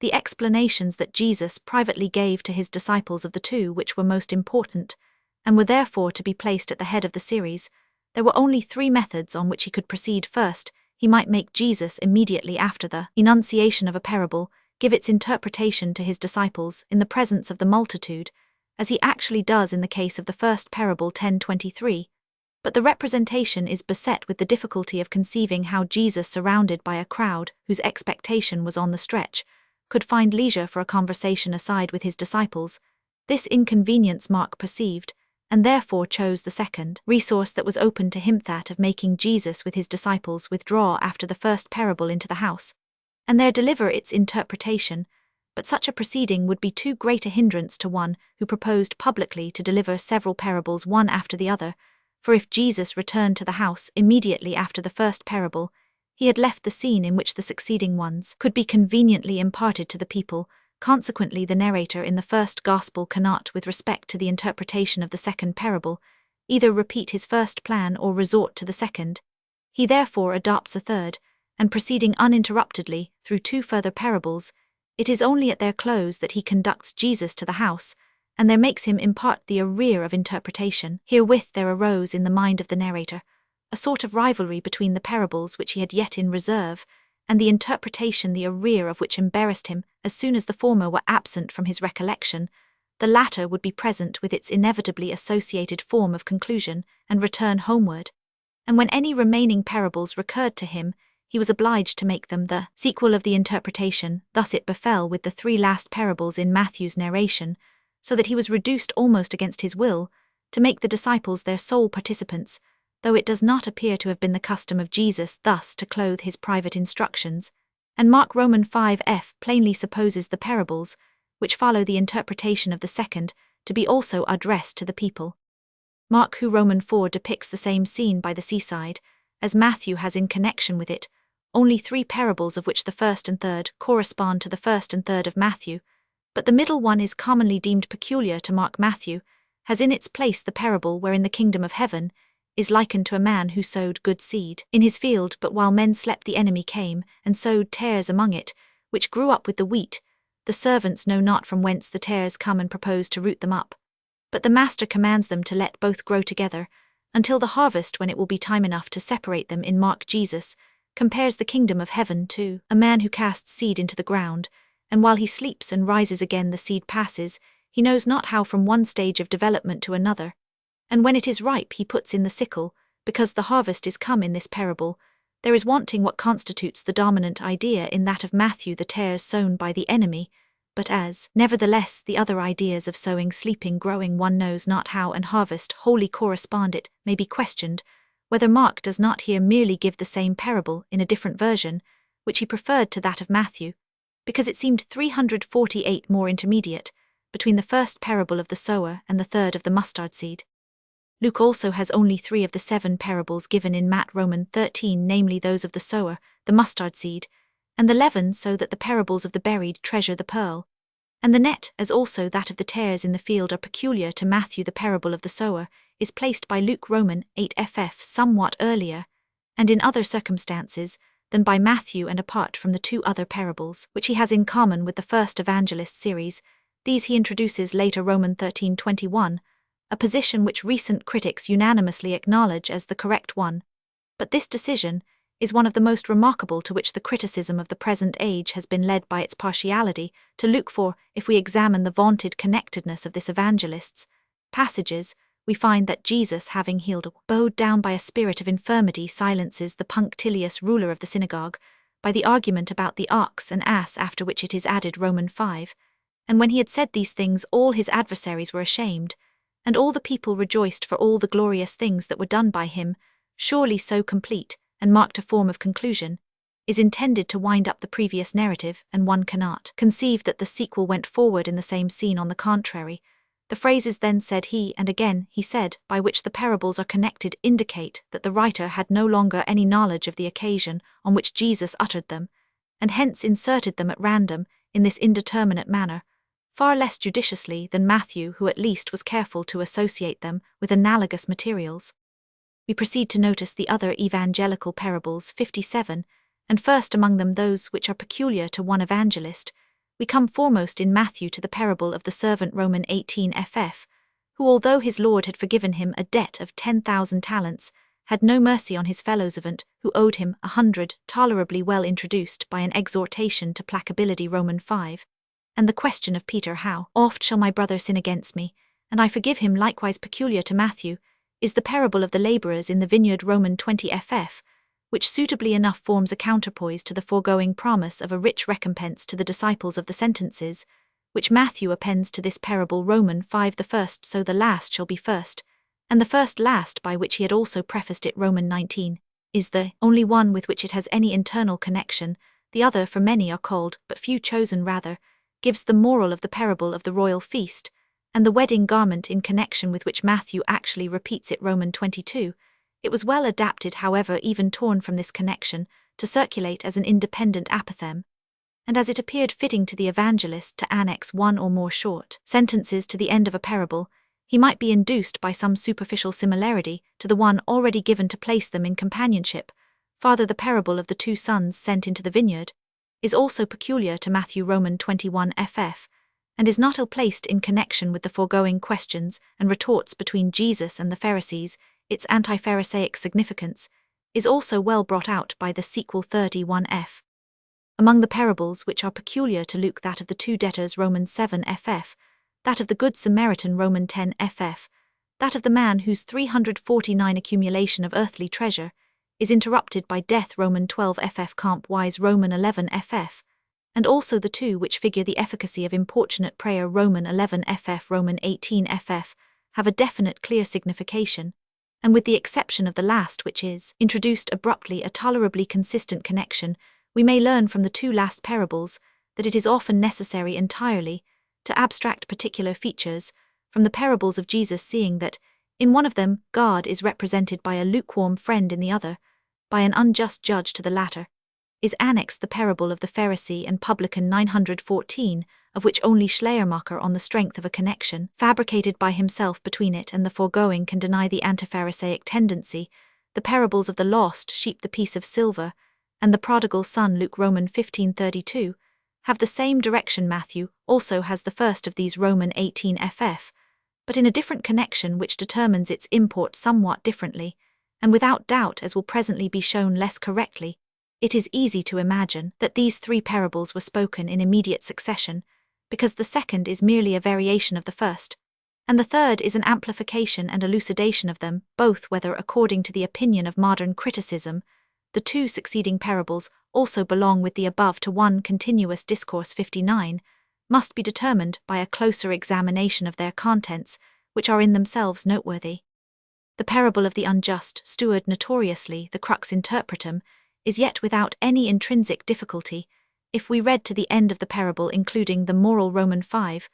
the explanations that Jesus privately gave to his disciples of the 2 which were most important, and were therefore to be placed at the head of the series. There were only 3 methods on which he could proceed. First, he might make Jesus immediately after the enunciation of a parable give its interpretation to his disciples in the presence of the multitude, as he actually does in the case of the first parable 10:23. But the representation is beset with the difficulty of conceiving how Jesus, surrounded by a crowd whose expectation was on the stretch, could find leisure for a conversation aside with his disciples. This inconvenience Mark perceived, and therefore chose the second resource that was open to him, that of making Jesus with his disciples withdraw after the first parable into the house, and there deliver its interpretation. But such a proceeding would be too great a hindrance to one who proposed publicly to deliver several parables one after the other, for if Jesus returned to the house immediately after the first parable, he had left the scene in which the succeeding ones could be conveniently imparted to the people. Consequently, the narrator in the first gospel cannot, with respect to the interpretation of the second parable, either repeat his first plan or resort to the second. He therefore adopts a third, and proceeding uninterruptedly through 2 further parables, it is only at their close that he conducts Jesus to the house, and there makes him impart the arrear of interpretation. Herewith there arose in the mind of the narrator a sort of rivalry between the parables which he had yet in reserve, and the interpretation the arrear of which embarrassed him. As soon as the former were absent from his recollection, the latter would be present with its inevitably associated form of conclusion, and return homeward. And when any remaining parables recurred to him, he was obliged to make them the sequel of the interpretation. Thus it befell with the 3 last parables in Matthew's narration, so that he was reduced almost against his will to make the disciples their sole participants, though it does not appear to have been the custom of Jesus thus to clothe his private instructions, and Mark Roman 5 f plainly supposes the parables, which follow the interpretation of the second, to be also addressed to the people. Mark who Roman 4 depicts the same scene by the seaside, as Matthew has in connection with it, only 3 parables of which the first and third correspond to the first and third of Matthew, but the middle one is commonly deemed peculiar to Mark. Matthew has in its place the parable wherein the kingdom of heaven is likened to a man who sowed good seed in his field, but while men slept the enemy came and sowed tares among it, which grew up with the wheat. The servants know not from whence the tares come and propose to root them up, but the master commands them to let both grow together, until the harvest, when it will be time enough to separate them. In Mark, Jesus compares the kingdom of heaven to a man who casts seed into the ground, and while he sleeps and rises again the seed passes, he knows not how, from one stage of development to another. And when it is ripe he puts in the sickle, because the harvest is come. In this parable there is wanting what constitutes the dominant idea in that of Matthew, the tares sown by the enemy, but as, nevertheless, the other ideas of sowing, sleeping, growing one knows not how, and harvest wholly correspond, it may be questioned whether Mark does not here merely give the same parable in a different version, which he preferred to that of Matthew, because it seemed 348 more intermediate between the first parable of the sower and the third of the mustard seed. Luke also has only 3 of the 7 parables given in Matt Roman 13, namely those of the sower, the mustard seed, and the leaven, so that the parables of the buried treasure, the pearl, and the net, as also that of the tares in the field, are peculiar to Matthew. The parable of the sower is placed by Luke Roman 8 ff somewhat earlier, and in other circumstances, than by Matthew, and apart from the 2 other parables which he has in common with the first evangelist series. These he introduces later. Roman 13:21, a position which recent critics unanimously acknowledge as the correct one. But this decision is one of the most remarkable to which the criticism of the present age has been led by its partiality to look for. If we examine the vaunted connectedness of this evangelist's passages, we find that Jesus, having healed a bowed down by a spirit of infirmity, silences the punctilious ruler of the synagogue by the argument about the ox and ass, after which it is added Romans 5. And when he had said these things, all his adversaries were ashamed, and all the people rejoiced for all the glorious things that were done by him. Surely so complete, and marked a form of conclusion, is intended to wind up the previous narrative, and one cannot conceive that the sequel went forward in the same scene. On the contrary, the phrases "then said he" and "again he said," by which the parables are connected, indicate that the writer had no longer any knowledge of the occasion on which Jesus uttered them, and hence inserted them at random in this indeterminate manner, far less judiciously than Matthew, who at least was careful to associate them with analogous materials. We proceed to notice the other evangelical parables, 57, and first among them those which are peculiar to one evangelist. We come foremost in Matthew to the parable of the servant Romans 18 ff, who, although his Lord had forgiven him a debt of 10,000 talents, had no mercy on his fellow servant, who owed him 100, tolerably well introduced by an exhortation to placability Romans 5, and the question of Peter, "How oft shall my brother sin against me, and I forgive him?" likewise peculiar to Matthew, is the parable of the labourers in the vineyard Romans 20 ff, which suitably enough forms a counterpoise to the foregoing promise of a rich recompense to the disciples of the sentences, which Matthew appends to this parable Romans 5, "the first so the last shall be first," and the first last, by which he had also prefaced it Romans 19, is the only one with which it has any internal connection. The other, "for many are called, but few chosen," rather gives the moral of the parable of the royal feast, and the wedding garment, in connection with which Matthew actually repeats it Romans 22. It was well adapted, however, even torn from this connection, to circulate as an independent apothegm, and as it appeared fitting to the evangelist to annex one or more short sentences to the end of a parable, he might be induced by some superficial similarity to the one already given to place them in companionship. Farther, the parable of the two sons sent into the vineyard is also peculiar to Matthew Romans 21 ff, and is not ill-placed in connection with the foregoing questions and retorts between Jesus and the Pharisees. Its anti-Pharisaic significance is also well brought out by the sequel 31 f. Among the parables which are peculiar to Luke, that of the two debtors Romans 7 ff, that of the Good Samaritan Romans 10 ff, that of the man whose 349 accumulation of earthly treasure is interrupted by death Romans 12 ff comp wise Romans 11 ff, and also the two which figure the efficacy of importunate prayer Romans 11 ff Romans 18 ff, have a definite clear signification, and with the exception of the last, which is introduced abruptly, a tolerably consistent connection. We may learn from the two last parables that it is often necessary entirely to abstract particular features from the parables of Jesus, seeing that in one of them God is represented by a lukewarm friend, in the other by an unjust judge. To the latter is annexed the parable of the Pharisee and publican 914, of which only Schleiermacher, on the strength of a connection fabricated by himself between it and the foregoing, can deny the anti-Pharisaic tendency. The parables of the lost sheep, the piece of silver, and the prodigal son Luke Romans 15:32 have the same direction. Matthew also has the first of these Romans 18 ff, but in a different connection which determines its import somewhat differently, and without doubt, as will presently be shown, less correctly. It is easy to imagine that these three parables were spoken in immediate succession, because the second is merely a variation of the first, and the third is an amplification and elucidation of them, both, whether according to the opinion of modern criticism, the two succeeding parables also belong with the above to one continuous discourse 59, must be determined by a closer examination of their contents, which are in themselves noteworthy. The parable of the unjust steward, notoriously the crux interpretum, is yet without any intrinsic difficulty. If we read to the end of the parable, including the moral Romans 5,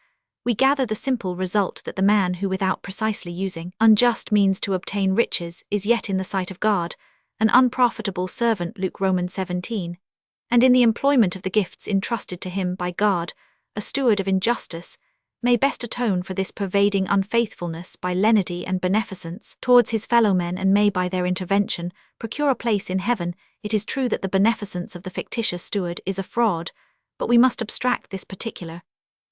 we gather the simple result that the man who, without precisely using unjust means to obtain riches, is yet in the sight of God an unprofitable servant Luke Romans 17, and in the employment of the gifts entrusted to him by God, a steward of injustice, may best atone for this pervading unfaithfulness by lenity and beneficence towards his fellow men, and may by their intervention procure a place in heaven. It is true that the beneficence of the fictitious steward is a fraud, but we must abstract this particular.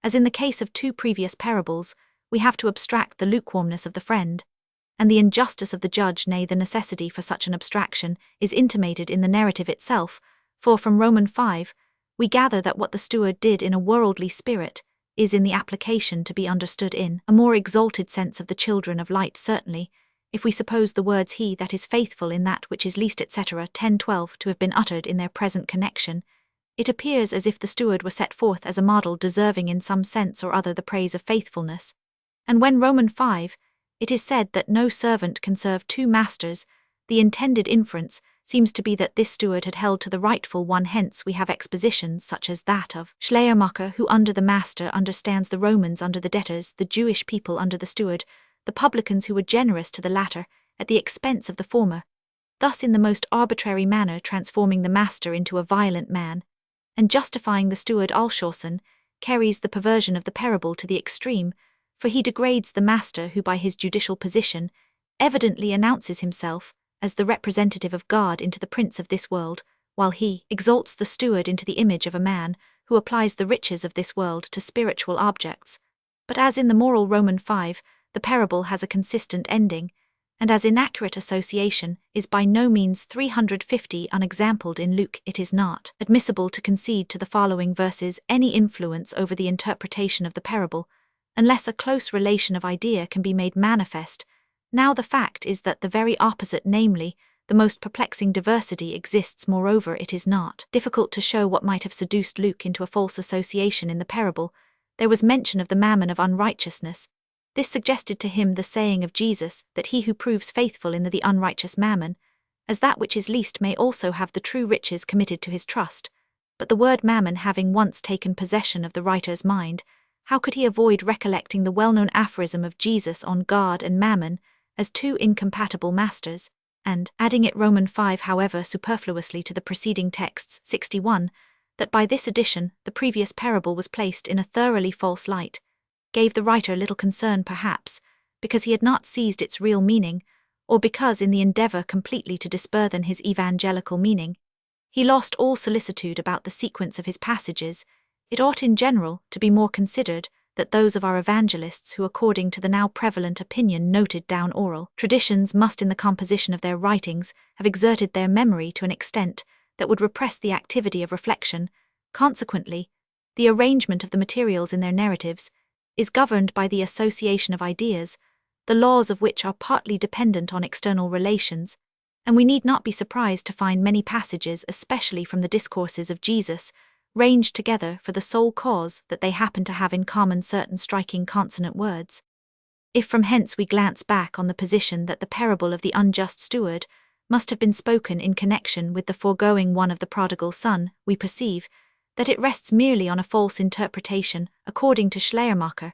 As in the case of two previous parables, we have to abstract the lukewarmness of the friend, and the injustice of the judge, nay, the necessity for such an abstraction, is intimated in the narrative itself, for from Romans 5, we gather that what the steward did in a worldly spirit is in the application to be understood in a more exalted sense of the children of light. Certainly, if we suppose the words he that is faithful in that which is least etc. 10:12 to have been uttered in their present connection, it appears as if the steward were set forth as a model deserving in some sense or other the praise of faithfulness. And when Romans 5, it is said that no servant can serve two masters, the intended inference seems to be that this steward had held to the rightful one. Hence we have expositions such as that of Schleiermacher, who under the master understands the Romans under the debtors, the Jewish people under the steward, the publicans who were generous to the latter at the expense of the former, thus in the most arbitrary manner transforming the master into a violent man, and justifying the steward. Alshausen carries the perversion of the parable to the extreme, for he degrades the master who by his judicial position evidently announces himself as the representative of God into the prince of this world, while he exalts the steward into the image of a man who applies the riches of this world to spiritual objects. But as in the moral Romans 5, the parable has a consistent ending, and as inaccurate association is by no means 350 unexampled in Luke, it is not admissible to concede to the following verses any influence over the interpretation of the parable, unless a close relation of idea can be made manifest. Now the fact is that the very opposite, namely, the most perplexing diversity exists. Moreover, it is not difficult to show what might have seduced Luke into a false association in the parable. There was mention of the mammon of unrighteousness. This suggested to him the saying of Jesus that he who proves faithful in the unrighteous mammon, as that which is least, may also have the true riches committed to his trust. But the word mammon having once taken possession of the writer's mind, how could he avoid recollecting the well-known aphorism of Jesus on God and mammon as two incompatible masters, and adding it Romans 5 however superfluously to the preceding texts 61, that by this addition the previous parable was placed in a thoroughly false light, gave the writer little concern perhaps, because he had not seized its real meaning, or because in the endeavour completely to disburthen his evangelical meaning, he lost all solicitude about the sequence of his passages. It ought in general to be more considered that those of our evangelists who, according to the now prevalent opinion, noted down oral traditions must in the composition of their writings have exerted their memory to an extent that would repress the activity of reflection. Consequently, the arrangement of the materials in their narratives is governed by the association of ideas, the laws of which are partly dependent on external relations, and we need not be surprised to find many passages, especially from the discourses of Jesus, ranged together for the sole cause that they happen to have in common certain striking consonant words. If from hence we glance back on the position that the parable of the unjust steward must have been spoken in connection with the foregoing one of the prodigal son, we perceive that it rests merely on a false interpretation. According to Schleiermacher,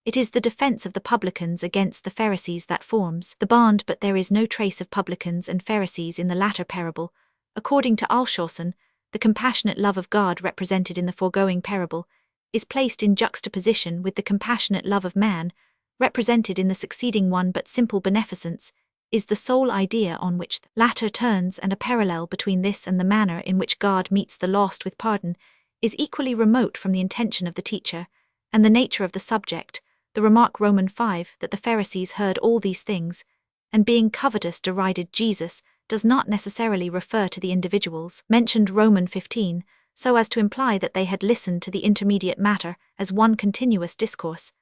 it is the defense of the publicans against the Pharisees that forms the bond, but there is no trace of publicans and Pharisees in the latter parable. According to Alshausen, the compassionate love of God represented in the foregoing parable is placed in juxtaposition with the compassionate love of man represented in the succeeding one, but simple beneficence is the sole idea on which the latter turns, and a parallel between this and the manner in which God meets the lost with pardon is equally remote from the intention of the teacher and the nature of the subject. The remark Romans 5 that the Pharisees heard all these things, and being covetous derided Jesus, does not necessarily refer to the individuals mentioned Romans 15, so as to imply that they had listened to the intermediate matter as one continuous discourse.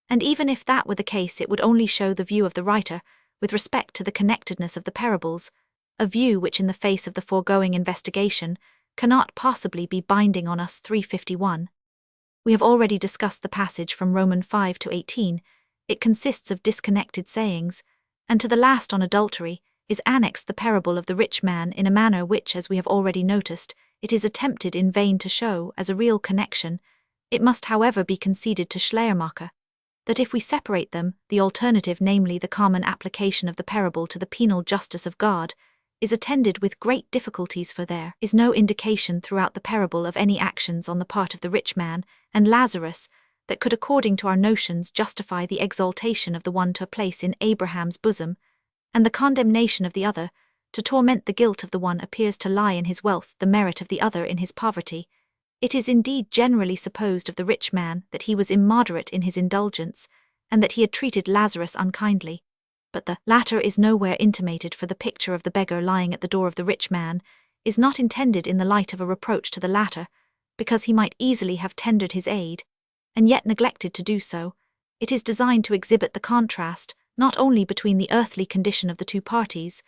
And even if that were the case, it would only show the view of the writer with respect to the connectedness of the parables, a view which in the face of the foregoing investigation cannot possibly be binding on us. 351. We have already discussed the passage from Romans 5 to 18. It consists of disconnected sayings, and to the last on adultery is annexed the parable of the rich man in a manner which, as we have already noticed, it is attempted in vain to show as a real connection. It must however be conceded to Schleiermacher that if we separate them, the alternative, namely the common application of the parable to the penal justice of God, is attended with great difficulties, for there is no indication throughout the parable of any actions on the part of the rich man and Lazarus that could, according to our notions, justify the exaltation of the one to a place in Abraham's bosom, and the condemnation of the other. To torment the guilt of the one appears to lie in his wealth, the merit of the other in his poverty. It is indeed generally supposed of the rich man that he was immoderate in his indulgence, and that he had treated Lazarus unkindly. but the latter is nowhere intimated, for the picture of the beggar lying at the door of the rich man is not intended in the light of a reproach to the latter, because he might easily have tendered his aid, and yet neglected to do so. It is designed to exhibit the contrast, not only between the earthly condition of the two parties,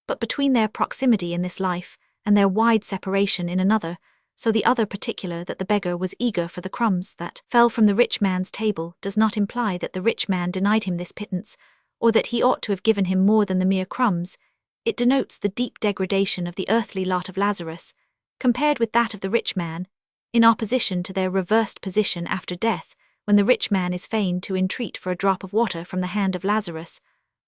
but between their proximity in this life and their wide separation in another, so the other particular that the beggar was eager for the crumbs that fell from the rich man's table does not imply that the rich man denied him this pittance, or that he ought to have given him more than the mere crumbs. It denotes the deep degradation of the earthly lot of Lazarus, compared with that of the rich man, in opposition to their reversed position after death, when the rich man is fain to entreat for a drop of water from the hand of Lazarus.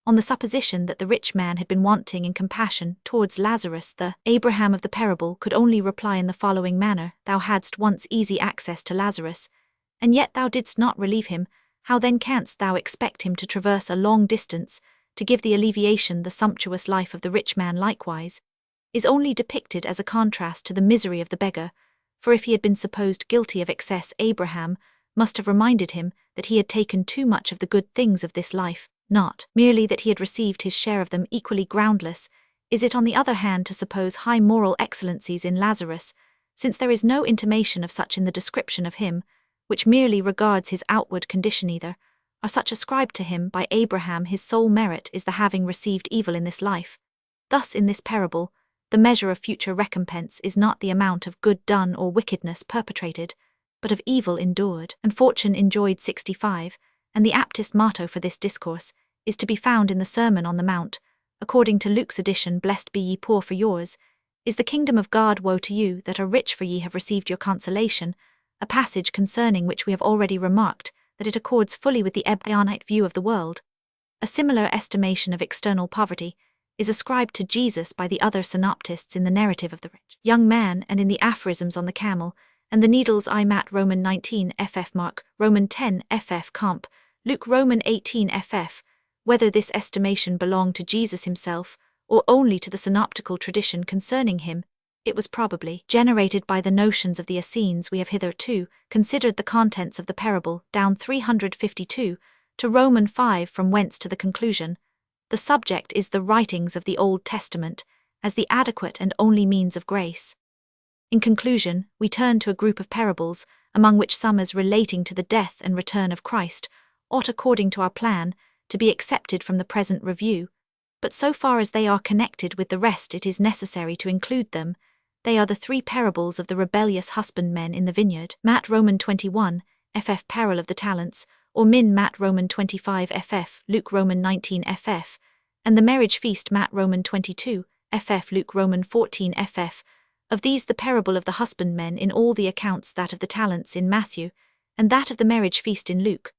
On the supposition that the rich man had been wanting in compassion towards Lazarus, the Abraham of the parable could only reply in the following manner: Thou hadst once easy access to Lazarus, and yet thou didst not relieve him. How then canst thou expect him to traverse a long distance to give the alleviation? The sumptuous life of the rich man likewise is only depicted as a contrast to the misery of the beggar, for if he had been supposed guilty of excess, Abraham must have reminded him that he had taken too much of the good things of this life, not merely that he had received his share of them. Equally groundless is it on the other hand to suppose high moral excellencies in Lazarus, since there is no intimation of such in the description of him, which merely regards his outward condition. Either are such ascribed to him by Abraham. His sole merit is the having received evil in this life. Thus in this parable, the measure of future recompense is not the amount of good done or wickedness perpetrated, but of evil endured and fortune enjoyed. 65. And the aptest motto for this discourse is to be found in the Sermon on the Mount. According to Luke's edition, Blessed be ye poor, for yours is the kingdom of God. Woe to you that are rich, for ye have received your consolation, a passage concerning which we have already remarked that it accords fully with the Ebionite view of the world. A similar estimation of external poverty is ascribed to Jesus by the other synoptists in the narrative of the rich young man and in the aphorisms on the camel and the needles. I Matt Roman 19 ff Mark Roman 10 ff Comp Luke Roman 18 ff. Whether this estimation belonged to Jesus himself or only to the synoptical tradition concerning him, it was probably generated by the notions of the Essenes. We have hitherto considered the contents of the parable down 352 to Roman 5, from whence to the conclusion. The subject is the writings of the Old Testament as the adequate and only means of grace. In conclusion, we turn to a group of parables, among which some as relating to the death and return of Christ ought, according to our plan, to be accepted from the present review, but so far as they are connected with the rest it is necessary to include them. They are the three parables of the rebellious husbandmen in the vineyard, Matt Roman 21 ff Parable of the Talents, or Min Matt Roman 25 ff Luke Roman 19 ff, and the marriage feast Matt Roman 22 ff Luke Roman 14 ff. Of these the parable of the husbandmen in all the accounts, that of the talents in Matthew, and that of the marriage feast in Luke,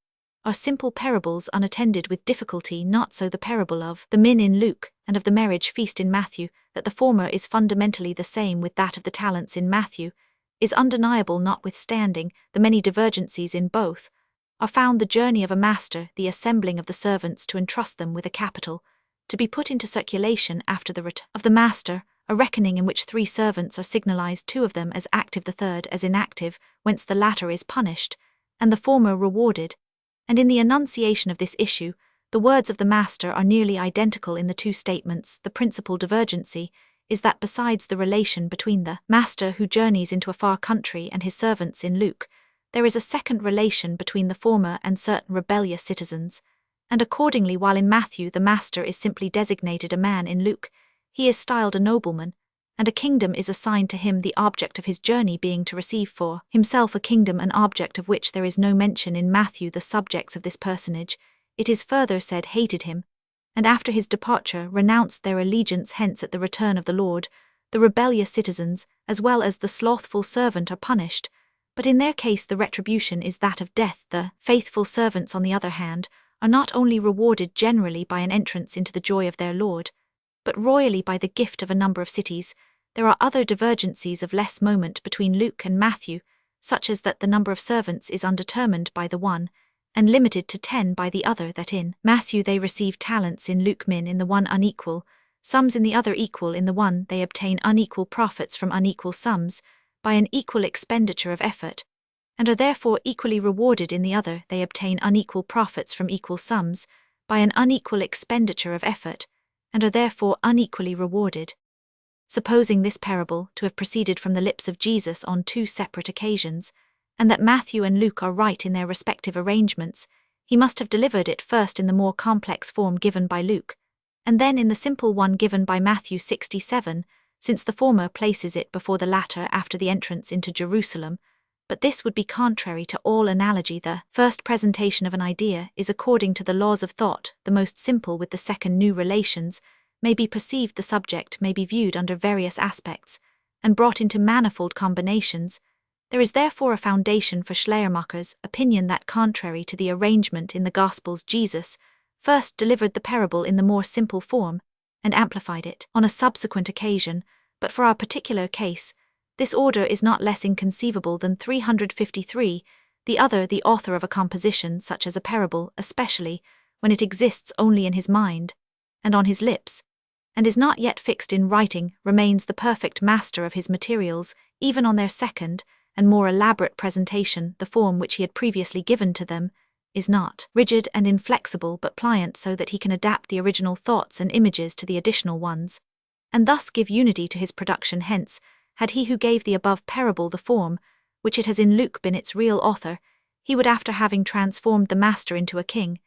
are simple parables unattended with difficulty. Not so the parable of the min in Luke and of the marriage feast in Matthew, that the former is fundamentally the same with that of the talents in Matthew, is undeniable. Notwithstanding the many divergencies in both, are found the journey of a master, the assembling of the servants to entrust them with a capital, to be put into circulation after the return of the master, a reckoning in which 3 servants are signalized, 2 of them as active, the third as inactive, whence the latter is punished, and the former rewarded. And in the enunciation of this issue, the words of the master are nearly identical in the 2 statements. The principal divergency is that besides the relation between the master who journeys into a far country and his servants in Luke, there is a second relation between the former and certain rebellious citizens, and accordingly while in Matthew the master is simply designated a man, in Luke he is styled a nobleman, and a kingdom is assigned to him, the object of his journey being to receive for himself a kingdom, an object of which there is no mention in Matthew. The subjects of this personage, it is further said, hated him, and after his departure renounced their allegiance. Hence at the return of the Lord, the rebellious citizens, as well as the slothful servant, are punished, but in their case the retribution is that of death. The faithful servants, on the other hand, are not only rewarded generally by an entrance into the joy of their Lord, but royally by the gift of a number of cities. There are other divergencies of less moment between Luke and Matthew, such as that the number of servants is undetermined by the one, and limited to 10 by the other, that in Matthew they receive talents, in Luke min, in the one unequal, sums in the other equal. In the one they obtain unequal profits from unequal sums, by an equal expenditure of effort, and are therefore equally rewarded. In the other they obtain unequal profits from equal sums, by an unequal expenditure of effort, and are therefore unequally rewarded. Supposing this parable to have proceeded from the lips of Jesus on two separate occasions, and that Matthew and Luke are right in their respective arrangements, he must have delivered it first in the more complex form given by Luke, and then in the simple one given by Matthew 67, since the former places it before the latter after the entrance into Jerusalem. But this would be contrary to all analogy. The first presentation of an idea is, according to the laws of thought, the most simple, with the second new relations may be perceived, the subject may be viewed under various aspects, and brought into manifold combinations. There is therefore a foundation for Schleiermacher's opinion that, contrary to the arrangement in the Gospels, Jesus first delivered the parable in the more simple form, and amplified it on a subsequent occasion, but for our particular case, this order is not less inconceivable than 353, the other the author of a composition such as a parable, especially when it exists only in his mind and on his lips, and is not yet fixed in writing, remains the perfect master of his materials, even on their second and more elaborate presentation. The form which he had previously given to them is not rigid and inflexible, but pliant, so that he can adapt the original thoughts and images to the additional ones, and thus give unity to his production. Hence, had he who gave the above parable the form which it has in Luke been its real author, he would, after having transformed the master into a king,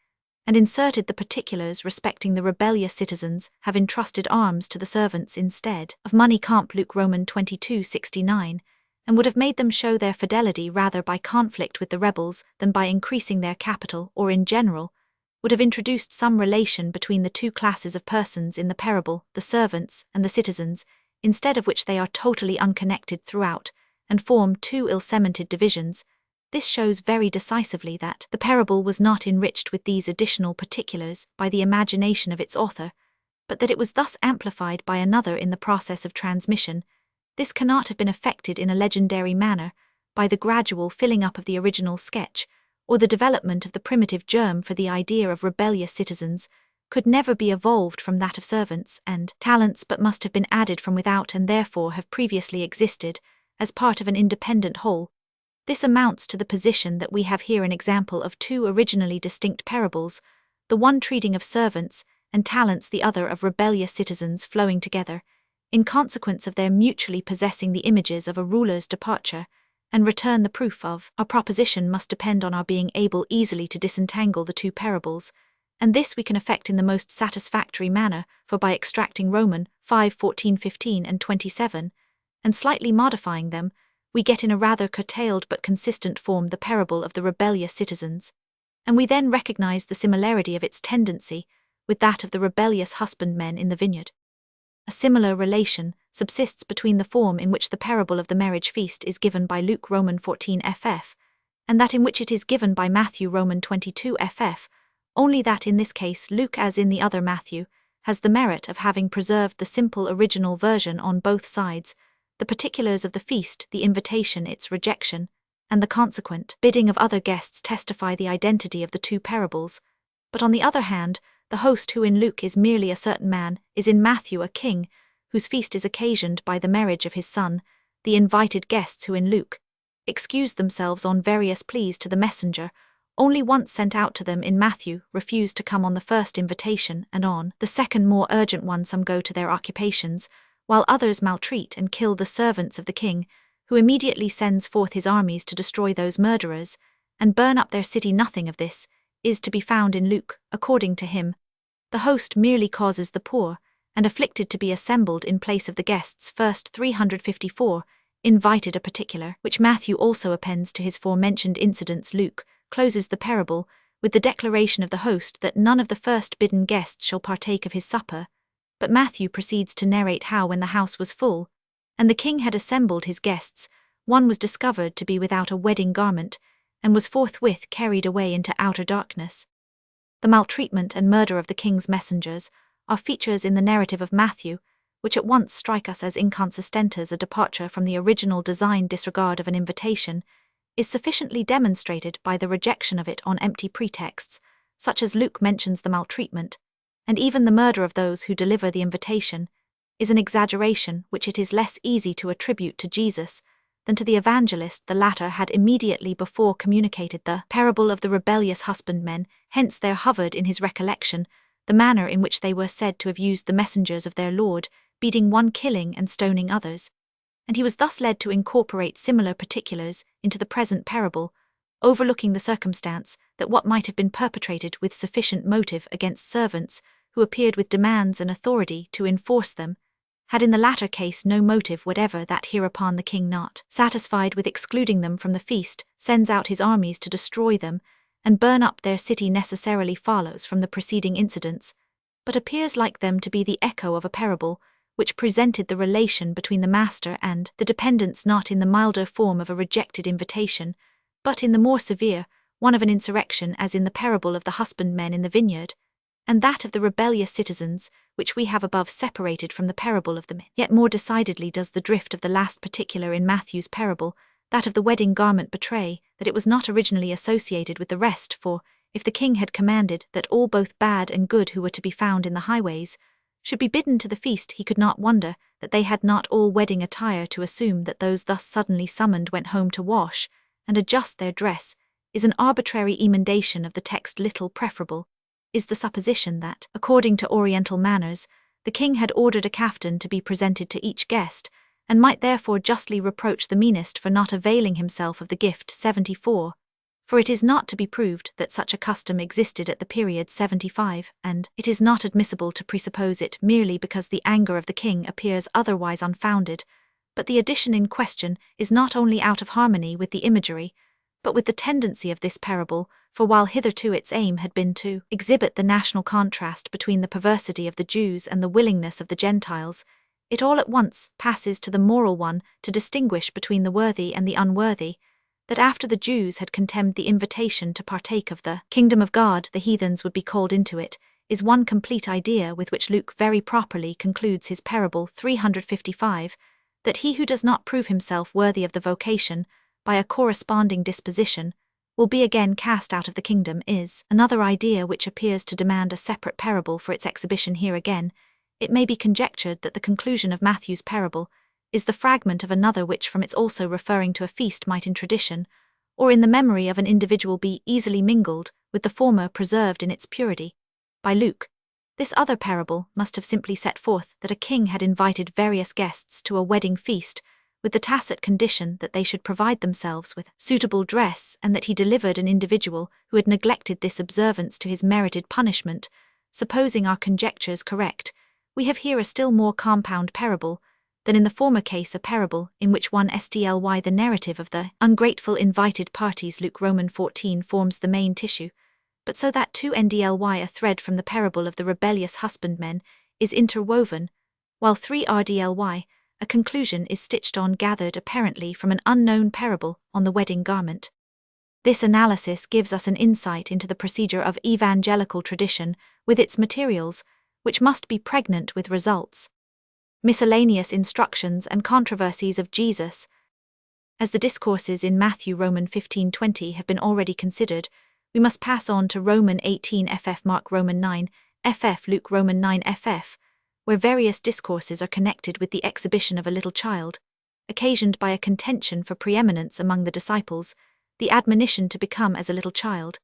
and inserted the particulars respecting the rebellious citizens, have entrusted arms to the servants instead of money. Comp. Luke Roman 22:69, and would have made them show their fidelity rather by conflict with the rebels than by increasing their capital, or in general, would have introduced some relation between the two classes of persons in the parable, the servants and the citizens, instead of which they are totally unconnected throughout, and form two ill-cemented divisions. This shows very decisively that the parable was not enriched with these additional particulars by the imagination of its author, but that it was thus amplified by another in the process of transmission. This cannot have been effected in a legendary manner, by the gradual filling up of the original sketch, or the development of the primitive germ, for the idea of rebellious citizens could never be evolved from that of servants and talents, but must have been added from without, and therefore have previously existed as part of an independent whole. This amounts to the position that we have here an example of two originally distinct parables, the one treating of servants and talents, the other of rebellious citizens, flowing together, in consequence of their mutually possessing the images of a ruler's departure and return. The proof of our proposition must depend on our being able easily to disentangle the two parables, and this we can effect in the most satisfactory manner, for by extracting Roman 5:14-15 and 27, and slightly modifying them, we get in a rather curtailed but consistent form the parable of the rebellious citizens, and we then recognize the similarity of its tendency with that of the rebellious husbandmen in the vineyard. A similar relation subsists between the form in which the parable of the marriage feast is given by Luke Roman 14 ff, and that in which it is given by Matthew Roman 22 ff, only that in this case Luke, as in the other Matthew, has the merit of having preserved the simple original version on both sides. The particulars of the feast, the invitation, its rejection, and the consequent bidding of other guests testify the identity of the two parables. But on the other hand, the host, who in Luke is merely a certain man, is in Matthew a king, whose feast is occasioned by the marriage of his son. The invited guests, who in Luke excused themselves on various pleas to the messenger, only once sent out to them, in Matthew refused to come on the first invitation, and on the second more urgent one some go to their occupations, while others maltreat and kill the servants of the king, who immediately sends forth his armies to destroy those murderers, and burn up their city. Nothing of this is to be found in Luke. According to him, the host merely causes the poor and afflicted to be assembled in place of the guests. First 354, invited a particular, which Matthew also appends to his forementioned incidents. Luke closes the parable with the declaration of the host that none of the first bidden guests shall partake of his supper, but Matthew proceeds to narrate how, when the house was full, and the king had assembled his guests, one was discovered to be without a wedding garment, and was forthwith carried away into outer darkness. The maltreatment and murder of the king's messengers are features in the narrative of Matthew, which at once strike us as inconsistent. As a departure from the original design disregard of an invitation is sufficiently demonstrated by the rejection of it on empty pretexts, such as Luke mentions the maltreatment, and even the murder of those who deliver the invitation, is an exaggeration which it is less easy to attribute to Jesus than to the evangelist the latter had immediately before communicated the parable of the rebellious husbandmen, hence there hovered in his recollection the manner in which they were said to have used the messengers of their Lord, beating one, killing and stoning others. And he was thus led to incorporate similar particulars into the present parable, overlooking the circumstance that what might have been perpetrated with sufficient motive against servants who appeared with demands and authority to enforce them, had in the latter case no motive whatever, that hereupon the king, not satisfied with excluding them from the feast, sends out his armies to destroy them and burn up their city, necessarily follows from the preceding incidents, but appears like them to be the echo of a parable which presented the relation between the master and the dependents not in the milder form of a rejected invitation, but in the more severe one of an insurrection, as in the parable of the husbandmen in the vineyard, and that of the rebellious citizens, which we have above separated from the parable of the men. Yet more decidedly does the drift of the last particular in Matthew's parable, that of the wedding garment, betray that it was not originally associated with the rest, for, if the king had commanded that all both bad and good who were to be found in the highways should be bidden to the feast, he could not wonder that they had not all wedding attire. To assume that those thus suddenly summoned went home to wash and adjust their dress is an arbitrary emendation of the text. Little preferable is the supposition that, according to Oriental manners, the king had ordered a caftan to be presented to each guest, and might therefore justly reproach the meanest for not availing himself of the gift. 74. For it is not to be proved that such a custom existed at the period 75, and it is not admissible to presuppose it merely because the anger of the king appears otherwise unfounded. But the addition in question is not only out of harmony with the imagery, but with the tendency of this parable, for while hitherto its aim had been to exhibit the national contrast between the perversity of the Jews and the willingness of the Gentiles, it all at once passes to the moral one to distinguish between the worthy and the unworthy, that after the Jews had contemned the invitation to partake of the kingdom of God, the heathens would be called into it, is one complete idea with which Luke very properly concludes his parable. 355, that he who does not prove himself worthy of the vocation, by a corresponding disposition, will be again cast out of the kingdom, is another idea which appears to demand a separate parable for its exhibition here. Again, it may be conjectured that the conclusion of Matthew's parable is the fragment of another which, from its also referring to a feast, might in tradition, or in the memory of an individual, be easily mingled with the former, preserved in its purity by Luke. This other parable must have simply set forth that a king had invited various guests to a wedding feast, with the tacit condition that they should provide themselves with suitable dress, and that he delivered an individual who had neglected this observance to his merited punishment. Supposing our conjectures correct, we have here a still more compound parable than in the former case, a parable in which one stly the narrative of the ungrateful invited parties Luke Roman 14 forms the main tissue, but so that 2 ndly a thread from the parable of the rebellious husbandmen is interwoven, while 3 rdly a conclusion is stitched on, gathered apparently from an unknown parable on the wedding garment. This analysis gives us an insight into the procedure of evangelical tradition with its materials, which must be pregnant with results. Miscellaneous instructions and controversies of Jesus. As the discourses in Matthew Roman 15:20 have been already considered, we must pass on to Roman 18 ff, Mark Roman 9 ff, Luke Roman 9 ff, where various discourses are connected with the exhibition of a little child, occasioned by a contention for preeminence among the disciples, the admonition to become as a little child,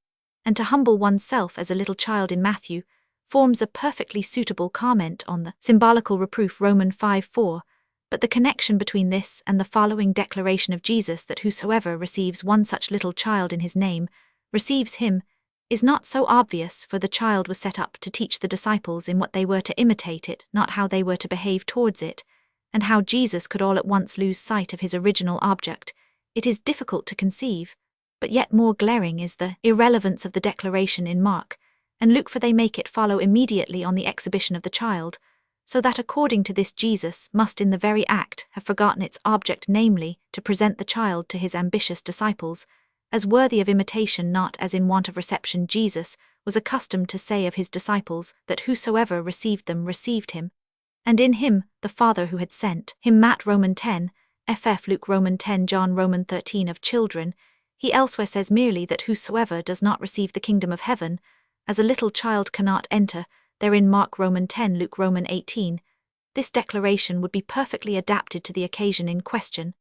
and to humble oneself as a little child in Matthew, forms a perfectly suitable comment on the symbolical reproof Roman 5:4, but the connection between this and the following declaration of Jesus, that whosoever receives one such little child in his name, receives him, is not so obvious, for the child was set up to teach the disciples in what they were to imitate it, not how they were to behave towards it, and how Jesus could all at once lose sight of his original object, it is difficult to conceive, but yet more glaring is the irrelevance of the declaration in Mark and Luke, for they make it follow immediately on the exhibition of the child, so that according to this Jesus must in the very act have forgotten its object, namely, to present the child to his ambitious disciples, as worthy of imitation, not as in want of reception. Jesus was accustomed to say of his disciples that whosoever received them received him, and in him the Father who had sent him. Matt Roman 10 ff, Luke Roman 10, John Roman 13. Of children, he elsewhere says merely that whosoever does not receive the kingdom of heaven, as a little child cannot enter, therein Mark Roman 10, Luke Roman 18. This declaration would be perfectly adapted to the occasion in question,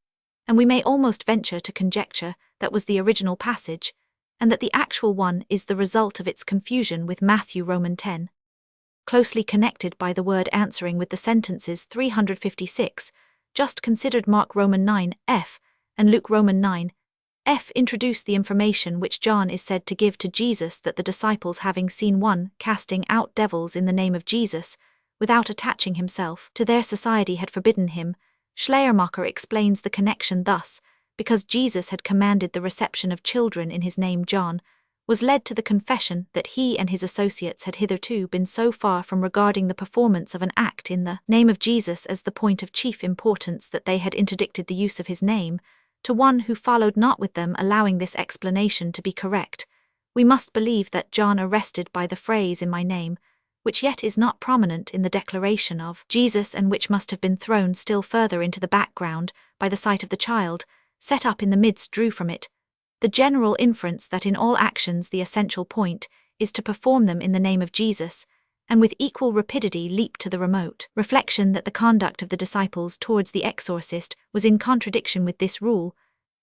and we may almost venture to conjecture that was the original passage, and that the actual one is the result of its confusion with Matthew Roman 10. Closely connected by the word answering with the sentences 356, just considered Mark Roman 9 f and Luke Roman 9 f introduce the information which John is said to give to Jesus, that the disciples, having seen one casting out devils in the name of Jesus, without attaching himself to their society, had forbidden him. Schleiermacher explains the connection thus: because Jesus had commanded the reception of children in his name, John was led to the confession that he and his associates had hitherto been so far from regarding the performance of an act in the name of Jesus as the point of chief importance that they had interdicted the use of his name, to one who followed not with them. Allowing this explanation to be correct, we must believe that John, arrested by the phrase "in my name," which yet is not prominent in the declaration of Jesus and which must have been thrown still further into the background by the sight of the child set up in the midst, drew from it the general inference that in all actions the essential point is to perform them in the name of Jesus, and with equal rapidity leap to the remote reflection that the conduct of the disciples towards the exorcist was in contradiction with this rule.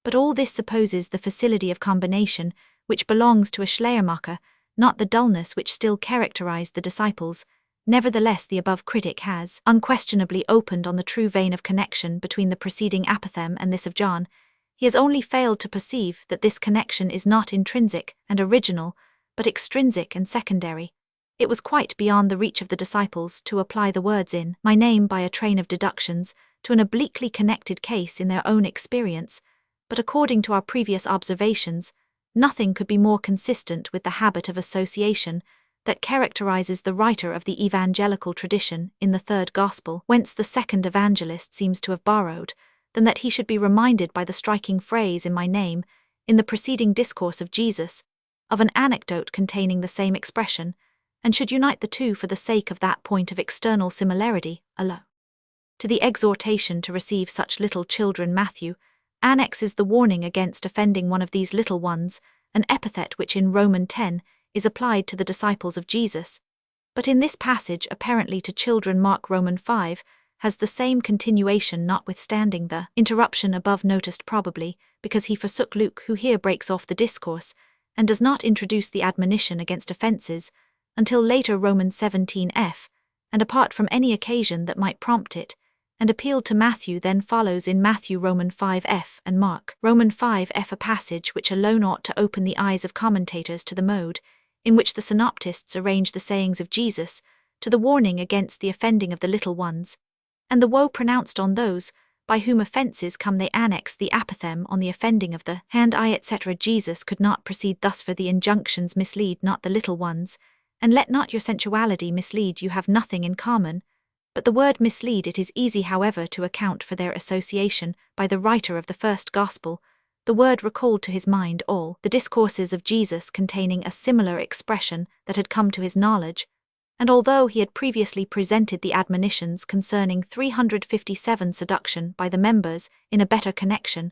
But all this supposes the facility of combination which belongs to a Schleiermacher, not the dullness which still characterized the disciples. Nevertheless, the above critic has unquestionably opened on the true vein of connection between the preceding apothegm and this of John. He has only failed to perceive that this connection is not intrinsic and original, but extrinsic and secondary. It was quite beyond the reach of the disciples to apply the words "in my name" by a train of deductions to an obliquely connected case in their own experience, but according to our previous observations, nothing could be more consistent with the habit of association that characterizes the writer of the evangelical tradition in the third gospel, whence the second evangelist seems to have borrowed, than that he should be reminded by the striking phrase "in my name" in the preceding discourse of Jesus, of an anecdote containing the same expression, and should unite the two for the sake of that point of external similarity alone. To the exhortation to receive such little children Matthew annexes the warning against offending one of these little ones, an epithet which in Roman 10 is applied to the disciples of Jesus, but in this passage apparently to children Mark Roman 5 has the same continuation, notwithstanding the interruption above noticed, probably because he forsook Luke, who here breaks off the discourse and does not introduce the admonition against offences until later Romans 17 f, and apart from any occasion that might prompt it, and appealed to Matthew then follows in Matthew Roman 5 f and Mark Roman 5 f, a passage which alone ought to open the eyes of commentators to the mode in which the synoptists arrange the sayings of Jesus, to the warning against the offending of the little ones, and the woe pronounced on those by whom offences come. They annex the apothegm on the offending of the hand, I, etc. Jesus could not proceed thus, for the injunctions mislead not the little ones, and let not your sensuality mislead you. Have nothing in common. But the word mislead, it is easy however to account for their association by the writer of the first gospel. The word recalled to his mind all the discourses of Jesus containing a similar expression that had come to his knowledge, and although he had previously presented the admonitions concerning 357 seduction by the members in a better connection,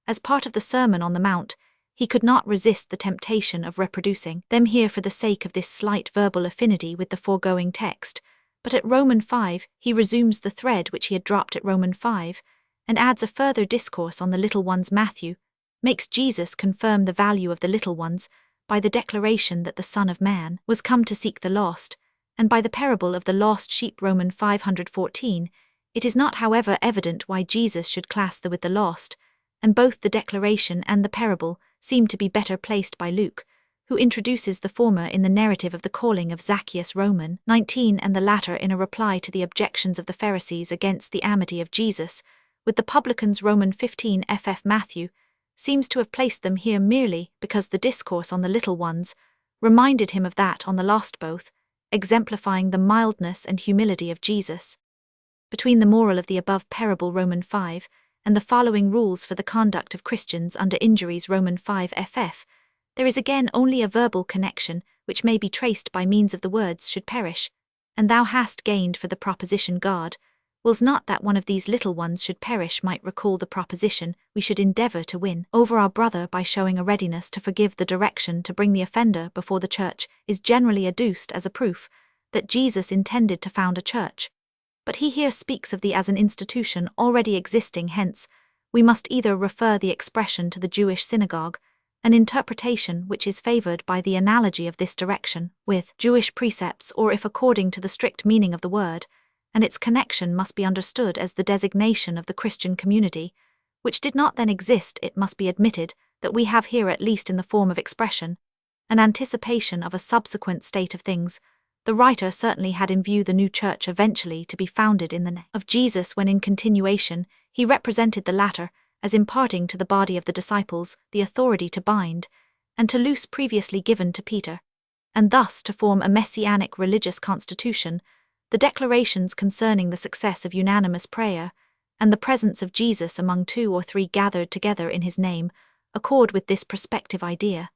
as part of the Sermon on the Mount, he could not resist the temptation of reproducing them here for the sake of this slight verbal affinity with the foregoing text. But at Roman 5 he resumes the thread which he had dropped at Roman 5, and adds a further discourse on the little ones. Matthew makes Jesus confirm the value of the little ones by the declaration that the Son of Man was come to seek the lost, and by the parable of the lost sheep. Roman 514. It is not however evident why Jesus should class the with the lost, and both the declaration and the parable seem to be better placed by Luke, who introduces the former in the narrative of the calling of Zacchaeus Roman 19 and the latter in a reply to the objections of the Pharisees against the amity of Jesus, with the publicans. Roman 15 ff. Matthew seems to have placed them here merely because the discourse on the little ones reminded him of that on the lost, both exemplifying the mildness and humility of Jesus. Between the moral of the above parable Roman 5 and the following rules for the conduct of Christians under injuries Roman 5 ff, there is again only a verbal connection which may be traced by means of the words "should perish," and thou hast gained for the proposition God wills not that one of these little ones should perish might recall the proposition we should endeavor to win over our brother by showing a readiness to forgive. The direction to bring the offender before the church is generally adduced as a proof that Jesus intended to found a church, but he here speaks of the as an institution already existing. Hence, we must either refer the expression to the Jewish synagogue, an interpretation which is favored by the analogy of this direction with Jewish precepts, or if according to the strict meaning of the word, and its connection must be understood as the designation of the Christian community, which did not then exist. It must be admitted that we have here, at least in the form of expression, an anticipation of a subsequent state of things. The writer certainly had in view the new church eventually to be founded in the name of Jesus, when in continuation he represented the latter as imparting to the body of the disciples the authority to bind and to loose previously given to Peter, and thus to form a messianic religious constitution. The declarations concerning the success of unanimous prayer and the presence of Jesus among 2 or 3 gathered together in his name accord with this prospective idea.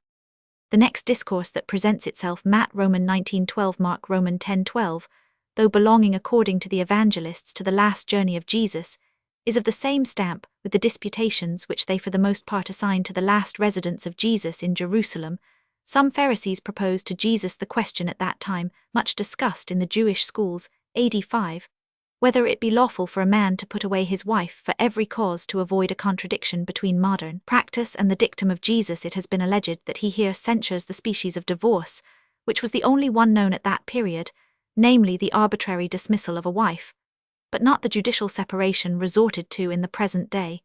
The next discourse that presents itself, Matt Roman 19:12, Mark Roman 10:12, though belonging according to the evangelists to the last journey of Jesus, is of the same stamp with the disputations which they for the most part assign to the last residence of Jesus in Jerusalem. Some Pharisees proposed to Jesus the question at that time, much discussed in the Jewish schools, AD 5, whether it be lawful for a man to put away his wife for every cause to avoid a contradiction between modern practice and the dictum of Jesus. It has been alleged that he here censures the species of divorce, which was the only one known at that period, namely the arbitrary dismissal of a wife, but not the judicial separation resorted to in the present day.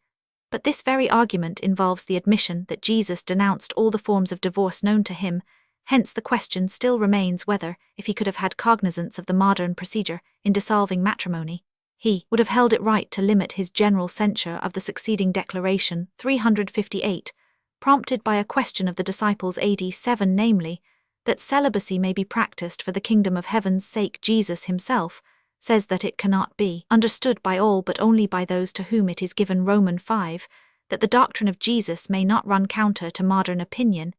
But this very argument involves the admission that Jesus denounced all the forms of divorce known to him. Hence the question still remains whether, if he could have had cognizance of the modern procedure in dissolving matrimony, he would have held it right to limit his general censure of the succeeding declaration 358, prompted by a question of the disciples AD 7, namely, that celibacy may be practiced for the kingdom of heaven's sake. Jesus himself says that it cannot be understood by all but only by those to whom it is given. Roman 5, that the doctrine of Jesus may not run counter to modern opinion.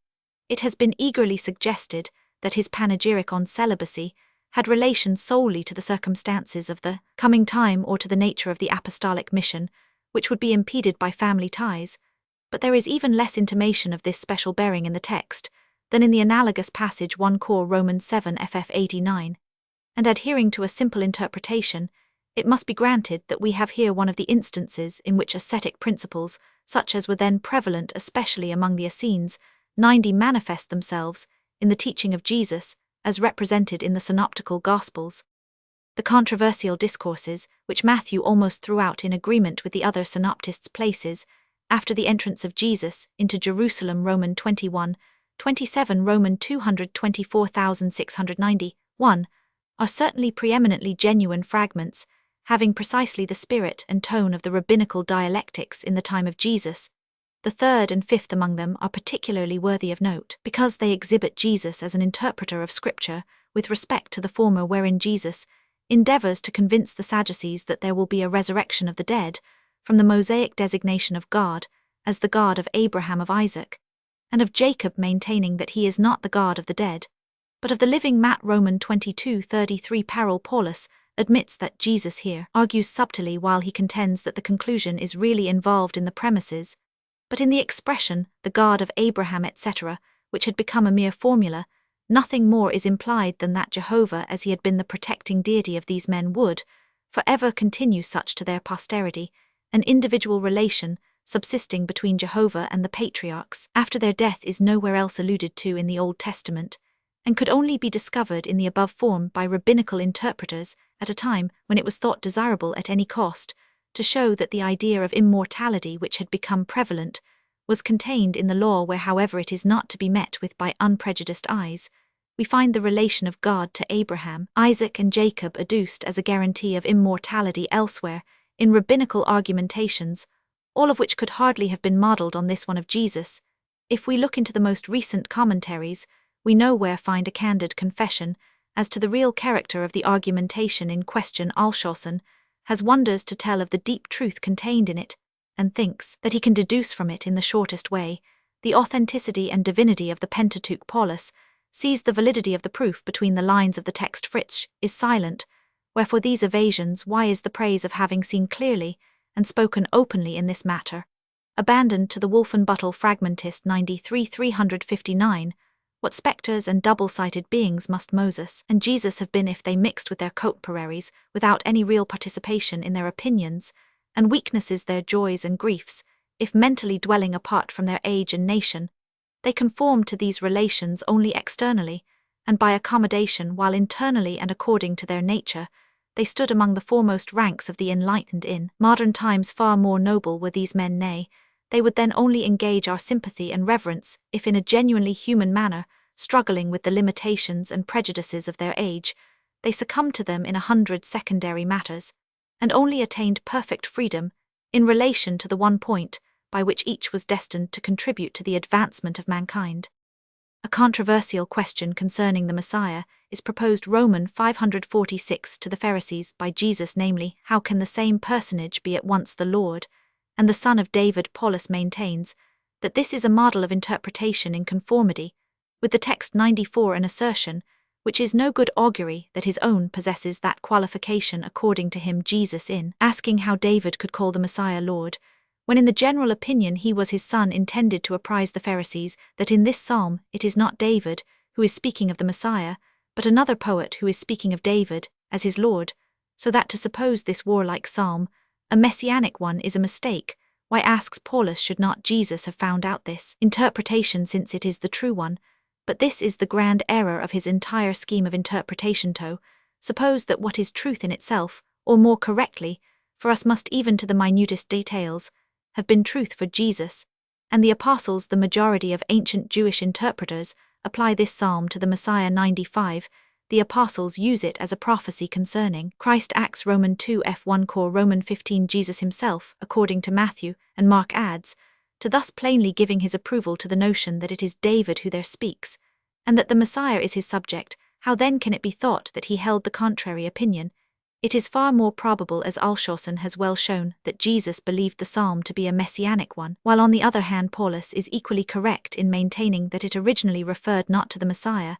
It has been eagerly suggested that his panegyric on celibacy had relation solely to the circumstances of the coming time or to the nature of the apostolic mission, which would be impeded by family ties, but there is even less intimation of this special bearing in the text than in the analogous passage 1 Cor Romans 7 ff 89. And adhering to a simple interpretation, it must be granted that we have here one of the instances in which ascetic principles, such as were then prevalent especially among the Essenes, 90 manifest themselves in the teaching of Jesus as represented in the synoptical Gospels. The controversial discourses, which Matthew almost threw out in agreement with the other synoptists, places, after the entrance of Jesus into Jerusalem, Roman 21:27, Roman 224,691, are certainly preeminently genuine fragments, having precisely the spirit and tone of the rabbinical dialectics in the time of Jesus. The third and fifth among them are particularly worthy of note, because they exhibit Jesus as an interpreter of Scripture, with respect to the former, wherein Jesus endeavors to convince the Sadducees that there will be a resurrection of the dead, from the Mosaic designation of God as the God of Abraham, of Isaac, and of Jacob, maintaining that he is not the God of the dead, but of the living. Matt Roman 22:33. Parol Paulus admits that Jesus here argues subtly, while he contends that the conclusion is really involved in the premises, but in the expression, the God of Abraham, etc., which had become a mere formula. Nothing more is implied than that Jehovah, as he had been the protecting deity of these men, would forever continue such to their posterity, an individual relation subsisting between Jehovah and the patriarchs after their death is nowhere else alluded to in the Old Testament, and could only be discovered in the above form by rabbinical interpreters at a time when it was thought desirable at any cost to show that the idea of immortality which had become prevalent was contained in the law, where, however, it is not to be met with by unprejudiced eyes. We find the relation of God to Abraham, Isaac, and Jacob adduced as a guarantee of immortality elsewhere in rabbinical argumentations, all of which could hardly have been modelled on this one of Jesus. If we look into the most recent commentaries, we nowhere find a candid confession as to the real character of the argumentation in question. Alshausen has wonders to tell of the deep truth contained in it, and thinks that he can deduce from it in the shortest way the authenticity and divinity of the Pentateuch. Paulus sees the validity of the proof between the lines of the text. Fritz is silent, wherefore these evasions, why is the praise of having seen clearly and spoken openly in this matter abandoned to the Wolfenbüttel fragmentist 93:359? What spectres and double-sighted beings must Moses and Jesus have been if they mixed with their cotepareries without any real participation in their opinions, and weaknesses their joys and griefs, if mentally dwelling apart from their age and nation. They conformed to these relations only externally, and by accommodation, while internally and according to their nature, they stood among the foremost ranks of the enlightened. In modern times far more noble were these men, nay, they would then only engage our sympathy and reverence if in a genuinely human manner, struggling with the limitations and prejudices of their age, they succumbed to them in 100 secondary matters, and only attained perfect freedom in relation to the one point by which each was destined to contribute to the advancement of mankind. A controversial question concerning the Messiah is proposed Roman 546 to the Pharisees by Jesus, namely, how can the same personage be at once the Lord and the Son of David? Paulus maintains that this is a model of interpretation in conformity with the text 94, an assertion which is no good augury that his own possesses that qualification. According to him, Jesus, in asking how David could call the Messiah Lord, when in the general opinion he was his son, intended to apprise the Pharisees that in this psalm it is not David who is speaking of the Messiah, but another poet who is speaking of David as his Lord, so that to suppose this warlike psalm a messianic one is a mistake. Why, asks Paulus, should not Jesus have found out this interpretation, since it is the true one? But this is the grand error of his entire scheme of interpretation. To suppose that what is truth in itself, or more correctly, for us must even to the minutest details, have been truth for Jesus, and the apostles, the majority of ancient Jewish interpreters, apply this psalm to the Messiah. 95. The apostles use it as a prophecy concerning Christ. Acts Roman 2 f1 cor Roman 15. Jesus himself, according to Matthew and Mark, adds to thus plainly giving his approval to the notion that it is David who there speaks, and that the Messiah is his subject. How then can it be thought that he held the contrary opinion? It is far more probable, as Alshausen has well shown, that Jesus believed the psalm to be a messianic one, while on the other hand Paulus is equally correct in maintaining that it originally referred not to the Messiah,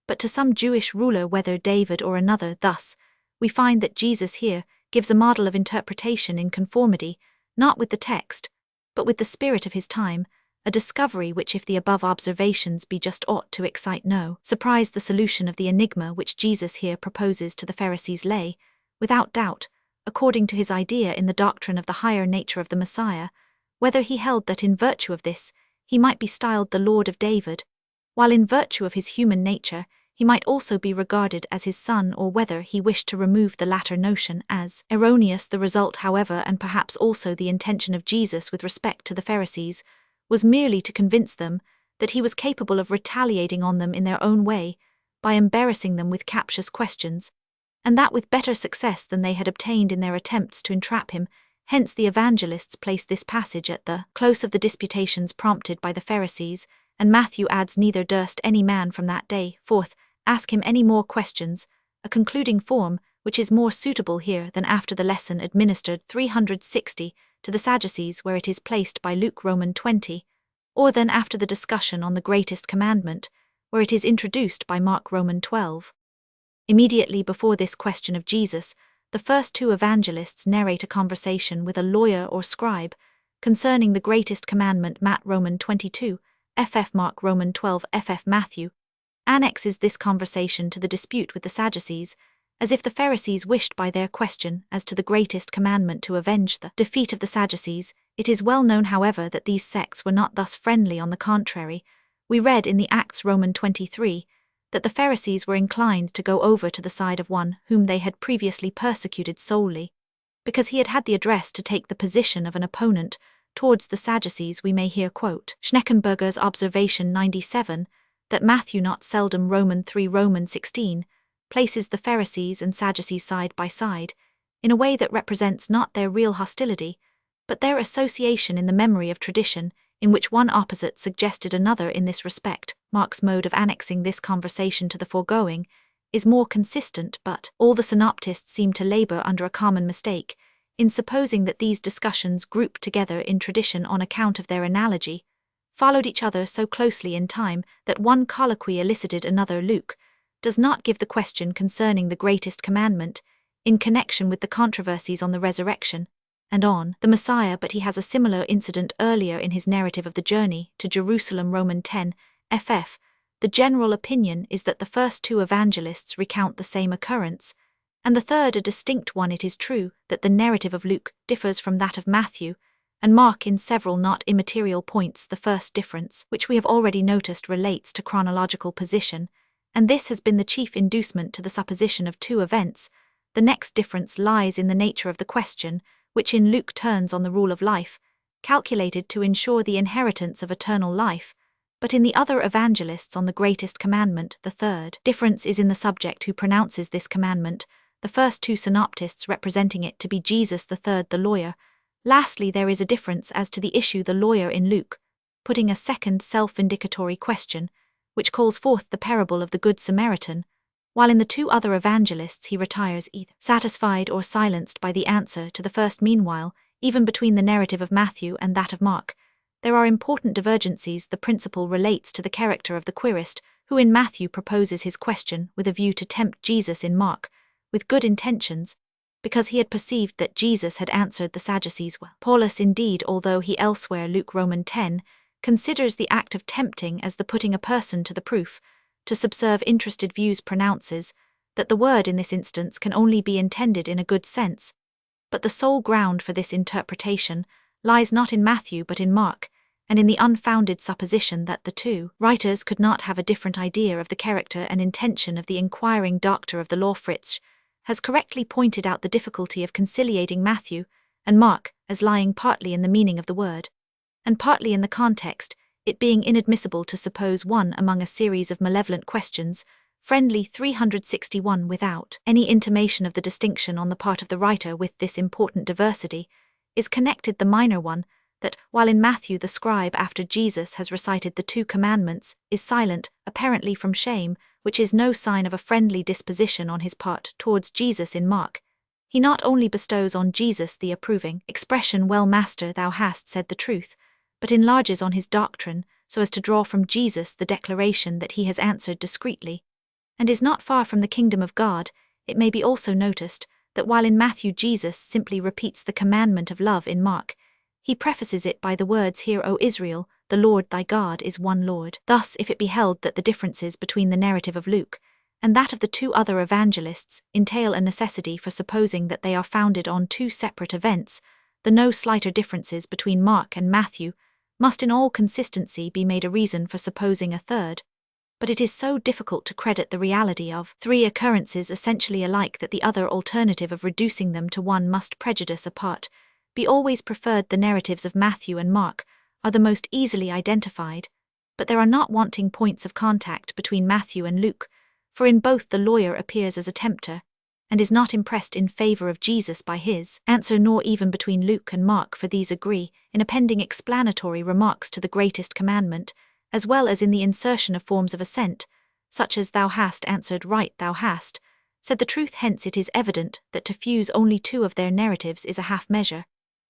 but to some Jewish ruler, whether David or another. Thus, we find that Jesus here gives a model of interpretation in conformity, not with the text, but with the spirit of his time, a discovery which, if the above observations be just, ought to excite no surprise. The solution of the enigma which Jesus here proposes to the Pharisees lay, without doubt, according to his idea, in the doctrine of the higher nature of the Messiah, whether he held that in virtue of this he might be styled the Lord of David, while in virtue of his human nature he might also be regarded as his son, or whether he wished to remove the latter notion as erroneous. The result, however, and perhaps also the intention of Jesus with respect to the Pharisees, was merely to convince them that he was capable of retaliating on them in their own way by embarrassing them with captious questions, and that with better success than they had obtained in their attempts to entrap him. Hence the evangelists place this passage at the close of the disputations prompted by the Pharisees, and Matthew adds, neither durst any man from that day forth ask him any more questions, a concluding form which is more suitable here than after the lesson administered 360 to the Sadducees, where it is placed by Luke Roman 20, or than after the discussion on the greatest commandment, where it is introduced by Mark Roman 12. Immediately before this question of Jesus, the first two evangelists narrate a conversation with a lawyer or scribe concerning the greatest commandment. Matt Roman 22, ff Mark Roman 12 ff Matthew annexes this conversation to the dispute with the Sadducees, as if the Pharisees wished by their question as to the greatest commandment to avenge the defeat of the Sadducees. It is well known, however, that these sects were not thus friendly. On the contrary, we read in the Acts Roman 23 that the Pharisees were inclined to go over to the side of one whom they had previously persecuted solely because he had had the address to take the position of an opponent towards the Sadducees. We may here quote Schneckenburger's observation 97, that Matthew not seldom Roman 3 Roman 16 places the Pharisees and Sadducees side by side, in a way that represents not their real hostility, but their association in the memory of tradition, in which one opposite suggested another in this respect. Mark's mode of annexing this conversation to the foregoing is more consistent, but all the synoptists seem to labor under a common mistake, in supposing that these discussions, grouped together in tradition on account of their analogy, followed each other so closely in time that one colloquy elicited another. Luke does not give the question concerning the greatest commandment in connection with the controversies on the resurrection and on the Messiah, but he has a similar incident earlier in his narrative of the journey to Jerusalem. Roman 10 ff. The general opinion is that the first two evangelists recount the same occurrence, and the third a distinct one. It is true that the narrative of Luke differs from that of Matthew and Mark in several not immaterial points. The first difference, which we have already noticed, relates to chronological position, and this has been the chief inducement to the supposition of two events. The next difference lies in the nature of the question, which in Luke turns on the rule of life, calculated to ensure the inheritance of eternal life, but in the other evangelists on the greatest commandment. The third difference is in the subject who pronounces this commandment, the first two synoptists representing it to be Jesus, the third the lawyer. Lastly, there is a difference as to the issue, the lawyer in Luke, putting a second self-vindicatory question, which calls forth the parable of the Good Samaritan, while in the two other evangelists he retires either satisfied or silenced by the answer to the first. Meanwhile, even between the narrative of Matthew and that of Mark, there are important divergencies. The principal relates to the character of the querist, who in Matthew proposes his question with a view to tempt Jesus in Mark, with good intentions, because he had perceived that Jesus had answered the Sadducees well. Paulus indeed, although he elsewhere Luke Roman 10, considers the act of tempting as the putting a person to the proof, to subserve interested views, pronounces that the word in this instance can only be intended in a good sense, but the sole ground for this interpretation lies not in Matthew but in Mark, and in the unfounded supposition that the two writers could not have a different idea of the character and intention of the inquiring doctor of the law. Fritzsch has correctly pointed out the difficulty of conciliating Matthew and Mark as lying partly in the meaning of the word, and partly in the context, it being inadmissible to suppose one among a series of malevolent questions, friendly 361, without any intimation of the distinction on the part of the writer. With this important diversity is connected the minor one, that, while in Matthew the scribe after Jesus has recited the two commandments, is silent, apparently from shame, which is no sign of a friendly disposition on his part towards Jesus. In Mark, he not only bestows on Jesus the approving expression, "Well, Master, thou hast said the truth," but enlarges on his doctrine so as to draw from Jesus the declaration that he has answered discreetly, and is not far from the kingdom of God. It may be also noticed that while in Matthew Jesus simply repeats the commandment of love, in Mark he prefaces it by the words, "Hear, O Israel, the Lord thy God is one Lord." Thus, if it be held that the differences between the narrative of Luke and that of the two other evangelists entail a necessity for supposing that they are founded on two separate events, the no slighter differences between Mark and Matthew must in all consistency be made a reason for supposing a third. But it is so difficult to credit the reality of three occurrences essentially alike that the other alternative of reducing them to one must, prejudice apart, be always preferred. The narratives of Matthew and Mark are the most easily identified, but there are not wanting points of contact between Matthew and Luke, for in both the lawyer appears as a tempter, and is not impressed in favor of Jesus by his answer, nor even between Luke and Mark, for these agree in appending explanatory remarks to the greatest commandment, as well as in the insertion of forms of assent, such as "Thou hast answered right, thou hast said the truth." Hence it is evident that to fuse only two of their narratives is a half measure,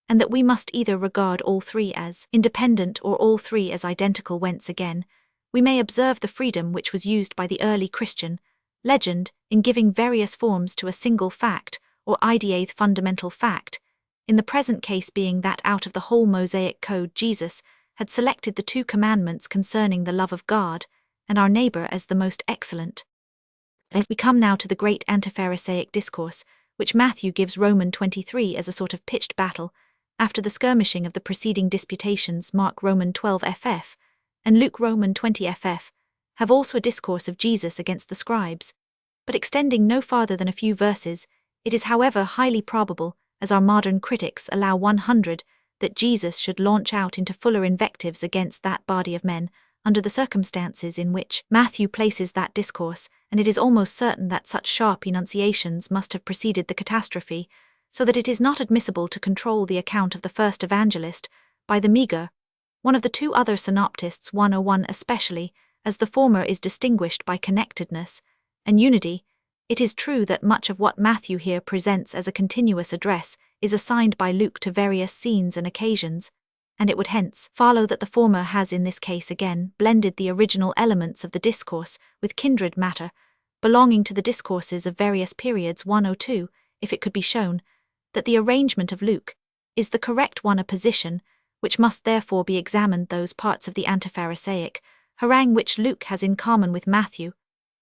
and that we must either regard all three as independent or all three as identical. Whence again, we may observe the freedom which was used by the early Christian legend in giving various forms to a single fact or ideae, fundamental fact, in the present case being that out of the whole Mosaic code Jesus had selected the two commandments concerning the love of God and our neighbor as the most excellent. As we come now to the great antipharisaic discourse, which Matthew gives Roman 23 as a sort of pitched battle, after the skirmishing of the preceding disputations. Mark Roman 12 ff. and Luke Roman 20 ff. have also a discourse of Jesus against the scribes, but extending no farther than a few verses. It is however highly probable, as our modern critics allow 100, that Jesus should launch out into fuller invectives against that body of men, under the circumstances in which Matthew places that discourse, and it is almost certain that such sharp enunciations must have preceded the catastrophe, so that it is not admissible to control the account of the first evangelist by the meagre one of the two other synoptists, 101 especially, as the former is distinguished by connectedness and unity. It is true that much of what Matthew here presents as a continuous address is assigned by Luke to various scenes and occasions, and it would hence follow that the former has in this case again blended the original elements of the discourse with kindred matter, belonging to the discourses of various periods. 102, if it could be shown that the arrangement of Luke is the correct one, a position which must therefore be examined. Those parts of the antipharisaic harangue which Luke has in common with Matthew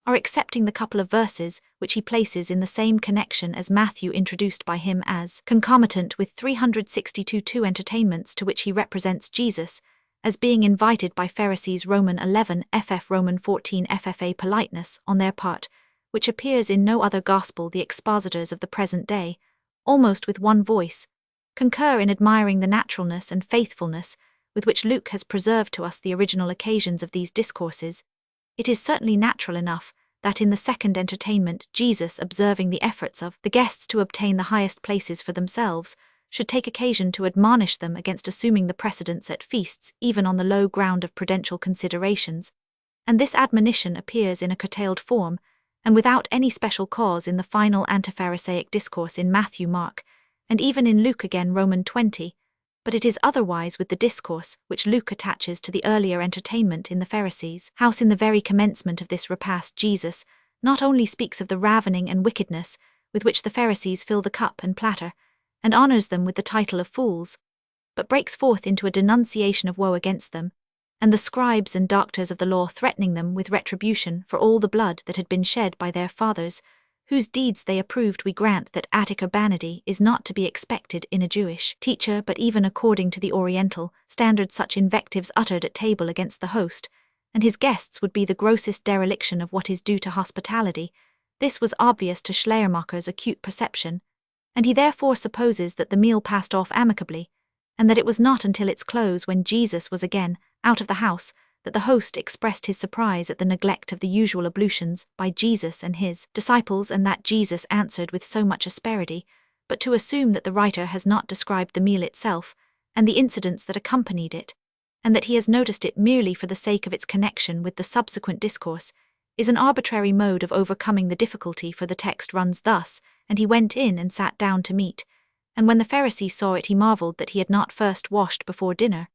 are accepting the couple of verses which he places in the same connection as Matthew introduced by him as concomitant with 362 two entertainments to which he represents Jesus, as being invited by Pharisees Roman 11 ff Roman 14 ffa politeness on their part, which appears in no other gospel. The expositors of the present day, almost with one voice, concur in admiring the naturalness and faithfulness with which Luke has preserved to us the original occasions of these discourses. It is certainly natural enough that in the second entertainment Jesus, observing the efforts of the guests to obtain the highest places for themselves, should take occasion to admonish them against assuming the precedence at feasts even on the low ground of prudential considerations, and this admonition appears in a curtailed form, and without any special cause, in the final antipharisaic discourse in Matthew, Mark, and even in Luke again Roman 20, but it is otherwise with the discourse which Luke attaches to the earlier entertainment in the Pharisees' house. In the very commencement of this repast, Jesus not only speaks of the ravening and wickedness with which the Pharisees fill the cup and platter, and honors them with the title of fools, but breaks forth into a denunciation of woe against them, and the scribes and doctors of the law, threatening them with retribution for all the blood that had been shed by their fathers, whose deeds they approved. We grant that Attic urbanity is not to be expected in a Jewish teacher, but even according to the Oriental standard, such invectives uttered at table against the host and his guests would be the grossest dereliction of what is due to hospitality. This was obvious to Schleiermacher's acute perception, and he therefore supposes that the meal passed off amicably, and that it was not until its close, when Jesus was again out of the house, that the host expressed his surprise at the neglect of the usual ablutions by Jesus and his disciples, and that Jesus answered with so much asperity, but to assume that the writer has not described the meal itself and the incidents that accompanied it, and that he has noticed it merely for the sake of its connection with the subsequent discourse, is an arbitrary mode of overcoming the difficulty. For the text runs thus: "And he went in and sat down to meat. And when the Pharisee saw it, he marveled that he had not first washed before dinner.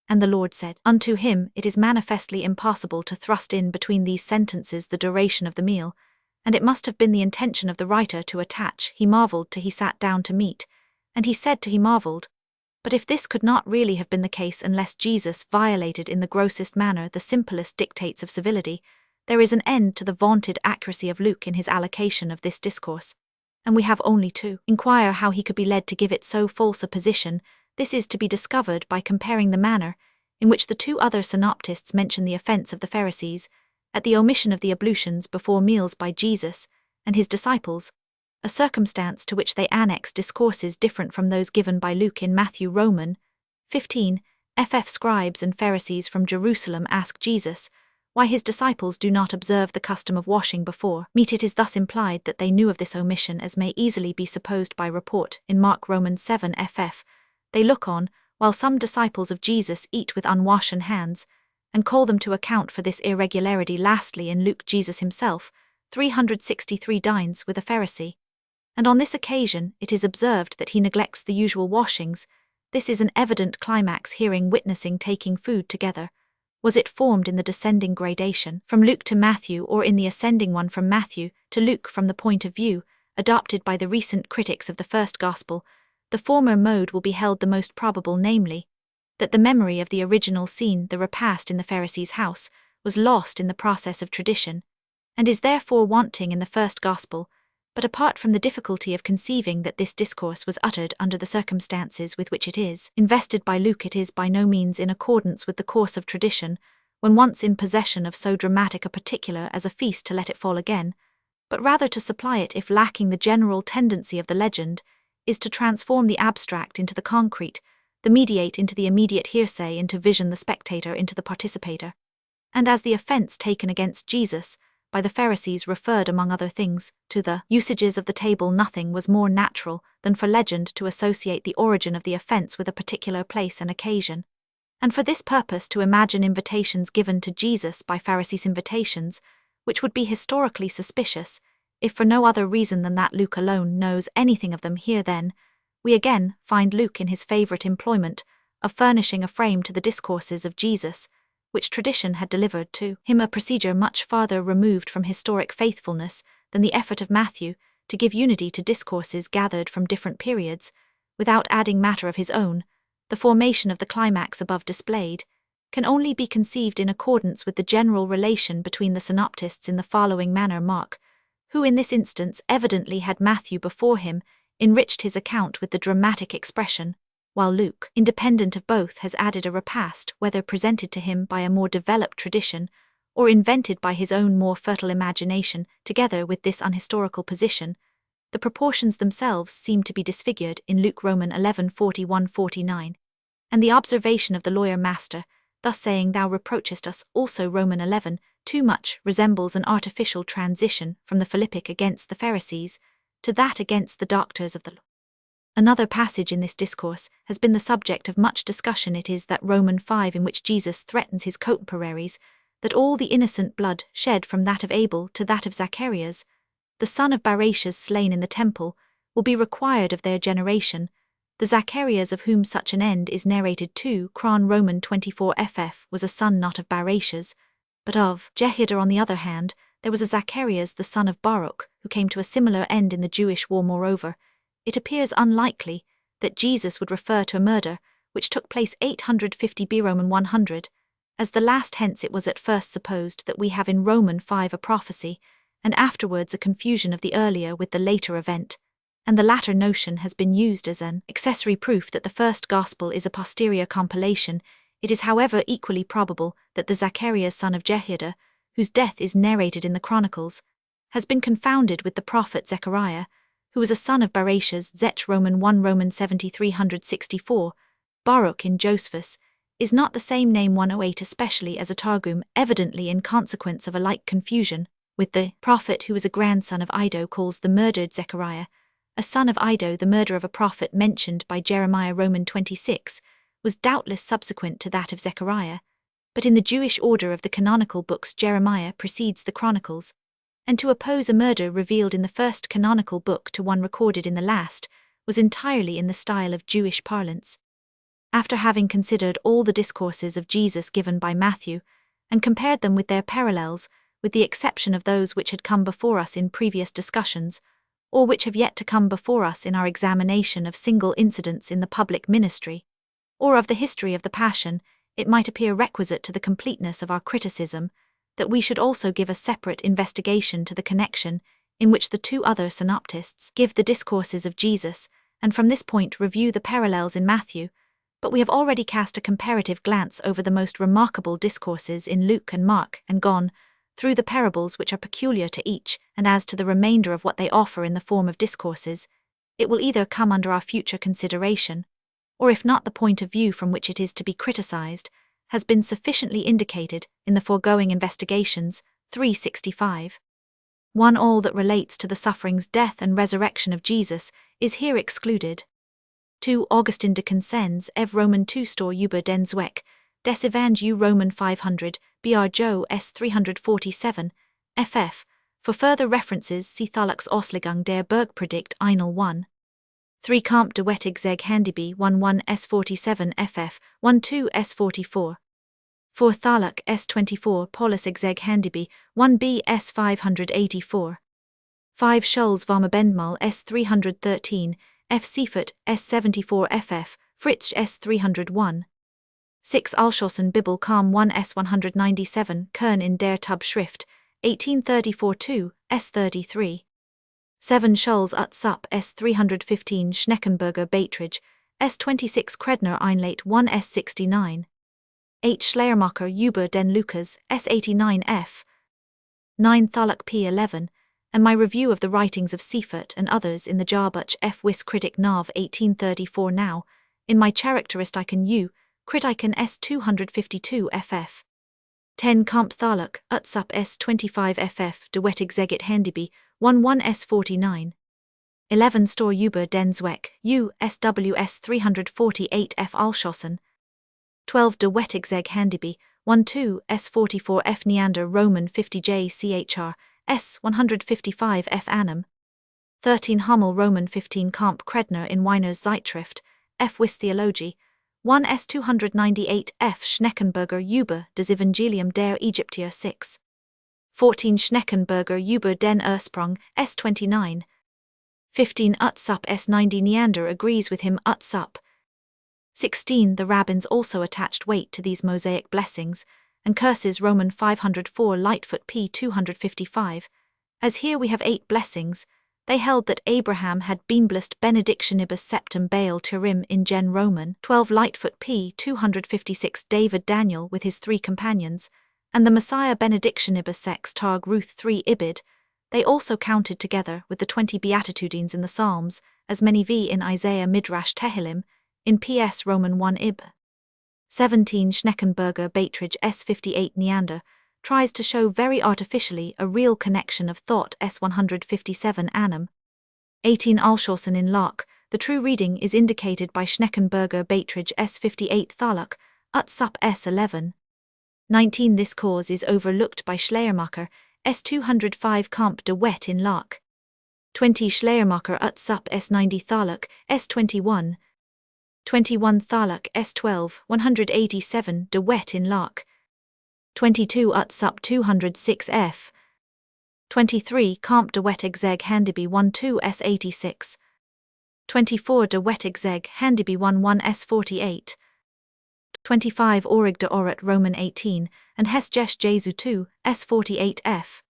And the Lord said unto him, It is manifestly impossible to thrust in between these sentences the duration of the meal, and it must have been the intention of the writer to attach he marveled to he sat down to meat, and he said to he marveled. But if this could not really have been the case unless Jesus violated in the grossest manner the simplest dictates of civility, there is an end to the vaunted accuracy of Luke in his allocation of this discourse, and we have only to inquire how he could be led to give it so false a position. This is to be discovered by comparing the manner in which the two other synoptists mention the offense of the Pharisees at the omission of the ablutions before meals by Jesus and his disciples, a circumstance to which they annex discourses different from those given by Luke in Matthew. Roman 15 ff Scribes and Pharisees from Jerusalem ask Jesus why his disciples do not observe the custom of washing before meat. It is thus implied that they knew of this omission, as may easily be supposed by report. In Mark Roman 7 ff, they look on while some disciples of Jesus eat with unwashen hands, and call them to account for this irregularity. Lastly, in Luke, Jesus himself 363 dines with a Pharisee, and on this occasion it is observed that he neglects the usual washings. This is an evident climax, hearing, witnessing, taking food together. Was it formed in the descending gradation from Luke to Matthew, or in the ascending one from Matthew to Luke? From the point of view adopted by the recent critics of the first gospel, the former mode will be held the most probable, namely, that the memory of the original scene, the repast in the Pharisee's house, was lost in the process of tradition, and is therefore wanting in the first gospel. But apart from the difficulty of conceiving that this discourse was uttered under the circumstances with which it is invested by Luke, it is by no means in accordance with the course of tradition, when once in possession of so dramatic a particular as a feast, to let it fall again, but rather to supply it, if lacking the general tendency of the legend, is to transform the abstract into the concrete, the mediate into the immediate hearsay, into vision the spectator into the participator. And as the offense taken against Jesus by the Pharisees referred, among other things, to the usages of the table, nothing was more natural than for legend to associate the origin of the offense with a particular place and occasion, and for this purpose to imagine invitations given to Jesus by Pharisees, invitations which would be historically suspicious, if for no other reason than that Luke alone knows anything of them. Here, then, we again find Luke in his favourite employment of furnishing a frame to the discourses of Jesus, which tradition had delivered to him, a procedure much farther removed from historic faithfulness than the effort of Matthew to give unity to discourses gathered from different periods, without adding matter of his own. The formation of the climax above displayed can only be conceived in accordance with the general relation between the synoptists in the following manner. Mark, who in this instance evidently had Matthew before him, enriched his account with the dramatic expression, while Luke, independent of both, has added a repast, whether presented to him by a more developed tradition, or invented by his own more fertile imagination. Together with this unhistorical position, the proportions themselves seem to be disfigured in Luke Roman 11:41-49, and the observation of the lawyer master, thus saying, "Thou reproachest us," also Roman 11, too much resembles an artificial transition from the Philippic against the Pharisees to that against the doctors of the law. Another passage in this discourse has been the subject of much discussion. It is that Roman 5 in which Jesus threatens his contemporaries that all the innocent blood shed from that of Abel to that of Zacharias, the son of Barachas slain in the temple, will be required of their generation, the Zacharias of whom such an end is narrated too. Cron Roman 24 ff was a son not of Barachas, but of Jehoiada. On the other hand, there was a Zacharias the son of Baruch, who came to a similar end in the Jewish war. Moreover, it appears unlikely that Jesus would refer to a murder which took place 850 B. Roman 100, as the last. Hence it was at first supposed that we have in Roman 5 a prophecy, and afterwards a confusion of the earlier with the later event, and the latter notion has been used as an accessory proof that the first gospel is a posterior compilation. It is however equally probable that the Zacharias son of Jehoiada, whose death is narrated in the Chronicles, has been confounded with the prophet Zechariah, who was a son of Barachas. Zech Roman 1 Roman 7364, Baruch in Josephus, is not the same name 108, especially as a Targum, evidently in consequence of a like confusion, with the prophet who was a grandson of Iddo calls the murdered Zechariah, a son of Iddo. The murder of a prophet mentioned by Jeremiah Roman 26 was doubtless subsequent to that of Zechariah, but in the Jewish order of the canonical books Jeremiah precedes the Chronicles, and to oppose a murder revealed in the first canonical book to one recorded in the last was entirely in the style of Jewish parlance. After having considered all the discourses of Jesus given by Matthew, and compared them with their parallels, with the exception of those which had come before us in previous discussions, or which have yet to come before us in our examination of single incidents in the public ministry, or of the history of the Passion, it might appear requisite to the completeness of our criticism that we should also give a separate investigation to the connection in which the two other synoptists give the discourses of Jesus, and from this point review the parallels in Matthew. But we have already cast a comparative glance over the most remarkable discourses in Luke and Mark, and gone through the parables which are peculiar to each, and as to the remainder of what they offer in the form of discourses, it will either come under our future consideration, or if not, the point of view from which it is to be criticized has been sufficiently indicated in the foregoing investigations. 365. 1. All that relates to the sufferings, death, and resurrection of Jesus is here excluded. 2. Augustin de Consens, Ev Roman 2 Stor über den Zweck des Evangelium Roman 500, Br. Jo S. 347, ff. For further references see Thalux Auslegung der Bergpredigt Einel 1. 3. Camp de Wettig zeg Handiby 11 S47 ff. 12 S44. 4. Thaluk S24 Paulus exeg Handiby 1b S584. 5. Schulz Varmabendmal S313, F. Seifert S74 ff. Fritsch S301. 6. Alschossen Bibel Kam 1 S197 Kern in der Tub-Schrift 1834-2 S33. 7. Schulz Utsup S315 Schneckenberger Beiträge S26 Kredner Einleit 1 S69. 8. Schleiermacher über den Lukas S89 f. 9. Thaluk P11, and my review of the writings of Seifert and others in the Jahrbuch F. Wis Kritik Nav 1834 now, in my Charakteristiken U, Kritiken S252 ff. 10. Kamp Thaluk, Utsup S25 ff. De Wettig Zeget Handiby 11 S49. 11. Stor über den Zweck, U. SWS 348 F. Alschossen. 12. De Wettig Zeg Handiby 12 S44 F. Neander Roman 50 J CHR S 155 F. Annam. 13. Hummel Roman 15 Kamp Kredner in Weiner's Zeitschrift, F. Wis Theologie 1 S 298 F. Schneckenberger über des Evangelium der Ägyptier 6. 14. Schneckenberger über den Ursprung S 29. 15. Utsup S90 Neander agrees with him. Utsup 16. The rabbins also attached weight to these Mosaic blessings, and curses Roman 504 Lightfoot p. 255. As here we have 8 blessings, they held that Abraham had been blessed benedictionibus septem Baal Turim in Gen Roman 12 Lightfoot p. 256 David Daniel with his 3 companions, and the Messiah benedictionibus sex Targ Ruth 3 Ibid. They also counted together with the 20 Beatitudines in the Psalms, as many v in Isaiah Midrash Tehillim, in Ps Roman 1 Ib. 17. Schneckenburger Beitridge S58 Neander tries to show very artificially a real connection of thought S157 annum. 18. Alshausen in Locke, the true reading is indicated by Schneckenburger Beitridge S58 Thaluk, ut sup S11. 19. This cause is overlooked by Schleiermacher, S205 Camp de Wet in Locke. 20. Schleiermacher ut sup S90 Thaluk, S21. 21. Thaluk S12, 187 de Wet in Locke. 22. ut sup 206 F. 23. Camp de Wet exeg Handiby 12 S86. 24. De Wet exeg Handiby 11 S48. 25. Orig de Orat Roman 18, and Hesjesh Jesu 2, S48 F.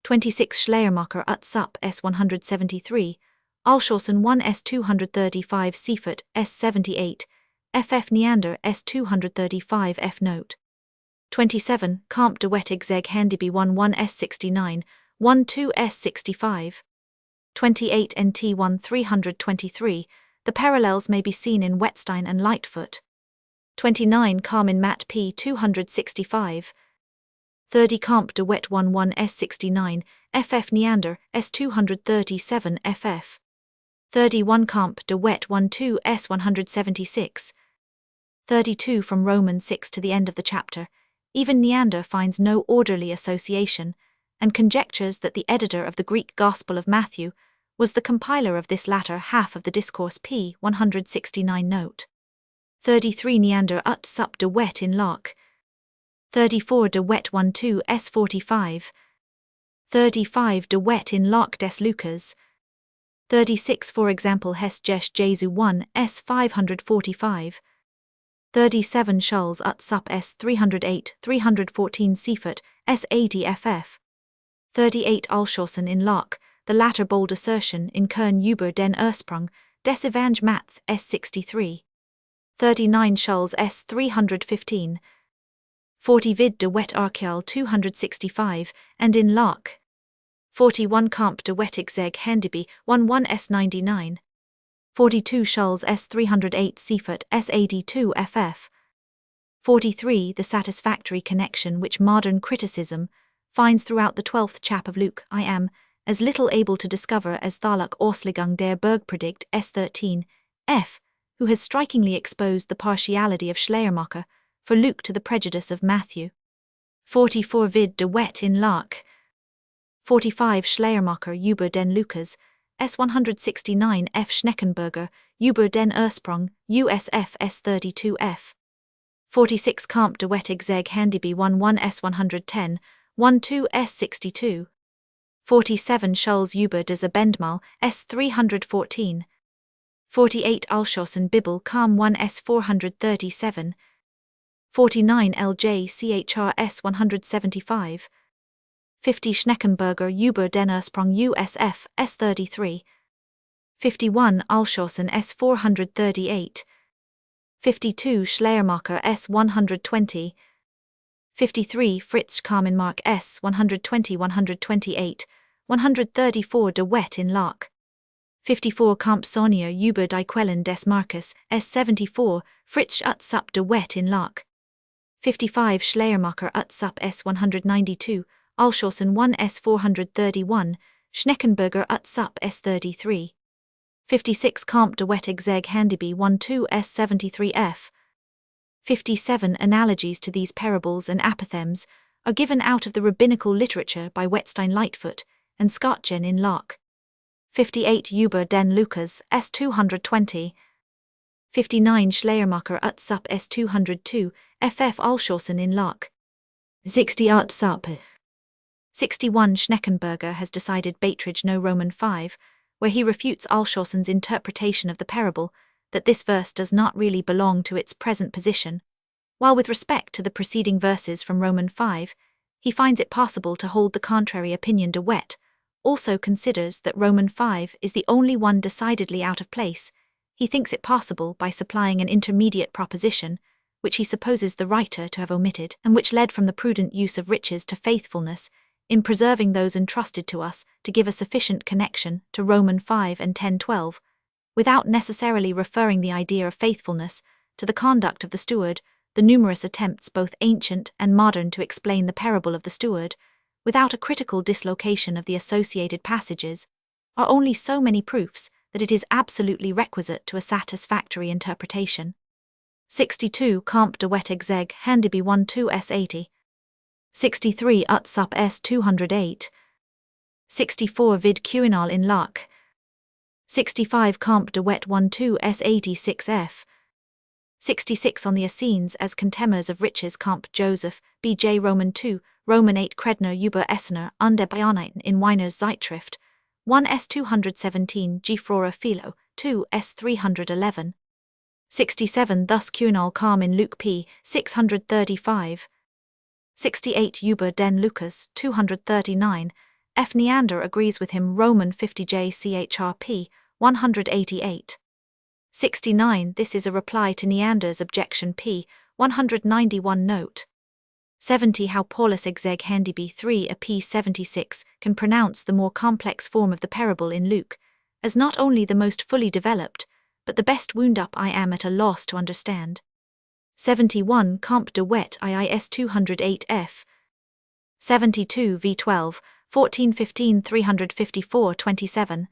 26. Schleiermacher ut sup S173, Alshausen 1 S235 Seifert S78, FF Neander S235 F note. 27. Camp de Wet exeg Handiby 11 S69, 12 S65. 28. NT 1 323, the parallels may be seen in Wettstein and Lightfoot. 29. Carmen Matt p. 265. 30. Camp de Wet 11 S69, FF Neander S237 FF. 31. Camp de Wet 12 S176. 32. From Romans 6 to the end of the chapter, even Neander finds no orderly association, and conjectures that the editor of the Greek Gospel of Matthew was the compiler of this latter half of the discourse p. 169 note. 33. Neander ut sup de Wet in Locke. 34. De Wet 12 S45. 35. De Wet in Locke des Lucas. 36. For example Hesjesh Jesu 1 S545. 37. Schulz ut sup S308 314 Seifert S80 FF. 38. Alshausen in Locke, the latter bold assertion in Kern über den Ursprung des Evang Math S63. 39. Schulz S315. 40. Vid de Wet Archeal 265, and in Locke. 41. Camp de Wet exeg Handiby 11 S99. 42. Schulz S308 Seifert S82 FF. 43. The satisfactory connection which modern criticism finds throughout the 12th chap of Luke I am as little able to discover as Thaluk Auslegung der Bergpredigt S13 F, who has strikingly exposed the partiality of Schleiermacher for Luke to the prejudice of Matthew. 44. Vid de Wet in Locke. 45. Schleiermacher über den Lukas, S169 F. Schneckenburger, über den Ursprung, USF S32 F. 46. Camp de Wet exeg Handiby 11 S110, 12 S62. 47. Schulz über des Abendmahl, S314. 48. Alshausen Bibel Calm 1 S437. 49. LJCHRS 175. 50. Schneckenburger über den Ursprung USF S33. 51. Alshausen S438. 52. Schleiermacher S120. 53. Fritz Kamenmark S120 128, 134. De Wet in Locke. 54. Kampsonier über die Quellen des Marcus S74, Fritz ut sup de Wet in Locke. 55. Schleiermacher ut sup S192, Alshausen 1 S431, Schneckenburger ut sup S33. 56. Camp de Wet exeg Handiby 12 S73 F. 57. Analogies to these parables and apothegms are given out of the rabbinical literature by Wettstein Lightfoot and Schottgen in Locke. 58. Über den Lukas S220. 59. Schleiermacher ut sup S202, FF Alshausen in Locke. 60. Ut sup. 61. Schneckenburger has decided Beitridge no Roman 5, where he refutes Alshausen's interpretation of the parable, that this verse does not really belong to its present position, while with respect to the preceding verses from Romans 5, he finds it possible to hold the contrary opinion. De Wet also considers that Romans 5 is the only one decidedly out of place. He thinks it possible by supplying an intermediate proposition, which he supposes the writer to have omitted, and which led from the prudent use of riches to faithfulness, in preserving those entrusted to us, to give a sufficient connection to Romans 5 and 10:12, without necessarily referring the idea of faithfulness to the conduct of the steward. The numerous attempts, both ancient and modern, to explain the parable of the steward, without a critical dislocation of the associated passages, are only so many proofs that it is absolutely requisite to a satisfactory interpretation. 62 Comp de Wet exeg Handeby 1-2 S80. 63 Utsup S 208. 64 Vid Communal in Luck. 65 Comp de Wet 1-2 S86F. 66 On the Essenes as Contemners of Riches Comp Joseph, B.J. Roman 2, Roman 8 Kredner Über Essener under Bayoniten in Weiner's Zeitschrift, 1 S 217 G. Frora Philo, 2 S 311. 67 Thus Communal Calm in Luke P. 635. 68 Über den Lucas, 239, F. Neander agrees with him. Roman 50 J. Chrp. 188. 69 This is a reply to Neander's objection p. 191 note. 70 How Paulus exeg Handeby 3 a p. 76 can pronounce the more complex form of the parable in Luke, as not only the most fully developed, but the best wound up. I am at a loss to understand. 71 Comp de Wet IIS 208 F. 72 V12, 1415 354 27.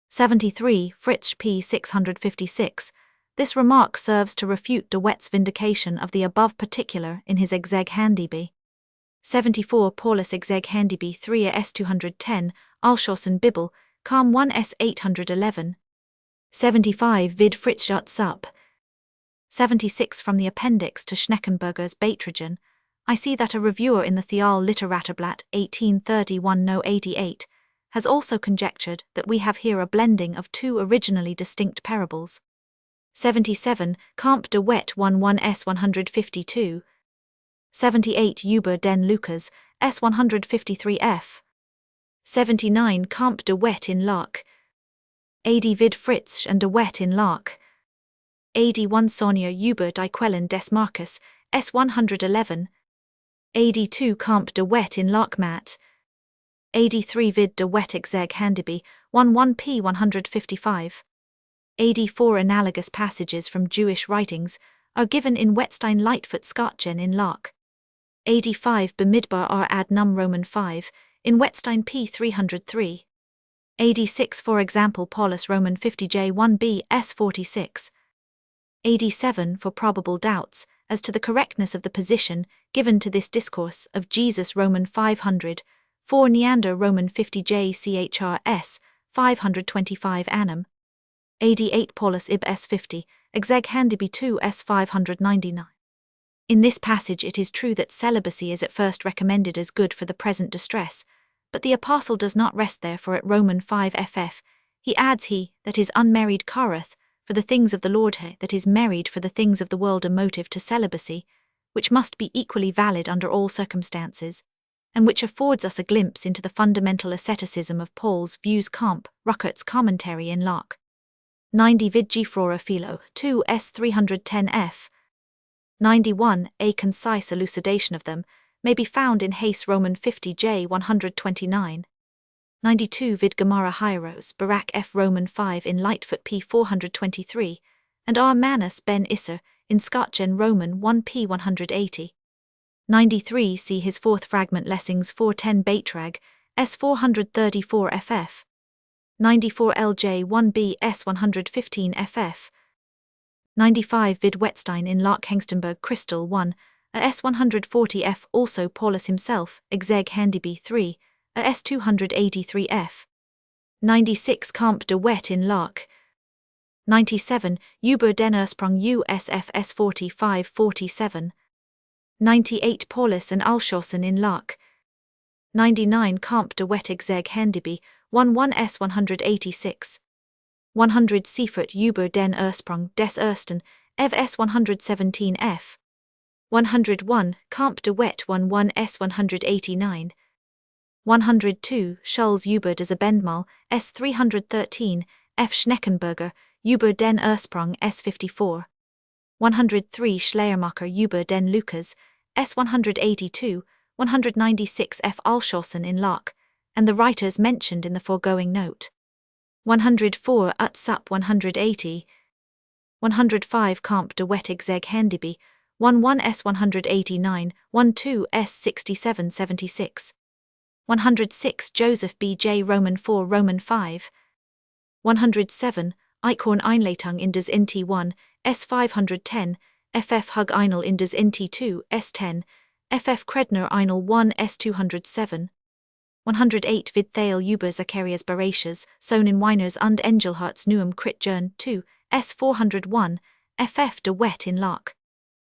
73 Fritsch p. 656. This remark serves to refute de Wet's vindication of the above particular in his exeg Handeby. 74 Paulus exeg Handeby 3 a S 210, Alschossen Bibel, Calm 1 S 811. 75 Vid Fritsch Utsup. 76 From the appendix to Schneckenburger's Beitragen, I see that a reviewer in the Theal Literaturblatt 1831 No 88 has also conjectured that we have here a blending of two originally distinct parables. 77 Comp de Wet 11 S 152. 78 Über den Lucas, S 153 F. 79 Comp de Wet in Lark. 80 Vid Fritsch and de Wet in Lark. 81 Sonia Über die Quellen des Marcus, S 111. 82 Comp de Wet in Larkmat. 83 Vid de Wet exeg Handeby, 1 p. 155. 84 Analogous passages from Jewish writings are given in Wetstein Lightfoot Skatchen in Lark. 85 Bemidbar r ad num Roman 5, in Wetstein p. 303. 86 For example Paulus Roman 50 J 1b S 46. 87 For probable doubts as to the correctness of the position given to this discourse of Jesus Roman 500, 4 Neander Roman 50 J CHRS 525 annum. 88 Paulus ib S 50, exeg Handeby 2 S 599. In this passage it is true that celibacy is at first recommended as good for the present distress, but the apostle does not rest there, for at Roman 5 ff, he adds he that is unmarried careth for the things of the Lord, he that is married for the things of the world, a motive to celibacy, which must be equally valid under all circumstances, and which affords us a glimpse into the fundamental asceticism of Paul's views. Comp. Ruckert's commentary in Lark. 90 Vid Gefrora Philo, 2 S 310 F. 91 A concise elucidation of them may be found in Hayes Roman 50 J 129. 92 Vid Gemara Hyros, Barak F Roman 5 in Lightfoot p 423, and R Manus ben Isser in Skatchen Roman 1 p 180. 93 See his fourth fragment Lessings 410 Beitrag, S 434 ff. 94 LJ 1b S 115 ff. 95 Vid Wetstein in Lark Hengstenberg Crystal 1, a S 140 f. Also Paulus himself, exeg Handeby 3, a S 283 f. 96 Comp de Wet in Lark. 97 Über den Ursprung USF S 45 47. 98 Paulus and Alschossen in Lark. 99 Comp de Wet exeg Handeby 1 S 186. 100 Seifert über den Ursprung des Ersten, Ev S 117 F. 101 Camp de Wet 11 S 189. 102 Schulz über das Abendmahl, S 313, F. Schneckenberger, über den Ursprung S 54. 103 Schleiermacher über den Lukas, S 182, 196 F. Alschossen in Locke, and the writers mentioned in the foregoing note. 104 Utsup 180. 105 Camp de Wettig zeg Handiby, 11 S 189, 12 S 67 76. 106 Joseph B. J. Roman 4 Roman 5. 107 Eichhorn Einleitung in das Nt 1, S 510, FF Hug Einl in das Nt 2, S 10, FF Kredner Einl 1 S 207. 108 Vid Thale über Zacharias Beratius, Sohn in Weiners und Engelharts Neuem Kritjern 2, S 401, FF de Wet in Locke.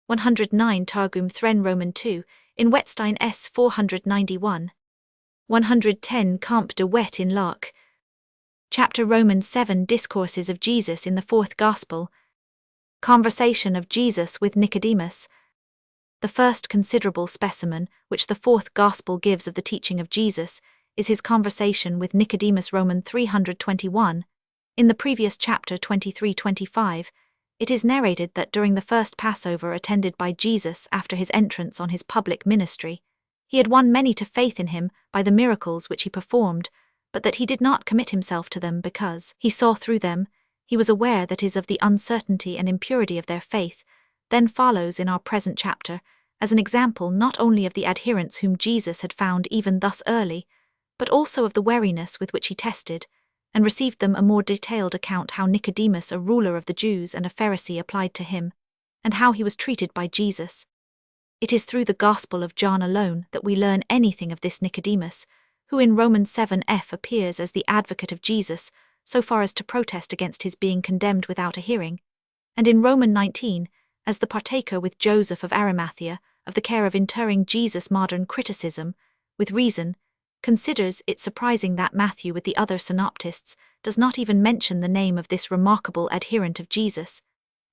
109 Targum Thren Roman 2, in Wetstein S 491. 110 Camp de Wet in Locke. Chapter Romans 7 Discourses of Jesus in the Fourth Gospel. Conversation of Jesus with Nicodemus. The first considerable specimen which the Fourth Gospel gives of the teaching of Jesus is his conversation with Nicodemus. Roman 321. In the previous chapter 23-25, it is narrated that during the first Passover attended by Jesus after his entrance on his public ministry, he had won many to faith in him by the miracles which he performed, but that he did not commit himself to them because he saw through them. He was aware that is of the uncertainty and impurity of their faith. Then follows in our present chapter, as an example not only of the adherents whom Jesus had found even thus early, but also of the wariness with which he tested, and received them a more detailed account how Nicodemus, a ruler of the Jews and a Pharisee, applied to him, and how he was treated by Jesus. It is through the Gospel of John alone that we learn anything of this Nicodemus, who in Romans 7f appears as the advocate of Jesus, so far as to protest against his being condemned without a hearing, and in Roman 19, as the partaker with Joseph of Arimathea of the care of interring Jesus. Modern criticism, with reason, considers it surprising that Matthew with the other synoptists does not even mention the name of this remarkable adherent of Jesus,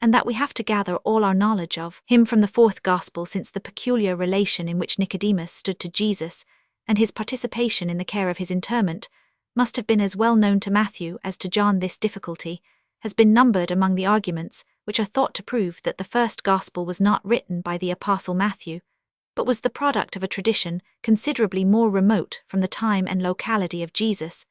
and that we have to gather all our knowledge of him from the Fourth Gospel, since the peculiar relation in which Nicodemus stood to Jesus, and his participation in the care of his interment, must have been as well known to Matthew as to John. This difficulty has been numbered among the arguments which are thought to prove that the first Gospel was not written by the Apostle Matthew, but was the product of a tradition considerably more remote from the time and locality of Jesus.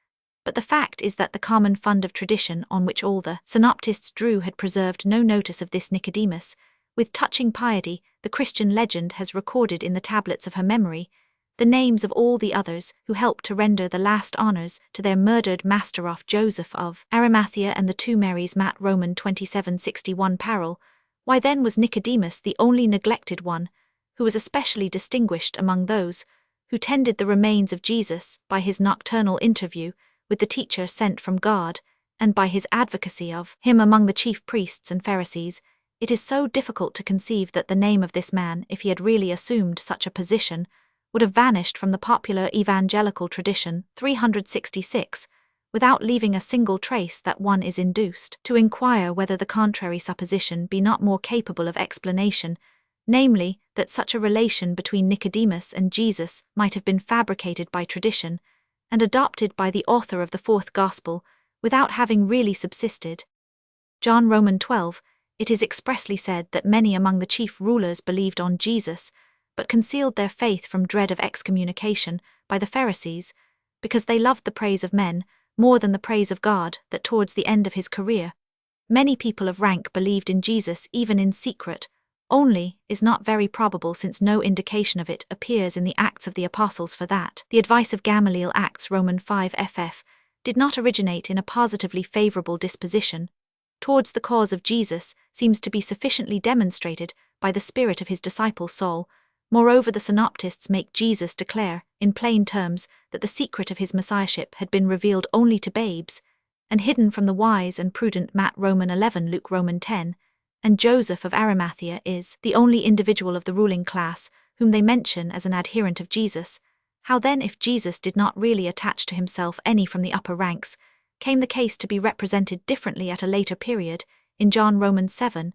But the fact is that the common fund of tradition on which all the synoptists drew had preserved no notice of this Nicodemus. With touching piety, the Christian legend has recorded in the tablets of her memory the names of all the others who helped to render the last honors to their murdered master off Joseph of Arimathea and the two Marys. Matt Roman 27:61 Parallel. Why then was Nicodemus the only neglected one, who was especially distinguished among those who tended the remains of Jesus by his nocturnal interview with the teacher sent from God, and by his advocacy of him among the chief priests and Pharisees? It is so difficult to conceive that the name of this man, if he had really assumed such a position, would have vanished from the popular evangelical tradition 366, without leaving a single trace, that one is induced to inquire whether the contrary supposition be not more capable of explanation, namely, that such a relation between Nicodemus and Jesus might have been fabricated by tradition, and adopted by the author of the Fourth Gospel, without having really subsisted. John Roman 12, it is expressly said that many among the chief rulers believed on Jesus, but concealed their faith from dread of excommunication by the Pharisees, because they loved the praise of men more than the praise of God. That towards the end of his career, many people of rank believed in Jesus even in secret, only is not very probable, since no indication of it appears in the Acts of the Apostles. For that the advice of Gamaliel, Acts Roman 5 ff, did not originate in a positively favorable disposition towards the cause of Jesus seems to be sufficiently demonstrated by the spirit of his disciple Saul. Moreover, the synoptists make Jesus declare, in plain terms, that the secret of his messiahship had been revealed only to babes, and hidden from the wise and prudent. Matt Roman 11 Luke Roman 10, and Joseph of Arimathea is the only individual of the ruling class whom they mention as an adherent of Jesus. How then, if Jesus did not really attach to himself any from the upper ranks, came the case to be represented differently at a later period. In John Romans 7,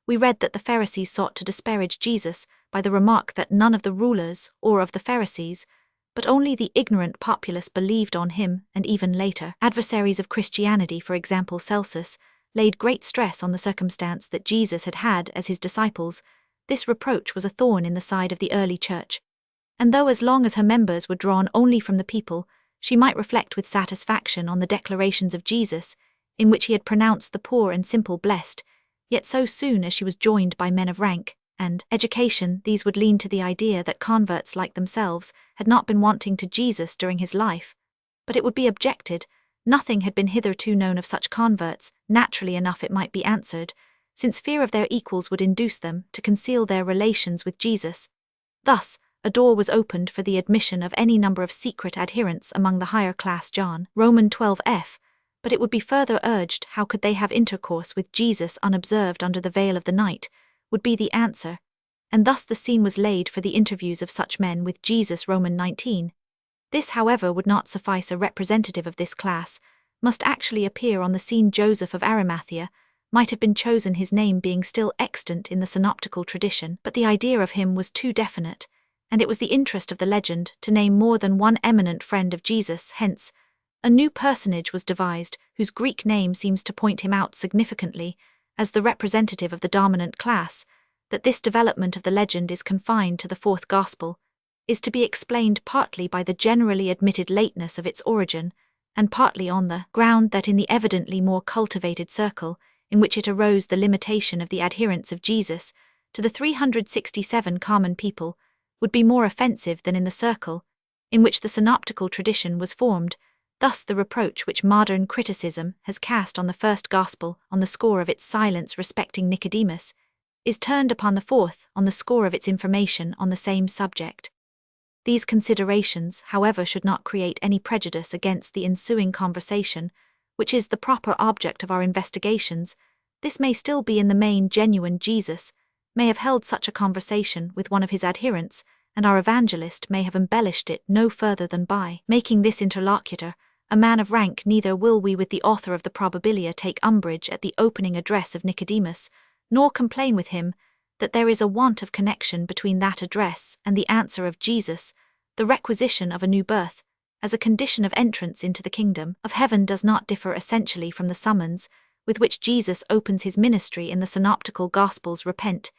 we read that the Pharisees sought to disparage Jesus by the remark that none of the rulers or of the Pharisees, but only the ignorant populace believed on him, and even later, adversaries of Christianity, for example Celsus, laid great stress on the circumstance that Jesus had had as his disciples. This reproach was a thorn in the side of the early church. And though as long as her members were drawn only from the people, she might reflect with satisfaction on the declarations of Jesus, in which he had pronounced the poor and simple blessed, yet so soon as she was joined by men of rank and education, these would lean to the idea that converts like themselves had not been wanting to Jesus during his life. But it would be objected, nothing had been hitherto known of such converts. Naturally enough it might be answered, since fear of their equals would induce them to conceal their relations with Jesus. Thus, a door was opened for the admission of any number of secret adherents among the higher class. John Roman 12 but it would be further urged, how could they have intercourse with Jesus unobserved under the veil of the night, would be the answer, and thus the scene was laid for the interviews of such men with Jesus. Roman 19. This, however, would not suffice. A representative of this class must actually appear on the scene. Joseph of Arimathea might have been chosen, his name being still extant in the synoptical tradition, but the idea of him was too definite, and it was the interest of the legend to name more than one eminent friend of Jesus. Hence, a new personage was devised, whose Greek name seems to point him out significantly as the representative of the dominant class. That this development of the legend is confined to the fourth gospel is to be explained partly by the generally admitted lateness of its origin, and partly on the ground that in the evidently more cultivated circle in which it arose, the limitation of the adherents of Jesus to the 367 common people would be more offensive than in the circle in which the synoptical tradition was formed. Thus the reproach which modern criticism has cast on the first gospel on the score of its silence respecting Nicodemus is turned upon the fourth on the score of its information on the same subject. These considerations, however, should not create any prejudice against the ensuing conversation, which is the proper object of our investigations. This may still be in the main genuine. Jesus may have held such a conversation with one of his adherents, and our evangelist may have embellished it no further than by making this interlocutor a man of rank. Neither will we with the author of the Probabilia take umbrage at the opening address of Nicodemus, nor complain with him that there is a want of connection between that address and the answer of Jesus. The requisition of a new birth, as a condition of entrance into the kingdom of heaven, does not differ essentially from the summons with which Jesus opens his ministry in the synoptical gospels. Repent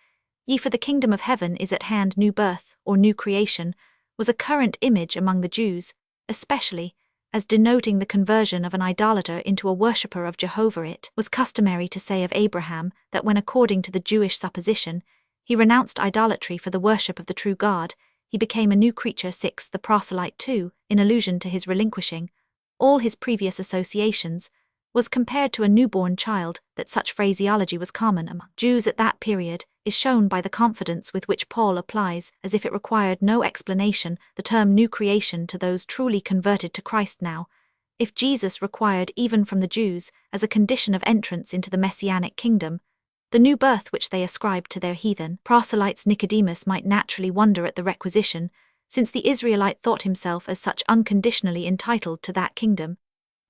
ye, for the kingdom of heaven is at hand. New birth, or new creation, was a current image among the Jews, especially as denoting the conversion of an idolater into a worshipper of Jehovah. It was customary to say of Abraham that when, according to the Jewish supposition, he renounced idolatry for the worship of the true God, he became a new creature. 6. The proselyte, too, in allusion to his relinquishing all his previous associations, was compared to a newborn child. That such phraseology was common among Jews at that period is shown by the confidence with which Paul applies, as if it required no explanation, the term new creation to those truly converted to Christ. Now, if Jesus required even from the Jews, as a condition of entrance into the messianic kingdom, the new birth which they ascribed to their heathen proselytes, Nicodemus might naturally wonder at the requisition, since the Israelite thought himself as such unconditionally entitled to that kingdom.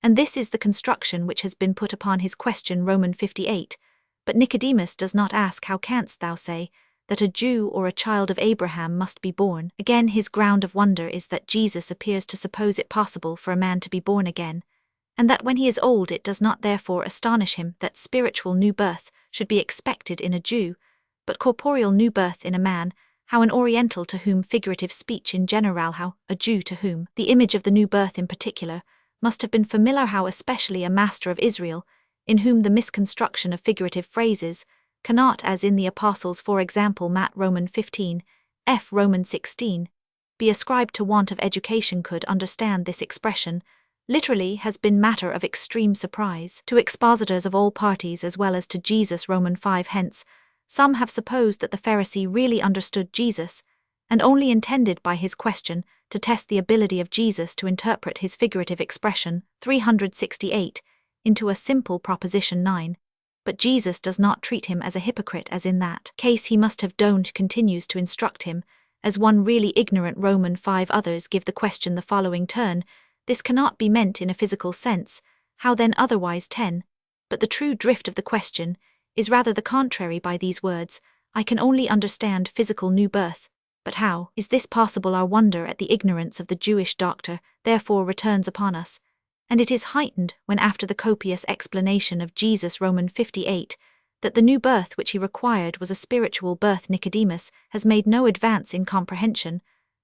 And this is the construction which has been put upon his question. Roman 58. But Nicodemus does not ask, how canst thou say that a Jew or a child of Abraham must be born? Again, his ground of wonder is that Jesus appears to suppose it possible for a man to be born again, and that when he is old it does not therefore astonish him that spiritual new birth should be expected in a Jew, but corporeal new birth in a man. How an Oriental to whom figurative speech in general, how a Jew to whom the image of the new birth in particular must have been familiar, how especially a master of Israel, in whom the misconstruction of figurative phrases cannot, as in the apostles, for example Matt Roman 15, Roman 16, be ascribed to want of education, could understand this expression literally, has been matter of extreme surprise to expositors of all parties as well as to Jesus. Roman 5. Hence, some have supposed that the Pharisee really understood Jesus, and only intended by his question to test the ability of Jesus to interpret his figurative expression 368 into a simple proposition 9. But Jesus does not treat him as a hypocrite, as in that case he must have donned, continues to instruct him as one really ignorant. Roman 5. Others give the question the following turn: This cannot be meant in a physical sense, how then otherwise 10? But the true drift of the question is rather the contrary by these words, I can only understand physical new birth. But how is this possible? Our wonder at the ignorance of the Jewish doctor therefore returns upon us, and it is heightened when after the copious explanation of Jesus Romans 58, that the new birth which he required was a spiritual birth. Nicodemus has made no advance in comprehension,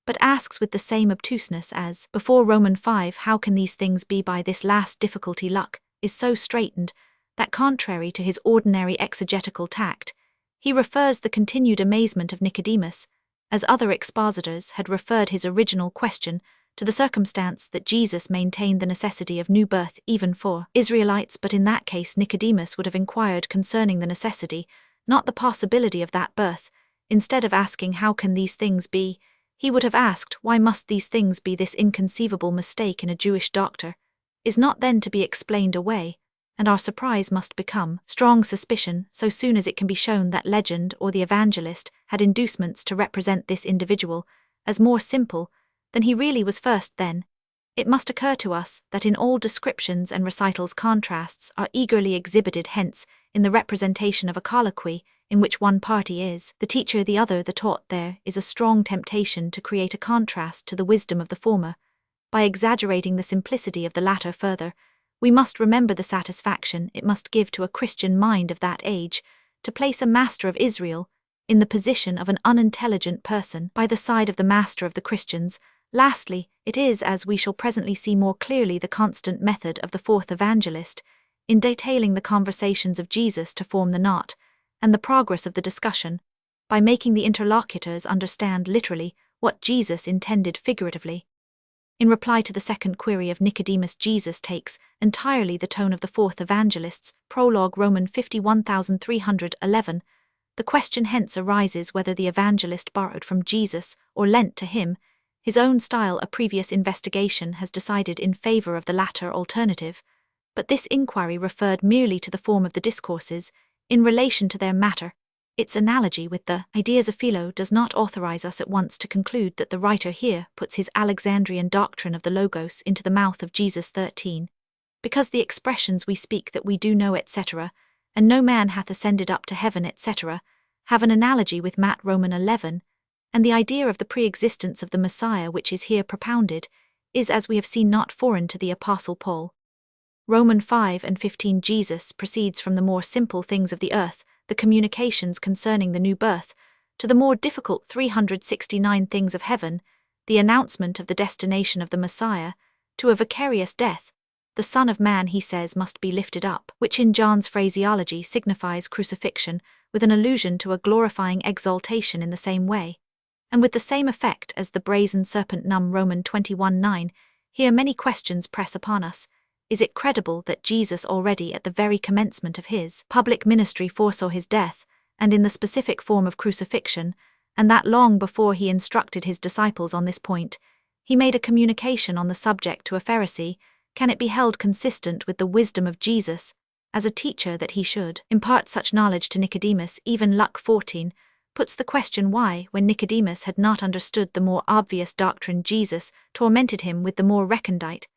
but asks with the same obtuseness as before Romans 5, how can these things be? By this last difficulty luck is so straitened, that contrary to his ordinary exegetical tact, he refers the continued amazement of Nicodemus, as other expositors had referred his original question, to the circumstance that Jesus maintained the necessity of new birth even for Israelites. But in that case Nicodemus would have inquired concerning the necessity, not the possibility of that birth. Instead of asking how can these things be, he would have asked why must these things be? This inconceivable mistake in a Jewish doctor is not then to be explained away, and our surprise must become strong suspicion so soon as it can be shown that legend or the evangelist had inducements to represent this individual as more simple than he really was. First, then, it must occur to us that in all descriptions and recitals contrasts are eagerly exhibited. Hence, in the representation of a colloquy, in which one party is the teacher, the other the taught, there is a strong temptation to create a contrast to the wisdom of the former, by exaggerating the simplicity of the latter. Further, we must remember the satisfaction it must give to a Christian mind of that age to place a master of Israel in the position of an unintelligent person by the side of the master of the Christians. Lastly, it is, as we shall presently see more clearly, the constant method of the fourth evangelist in detailing the conversations of Jesus to form the knot and the progress of the discussion, by making the interlocutors understand literally what Jesus intended figuratively. In reply to the second query of Nicodemus, Jesus takes entirely the tone of the fourth evangelist's prologue. Romans 51,311. The question hence arises whether the evangelist borrowed from Jesus or lent to him his own style. A previous investigation has decided in favor of the latter alternative, but this inquiry referred merely to the form of the discourses in relation to their matter. Its analogy with the ideas of Philo does not authorize us at once to conclude that the writer here puts his Alexandrian doctrine of the Logos into the mouth of Jesus 13, because the expressions we speak that we do know, etc., and no man hath ascended up to heaven, etc., have an analogy with Matt Roman 11, and the idea of the pre-existence of the Messiah which is here propounded is, as we have seen, not foreign to the Apostle Paul. Romans 5 and 15. Jesus proceeds from the more simple things of the earth, the communications concerning the new birth, to the more difficult 369 things of heaven, the announcement of the destination of the Messiah, to a vicarious death. The Son of Man, he says, must be lifted up, which in John's phraseology signifies crucifixion, with an allusion to a glorifying exaltation in the same way, and with the same effect as the brazen serpent. Romans 21:9. Here many questions press upon us. Is it credible that Jesus already at the very commencement of his public ministry foresaw his death, and in the specific form of crucifixion, and that long before he instructed his disciples on this point, he made a communication on the subject to a Pharisee? Can it be held consistent with the wisdom of Jesus, as a teacher, that he should impart such knowledge to Nicodemus? Even Luke 14 puts the question why, when Nicodemus had not understood the more obvious doctrine, Jesus tormented him with the more recondite,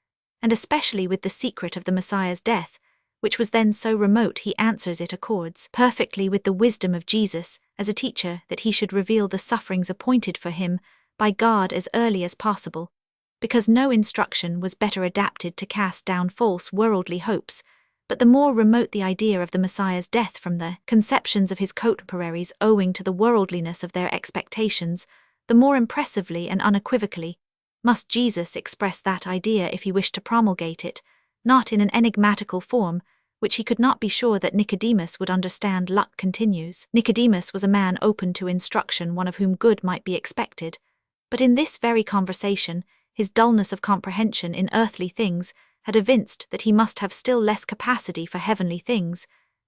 and especially with the secret of the Messiah's death, which was then so remote. He answers it accords perfectly with the wisdom of Jesus, as a teacher, that he should reveal the sufferings appointed for him by God as early as possible, because no instruction was better adapted to cast down false worldly hopes. But the more remote the idea of the Messiah's death from the conceptions of his contemporaries, owing to the worldliness of their expectations, the more impressively and unequivocally must Jesus express that idea if he wished to promulgate it, not in an enigmatical form, which he could not be sure that Nicodemus would understand. Luke continues, Nicodemus was a man open to instruction, one of whom good might be expected, but in this very conversation, his dullness of comprehension in earthly things had evinced that he must have still less capacity for heavenly things,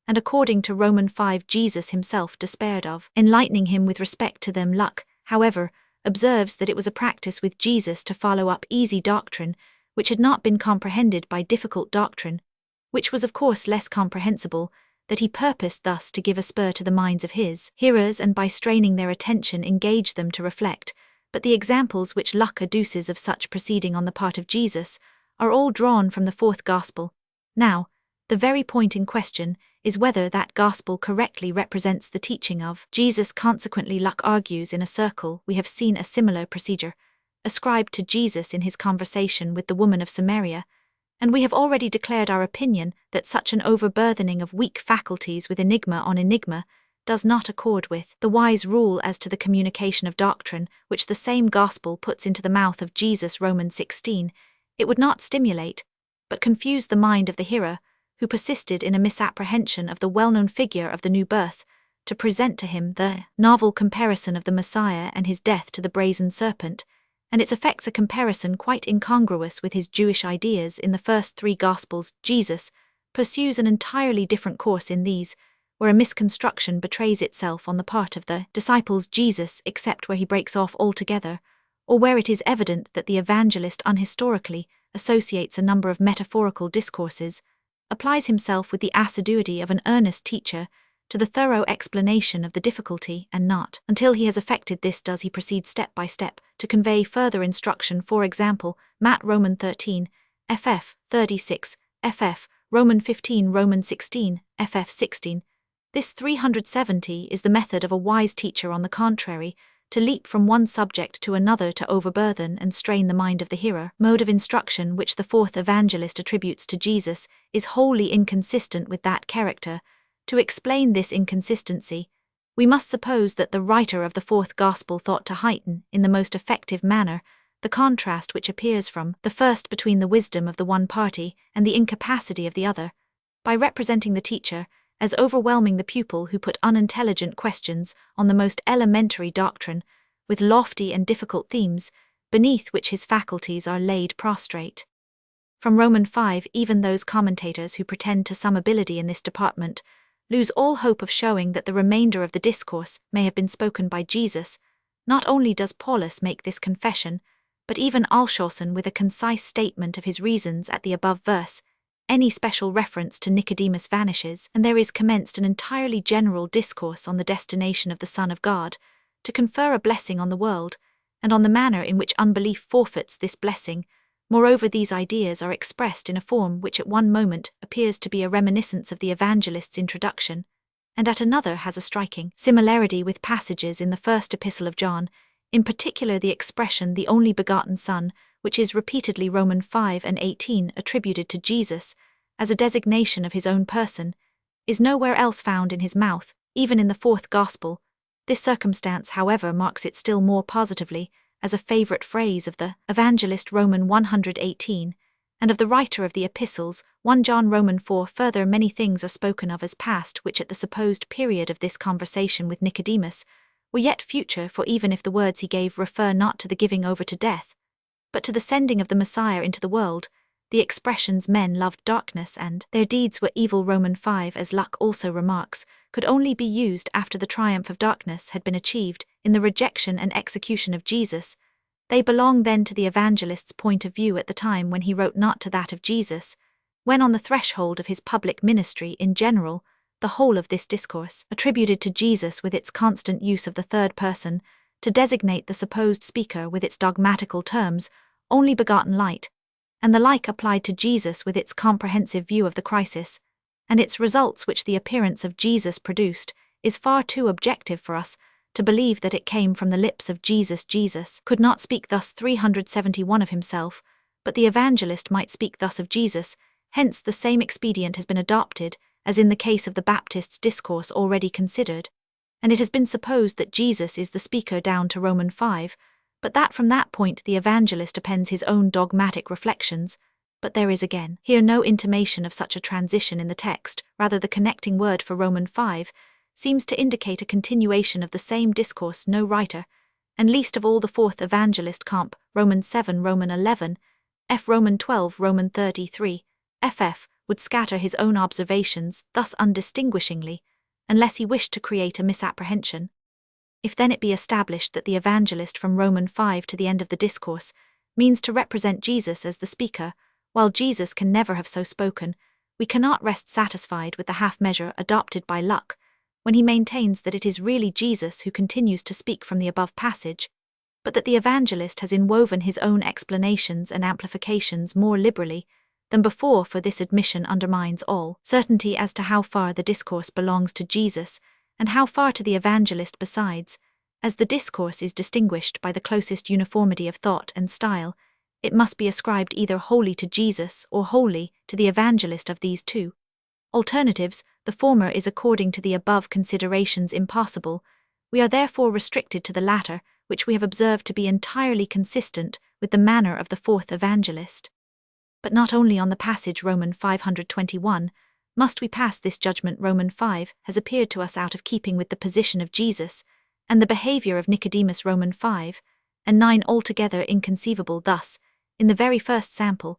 and according to Romans 5, Jesus himself despaired of enlightening him with respect to them. Luke, however, observes that it was a practice with Jesus to follow up easy doctrine which had not been comprehended by difficult doctrine, which was of course less comprehensible, that he purposed thus to give a spur to the minds of his hearers, and by straining their attention engage them to reflect. But the examples which Luke adduces of such proceeding on the part of Jesus are all drawn from the fourth gospel. Now, the very point in question is whether that gospel correctly represents the teaching of Jesus. Consequently, Luck argues in a circle we have seen a similar procedure ascribed to Jesus in his conversation with the woman of Samaria, and we have already declared our opinion that such an overburdening of weak faculties with enigma on enigma does not accord with the wise rule as to the communication of doctrine which the same gospel puts into the mouth of Jesus. Romans 16. It would not stimulate, but confuse the mind of the hearer, who persisted in a misapprehension of the well-known figure of the new birth, to present to him the novel comparison of the Messiah and his death to the brazen serpent, and its effects a comparison quite incongruous with his Jewish ideas in the first three Gospels. Jesus pursues an entirely different course in these, where a misconstruction betrays itself on the part of the disciples. Jesus, except where he breaks off altogether, or where it is evident that the evangelist unhistorically associates a number of metaphorical discourses, applies himself with the assiduity of an earnest teacher to the thorough explanation of the difficulty, and not until he has effected this does he proceed step by step to convey further instruction. For example, Matt Roman 13, ff. 36, ff. Roman 15, Roman 16, ff. 16. This 370 is the method of a wise teacher, on the contrary, to leap from one subject to another to overburden and strain the mind of the hearer. Mode of instruction which the fourth evangelist attributes to Jesus is wholly inconsistent with that character. To explain this inconsistency, we must suppose that the writer of the fourth gospel thought to heighten, in the most effective manner, the contrast which appears from the first between the wisdom of the one party and the incapacity of the other, by representing the teacher as overwhelming the pupil who put unintelligent questions on the most elementary doctrine, with lofty and difficult themes, beneath which his faculties are laid prostrate. From Roman 5, even those commentators who pretend to some ability in this department lose all hope of showing that the remainder of the discourse may have been spoken by Jesus. Not only does Paulus make this confession, but even Alshausen, with a concise statement of his reasons at the above verse, any special reference to Nicodemus vanishes, and there is commenced an entirely general discourse on the destination of the Son of God, to confer a blessing on the world, and on the manner in which unbelief forfeits this blessing. Moreover, these ideas are expressed in a form which at one moment appears to be a reminiscence of the evangelist's introduction, and at another has a striking similarity with passages in the first epistle of John, in particular the expression "the only begotten Son," which is repeatedly Romans 5 and 18 attributed to Jesus, as a designation of his own person, is nowhere else found in his mouth, even in the fourth gospel. This circumstance, however, marks it still more positively as a favourite phrase of the evangelist Roman 118, and of the writer of the epistles 1 John Roman 4. Further, many things are spoken of as past which at the supposed period of this conversation with Nicodemus were yet future, for even if the words he gave refer not to the giving over to death, but to the sending of the Messiah into the world, the expressions "men loved darkness" and "their deeds were evil" Roman 5, as Luck also remarks, could only be used after the triumph of darkness had been achieved in the rejection and execution of Jesus. They belong then to the evangelist's point of view at the time when he wrote, not to that of Jesus, when on the threshold of his public ministry in general. The whole of this discourse, attributed to Jesus with its constant use of the third person, to designate the supposed speaker with its dogmatical terms, "only begotten light," and the like applied to Jesus with its comprehensive view of the crisis, and its results which the appearance of Jesus produced, is far too objective for us to believe that it came from the lips of Jesus. Jesus could not speak thus 371 of himself, but the evangelist might speak thus of Jesus. Hence the same expedient has been adopted as in the case of the Baptist's discourse already considered, and it has been supposed that Jesus is the speaker down to Roman 5, but that from that point the evangelist appends his own dogmatic reflections. But there is again here no intimation of such a transition in the text. Rather, the connecting word for Roman 5 seems to indicate a continuation of the same discourse. No writer, and least of all the fourth evangelist, comp. Roman 7, Roman 11, f. Roman 12, Roman 33, ff., would scatter his own observations thus undistinguishingly, unless he wished to create a misapprehension. If then it be established that the evangelist from Roman 5 to the end of the discourse means to represent Jesus as the speaker, while Jesus can never have so spoken, we cannot rest satisfied with the half-measure adopted by Luck, when he maintains that it is really Jesus who continues to speak from the above passage. but that the evangelist has inwoven his own explanations and amplifications more liberally than before, for this admission undermines all certainty as to how far the discourse belongs to Jesus and how far to the evangelist besides. As the discourse is distinguished by the closest uniformity of thought and style, it must be ascribed either wholly to Jesus or wholly to the evangelist. Of these two alternatives, the former is according to the above considerations impossible. We are therefore restricted to the latter, which we have observed to be entirely consistent with the manner of the fourth evangelist. But not only on the passage Romans 521 must we pass this judgment. Romans 5 has appeared to us out of keeping with the position of Jesus and the behavior of Nicodemus. Romans 5 and 9 altogether inconceivable. Thus, in the very first sample,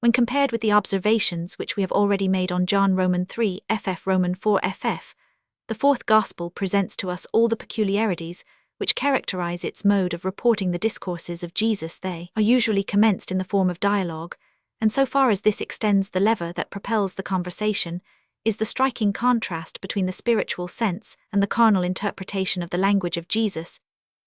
when compared with the observations which we have already made on John, Romans 3 ff, Romans 4 ff, the fourth gospel presents to us all the peculiarities which characterize its mode of reporting the discourses of Jesus. They are usually commenced in the form of dialogue, and so far as this extends the lever that propels the conversation, is the striking contrast between the spiritual sense and the carnal interpretation of the language of Jesus.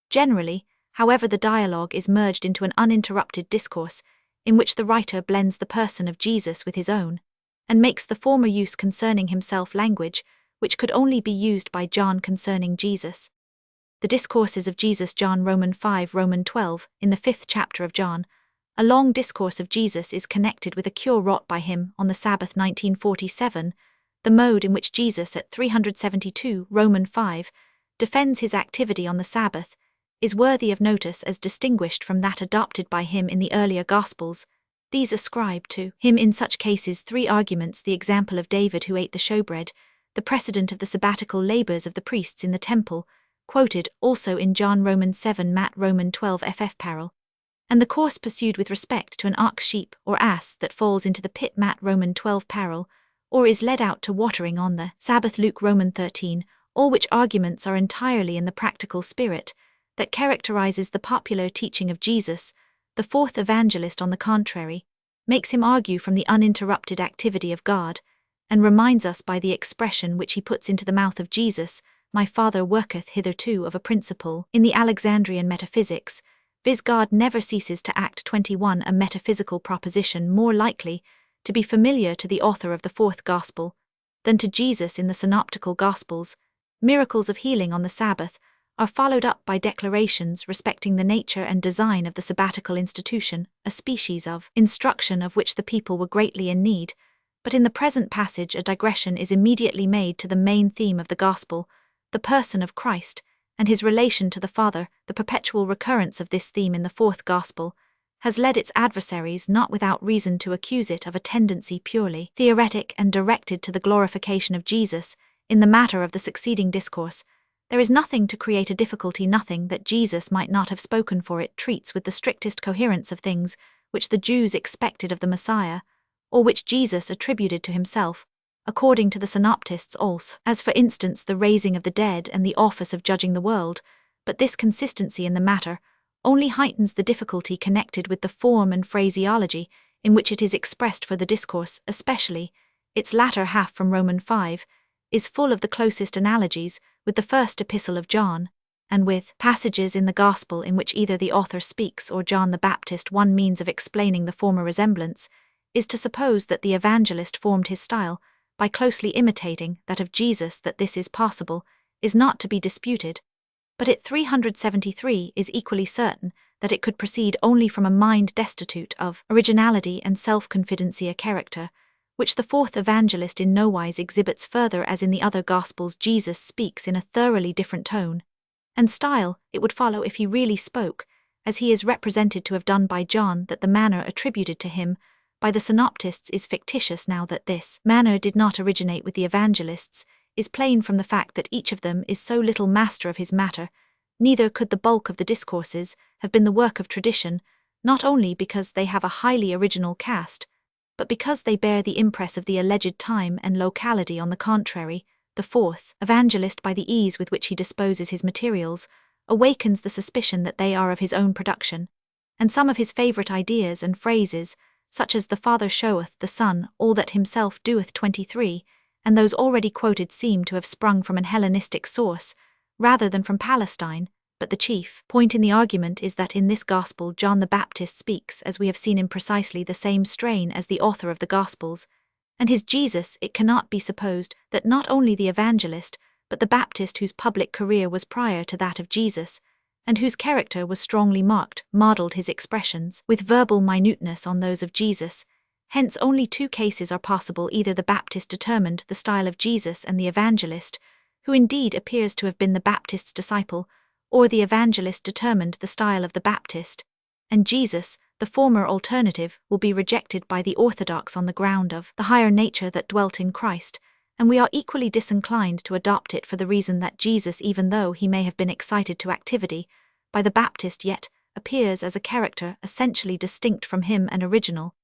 Generally, however, the dialogue is merged into an uninterrupted discourse, in which the writer blends the person of Jesus with his own, and makes the former use concerning himself language which could only be used by John concerning Jesus. The discourses of Jesus, John, Romans 5, Romans 12, in the 5th chapter of John, a long discourse of Jesus is connected with a cure wrought by him on the Sabbath 1947, the mode in which Jesus at 372, Romans 5, defends his activity on the Sabbath, is worthy of notice as distinguished from that adopted by him in the earlier Gospels. These ascribe to him in such cases three arguments: the example of David who ate the showbread, the precedent of the sabbatical labors of the priests in the temple, quoted also in John, Romans 7, Matt, Romans 12 ff parallel, and the course pursued with respect to an ox, sheep, or ass that falls into the pit, Matt, Romans 12 parallel, or is led out to watering on the Sabbath, Luke, Romans 13, all which arguments are entirely in the practical spirit that characterizes the popular teaching of Jesus. The fourth evangelist, on the contrary, makes him argue from the uninterrupted activity of God, and reminds us by the expression which he puts into the mouth of Jesus, "My Father worketh hitherto," of a principle in the Alexandrian metaphysics, viz. God never ceases to act. 21 A metaphysical proposition more likely to be familiar to the author of the fourth gospel than to Jesus in the synoptical gospels. Miracles of healing on the Sabbath are followed up by declarations respecting the nature and design of the sabbatical institution, a species of instruction of which the people were greatly in need. But in the present passage a digression is immediately made to the main theme of the gospel, the person of Christ, and his relation to the Father. The perpetual recurrence of this theme in the fourth gospel has led its adversaries not without reason to accuse it of a tendency purely theoretic and directed to the glorification of Jesus. In the matter of the succeeding discourse, there is nothing to create a difficulty, nothing that Jesus might not have spoken, for it treats with the strictest coherence of things which the Jews expected of the Messiah, or which Jesus attributed to himself, according to the synoptists also, as for instance the raising of the dead and the office of judging the world. But this consistency in the matter only heightens the difficulty connected with the form and phraseology in which it is expressed, for the discourse, especially its latter half from Romans 5, is full of the closest analogies with the first epistle of John, and with passages in the Gospel in which either the author speaks or John the Baptist. One means of explaining the former resemblance is to suppose that the evangelist formed his style by closely imitating that of Jesus. That this is possible is not to be disputed, but at 373 is equally certain that it could proceed only from a mind destitute of originality and self-confidency, a character which the fourth evangelist in nowise exhibits. Further, as in the other Gospels, Jesus speaks in a thoroughly different tone and style. It would follow, if he really spoke, as he is represented to have done by John, that the manner attributed to him by the synoptists is fictitious. Now that this manner did not originate with the evangelists is plain from the fact that each of them is so little master of his matter. Neither could the bulk of the discourses have been the work of tradition, not only because they have a highly original cast, but because they bear the impress of the alleged time and locality. On the contrary, the fourth evangelist, by the ease with which he disposes his materials, awakens the suspicion that they are of his own production, and some of his favourite ideas and phrases, such as "the Father showeth the Son all that himself doeth" 23, and those already quoted, seem to have sprung from an Hellenistic source, rather than from Palestine. But the chief point in the argument is that in this Gospel John the Baptist speaks, as we have seen, in precisely the same strain as the author of the Gospels, and his Jesus. It cannot be supposed that not only the evangelist, but the Baptist whose public career was prior to that of Jesus, and whose character was strongly marked, modelled his expressions with verbal minuteness on those of Jesus. Hence only two cases are possible: either the Baptist determined the style of Jesus and the evangelist, who indeed appears to have been the Baptist's disciple, or the evangelist determined the style of the Baptist, and Jesus. The former alternative will be rejected by the orthodox on the ground of the higher nature that dwelt in Christ, and we are equally disinclined to adopt it for the reason that Jesus, even though he may have been excited to activity by the Baptist, yet appears as a character essentially distinct from him and original,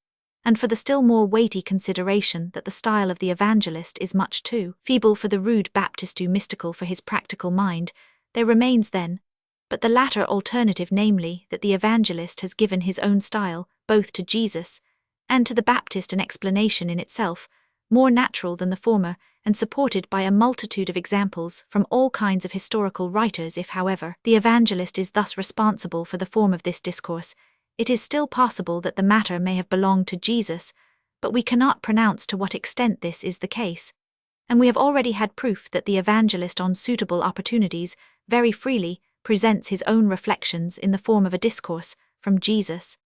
and for the still more weighty consideration that the style of the evangelist is much too feeble for the rude Baptist, too mystical for his practical mind. There remains then but the latter alternative, namely, that the evangelist has given his own style, both to Jesus and to the Baptist, an explanation in itself, more natural than the former, and supported by a multitude of examples from all kinds of historical writers. If, however, the evangelist is thus responsible for the form of this discourse, it is still possible that the matter may have belonged to Jesus, but we cannot pronounce to what extent this is the case. And we have already had proof that the evangelist, on suitable opportunities, very freely presents his own reflections in the form of a discourse from Jesus.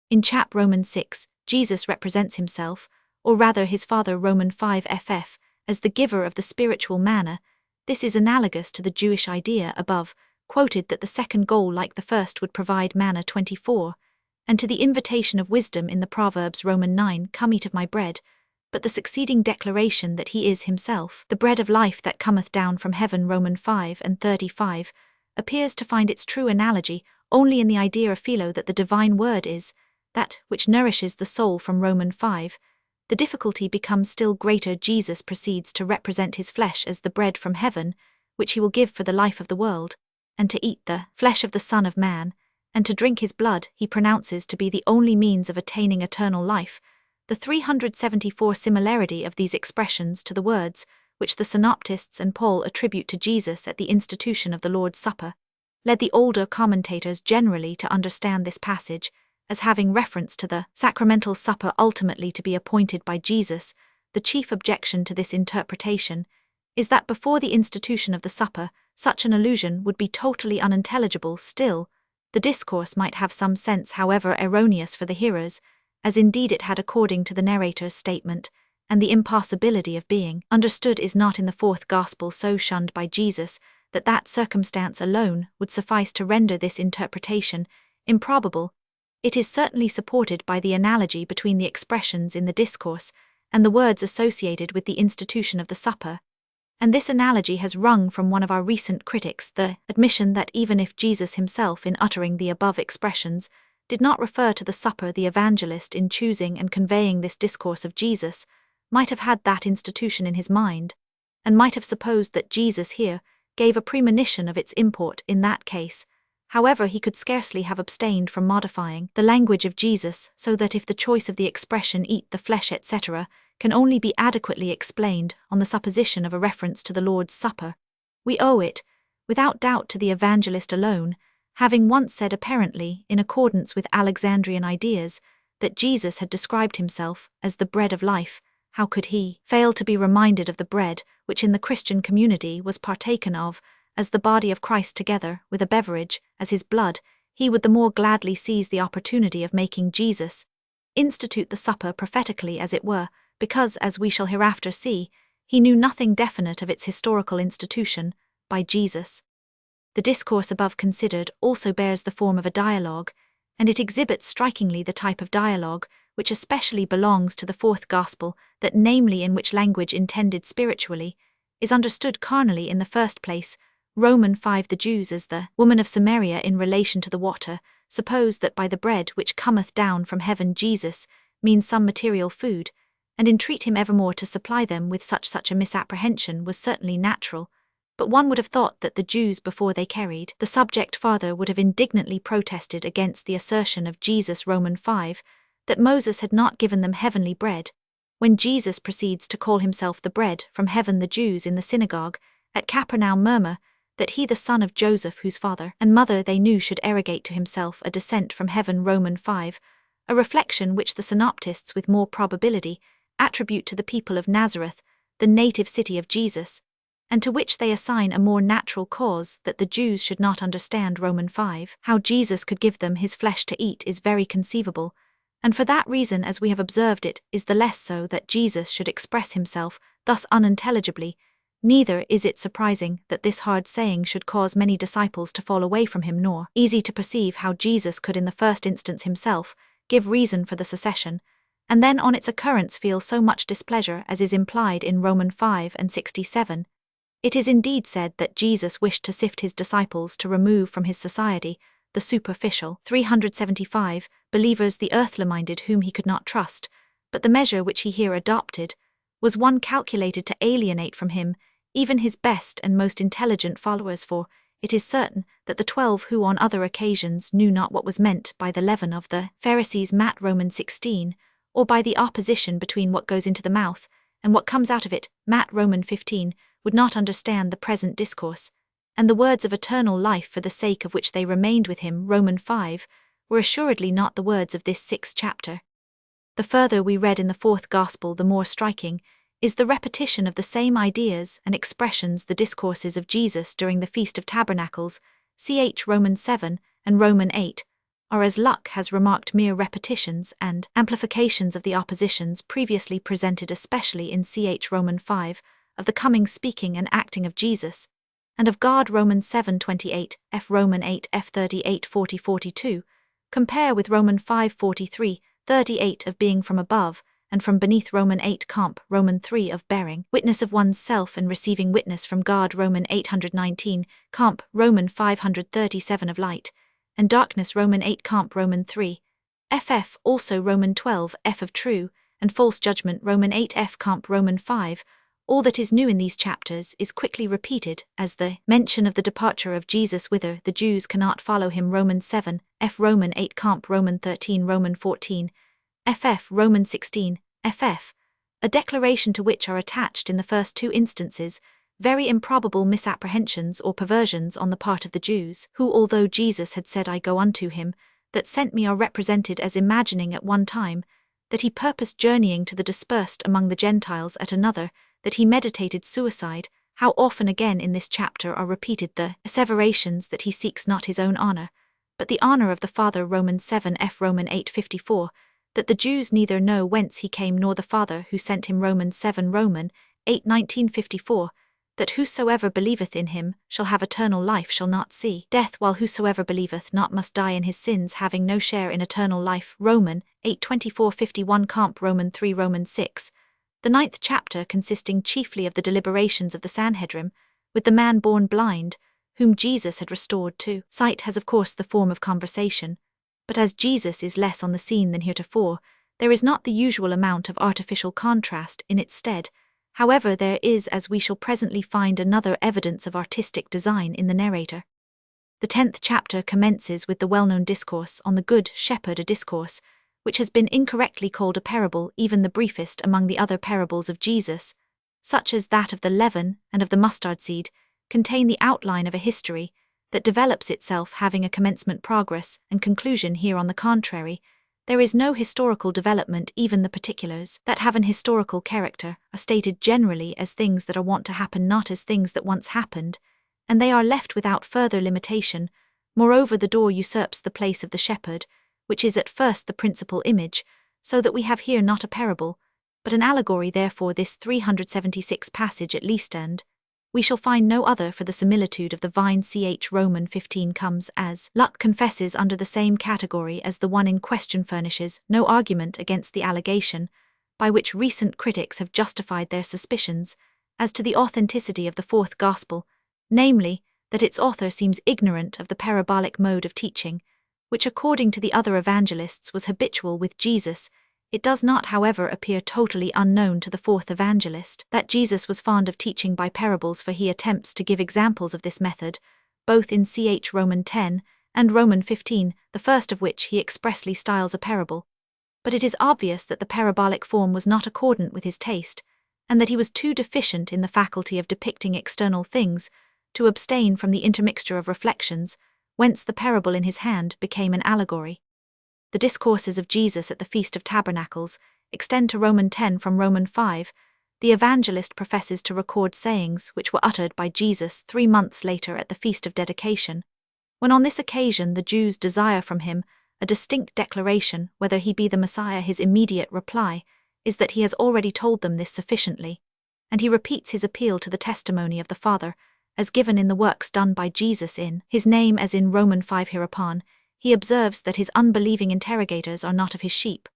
In Romans 6, Jesus represents himself, or rather his Father, Romans 5 ff, as the giver of the spiritual manna. This is analogous to the Jewish idea above quoted that the second goal, like the first, would provide manna 24, and to the invitation of wisdom in the Proverbs Romans 9, "Come eat of my bread," but the succeeding declaration that he is himself the bread of life that cometh down from heaven Romans 5 and 35, appears to find its true analogy only in the idea of philo, that the divine word is that which nourishes the soul from Romans 5. The difficulty becomes still greater. Jesus proceeds to represent his flesh as the bread from heaven, which he will give for the life of the world, and to eat the flesh of the Son of Man, and to drink his blood he pronounces to be the only means of attaining eternal life. The 374 similarity of these expressions to the words which the Synoptists and Paul attribute to Jesus at the institution of the Lord's Supper led the older commentators generally to understand this passage as having reference to the sacramental supper ultimately to be appointed by Jesus. The chief objection to this interpretation is that before the institution of the supper, such an allusion would be totally unintelligible. Still, the discourse might have some sense, however erroneous for the hearers, as indeed it had according to the narrator's statement, and the impossibility of being understood is not in the fourth Gospel so shunned by Jesus that that circumstance alone would suffice to render this interpretation improbable. It is certainly supported by the analogy between the expressions in the discourse and the words associated with the institution of the supper, and this analogy has wrung from one of our recent critics the admission that even if Jesus himself, in uttering the above expressions, did not refer to the supper, the evangelist, in choosing and conveying this discourse of Jesus, might have had that institution in his mind, and might have supposed that Jesus here gave a premonition of its import in that case. However, he could scarcely have abstained from modifying the language of Jesus so that if the choice of the expression "eat the flesh," etc., can only be adequately explained on the supposition of a reference to the Lord's Supper, we owe it, without doubt, to the evangelist alone, having once said apparently in accordance with Alexandrian ideas that Jesus had described himself as the bread of life. How could he fail to be reminded of the bread which in the Christian community was partaken of as the body of Christ, together with a beverage as his blood? He would the more gladly seize the opportunity of making Jesus institute the supper prophetically, as it were, because, as we shall hereafter see, he knew nothing definite of its historical institution by Jesus. The discourse above considered also bears the form of a dialogue, and it exhibits strikingly the type of dialogue which especially belongs to the fourth Gospel, that namely in which language intended spiritually is understood carnally. In the first place, Romans 5, the Jews, as the woman of Samaria in relation to the water, suppose that by the bread which cometh down from heaven Jesus means some material food, and entreat him evermore to supply them with such a misapprehension was certainly natural, but one would have thought that the Jews, before they carried the subject farther, would have indignantly protested against the assertion of Jesus Romans 5, that Moses had not given them heavenly bread. When Jesus proceeds to call himself the bread from heaven, the Jews in the synagogue at Capernaum murmur that he the son of Joseph whose father and mother they knew should arrogate to himself a descent from heaven Romans 5, a reflection which the synoptists with more probability attribute to the people of Nazareth, the native city of Jesus, and to which they assign a more natural cause that the Jews should not understand Romans 5. How Jesus could give them his flesh to eat is very conceivable, and for that reason, as we have observed, it is the less so that Jesus should express himself thus unintelligibly. Neither is it surprising that this hard saying should cause many disciples to fall away from him, nor easy to perceive how Jesus could in the first instance himself give reason for the secession, and then on its occurrence feel so much displeasure as is implied in Romans 5 and 67. It is indeed said that Jesus wished to sift his disciples to remove from his society the superficial 375 believers, the earthly-minded whom he could not trust, but the measure which he here adopted was one calculated to alienate from him even his best and most intelligent followers, for it is certain that the 12 who on other occasions knew not what was meant by the leaven of the Pharisees Matt Romans 16, or by the opposition between what goes into the mouth and what comes out of it Matt Romans 15, would not understand the present discourse, and the words of eternal life for the sake of which they remained with him Romans 5 were assuredly not the words of this 6th chapter. The further we read in the 4th Gospel, the more striking is the repetition of the same ideas and expressions. The discourses of Jesus during the Feast of Tabernacles, ch. Romans 7 and Romans 8, are, as Luck has remarked, mere repetitions and amplifications of the oppositions previously presented, especially in ch. Romans 5, of the coming speaking and acting of Jesus, and of God Romans 7:28, f. Romans 8 f. 38 40 42, compare with Romans 5:43, 38 of being from above, and from beneath Romans 8 comp. Romans 3 of bearing witness of one's self and receiving witness from God Romans 819, comp. Romans 537 of light, and darkness Romans 8 comp. Romans 3, ff. Also Romans 12 f. of true, and false judgment Romans 8 f. comp. Romans 5. All that is new in these chapters is quickly repeated, as the mention of the departure of Jesus whither the Jews cannot follow him Romans 7, f. Romans 8 comp. Romans 13 Romans 14, ff. Romans 16, ff. A declaration to which are attached in the first 2 instances very improbable misapprehensions or perversions on the part of the Jews, who, although Jesus had said, I go unto him that sent me, are represented as imagining at one time that he purposed journeying to the dispersed among the Gentiles, at another that he meditated suicide. How often again in this chapter are repeated the asseverations that he seeks not his own honor, but the honor of the Father Romans 7 f. Romans 8:54, that the Jews neither know whence he came nor the Father who sent him Romans 7 Romans 8:19-54, that whosoever believeth in him shall have eternal life, shall not see death, while whosoever believeth not must die in his sins, having no share in eternal life Romans 8:24-51 comp. Romans 3 Romans 6. The 9th chapter consisting chiefly of the deliberations of the Sanhedrim, with the man born blind, whom Jesus had restored to sight, has of course the form of conversation, but as Jesus is less on the scene than heretofore, there is not the usual amount of artificial contrast in its stead. However, there is, as we shall presently find, another evidence of artistic design in the narrator. The 10th chapter commences with the well-known discourse on the Good Shepherd, a discourse which has been incorrectly called a parable, even the briefest among the other parables of Jesus, such as that of the leaven and of the mustard seed, contain the outline of a history that develops itself, having a commencement, progress, and conclusion. Here, on the contrary, there is no historical development. Even the particulars that have an historical character are stated generally as things that are wont to happen, not as things that once happened, and they are left without further limitation. Moreover, the door usurps the place of the shepherd, which is at first the principal image, so that we have here not a parable, but an allegory. Therefore this 376 passage at least, and we shall find no other, for the similitude of the vine ch. Romans 15 comes, as Luck confesses, under the same category as the one in question, furnishes no argument against the allegation, by which recent critics have justified their suspicions as to the authenticity of the 4th Gospel, namely, that its author seems ignorant of the parabolic mode of teaching, which according to the other evangelists was habitual with Jesus. It does not, however, appear totally unknown to the 4th evangelist that Jesus was fond of teaching by parables, for he attempts to give examples of this method, both in ch. Romans 10 and Romans 15, the first of which he expressly styles a parable. But it is obvious that the parabolic form was not accordant with his taste, and that he was too deficient in the faculty of depicting external things, to abstain from the intermixture of reflections, whence the parable in his hand became an allegory. The discourses of Jesus at the Feast of Tabernacles extend to Roman 10 from Roman 5. The evangelist professes to record sayings which were uttered by Jesus 3 months later at the Feast of Dedication, when on this occasion the Jews desire from him a distinct declaration whether he be the Messiah. His immediate reply is that he has already told them this sufficiently, and he repeats his appeal to the testimony of the Father, as given in the works done by Jesus in his name, as in Roman 5. Hereupon, he observes that his unbelieving interrogators are not of his sheep,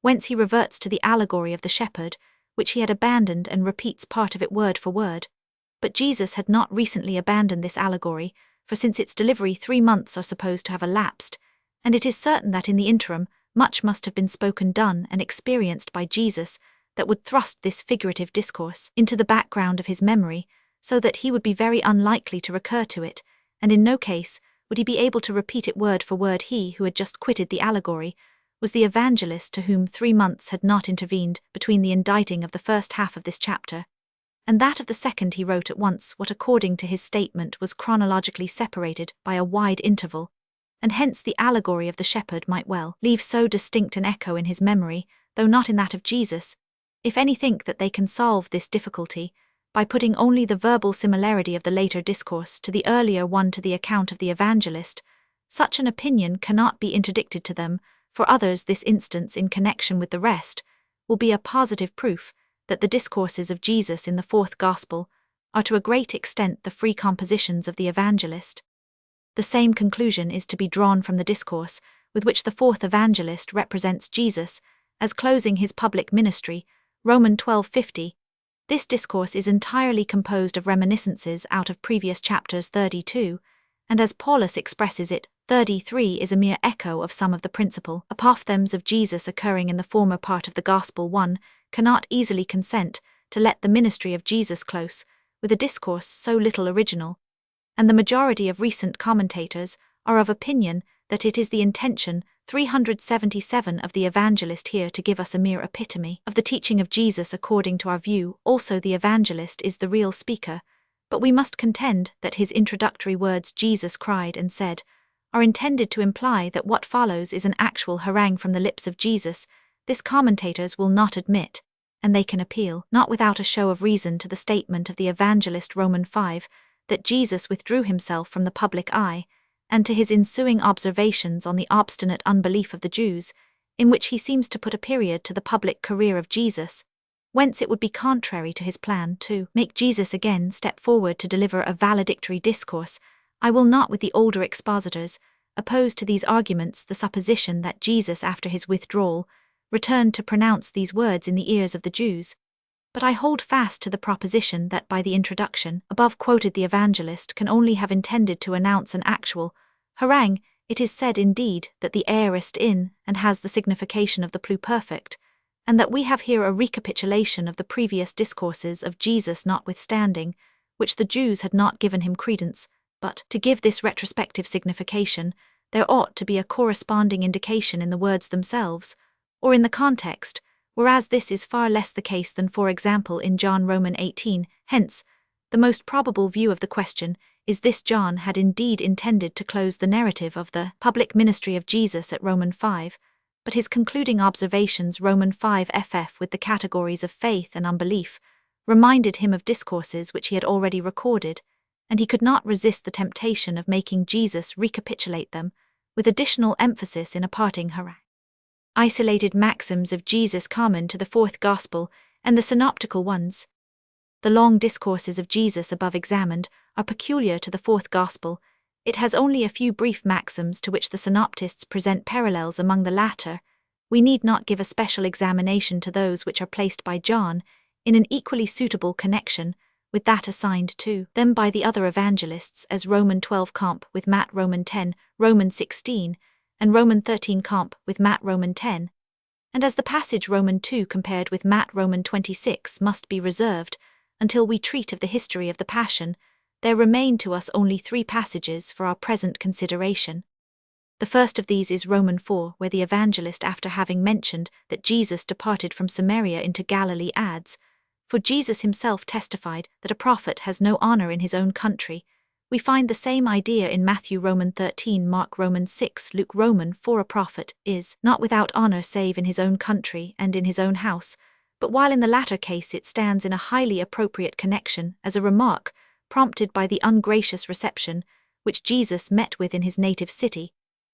whence he reverts to the allegory of the shepherd, which he had abandoned, and repeats part of it word for word. But Jesus had not recently abandoned this allegory, for since its delivery 3 months are supposed to have elapsed, and it is certain that in the interim much must have been spoken, done, and experienced by Jesus that would thrust this figurative discourse into the background of his memory, so that he would be very unlikely to recur to it, and in no case would he be able to repeat it word for word. He who had just quitted the allegory was the evangelist, to whom 3 months had not intervened between the inditing of the first half of this chapter and that of the second. He wrote at once what, according to his statement, was chronologically separated by a wide interval, and hence the allegory of the shepherd might well leave so distinct an echo in his memory, though not in that of Jesus. If any think that they can solve this difficulty by putting only the verbal similarity of the later discourse to the earlier one to the account of the evangelist, such an opinion cannot be interdicted to them. For others, this instance in connection with the rest will be a positive proof that the discourses of Jesus in the fourth Gospel are to a great extent the free compositions of the evangelist. The same conclusion is to be drawn from the discourse with which the fourth evangelist represents Jesus as closing his public ministry, Roman 12:50. This discourse is entirely composed of reminiscences out of previous chapters 32, and as Paulus expresses it, 33 is a mere echo of some of the principal apophthegms of Jesus occurring in the former part of the Gospel. One cannot easily consent to let the ministry of Jesus close with a discourse so little original, and the majority of recent commentators are of opinion that it is the intention 377 of the evangelist here to give us a mere epitome of the teaching of Jesus. According to our view, also the evangelist is the real speaker, but we must contend that his introductory words, "Jesus cried and said," are intended to imply that what follows is an actual harangue from the lips of Jesus. This commentators will not admit, and they can appeal, not without a show of reason, to the statement of the evangelist Roman 5, that Jesus withdrew himself from the public eye, and to his ensuing observations on the obstinate unbelief of the Jews, in which he seems to put a period to the public career of Jesus, whence it would be contrary to his plan to make Jesus again step forward to deliver a valedictory discourse. I will not, with the older expositors, oppose to these arguments the supposition that Jesus, after his withdrawal, returned to pronounce these words in the ears of the Jews, but I hold fast to the proposition that by the introduction above quoted the evangelist can only have intended to announce an actual harangue. It is said indeed that the aorist in and has the signification of the pluperfect, and that we have here a recapitulation of the previous discourses of Jesus notwithstanding, which the Jews had not given him credence. But to give this retrospective signification, there ought to be a corresponding indication in the words themselves, or in the context, whereas this is far less the case than, for example, in John Roman 18. Hence, the most probable view of the question is this: John had indeed intended to close the narrative of the public ministry of Jesus at Roman 5, but his concluding observations Roman 5 ff with the categories of faith and unbelief reminded him of discourses which he had already recorded, and he could not resist the temptation of making Jesus recapitulate them, with additional emphasis in a parting harangue. Isolated maxims of Jesus common to the fourth Gospel and the synoptical ones. The long discourses of Jesus above examined are peculiar to the fourth Gospel. It has only a few brief maxims to which the synoptists present parallels among the latter. We need not give a special examination to those which are placed by John in an equally suitable connection with that assigned to them by the other evangelists, as Roman 12 comp with Matt Roman 10, Roman 16, and Roman 13 comp with Matt Roman 10, and as the passage Roman 2 compared with Matt Roman 26 must be reserved until we treat of the history of the Passion, there remain to us only 3 passages for our present consideration. The first of these is Roman 4, where the evangelist, after having mentioned that Jesus departed from Samaria into Galilee, adds, "For Jesus himself testified that a prophet has no honor in his own country," We find the same idea in Matthew Roman 13, Mark Roman 6, Luke Roman 4. A prophet is not without honor save in his own country and in his own house, but while in the latter case it stands in a highly appropriate connection as a remark prompted by the ungracious reception which Jesus met with in his native city,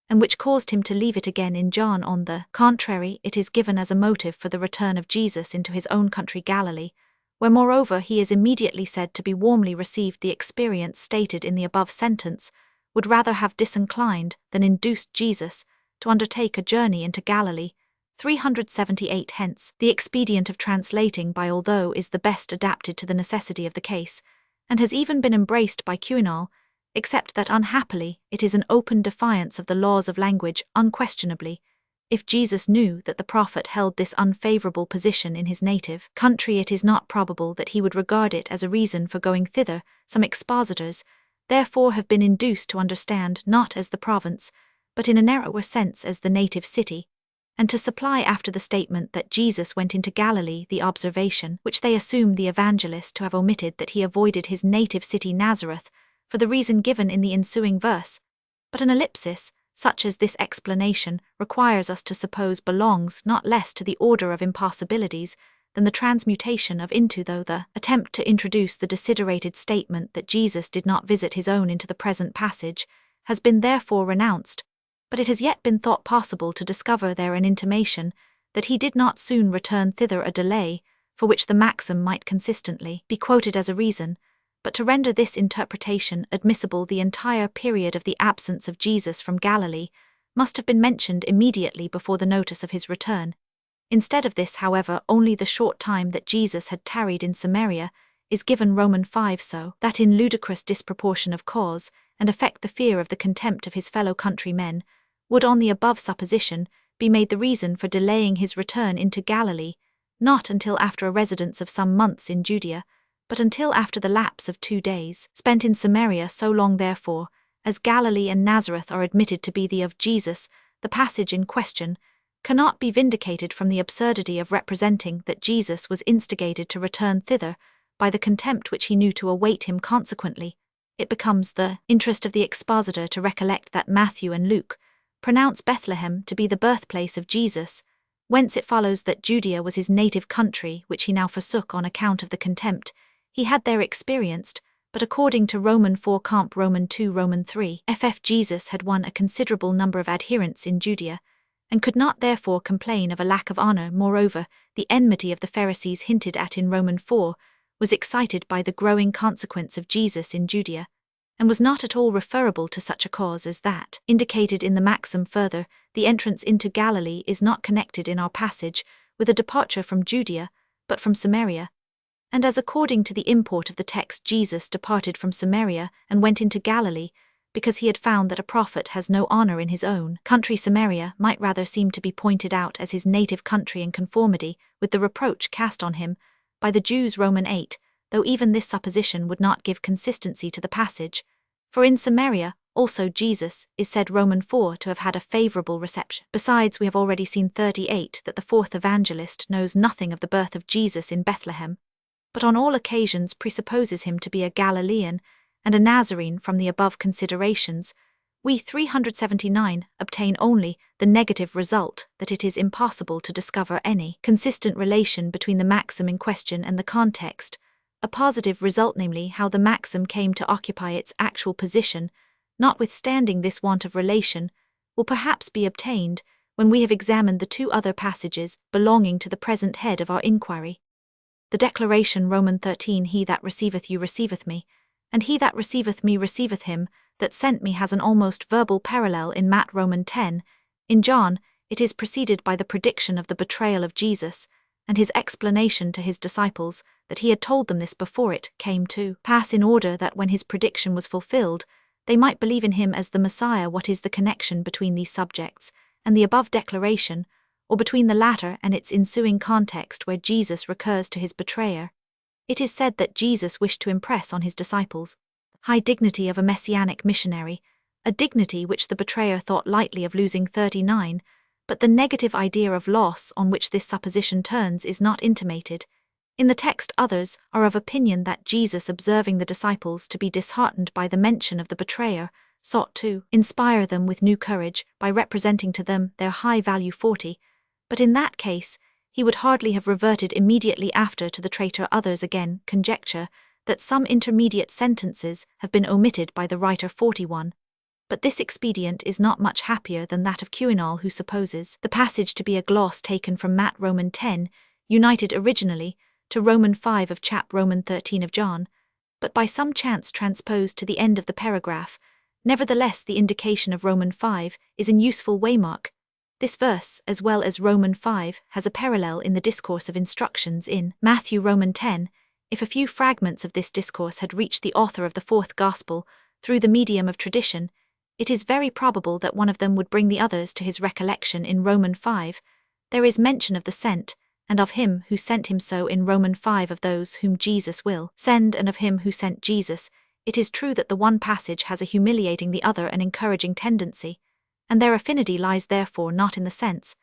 and which caused him to leave it again in John. On the contrary, it is given as a motive for the return of Jesus into his own country Galilee, where moreover he is immediately said to be warmly received. The experience stated in the above sentence would rather have disinclined than induced Jesus to undertake a journey into Galilee. 378. Hence, the expedient of translating by although is the best adapted to the necessity of the case, and has even been embraced by communal, except that unhappily it is an open defiance of the laws of language. Unquestionably, if Jesus knew that the prophet held this unfavorable position in his native country, it is not probable that he would regard it as a reason for going thither. Some expositors, therefore, have been induced to understand not as the province, but in a narrower sense as the native city, and to supply after the statement that Jesus went into Galilee the observation which they assume the evangelist to have omitted, that he avoided his native city Nazareth, for the reason given in the ensuing verse. But an ellipsis, such as this explanation, requires us to suppose belongs not less to the order of impossibilities than the transmutation of into, though the attempt to introduce the desiderated statement that Jesus did not visit his own into the present passage has been therefore renounced, but it has yet been thought possible to discover there an intimation that he did not soon return thither, a delay for which the maxim might consistently be quoted as a reason. But to render this interpretation admissible, the entire period of the absence of Jesus from Galilee must have been mentioned immediately before the notice of his return. Instead of this, however, only the short time that Jesus had tarried in Samaria is given. Roman 5, so that in ludicrous disproportion of cause and effect the fear of the contempt of his fellow countrymen would, on the above supposition, be made the reason for delaying his return into Galilee, not until after a residence of some months in Judea, but until after the lapse of 2 days spent in Samaria. So long, therefore, as Galilee and Nazareth are admitted to be the of Jesus, the passage in question cannot be vindicated from the absurdity of representing that Jesus was instigated to return thither by the contempt which he knew to await him. Consequently, it becomes the interest of the expositor to recollect that Matthew and Luke pronounce Bethlehem to be the birthplace of Jesus, whence it follows that Judea was his native country, which he now forsook on account of the contempt he had there experienced. But according to Roman 4 comp Roman 2 Roman 3 ff, Jesus had won a considerable number of adherents in Judea, and could not therefore complain of a lack of honor. Moreover, the enmity of the Pharisees hinted at in Roman 4 was excited by the growing consequence of Jesus in Judea, and was not at all referable to such a cause as that indicated in the maxim. Further, the entrance into Galilee is not connected in our passage with a departure from Judea, but from Samaria. And as according to the import of the text Jesus departed from Samaria and went into Galilee, because he had found that a prophet has no honor in his own country, Samaria might rather seem to be pointed out as his native country in conformity with the reproach cast on him by the Jews. Roman 8, though even this supposition would not give consistency to the passage, for in Samaria also Jesus is said Roman 4 to have had a favorable reception. Besides, we have already seen 38 that the fourth evangelist knows nothing of the birth of Jesus in Bethlehem, but on all occasions presupposes him to be a Galilean and a Nazarene. From the above considerations, we 379 obtain only the negative result that it is impossible to discover any consistent relation between the maxim in question and the context. A positive result, namely, how the maxim came to occupy its actual position, notwithstanding this want of relation, will perhaps be obtained when we have examined the 2 other passages belonging to the present head of our inquiry. The declaration Roman 13, he that receiveth you receiveth me, and he that receiveth me receiveth him that sent me, has an almost verbal parallel in Matt. Roman 10. In John, it is preceded by the prediction of the betrayal of Jesus, and his explanation to his disciples that he had told them this before it came to pass, in order that when his prediction was fulfilled, they might believe in him as the Messiah. What is the connection between these subjects and the above declaration, or between the latter and its ensuing context where Jesus recurs to his betrayer? It is said that Jesus wished to impress on his disciples the high dignity of a messianic missionary, a dignity which the betrayer thought lightly of losing. 39, but the negative idea of loss on which this supposition turns is not intimated. In the text, others are of opinion that Jesus, observing the disciples to be disheartened by the mention of the betrayer, sought to inspire them with new courage by representing to them their high value 40, but in that case, he would hardly have reverted immediately after to the traitor. Others again conjecture that some intermediate sentences have been omitted by the writer 41, but this expedient is not much happier than that of Communal, who supposes the passage to be a gloss taken from Matt Roman 10, united originally to Roman 5 of chap Roman 13 of John, but by some chance transposed to the end of the paragraph. Nevertheless, the indication of Roman 5 is an useful waymark. This verse, as well as Roman 5, has a parallel in the discourse of instructions in Matthew Roman 10. If a few fragments of this discourse had reached the author of the fourth gospel through the medium of tradition, it is very probable that one of them would bring the others to his recollection in Roman 5. There is mention of the sent, and of him who sent him, so in Roman 5 of those whom Jesus will send and of him who sent Jesus. It is true that the one passage has a humiliating, the other an encouraging tendency, and their affinity lies therefore not in the sense,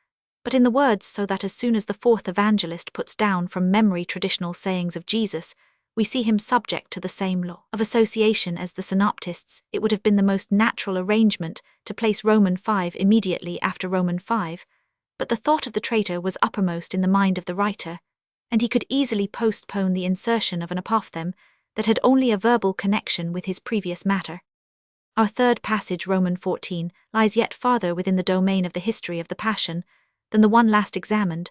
but in the words, so that as soon as the fourth evangelist puts down from memory traditional sayings of Jesus, we see him subject to the same law of association as the synoptists. It would have been the most natural arrangement to place Roman 5 immediately after Roman 5, but the thought of the traitor was uppermost in the mind of the writer, and he could easily postpone the insertion of an apophthegm that had only a verbal connection with his previous matter. Our third passage, Roman 14, lies yet farther within the domain of the history of the Passion than the one last examined,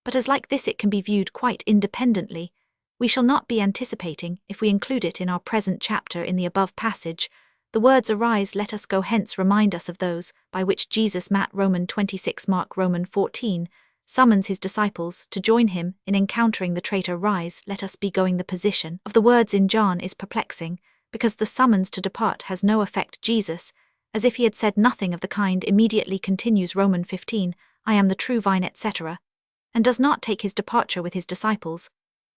but as like this it can be viewed quite independently, we shall not be anticipating, if we include it in our present chapter in the above passage. The words "Arise, let us go hence" remind us of those by which Jesus, Matt Roman 26 Mark Roman 14, summons his disciples to join him in encountering the traitor. "Rise, let us be going." The position of the words in John is perplexing, because the summons to depart has no effect. Jesus, as if he had said nothing of the kind, immediately continues Roman 15, "I am the true vine," etc., and does not take his departure with his disciples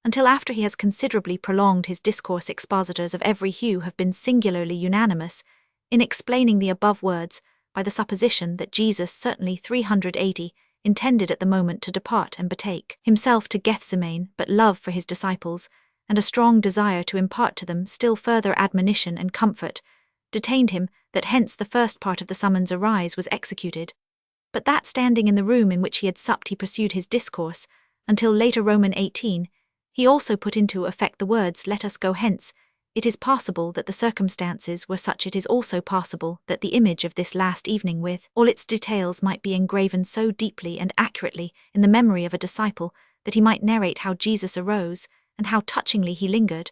until after he has considerably prolonged his discourse. Expositors of every hue have been singularly unanimous in explaining the above words by the supposition that Jesus, certainly 380, intended at the moment to depart and betake himself to Gethsemane, but love for his disciples, and a strong desire to impart to them still further admonition and comfort, detained him, that hence the first part of the summons "Arise" was executed, but that standing in the room in which he had supped he pursued his discourse, until later Roman 18, he also put into effect the words "Let us go hence." It is possible that the circumstances were such. It is also possible that the image of this last evening with all its details might be engraven so deeply and accurately in the memory of a disciple that he might narrate how Jesus arose, and how touchingly he lingered.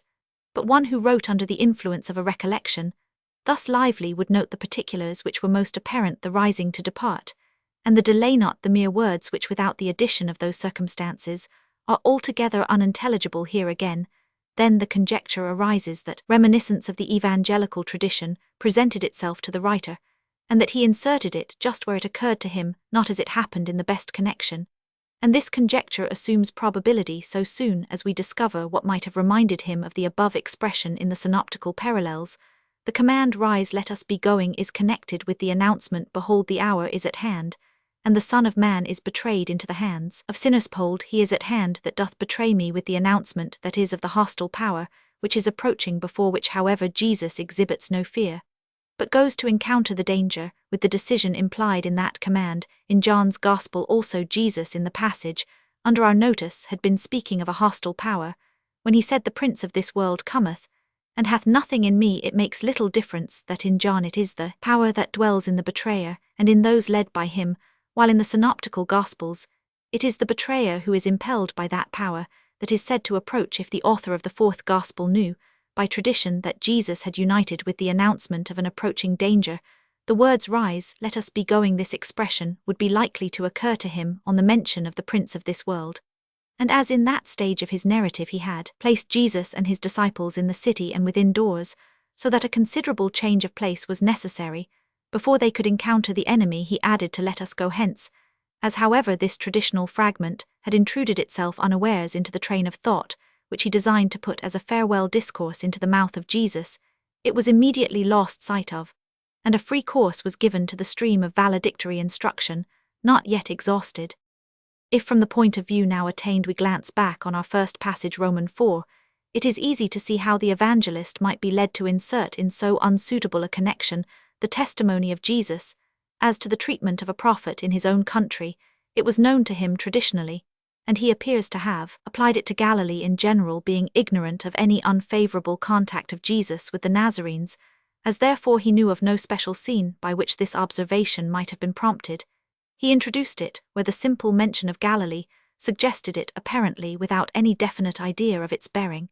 But one who wrote under the influence of a recollection thus lively would note the particulars which were most apparent, the rising to depart, and the delay, not the mere words which without the addition of those circumstances are altogether unintelligible. Here again, then the conjecture arises that reminiscence of the evangelical tradition presented itself to the writer, and that he inserted it just where it occurred to him, not as it happened in the best connection. And this conjecture assumes probability so soon as we discover what might have reminded him of the above expression in the synoptical parallels. The command "Rise, let us be going" is connected with the announcement "Behold, the hour is at hand, and the Son of Man is betrayed into the hands of sinners." Behold, he is at hand that doth betray me, with the announcement that is of the hostile power which is approaching, before which however Jesus exhibits no fear, but goes to encounter the danger with the decision implied in that command. In John's Gospel also, Jesus in the passage under our notice had been speaking of a hostile power, when he said, "The prince of this world cometh, and hath nothing in me." It makes little difference that in John it is the power that dwells in the betrayer and in those led by him, while in the synoptical Gospels it is the betrayer who is impelled by that power that is said to approach. If the author of the fourth Gospel knew by tradition that Jesus had united with the announcement of an approaching danger the words "Rise, let us be going," this expression would be likely to occur to him on the mention of the prince of this world. And as in that stage of his narrative he had placed Jesus and his disciples in the city and within doors, so that a considerable change of place was necessary before they could encounter the enemy, he added to "Let us go hence." As however this traditional fragment had intruded itself unawares into the train of thought which he designed to put as a farewell discourse into the mouth of Jesus, it was immediately lost sight of, and a free course was given to the stream of valedictory instruction, not yet exhausted. If from the point of view now attained we glance back on our first passage Romans 4, it is easy to see how the evangelist might be led to insert in so unsuitable a connection the testimony of Jesus. As to the treatment of a prophet in his own country, it was known to him traditionally, and he appears to have applied it to Galilee in general, being ignorant of any unfavorable contact of Jesus with the Nazarenes, as therefore he knew of no special scene by which this observation might have been prompted. He introduced it where the simple mention of Galilee suggested it apparently without any definite idea of its bearing.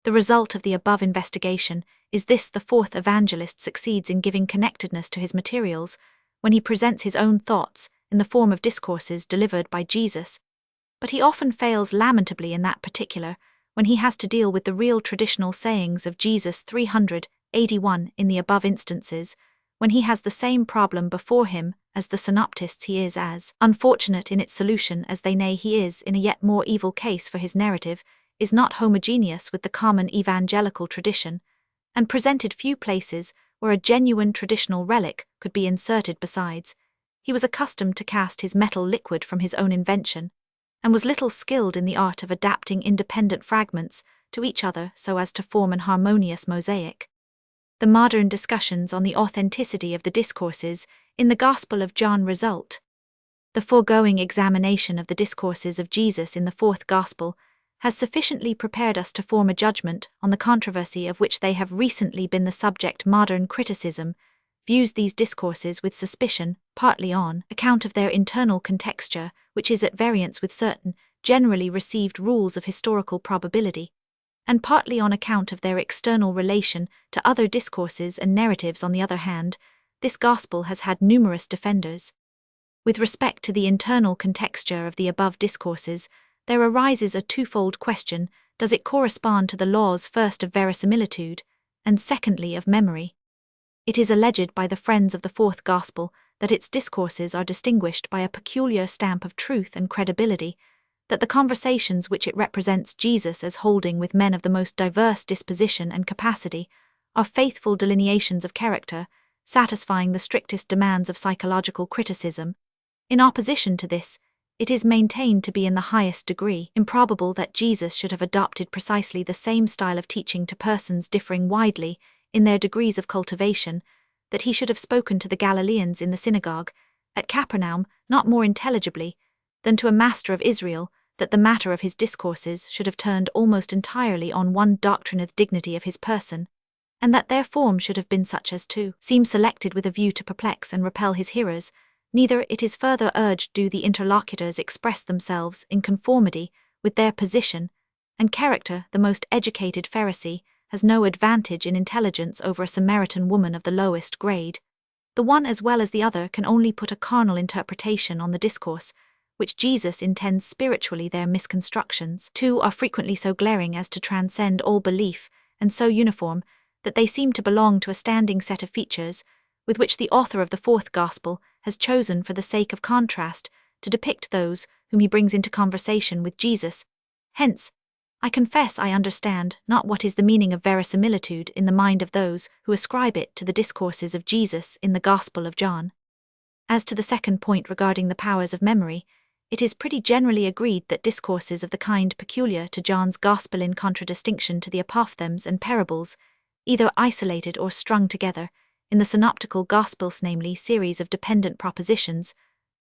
The result of the above investigation is this: the fourth evangelist succeeds in giving connectedness to his materials when he presents his own thoughts in the form of discourses delivered by Jesus, but he often fails lamentably in that particular when he has to deal with the real traditional sayings of Jesus. 381 in the above instances, when he has the same problem before him as the synoptists, he is as unfortunate in its solution as they nay he is in a yet more evil case, for his narrative is not homogeneous with the common evangelical tradition, and presented few places where a genuine traditional relic could be inserted. Besides, he was accustomed to cast his metal liquid from his own invention, and was little skilled in the art of adapting independent fragments to each other so as to form an harmonious mosaic. The modern discussions on the authenticity of the discourses in the Gospel of John result. The foregoing examination of the discourses of Jesus in the fourth Gospel has sufficiently prepared us to form a judgment on the controversy of which they have recently been the subject. Modern criticism views these discourses with suspicion, partly on account of their internal contexture, which is at variance with certain generally received rules of historical probability, and partly on account of their external relation to other discourses and narratives. On the other hand, this gospel has had numerous defenders. With respect to the internal contexture of the above discourses, there arises a twofold question: does it correspond to the laws, first of verisimilitude, and secondly of memory? It is alleged by the friends of the fourth gospel that its discourses are distinguished by a peculiar stamp of truth and credibility, that the conversations which it represents Jesus as holding with men of the most diverse disposition and capacity are faithful delineations of character, satisfying the strictest demands of psychological criticism. In opposition to this, it is maintained to be in the highest degree improbable that Jesus should have adopted precisely the same style of teaching to persons differing widely in their degrees of cultivation, that he should have spoken to the Galileans in the synagogue at Capernaum not more intelligibly than to a master of Israel, that the matter of his discourses should have turned almost entirely on one doctrine of dignity of his person, and that their form should have been such as to seem selected with a view to perplex and repel his hearers. Neither, it is further urged, do the interlocutors express themselves in conformity with their position and character. The most educated Pharisee has no advantage in intelligence over a Samaritan woman of the lowest grade. The one as well as the other can only put a carnal interpretation on the discourse, which Jesus intends spiritually. Their misconstructions, too, are frequently so glaring as to transcend all belief, and so uniform that they seem to belong to a standing set of features with which the author of the fourth gospel has chosen, for the sake of contrast, to depict those whom he brings into conversation with Jesus. Hence, I confess I understand not what is the meaning of verisimilitude in the mind of those who ascribe it to the discourses of Jesus in the Gospel of John. As to the second point regarding the powers of memory, it is pretty generally agreed that discourses of the kind peculiar to John's Gospel, in contradistinction to the apophthegms and parables, either isolated or strung together, in the synoptical Gospels, namely series of dependent propositions,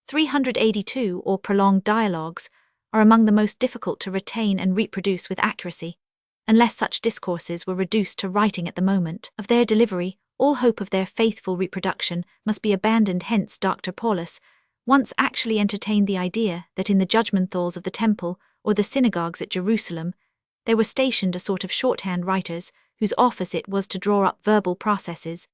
382, or prolonged dialogues, are among the most difficult to retain and reproduce with accuracy. Unless such discourses were reduced to writing at the moment of their delivery, all hope of their faithful reproduction must be abandoned. Hence Dr. Paulus once actually entertained the idea that in the judgment halls of the temple or the synagogues at Jerusalem there were stationed a sort of shorthand writers whose office it was to draw up verbal processes,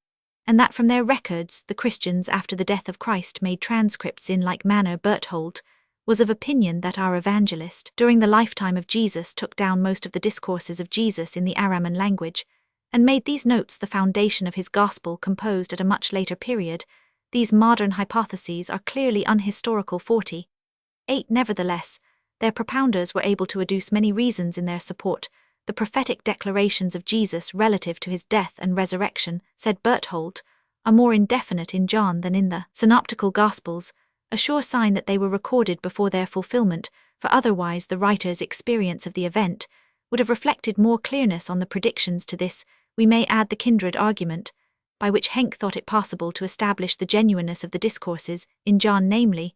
and that from their records the Christians after the death of Christ made transcripts in like manner. Berthold was of opinion that our evangelist during the lifetime of Jesus took down most of the discourses of Jesus in the Araman language, and made these notes the foundation of his gospel, composed at a much later period. These modern hypotheses are clearly unhistorical. 48. Nevertheless, their propounders were able to adduce many reasons in their support. The prophetic declarations of Jesus relative to his death and resurrection, said Berthold, are more indefinite in John than in the synoptical Gospels, a sure sign that they were recorded before their fulfillment, for otherwise the writer's experience of the event would have reflected more clearness on the predictions. To this, we may add the kindred argument, by which Henck thought it possible to establish the genuineness of the discourses in John, namely,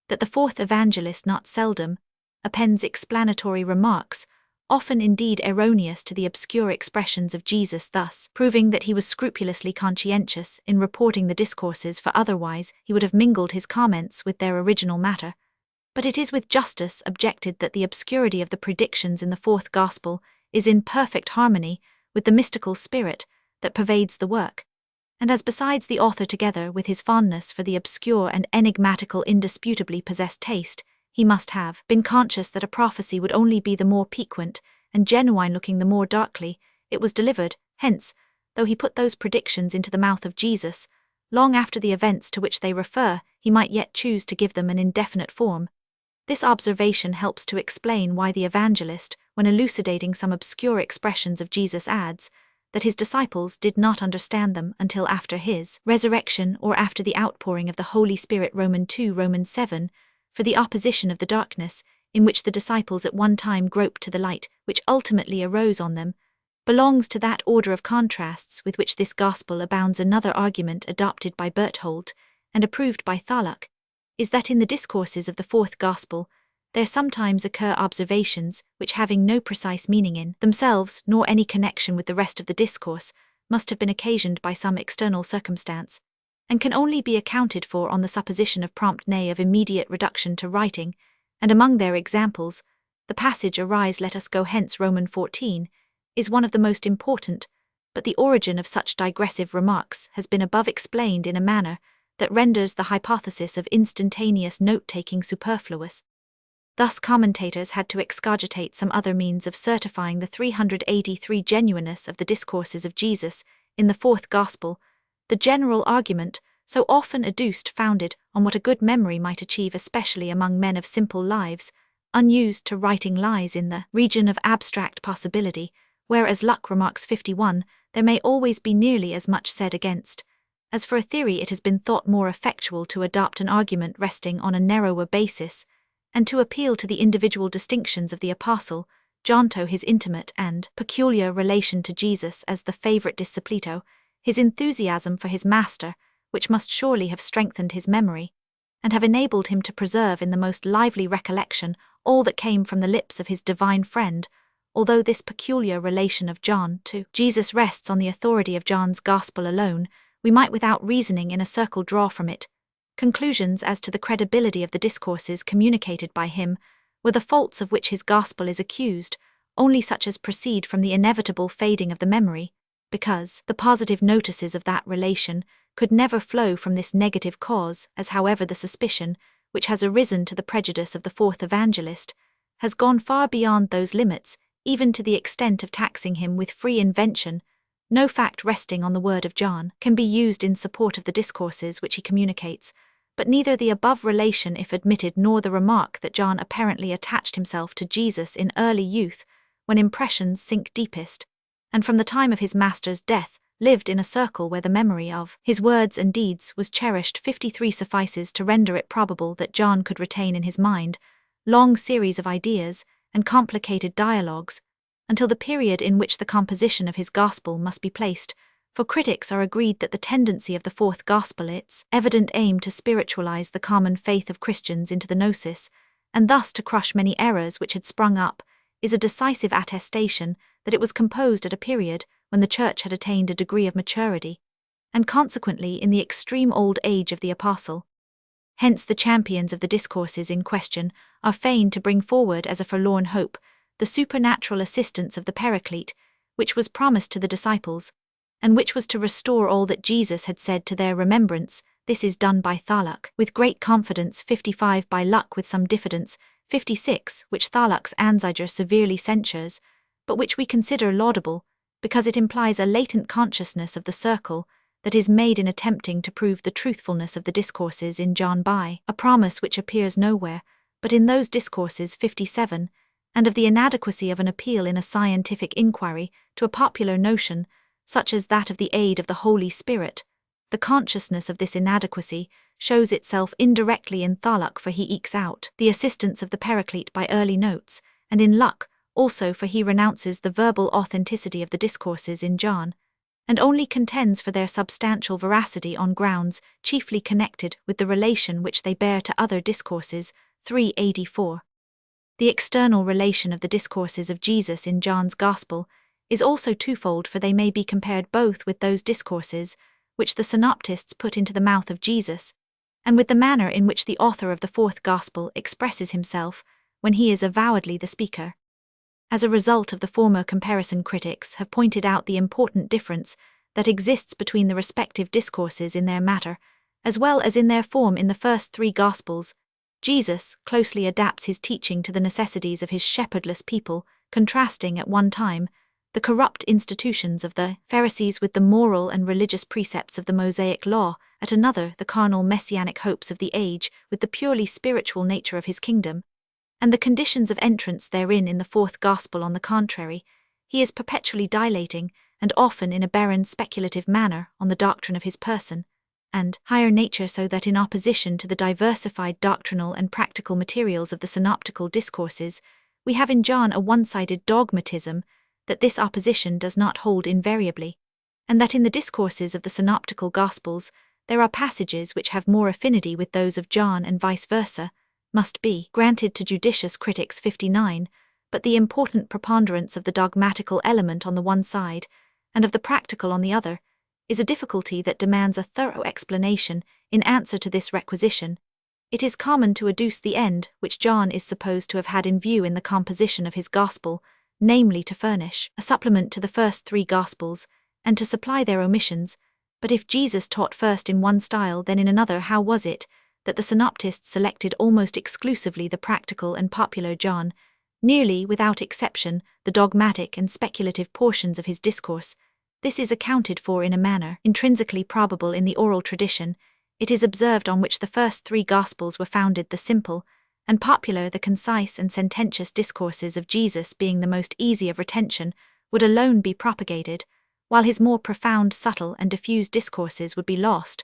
that the fourth evangelist not seldom appends explanatory remarks, often indeed erroneous to the obscure expressions of Jesus, thus proving that he was scrupulously conscientious in reporting the discourses, for otherwise he would have mingled his comments with their original matter. But it is with justice objected that the obscurity of the predictions in the fourth gospel is in perfect harmony with the mystical spirit that pervades the work, and as besides the author, together with his fondness for the obscure and enigmatical, indisputably possessed taste, he must have been conscious that a prophecy would only be the more piquant and genuine looking the more darkly it was delivered. Hence, though he put those predictions into the mouth of Jesus, long after the events to which they refer, he might yet choose to give them an indefinite form. This observation helps to explain why the evangelist, when elucidating some obscure expressions of Jesus, adds that his disciples did not understand them until after his resurrection or after the outpouring of the Holy Spirit. Romans 2, Romans 7, for the opposition of the darkness, in which the disciples at one time groped to the light which ultimately arose on them, belongs to that order of contrasts with which this gospel abounds. Another argument adopted by Berthold, and approved by Tholuck, is that in the discourses of the fourth gospel there sometimes occur observations which, having no precise meaning in themselves nor any connection with the rest of the discourse, must have been occasioned by some external circumstance, and can only be accounted for on the supposition of prompt, nay, of immediate reduction to writing. And among their examples, the passage "Arise, let us go hence" Romans 14, is one of the most important, but the origin of such digressive remarks has been above explained in a manner that renders the hypothesis of instantaneous note-taking superfluous. Thus commentators had to excogitate some other means of certifying the 383 genuineness of the discourses of Jesus in the fourth gospel, the general argument, so often adduced, founded on what a good memory might achieve, especially among men of simple lives, unused to writing, lies in the region of abstract possibility, whereas Luck remarks 51, there may always be nearly as much said against. As for a theory, it has been thought more effectual to adopt an argument resting on a narrower basis, and to appeal to the individual distinctions of the apostle, John, to his intimate and peculiar relation to Jesus as the favorite disciplito, his enthusiasm for his master, which must surely have strengthened his memory, and have enabled him to preserve in the most lively recollection all that came from the lips of his divine friend. Although this peculiar relation of John to Jesus rests on the authority of John's gospel alone, we might without reasoning in a circle draw from it conclusions as to the credibility of the discourses communicated by him, were the faults of which his gospel is accused, only such as proceed from the inevitable fading of the memory, because the positive notices of that relation could never flow from this negative cause, as however the suspicion, which has arisen to the prejudice of the fourth evangelist, has gone far beyond those limits, even to the extent of taxing him with free invention. No fact resting on the word of John can be used in support of the discourses which he communicates, but neither the above relation, if admitted, nor the remark that John apparently attached himself to Jesus in early youth, when impressions sink deepest, and from the time of his master's death, lived in a circle where the memory of his words and deeds was cherished. 53 suffices to render it probable that John could retain in his mind long series of ideas and complicated dialogues, until the period in which the composition of his gospel must be placed, for critics are agreed that the tendency of the fourth gospel, its evident aim to spiritualize the common faith of Christians into the gnosis, and thus to crush many errors which had sprung up, is a decisive attestation that it was composed at a period when the Church had attained a degree of maturity, and consequently in the extreme old age of the apostle. Hence the champions of the discourses in question are fain to bring forward as a forlorn hope the supernatural assistance of the Paraclete, which was promised to the disciples, and which was to restore all that Jesus had said to their remembrance. This is done by Tholuck with great confidence, 55 by Luck with some diffidence, 56 which Tholuck's Anzeiger severely censures, but which we consider laudable, because it implies a latent consciousness of the circle that is made in attempting to prove the truthfulness of the discourses in John by a promise which appears nowhere but in those discourses. 57, and of the inadequacy of an appeal in a scientific inquiry to a popular notion, such as that of the aid of the Holy Spirit, The consciousness of this inadequacy shows itself indirectly in Thaluk, for he ekes out the assistance of the Paraclete by early notes, and in Luck also, for he renounces the verbal authenticity of the discourses in John, and only contends for their substantial veracity on grounds chiefly connected with the relation which they bear to other discourses. 384. The external relation of the discourses of Jesus in John's Gospel is also twofold, for they may be compared both with those discourses which the synoptists put into the mouth of Jesus, and with the manner in which the author of the fourth Gospel expresses himself when he is avowedly the speaker. As a result of the former comparison, critics have pointed out the important difference that exists between the respective discourses in their matter, as well as in their form in the first three Gospels. Jesus closely adapts his teaching to the necessities of his shepherdless people, contrasting at one time the corrupt institutions of the Pharisees with the moral and religious precepts of the Mosaic Law, at another the carnal messianic hopes of the age with the purely spiritual nature of his kingdom, and the conditions of entrance therein. In the fourth Gospel, on the contrary, he is perpetually dilating, and often in a barren speculative manner, on the doctrine of his person and higher nature, so that in opposition to the diversified doctrinal and practical materials of the synoptical discourses, we have in John a one-sided dogmatism, that this opposition does not hold invariably, and that in the discourses of the synoptical Gospels there are passages which have more affinity with those of John and vice versa, must be granted to judicious critics. 59, but the important preponderance of the dogmatical element on the one side, and of the practical on the other, is a difficulty that demands a thorough explanation. In answer to this requisition, it is common to adduce the end which John is supposed to have had in view in the composition of his Gospel, namely to furnish a supplement to the first three Gospels, and to supply their omissions. But if Jesus taught first in one style then in another, how was it that the synoptists selected almost exclusively the practical and popular John, nearly without exception the dogmatic and speculative portions of his discourse? This is accounted for in a manner intrinsically probable in the oral tradition. It is observed on which the first three Gospels were founded, the simple and popular, the concise and sententious discourses of Jesus being the most easy of retention, would alone be propagated, while his more profound, subtle, and diffuse discourses would be lost.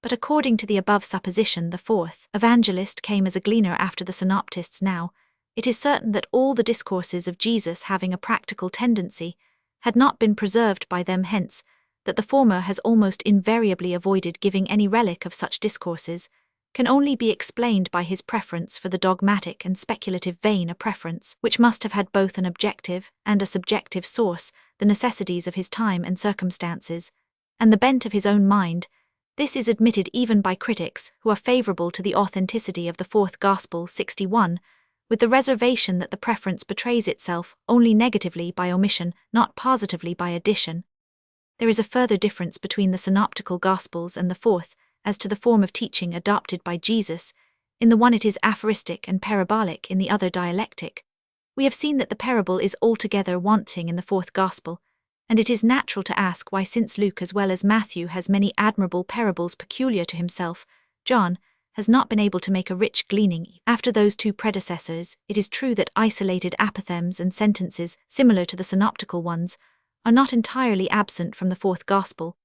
But according to the above supposition, the fourth evangelist came as a gleaner after the synoptists. Now, it is certain that all the discourses of Jesus having a practical tendency had not been preserved by them, hence that the former has almost invariably avoided giving any relic of such discourses, can only be explained by his preference for the dogmatic and speculative vein, a preference which must have had both an objective and a subjective source, the necessities of his time and circumstances, and the bent of his own mind. This is admitted even by critics who are favorable to the authenticity of the fourth Gospel. 61, with the reservation that the preference betrays itself only negatively by omission, not positively by addition. There is a further difference between the synoptical Gospels and the fourth, as to the form of teaching adopted by Jesus. In the one it is aphoristic and parabolic, in the other dialectic. We have seen that the parable is altogether wanting in the fourth Gospel, and it is natural to ask why, since Luke as well as Matthew has many admirable parables peculiar to himself, John has not been able to make a rich gleaning after those two predecessors. It is true that isolated apothegms and sentences similar to the synoptical ones are not entirely absent from the fourth Gospel,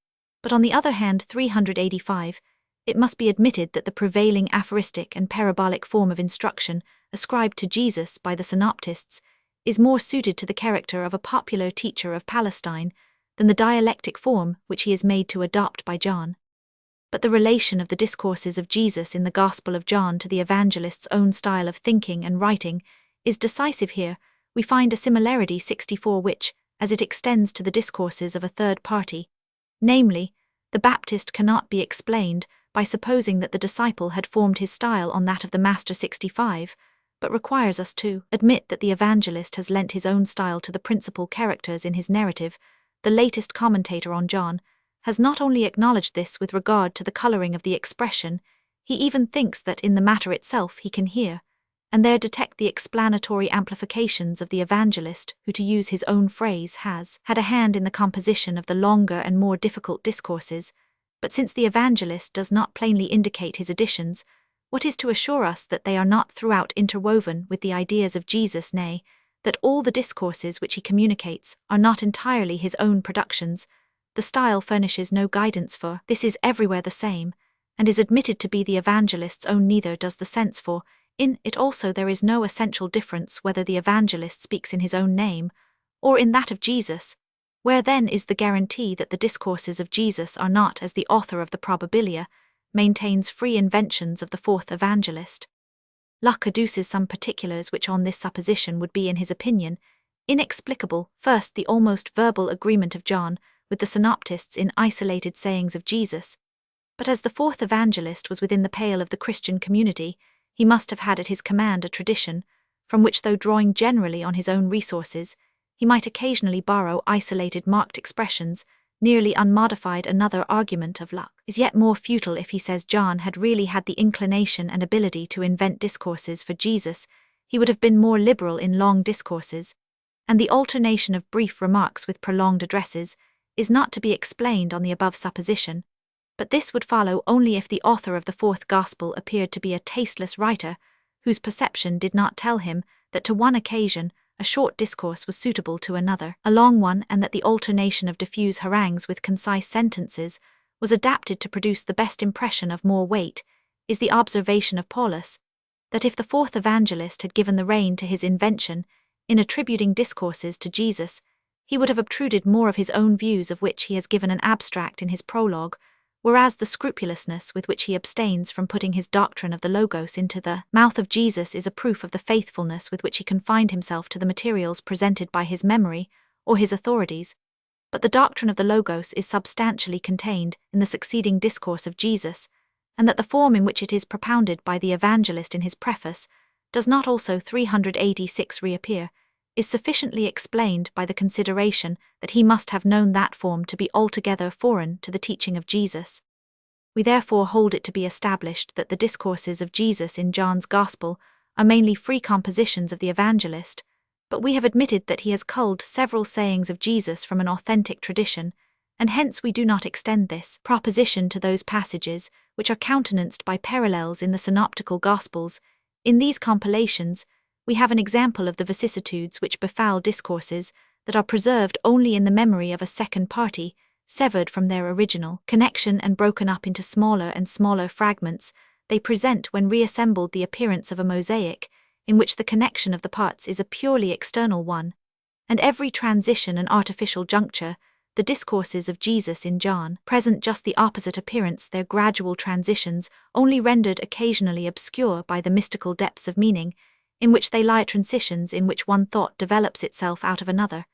but on the other hand 385, it must be admitted that the prevailing aphoristic and parabolic form of instruction ascribed to Jesus by the synoptists is more suited to the character of a popular teacher of Palestine than the dialectic form which he is made to adopt by John. But the relation of the discourses of Jesus in the Gospel of John to the evangelist's own style of thinking and writing is decisive here. We find a similarity. 64, which, as it extends to the discourses of a third party, namely, the Baptist, cannot be explained by supposing that the disciple had formed his style on that of the Master. 65, but requires us to admit that the evangelist has lent his own style to the principal characters in his narrative. The latest commentator on John has not only acknowledged this with regard to the colouring of the expression, he even thinks that in the matter itself he can hear and there detect the explanatory amplifications of the evangelist, who, to use his own phrase, has had a hand in the composition of the longer and more difficult discourses. But since the evangelist does not plainly indicate his additions, what is to assure us that they are not throughout interwoven with the ideas of Jesus, nay, that all the discourses which he communicates are not entirely his own productions? the style furnishes no guidance for this is everywhere the same, and is admitted to be the evangelist's own, neither does the sense for in it also there is no essential difference whether the evangelist speaks in his own name, or in that of Jesus. Where then is the guarantee that the discourses of Jesus are not, as the author of the Probabilia maintains, free inventions of the fourth evangelist? Luck adduces some particulars which on this supposition would be, in his opinion, inexplicable. First, the almost verbal agreement of John with the synoptists in isolated sayings of Jesus. But as the fourth evangelist was within the pale of the Christian community, he must have had at his command a tradition, from which, though drawing generally on his own resources, he might occasionally borrow isolated marked expressions, nearly unmodified. Another argument of Luck is yet more futile. If he says John had really had the inclination and ability to invent discourses for Jesus, he would have been more liberal in long discourses, and the alternation of brief remarks with prolonged addresses is not to be explained on the above supposition. But this would follow only if the author of the fourth gospel appeared to be a tasteless writer, whose perception did not tell him that to one occasion a short discourse was suitable to another, a long one, and that the alternation of diffuse harangues with concise sentences was adapted to produce the best impression of more weight. Is the observation of Paulus, that if the fourth evangelist had given the rein to his invention in attributing discourses to Jesus, he would have obtruded more of his own views, of which he has given an abstract in his prologue, whereas the scrupulousness with which he abstains from putting his doctrine of the Logos into the mouth of Jesus is a proof of the faithfulness with which he confined himself to the materials presented by his memory or his authorities. But the doctrine of the Logos is substantially contained in the succeeding discourse of Jesus, and that the form in which it is propounded by the evangelist in his preface does not also 386 reappear, is sufficiently explained by the consideration that he must have known that form to be altogether foreign to the teaching of Jesus. We therefore hold it to be established that the discourses of Jesus in John's Gospel are mainly free compositions of the evangelist, but we have admitted that he has culled several sayings of Jesus from an authentic tradition, and hence we do not extend this proposition to those passages which are countenanced by parallels in the synoptical Gospels. In these compilations, we have an example of the vicissitudes which befoul discourses that are preserved only in the memory of a second party, severed from their original connection and broken up into smaller and smaller fragments. They present, when reassembled, the appearance of a mosaic, in which the connection of the parts is a purely external one, and every transition an artificial juncture. The discourses of Jesus in John present just the opposite appearance, their gradual transitions only rendered occasionally obscure by the mystical depths of meaning, in which they lie, transitions in which one thought develops itself out of another,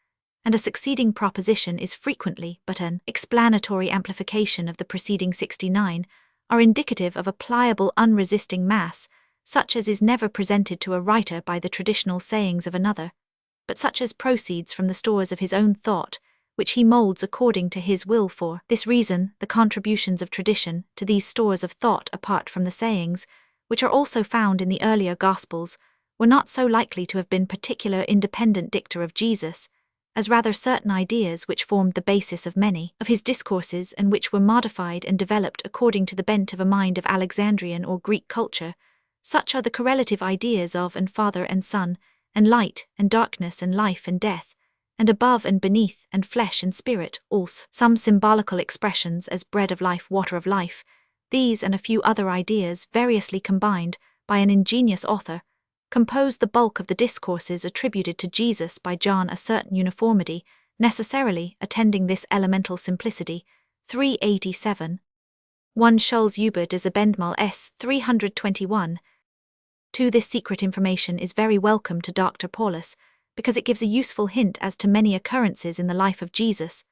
and a succeeding proposition is frequently but an explanatory amplification of the preceding 69, are indicative of a pliable unresisting mass, such as is never presented to a writer by the traditional sayings of another, but such as proceeds from the stores of his own thought, which he moulds according to his will. For this reason, the contributions of tradition to these stores of thought, apart from the sayings, which are also found in the earlier Gospels, were not so likely to have been particular independent dicta of Jesus, as rather certain ideas which formed the basis of many of his discourses and which were modified and developed according to the bent of a mind of Alexandrian or Greek culture. Such are the correlative ideas of and Father and Son, and light and darkness and life and death, and above and beneath and flesh and spirit, also some symbolical expressions as bread of life, water of life. These and a few other ideas, variously combined by an ingenious author, compose the bulk of the discourses attributed to Jesus by John. A certain uniformity necessarily attending this elemental simplicity. 387. 1 Schulz über des Abendmahl s. 321. 2. This secret information is very welcome to Dr. Paulus, because it gives a useful hint as to many occurrences in the life of Jesus,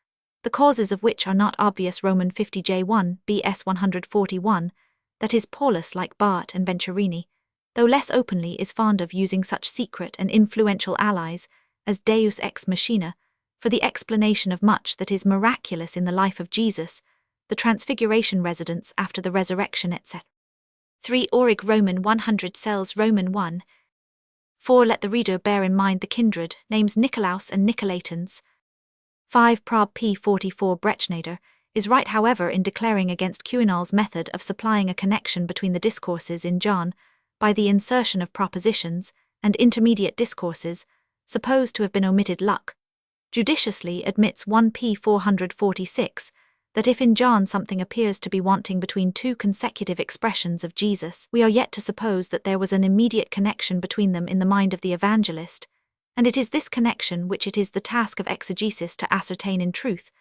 the causes of which are not obvious. Roman 50 J1 BS 141, that is, Paulus, like Barth and Venturini, though less openly, is fond of using such secret and influential allies as Deus ex machina for the explanation of much that is miraculous in the life of Jesus, the transfiguration, residence after the resurrection, etc. 3. Orig Roman 100 Cells Roman 1. 4. Let the reader bear in mind the kindred names Nicolaus and Nicolaitans. 5. Prob p. 44 Bretschneider is right, however, in declaring against Kuinal's method of supplying a connection between the discourses in John by the insertion of propositions and intermediate discourses, supposed to have been omitted. Luck. judiciously admits 1p 446, that if in John something appears to be wanting between two consecutive expressions of Jesus, we are yet to suppose that there was an immediate connection between them in the mind of the evangelist, and it is this connection which it is the task of exegesis to ascertain in truth.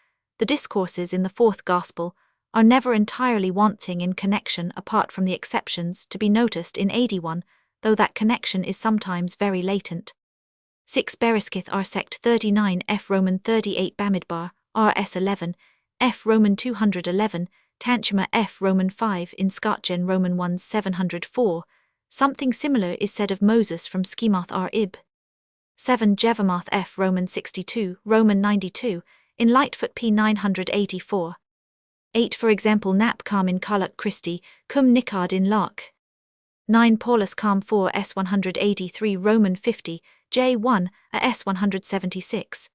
The discourses in the fourth Gospel are never entirely wanting in connection apart from the exceptions to be noticed in 81, though that connection is sometimes very latent. 6 Beriskith R sect 39 F Roman 38 Bamidbar, RS 11, F Roman 211, Tanchuma F Roman 5 in Scotgen Roman 1 704. Something similar is said of Moses from Schemoth R Ib. 7 Jevamoth F Roman 62, Roman 92, in Lightfoot P 984. 8 For example Nap Kam in Kalak Christi, Cum Nikard in Lark. 9 Paulus Kam 4 S 183 Roman 50, J1, a S 176.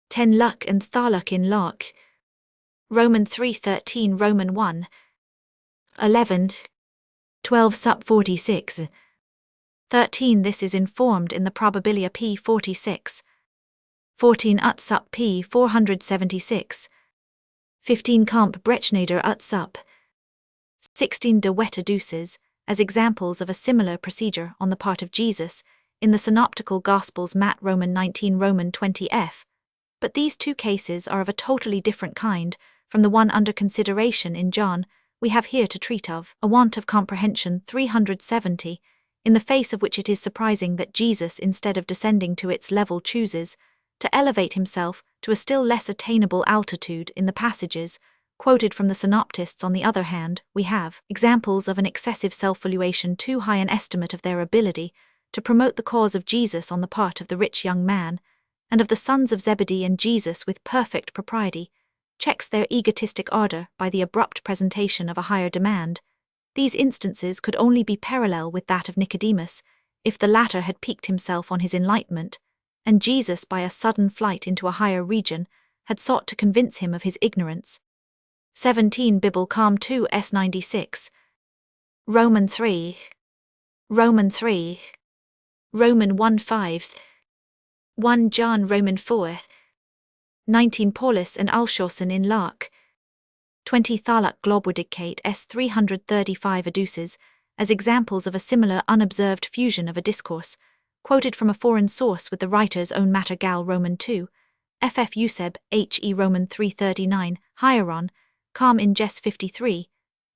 10 Luck and Tharluk in Lark. Roman 3:13 Roman 1. 11. 12 Sup 46. 13 This is informed in the Probabilia P 46. 14 Ut Sup P 476. 15 Comp Brechneder Ut Sup. 16 De Weta Deuces, as examples of a similar procedure on the part of Jesus, in the Synoptical Gospels Matt Roman 19 Roman 20 F. But these two cases are of a totally different kind from the one under consideration in John we have here to treat of, a want of comprehension 370, in the face of which it is surprising that Jesus, instead of descending to its level, chooses to elevate himself to a still less attainable altitude in the passages quoted from the synoptists. On the other hand, we have examples of an excessive self-valuation, too high an estimate of their ability to promote the cause of Jesus on the part of the rich young man, and of the sons of Zebedee and Jesus with perfect propriety, checks their egotistic ardor by the abrupt presentation of a higher demand. These instances could only be parallel with that of Nicodemus, if the latter had piqued himself on his enlightenment, and Jesus, by a sudden flight into a higher region, had sought to convince him of his ignorance. 17 Bible Calm 2 S 96. Roman 3. Roman 3. Roman 1 5. 1 John Roman 4. 19 Paulus and Alshausen in Lark. 20 Thalak Globwedicate S 335 adduces, as examples of a similar unobserved fusion of a discourse, quoted from a foreign source with the writer's own matter Gal Roman 2, FF Euseb, H.E. Roman 339, Hieron, Calm in Jes 53,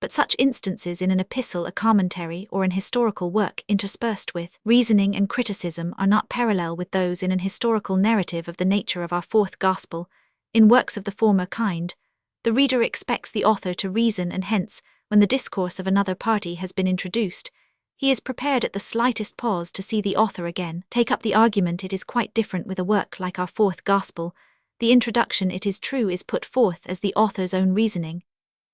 but such instances in an epistle, a commentary, or an historical work interspersed with reasoning and criticism are not parallel with those in an historical narrative of the nature of our fourth Gospel. In works of the former kind, the reader expects the author to reason, and hence, when the discourse of another party has been introduced, he is prepared at the slightest pause to see the author again take up the argument. It is quite different with a work like our fourth Gospel. The introduction, it is true, is put forth as the author's own reasoning,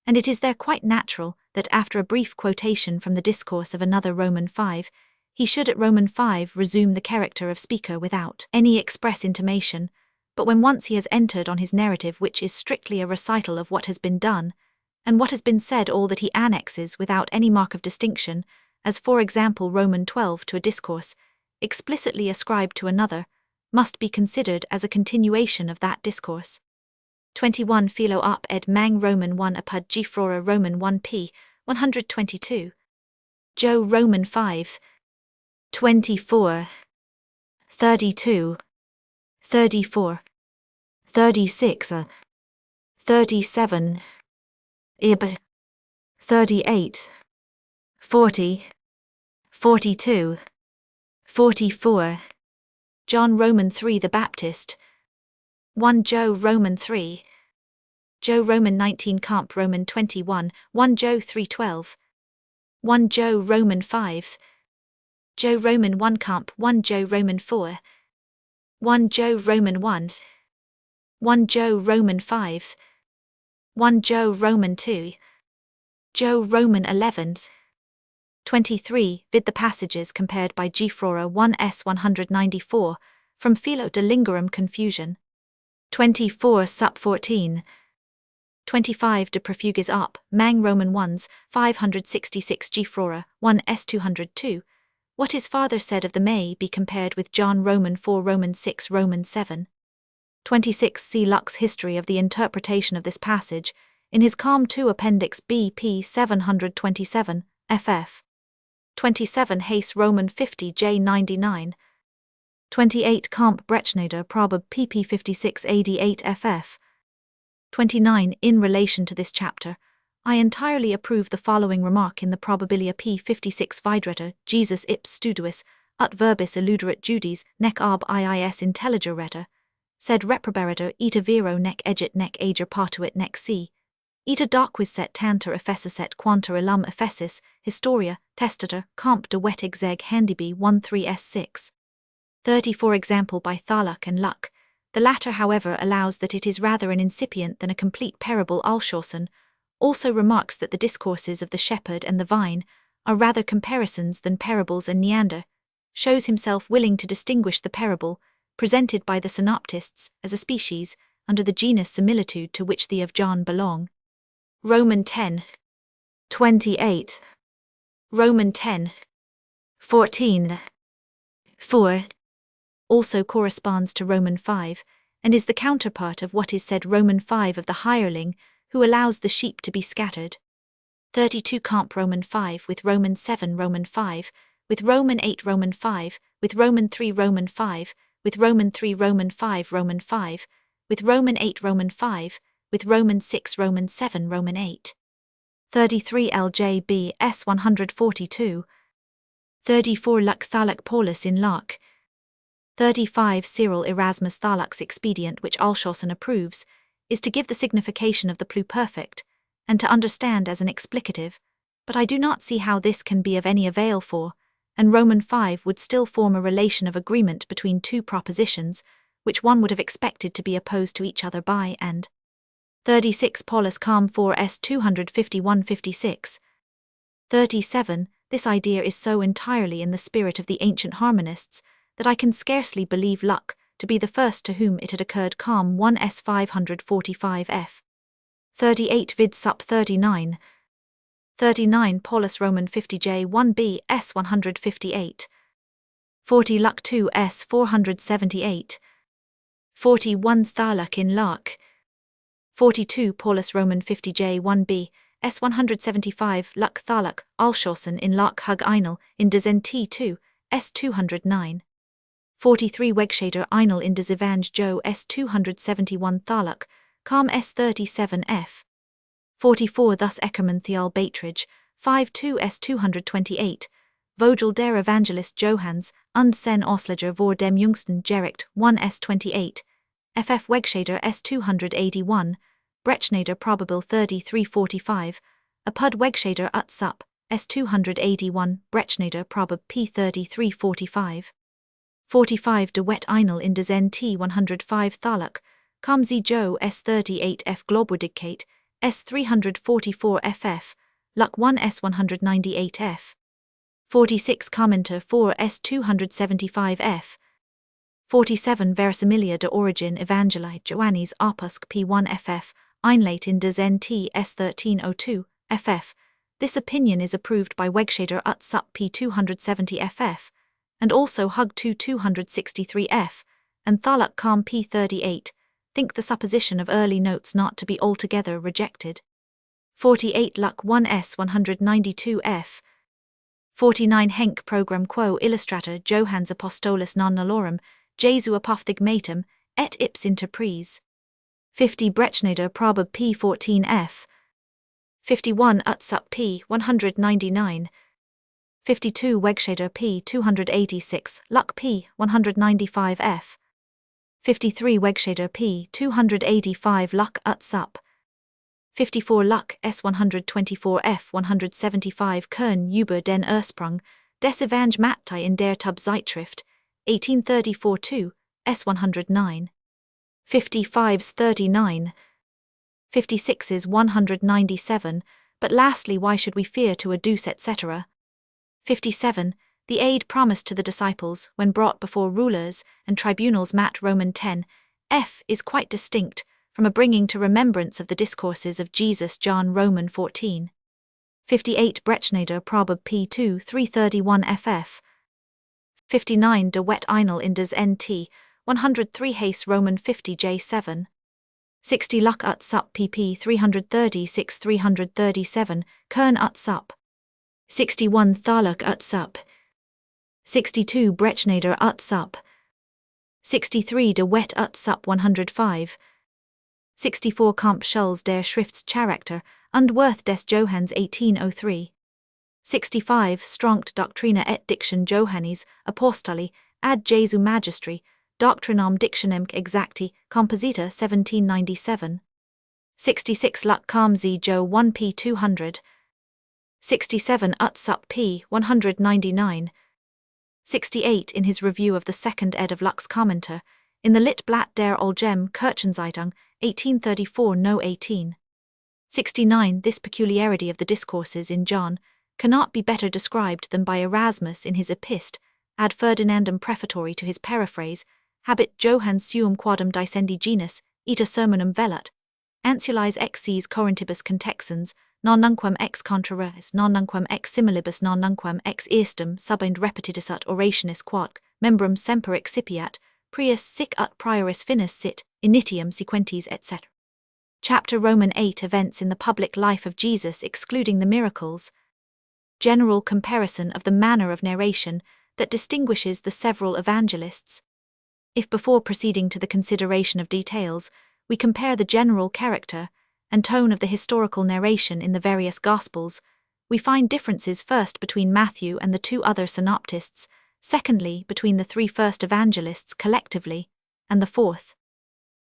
and it is there quite natural that after a brief quotation from the discourse of another Roman 5, he should at Roman 5 resume the character of speaker without any express intimation, but when once he has entered on his narrative, which is strictly a recital of what has been done, and what has been said, all that he annexes without any mark of distinction, as for example Roman 12 to a discourse, explicitly ascribed to another, must be considered as a continuation of that discourse. 21 Philo up ed mang Roman 1 apud Gfrora Roman 1 p. 122. Joe Roman 5. 24. 32. 34. 36. 37. Ib. 38. 40. 42. 44. John Roman 3 the Baptist. 1 Joe Roman 3. Joe Roman 19 Comp Roman 21, 1 Joe 3:12. 1 Joe Roman 5. Joe Roman 1 Comp 1 Joe Roman 4. 1 Joe Roman 1. 1 Joe Roman 5. 1 Joe Roman 2. Joe Roman 11. 23 Vid the passages compared by Gfrora 1s 194, from Philo de Lingorum Confusion. 24 Sup 14. 25 De Profugis up, Mang Roman 1s, 566 Gfrora, 1s 202. What is farther said of the may be compared with John Roman 4 Roman 6 Roman 7. 26 See Luck's history of the interpretation of this passage in his Calm 2 Appendix B p. 727, ff. 27 Hayes Roman 50 J 99. 28 Kamp Brechneder Proverb pp 56 AD 8 ff. 29 In relation to this chapter, I entirely approve the following remark in the Probabilia p. 56 Vidreta, Jesus ips studuis, ut verbis eluderat Judis, nec ab iis intelligere, sed reproberator ita vero nec egit nec ager partuit nec si, ita darquis set tanter ephesus et quanter illum ephesis, historia, testator, camp de wet exeg handiby 13s6. 30 For example by Thalak and Luck, the latter however allows that it is rather an incipient than a complete parable. Alshausen also remarks that the discourses of the shepherd and the vine are rather comparisons than parables, and Neander shows himself willing to distinguish the parable presented by the synoptists as a species under the genus similitude to which the of John belong. Roman 10. 28. Roman 10. 14. 4. Also corresponds to Roman 5, and is the counterpart of what is said Roman 5 of the hireling who allows the sheep to be scattered. 32 Comp Roman 5 with Roman 7 Roman 5, with Roman 8 Roman 5, with Roman 3 Roman 5, with Roman 3 Roman 5 Roman 5, with Roman 8 Roman 5, with Roman 6 Roman 7 Roman 8. 33 LJB S 142. 34 Luck Thalak Paulus in Luck. 35 Cyril Erasmus Thalak's expedient, which Alshausen approves, is to give the signification of the pluperfect, and to understand as an explicative, but I do not see how this can be of any avail for, and Roman 5 would still form a relation of agreement between two propositions, which one would have expected to be opposed to each other by and. 36 Paulus Calm 4s 251-56. 37 This idea is so entirely in the spirit of the ancient harmonists that I can scarcely believe Luck to be the first to whom it had occurred. Calm 1s 545f. 38 Vid sup 39. 39 Paulus Roman 50j 1b s 158. 40 Luck 2 s 478. 41 Thalak in Luck. 42 Paulus Roman 50j 1b s 175 Luck Thalak Alshausen in Luck Hug Einel in des T2 s 209. 43 Wegshader Einel in des Evang Jo s 271 Thalak Calm s 37f. 44 Thus Eckermann Theal Batrage 5-2 s 228 Vogel der Evangelist Johannes und sen Ausleger vor dem Jüngsten Gericht 1 s 28 ff Wegshader s 281 Brechneder Probable 3345 Apud Wegshader ut sup s 281 Brechneder Probab p 3345. 45 De Wet Einel in des T 105 Thalak Calm z Jo s 38 f Globudigkate s 344 ff Luck 1 s 198 f. 46 Commenter 4 s 275 f. 47 Versimilia de Origin Evangeli Joannis Opusc p1 ff Einlate in des T s 1302 ff. This opinion is approved by Wegshader ut sup p 270 ff, and also Hug 2 263 f, and Thalak Calm p 38, think the supposition of early notes not to be altogether rejected. 48 Luck 1 s 192 f. 49 Henk Program quo illustrator Johannes Apostolus non nalorum, Jesu apophthegmatum, et ips interpres. 50 Brechneder Probab p 14 f. 51 ut sup p 199. 52 Wegshader p 286 Luck p 195 f. 53 Wegshader p 285 Luck ut sup. 54 Luck s 124 f 175 Kern über den Ursprung des Evang Matthäi in der Zeitschrift 1834 2 s 109. 55's 39. 56's 197, but lastly why should we fear to adduce etc. 57 The aid promised to the disciples when brought before rulers and tribunals Matt Roman 10 f is quite distinct from a bringing to remembrance of the discourses of Jesus John Roman 14. 58 Brechneder Probab p2 331 ff. 59 De Wet Einel in des Nt 103 Hays Roman 50 J7. 60 Luck ut sup pp 336 337, Kern ut sup. 61 Thaluk ut sup. 62 Brechneder ut sup. 63 De Wet ut sup 105. 64 Kamp Schulz der Schriftscharachter und Worth des Johannes 1803. 65 Strongt Doctrina et Diction Johannis Apostoli ad Jesu Magistri, Doctrinam Dictionem Exacti, Composita 1797. 66 Luck Kamzi Jo 1p 200. 67 Ut sup p 199. 68 in his review of the second ed of Luck's Commentar, in the Lit Blatt der Allgemeine Kirchenzeitung, 1834 No 18. 69 This peculiarity of the discourses in John cannot be better described than by Erasmus in his Epist, ad Ferdinandum prefatory to his paraphrase, habit Johannes suum quadam dicendi genus, ita sermonum velat, ansulis ex sis corintibus contexens, non nunquam ex contrariis, non nunquam ex similibus, non nunquam ex erstum subind repetidus ut orationis quoque, membrum semper excipiat, prius sic ut prioris finis sit, initium sequentes etc. Chapter Roman 8 Events in the public life of Jesus excluding the miracles. General comparison of the manner of narration that distinguishes the several evangelists. If before proceeding to the consideration of details, we compare the general character and tone of the historical narration in the various Gospels, we find differences first between Matthew and the two other synoptists, secondly between the three first evangelists collectively, and the fourth.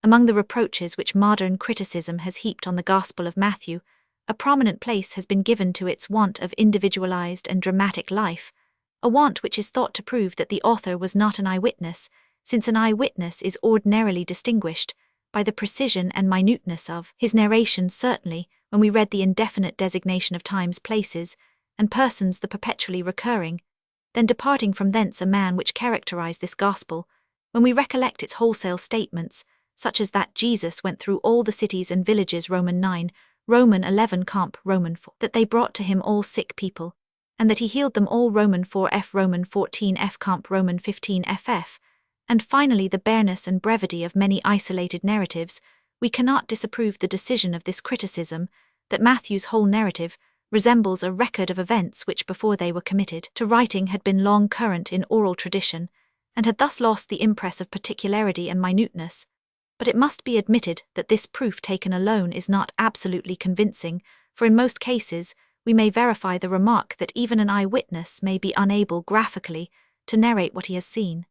Among the reproaches which modern criticism has heaped on the Gospel of Matthew, a prominent place has been given to its want of individualized and dramatic life, a want which is thought to prove that the author was not an eyewitness, since an eyewitness is ordinarily distinguished by the precision and minuteness of his narration. Certainly, when we read the indefinite designation of times, places, and persons the perpetually recurring, then departing from thence a man which characterize this gospel, when we recollect its wholesale statements, such as that Jesus went through all the cities and villages Roman 9, Roman 11 Comp Roman 4, that they brought to him all sick people, and that he healed them all Roman 4f Roman 14f Comp Roman 15ff, and finally the bareness and brevity of many isolated narratives, we cannot disapprove the decision of this criticism, that Matthew's whole narrative resembles a record of events which before they were committed to writing had been long current in oral tradition, and had thus lost the impress of particularity and minuteness. But it must be admitted that this proof taken alone is not absolutely convincing, for in most cases we may verify the remark that even an eyewitness may be unable graphically to narrate what he has seen.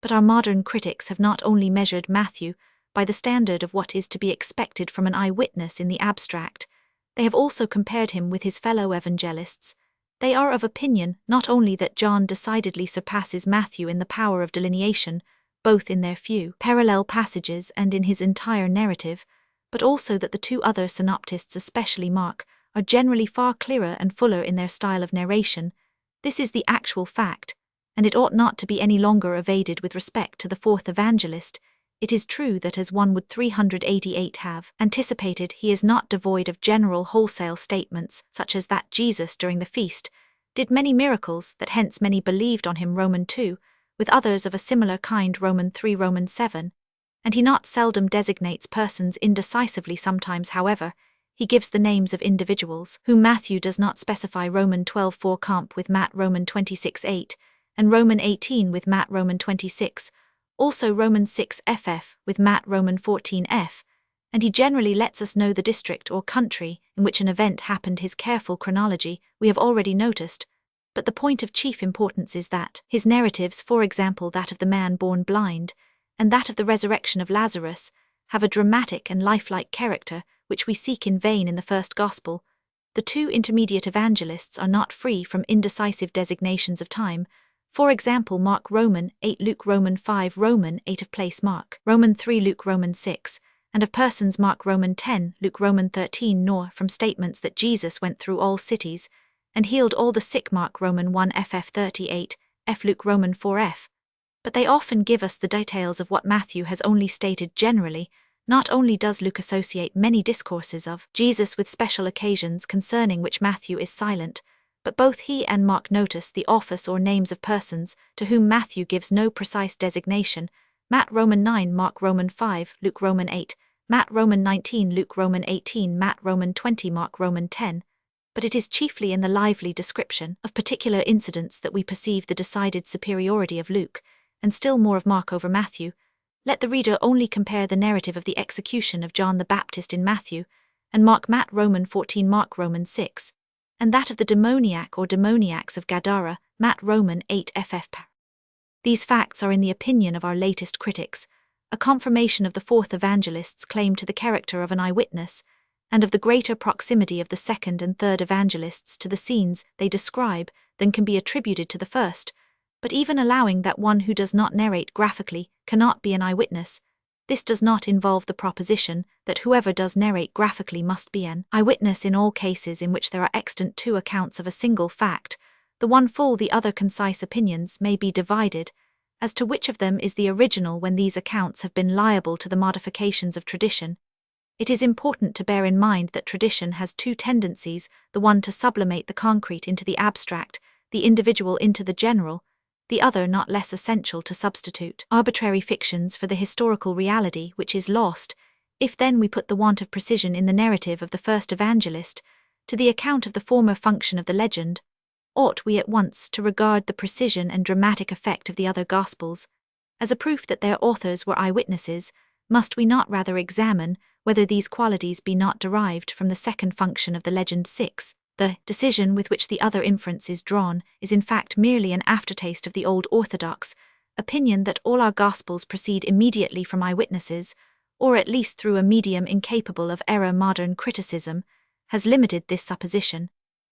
But our modern critics have not only measured Matthew by the standard of what is to be expected from an eyewitness in the abstract, they have also compared him with his fellow evangelists. They are of opinion not only that John decidedly surpasses Matthew in the power of delineation, both in their few parallel passages and in his entire narrative, but also that the two other synoptists, especially Mark, are generally far clearer and fuller in their style of narration. This is the actual fact, and it ought not to be any longer evaded with respect to the fourth evangelist. It is true that as one would 388 have anticipated, he is not devoid of general wholesale statements, such as that Jesus during the feast did many miracles, that hence many believed on him Roman 2, with others of a similar kind Roman 3 Roman 7, and he not seldom designates persons indecisively. Sometimes, however, he gives the names of individuals, whom Matthew does not specify Roman 12 4 Comp with Matt Roman 26 8, and Roman 18 with Matt Roman 26, also Roman 6 FF with Matt Roman 14 F, and he generally lets us know the district or country in which an event happened. His careful chronology we have already noticed, but the point of chief importance is that his narratives, for example that of the man born blind, and that of the resurrection of Lazarus, have a dramatic and lifelike character which we seek in vain in the first gospel. The two intermediate evangelists are not free from indecisive designations of time, for example Mark Roman 8 Luke Roman 5 Roman 8 of place Mark Roman 3 Luke Roman 6, and of persons Mark Roman 10 Luke Roman 13, nor from statements that Jesus went through all cities and healed all the sick Mark Roman 1 FF 38, F Luke Roman 4F, but they often give us the details of what Matthew has only stated generally. Not only does Luke associate many discourses of Jesus with special occasions concerning which Matthew is silent, but both he and Mark notice the office or names of persons to whom Matthew gives no precise designation, Matt Roman 9, Mark Roman 5, Luke Roman 8, Matt Roman 19, Luke Roman 18, Matt Roman 20, Mark Roman 10, but it is chiefly in the lively description of particular incidents that we perceive the decided superiority of Luke, and still more of Mark over Matthew. Let the reader only compare the narrative of the execution of John the Baptist in Matthew, and Mark Matt Roman 14 Mark Roman 6, and that of the demoniac or demoniacs of Gadara, Matt Roman 8 ff. These facts are in the opinion of our latest critics, a confirmation of the fourth evangelist's claim to the character of an eyewitness, and of the greater proximity of the second and third evangelists to the scenes they describe than can be attributed to the first. But even allowing that one who does not narrate graphically cannot be an eyewitness, this does not involve the proposition that whoever does narrate graphically must be an eyewitness in all cases in which there are extant two accounts of a single fact. The one full, the other concise opinions may be divided as to which of them is the original when these accounts have been liable to the modifications of tradition. It is important to bear in mind that tradition has two tendencies, the one to sublimate the concrete into the abstract, the individual into the general, the other, not less essential, to substitute arbitrary fictions for the historical reality which is lost. If then we put the want of precision in the narrative of the first evangelist to the account of the former function of the legend, ought we at once to regard the precision and dramatic effect of the other Gospels as a proof that their authors were eyewitnesses? Must we not rather examine whether these qualities be not derived from the second function of the legend 6? The decision with which the other inference is drawn is in fact merely an aftertaste of the old orthodox opinion that all our Gospels proceed immediately from eyewitnesses, or at least through a medium incapable of error. Modern criticism has limited this supposition,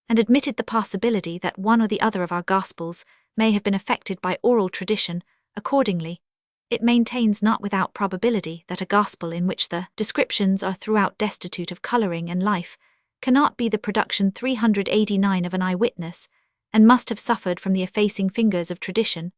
and admitted the possibility that one or the other of our Gospels may have been affected by oral tradition. Accordingly, it maintains not without probability that a Gospel in which the descriptions are throughout destitute of colouring and life cannot be the production 389 of an eyewitness, and must have suffered from the effacing fingers of tradition.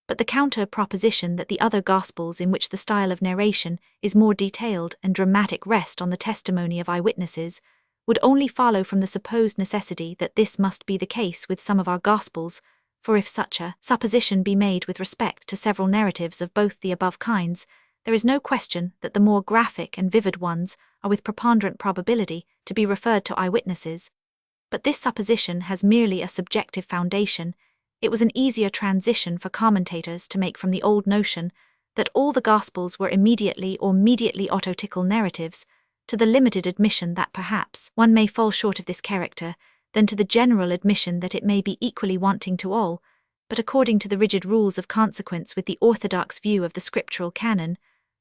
But the counter-proposition that the other Gospels in which the style of narration is more detailed and dramatic rest on the testimony of eyewitnesses would only follow from the supposed necessity that this must be the case with some of our Gospels, for if such a supposition be made with respect to several narratives of both the above kinds, there is no question that the more graphic and vivid ones are with preponderant probability to be referred to eyewitnesses. But this supposition has merely a subjective foundation. It was an easier transition for commentators to make from the old notion that all the Gospels were immediately or mediately autotical narratives, to the limited admission that perhaps one may fall short of this character, than to the general admission that it may be equally wanting to all. But according to the rigid rules of consequence with the orthodox view of the scriptural canon,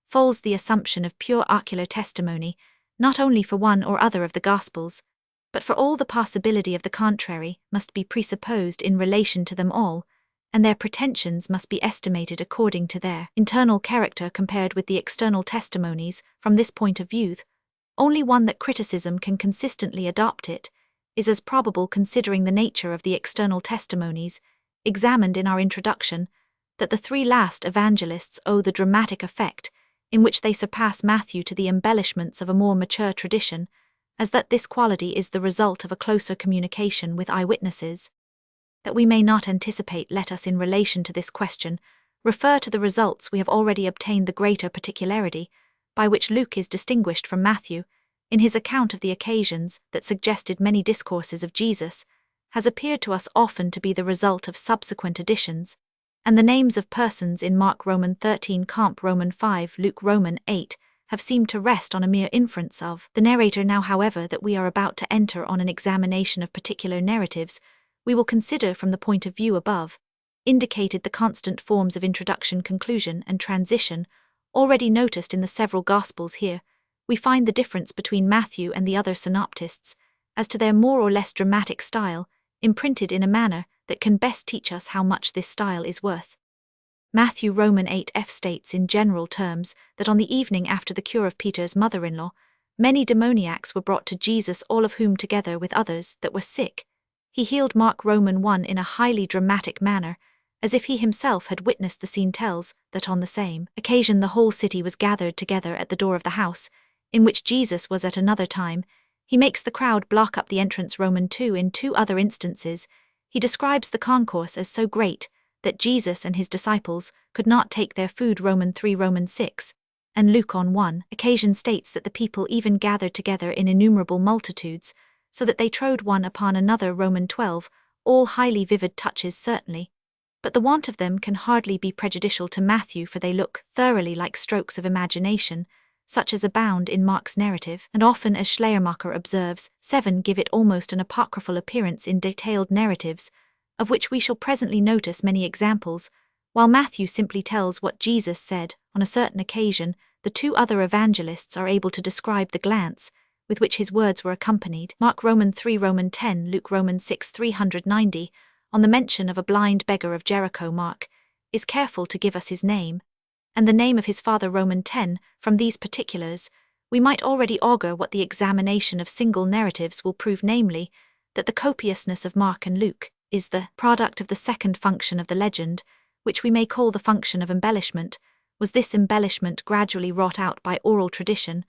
falls the assumption of pure ocular testimony, not only for one or other of the Gospels, but for all the possibility of the contrary must be presupposed in relation to them all, and their pretensions must be estimated according to their internal character compared with the external testimonies. From this point of view, only one that criticism can consistently adopt it is as probable, considering the nature of the external testimonies examined in our introduction, that the three last evangelists owe the dramatic effect in which they surpass Matthew to the embellishments of a more mature tradition, as that this quality is the result of a closer communication with eyewitnesses. That we may not anticipate, let us, in relation to this question, refer to the results we have already obtained. The greater particularity by which Luke is distinguished from Matthew, in his account of the occasions that suggested many discourses of Jesus, has appeared to us often to be the result of subsequent additions, and the names of persons in Mark Roman 13, Comp Roman 5, Luke Roman 8, have seemed to rest on a mere inference of the narrator. Now, however, that we are about to enter on an examination of particular narratives, we will consider from the point of view above indicated the constant forms of introduction, conclusion, and transition already noticed in the several Gospels. Here we find the difference between Matthew and the other synoptists as to their more or less dramatic style, imprinted in a manner that can best teach us how much this style is worth. Matthew Roman 8 states in general terms that on the evening after the cure of Peter's mother-in-law, many demoniacs were brought to Jesus, all of whom, together with others that were sick, he healed. Mark Roman 1 in a highly dramatic manner, as if he himself had witnessed the scene, tells that on the same occasion the whole city was gathered together at the door of the house in which Jesus was at another time. He makes the crowd block up the entrance. Roman 2 in two other instances, he describes the concourse as so great that Jesus and his disciples could not take their food Romans 3 Romans 6, and Luke on one occasion states that the people even gathered together in innumerable multitudes, so that they trode one upon another Romans 12, all highly vivid touches certainly, but the want of them can hardly be prejudicial to Matthew, for they look thoroughly like strokes of imagination, such as abound in Mark's narrative, and often, as Schleiermacher observes, 7 give it almost an apocryphal appearance in detailed narratives, of which we shall presently notice many examples, while Matthew simply tells what Jesus said on a certain occasion. The two other evangelists are able to describe the glance with which his words were accompanied. Mark Romans 3 Romans 10, Luke Romans 6 390, on the mention of a blind beggar of Jericho. Mark is careful to give us his name, and the name of his father Romans 10. From these particulars, we might already augur what the examination of single narratives will prove, namely, that the copiousness of Mark and Luke is the product of the second function of the legend, which we may call the function of embellishment. Was this embellishment gradually wrought out by oral tradition,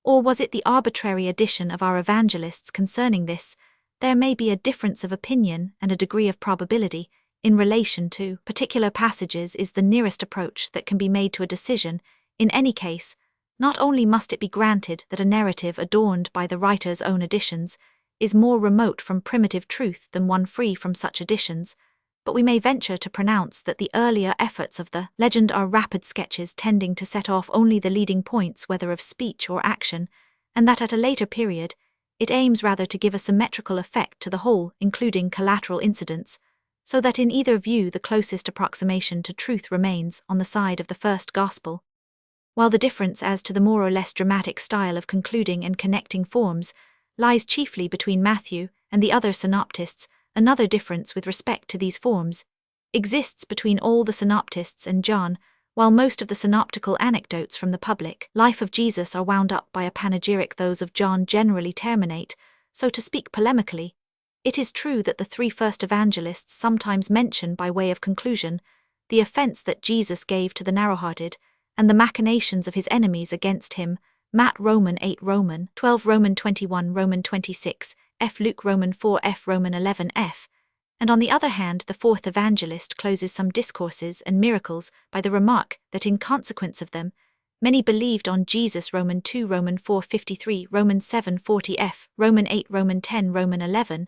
or was it the arbitrary addition of our evangelists? Concerning this, there may be a difference of opinion and a degree of probability in relation to particular passages is the nearest approach that can be made to a decision. In any case, not only must it be granted that a narrative adorned by the writer's own additions is more remote from primitive truth than one free from such additions, but we may venture to pronounce that the earlier efforts of the legend are rapid sketches tending to set off only the leading points whether of speech or action, and that at a later period it aims rather to give a symmetrical effect to the whole, including collateral incidents, so that in either view the closest approximation to truth remains on the side of the first gospel. While the difference as to the more or less dramatic style of concluding and connecting forms lies chiefly between Matthew and the other synoptists, another difference with respect to these forms exists between all the synoptists and John. While most of the synoptical anecdotes from the public life of Jesus are wound up by a panegyric, those of John generally terminate, so to speak polemically. It is true that the three first evangelists sometimes mention by way of conclusion the offense that Jesus gave to the narrow-hearted, and the machinations of his enemies against him. Matt Roman 8 Roman 12 Roman 21 Roman 26 F Luke Roman 4 F Roman 11 F, and on the other hand the fourth evangelist closes some discourses and miracles by the remark that in consequence of them many believed on Jesus. Roman 2 Roman 4 53 Roman 7 40 F Roman 8 Roman 10 Roman 11.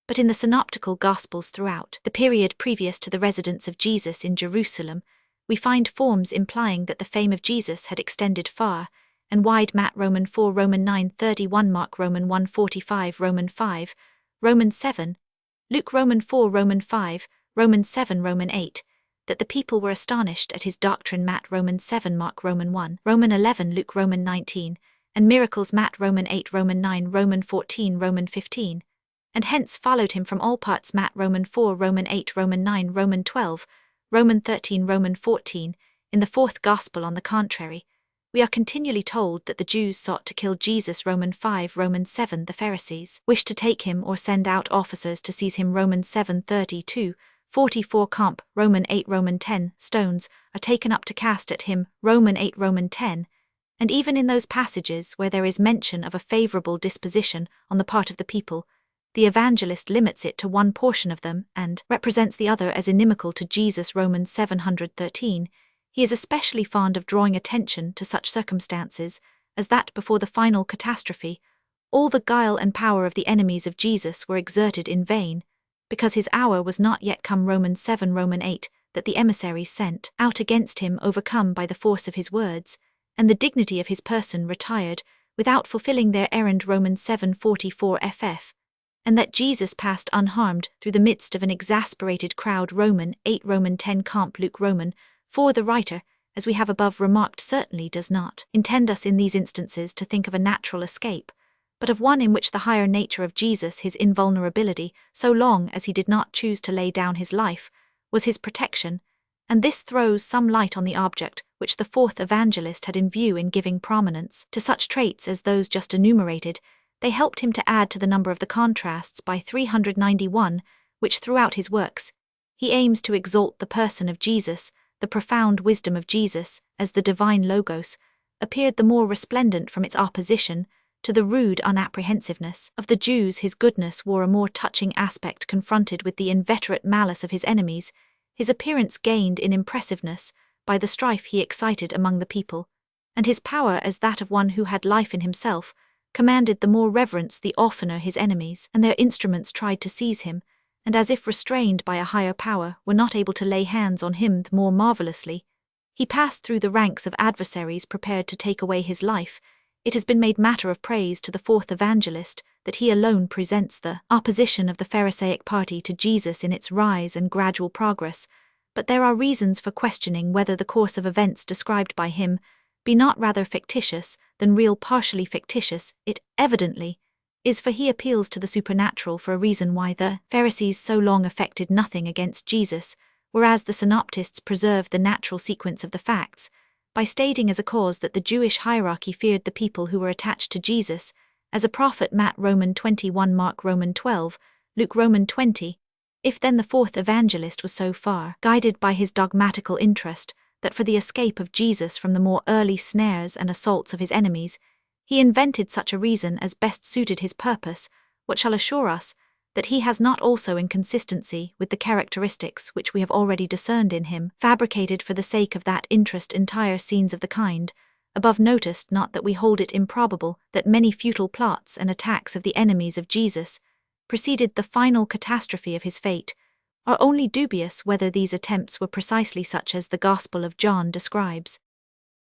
But in the synoptical Gospels throughout the period previous to the residence of Jesus in Jerusalem, we find forms implying that the fame of Jesus had extended far and wide. Matt Roman 4 Roman 9 31 Mark Roman 1 45 Roman 5 Roman 7 Luke Roman 4 Roman 5 Roman 7 Roman 8, that the people were astonished at his doctrine. Matt Roman 7 Mark Roman 1 Roman 11 Luke Roman 19, and miracles. Matt Roman 8 Roman 9 Roman 14 Roman 15, and hence followed him from all parts. Matt Roman 4 Roman 8 Roman 9 Roman 12 Roman 13 Roman 14. In the fourth Gospel, on the contrary, we are continually told that the Jews sought to kill Jesus. Roman 5 Roman 7 The Pharisees wished to take him or send out officers to seize him. Roman 7 32 44 Comp. Roman 8 Roman 10 Stones are taken up to cast at him. Roman 8 Roman 10. And even in those passages where there is mention of a favorable disposition on the part of the people, the evangelist limits it to one portion of them and represents the other as inimical to Jesus. Romans 713. He is especially fond of drawing attention to such circumstances as that before the final catastrophe, all the guile and power of the enemies of Jesus were exerted in vain, because his hour was not yet come. Romans 7 Roman 8, that the emissaries sent out against him, overcome by the force of his words, and the dignity of his person, retired, without fulfilling their errand. Romans 7:44 ff. And that Jesus passed unharmed through the midst of an exasperated crowd. Roman 8 Roman 10 Comp. Luke Roman 4. The writer, as we have above remarked, certainly does not intend us in these instances to think of a natural escape, but of one in which the higher nature of Jesus, his invulnerability, so long as he did not choose to lay down his life, was his protection, and this throws some light on the object which the fourth evangelist had in view in giving prominence to such traits as those just enumerated. They helped him to add to the number of the contrasts by 391, which throughout his works he aims to exalt the person of Jesus. The profound wisdom of Jesus, as the divine Logos, appeared the more resplendent from its opposition to the rude unapprehensiveness of the Jews. His goodness wore a more touching aspect confronted with the inveterate malice of his enemies. His appearance gained in impressiveness by the strife he excited among the people, and his power as that of one who had life in himself commanded the more reverence the oftener his enemies and their instruments tried to seize him, and as if restrained by a higher power were not able to lay hands on him the more marvelously. He passed through the ranks of adversaries prepared to take away his life. It has been made matter of praise to the fourth evangelist that he alone presents the opposition of the Pharisaic party to Jesus in its rise and gradual progress, but there are reasons for questioning whether the course of events described by him be not rather fictitious than real. Partially fictitious it evidently is, for he appeals to the supernatural for a reason why the Pharisees so long effected nothing against Jesus, whereas the synoptists preserve the natural sequence of the facts, by stating as a cause that the Jewish hierarchy feared the people who were attached to Jesus, as a prophet Matt Roman 21 Mark Roman 12, Luke Roman 20. If then the fourth evangelist was so far guided by his dogmatical interest that for the escape of Jesus from the more early snares and assaults of his enemies, he invented such a reason as best suited his purpose, what shall assure us that he has not also in consistency with the characteristics which we have already discerned in him, fabricated for the sake of that interest entire scenes of the kind, above noticed, not that we hold it improbable that many futile plots and attacks of the enemies of Jesus preceded the final catastrophe of his fate, are only dubious whether these attempts were precisely such as the Gospel of John describes.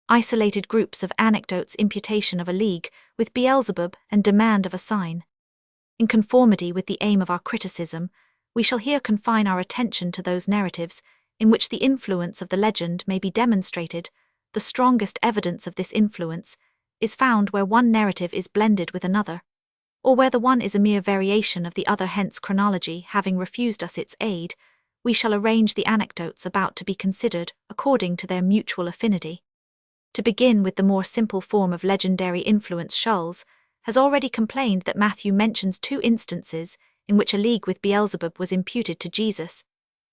Isolated groups of anecdotes, imputation of a league with Beelzebub and demand of a sign. In conformity with the aim of our criticism, we shall here confine our attention to those narratives in which the influence of the legend may be demonstrated. The strongest evidence of this influence is found where one narrative is blended with another, or where the one is a mere variation of the other. Hence, chronology having refused us its aid, we shall arrange the anecdotes about to be considered according to their mutual affinity. To begin with the more simple form of legendary influence, Strauss has already complained that Matthew mentions two instances in which a league with Beelzebub was imputed to Jesus,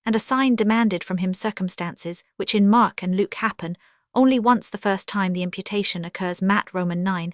and a sign demanded from him, circumstances which in Mark and Luke happen only once. The first time the imputation occurs Matt Roman 9,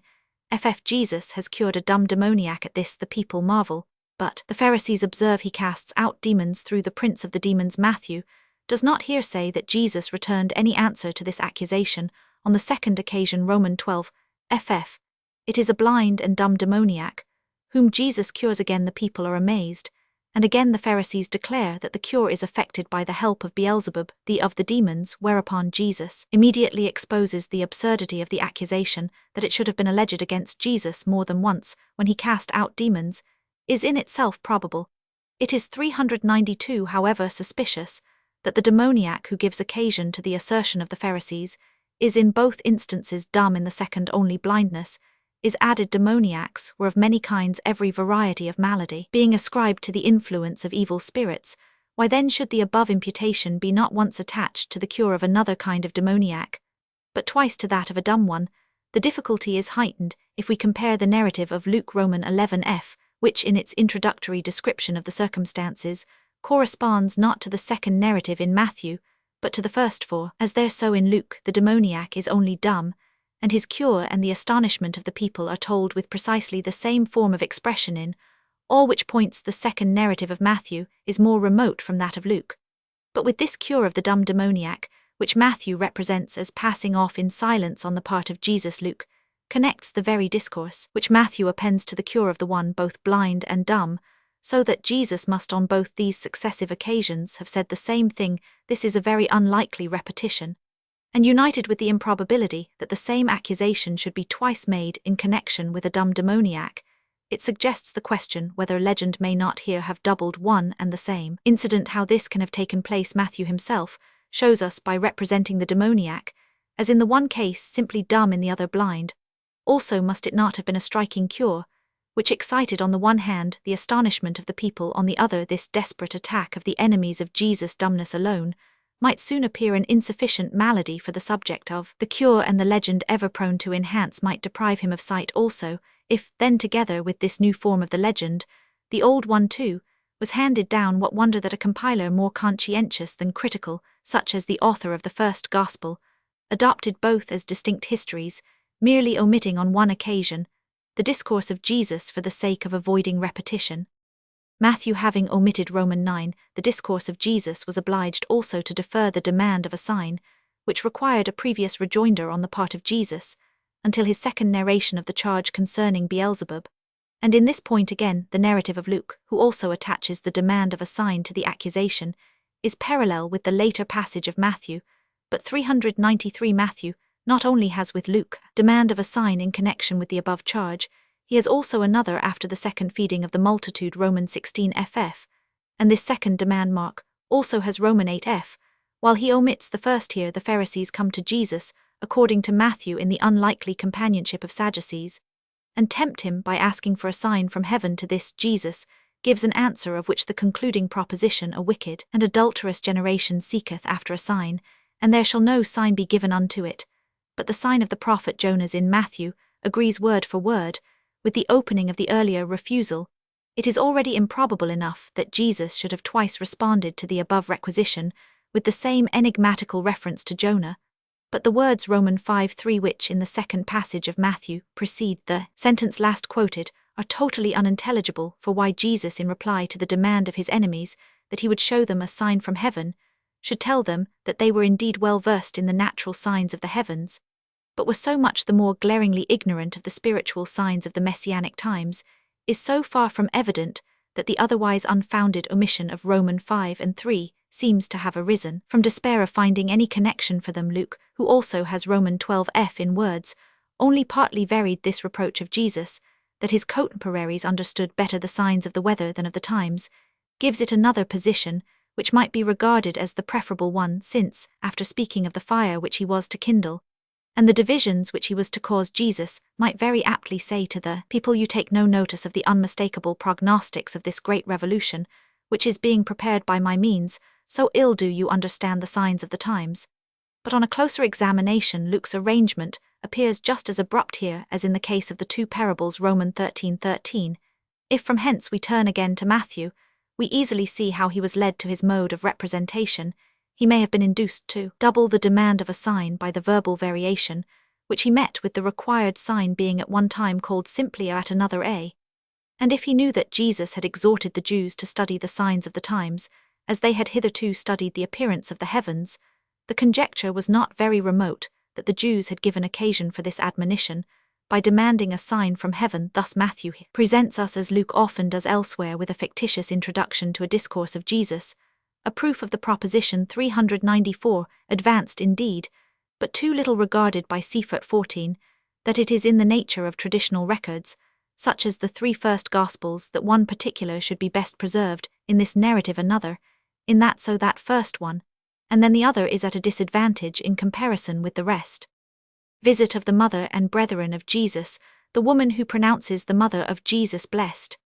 ff. Jesus has cured a dumb demoniac. At this the people marvel, but the Pharisees observe he casts out demons through the prince of the demons. Matthew does not here say that Jesus returned any answer to this accusation. On the second occasion Roman 12, ff. It is a blind and dumb demoniac, whom Jesus cures. Again the people are amazed, and again the Pharisees declare that the cure is effected by the help of Beelzebub, the of the demons, whereupon Jesus immediately exposes the absurdity of the accusation that it should have been alleged against Jesus more than once when he cast out demons, is in itself probable. It is 392, however, suspicious that the demoniac who gives occasion to the assertion of the Pharisees is in both instances dumb, in the second only blindness is added. Demoniacs were of many kinds, every variety of malady being ascribed to the influence of evil spirits. Why then should the above imputation be not once attached to the cure of another kind of demoniac, but twice to that of a dumb one? The difficulty is heightened if we compare the narrative of Luke Roman 11f, which in its introductory description of the circumstances corresponds not to the second narrative in Matthew, but to the first. For, as there so in Luke, the demoniac is only dumb, and his cure and the astonishment of the people are told with precisely the same form of expression in all which points the second narrative of Matthew is more remote from that of Luke. But with this cure of the dumb demoniac, which Matthew represents as passing off in silence on the part of Jesus, Luke connects the very discourse which Matthew appends to the cure of the one both blind and dumb, so that Jesus must on both these successive occasions have said the same thing. This is a very unlikely repetition, and united with the improbability that the same accusation should be twice made in connection with a dumb demoniac, it suggests the question whether legend may not here have doubled one and the same incident. How this can have taken place Matthew himself shows us by representing the demoniac as in the one case simply dumb, in the other blind. Also must it not have been a striking cure, which excited on the one hand the astonishment of the people, on the other this desperate attack of the enemies of Jesus. Dumbness alone might soon appear an insufficient malady for the subject of the cure, and the legend, ever prone to enhance, might deprive him of sight also, if, then together with this new form of the legend, the old one too was handed down. What wonder that a compiler more conscientious than critical, such as the author of the first Gospel, adopted both as distinct histories, merely omitting on one occasion the discourse of Jesus for the sake of avoiding repetition. Matthew, having omitted Roman 9, the discourse of Jesus, was obliged also to defer the demand of a sign, which required a previous rejoinder on the part of Jesus, until his second narration of the charge concerning Beelzebub. And in this point again, the narrative of Luke, who also attaches the demand of a sign to the accusation, is parallel with the later passage of Matthew, but 393 Matthew not only has with Luke demand of a sign in connection with the above charge, he has also another after the second feeding of the multitude, Roman 16 ff, and this second demand Mark also has Roman 8 f, while he omits the first here. The Pharisees come to Jesus, according to Matthew, in the unlikely companionship of Sadducees, and tempt him by asking for a sign from heaven. To this Jesus gives an answer of which the concluding proposition, a wicked and adulterous generation seeketh after a sign, and there shall no sign be given unto it, but the sign of the prophet Jonas in Matthew, agrees word for word with the opening of the earlier refusal. It is already improbable enough that Jesus should have twice responded to the above requisition with the same enigmatical reference to Jonah, but the words Roman 5:3, which in the second passage of Matthew precede the sentence last quoted, are totally unintelligible. For why Jesus, in reply to the demand of his enemies that he would show them a sign from heaven, should tell them that they were indeed well versed in the natural signs of the heavens, but were so much the more glaringly ignorant of the spiritual signs of the messianic times, is so far from evident that the otherwise unfounded omission of Roman 5 and 3 seems to have arisen from despair of finding any connection for them. Luke, who also has Roman 12 f in words, only partly varied this reproach of Jesus, that his contemporaries understood better the signs of the weather than of the times, gives it another position, which might be regarded as the preferable one, since, after speaking of the fire which he was to kindle, and the divisions which he was to cause, Jesus might very aptly say to the people, you take no notice of the unmistakable prognostics of this great revolution, which is being prepared by my means, so ill do you understand the signs of the times. But on a closer examination, Luke's arrangement appears just as abrupt here as in the case of the two parables, Roman 13:13. If from hence we turn again to Matthew, we easily see how he was led to his mode of representation. He may have been induced to double the demand of a sign by the verbal variation, which he met with the required sign being at one time called simply at another a. And if he knew that Jesus had exhorted the Jews to study the signs of the times, as they had hitherto studied the appearance of the heavens, the conjecture was not very remote that the Jews had given occasion for this admonition, by demanding a sign from heaven. Thus Matthew presents us, as Luke often does elsewhere, with a fictitious introduction to a discourse of Jesus, a proof of the proposition 394, advanced indeed, but too little regarded by Seifert 14, that it is in the nature of traditional records, such as the three first Gospels, that one particular should be best preserved, in this narrative another, in that so that first one, and then the other is at a disadvantage in comparison with the rest. Visit of the mother and brethren of Jesus, the woman who pronounces the mother of Jesus blessed.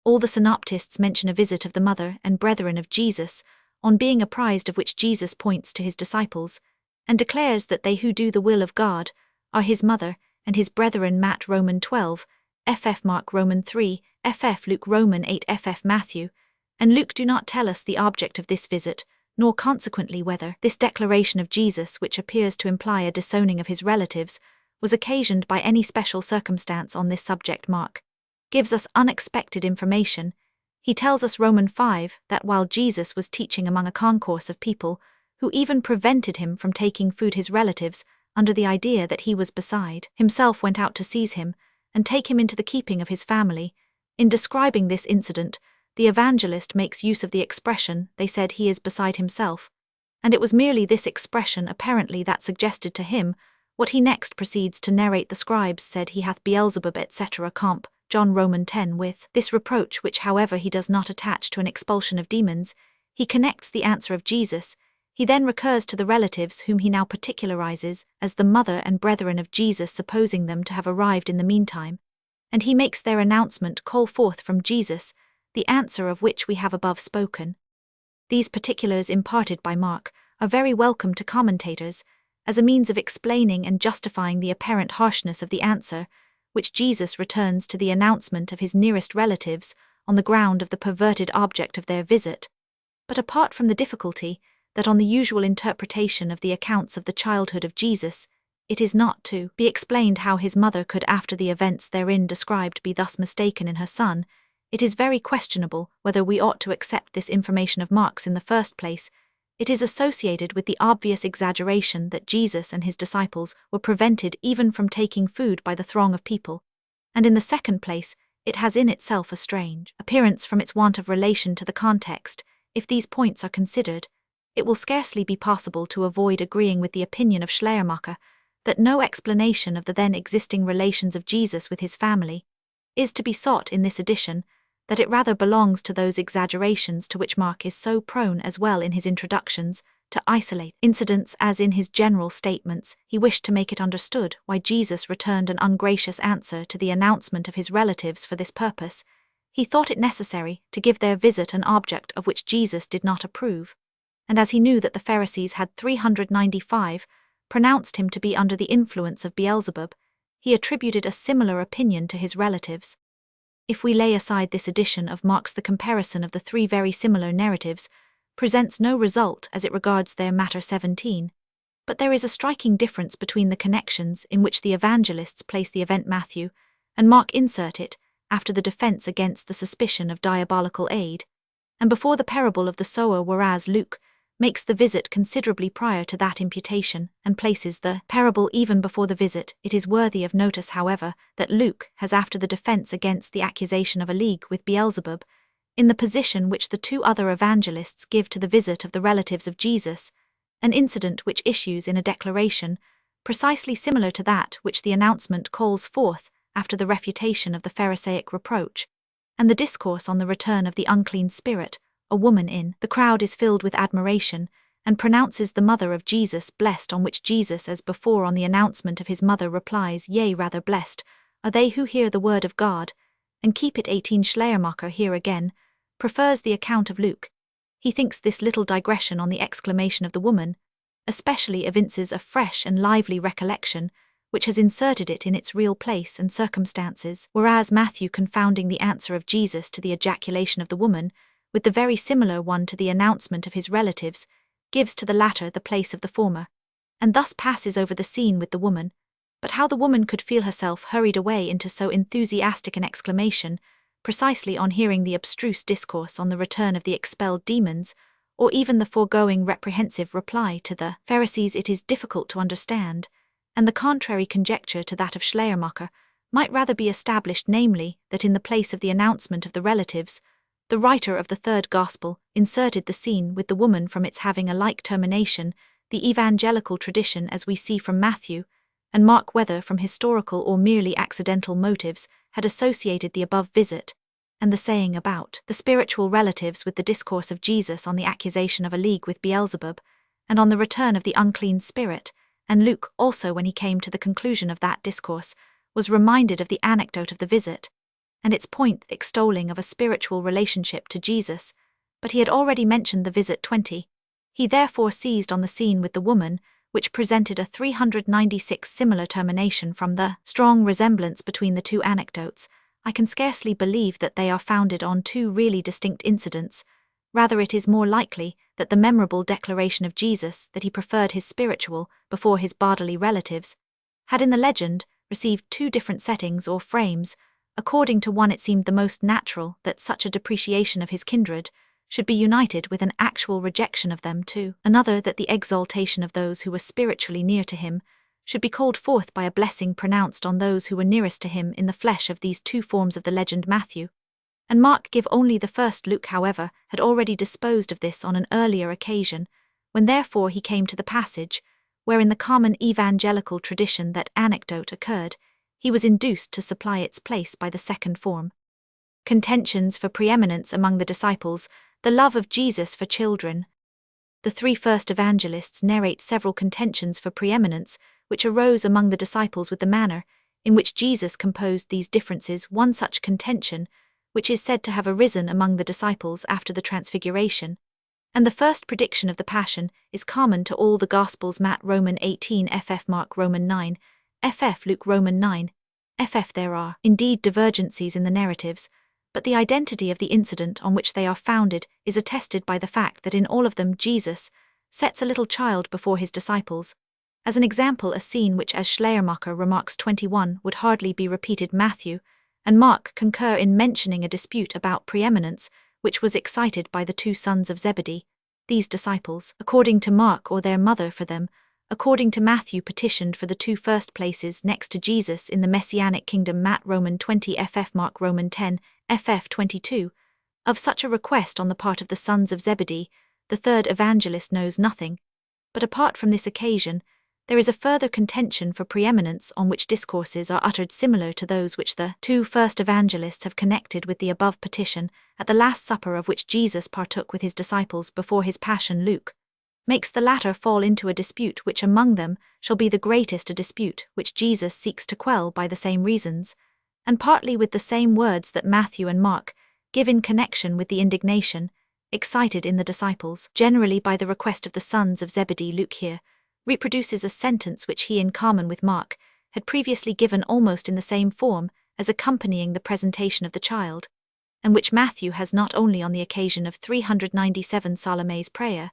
All the synoptists mention a visit of the mother and brethren of Jesus, on being apprised of which Jesus points to his disciples, and declares that they who do the will of God are his mother and his brethren. Matt Roman 12, ff Mark Roman 3, ff Luke Roman 8 ff Matthew, and Luke do not tell us the object of this visit, nor consequently whether this declaration of Jesus, which appears to imply a disowning of his relatives, was occasioned by any special circumstance on this subject. Mark gives us unexpected information. He tells us Roman 5 that while Jesus was teaching among a concourse of people, who even prevented him from taking food, his relatives, under the idea that he was beside himself, went out to seize him and take him into the keeping of his family. In describing this incident, the evangelist makes use of the expression, they said he is beside himself, and it was merely this expression apparently that suggested to him what he next proceeds to narrate. The scribes said he hath Beelzebub, etc. Comp. John Roman 10. With this reproach, which however he does not attach to an expulsion of demons, he connects the answer of Jesus. He then recurs to the relatives whom he now particularizes as the mother and brethren of Jesus, supposing them to have arrived in the meantime, and he makes their announcement call forth from Jesus the answer of which we have above spoken. These particulars imparted by Mark are very welcome to commentators, as a means of explaining and justifying the apparent harshness of the answer which Jesus returns to the announcement of his nearest relatives on the ground of the perverted object of their visit. But apart from the difficulty that on the usual interpretation of the accounts of the childhood of Jesus, it is not to be explained how his mother could, after the events therein described, be thus mistaken in her son, it is very questionable whether we ought to accept this information of Mark's in the first place. It is associated with the obvious exaggeration that Jesus and his disciples were prevented even from taking food by the throng of people, and in the second place, it has in itself a strange appearance from its want of relation to the context. If these points are considered, it will scarcely be possible to avoid agreeing with the opinion of Schleiermacher that no explanation of the then existing relations of Jesus with his family is to be sought in this edition, that it rather belongs to those exaggerations to which Mark is so prone as well in his introductions, to isolate incidents as in his general statements he wished to make it understood why Jesus returned an ungracious answer to the announcement of his relatives. For this purpose, he thought it necessary to give their visit an object of which Jesus did not approve, and as he knew that the Pharisees had 395 pronounced him to be under the influence of Beelzebub, he attributed a similar opinion to his relatives. If we lay aside this edition of Mark's, the comparison of the three very similar narratives presents no result as it regards their matter 17, but there is a striking difference between the connections in which the evangelists place the event Matthew and Mark insert it after the defense against the suspicion of diabolical aid, and before the parable of the sower, whereas Luke makes the visit considerably prior to that imputation and places the parable even before the visit. It is worthy of notice, however, that Luke has after the defense against the accusation of a league with Beelzebub, in the position which the two other evangelists give to the visit of the relatives of Jesus, an incident which issues in a declaration precisely similar to that which the announcement calls forth after the refutation of the Pharisaic reproach, and the discourse on the return of the unclean spirit. A woman in the crowd is filled with admiration, and pronounces the mother of Jesus blessed, on which Jesus, as before on the announcement of his mother, replies, "Yea, rather blessed are they who hear the word of God, and keep it." 18 Schleiermacher here again prefers the account of Luke. He thinks this little digression on the exclamation of the woman especially evinces a fresh and lively recollection, which has inserted it in its real place and circumstances, whereas Matthew, confounding the answer of Jesus to the ejaculation of the woman with the very similar one to the announcement of his relatives, gives to the latter the place of the former, and thus passes over the scene with the woman. But how the woman could feel herself hurried away into so enthusiastic an exclamation, precisely on hearing the abstruse discourse on the return of the expelled demons, or even the foregoing reprehensive reply to the Pharisees, it is difficult to understand, and the contrary conjecture to that of Schleiermacher might rather be established, namely, that in the place of the announcement of the relatives, the writer of the third Gospel inserted the scene with the woman from its having a like termination, the evangelical tradition as we see from Matthew, and Mark, whether from historical or merely accidental motives, had associated the above visit, and the saying about the spiritual relatives with the discourse of Jesus on the accusation of a league with Beelzebub, and on the return of the unclean spirit, and Luke also, when he came to the conclusion of that discourse, was reminded of the anecdote of the visit, and its point extolling of a spiritual relationship to Jesus, but he had already mentioned the visit 20. He therefore seized on the scene with the woman, which presented a 396 similar termination from the strong resemblance between the two anecdotes. I can scarcely believe that they are founded on two really distinct incidents. Rather, it is more likely that the memorable declaration of Jesus that he preferred his spiritual before his bodily relatives had in the legend received two different settings or frames. According to one, it seemed the most natural that such a depreciation of his kindred should be united with an actual rejection of them; to another, that the exaltation of those who were spiritually near to him should be called forth by a blessing pronounced on those who were nearest to him in the flesh. Of these two forms of the legend, Matthew and Mark give only the first. Luke, however, had already disposed of this on an earlier occasion, when therefore he came to the passage where in the common evangelical tradition that anecdote occurred, he was induced to supply its place by the second form. Contentions for preeminence among the disciples, the love of Jesus for children. The three first evangelists narrate several contentions for preeminence which arose among the disciples with the manner in which Jesus composed these differences. One such contention, which is said to have arisen among the disciples after the Transfiguration, and the first prediction of the Passion, is common to all the Gospels. Matt Roman 18 ff Mark Roman 9 ff Luke Roman 9 ff. There are indeed divergencies in the narratives, but the identity of the incident on which they are founded is attested by the fact that in all of them Jesus sets a little child before his disciples. As an example, a scene which, as Schleiermacher remarks 21, would hardly be repeated. Matthew and Mark concur in mentioning a dispute about preeminence, which was excited by the two sons of Zebedee, these disciples, according to Mark, or their mother for them, according to Matthew, petitioned for the two first places next to Jesus in the Messianic kingdom. Matt Roman 20 ff Mark Roman 10 ff 22. Of such a request on the part of the sons of Zebedee, the third evangelist knows nothing, but apart from this occasion, there is a further contention for preeminence on which discourses are uttered similar to those which the two first evangelists have connected with the above petition, at the Last Supper of which Jesus partook with his disciples before his passion. Luke makes the latter fall into a dispute which among them shall be the greatest, a dispute which Jesus seeks to quell by the same reasons, and partly with the same words that Matthew and Mark give in connection with the indignation excited in the disciples, generally by the request of the sons of Zebedee. Luke here reproduces a sentence which he, in common with Mark, had previously given almost in the same form as accompanying the presentation of the child, and which Matthew has not only on the occasion of 397 Salome's prayer,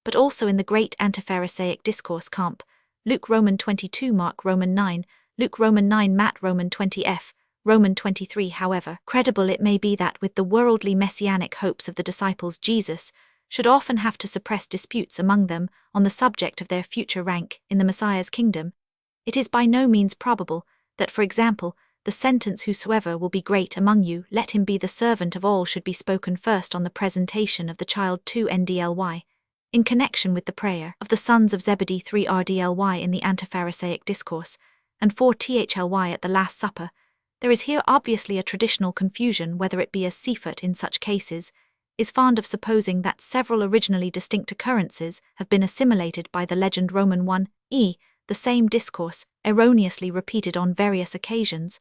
but also in the great antipharisaic discourse comp. Luke Roman 22 Mark Roman 9, Luke Roman 9 Matt Roman 20 f. Roman 23. However credible it may be that with the worldly messianic hopes of the disciples, Jesus should often have to suppress disputes among them on the subject of their future rank in the Messiah's kingdom, it is by no means probable that, for example, the sentence "Whosoever will be great among you, let him be the servant of all" should be spoken first on the presentation of the child 2 ndly, in connection with the prayer of the sons of Zebedee 3 rdly in the antipharisaic discourse, and 4 thly at the Last Supper. There is here obviously a traditional confusion whether it be as Seifert in such cases is fond of supposing that several originally distinct occurrences have been assimilated by the legend Roman 1 the same discourse erroneously repeated on various occasions,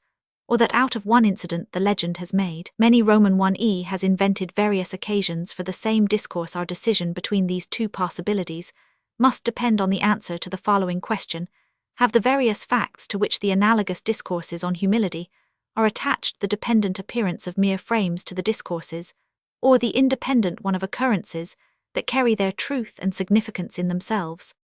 or that out of one incident the legend has made many. Roman 1 has invented various occasions for the same discourse. Our decision between these two possibilities must depend on the answer to the following question: have the various facts to which the analogous discourses on humility are attached the dependent appearance of mere frames to the discourses, or the independent one of occurrences that carry their truth and significance in themselves?